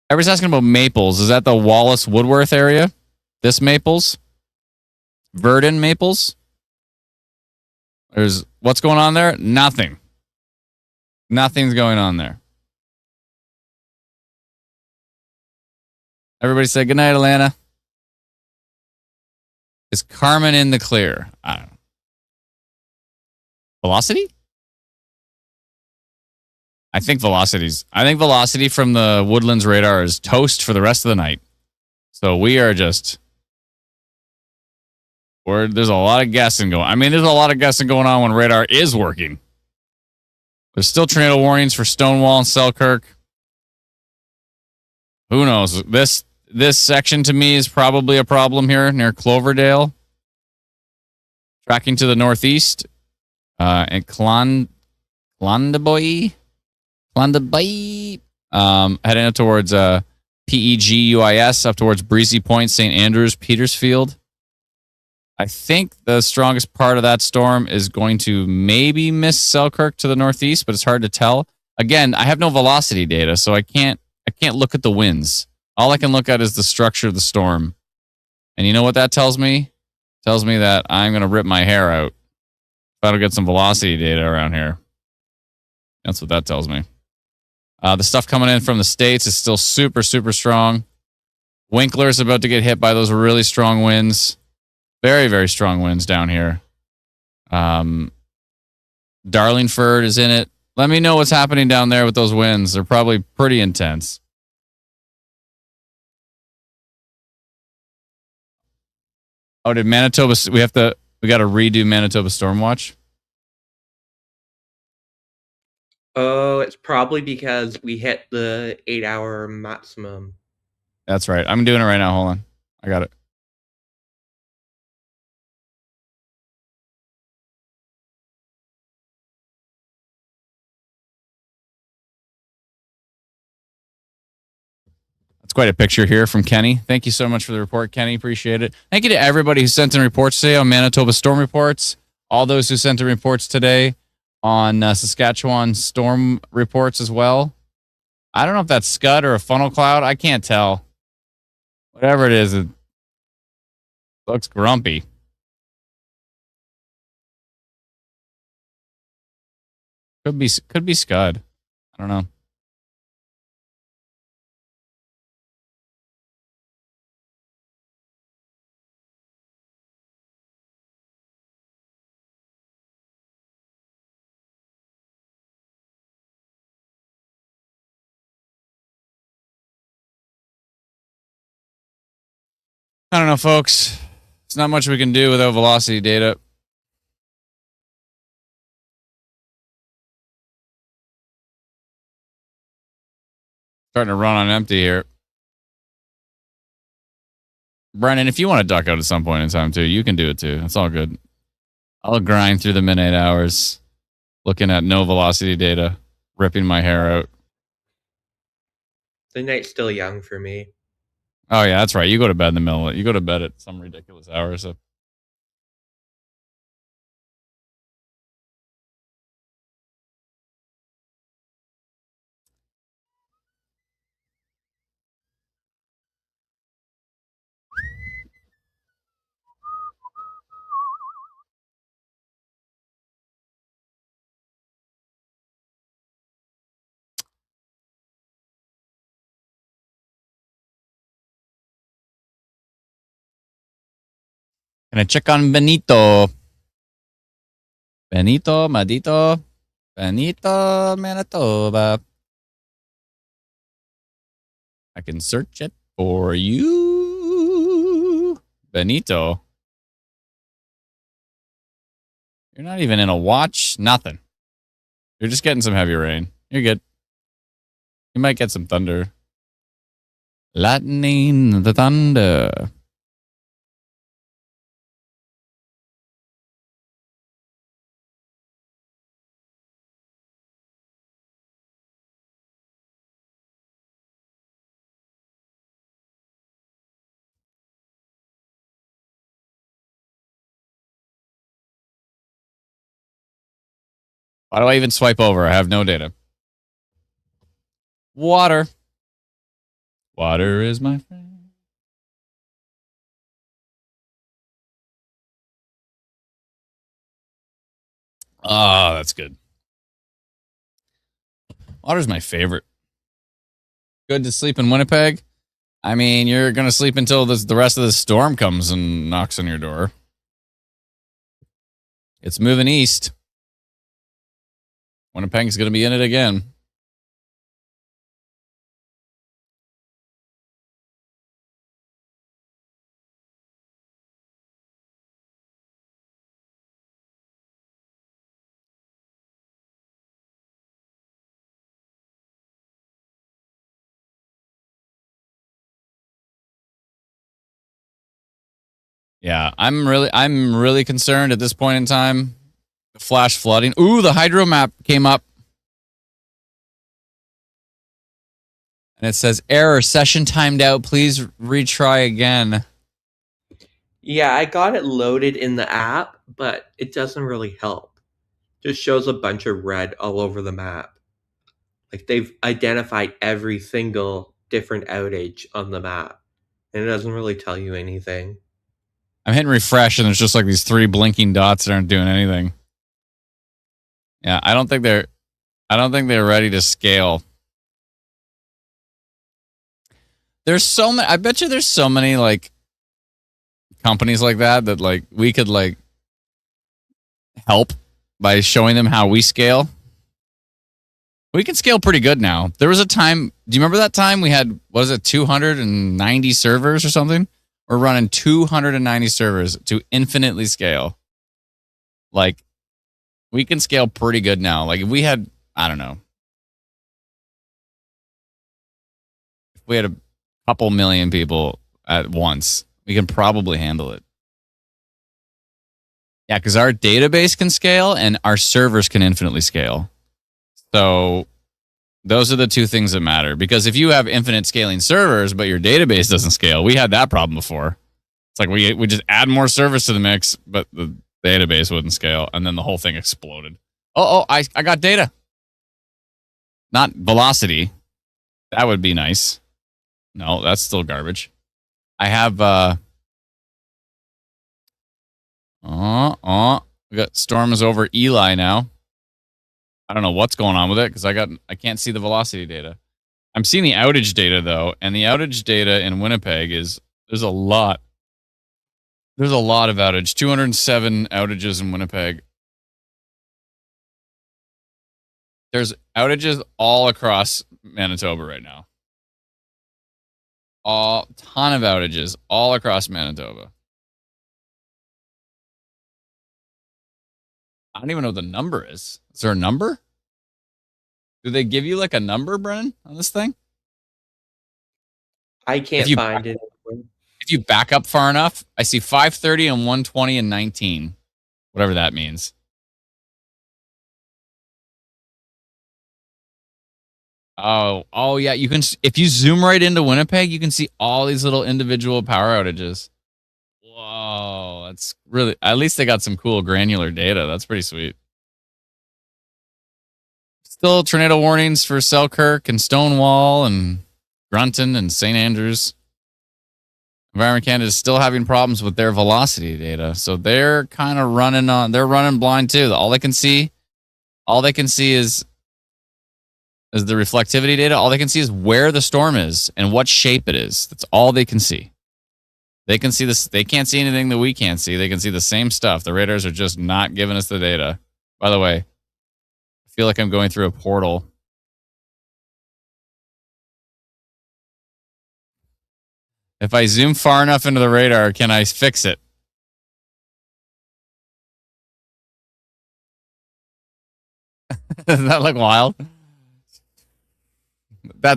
Everybody's asking about Maples. Is that the Wallace Woodworth area? This Maples? Verdon Maples? What's going on there? Nothing. Nothing's going on there. Everybody say goodnight, Alana. Is Carmen in the clear? I don't know. Velocity? I think velocity from the Woodlands radar is toast for the rest of the night. So we are there's a lot of guessing going. I mean, there's a lot of guessing going on when radar is working. There's still tornado warnings for Stonewall and Selkirk. Who knows? This section to me is probably a problem here near Cloverdale. Tracking to the northeast. And Clondaboy. Heading up towards PEGUIS, up towards Breezy Point, St. Andrews, Petersfield. I think the strongest part of that storm is going to maybe miss Selkirk to the northeast, but it's hard to tell. Again, I have no velocity data, so I can't look at the winds. All I can look at is the structure of the storm. And you know what that tells me? It tells me that I'm going to rip my hair out if I don't get some velocity data around here. That's what that tells me. The stuff coming in from the States is still super, super strong. Winkler's about to get hit by those really strong winds. Very, very strong winds down here. Darlingford is in it. Let me know what's happening down there with those winds. They're probably pretty intense. Oh, did Manitoba? We got to redo Manitoba Stormwatch. Oh, it's probably because we hit the 8-hour maximum. That's right. I'm doing it right now. Hold on. I got it. That's quite a picture here from Kenny. Thank you so much for the report, Kenny. Appreciate it. Thank you to everybody who sent in reports today on Manitoba Storm Reports. All those who sent in reports today on Saskatchewan Storm Reports as well. I don't know if that's scud or a funnel cloud. I can't tell. Whatever it is, it looks grumpy. Could be scud. I don't know. I don't know, folks. There's not much we can do without velocity data. Starting to run on empty here. Brennan, if you want to duck out at some point in time too, you can do it too. It's all good. I'll grind through the midnight hours, looking at no velocity data, ripping my hair out. The night's still young for me. Oh yeah, that's right. You go to bed in the middle. You go to bed at some ridiculous hour. So can I check on Benito? Benito, Madito, Benito, Manitoba. I can search it for you. Benito. You're not even in a watch. Nothing. You're just getting some heavy rain. You're good. You might get some thunder. Lightning, the thunder. Why do I even swipe over? I have no data. Water. Water is my friend. Oh, that's good. Water's my favorite. Good to sleep in Winnipeg. I mean, you're going to sleep until the rest of the storm comes and knocks on your door. It's moving east. Winnipeg's going to be in it again. Yeah, I'm really concerned at this point in time. Flash flooding. Ooh, the hydro map came up. And it says error, session timed out. Please retry again. Yeah, I got it loaded in the app, but it doesn't really help. Just shows a bunch of red all over the map. Like they've identified every single different outage on the map. And it doesn't really tell you anything. I'm hitting refresh and there's just like these 3 blinking dots that aren't doing anything. Yeah, I don't think they're ready to scale. There's so many. I bet you there's so many like companies like that like we could like help by showing them how we scale. We can scale pretty good now. There was a time. Do you remember that time we had? What is it? 290 servers or something. We're running 290 servers to infinitely scale. Like we can scale pretty good now. Like if we had, I don't know, if we had a couple million people at once, we can probably handle it. Yeah, because our database can scale and our servers can infinitely scale. So those are the 2 things that matter. Because if you have infinite scaling servers, but your database doesn't scale, we had that problem before. It's like we just add more servers to the mix, but the database wouldn't scale, and then the whole thing exploded. I got data. Not velocity. That would be nice. No, that's still garbage. I have we got storms over Eli now. I don't know what's going on with it because I can't see the velocity data. I'm seeing the outage data though, and the outage data in Winnipeg there's a lot. There's a lot of outage. 207 outages in Winnipeg. There's outages all across Manitoba right now. A ton of outages all across Manitoba. I don't even know what the number is. Is there a number? Do they give you like a number, Brennan, on this thing? I can't find it. If you back up far enough, I see 530 and 120 and 19. Whatever that means. Oh yeah. You can, if you zoom right into Winnipeg, you can see all these little individual power outages. Whoa, that's really, at least they got some cool granular data. That's pretty sweet. Still tornado warnings for Selkirk and Stonewall and Grunton and St. Andrews. Environment Canada is still having problems with their velocity data. So they're kind of they're running blind too. All they can see is the reflectivity data. All they can see is where the storm is and what shape it is. That's all they can see. They can see this. They can't see anything that we can't see. They can see the same stuff. The radars are just not giving us the data. By the way, I feel like I'm going through a portal. If I zoom far enough into the radar, can I fix it? Doesn't that look wild?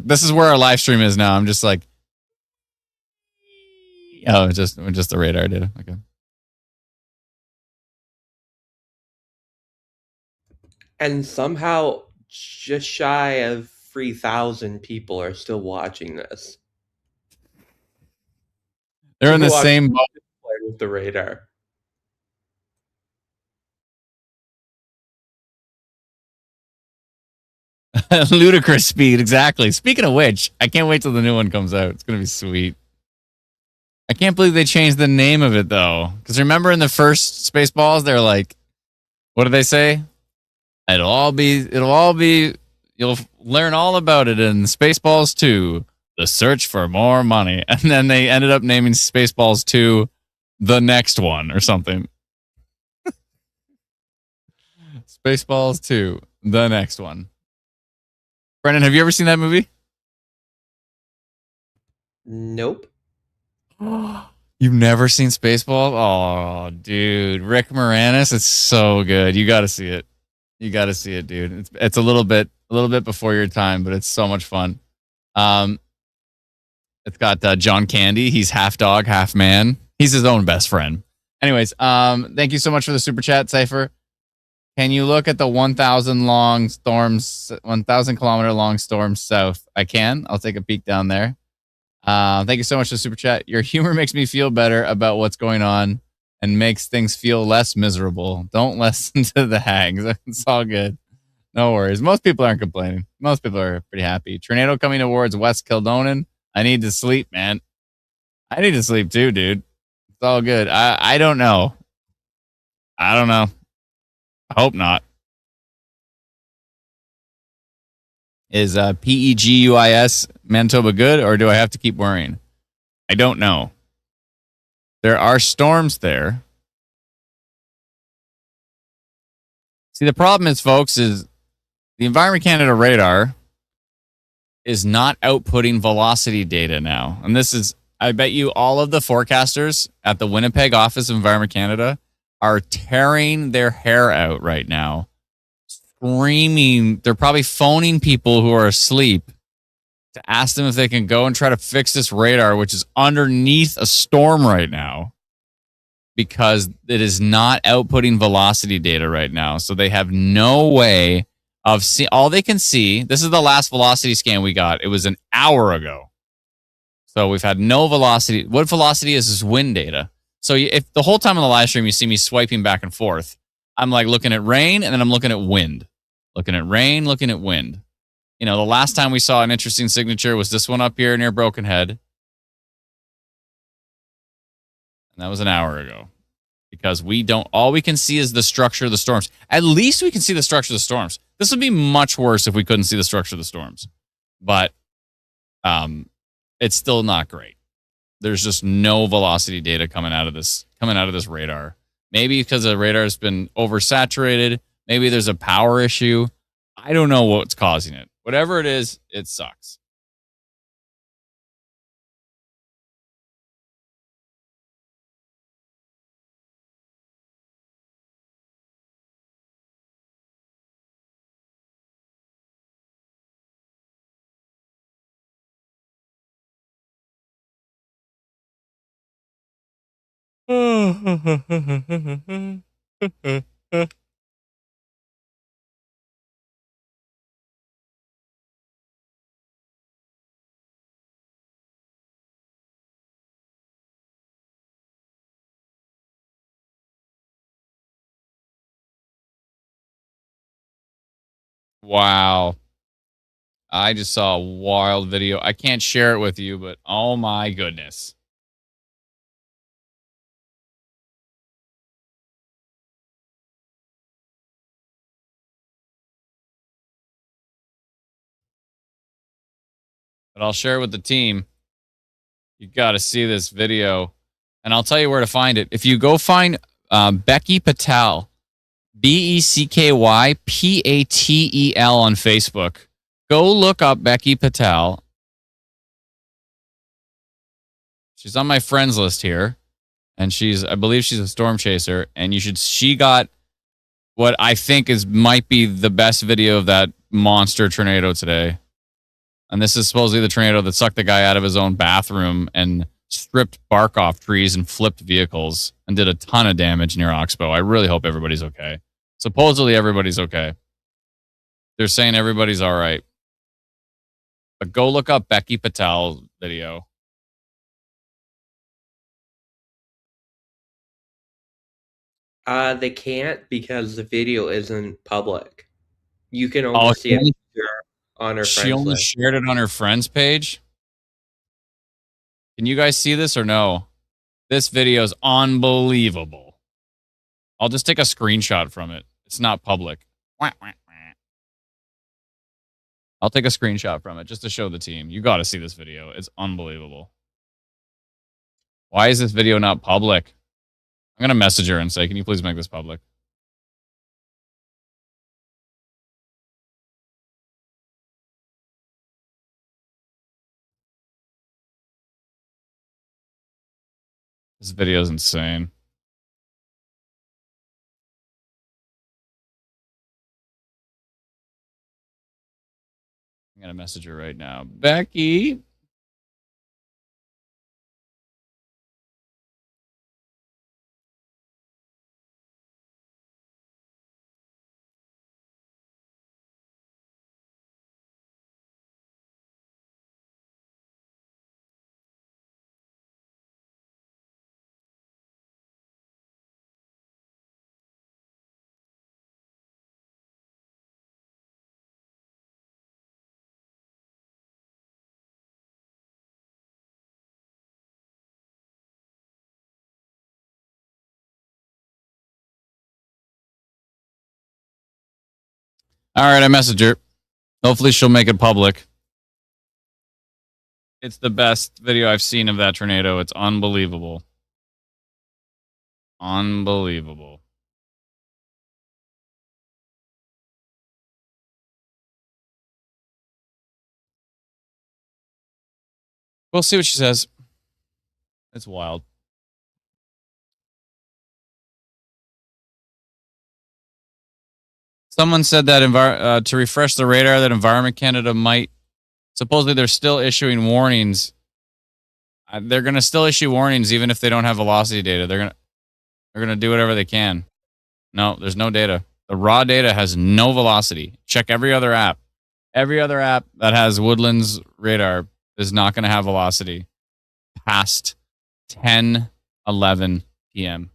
This is where our live stream is now. I'm just like, oh, just the radar data. Okay. And somehow, just shy of 3,000 people are still watching this. They're in the same boat with the radar. Ludicrous speed, exactly. Speaking of which, I can't wait till the new one comes out. It's gonna be sweet. I can't believe they changed the name of it though. Because remember in the first Spaceballs, they're like, what did they say? It'll all be. You'll learn all about it in Spaceballs 2, The Search for More Money, and then they ended up naming Spaceballs 2, The Next One or something. Spaceballs 2, The Next One. Brendan, have you ever seen that movie? Nope. You've never seen Spaceballs? Oh, dude. Rick Moranis, it's so good. You got to see it. You got to see it, dude. It's a little bit before your time, but it's so much fun. It's got John Candy. He's half dog, half man. He's his own best friend. Anyways, thank you so much for the super chat, Cypher. Can you look at the 1,000 kilometer long storm south? I can. I'll take a peek down there. Thank you so much for the super chat. Your humor makes me feel better about what's going on and makes things feel less miserable. Don't listen to the hags. It's all good. No worries. Most people aren't complaining. Most people are pretty happy. Tornado coming towards West Kildonan. I need to sleep, man. I need to sleep too, dude. It's all good. I don't know. I hope not. Is PEGUIS Manitoba good, or do I have to keep worrying? I don't know. There are storms there. See, the problem is, folks, is the Environment Canada radar is not outputting velocity data now. And this is, I bet you all of the forecasters at the Winnipeg office of Environment Canada are tearing their hair out right now, screaming. They're probably phoning people who are asleep to ask them if they can go and try to fix this radar, which is underneath a storm right now, because it is not outputting velocity data right now. So they have no way of seeing. All they can see, this is the last velocity scan we got. It was an hour ago. So we've had no velocity. What velocity is wind data. So if the whole time on the live stream you see me swiping back and forth, I'm like looking at rain and then I'm looking at wind. Looking at rain, looking at wind. You know, the last time we saw an interesting signature was this one up here near Broken Head. And that was an hour ago. Because all we can see is the structure of the storms. At least we can see the structure of the storms. This would be much worse if we couldn't see the structure of the storms. But it's still not great. There's just no velocity data coming out of this radar. Maybe because the radar has been oversaturated. Maybe there's a power issue. I don't know what's causing it. Whatever it is, it sucks. Wow. I just saw a wild video. I can't share it with you, but oh my goodness. But I'll share it with the team. You got to see this video. And I'll tell you where to find it. If you go find Becky Patel, BECKYPATEL on Facebook, go look up Becky Patel. She's on my friends list here. And I believe she's a storm chaser. And she got what I think might be the best video of that monster tornado today. And this is supposedly the tornado that sucked the guy out of his own bathroom and stripped bark off trees and flipped vehicles and did a ton of damage near Oxbow. I really hope everybody's okay. Supposedly everybody's okay. They're saying everybody's all right. But go look up Becky Patel's video. They can't because the video isn't public. You can only see it on her friends list. She only shared it on her friends page. Can you guys see this or no? This video is unbelievable. I'll just take a screenshot from it. It's not public. I'll take a screenshot from it just to show the team. You got to see this video. It's unbelievable. Why is this video not public? I'm going to message her and say, can you please make this public? This video is insane. I'm going to message her right now. Becky. All right, I messaged her. Hopefully she'll make it public. It's the best video I've seen of that tornado. It's unbelievable. Unbelievable. We'll see what she says. It's wild. Someone said that to refresh the radar, that Environment Canada might, supposedly they're still issuing warnings. They're going to still issue warnings even if they don't have velocity data. They're going to do whatever they can. No, there's no data. The raw data has no velocity. Check every other app. Every other app that has Woodlands radar is not going to have velocity past 10:11 p.m.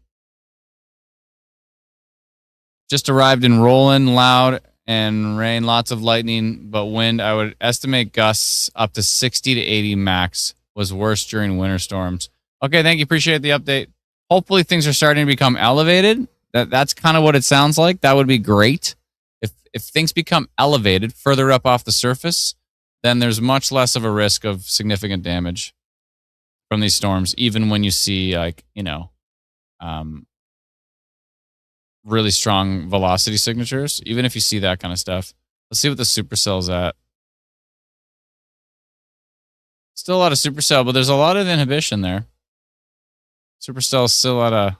Just arrived in Roland, Loud, and rain, lots of lightning, but wind. I would estimate gusts up to 60 to 80 max. Was worse during winter storms. Okay, thank you. Appreciate the update. Hopefully things are starting to become elevated. That's kind of what it sounds like. That would be great. If things become elevated further up off the surface, then there's much less of a risk of significant damage from these storms, even when you see really strong velocity signatures, even if you see that kind of stuff. Let's see what the supercell's at. Still a lot of supercell, but there's a lot of inhibition there. Supercell's still at I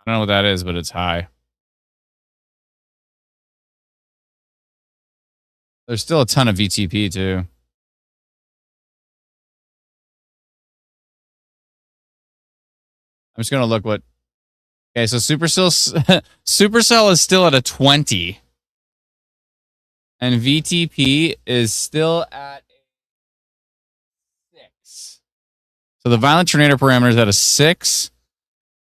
don't know what that is, but it's high. There's still a ton of VTP too. I'm just going to look what. Okay, so Supercell is still at a 20. And VTP is still at a 6. So the violent tornado parameter is at a 6.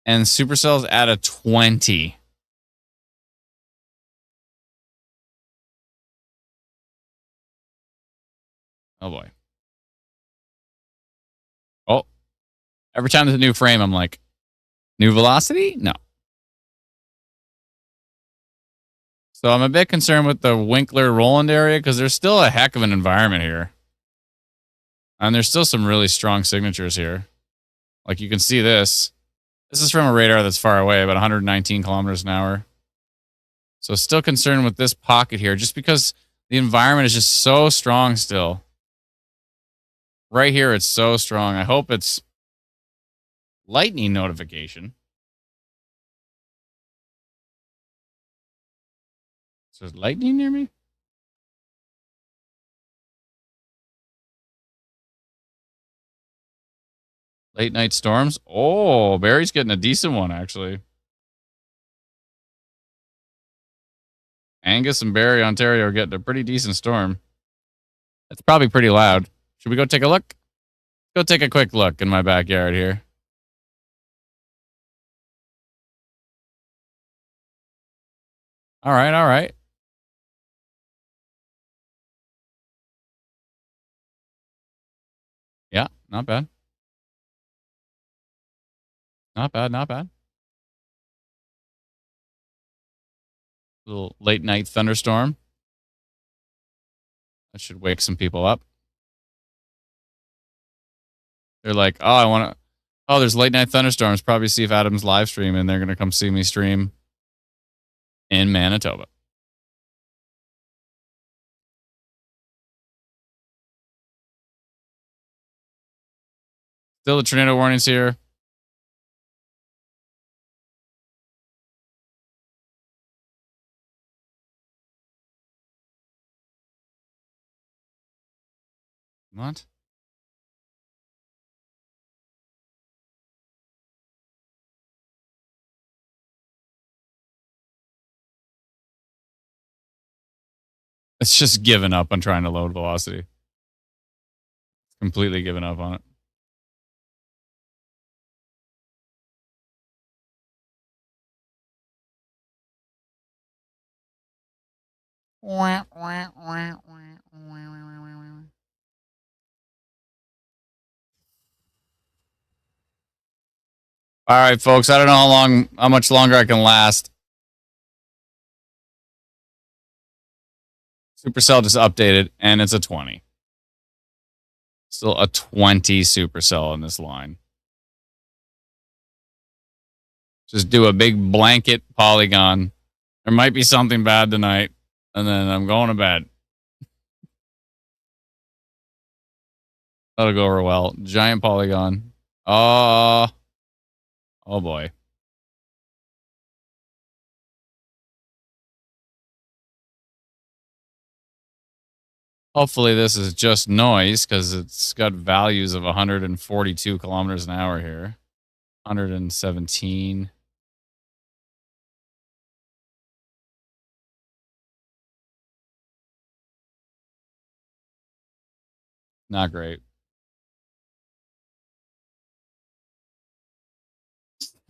And Supercell's at a 20. Oh boy. Oh. Every time there's a new frame, I'm like, new velocity? No. So I'm a bit concerned with the Winkler Roland area because there's still a heck of an environment here. And there's still some really strong signatures here. Like you can see this. This is from a radar that's far away, about 119 kilometers an hour. So still concerned with this pocket here just because the environment is just so strong still. Right here, it's so strong. I hope it's lightning notification. So there's lightning near me? Late night storms? Oh, Barry's getting a decent one, actually. Angus and Barrie, Ontario are getting a pretty decent storm. It's probably pretty loud. Should we go take a look? Go take a quick look in my backyard here. All right, all right. Yeah, not bad. Not bad, not bad. Little late night thunderstorm. That should wake some people up. They're like, oh, I want to. Oh, there's late night thunderstorms. Probably see if Adam's live stream, and they're going to come see me stream in Manitoba. Still the tornado warnings here. What? It's just given up on trying to load velocity. Completely given up on it. All right, folks. I don't know how much longer I can last. Supercell just updated, and it's a 20. Still a 20 supercell in this line. Just do a big blanket polygon. There might be something bad tonight, and then I'm going to bed. That'll go over well. Giant polygon. Oh boy. Hopefully this is just noise because it's got values of 142 kilometers an hour here. 117. Not great.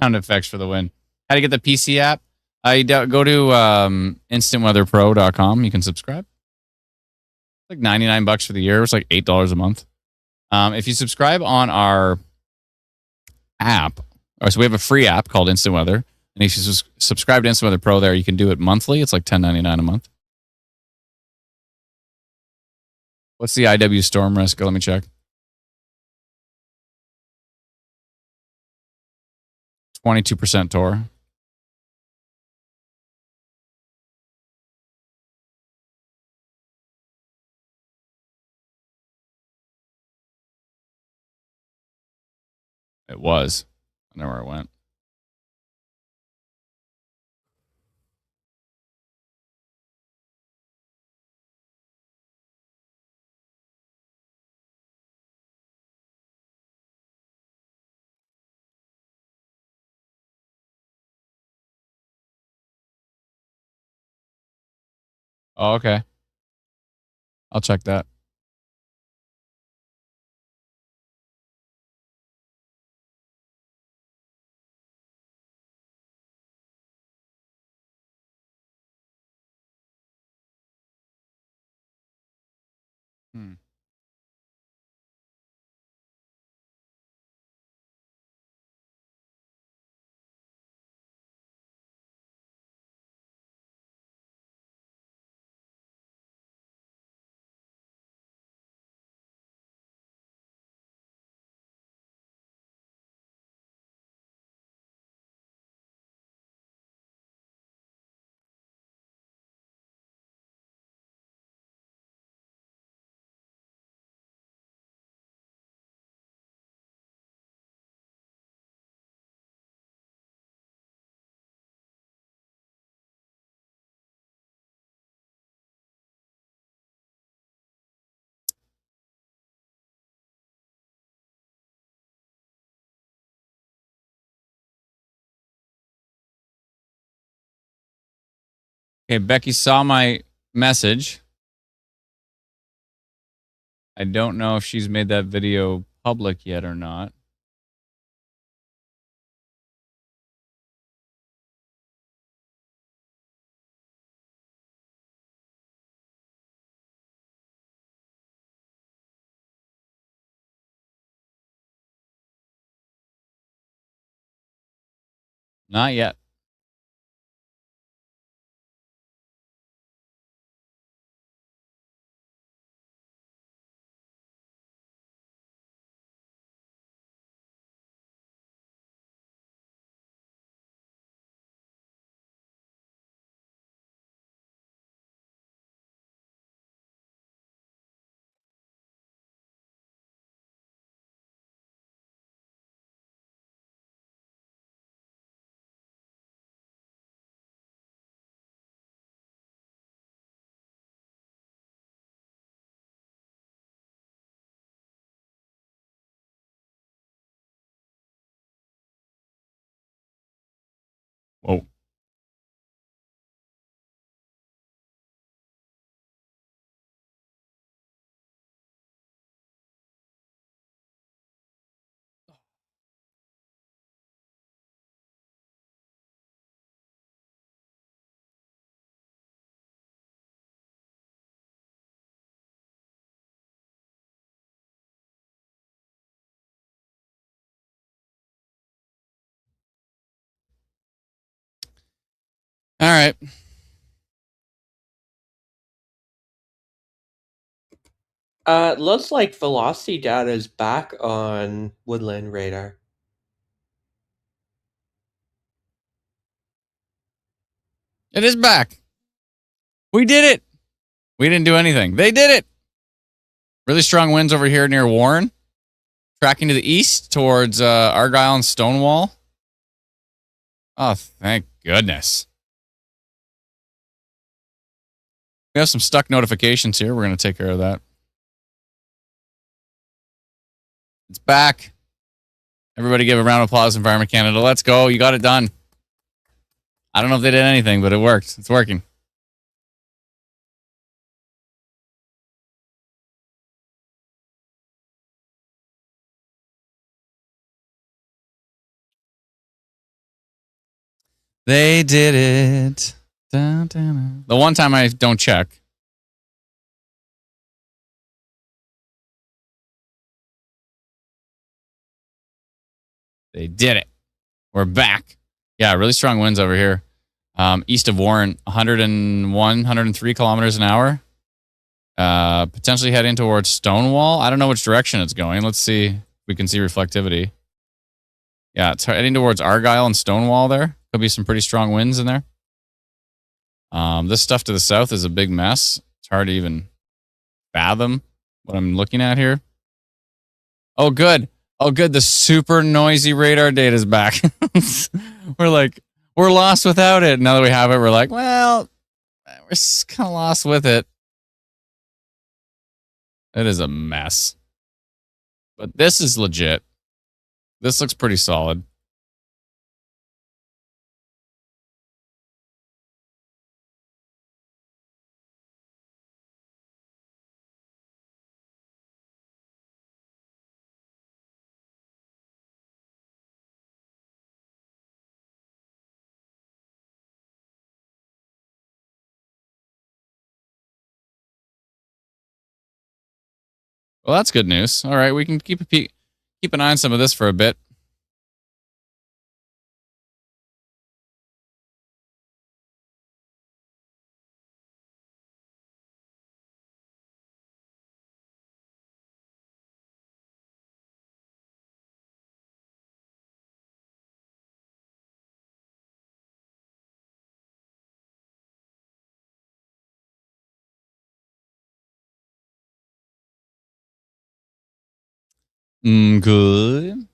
Sound effects for the win. How to get the PC app? Go to instantweatherpro.com. You can subscribe. Like $99 for the year. It's like $8 a month. If you subscribe on our app, so we have a free app called Instant Weather, and if you subscribe to Instant Weather Pro there, you can do it monthly. It's like $10.99 a month. What's the IW storm risk? Let me check. 22% Tor. It was. I don't know where it went. Oh, okay. I'll check that. Okay, Becky saw my message. I don't know if she's made that video public yet or not. Not yet. Whoa. All right. Looks like velocity data is back on Woodland radar. It is back. We did it. We didn't do anything. They did it. Really strong winds over here near Warren. Tracking to the east towards Argyle and Stonewall. Oh, thank goodness. We have some stuck notifications here. We're going to take care of that. It's back. Everybody give a round of applause, Environment Canada. Let's go. You got it done. I don't know if they did anything, but it worked. It's working. They did it. Dun, dun, dun. The one time I don't check. They did it. We're back. Yeah, really strong winds over here. East of Warren, 101, 103 kilometers an hour. Potentially heading towards Stonewall. I don't know which direction it's going. Let's see if we can see reflectivity. Yeah, it's heading towards Argyle and Stonewall there. Could be some pretty strong winds in there. This stuff to the south is a big mess. It's hard to even fathom what I'm looking at here. Oh, good. Oh, good. The super noisy radar data is back. We're lost without it. Now that we have it, we're like, well, we're kind of lost with it. It is a mess. But this is legit. This looks pretty solid. Well, that's good news. All right, we can keep an eye on some of this for a bit. Good.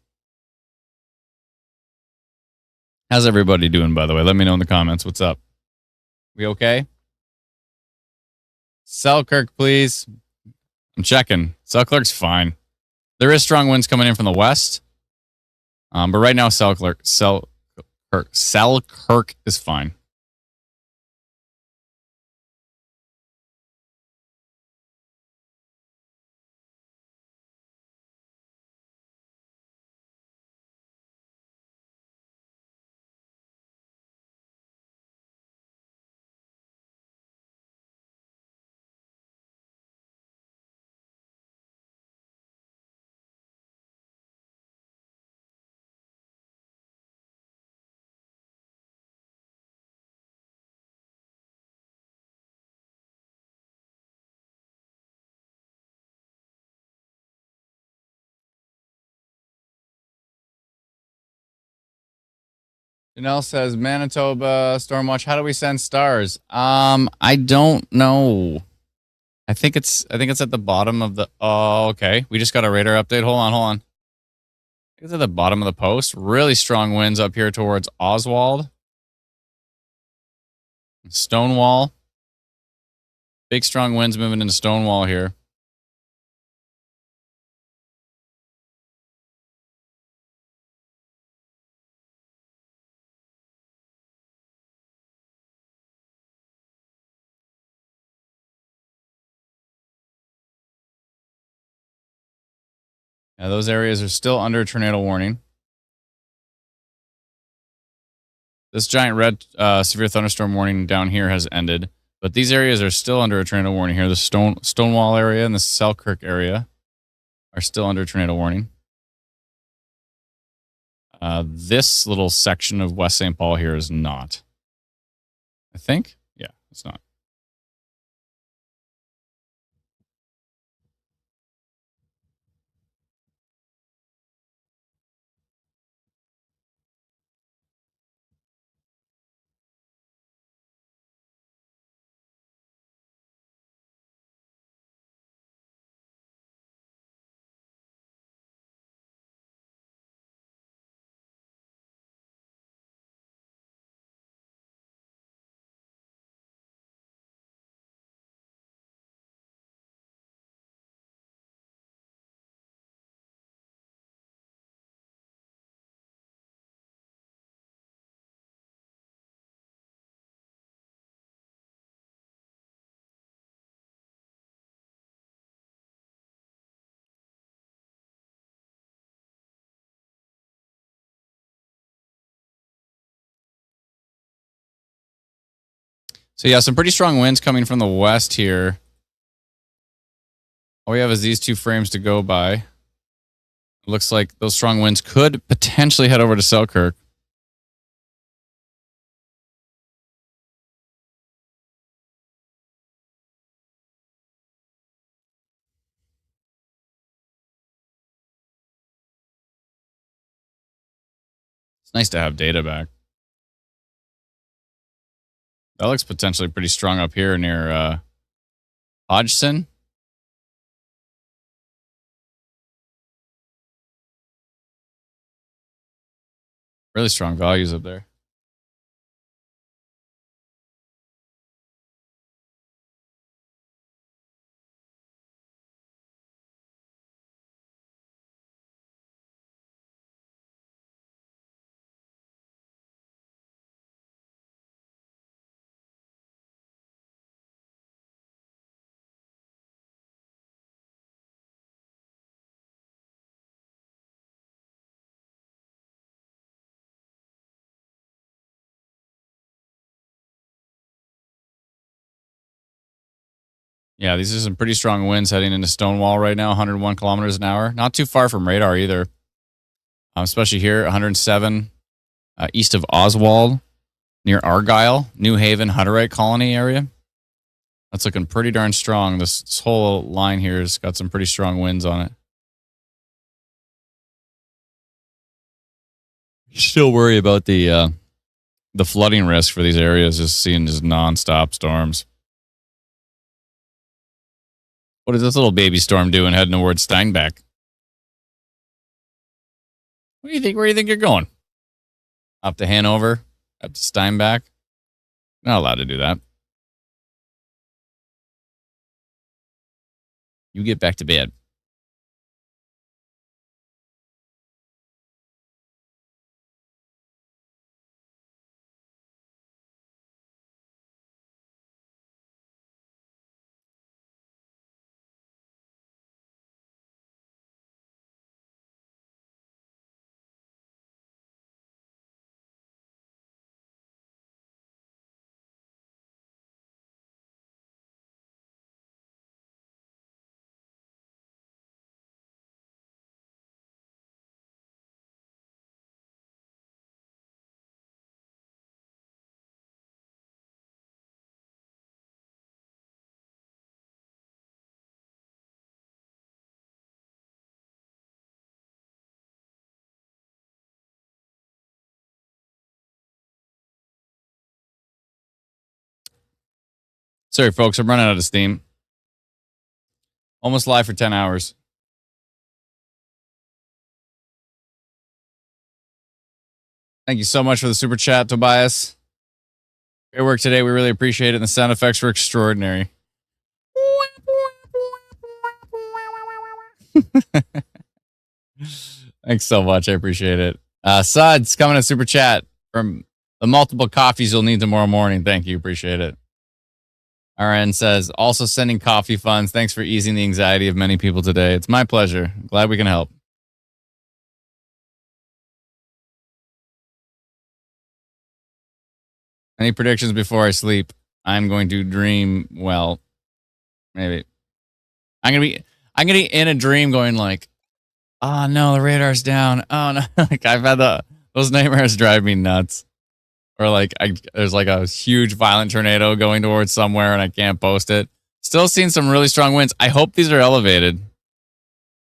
How's everybody doing, by the way? Let me know in the comments. What's up? We okay? Selkirk, please. I'm checking. Selkirk's fine. There is strong winds coming in from the west. But right now, Selkirk is fine. Janelle says Manitoba Stormwatch. How do we send stars? I don't know. I think it's at the bottom of the. Oh, okay. We just got a radar update. Hold on. I think it's at the bottom of the post. Really strong winds up here towards Oswald, Stonewall. Big strong winds moving into Stonewall here. Yeah, those areas are still under tornado warning. This giant red severe thunderstorm warning down here has ended, but these areas are still under a tornado warning here. The Stonewall area and the Selkirk area are still under tornado warning. This little section of West St. Paul here is not. I think? Yeah, it's not. So yeah, some pretty strong winds coming from the west here. All we have is these two frames to go by. It looks like those strong winds could potentially head over to Selkirk. It's nice to have data back. That looks potentially pretty strong up here near Hodgson. Really strong values up there. Yeah, these are some pretty strong winds heading into Stonewall right now, 101 kilometers an hour. Not too far from radar either, especially here, 107 east of Oswald, near Argyle, New Haven, Hutterite colony area. That's looking pretty darn strong. This whole line here has got some pretty strong winds on it. Still worry about the flooding risk for these areas, just seeing just nonstop storms. What is this little baby storm doing heading towards Steinbach? What do you think? Where do you think you're going? Up to Hanover? Up to Steinbach? Not allowed to do that. You get back to bed. Sorry, folks, I'm running out of steam. Almost live for 10 hours. Thank you so much for the super chat, Tobias. Great work today. We really appreciate it. And the sound effects were extraordinary. Thanks so much. I appreciate it. Suds coming to super chat from the multiple coffees you'll need tomorrow morning. Thank you. Appreciate it. RN says, also sending coffee funds. Thanks for easing the anxiety of many people today. It's my pleasure. Glad we can help. Any predictions before I sleep? I'm going to dream well. Maybe. I'm gonna be in a dream going like, oh no, the radar's down. Oh no. Like I've had those nightmares drive me nuts. Or like there's like a huge violent tornado going towards somewhere and I can't post it. Still seeing some really strong winds. I hope these are elevated.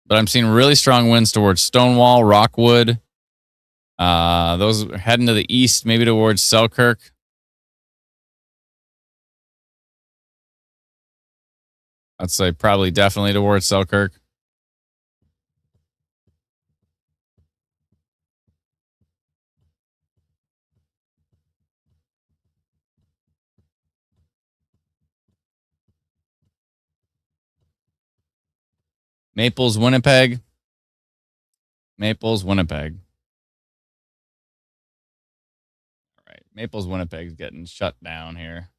But I'm seeing really strong winds towards Stonewall, Rockwood. Those heading to the east, maybe towards Selkirk. I'd say probably definitely towards Selkirk. Maples, Winnipeg. Maples, Winnipeg. All right. Maples, Winnipeg's getting shut down here.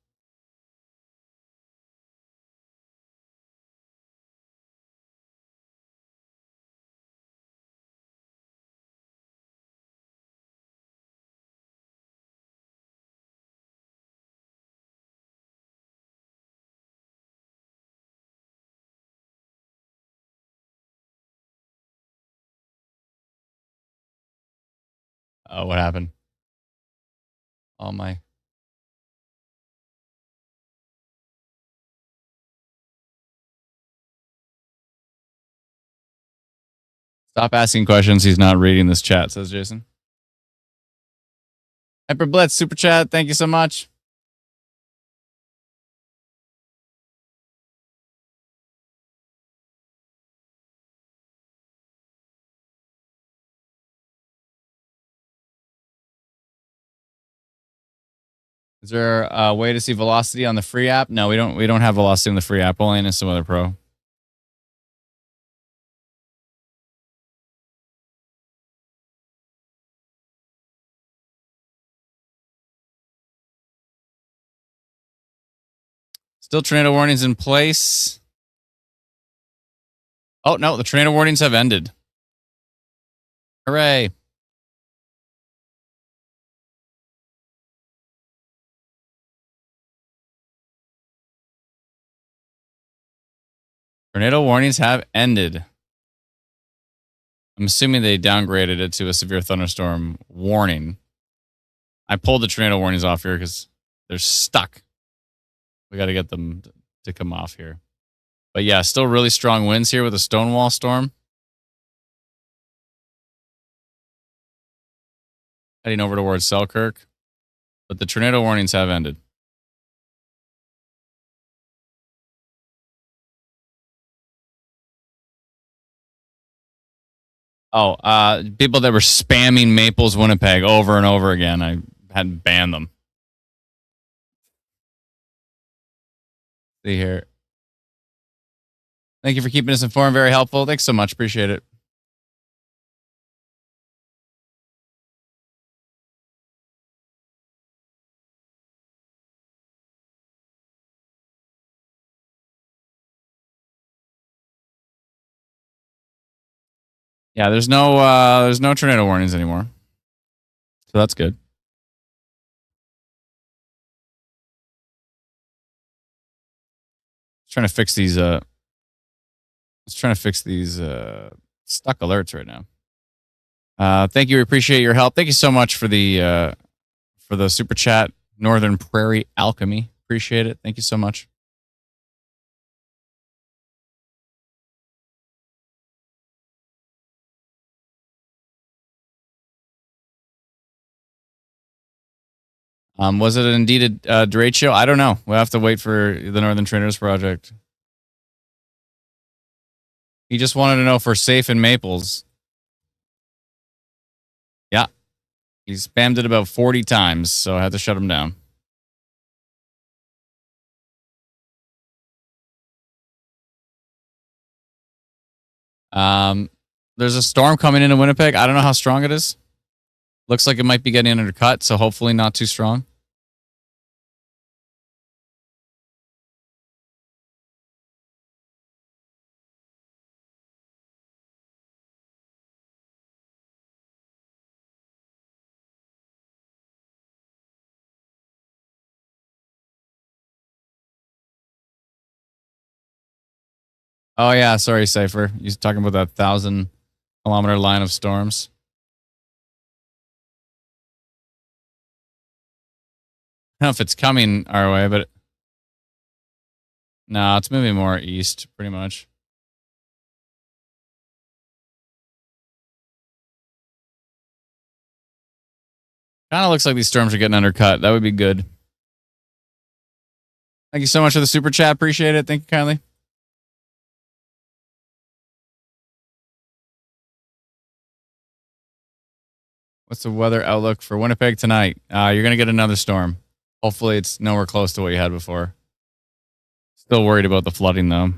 Oh, what happened? Oh my. Stop asking questions. He's not reading this chat, says Jason. Hyper Blitz, super chat. Thank you so much. Is there a way to see velocity on the free app? No, we don't. We don't have velocity on the free app. Only in some other pro. Still tornado warnings in place. Oh no, the tornado warnings have ended. Hooray! Tornado warnings have ended. I'm assuming they downgraded it to a severe thunderstorm warning. I pulled the tornado warnings off here because they're stuck. We got to get them to come off here. But yeah, still really strong winds here with a Stonewall storm. Heading over towards Selkirk. But the tornado warnings have ended. Oh, people that were spamming Maples, Winnipeg over and over again. I had banned them. See here. Thank you for keeping us informed. Very helpful. Thanks so much. Appreciate it. Yeah, there's no tornado warnings anymore. So that's good. Trying to fix these stuck alerts right now. Thank you. We appreciate your help. Thank you so much for the super chat, Northern Prairie Alchemy. Appreciate it. Thank you so much. Was it indeed a derecho? I don't know. We'll have to wait for the Northern Trainers Project. He just wanted to know if we're safe in Maples. Yeah. He spammed it about 40 times, so I had to shut him down. There's a storm coming into Winnipeg. I don't know how strong it is. Looks like it might be getting undercut, so hopefully not too strong. Oh yeah, sorry, Cypher. You're talking about that 1,000-kilometer line of storms. I don't know if it's coming our way, but no, it's moving more east, pretty much. Kind of looks like these storms are getting undercut. That would be good. Thank you so much for the super chat. Appreciate it. Thank you kindly. What's the weather outlook for Winnipeg tonight? You're going to get another storm. Hopefully it's nowhere close to what you had before. Still worried about the flooding, though.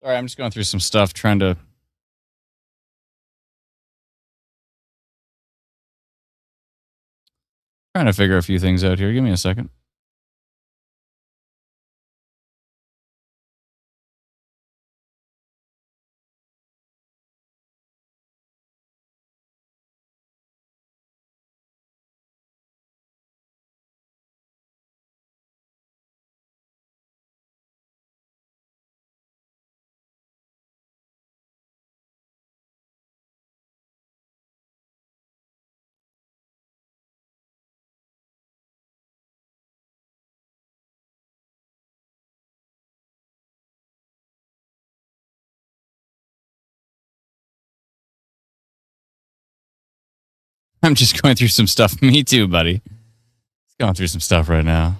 Sorry, I'm just going through some stuff trying to figure a few things out here. Give me a second. I'm just going through some stuff. Me too, buddy. Just going through some stuff right now.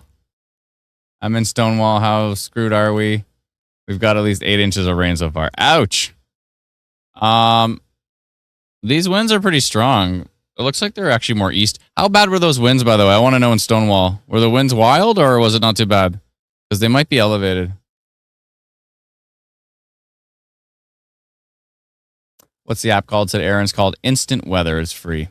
I'm in Stonewall. How screwed are we? We've got at least 8 inches of rain so far. Ouch. These winds are pretty strong. It looks like they're actually more east. How bad were those winds, by the way? I want to know in Stonewall. Were the winds wild or was it not too bad? Because they might be elevated. What's the app called? Said Aaron's called Instant Weather. It's free.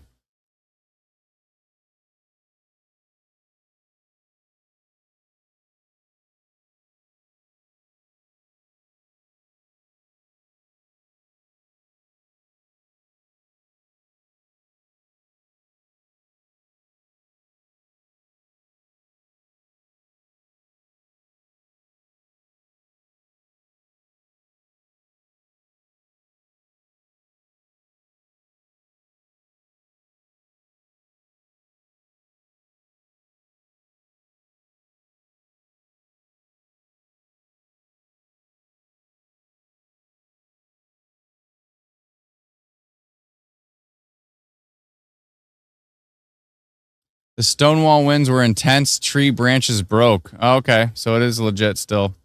The Stonewall winds were intense. Tree branches broke. Oh, okay, so it is legit still.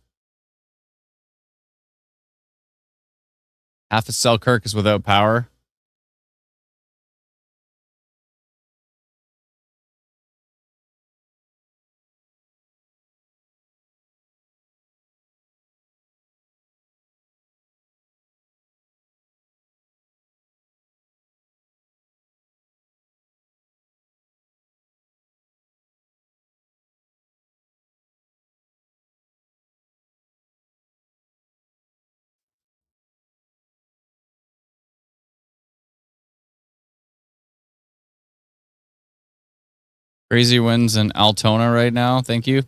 Half of Selkirk is without power. Crazy winds in Altona right now. Thank you.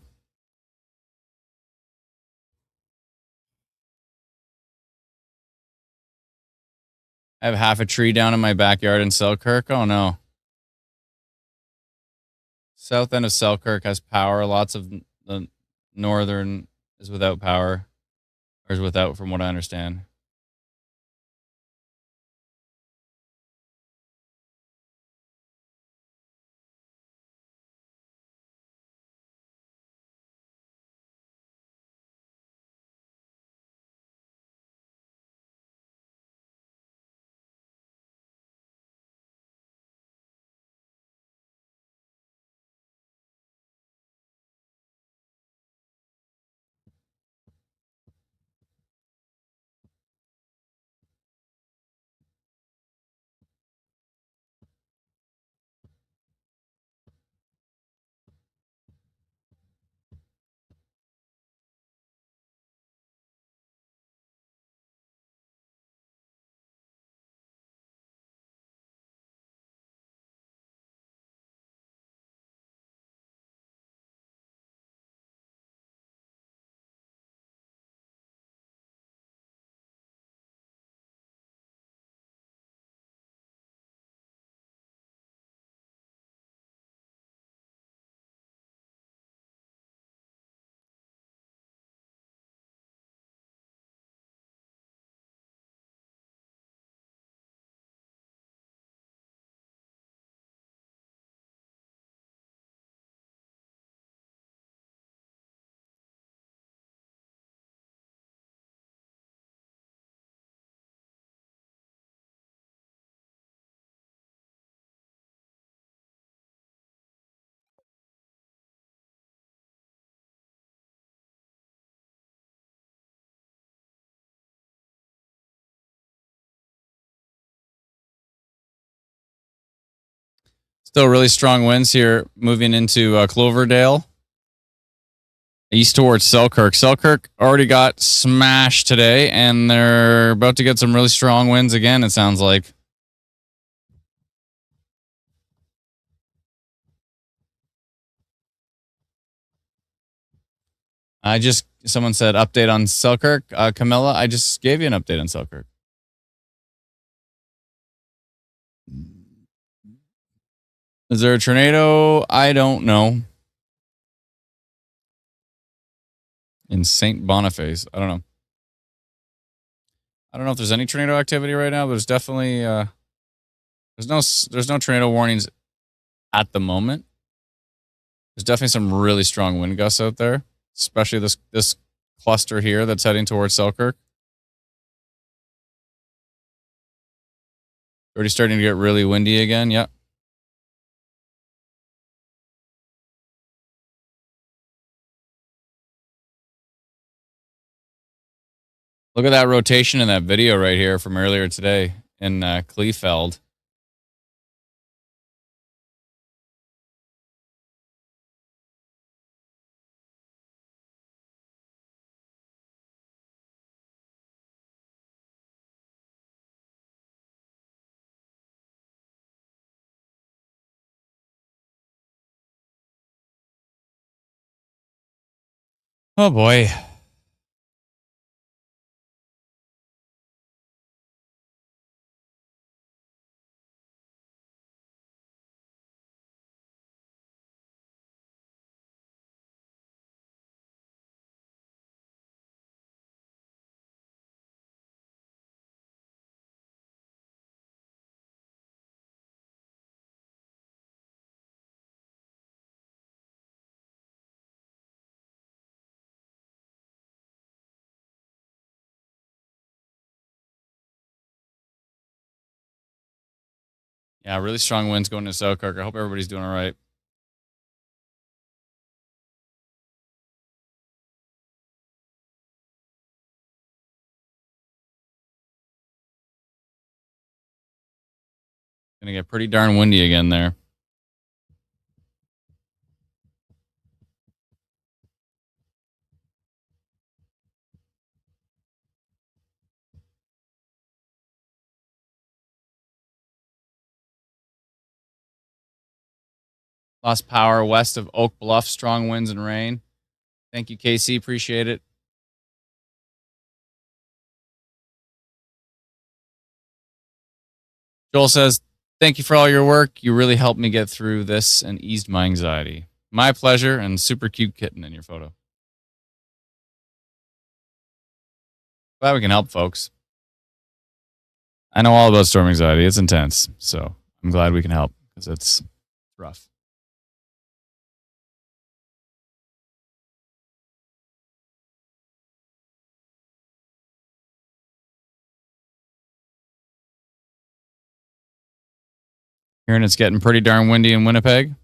I have half a tree down in my backyard in Selkirk. Oh no. South end of Selkirk has power. Lots of the northern is without power. Or is without, from what I understand. Still really strong winds here moving into Cloverdale. East towards Selkirk. Selkirk already got smashed today, and they're about to get some really strong winds again, it sounds like. Someone said update on Selkirk. Camilla, I just gave you an update on Selkirk. Is there a tornado? I don't know. In St. Boniface. I don't know. I don't know if there's any tornado activity right now. There's definitely there's no tornado warnings at the moment. There's definitely some really strong wind gusts out there, especially this cluster here that's heading towards Selkirk. Already starting to get really windy again. Yep. Look at that rotation in that video right here from earlier today in Kleefeld. Oh boy. Yeah, really strong winds going to Selkirk. I hope everybody's doing all right. Gonna get pretty darn windy again there. Lost power west of Oak Bluff. Strong winds and rain. Thank you, KC. Appreciate it. Joel says, thank you for all your work. You really helped me get through this and eased my anxiety. My pleasure, and super cute kitten in your photo. Glad we can help, folks. I know all about storm anxiety. It's intense. So I'm glad we can help because it's rough. Hearing it's getting pretty darn windy in Winnipeg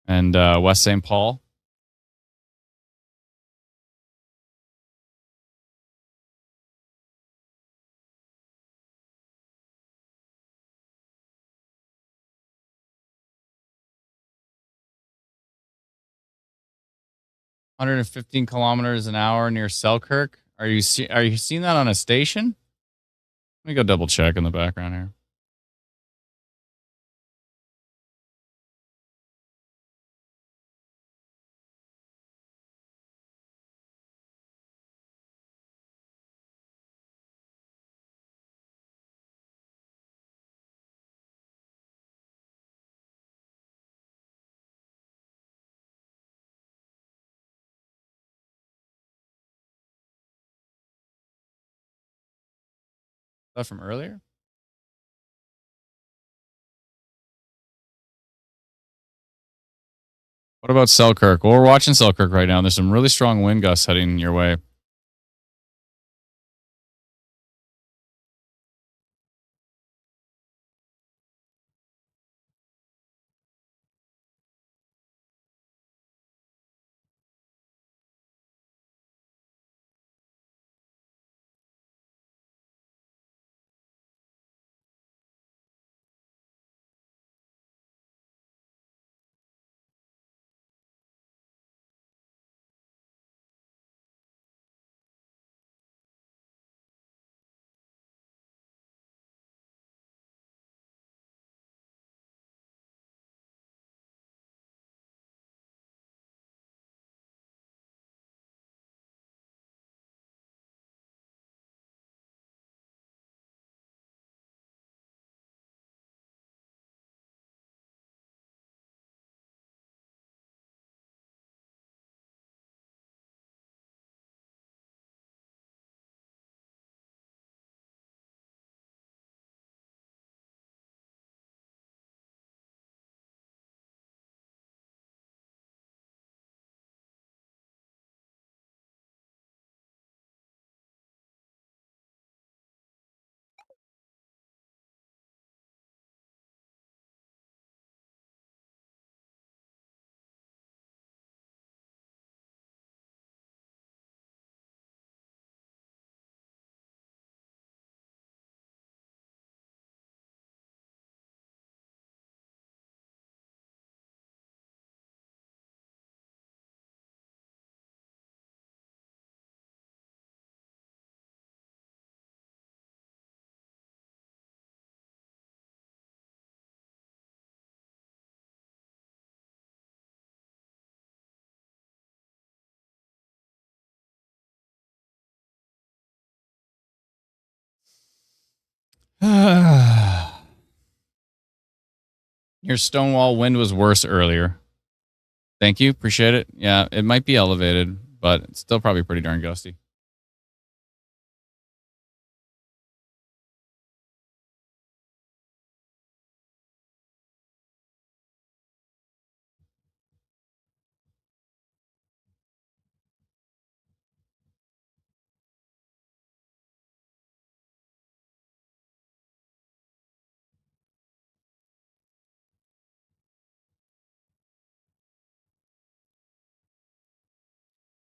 and West St. Paul. (115 kilometers an hour near Selkirk). Are you seeing that on a station? Let me go double check in the background here. Is that from earlier? What about Selkirk? Well, we're watching Selkirk right now. There's some really strong wind gusts heading your way. Your Stonewall wind was worse earlier. Thank you. Appreciate it. Yeah, it might be elevated, but it's still probably pretty darn gusty.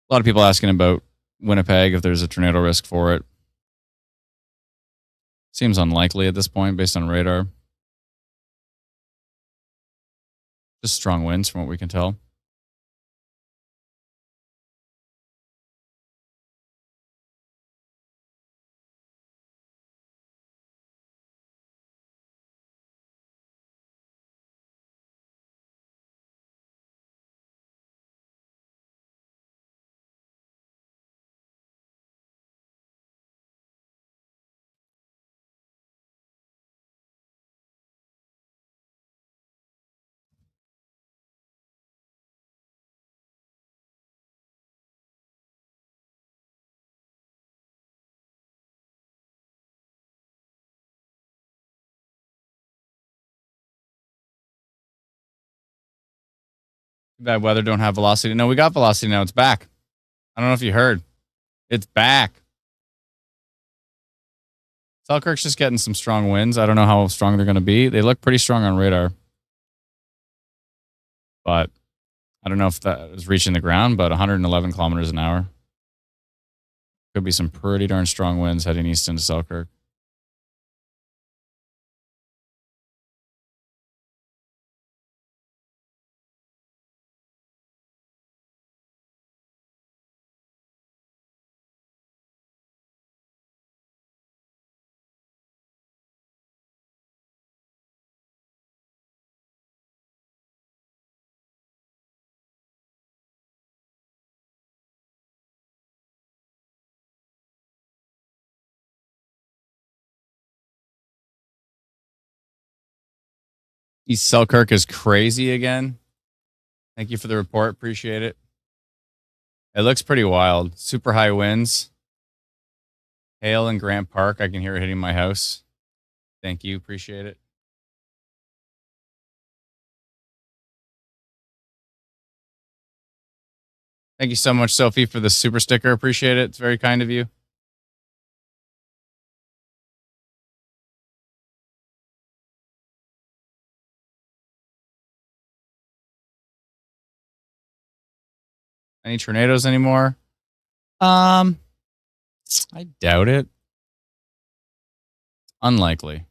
A lot of people asking about Winnipeg, if there's a tornado risk for it. Seems unlikely at this point based on radar. Just strong winds from what we can tell. Bad weather, don't have velocity. No, we got velocity now. It's back. I don't know if you heard. It's back. Selkirk's just getting some strong winds. I don't know how strong they're going to be. They look pretty strong on radar. But I don't know if that is reaching the ground, but 111 kilometers an hour. Could be some pretty darn strong winds heading east into Selkirk. East Selkirk is crazy again. Thank you for the report. Appreciate it. It looks pretty wild. Super high winds. Hail in Grant Park. I can hear it hitting my house. Thank you. Appreciate it. Thank you so much, Sophie, for the super sticker. Appreciate it. It's very kind of you. Any tornadoes anymore? I doubt it. Unlikely.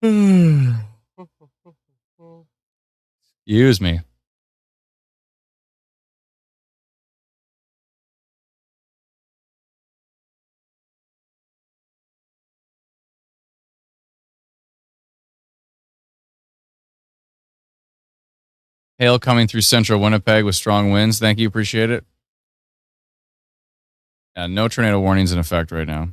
Excuse me. Hail coming through central Winnipeg with strong winds. Thank you. Appreciate it. No tornado warnings in effect right now.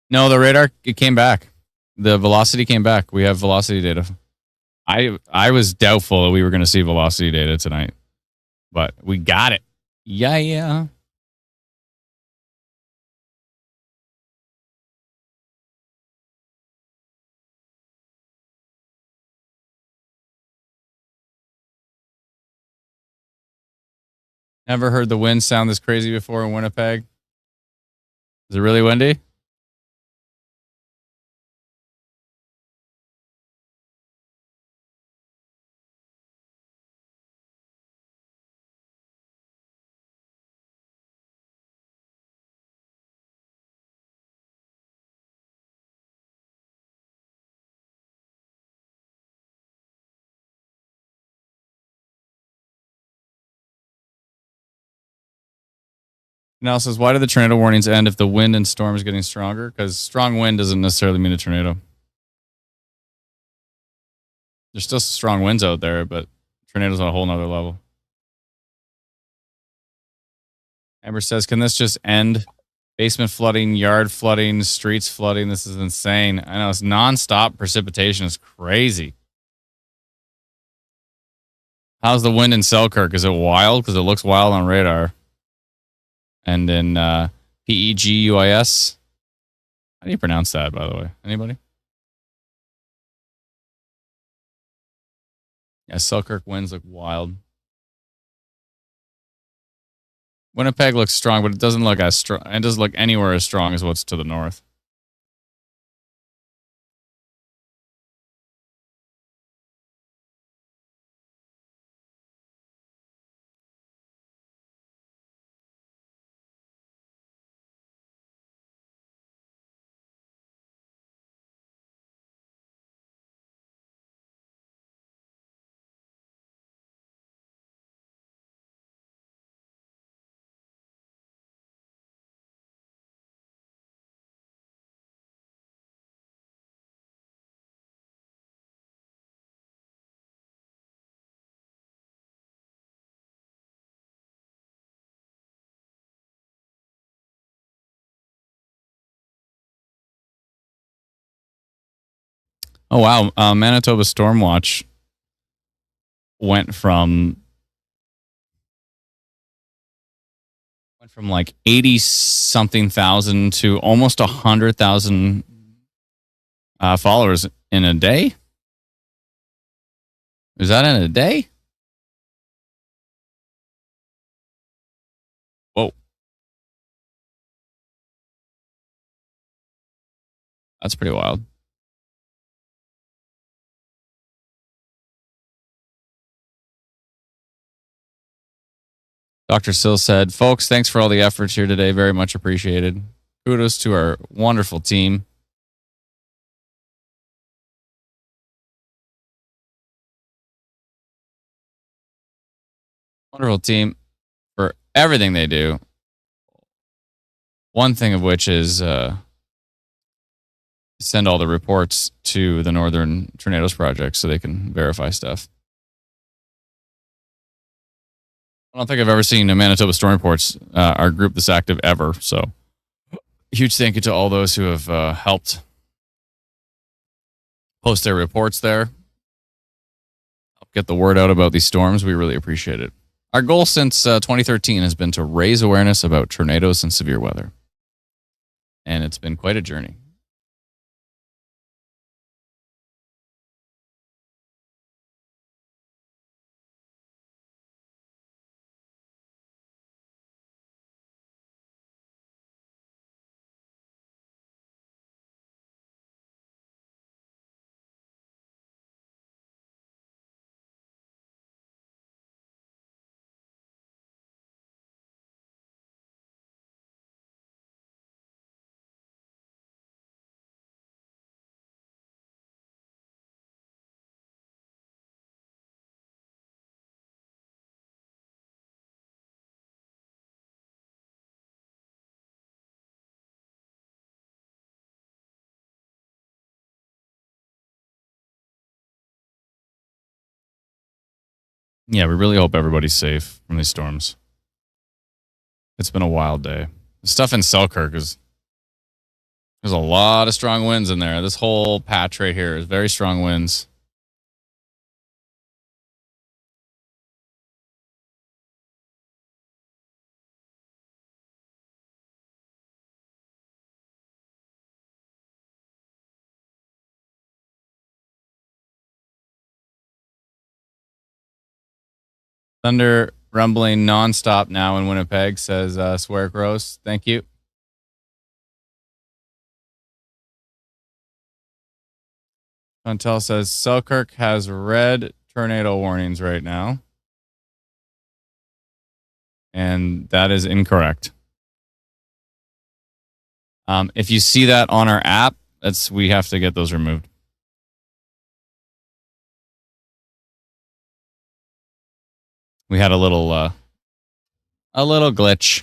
No, the radar, it came back. The velocity came back. We have velocity data. I was doubtful that we were going to see velocity data tonight, but we got it. Yeah. Never heard the wind sound this crazy before in Winnipeg. Is it really windy? Now says, why do the tornado warnings end if the wind and storm is getting stronger? Because strong wind doesn't necessarily mean a tornado. There's still strong winds out there, but tornadoes on a whole nother level. Amber says, can this just end? Basement flooding, yard flooding, streets flooding. This is insane. I know, it's nonstop precipitation. Is crazy. How's the wind in Selkirk? Is it wild? Because it looks wild on radar. And in PEGUIS. How do you pronounce that, by the way? Anybody? Yeah, Selkirk winds look wild. Winnipeg looks strong, but it doesn't look as strong. It doesn't look anywhere as strong as what's to the north. Oh, wow. Manitoba Stormwatch went from like 80 something thousand to almost 100,000 followers in a day. Is that in a day? Whoa. That's pretty wild. Dr. Sill said, folks, thanks for all the efforts here today. Very much appreciated. Kudos to our wonderful team. Wonderful team for everything they do. One thing of which is send all the reports to the Northern Tornadoes Project so they can verify stuff. I don't think I've ever seen a Manitoba Storm Reports, our group this active ever. So huge thank you to all those who have helped post their reports there. Help get the word out about these storms. We really appreciate it. Our goal since 2013 has been to raise awareness about tornadoes and severe weather. And it's been quite a journey. Yeah, we really hope everybody's safe from these storms. It's been a wild day. The stuff in Selkirk there's a lot of strong winds in there. This whole patch right here is very strong winds. Thunder rumbling nonstop now in Winnipeg, says Swear Gross. Thank you. Chantel says Selkirk has red tornado warnings right now. And that is incorrect. If you see that on our app, we have to get those removed. We had a little glitch.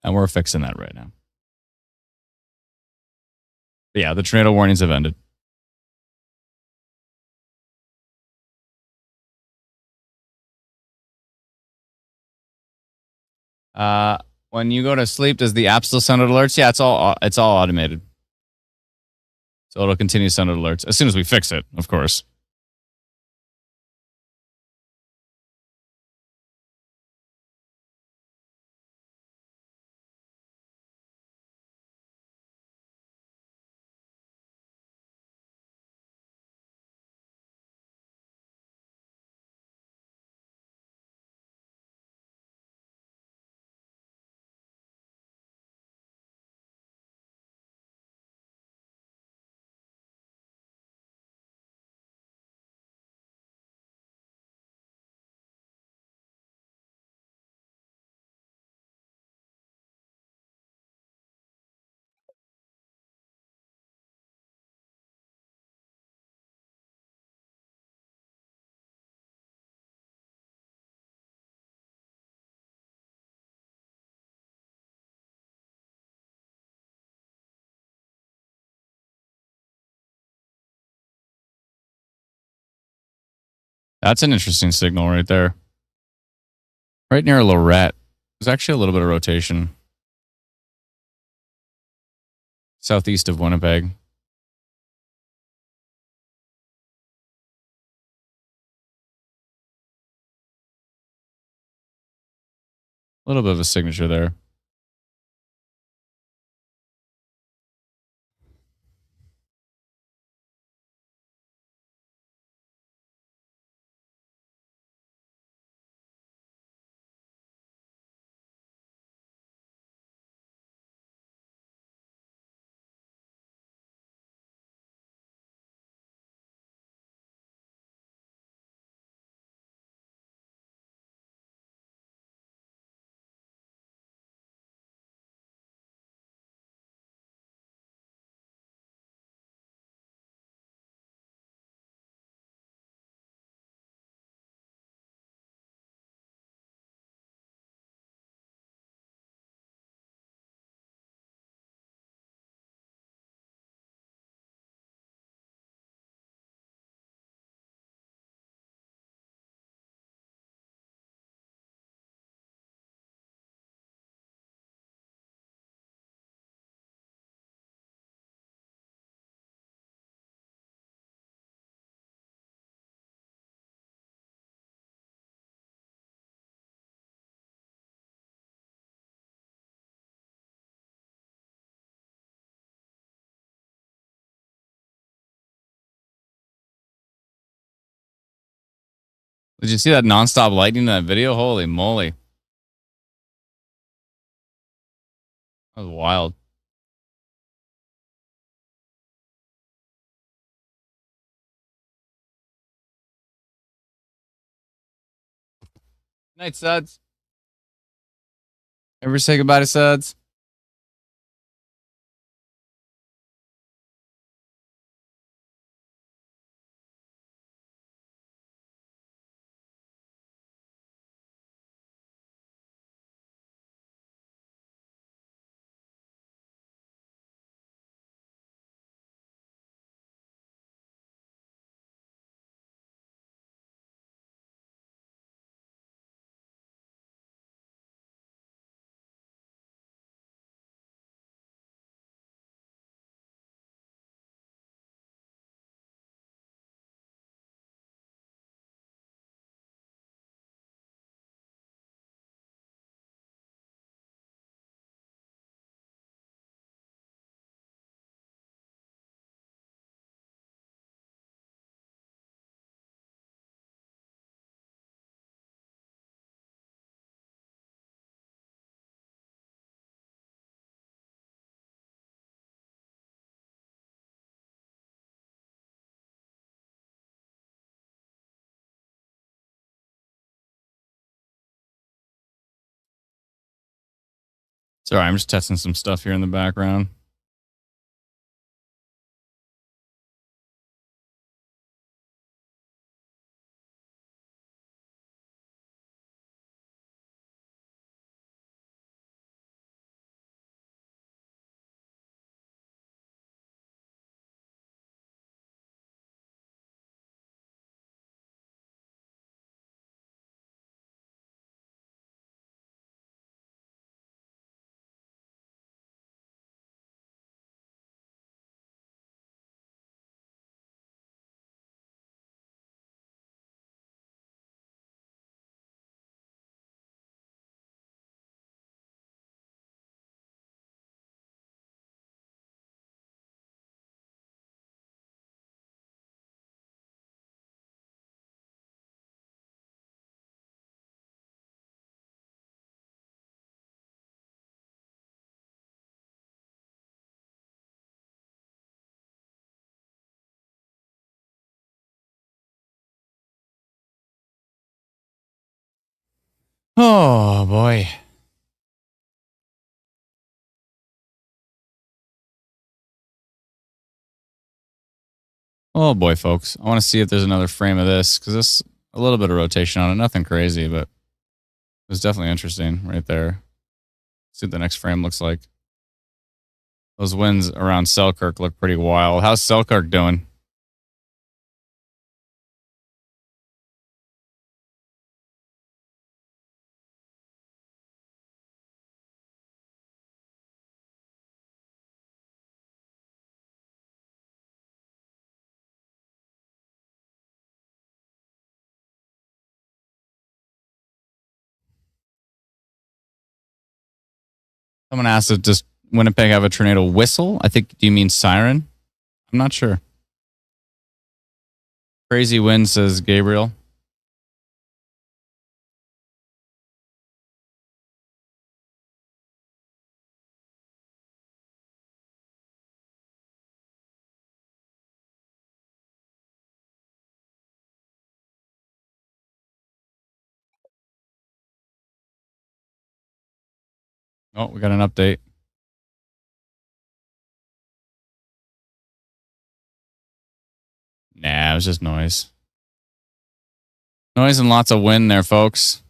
And we're fixing that right now. But yeah, the tornado warnings have ended. When you go to sleep, does the app still send out alerts? Yeah, it's all automated. So it'll continue to send out alerts as soon as we fix it, of course. That's an interesting signal right there. Right near Lorette. There's actually a little bit of rotation. Southeast of Winnipeg. A little bit of a signature there. Did you see that nonstop lightning in that video? Holy moly. That was wild. Night, Suds. Ever say goodbye to Suds? Sorry, I'm just testing some stuff here in the background. Oh, boy. Oh, boy, folks. I want to see if there's another frame of this, because this a little bit of rotation on it. Nothing crazy, but it was definitely interesting right there. See what the next frame looks like. Those winds around Selkirk look pretty wild. How's Selkirk doing? Someone asked if does Winnipeg have a tornado whistle? I think, do you mean siren? I'm not sure. Crazy wind, says Gabriel. Oh, we got an update. Nah, it was just noise. Noise and lots of wind there, folks.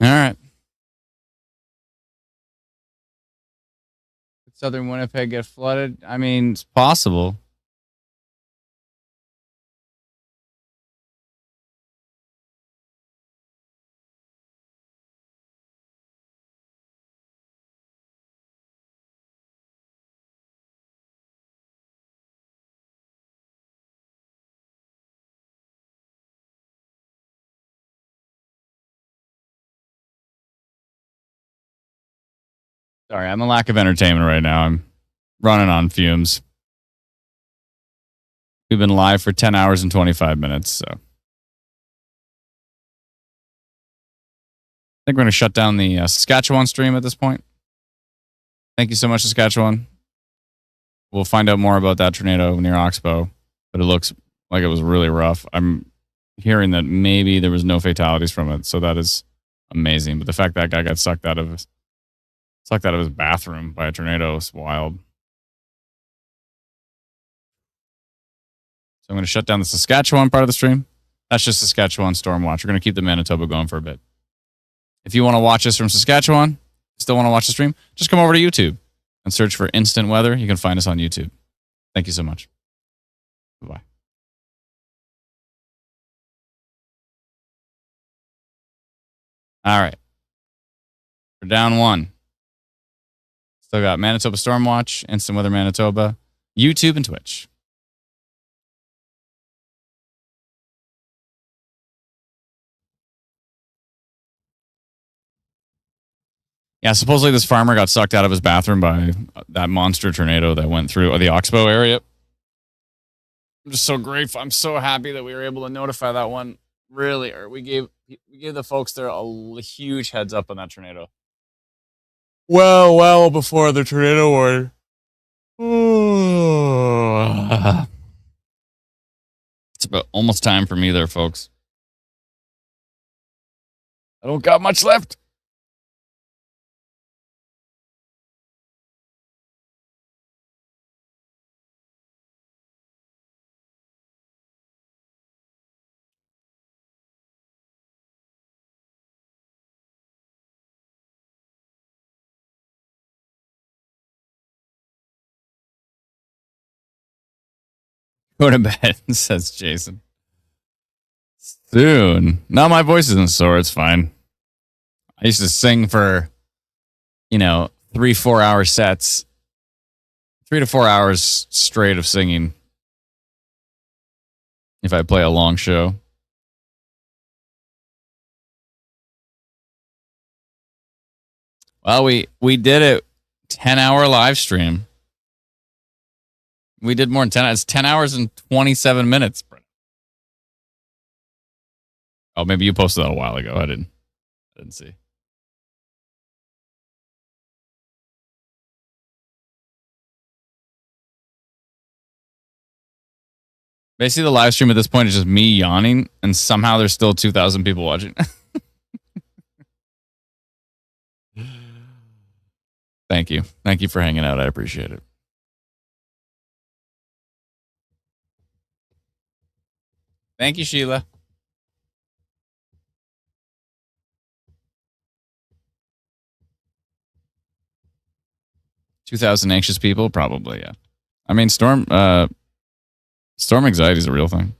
All right. Did southern Winnipeg get flooded? I mean, it's possible. Sorry, I'm a lack of entertainment right now. I'm running on fumes. We've been live for 10 hours and 25 minutes, so I think we're going to shut down the Saskatchewan stream at this point. Thank you so much, Saskatchewan. We'll find out more about that tornado near Oxbow, but it looks like it was really rough. I'm hearing that maybe there was no fatalities from it, so that is amazing. But the fact that guy got sucked out of his bathroom by a tornado is wild. So I'm going to shut down the Saskatchewan part of the stream. That's just Saskatchewan Storm Watch. We're going to keep the Manitoba going for a bit. If you want to watch us from Saskatchewan, still want to watch the stream, just come over to YouTube and search for Instant Weather. You can find us on YouTube. Thank you so much. Bye-bye. All right. We're down one. Still got Manitoba Storm Watch, Instant Weather Manitoba, YouTube, and Twitch. Yeah, supposedly this farmer got sucked out of his bathroom by that monster tornado that went through the Oxbow area. I'm just so grateful. I'm so happy that we were able to notify that one really early. We gave the folks there a huge heads up on that tornado. Well before the tornado warning. It's about almost time for me there, folks. I don't got much left. Go to bed, says Jason. Soon. No, my voice isn't sore. It's fine. I used to sing for, 3-4 hour sets, 3 to 4 hours straight of singing. If I play a long show. Well, we did it 10-hour live stream. We did more than 10. It's 10 hours and 27 minutes. Oh, maybe you posted that a while ago. I didn't see. Basically, the live stream at this point is just me yawning, and somehow there's still 2,000 people watching. Thank you. Thank you for hanging out. I appreciate it. Thank you, Sheila. 2,000 anxious people? Probably, yeah. I mean, storm anxiety is a real thing.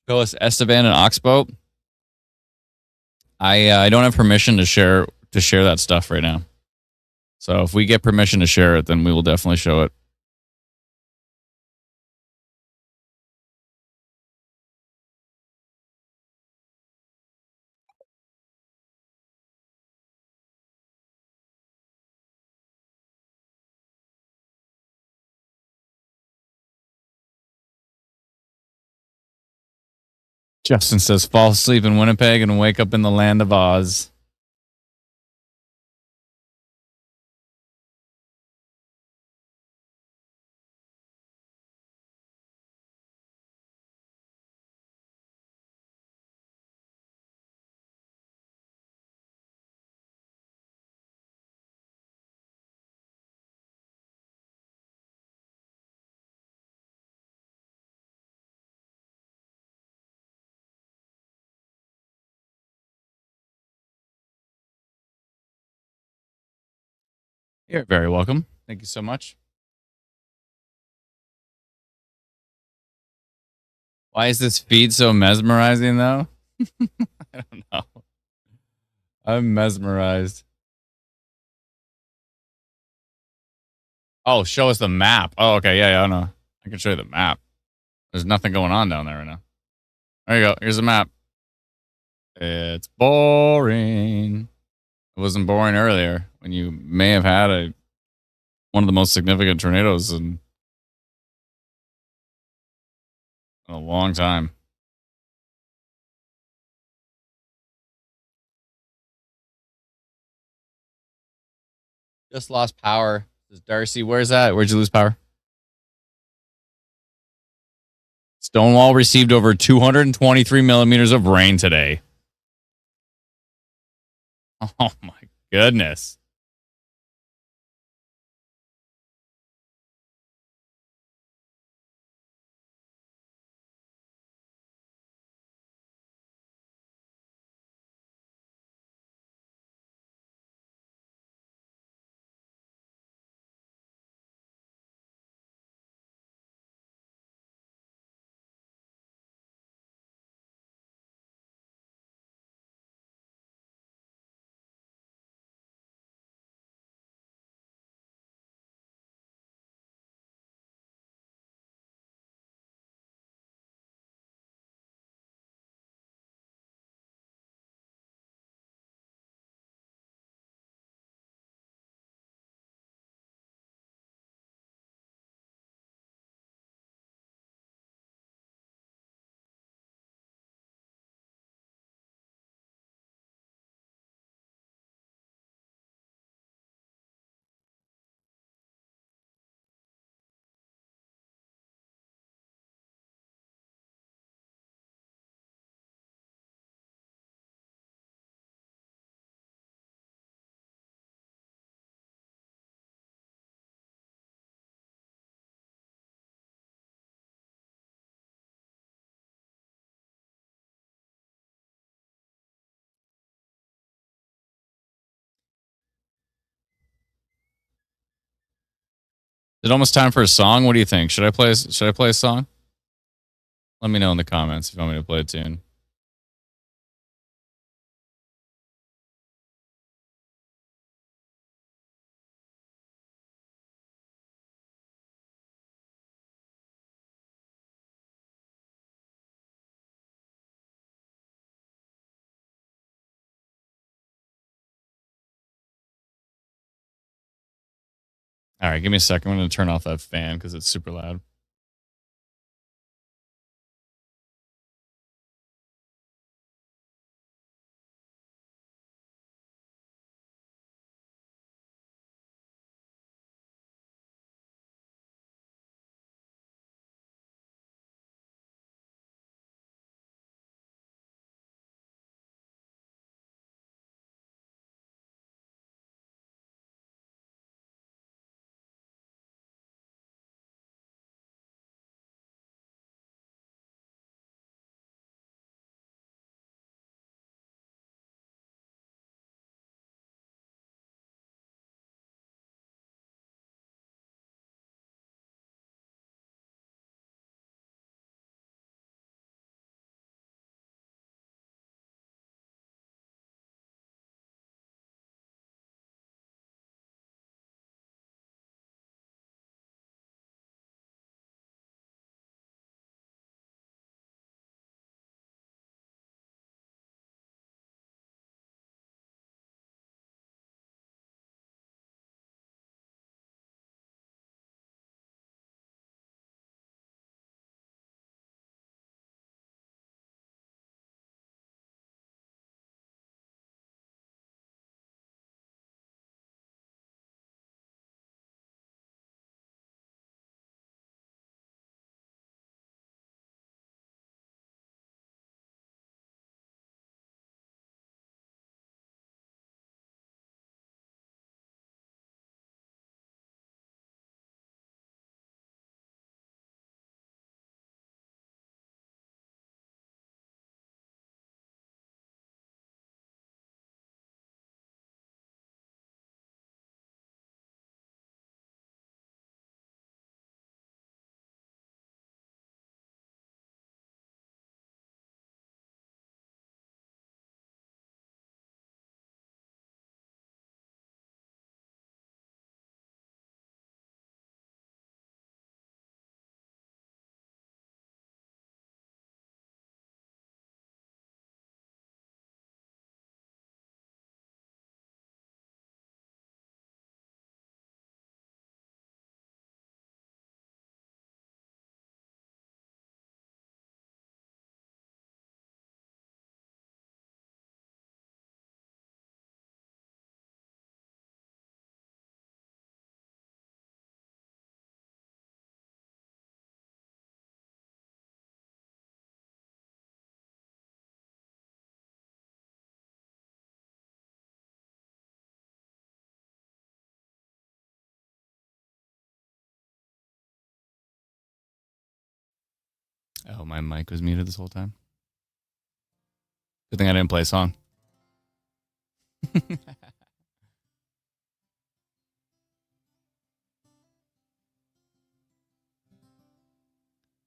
Phyllis Esteban and Oxbow. I don't have permission to share that stuff right now. So if we get permission to share it, then we will definitely show it. Justin says, fall asleep in Winnipeg and wake up in the land of Oz. You're very welcome. Thank you so much. Why is this feed so mesmerizing, though? I don't know. I'm mesmerized. Oh, show us the map. Oh, okay. Yeah, I know. I can show you the map. There's nothing going on down there right now. There you go. Here's the map. It's boring. It wasn't boring earlier when you may have had one of the most significant tornadoes in a long time. Just lost power. This is Darcy. Where's that? Where'd you lose power? Stonewall received over 223 millimeters of rain today. Oh my goodness. Is it almost time for a song? What do you think? Should I play a song? Let me know in the comments if you want me to play a tune. All right, give me a second. I'm going to turn off that fan because it's super loud. Oh, my mic was muted this whole time. Good thing I didn't play a song. Let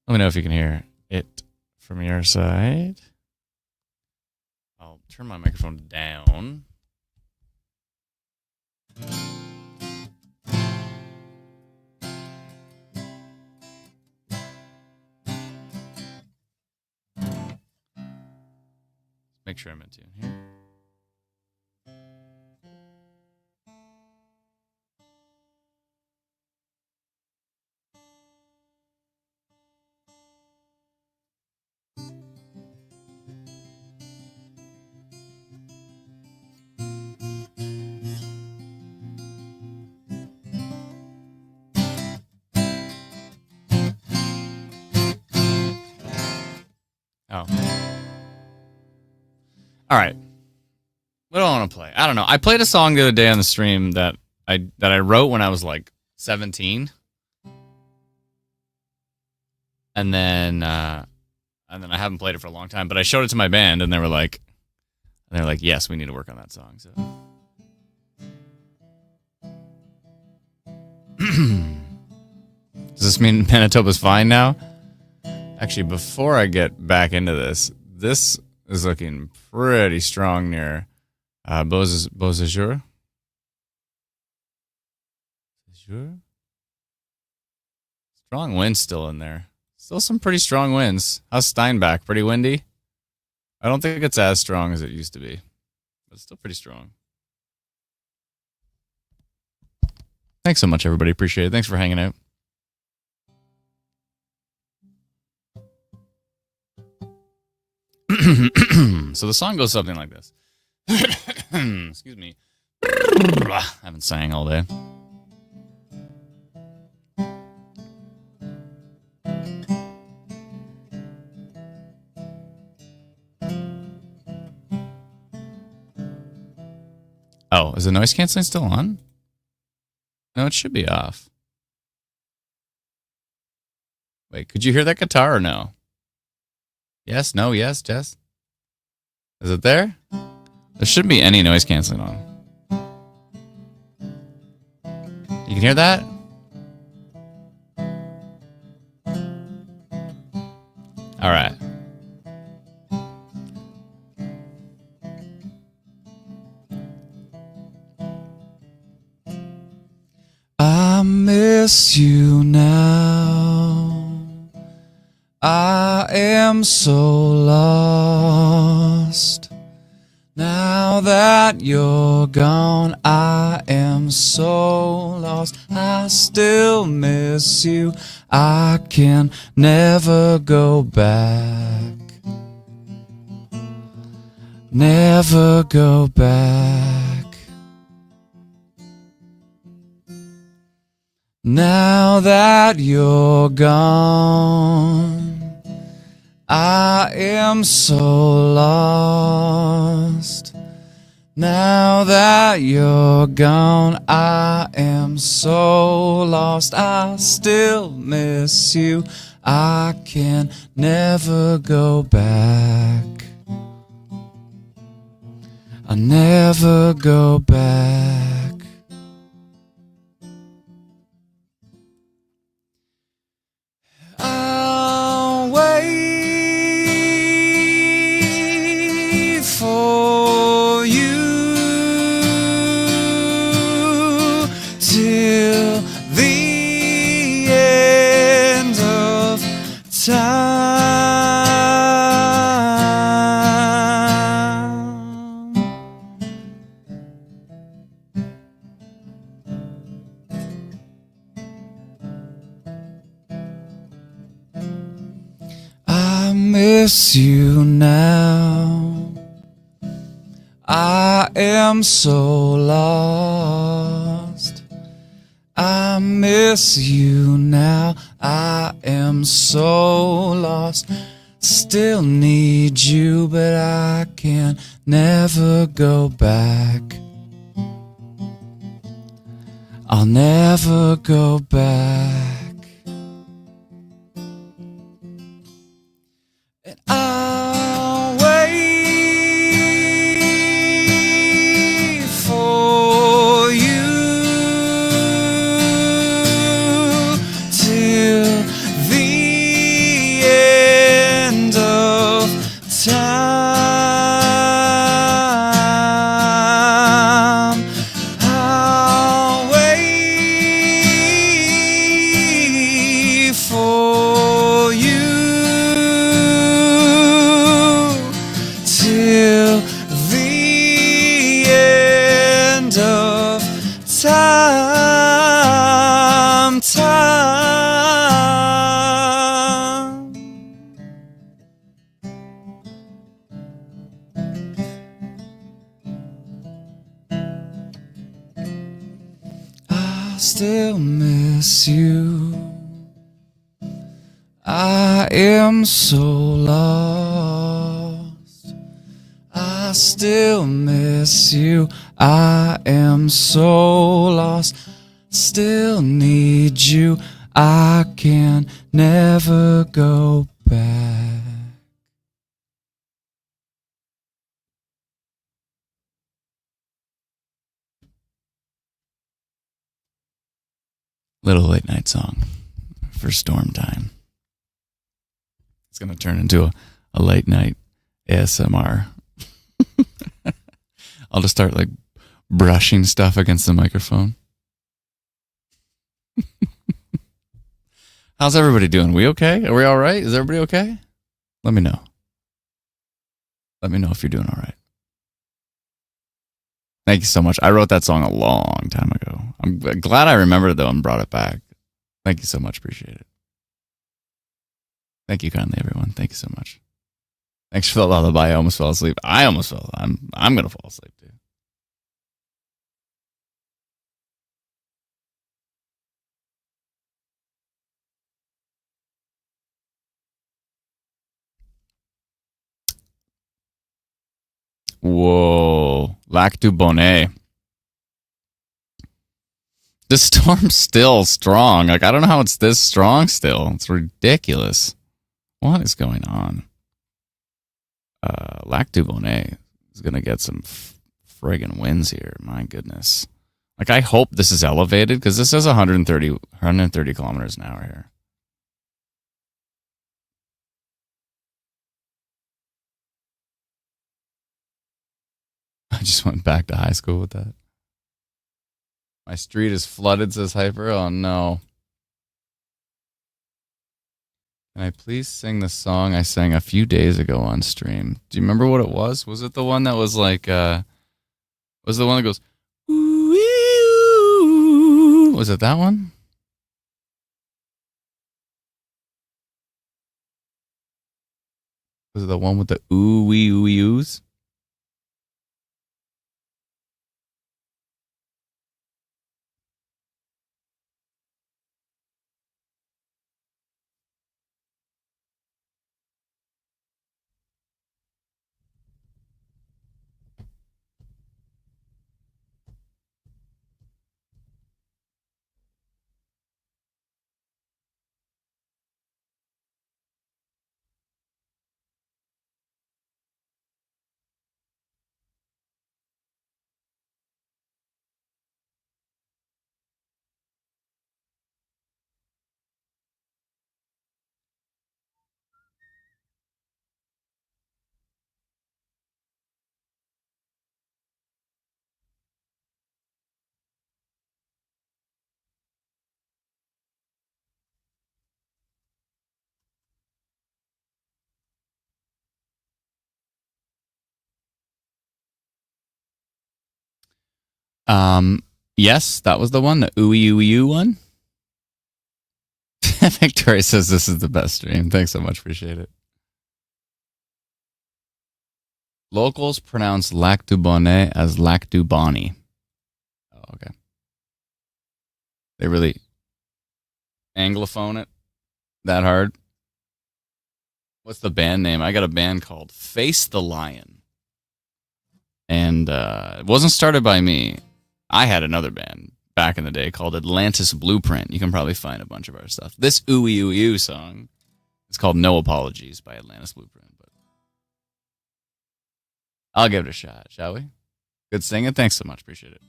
me know if you can hear it from your side. I'll turn my microphone down. Make sure I'm in tune here. Oh. All right. What do I want to play? I don't know. I played a song the other day on the stream that I wrote when I was like 17. And then I haven't played it for a long time, but I showed it to my band and they were like, yes, we need to work on that song. So this mean Manitoba's fine now? Actually, before I get back into this is looking pretty strong near Beausejour. Strong winds still in there. Still some pretty strong winds. How's Steinbach? Pretty windy? I don't think it's as strong as it used to be, but it's still pretty strong. Thanks so much, everybody. Appreciate it. Thanks for hanging out. So the song goes something like this. Excuse me. I haven't sang all day. Oh, is the noise canceling still on? No, it should be off. Wait, could you hear that guitar or no? Yes, no, yes, Jess? Is it there? There shouldn't be any noise canceling on. You can hear that? All right. I miss you now. I am so lost. Now that you're gone, I am so lost. I still miss you. I can never go back. Never go back. Now that you're gone, I am so lost. Now that you're gone, I am so lost. I still miss you. I can never go back. I'll never go back. I'll wait for you till the end of time. I miss you now. I am so lost. I miss you now. I am so lost. Still need you, but I can never go back. I'll never go back. And I'll wait for you till the end of time. I'll wait for you till the end of time. I still miss you. I am so lost. I still miss you. I am so lost. Still need you. I can never go back. Little late night song for storm time. It's going to turn into a late night ASMR. I'll just start like brushing stuff against the microphone. How's everybody doing? We okay? Are we all right? Is everybody okay? Let me know. Let me know if you're doing all right. Thank you so much. I wrote that song a long time ago. I'm glad I remembered it, though, and brought it back. Thank you so much. Appreciate it. Thank you kindly, everyone. Thank you so much. Thanks for the lullaby. I almost fell asleep. I'm going to fall asleep, too. Whoa. Lac du Bonnet. The storm's still strong. Like, I don't know how it's this strong still. It's ridiculous. What is going on? Lac du Bonnet is going to get some friggin' winds here. My goodness. Like, I hope this is elevated because this is 130 kilometers an hour here. I just went back to high school with that. My street is flooded, says Hyper. Oh, no. Can I please sing the song I sang a few days ago on stream? Do you remember what it was? Was it the one that was like, was it the one that goes, ooh, was it that one? Was it the one with the ooh, wee, ooh, oohs? Yes, that was the one, the ooey ooey oo one. Victoria says this is the best stream. Thanks so much, appreciate it. Locals pronounce Lac du Bonnet as Lac du Bonnie. Oh, okay. They really anglophone it that hard. What's the band name? I got a band called Face the Lion. And it wasn't started by me. I had another band back in the day called Atlantis Blueprint. You can probably find a bunch of our stuff. This ooey ooey oo song is called No Apologies by Atlantis Blueprint. But I'll give it a shot, shall we? Good singing. Thanks so much. Appreciate it.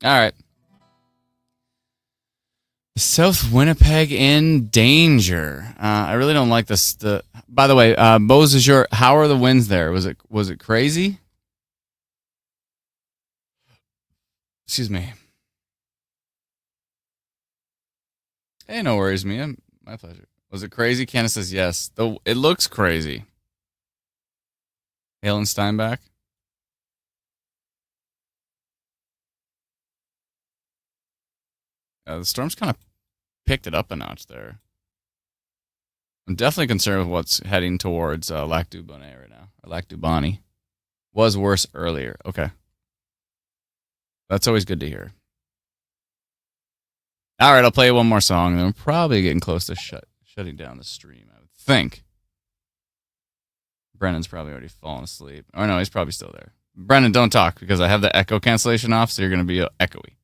All right. South Winnipeg in danger. I really don't like this. By the way, Bose is your. How are the winds there? Was it crazy? Excuse me. Hey, no worries, Mia. My pleasure. Was it crazy? Candace says yes. Though it looks crazy. Halen Steinbach. The storm's kind of picked it up a notch there. I'm definitely concerned with what's heading towards Lac du Bonnet right now. Or Lac du Bonnie. Was worse earlier. Okay. That's always good to hear. All right, I'll play one more song, and then we're probably getting close to shutting down the stream, I would think. Brennan's probably already fallen asleep. Oh, no, he's probably still there. Brennan, don't talk, because I have the echo cancellation off, so you're going to be echoey.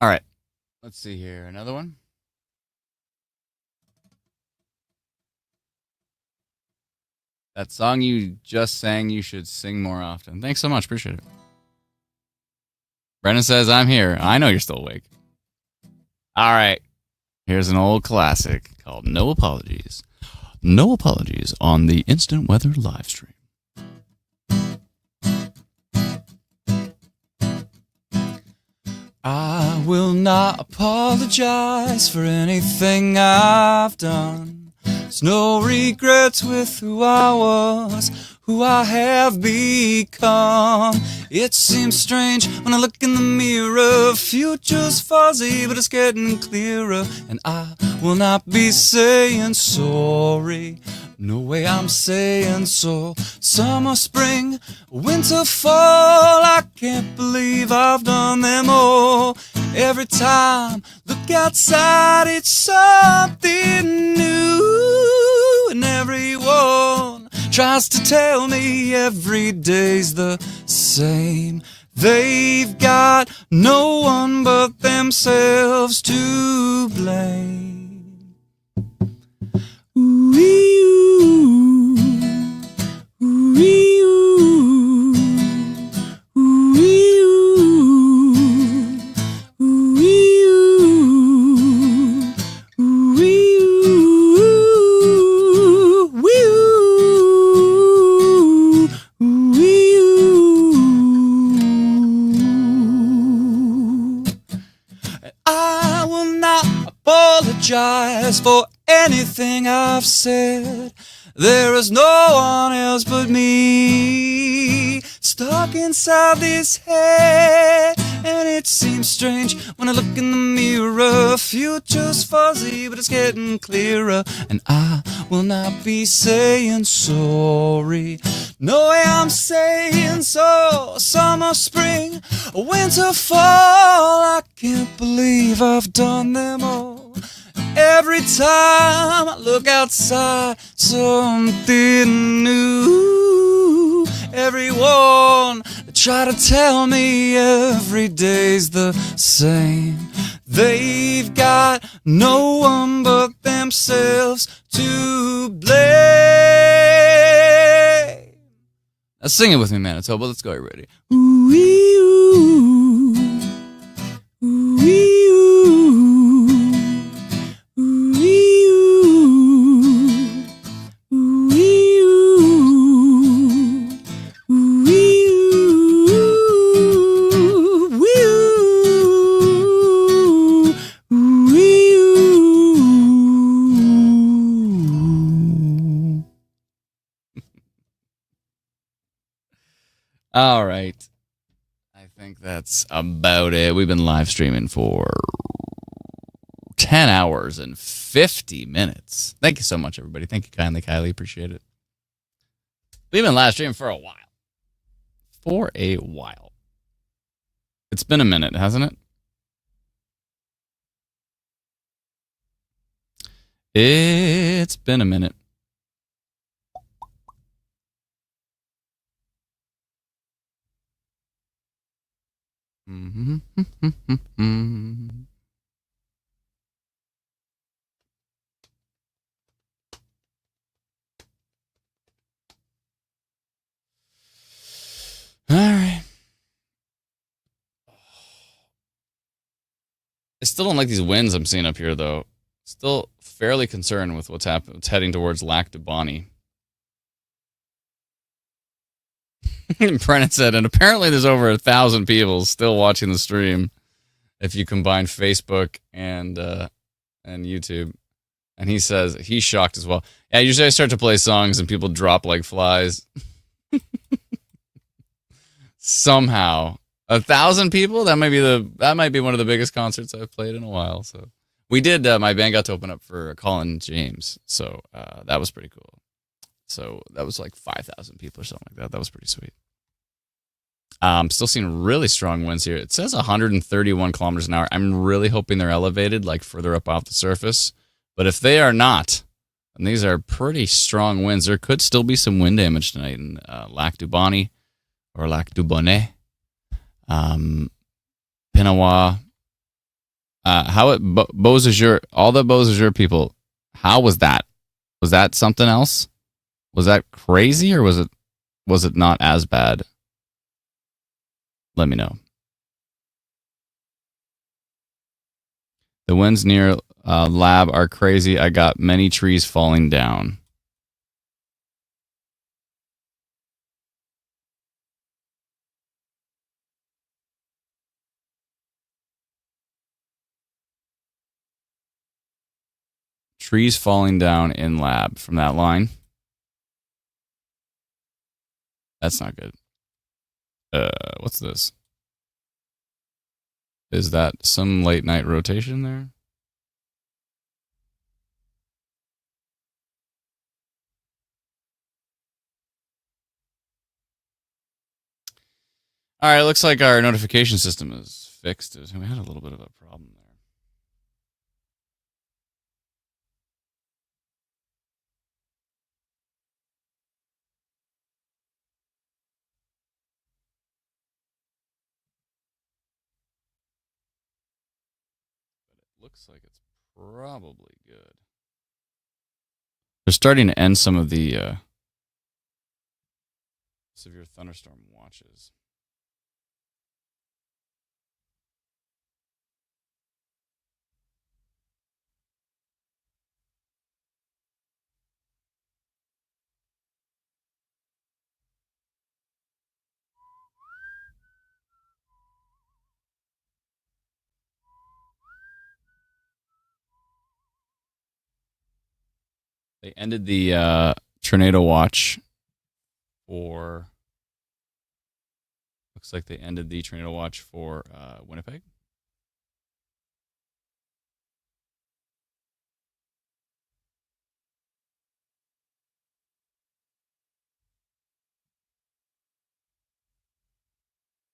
All right. Let's see here. Another one. That song you just sang, you should sing more often. Thanks so much. Appreciate it. Brennan says, I'm here. I know you're still awake. All right. Here's an old classic called No Apologies. No Apologies on the Instant Weather live stream. I will not apologize for anything I've done. There's no regrets with who I was, who I have become. It seems strange when I look in the mirror. Future's fuzzy, but it's getting clearer. And I will not be saying sorry. No way I'm saying so. Summer, spring, winter, fall, I can't believe I've done them all. Every time, look outside, it's something new. And everyone tries to tell me every day's the same. They've got no one but themselves to blame. I will not apologize for anything I've said. There is no one else but me stuck inside this head. And it seems strange when I look in the mirror. Future's fuzzy, but it's getting clearer. And I will not be saying sorry. No way I'm saying so. Summer, spring, winter, fall, I can't believe I've done them all. Every time I look outside, something new. Everyone try to tell me every day's the same. They've got no one but themselves to blame. Now sing it with me, Manitoba. Let's go. Are you ready? Ooh-wee-oo. Ooh-wee-oo. All right. I think that's about it. We've been live streaming for 10 hours and 50 minutes. Thank you so much, everybody. Thank you kindly, Kylie. Appreciate it. We've been live streaming for a while. It's been a minute, hasn't it? It's been a minute. All right. I still don't like these winds I'm seeing up here, though. Still fairly concerned with what's happening. It's heading towards Lac du Bonny. Brennan said, and apparently there's over 1,000 people still watching the stream if you combine Facebook and YouTube. And he says he's shocked as well. Yeah, usually I start to play songs and people drop like flies. Somehow 1,000 people. That might be one of the biggest concerts I've played in a while. So we did. My band got to open up for Colin James, so that was pretty cool. So that was like 5,000 people or something like that. That was pretty sweet. Still seeing really strong winds here. It says 131 kilometers an hour. I'm really hoping they're elevated, like further up off the surface. But if they are not, and these are pretty strong winds, there could still be some wind damage tonight in Lac du Bonny or Lac du Bonnet, Pinawa, How it Beausejour, all the Beausejour people, how was that? Was that something else? Was that crazy, or was it not as bad? Let me know. The winds near lab are crazy. I got many trees falling down. Trees falling down in lab from that line. That's not good. What's this? Is that some late night rotation there? All right, looks like our notification system is fixed. We had a little bit of a problem there. Looks like it's probably good. They're starting to end some of the severe thunderstorm watches. They ended the tornado watch for. Looks like they ended the tornado watch for Winnipeg.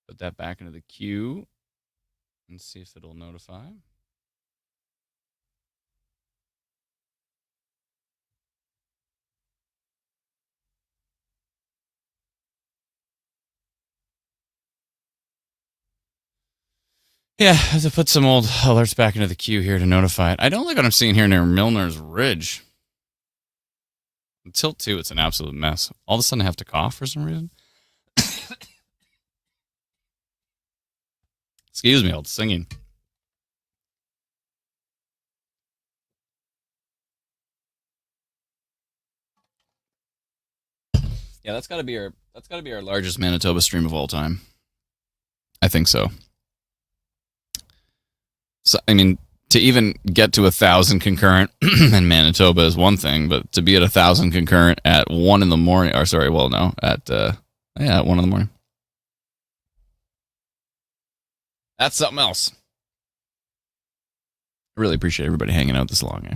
Put that back into the queue and see if it'll notify. Yeah, I have to put some old alerts back into the queue here to notify it. I don't like what I'm seeing here near Milner's Ridge. Until 2, it's an absolute mess. All of a sudden, I have to cough for some reason. Excuse me, old singing. Yeah, that's got to be our largest Manitoba stream of all time. I think so. So I mean, to even get to 1,000 concurrent in Manitoba is one thing, but to be at 1,000 concurrent at 1 in the morning, or sorry, well, no, at 1 in the morning. That's something else. I really appreciate everybody hanging out this long. Eh?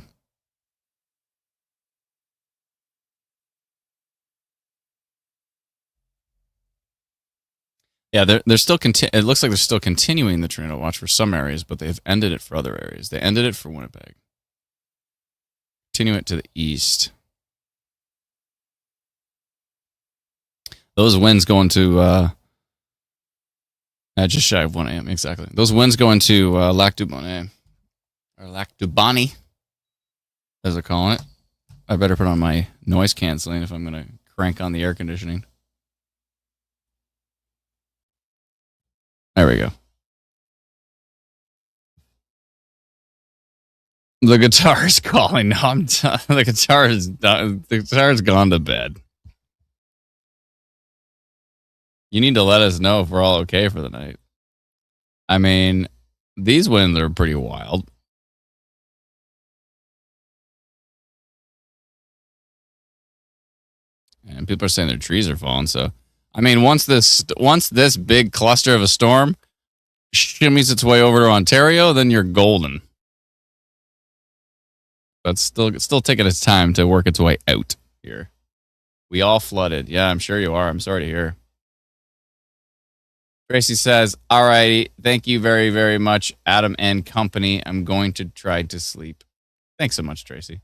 Yeah, they're still. It looks like they're still continuing the tornado watch for some areas, but they've ended it for other areas. They ended it for Winnipeg. Continue it to the east. Those winds going to just shy of 1 a.m. Exactly. Those winds going to Lac du Bonnet or Lac du Bonnet, as they're calling it. I better put on my noise canceling if I'm going to crank on the air conditioning. There we go. The guitar is calling. No, I'm done. The guitar is done. The guitar's gone to bed. You need to let us know if we're all okay for the night. I mean, these winds are pretty wild. And people are saying their trees are falling. So, I mean, once this big cluster of a storm shimmies its way over to Ontario, then you're golden. But still taking its time to work its way out here. We all flooded. Yeah, I'm sure you are. I'm sorry to hear. Tracy says, all righty. Thank you very, very much, Adam and company. I'm going to try to sleep. Thanks so much, Tracy.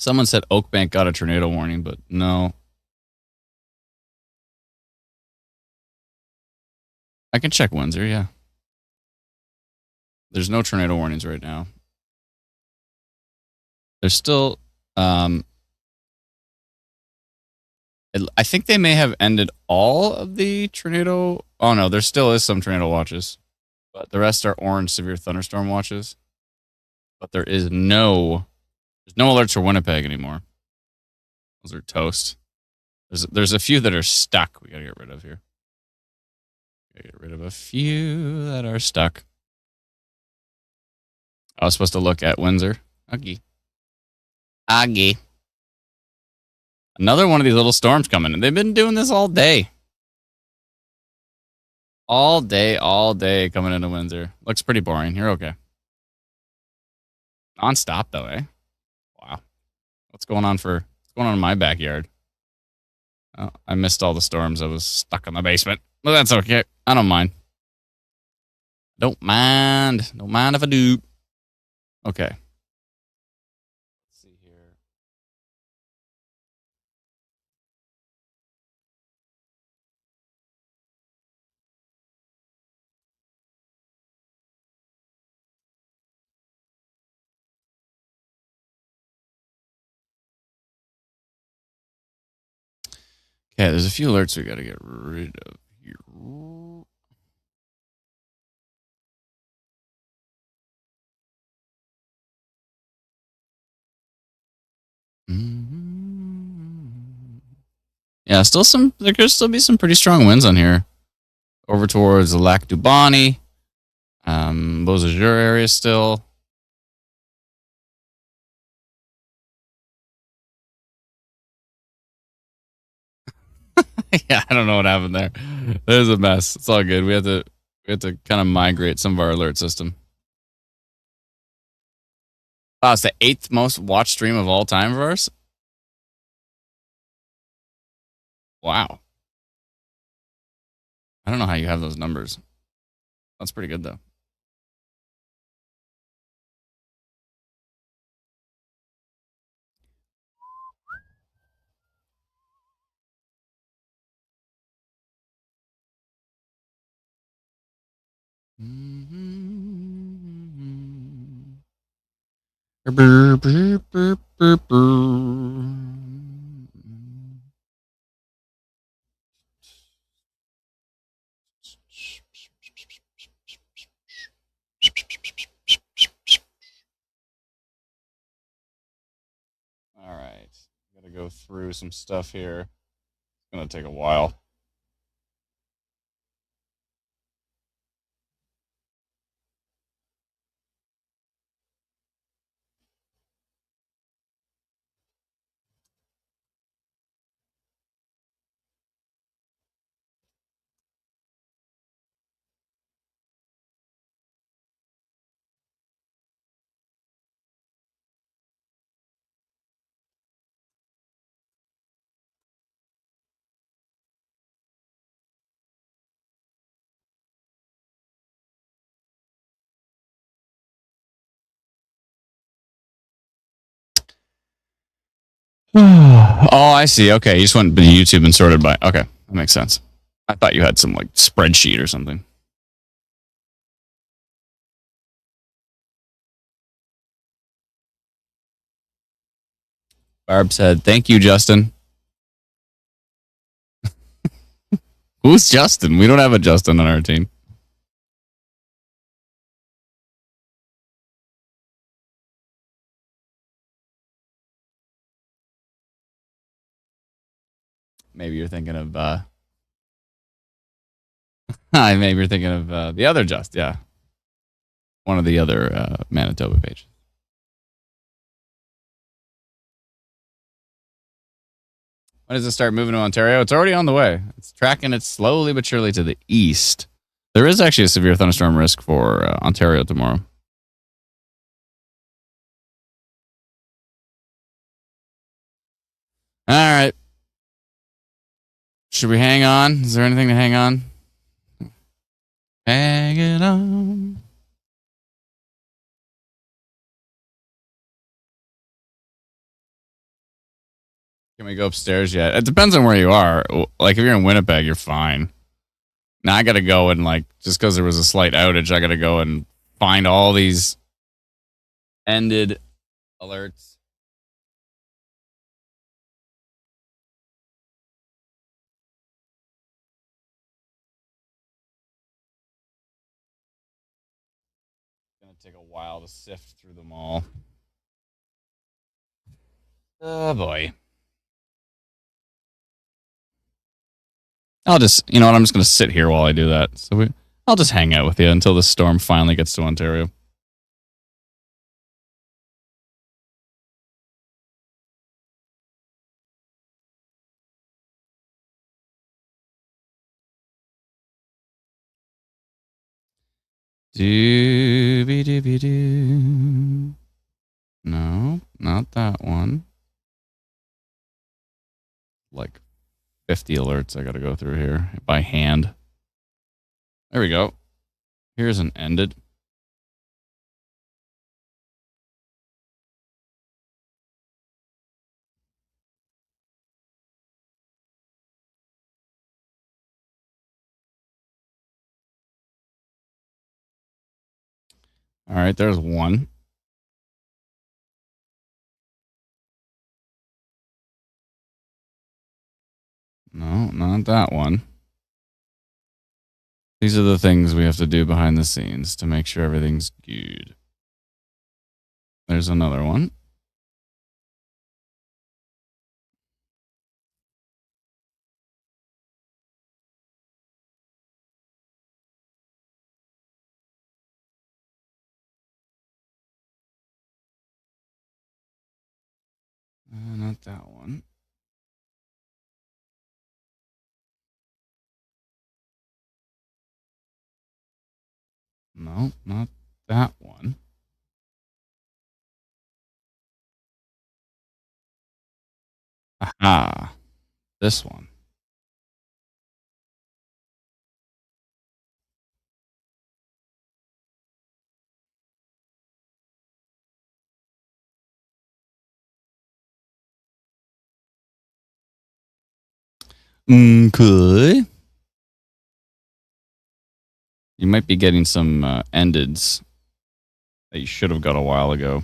Someone said Oakbank got a tornado warning, but no. I can check Windsor, yeah. There's no tornado warnings right now. There's still, I think they may have ended all of the tornado. Oh no, there still is some tornado watches, but the rest are orange severe thunderstorm watches. But there's no alerts for Winnipeg anymore. Those are toast. There's a few that are stuck. We gotta get rid of here. Gotta get rid of a few that are stuck. I was supposed to look at Windsor. Aggie. Another one of these little storms coming, and they've been doing this all day. All day coming into Windsor. Looks pretty boring. You're okay. Non-stop though, eh? Wow. What's going on in my backyard? Oh, I missed all the storms. I was stuck in the basement. But that's okay. I don't mind. Don't mind if I do. Okay. Let's see here. Okay, there's a few alerts we got to get rid of here. Yeah, there could still be some pretty strong winds on here. Over towards the Lac du Bonnet, Beausejour area still. Yeah, I don't know what happened there. There's a mess. It's all good. We have to kind of migrate some of our alert system. Wow, it's the 8th most watched stream of all time of ours. Wow. I don't know how you have those numbers. That's pretty good though. All right, gotta go through some stuff here. It's gonna take a while. Oh, I see. Okay, you just went to YouTube and sorted by. Okay, that makes sense. I thought you had some like spreadsheet or something. Barb said, "Thank you, Justin." Who's Justin? We don't have a Justin on our team. Maybe you're thinking of maybe you're thinking of the other Just, yeah. One of the other Manitoba pages. When does it start moving to Ontario? It's already on the way. It's tracking it slowly but surely to the east. There is actually a severe thunderstorm risk for Ontario tomorrow. All right. Should we hang on? Is there anything to hang on? Hanging on. Can we go upstairs yet? It depends on where you are. Like if you're in Winnipeg, you're fine. Now I got to go and like just because there was a slight outage, I got to go and find all these ended alerts. It's gonna take a while to sift through them all. Oh boy. I'll just, you know what? I'm just gonna sit here while I do that. I'll just hang out with you until the storm finally gets to Ontario. Dooby dooby doo. No, not that one. Like 50 alerts I gotta go through here by hand. There we go. Here's an ended. All right, there's one. No, not that one. These are the things we have to do behind the scenes to make sure everything's good. There's another one. Not that one. No, not that one. Aha. This one. Okay. You might be getting some endeds that you should have got a while ago.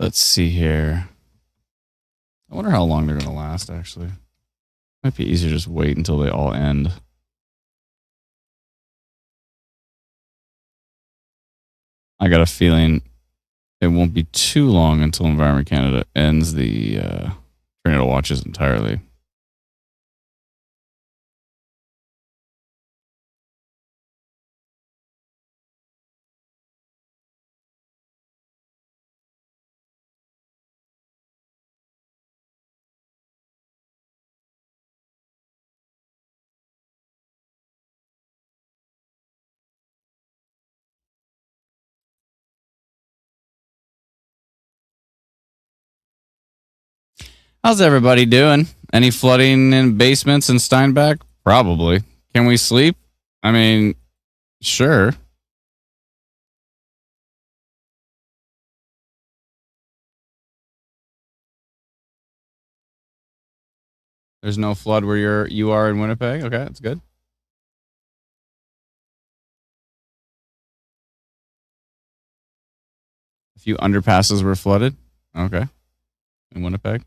Let's see here. I wonder how long they're going to last, actually. Might be easier to just wait until they all end. I got a feeling it won't be too long until Environment Canada ends the tornado watches entirely. How's everybody doing? Any flooding in basements in Steinbach? Probably. Can we sleep? I mean, sure. There's no flood where you are in Winnipeg? Okay, that's good. A few underpasses were flooded. Okay. In Winnipeg.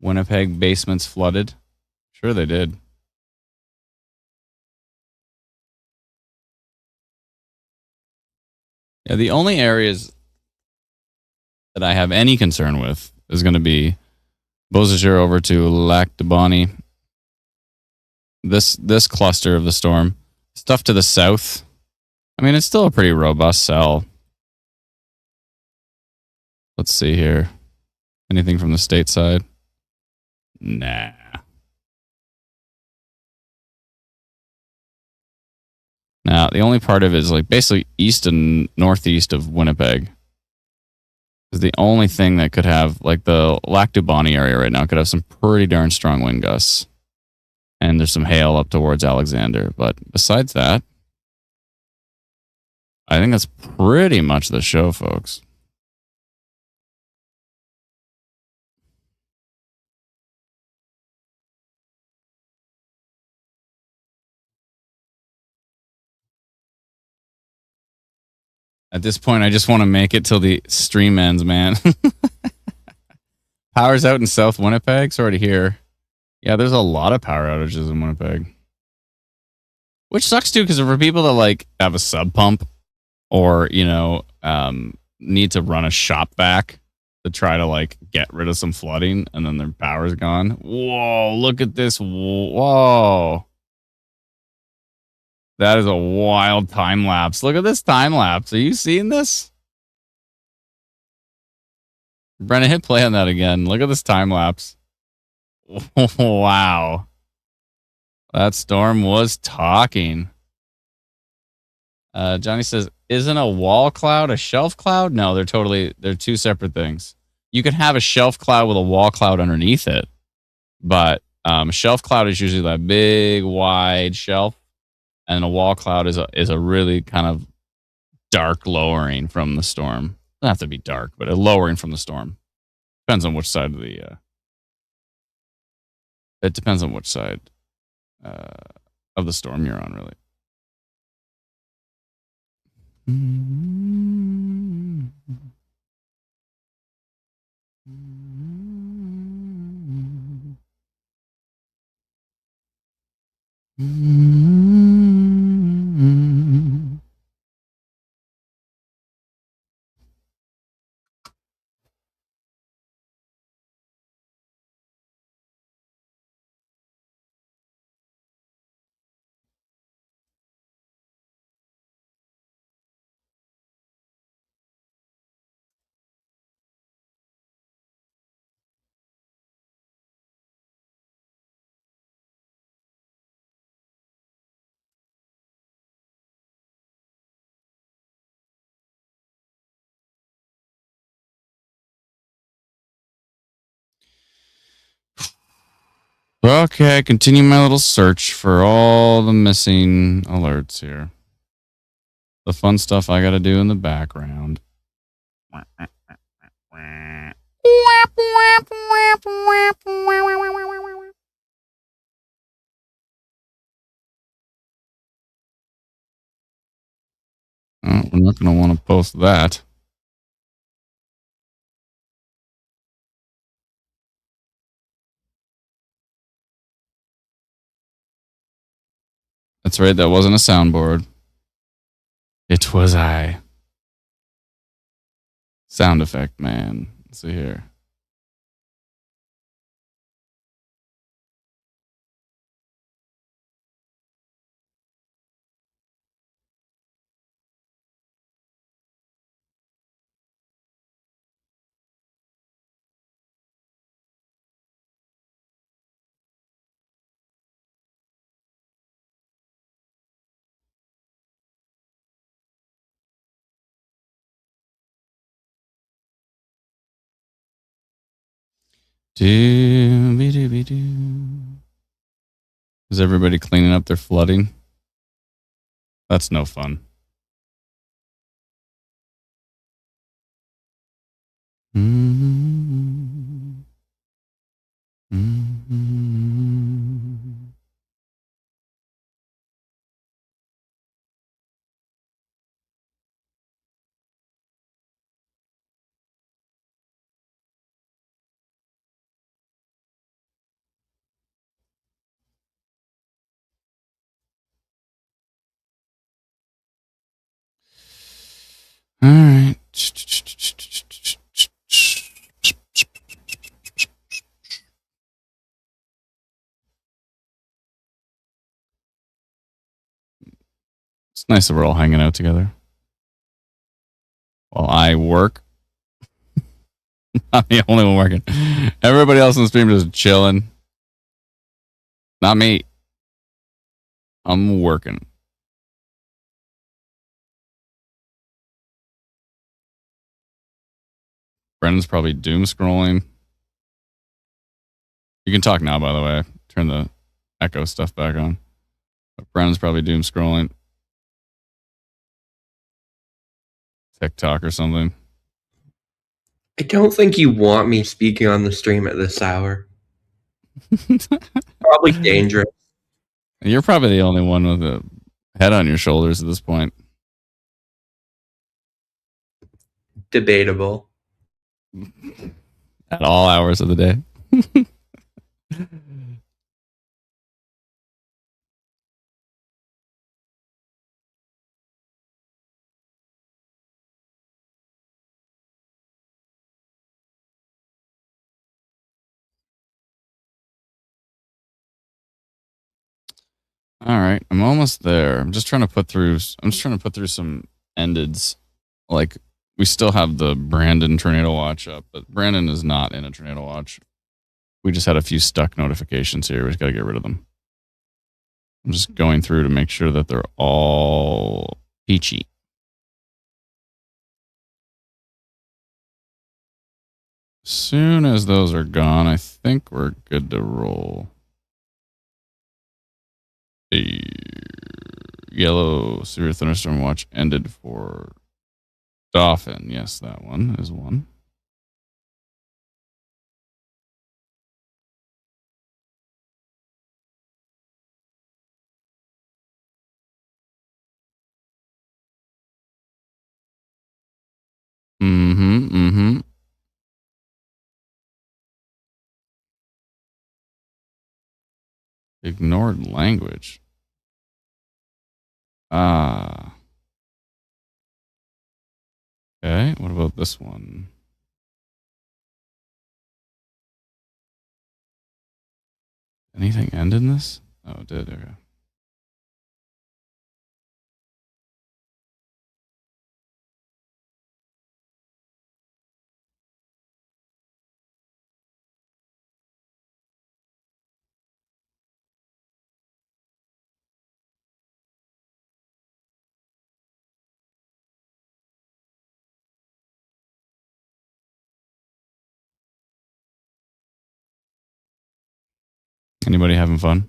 Winnipeg basements flooded. Sure they did. Yeah, the only areas that I have any concern with is going to be Beausejour over to Lac de Bonnie. This cluster of the storm. Stuff to the south. I mean, it's still a pretty robust cell. Let's see here. Anything from the stateside? Nah. Now, the only part of it is like basically east and northeast of Winnipeg is the only thing that could have, like the Lac du Bonnet area right now could have some pretty darn strong wind gusts. And there's some hail up towards Alexander. But besides that, I think that's pretty much the show, folks. At this point, I just want to make it till the stream ends, man. Power's out in South Winnipeg. Sorry to hear. Yeah, there's a lot of power outages in Winnipeg. Which sucks too, because for people that like have a sub pump or, need to run a shop vac to try to like get rid of some flooding and then their power's gone. Whoa, look at this. Whoa. That is a wild time lapse. Look at this time lapse. Are you seeing this? Brennan, hit play on that again. Look at this time lapse. Wow. That storm was talking. Johnny says, isn't a wall cloud a shelf cloud? No, they're two separate things. You can have a shelf cloud with a wall cloud underneath it, but a shelf cloud is usually that big, wide shelf, and a wall cloud is a really kind of dark lowering from the storm. Doesn't have to be dark, but a lowering from the storm. Depends on which side of the. It depends on which side of the storm you're on, really. Okay, continue my little search for all the missing alerts here. The fun stuff I got to do in the background. Oh, we're not going to want to post that. That's right, that wasn't a soundboard. It was I. Sound effect, man. Let's see here. Is everybody cleaning up their flooding? That's no fun. All right. It's nice that we're all hanging out together while I work. I'm the only one working. Everybody else on the stream just chilling. Not me. I'm working. Brendan's probably doom scrolling. You can talk now, by the way. Turn the echo stuff back on. But Brendan's probably doom scrolling. TikTok or something. I don't think you want me speaking on the stream at this hour. Probably dangerous. You're probably the only one with a head on your shoulders at this point. Debatable. At all hours of the day. All right, I'm almost there. I'm just trying to put through some endeds. Like we still have the Brandon tornado watch up, but Brandon is not in a tornado watch. We just had a few stuck notifications here. We just got to get rid of them. I'm just going through to make sure that they're all peachy. As soon as those are gone, I think we're good to roll. A yellow severe thunderstorm watch ended for Dauphin. Yes, that one is one. Mm-hmm. Ignored language. Ah. Okay, what about this one? Anything end in this? Oh, it did. Okay. Anybody having fun?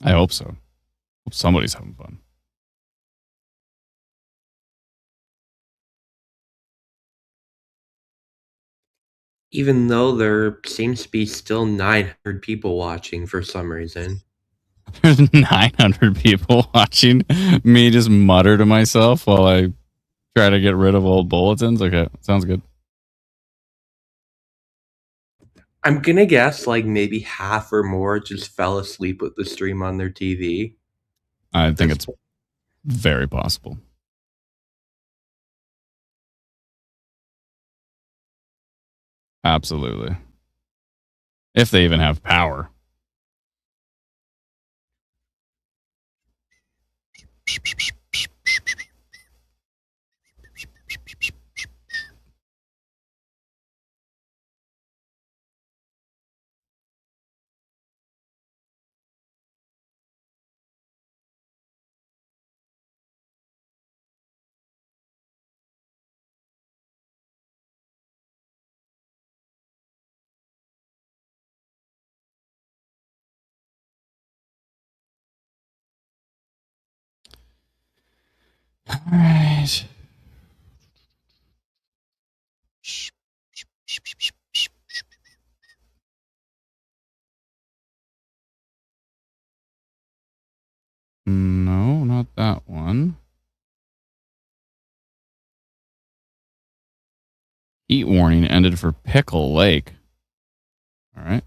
I hope so. Hope somebody's having fun. Even though there seems to be still 900 people watching for some reason. There's 900 people watching me just mutter to myself while I try to get rid of old bulletins. Okay, sounds good. I'm gonna guess like maybe half or more just fell asleep with the stream on their TV. I think it's very possible. Absolutely. If they even have power. All right. No, not that one. Heat warning ended for Pickle Lake. All right.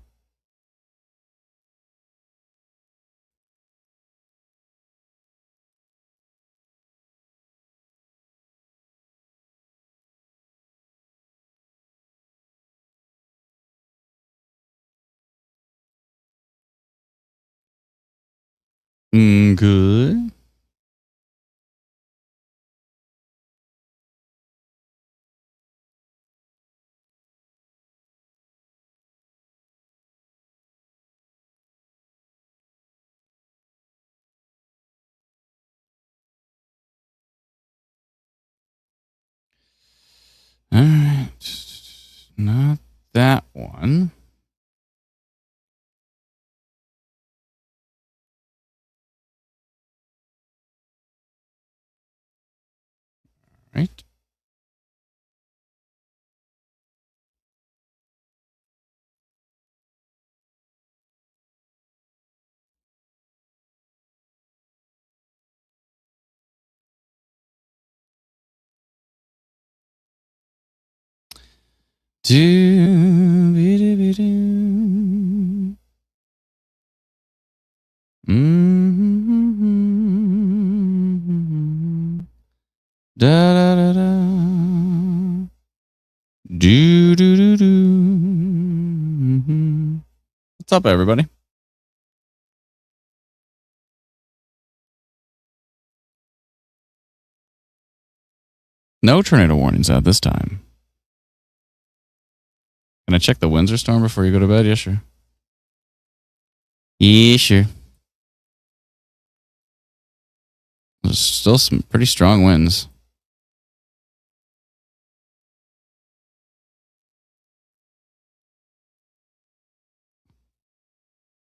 Good. one. Right. Do-be-do-be-do. Mm-hmm. Da da da da. Do do do do. Mm-hmm. What's up, everybody? No tornado warnings out this time. Can I check the Windsor storm before you go to bed? Yeah, sure. Yeah, sure. There's still some pretty strong winds.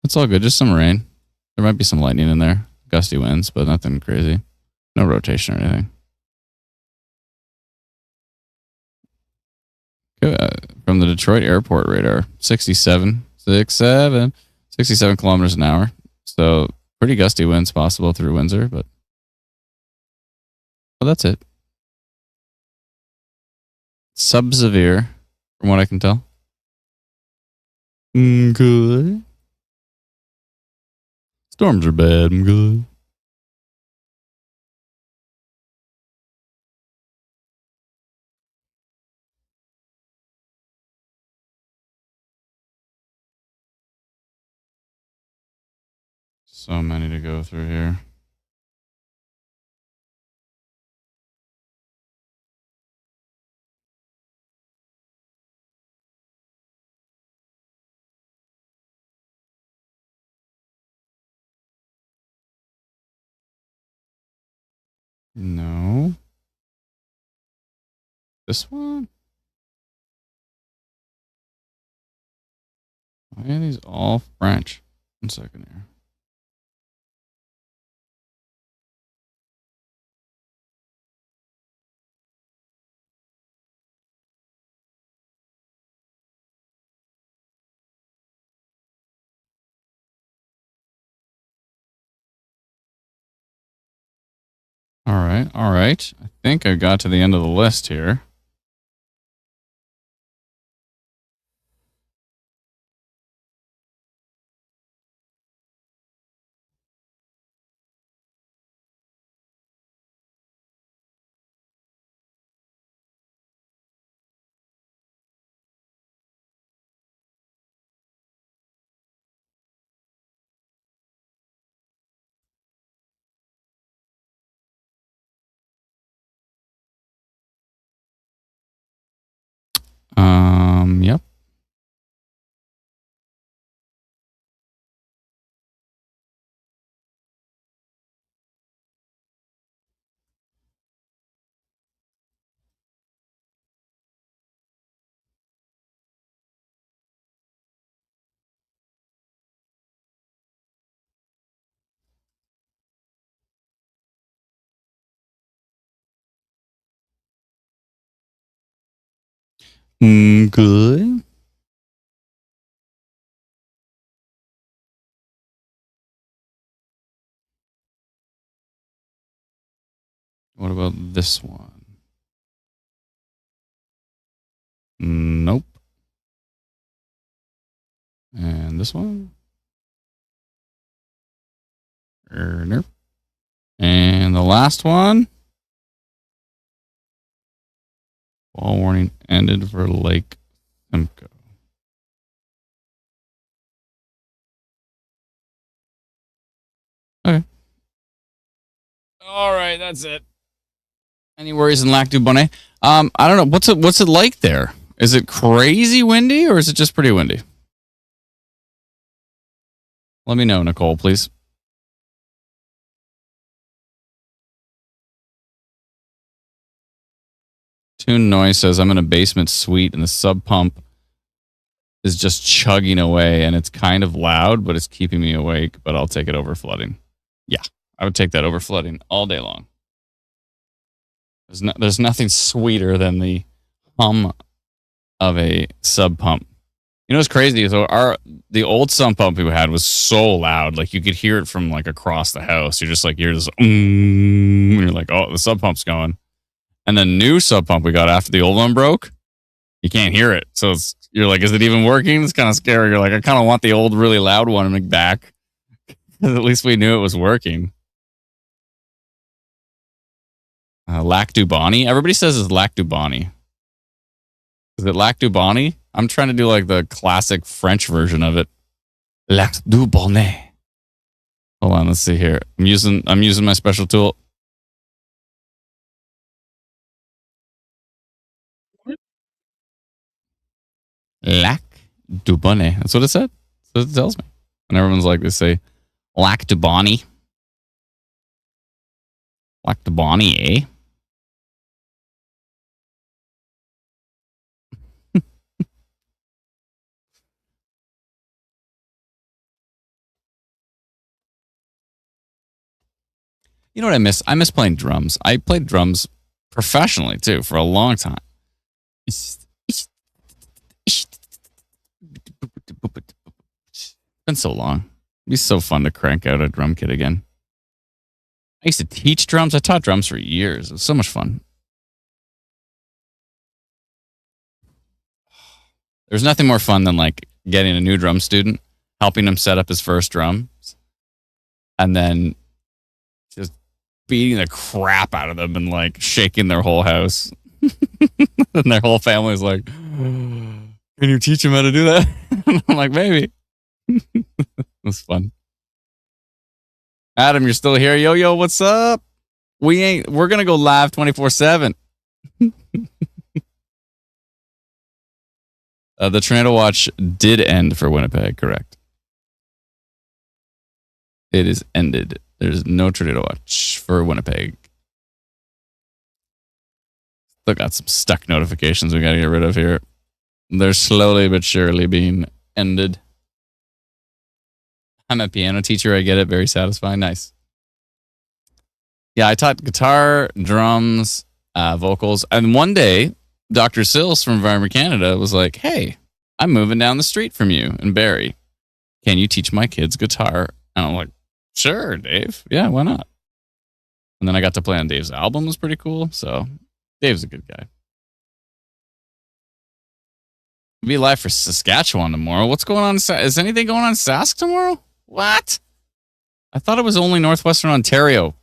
It's all good. Just some rain. There might be some lightning in there. Gusty winds, but nothing crazy. No rotation or anything. From the Detroit airport radar, 67 kilometers an hour. So pretty gusty winds possible through Windsor, but well, that's it. Sub-severe, from what I can tell. Good. Storms are bad. I'm good. So many to go through here. No. This one? Why are these all French? 1 second here. All right. All right. I think I got to the end of the list here. Yep. Good. What about this one? Nope. And this one? Nope. And the last one? Fall warning ended for Lake Simcoe. Okay. All right, that's it. Any worries in Lac du Bonnet? I don't know. What's it like there? Is it crazy windy or is it just pretty windy? Let me know, Nicole, please. Tune Noise says I'm in a basement suite and the sub pump is just chugging away, and it's kind of loud, but it's keeping me awake. But I'll take it over flooding. Yeah, I would take that over flooding all day long. There's nothing sweeter than the hum of a sub pump. You know what's crazy? So the old sump pump we had was so loud, like you could hear it from like across the house. You're just like, you're just, and you're like, oh, the sub pump's going. And the new sub pump we got after the old one broke, you can't hear it. So you're like, is it even working? It's kind of scary. You're like, I kind of want the old, really loud one back. At least we knew it was working. Lac du Bonnet. Everybody says it's Lac du Bonnet. Is it Lac du Bonnet? I'm trying to do like the classic French version of it. Lac du Bonnet. Hold on, let's see here. I'm using my special tool. Lac du Bonnet. That's what it said. That's what it tells me. And everyone's like, they say Lac du Bonnet. Lac du Bonnet, eh? You know what I miss? I miss playing drums. I played drums professionally too for a long time. It's been so long. It'd be so fun to crank out a drum kit again. I used to teach drums. I taught drums for years. It was so much fun. There's nothing more fun than like getting a new drum student, helping him set up his first drums, and then just beating the crap out of them and like shaking their whole house. And their whole family's like, can you teach him how to do that? And I'm like, maybe. It was fun. Adam, you're still here? Yo, what's up? We're gonna go live 24/7. The Tornado Watch did end for Winnipeg, correct? It is ended. There's no Tornado Watch for Winnipeg. Still got some stuck notifications we got to get rid of here. They're slowly but surely being ended. I'm a piano teacher. I get it. Very satisfying. Nice. Yeah, I taught guitar, drums, vocals. And one day, Dr. Sills from Environment Canada was like, hey, I'm moving down the street from you in Barrie. Can you teach my kids guitar? And I'm like, sure, Dave. Yeah, why not? And then I got to play on Dave's album. It was pretty cool. So Dave's a good guy. We'll be live for Saskatchewan tomorrow. What's going on? Is anything going on in Sask tomorrow? What? I thought it was only Northwestern Ontario.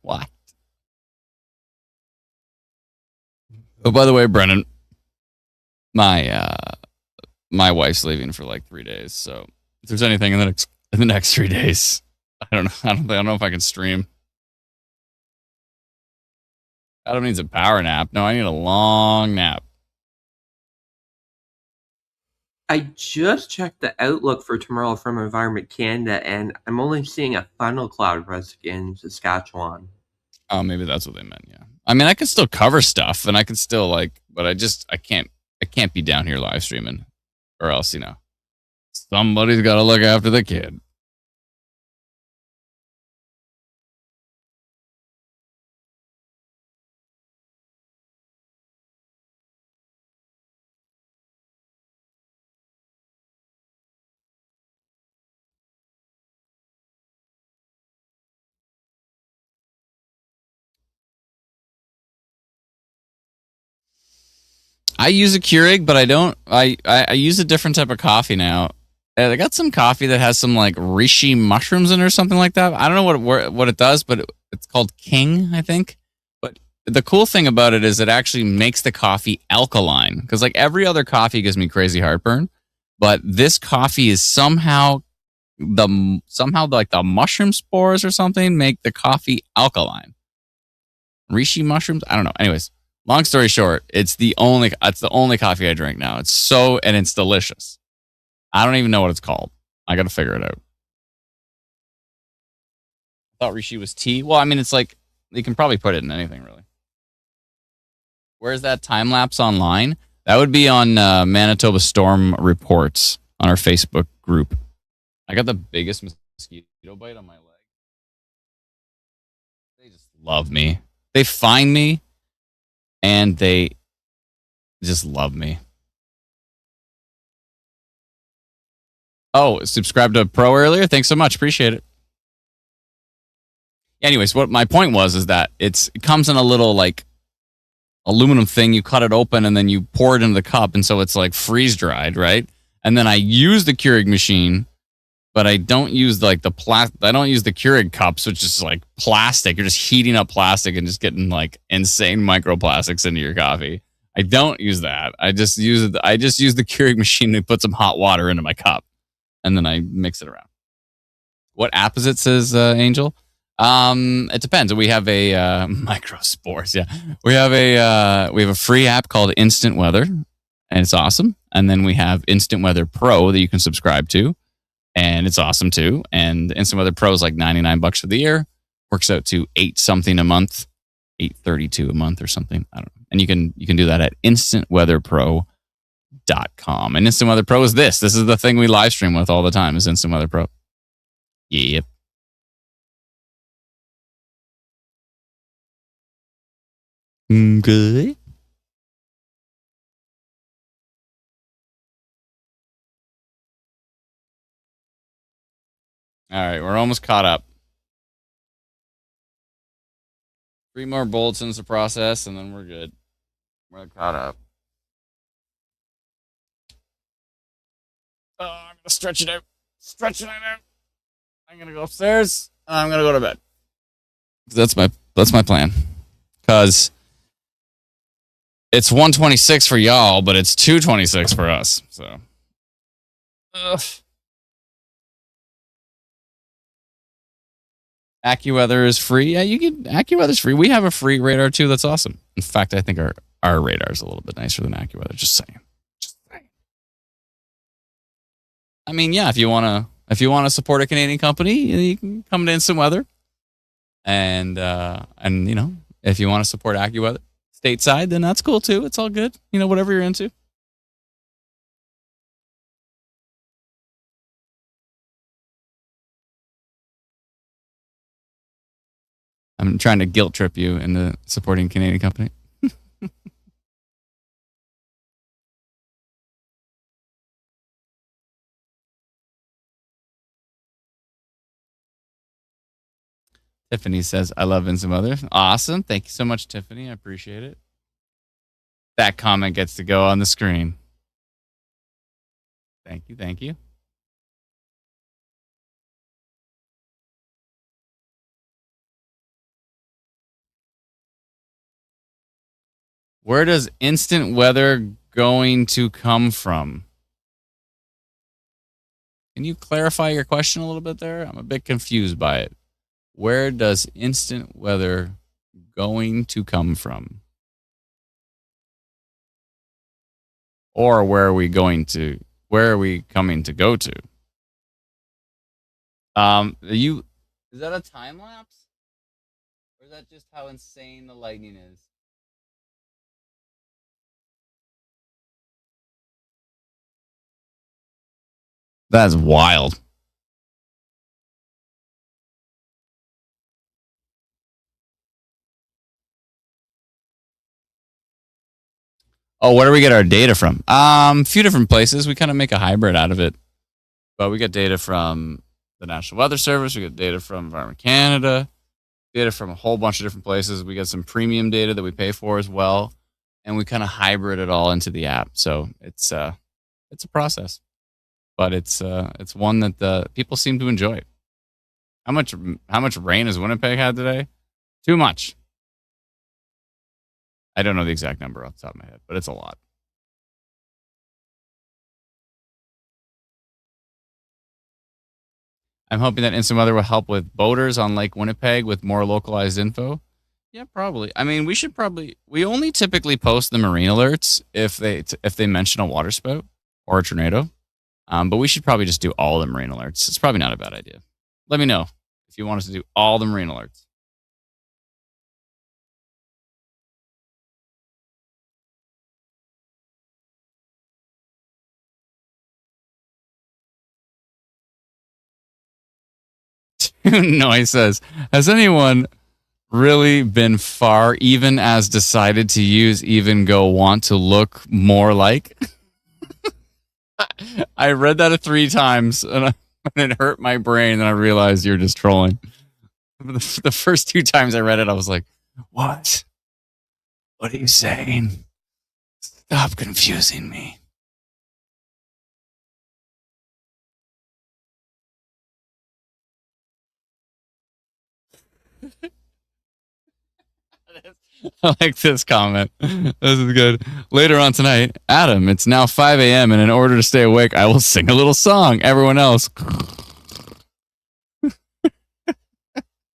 What? Oh, by the way, Brennan, my wife's leaving for like 3 days. So if there's anything in the next 3 days, I don't know. I don't know if I can stream. Adam needs a power nap. No, I need a long nap. I just checked the outlook for tomorrow from Environment Canada, and I'm only seeing a funnel cloud risk in Saskatchewan. Oh, maybe that's what they meant. Yeah. I mean, I can still cover stuff, and I can still but I can't be down here live streaming, or else somebody's got to look after the kid. I use a Keurig, but I don't. I use a different type of coffee now. I got some coffee that has some like reishi mushrooms in it or something like that. I don't know what it does, but it's called King, I think. But the cool thing about it is it actually makes the coffee alkaline, because like every other coffee gives me crazy heartburn, but this coffee is somehow like the mushroom spores or something make the coffee alkaline. Reishi mushrooms? I don't know. Anyways. Long story short, it's the only coffee I drink now. And it's delicious. I don't even know what it's called. I got to figure it out. I thought Rishi was tea. Well, I mean, it's like, you can probably put it in anything, really. Where's that time lapse online? That would be on Manitoba Storm Reports on our Facebook group. I got the biggest mosquito bite on my leg. They just love me. They find me, and they just love me. Oh, subscribe to Pro earlier? Thanks so much. Appreciate it. Anyways, what my point was is that it comes in a little like aluminum thing. You cut it open and then you pour it into the cup, and so it's like freeze dried, right? And then I use the Keurig machine, but I don't use like I don't use the Keurig cups, which is like plastic. You're just heating up plastic and just getting like insane microplastics into your coffee. I don't use that. I just use the Keurig machine to put some hot water into my cup, and then I mix it around. What app is it? Says Angel. It depends. We have a microspores. Yeah, we have a free app called Instant Weather, and it's awesome. And then we have Instant Weather Pro that you can subscribe to, and it's awesome too. And Instant Weather Pro is like $99 for the year. Works out to $8 something a month, $8.32 a month or something. I don't know. And you can do that at instantweatherpro.com. And Instant Weather Pro is this. This is the thing we live stream with all the time. Is Instant Weather Pro. Yep. Good. All right, we're almost caught up. 3 more bulletins to process, and then we're good. We're caught up. Oh, I'm gonna stretch it out. I'm gonna go upstairs. And I'm gonna go to bed. That's my plan. Cause it's 1:26 for y'all, but it's 2:26 for us. So, AccuWeather is free. Yeah, you can. AccuWeather's free. We have a free radar too. That's awesome. In fact, I think our radar is a little bit nicer than AccuWeather. Just saying. I mean, yeah. If you wanna support a Canadian company, you can come to Instant Weather, and you know, if you want to support AccuWeather stateside, then that's cool too. It's all good. You know, whatever you're into. I'm trying to guilt trip you into supporting a Canadian company. Tiffany says, I love Instant Weather. Awesome. Thank you so much, Tiffany. I appreciate it. That comment gets to go on the screen. Thank you. Thank you. Where does Instant Weather going to come from? Can you clarify your question a little bit there? I'm a bit confused by it. Where does Instant Weather going to come from? Or where are we coming to go to? Is that a time lapse? Or is that just how insane the lightning is? That's wild. Oh, where do we get our data from? A few different places. We kind of make a hybrid out of it. But we get data from the National Weather Service. We get data from Environment Canada. Data from a whole bunch of different places. We get some premium data that we pay for as well. And we kind of hybrid it all into the app. So it's a process. But it's one that the people seem to enjoy. How much rain has Winnipeg had today? Too much. I don't know the exact number off the top of my head, but it's a lot. I'm hoping that Instant Weather will help with boaters on Lake Winnipeg with more localized info. Yeah, probably. I mean, we only typically post the marine alerts if they mention a water spout or a tornado. But we should probably just do all the marine alerts. It's probably not a bad idea. Let me know if you want us to do all the marine alerts. Noise says, has anyone really been far, even as decided to use even go want to look more like? I read that 3 times and it hurt my brain, and I realized you're just trolling. The first 2 times I read it, I was like, what? What are you saying? Stop confusing me. I like this comment. This is good. Later on tonight, Adam, it's now 5 a.m. and in order to stay awake, I will sing a little song. Everyone else.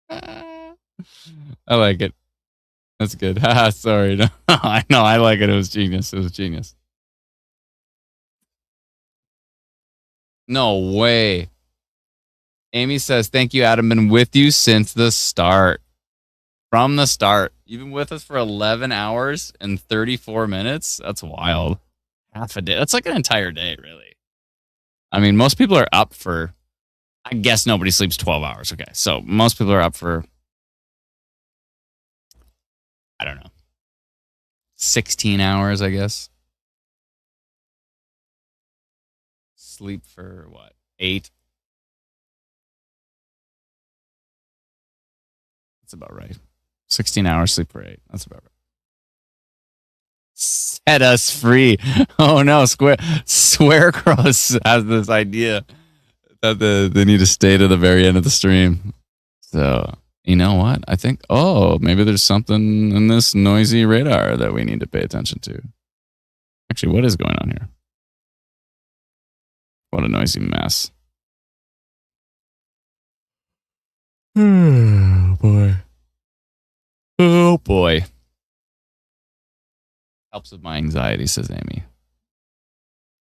I like it. That's good. Haha, sorry. No, I know. I like it. It was genius. It was genius. No way. Amy says, thank you, Adam. Been with you since the start. From the start. You've been with us for 11 hours and 34 minutes. That's wild. Half a day. That's like an entire day, really. I mean, most people are up for, I guess nobody sleeps 12 hours. Okay. So most people are up for, I don't know, 16 hours, I guess. Sleep for what? 8? That's about right. 16 hours sleep for 8. That's about right. Set us free. Oh no, Swearcross has this idea that they need to stay to the very end of the stream. So, you know what? I think, maybe there's something in this noisy radar that we need to pay attention to. Actually, what is going on here? What a noisy mess. Oh boy. Oh boy. Helps with my anxiety, says Amy.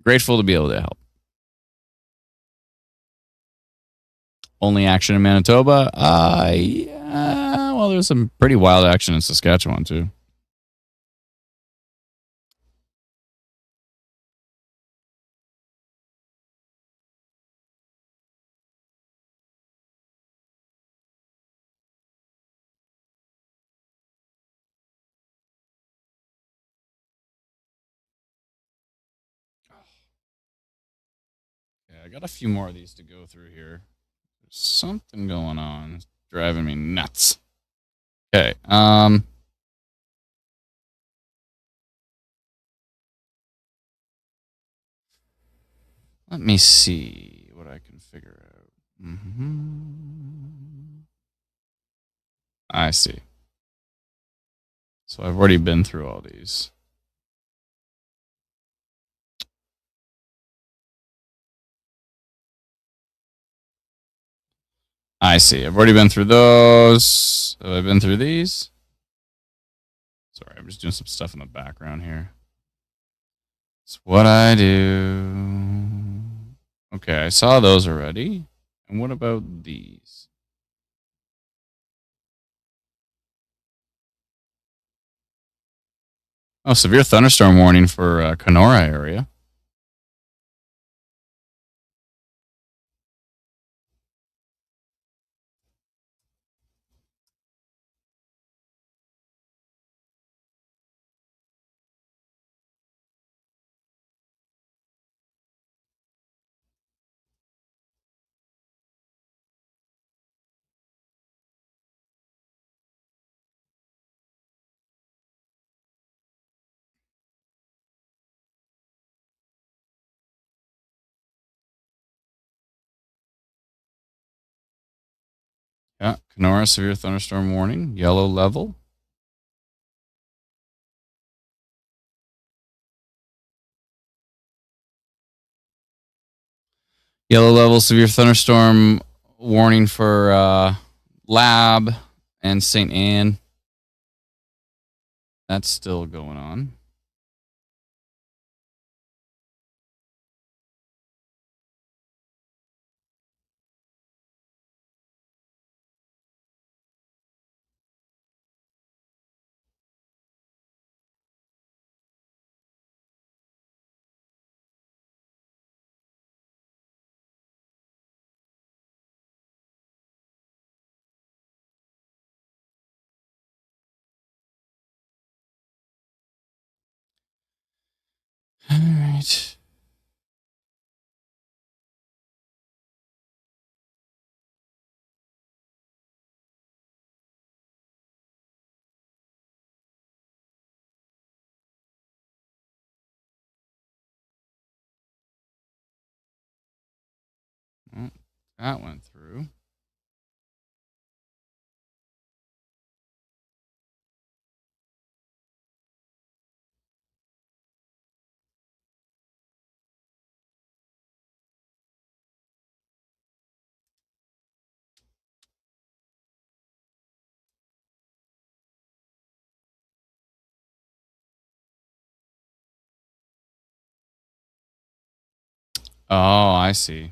Grateful to be able to help. Only action in Manitoba? Yeah. Well, there's some pretty wild action in Saskatchewan, too. Yeah, I got a few more of these to go through here. There's something going on. It's driving me nuts. Okay. Let me see what I can figure out. I see. So I've already been through all these. I see. I've already been through those. Have I been through these? Sorry, I'm just doing some stuff in the background here. It's what I do. Okay, I saw those already. And what about these? Oh, severe thunderstorm warning for Kenora area. Yeah, Kenora severe thunderstorm warning, yellow level. Yellow level severe thunderstorm warning for Lab and St. Anne. That's still going on. Oh, that went through. Oh, I see.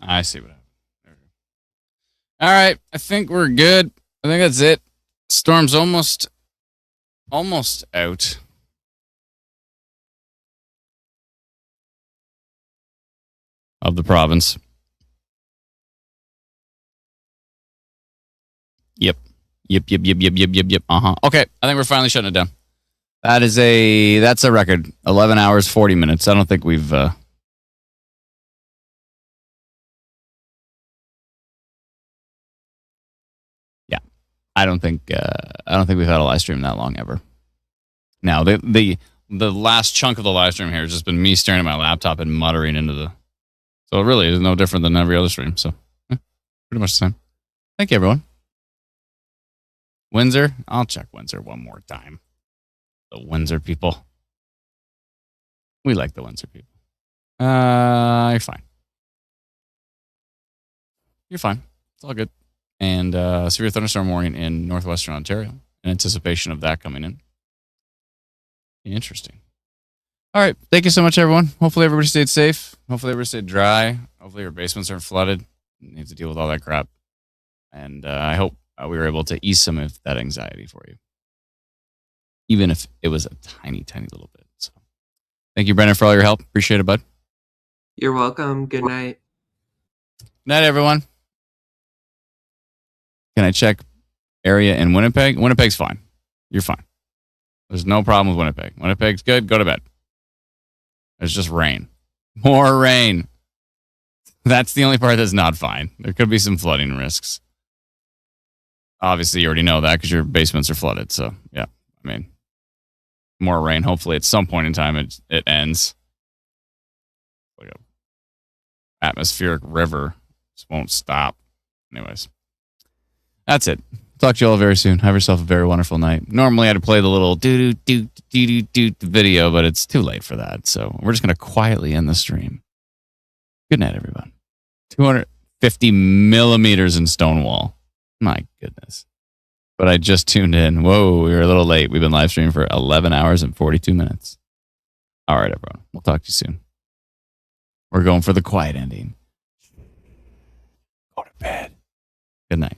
I see what happened. There we go. All right, I think we're good. I think that's it. Storm's almost out. Of the province. Yep. Okay, I think we're finally shutting it down. That's a record. 11 hours, 40 minutes. I don't think we've yeah. I don't think we've had a live stream that long ever. Now, the last chunk of the live stream here has just been me staring at my laptop and muttering into the. So it really is no different than every other stream. So pretty much the same. Thank you, everyone. Windsor, I'll check Windsor one more time. The Windsor people. We like the Windsor people. You're fine. You're fine. It's all good. And severe thunderstorm warning in northwestern Ontario in anticipation of that coming in. Interesting. All right. Thank you so much, everyone. Hopefully everybody stayed safe. Hopefully everybody stayed dry. Hopefully your basements aren't flooded. You need to deal with all that crap. And I hope we were able to ease some of that anxiety for you. Even if it was a tiny, tiny little bit. So thank you, Brendan, for all your help. Appreciate it, bud. You're welcome. Good night. Good night, everyone. Can I check area in Winnipeg? Winnipeg's fine. You're fine. There's no problem with Winnipeg. Winnipeg's good. Go to bed. There's just rain. More rain. That's the only part that's not fine. There could be some flooding risks. Obviously, you already know that because your basements are flooded. So, yeah. I mean, more rain. Hopefully, at some point in time, it ends. Like a atmospheric river. Just won't stop. Anyways. That's it. Talk to you all very soon. Have yourself a very wonderful night. Normally, I'd play the little do video, but it's too late for that. So we're just going to quietly end the stream. Good night, everyone. 250 millimeters in Stonewall. My goodness. But I just tuned in. Whoa, we were a little late. We've been live streaming for 11 hours and 42 minutes. All right, everyone. We'll talk to you soon. We're going for the quiet ending. Go to bed. Good night.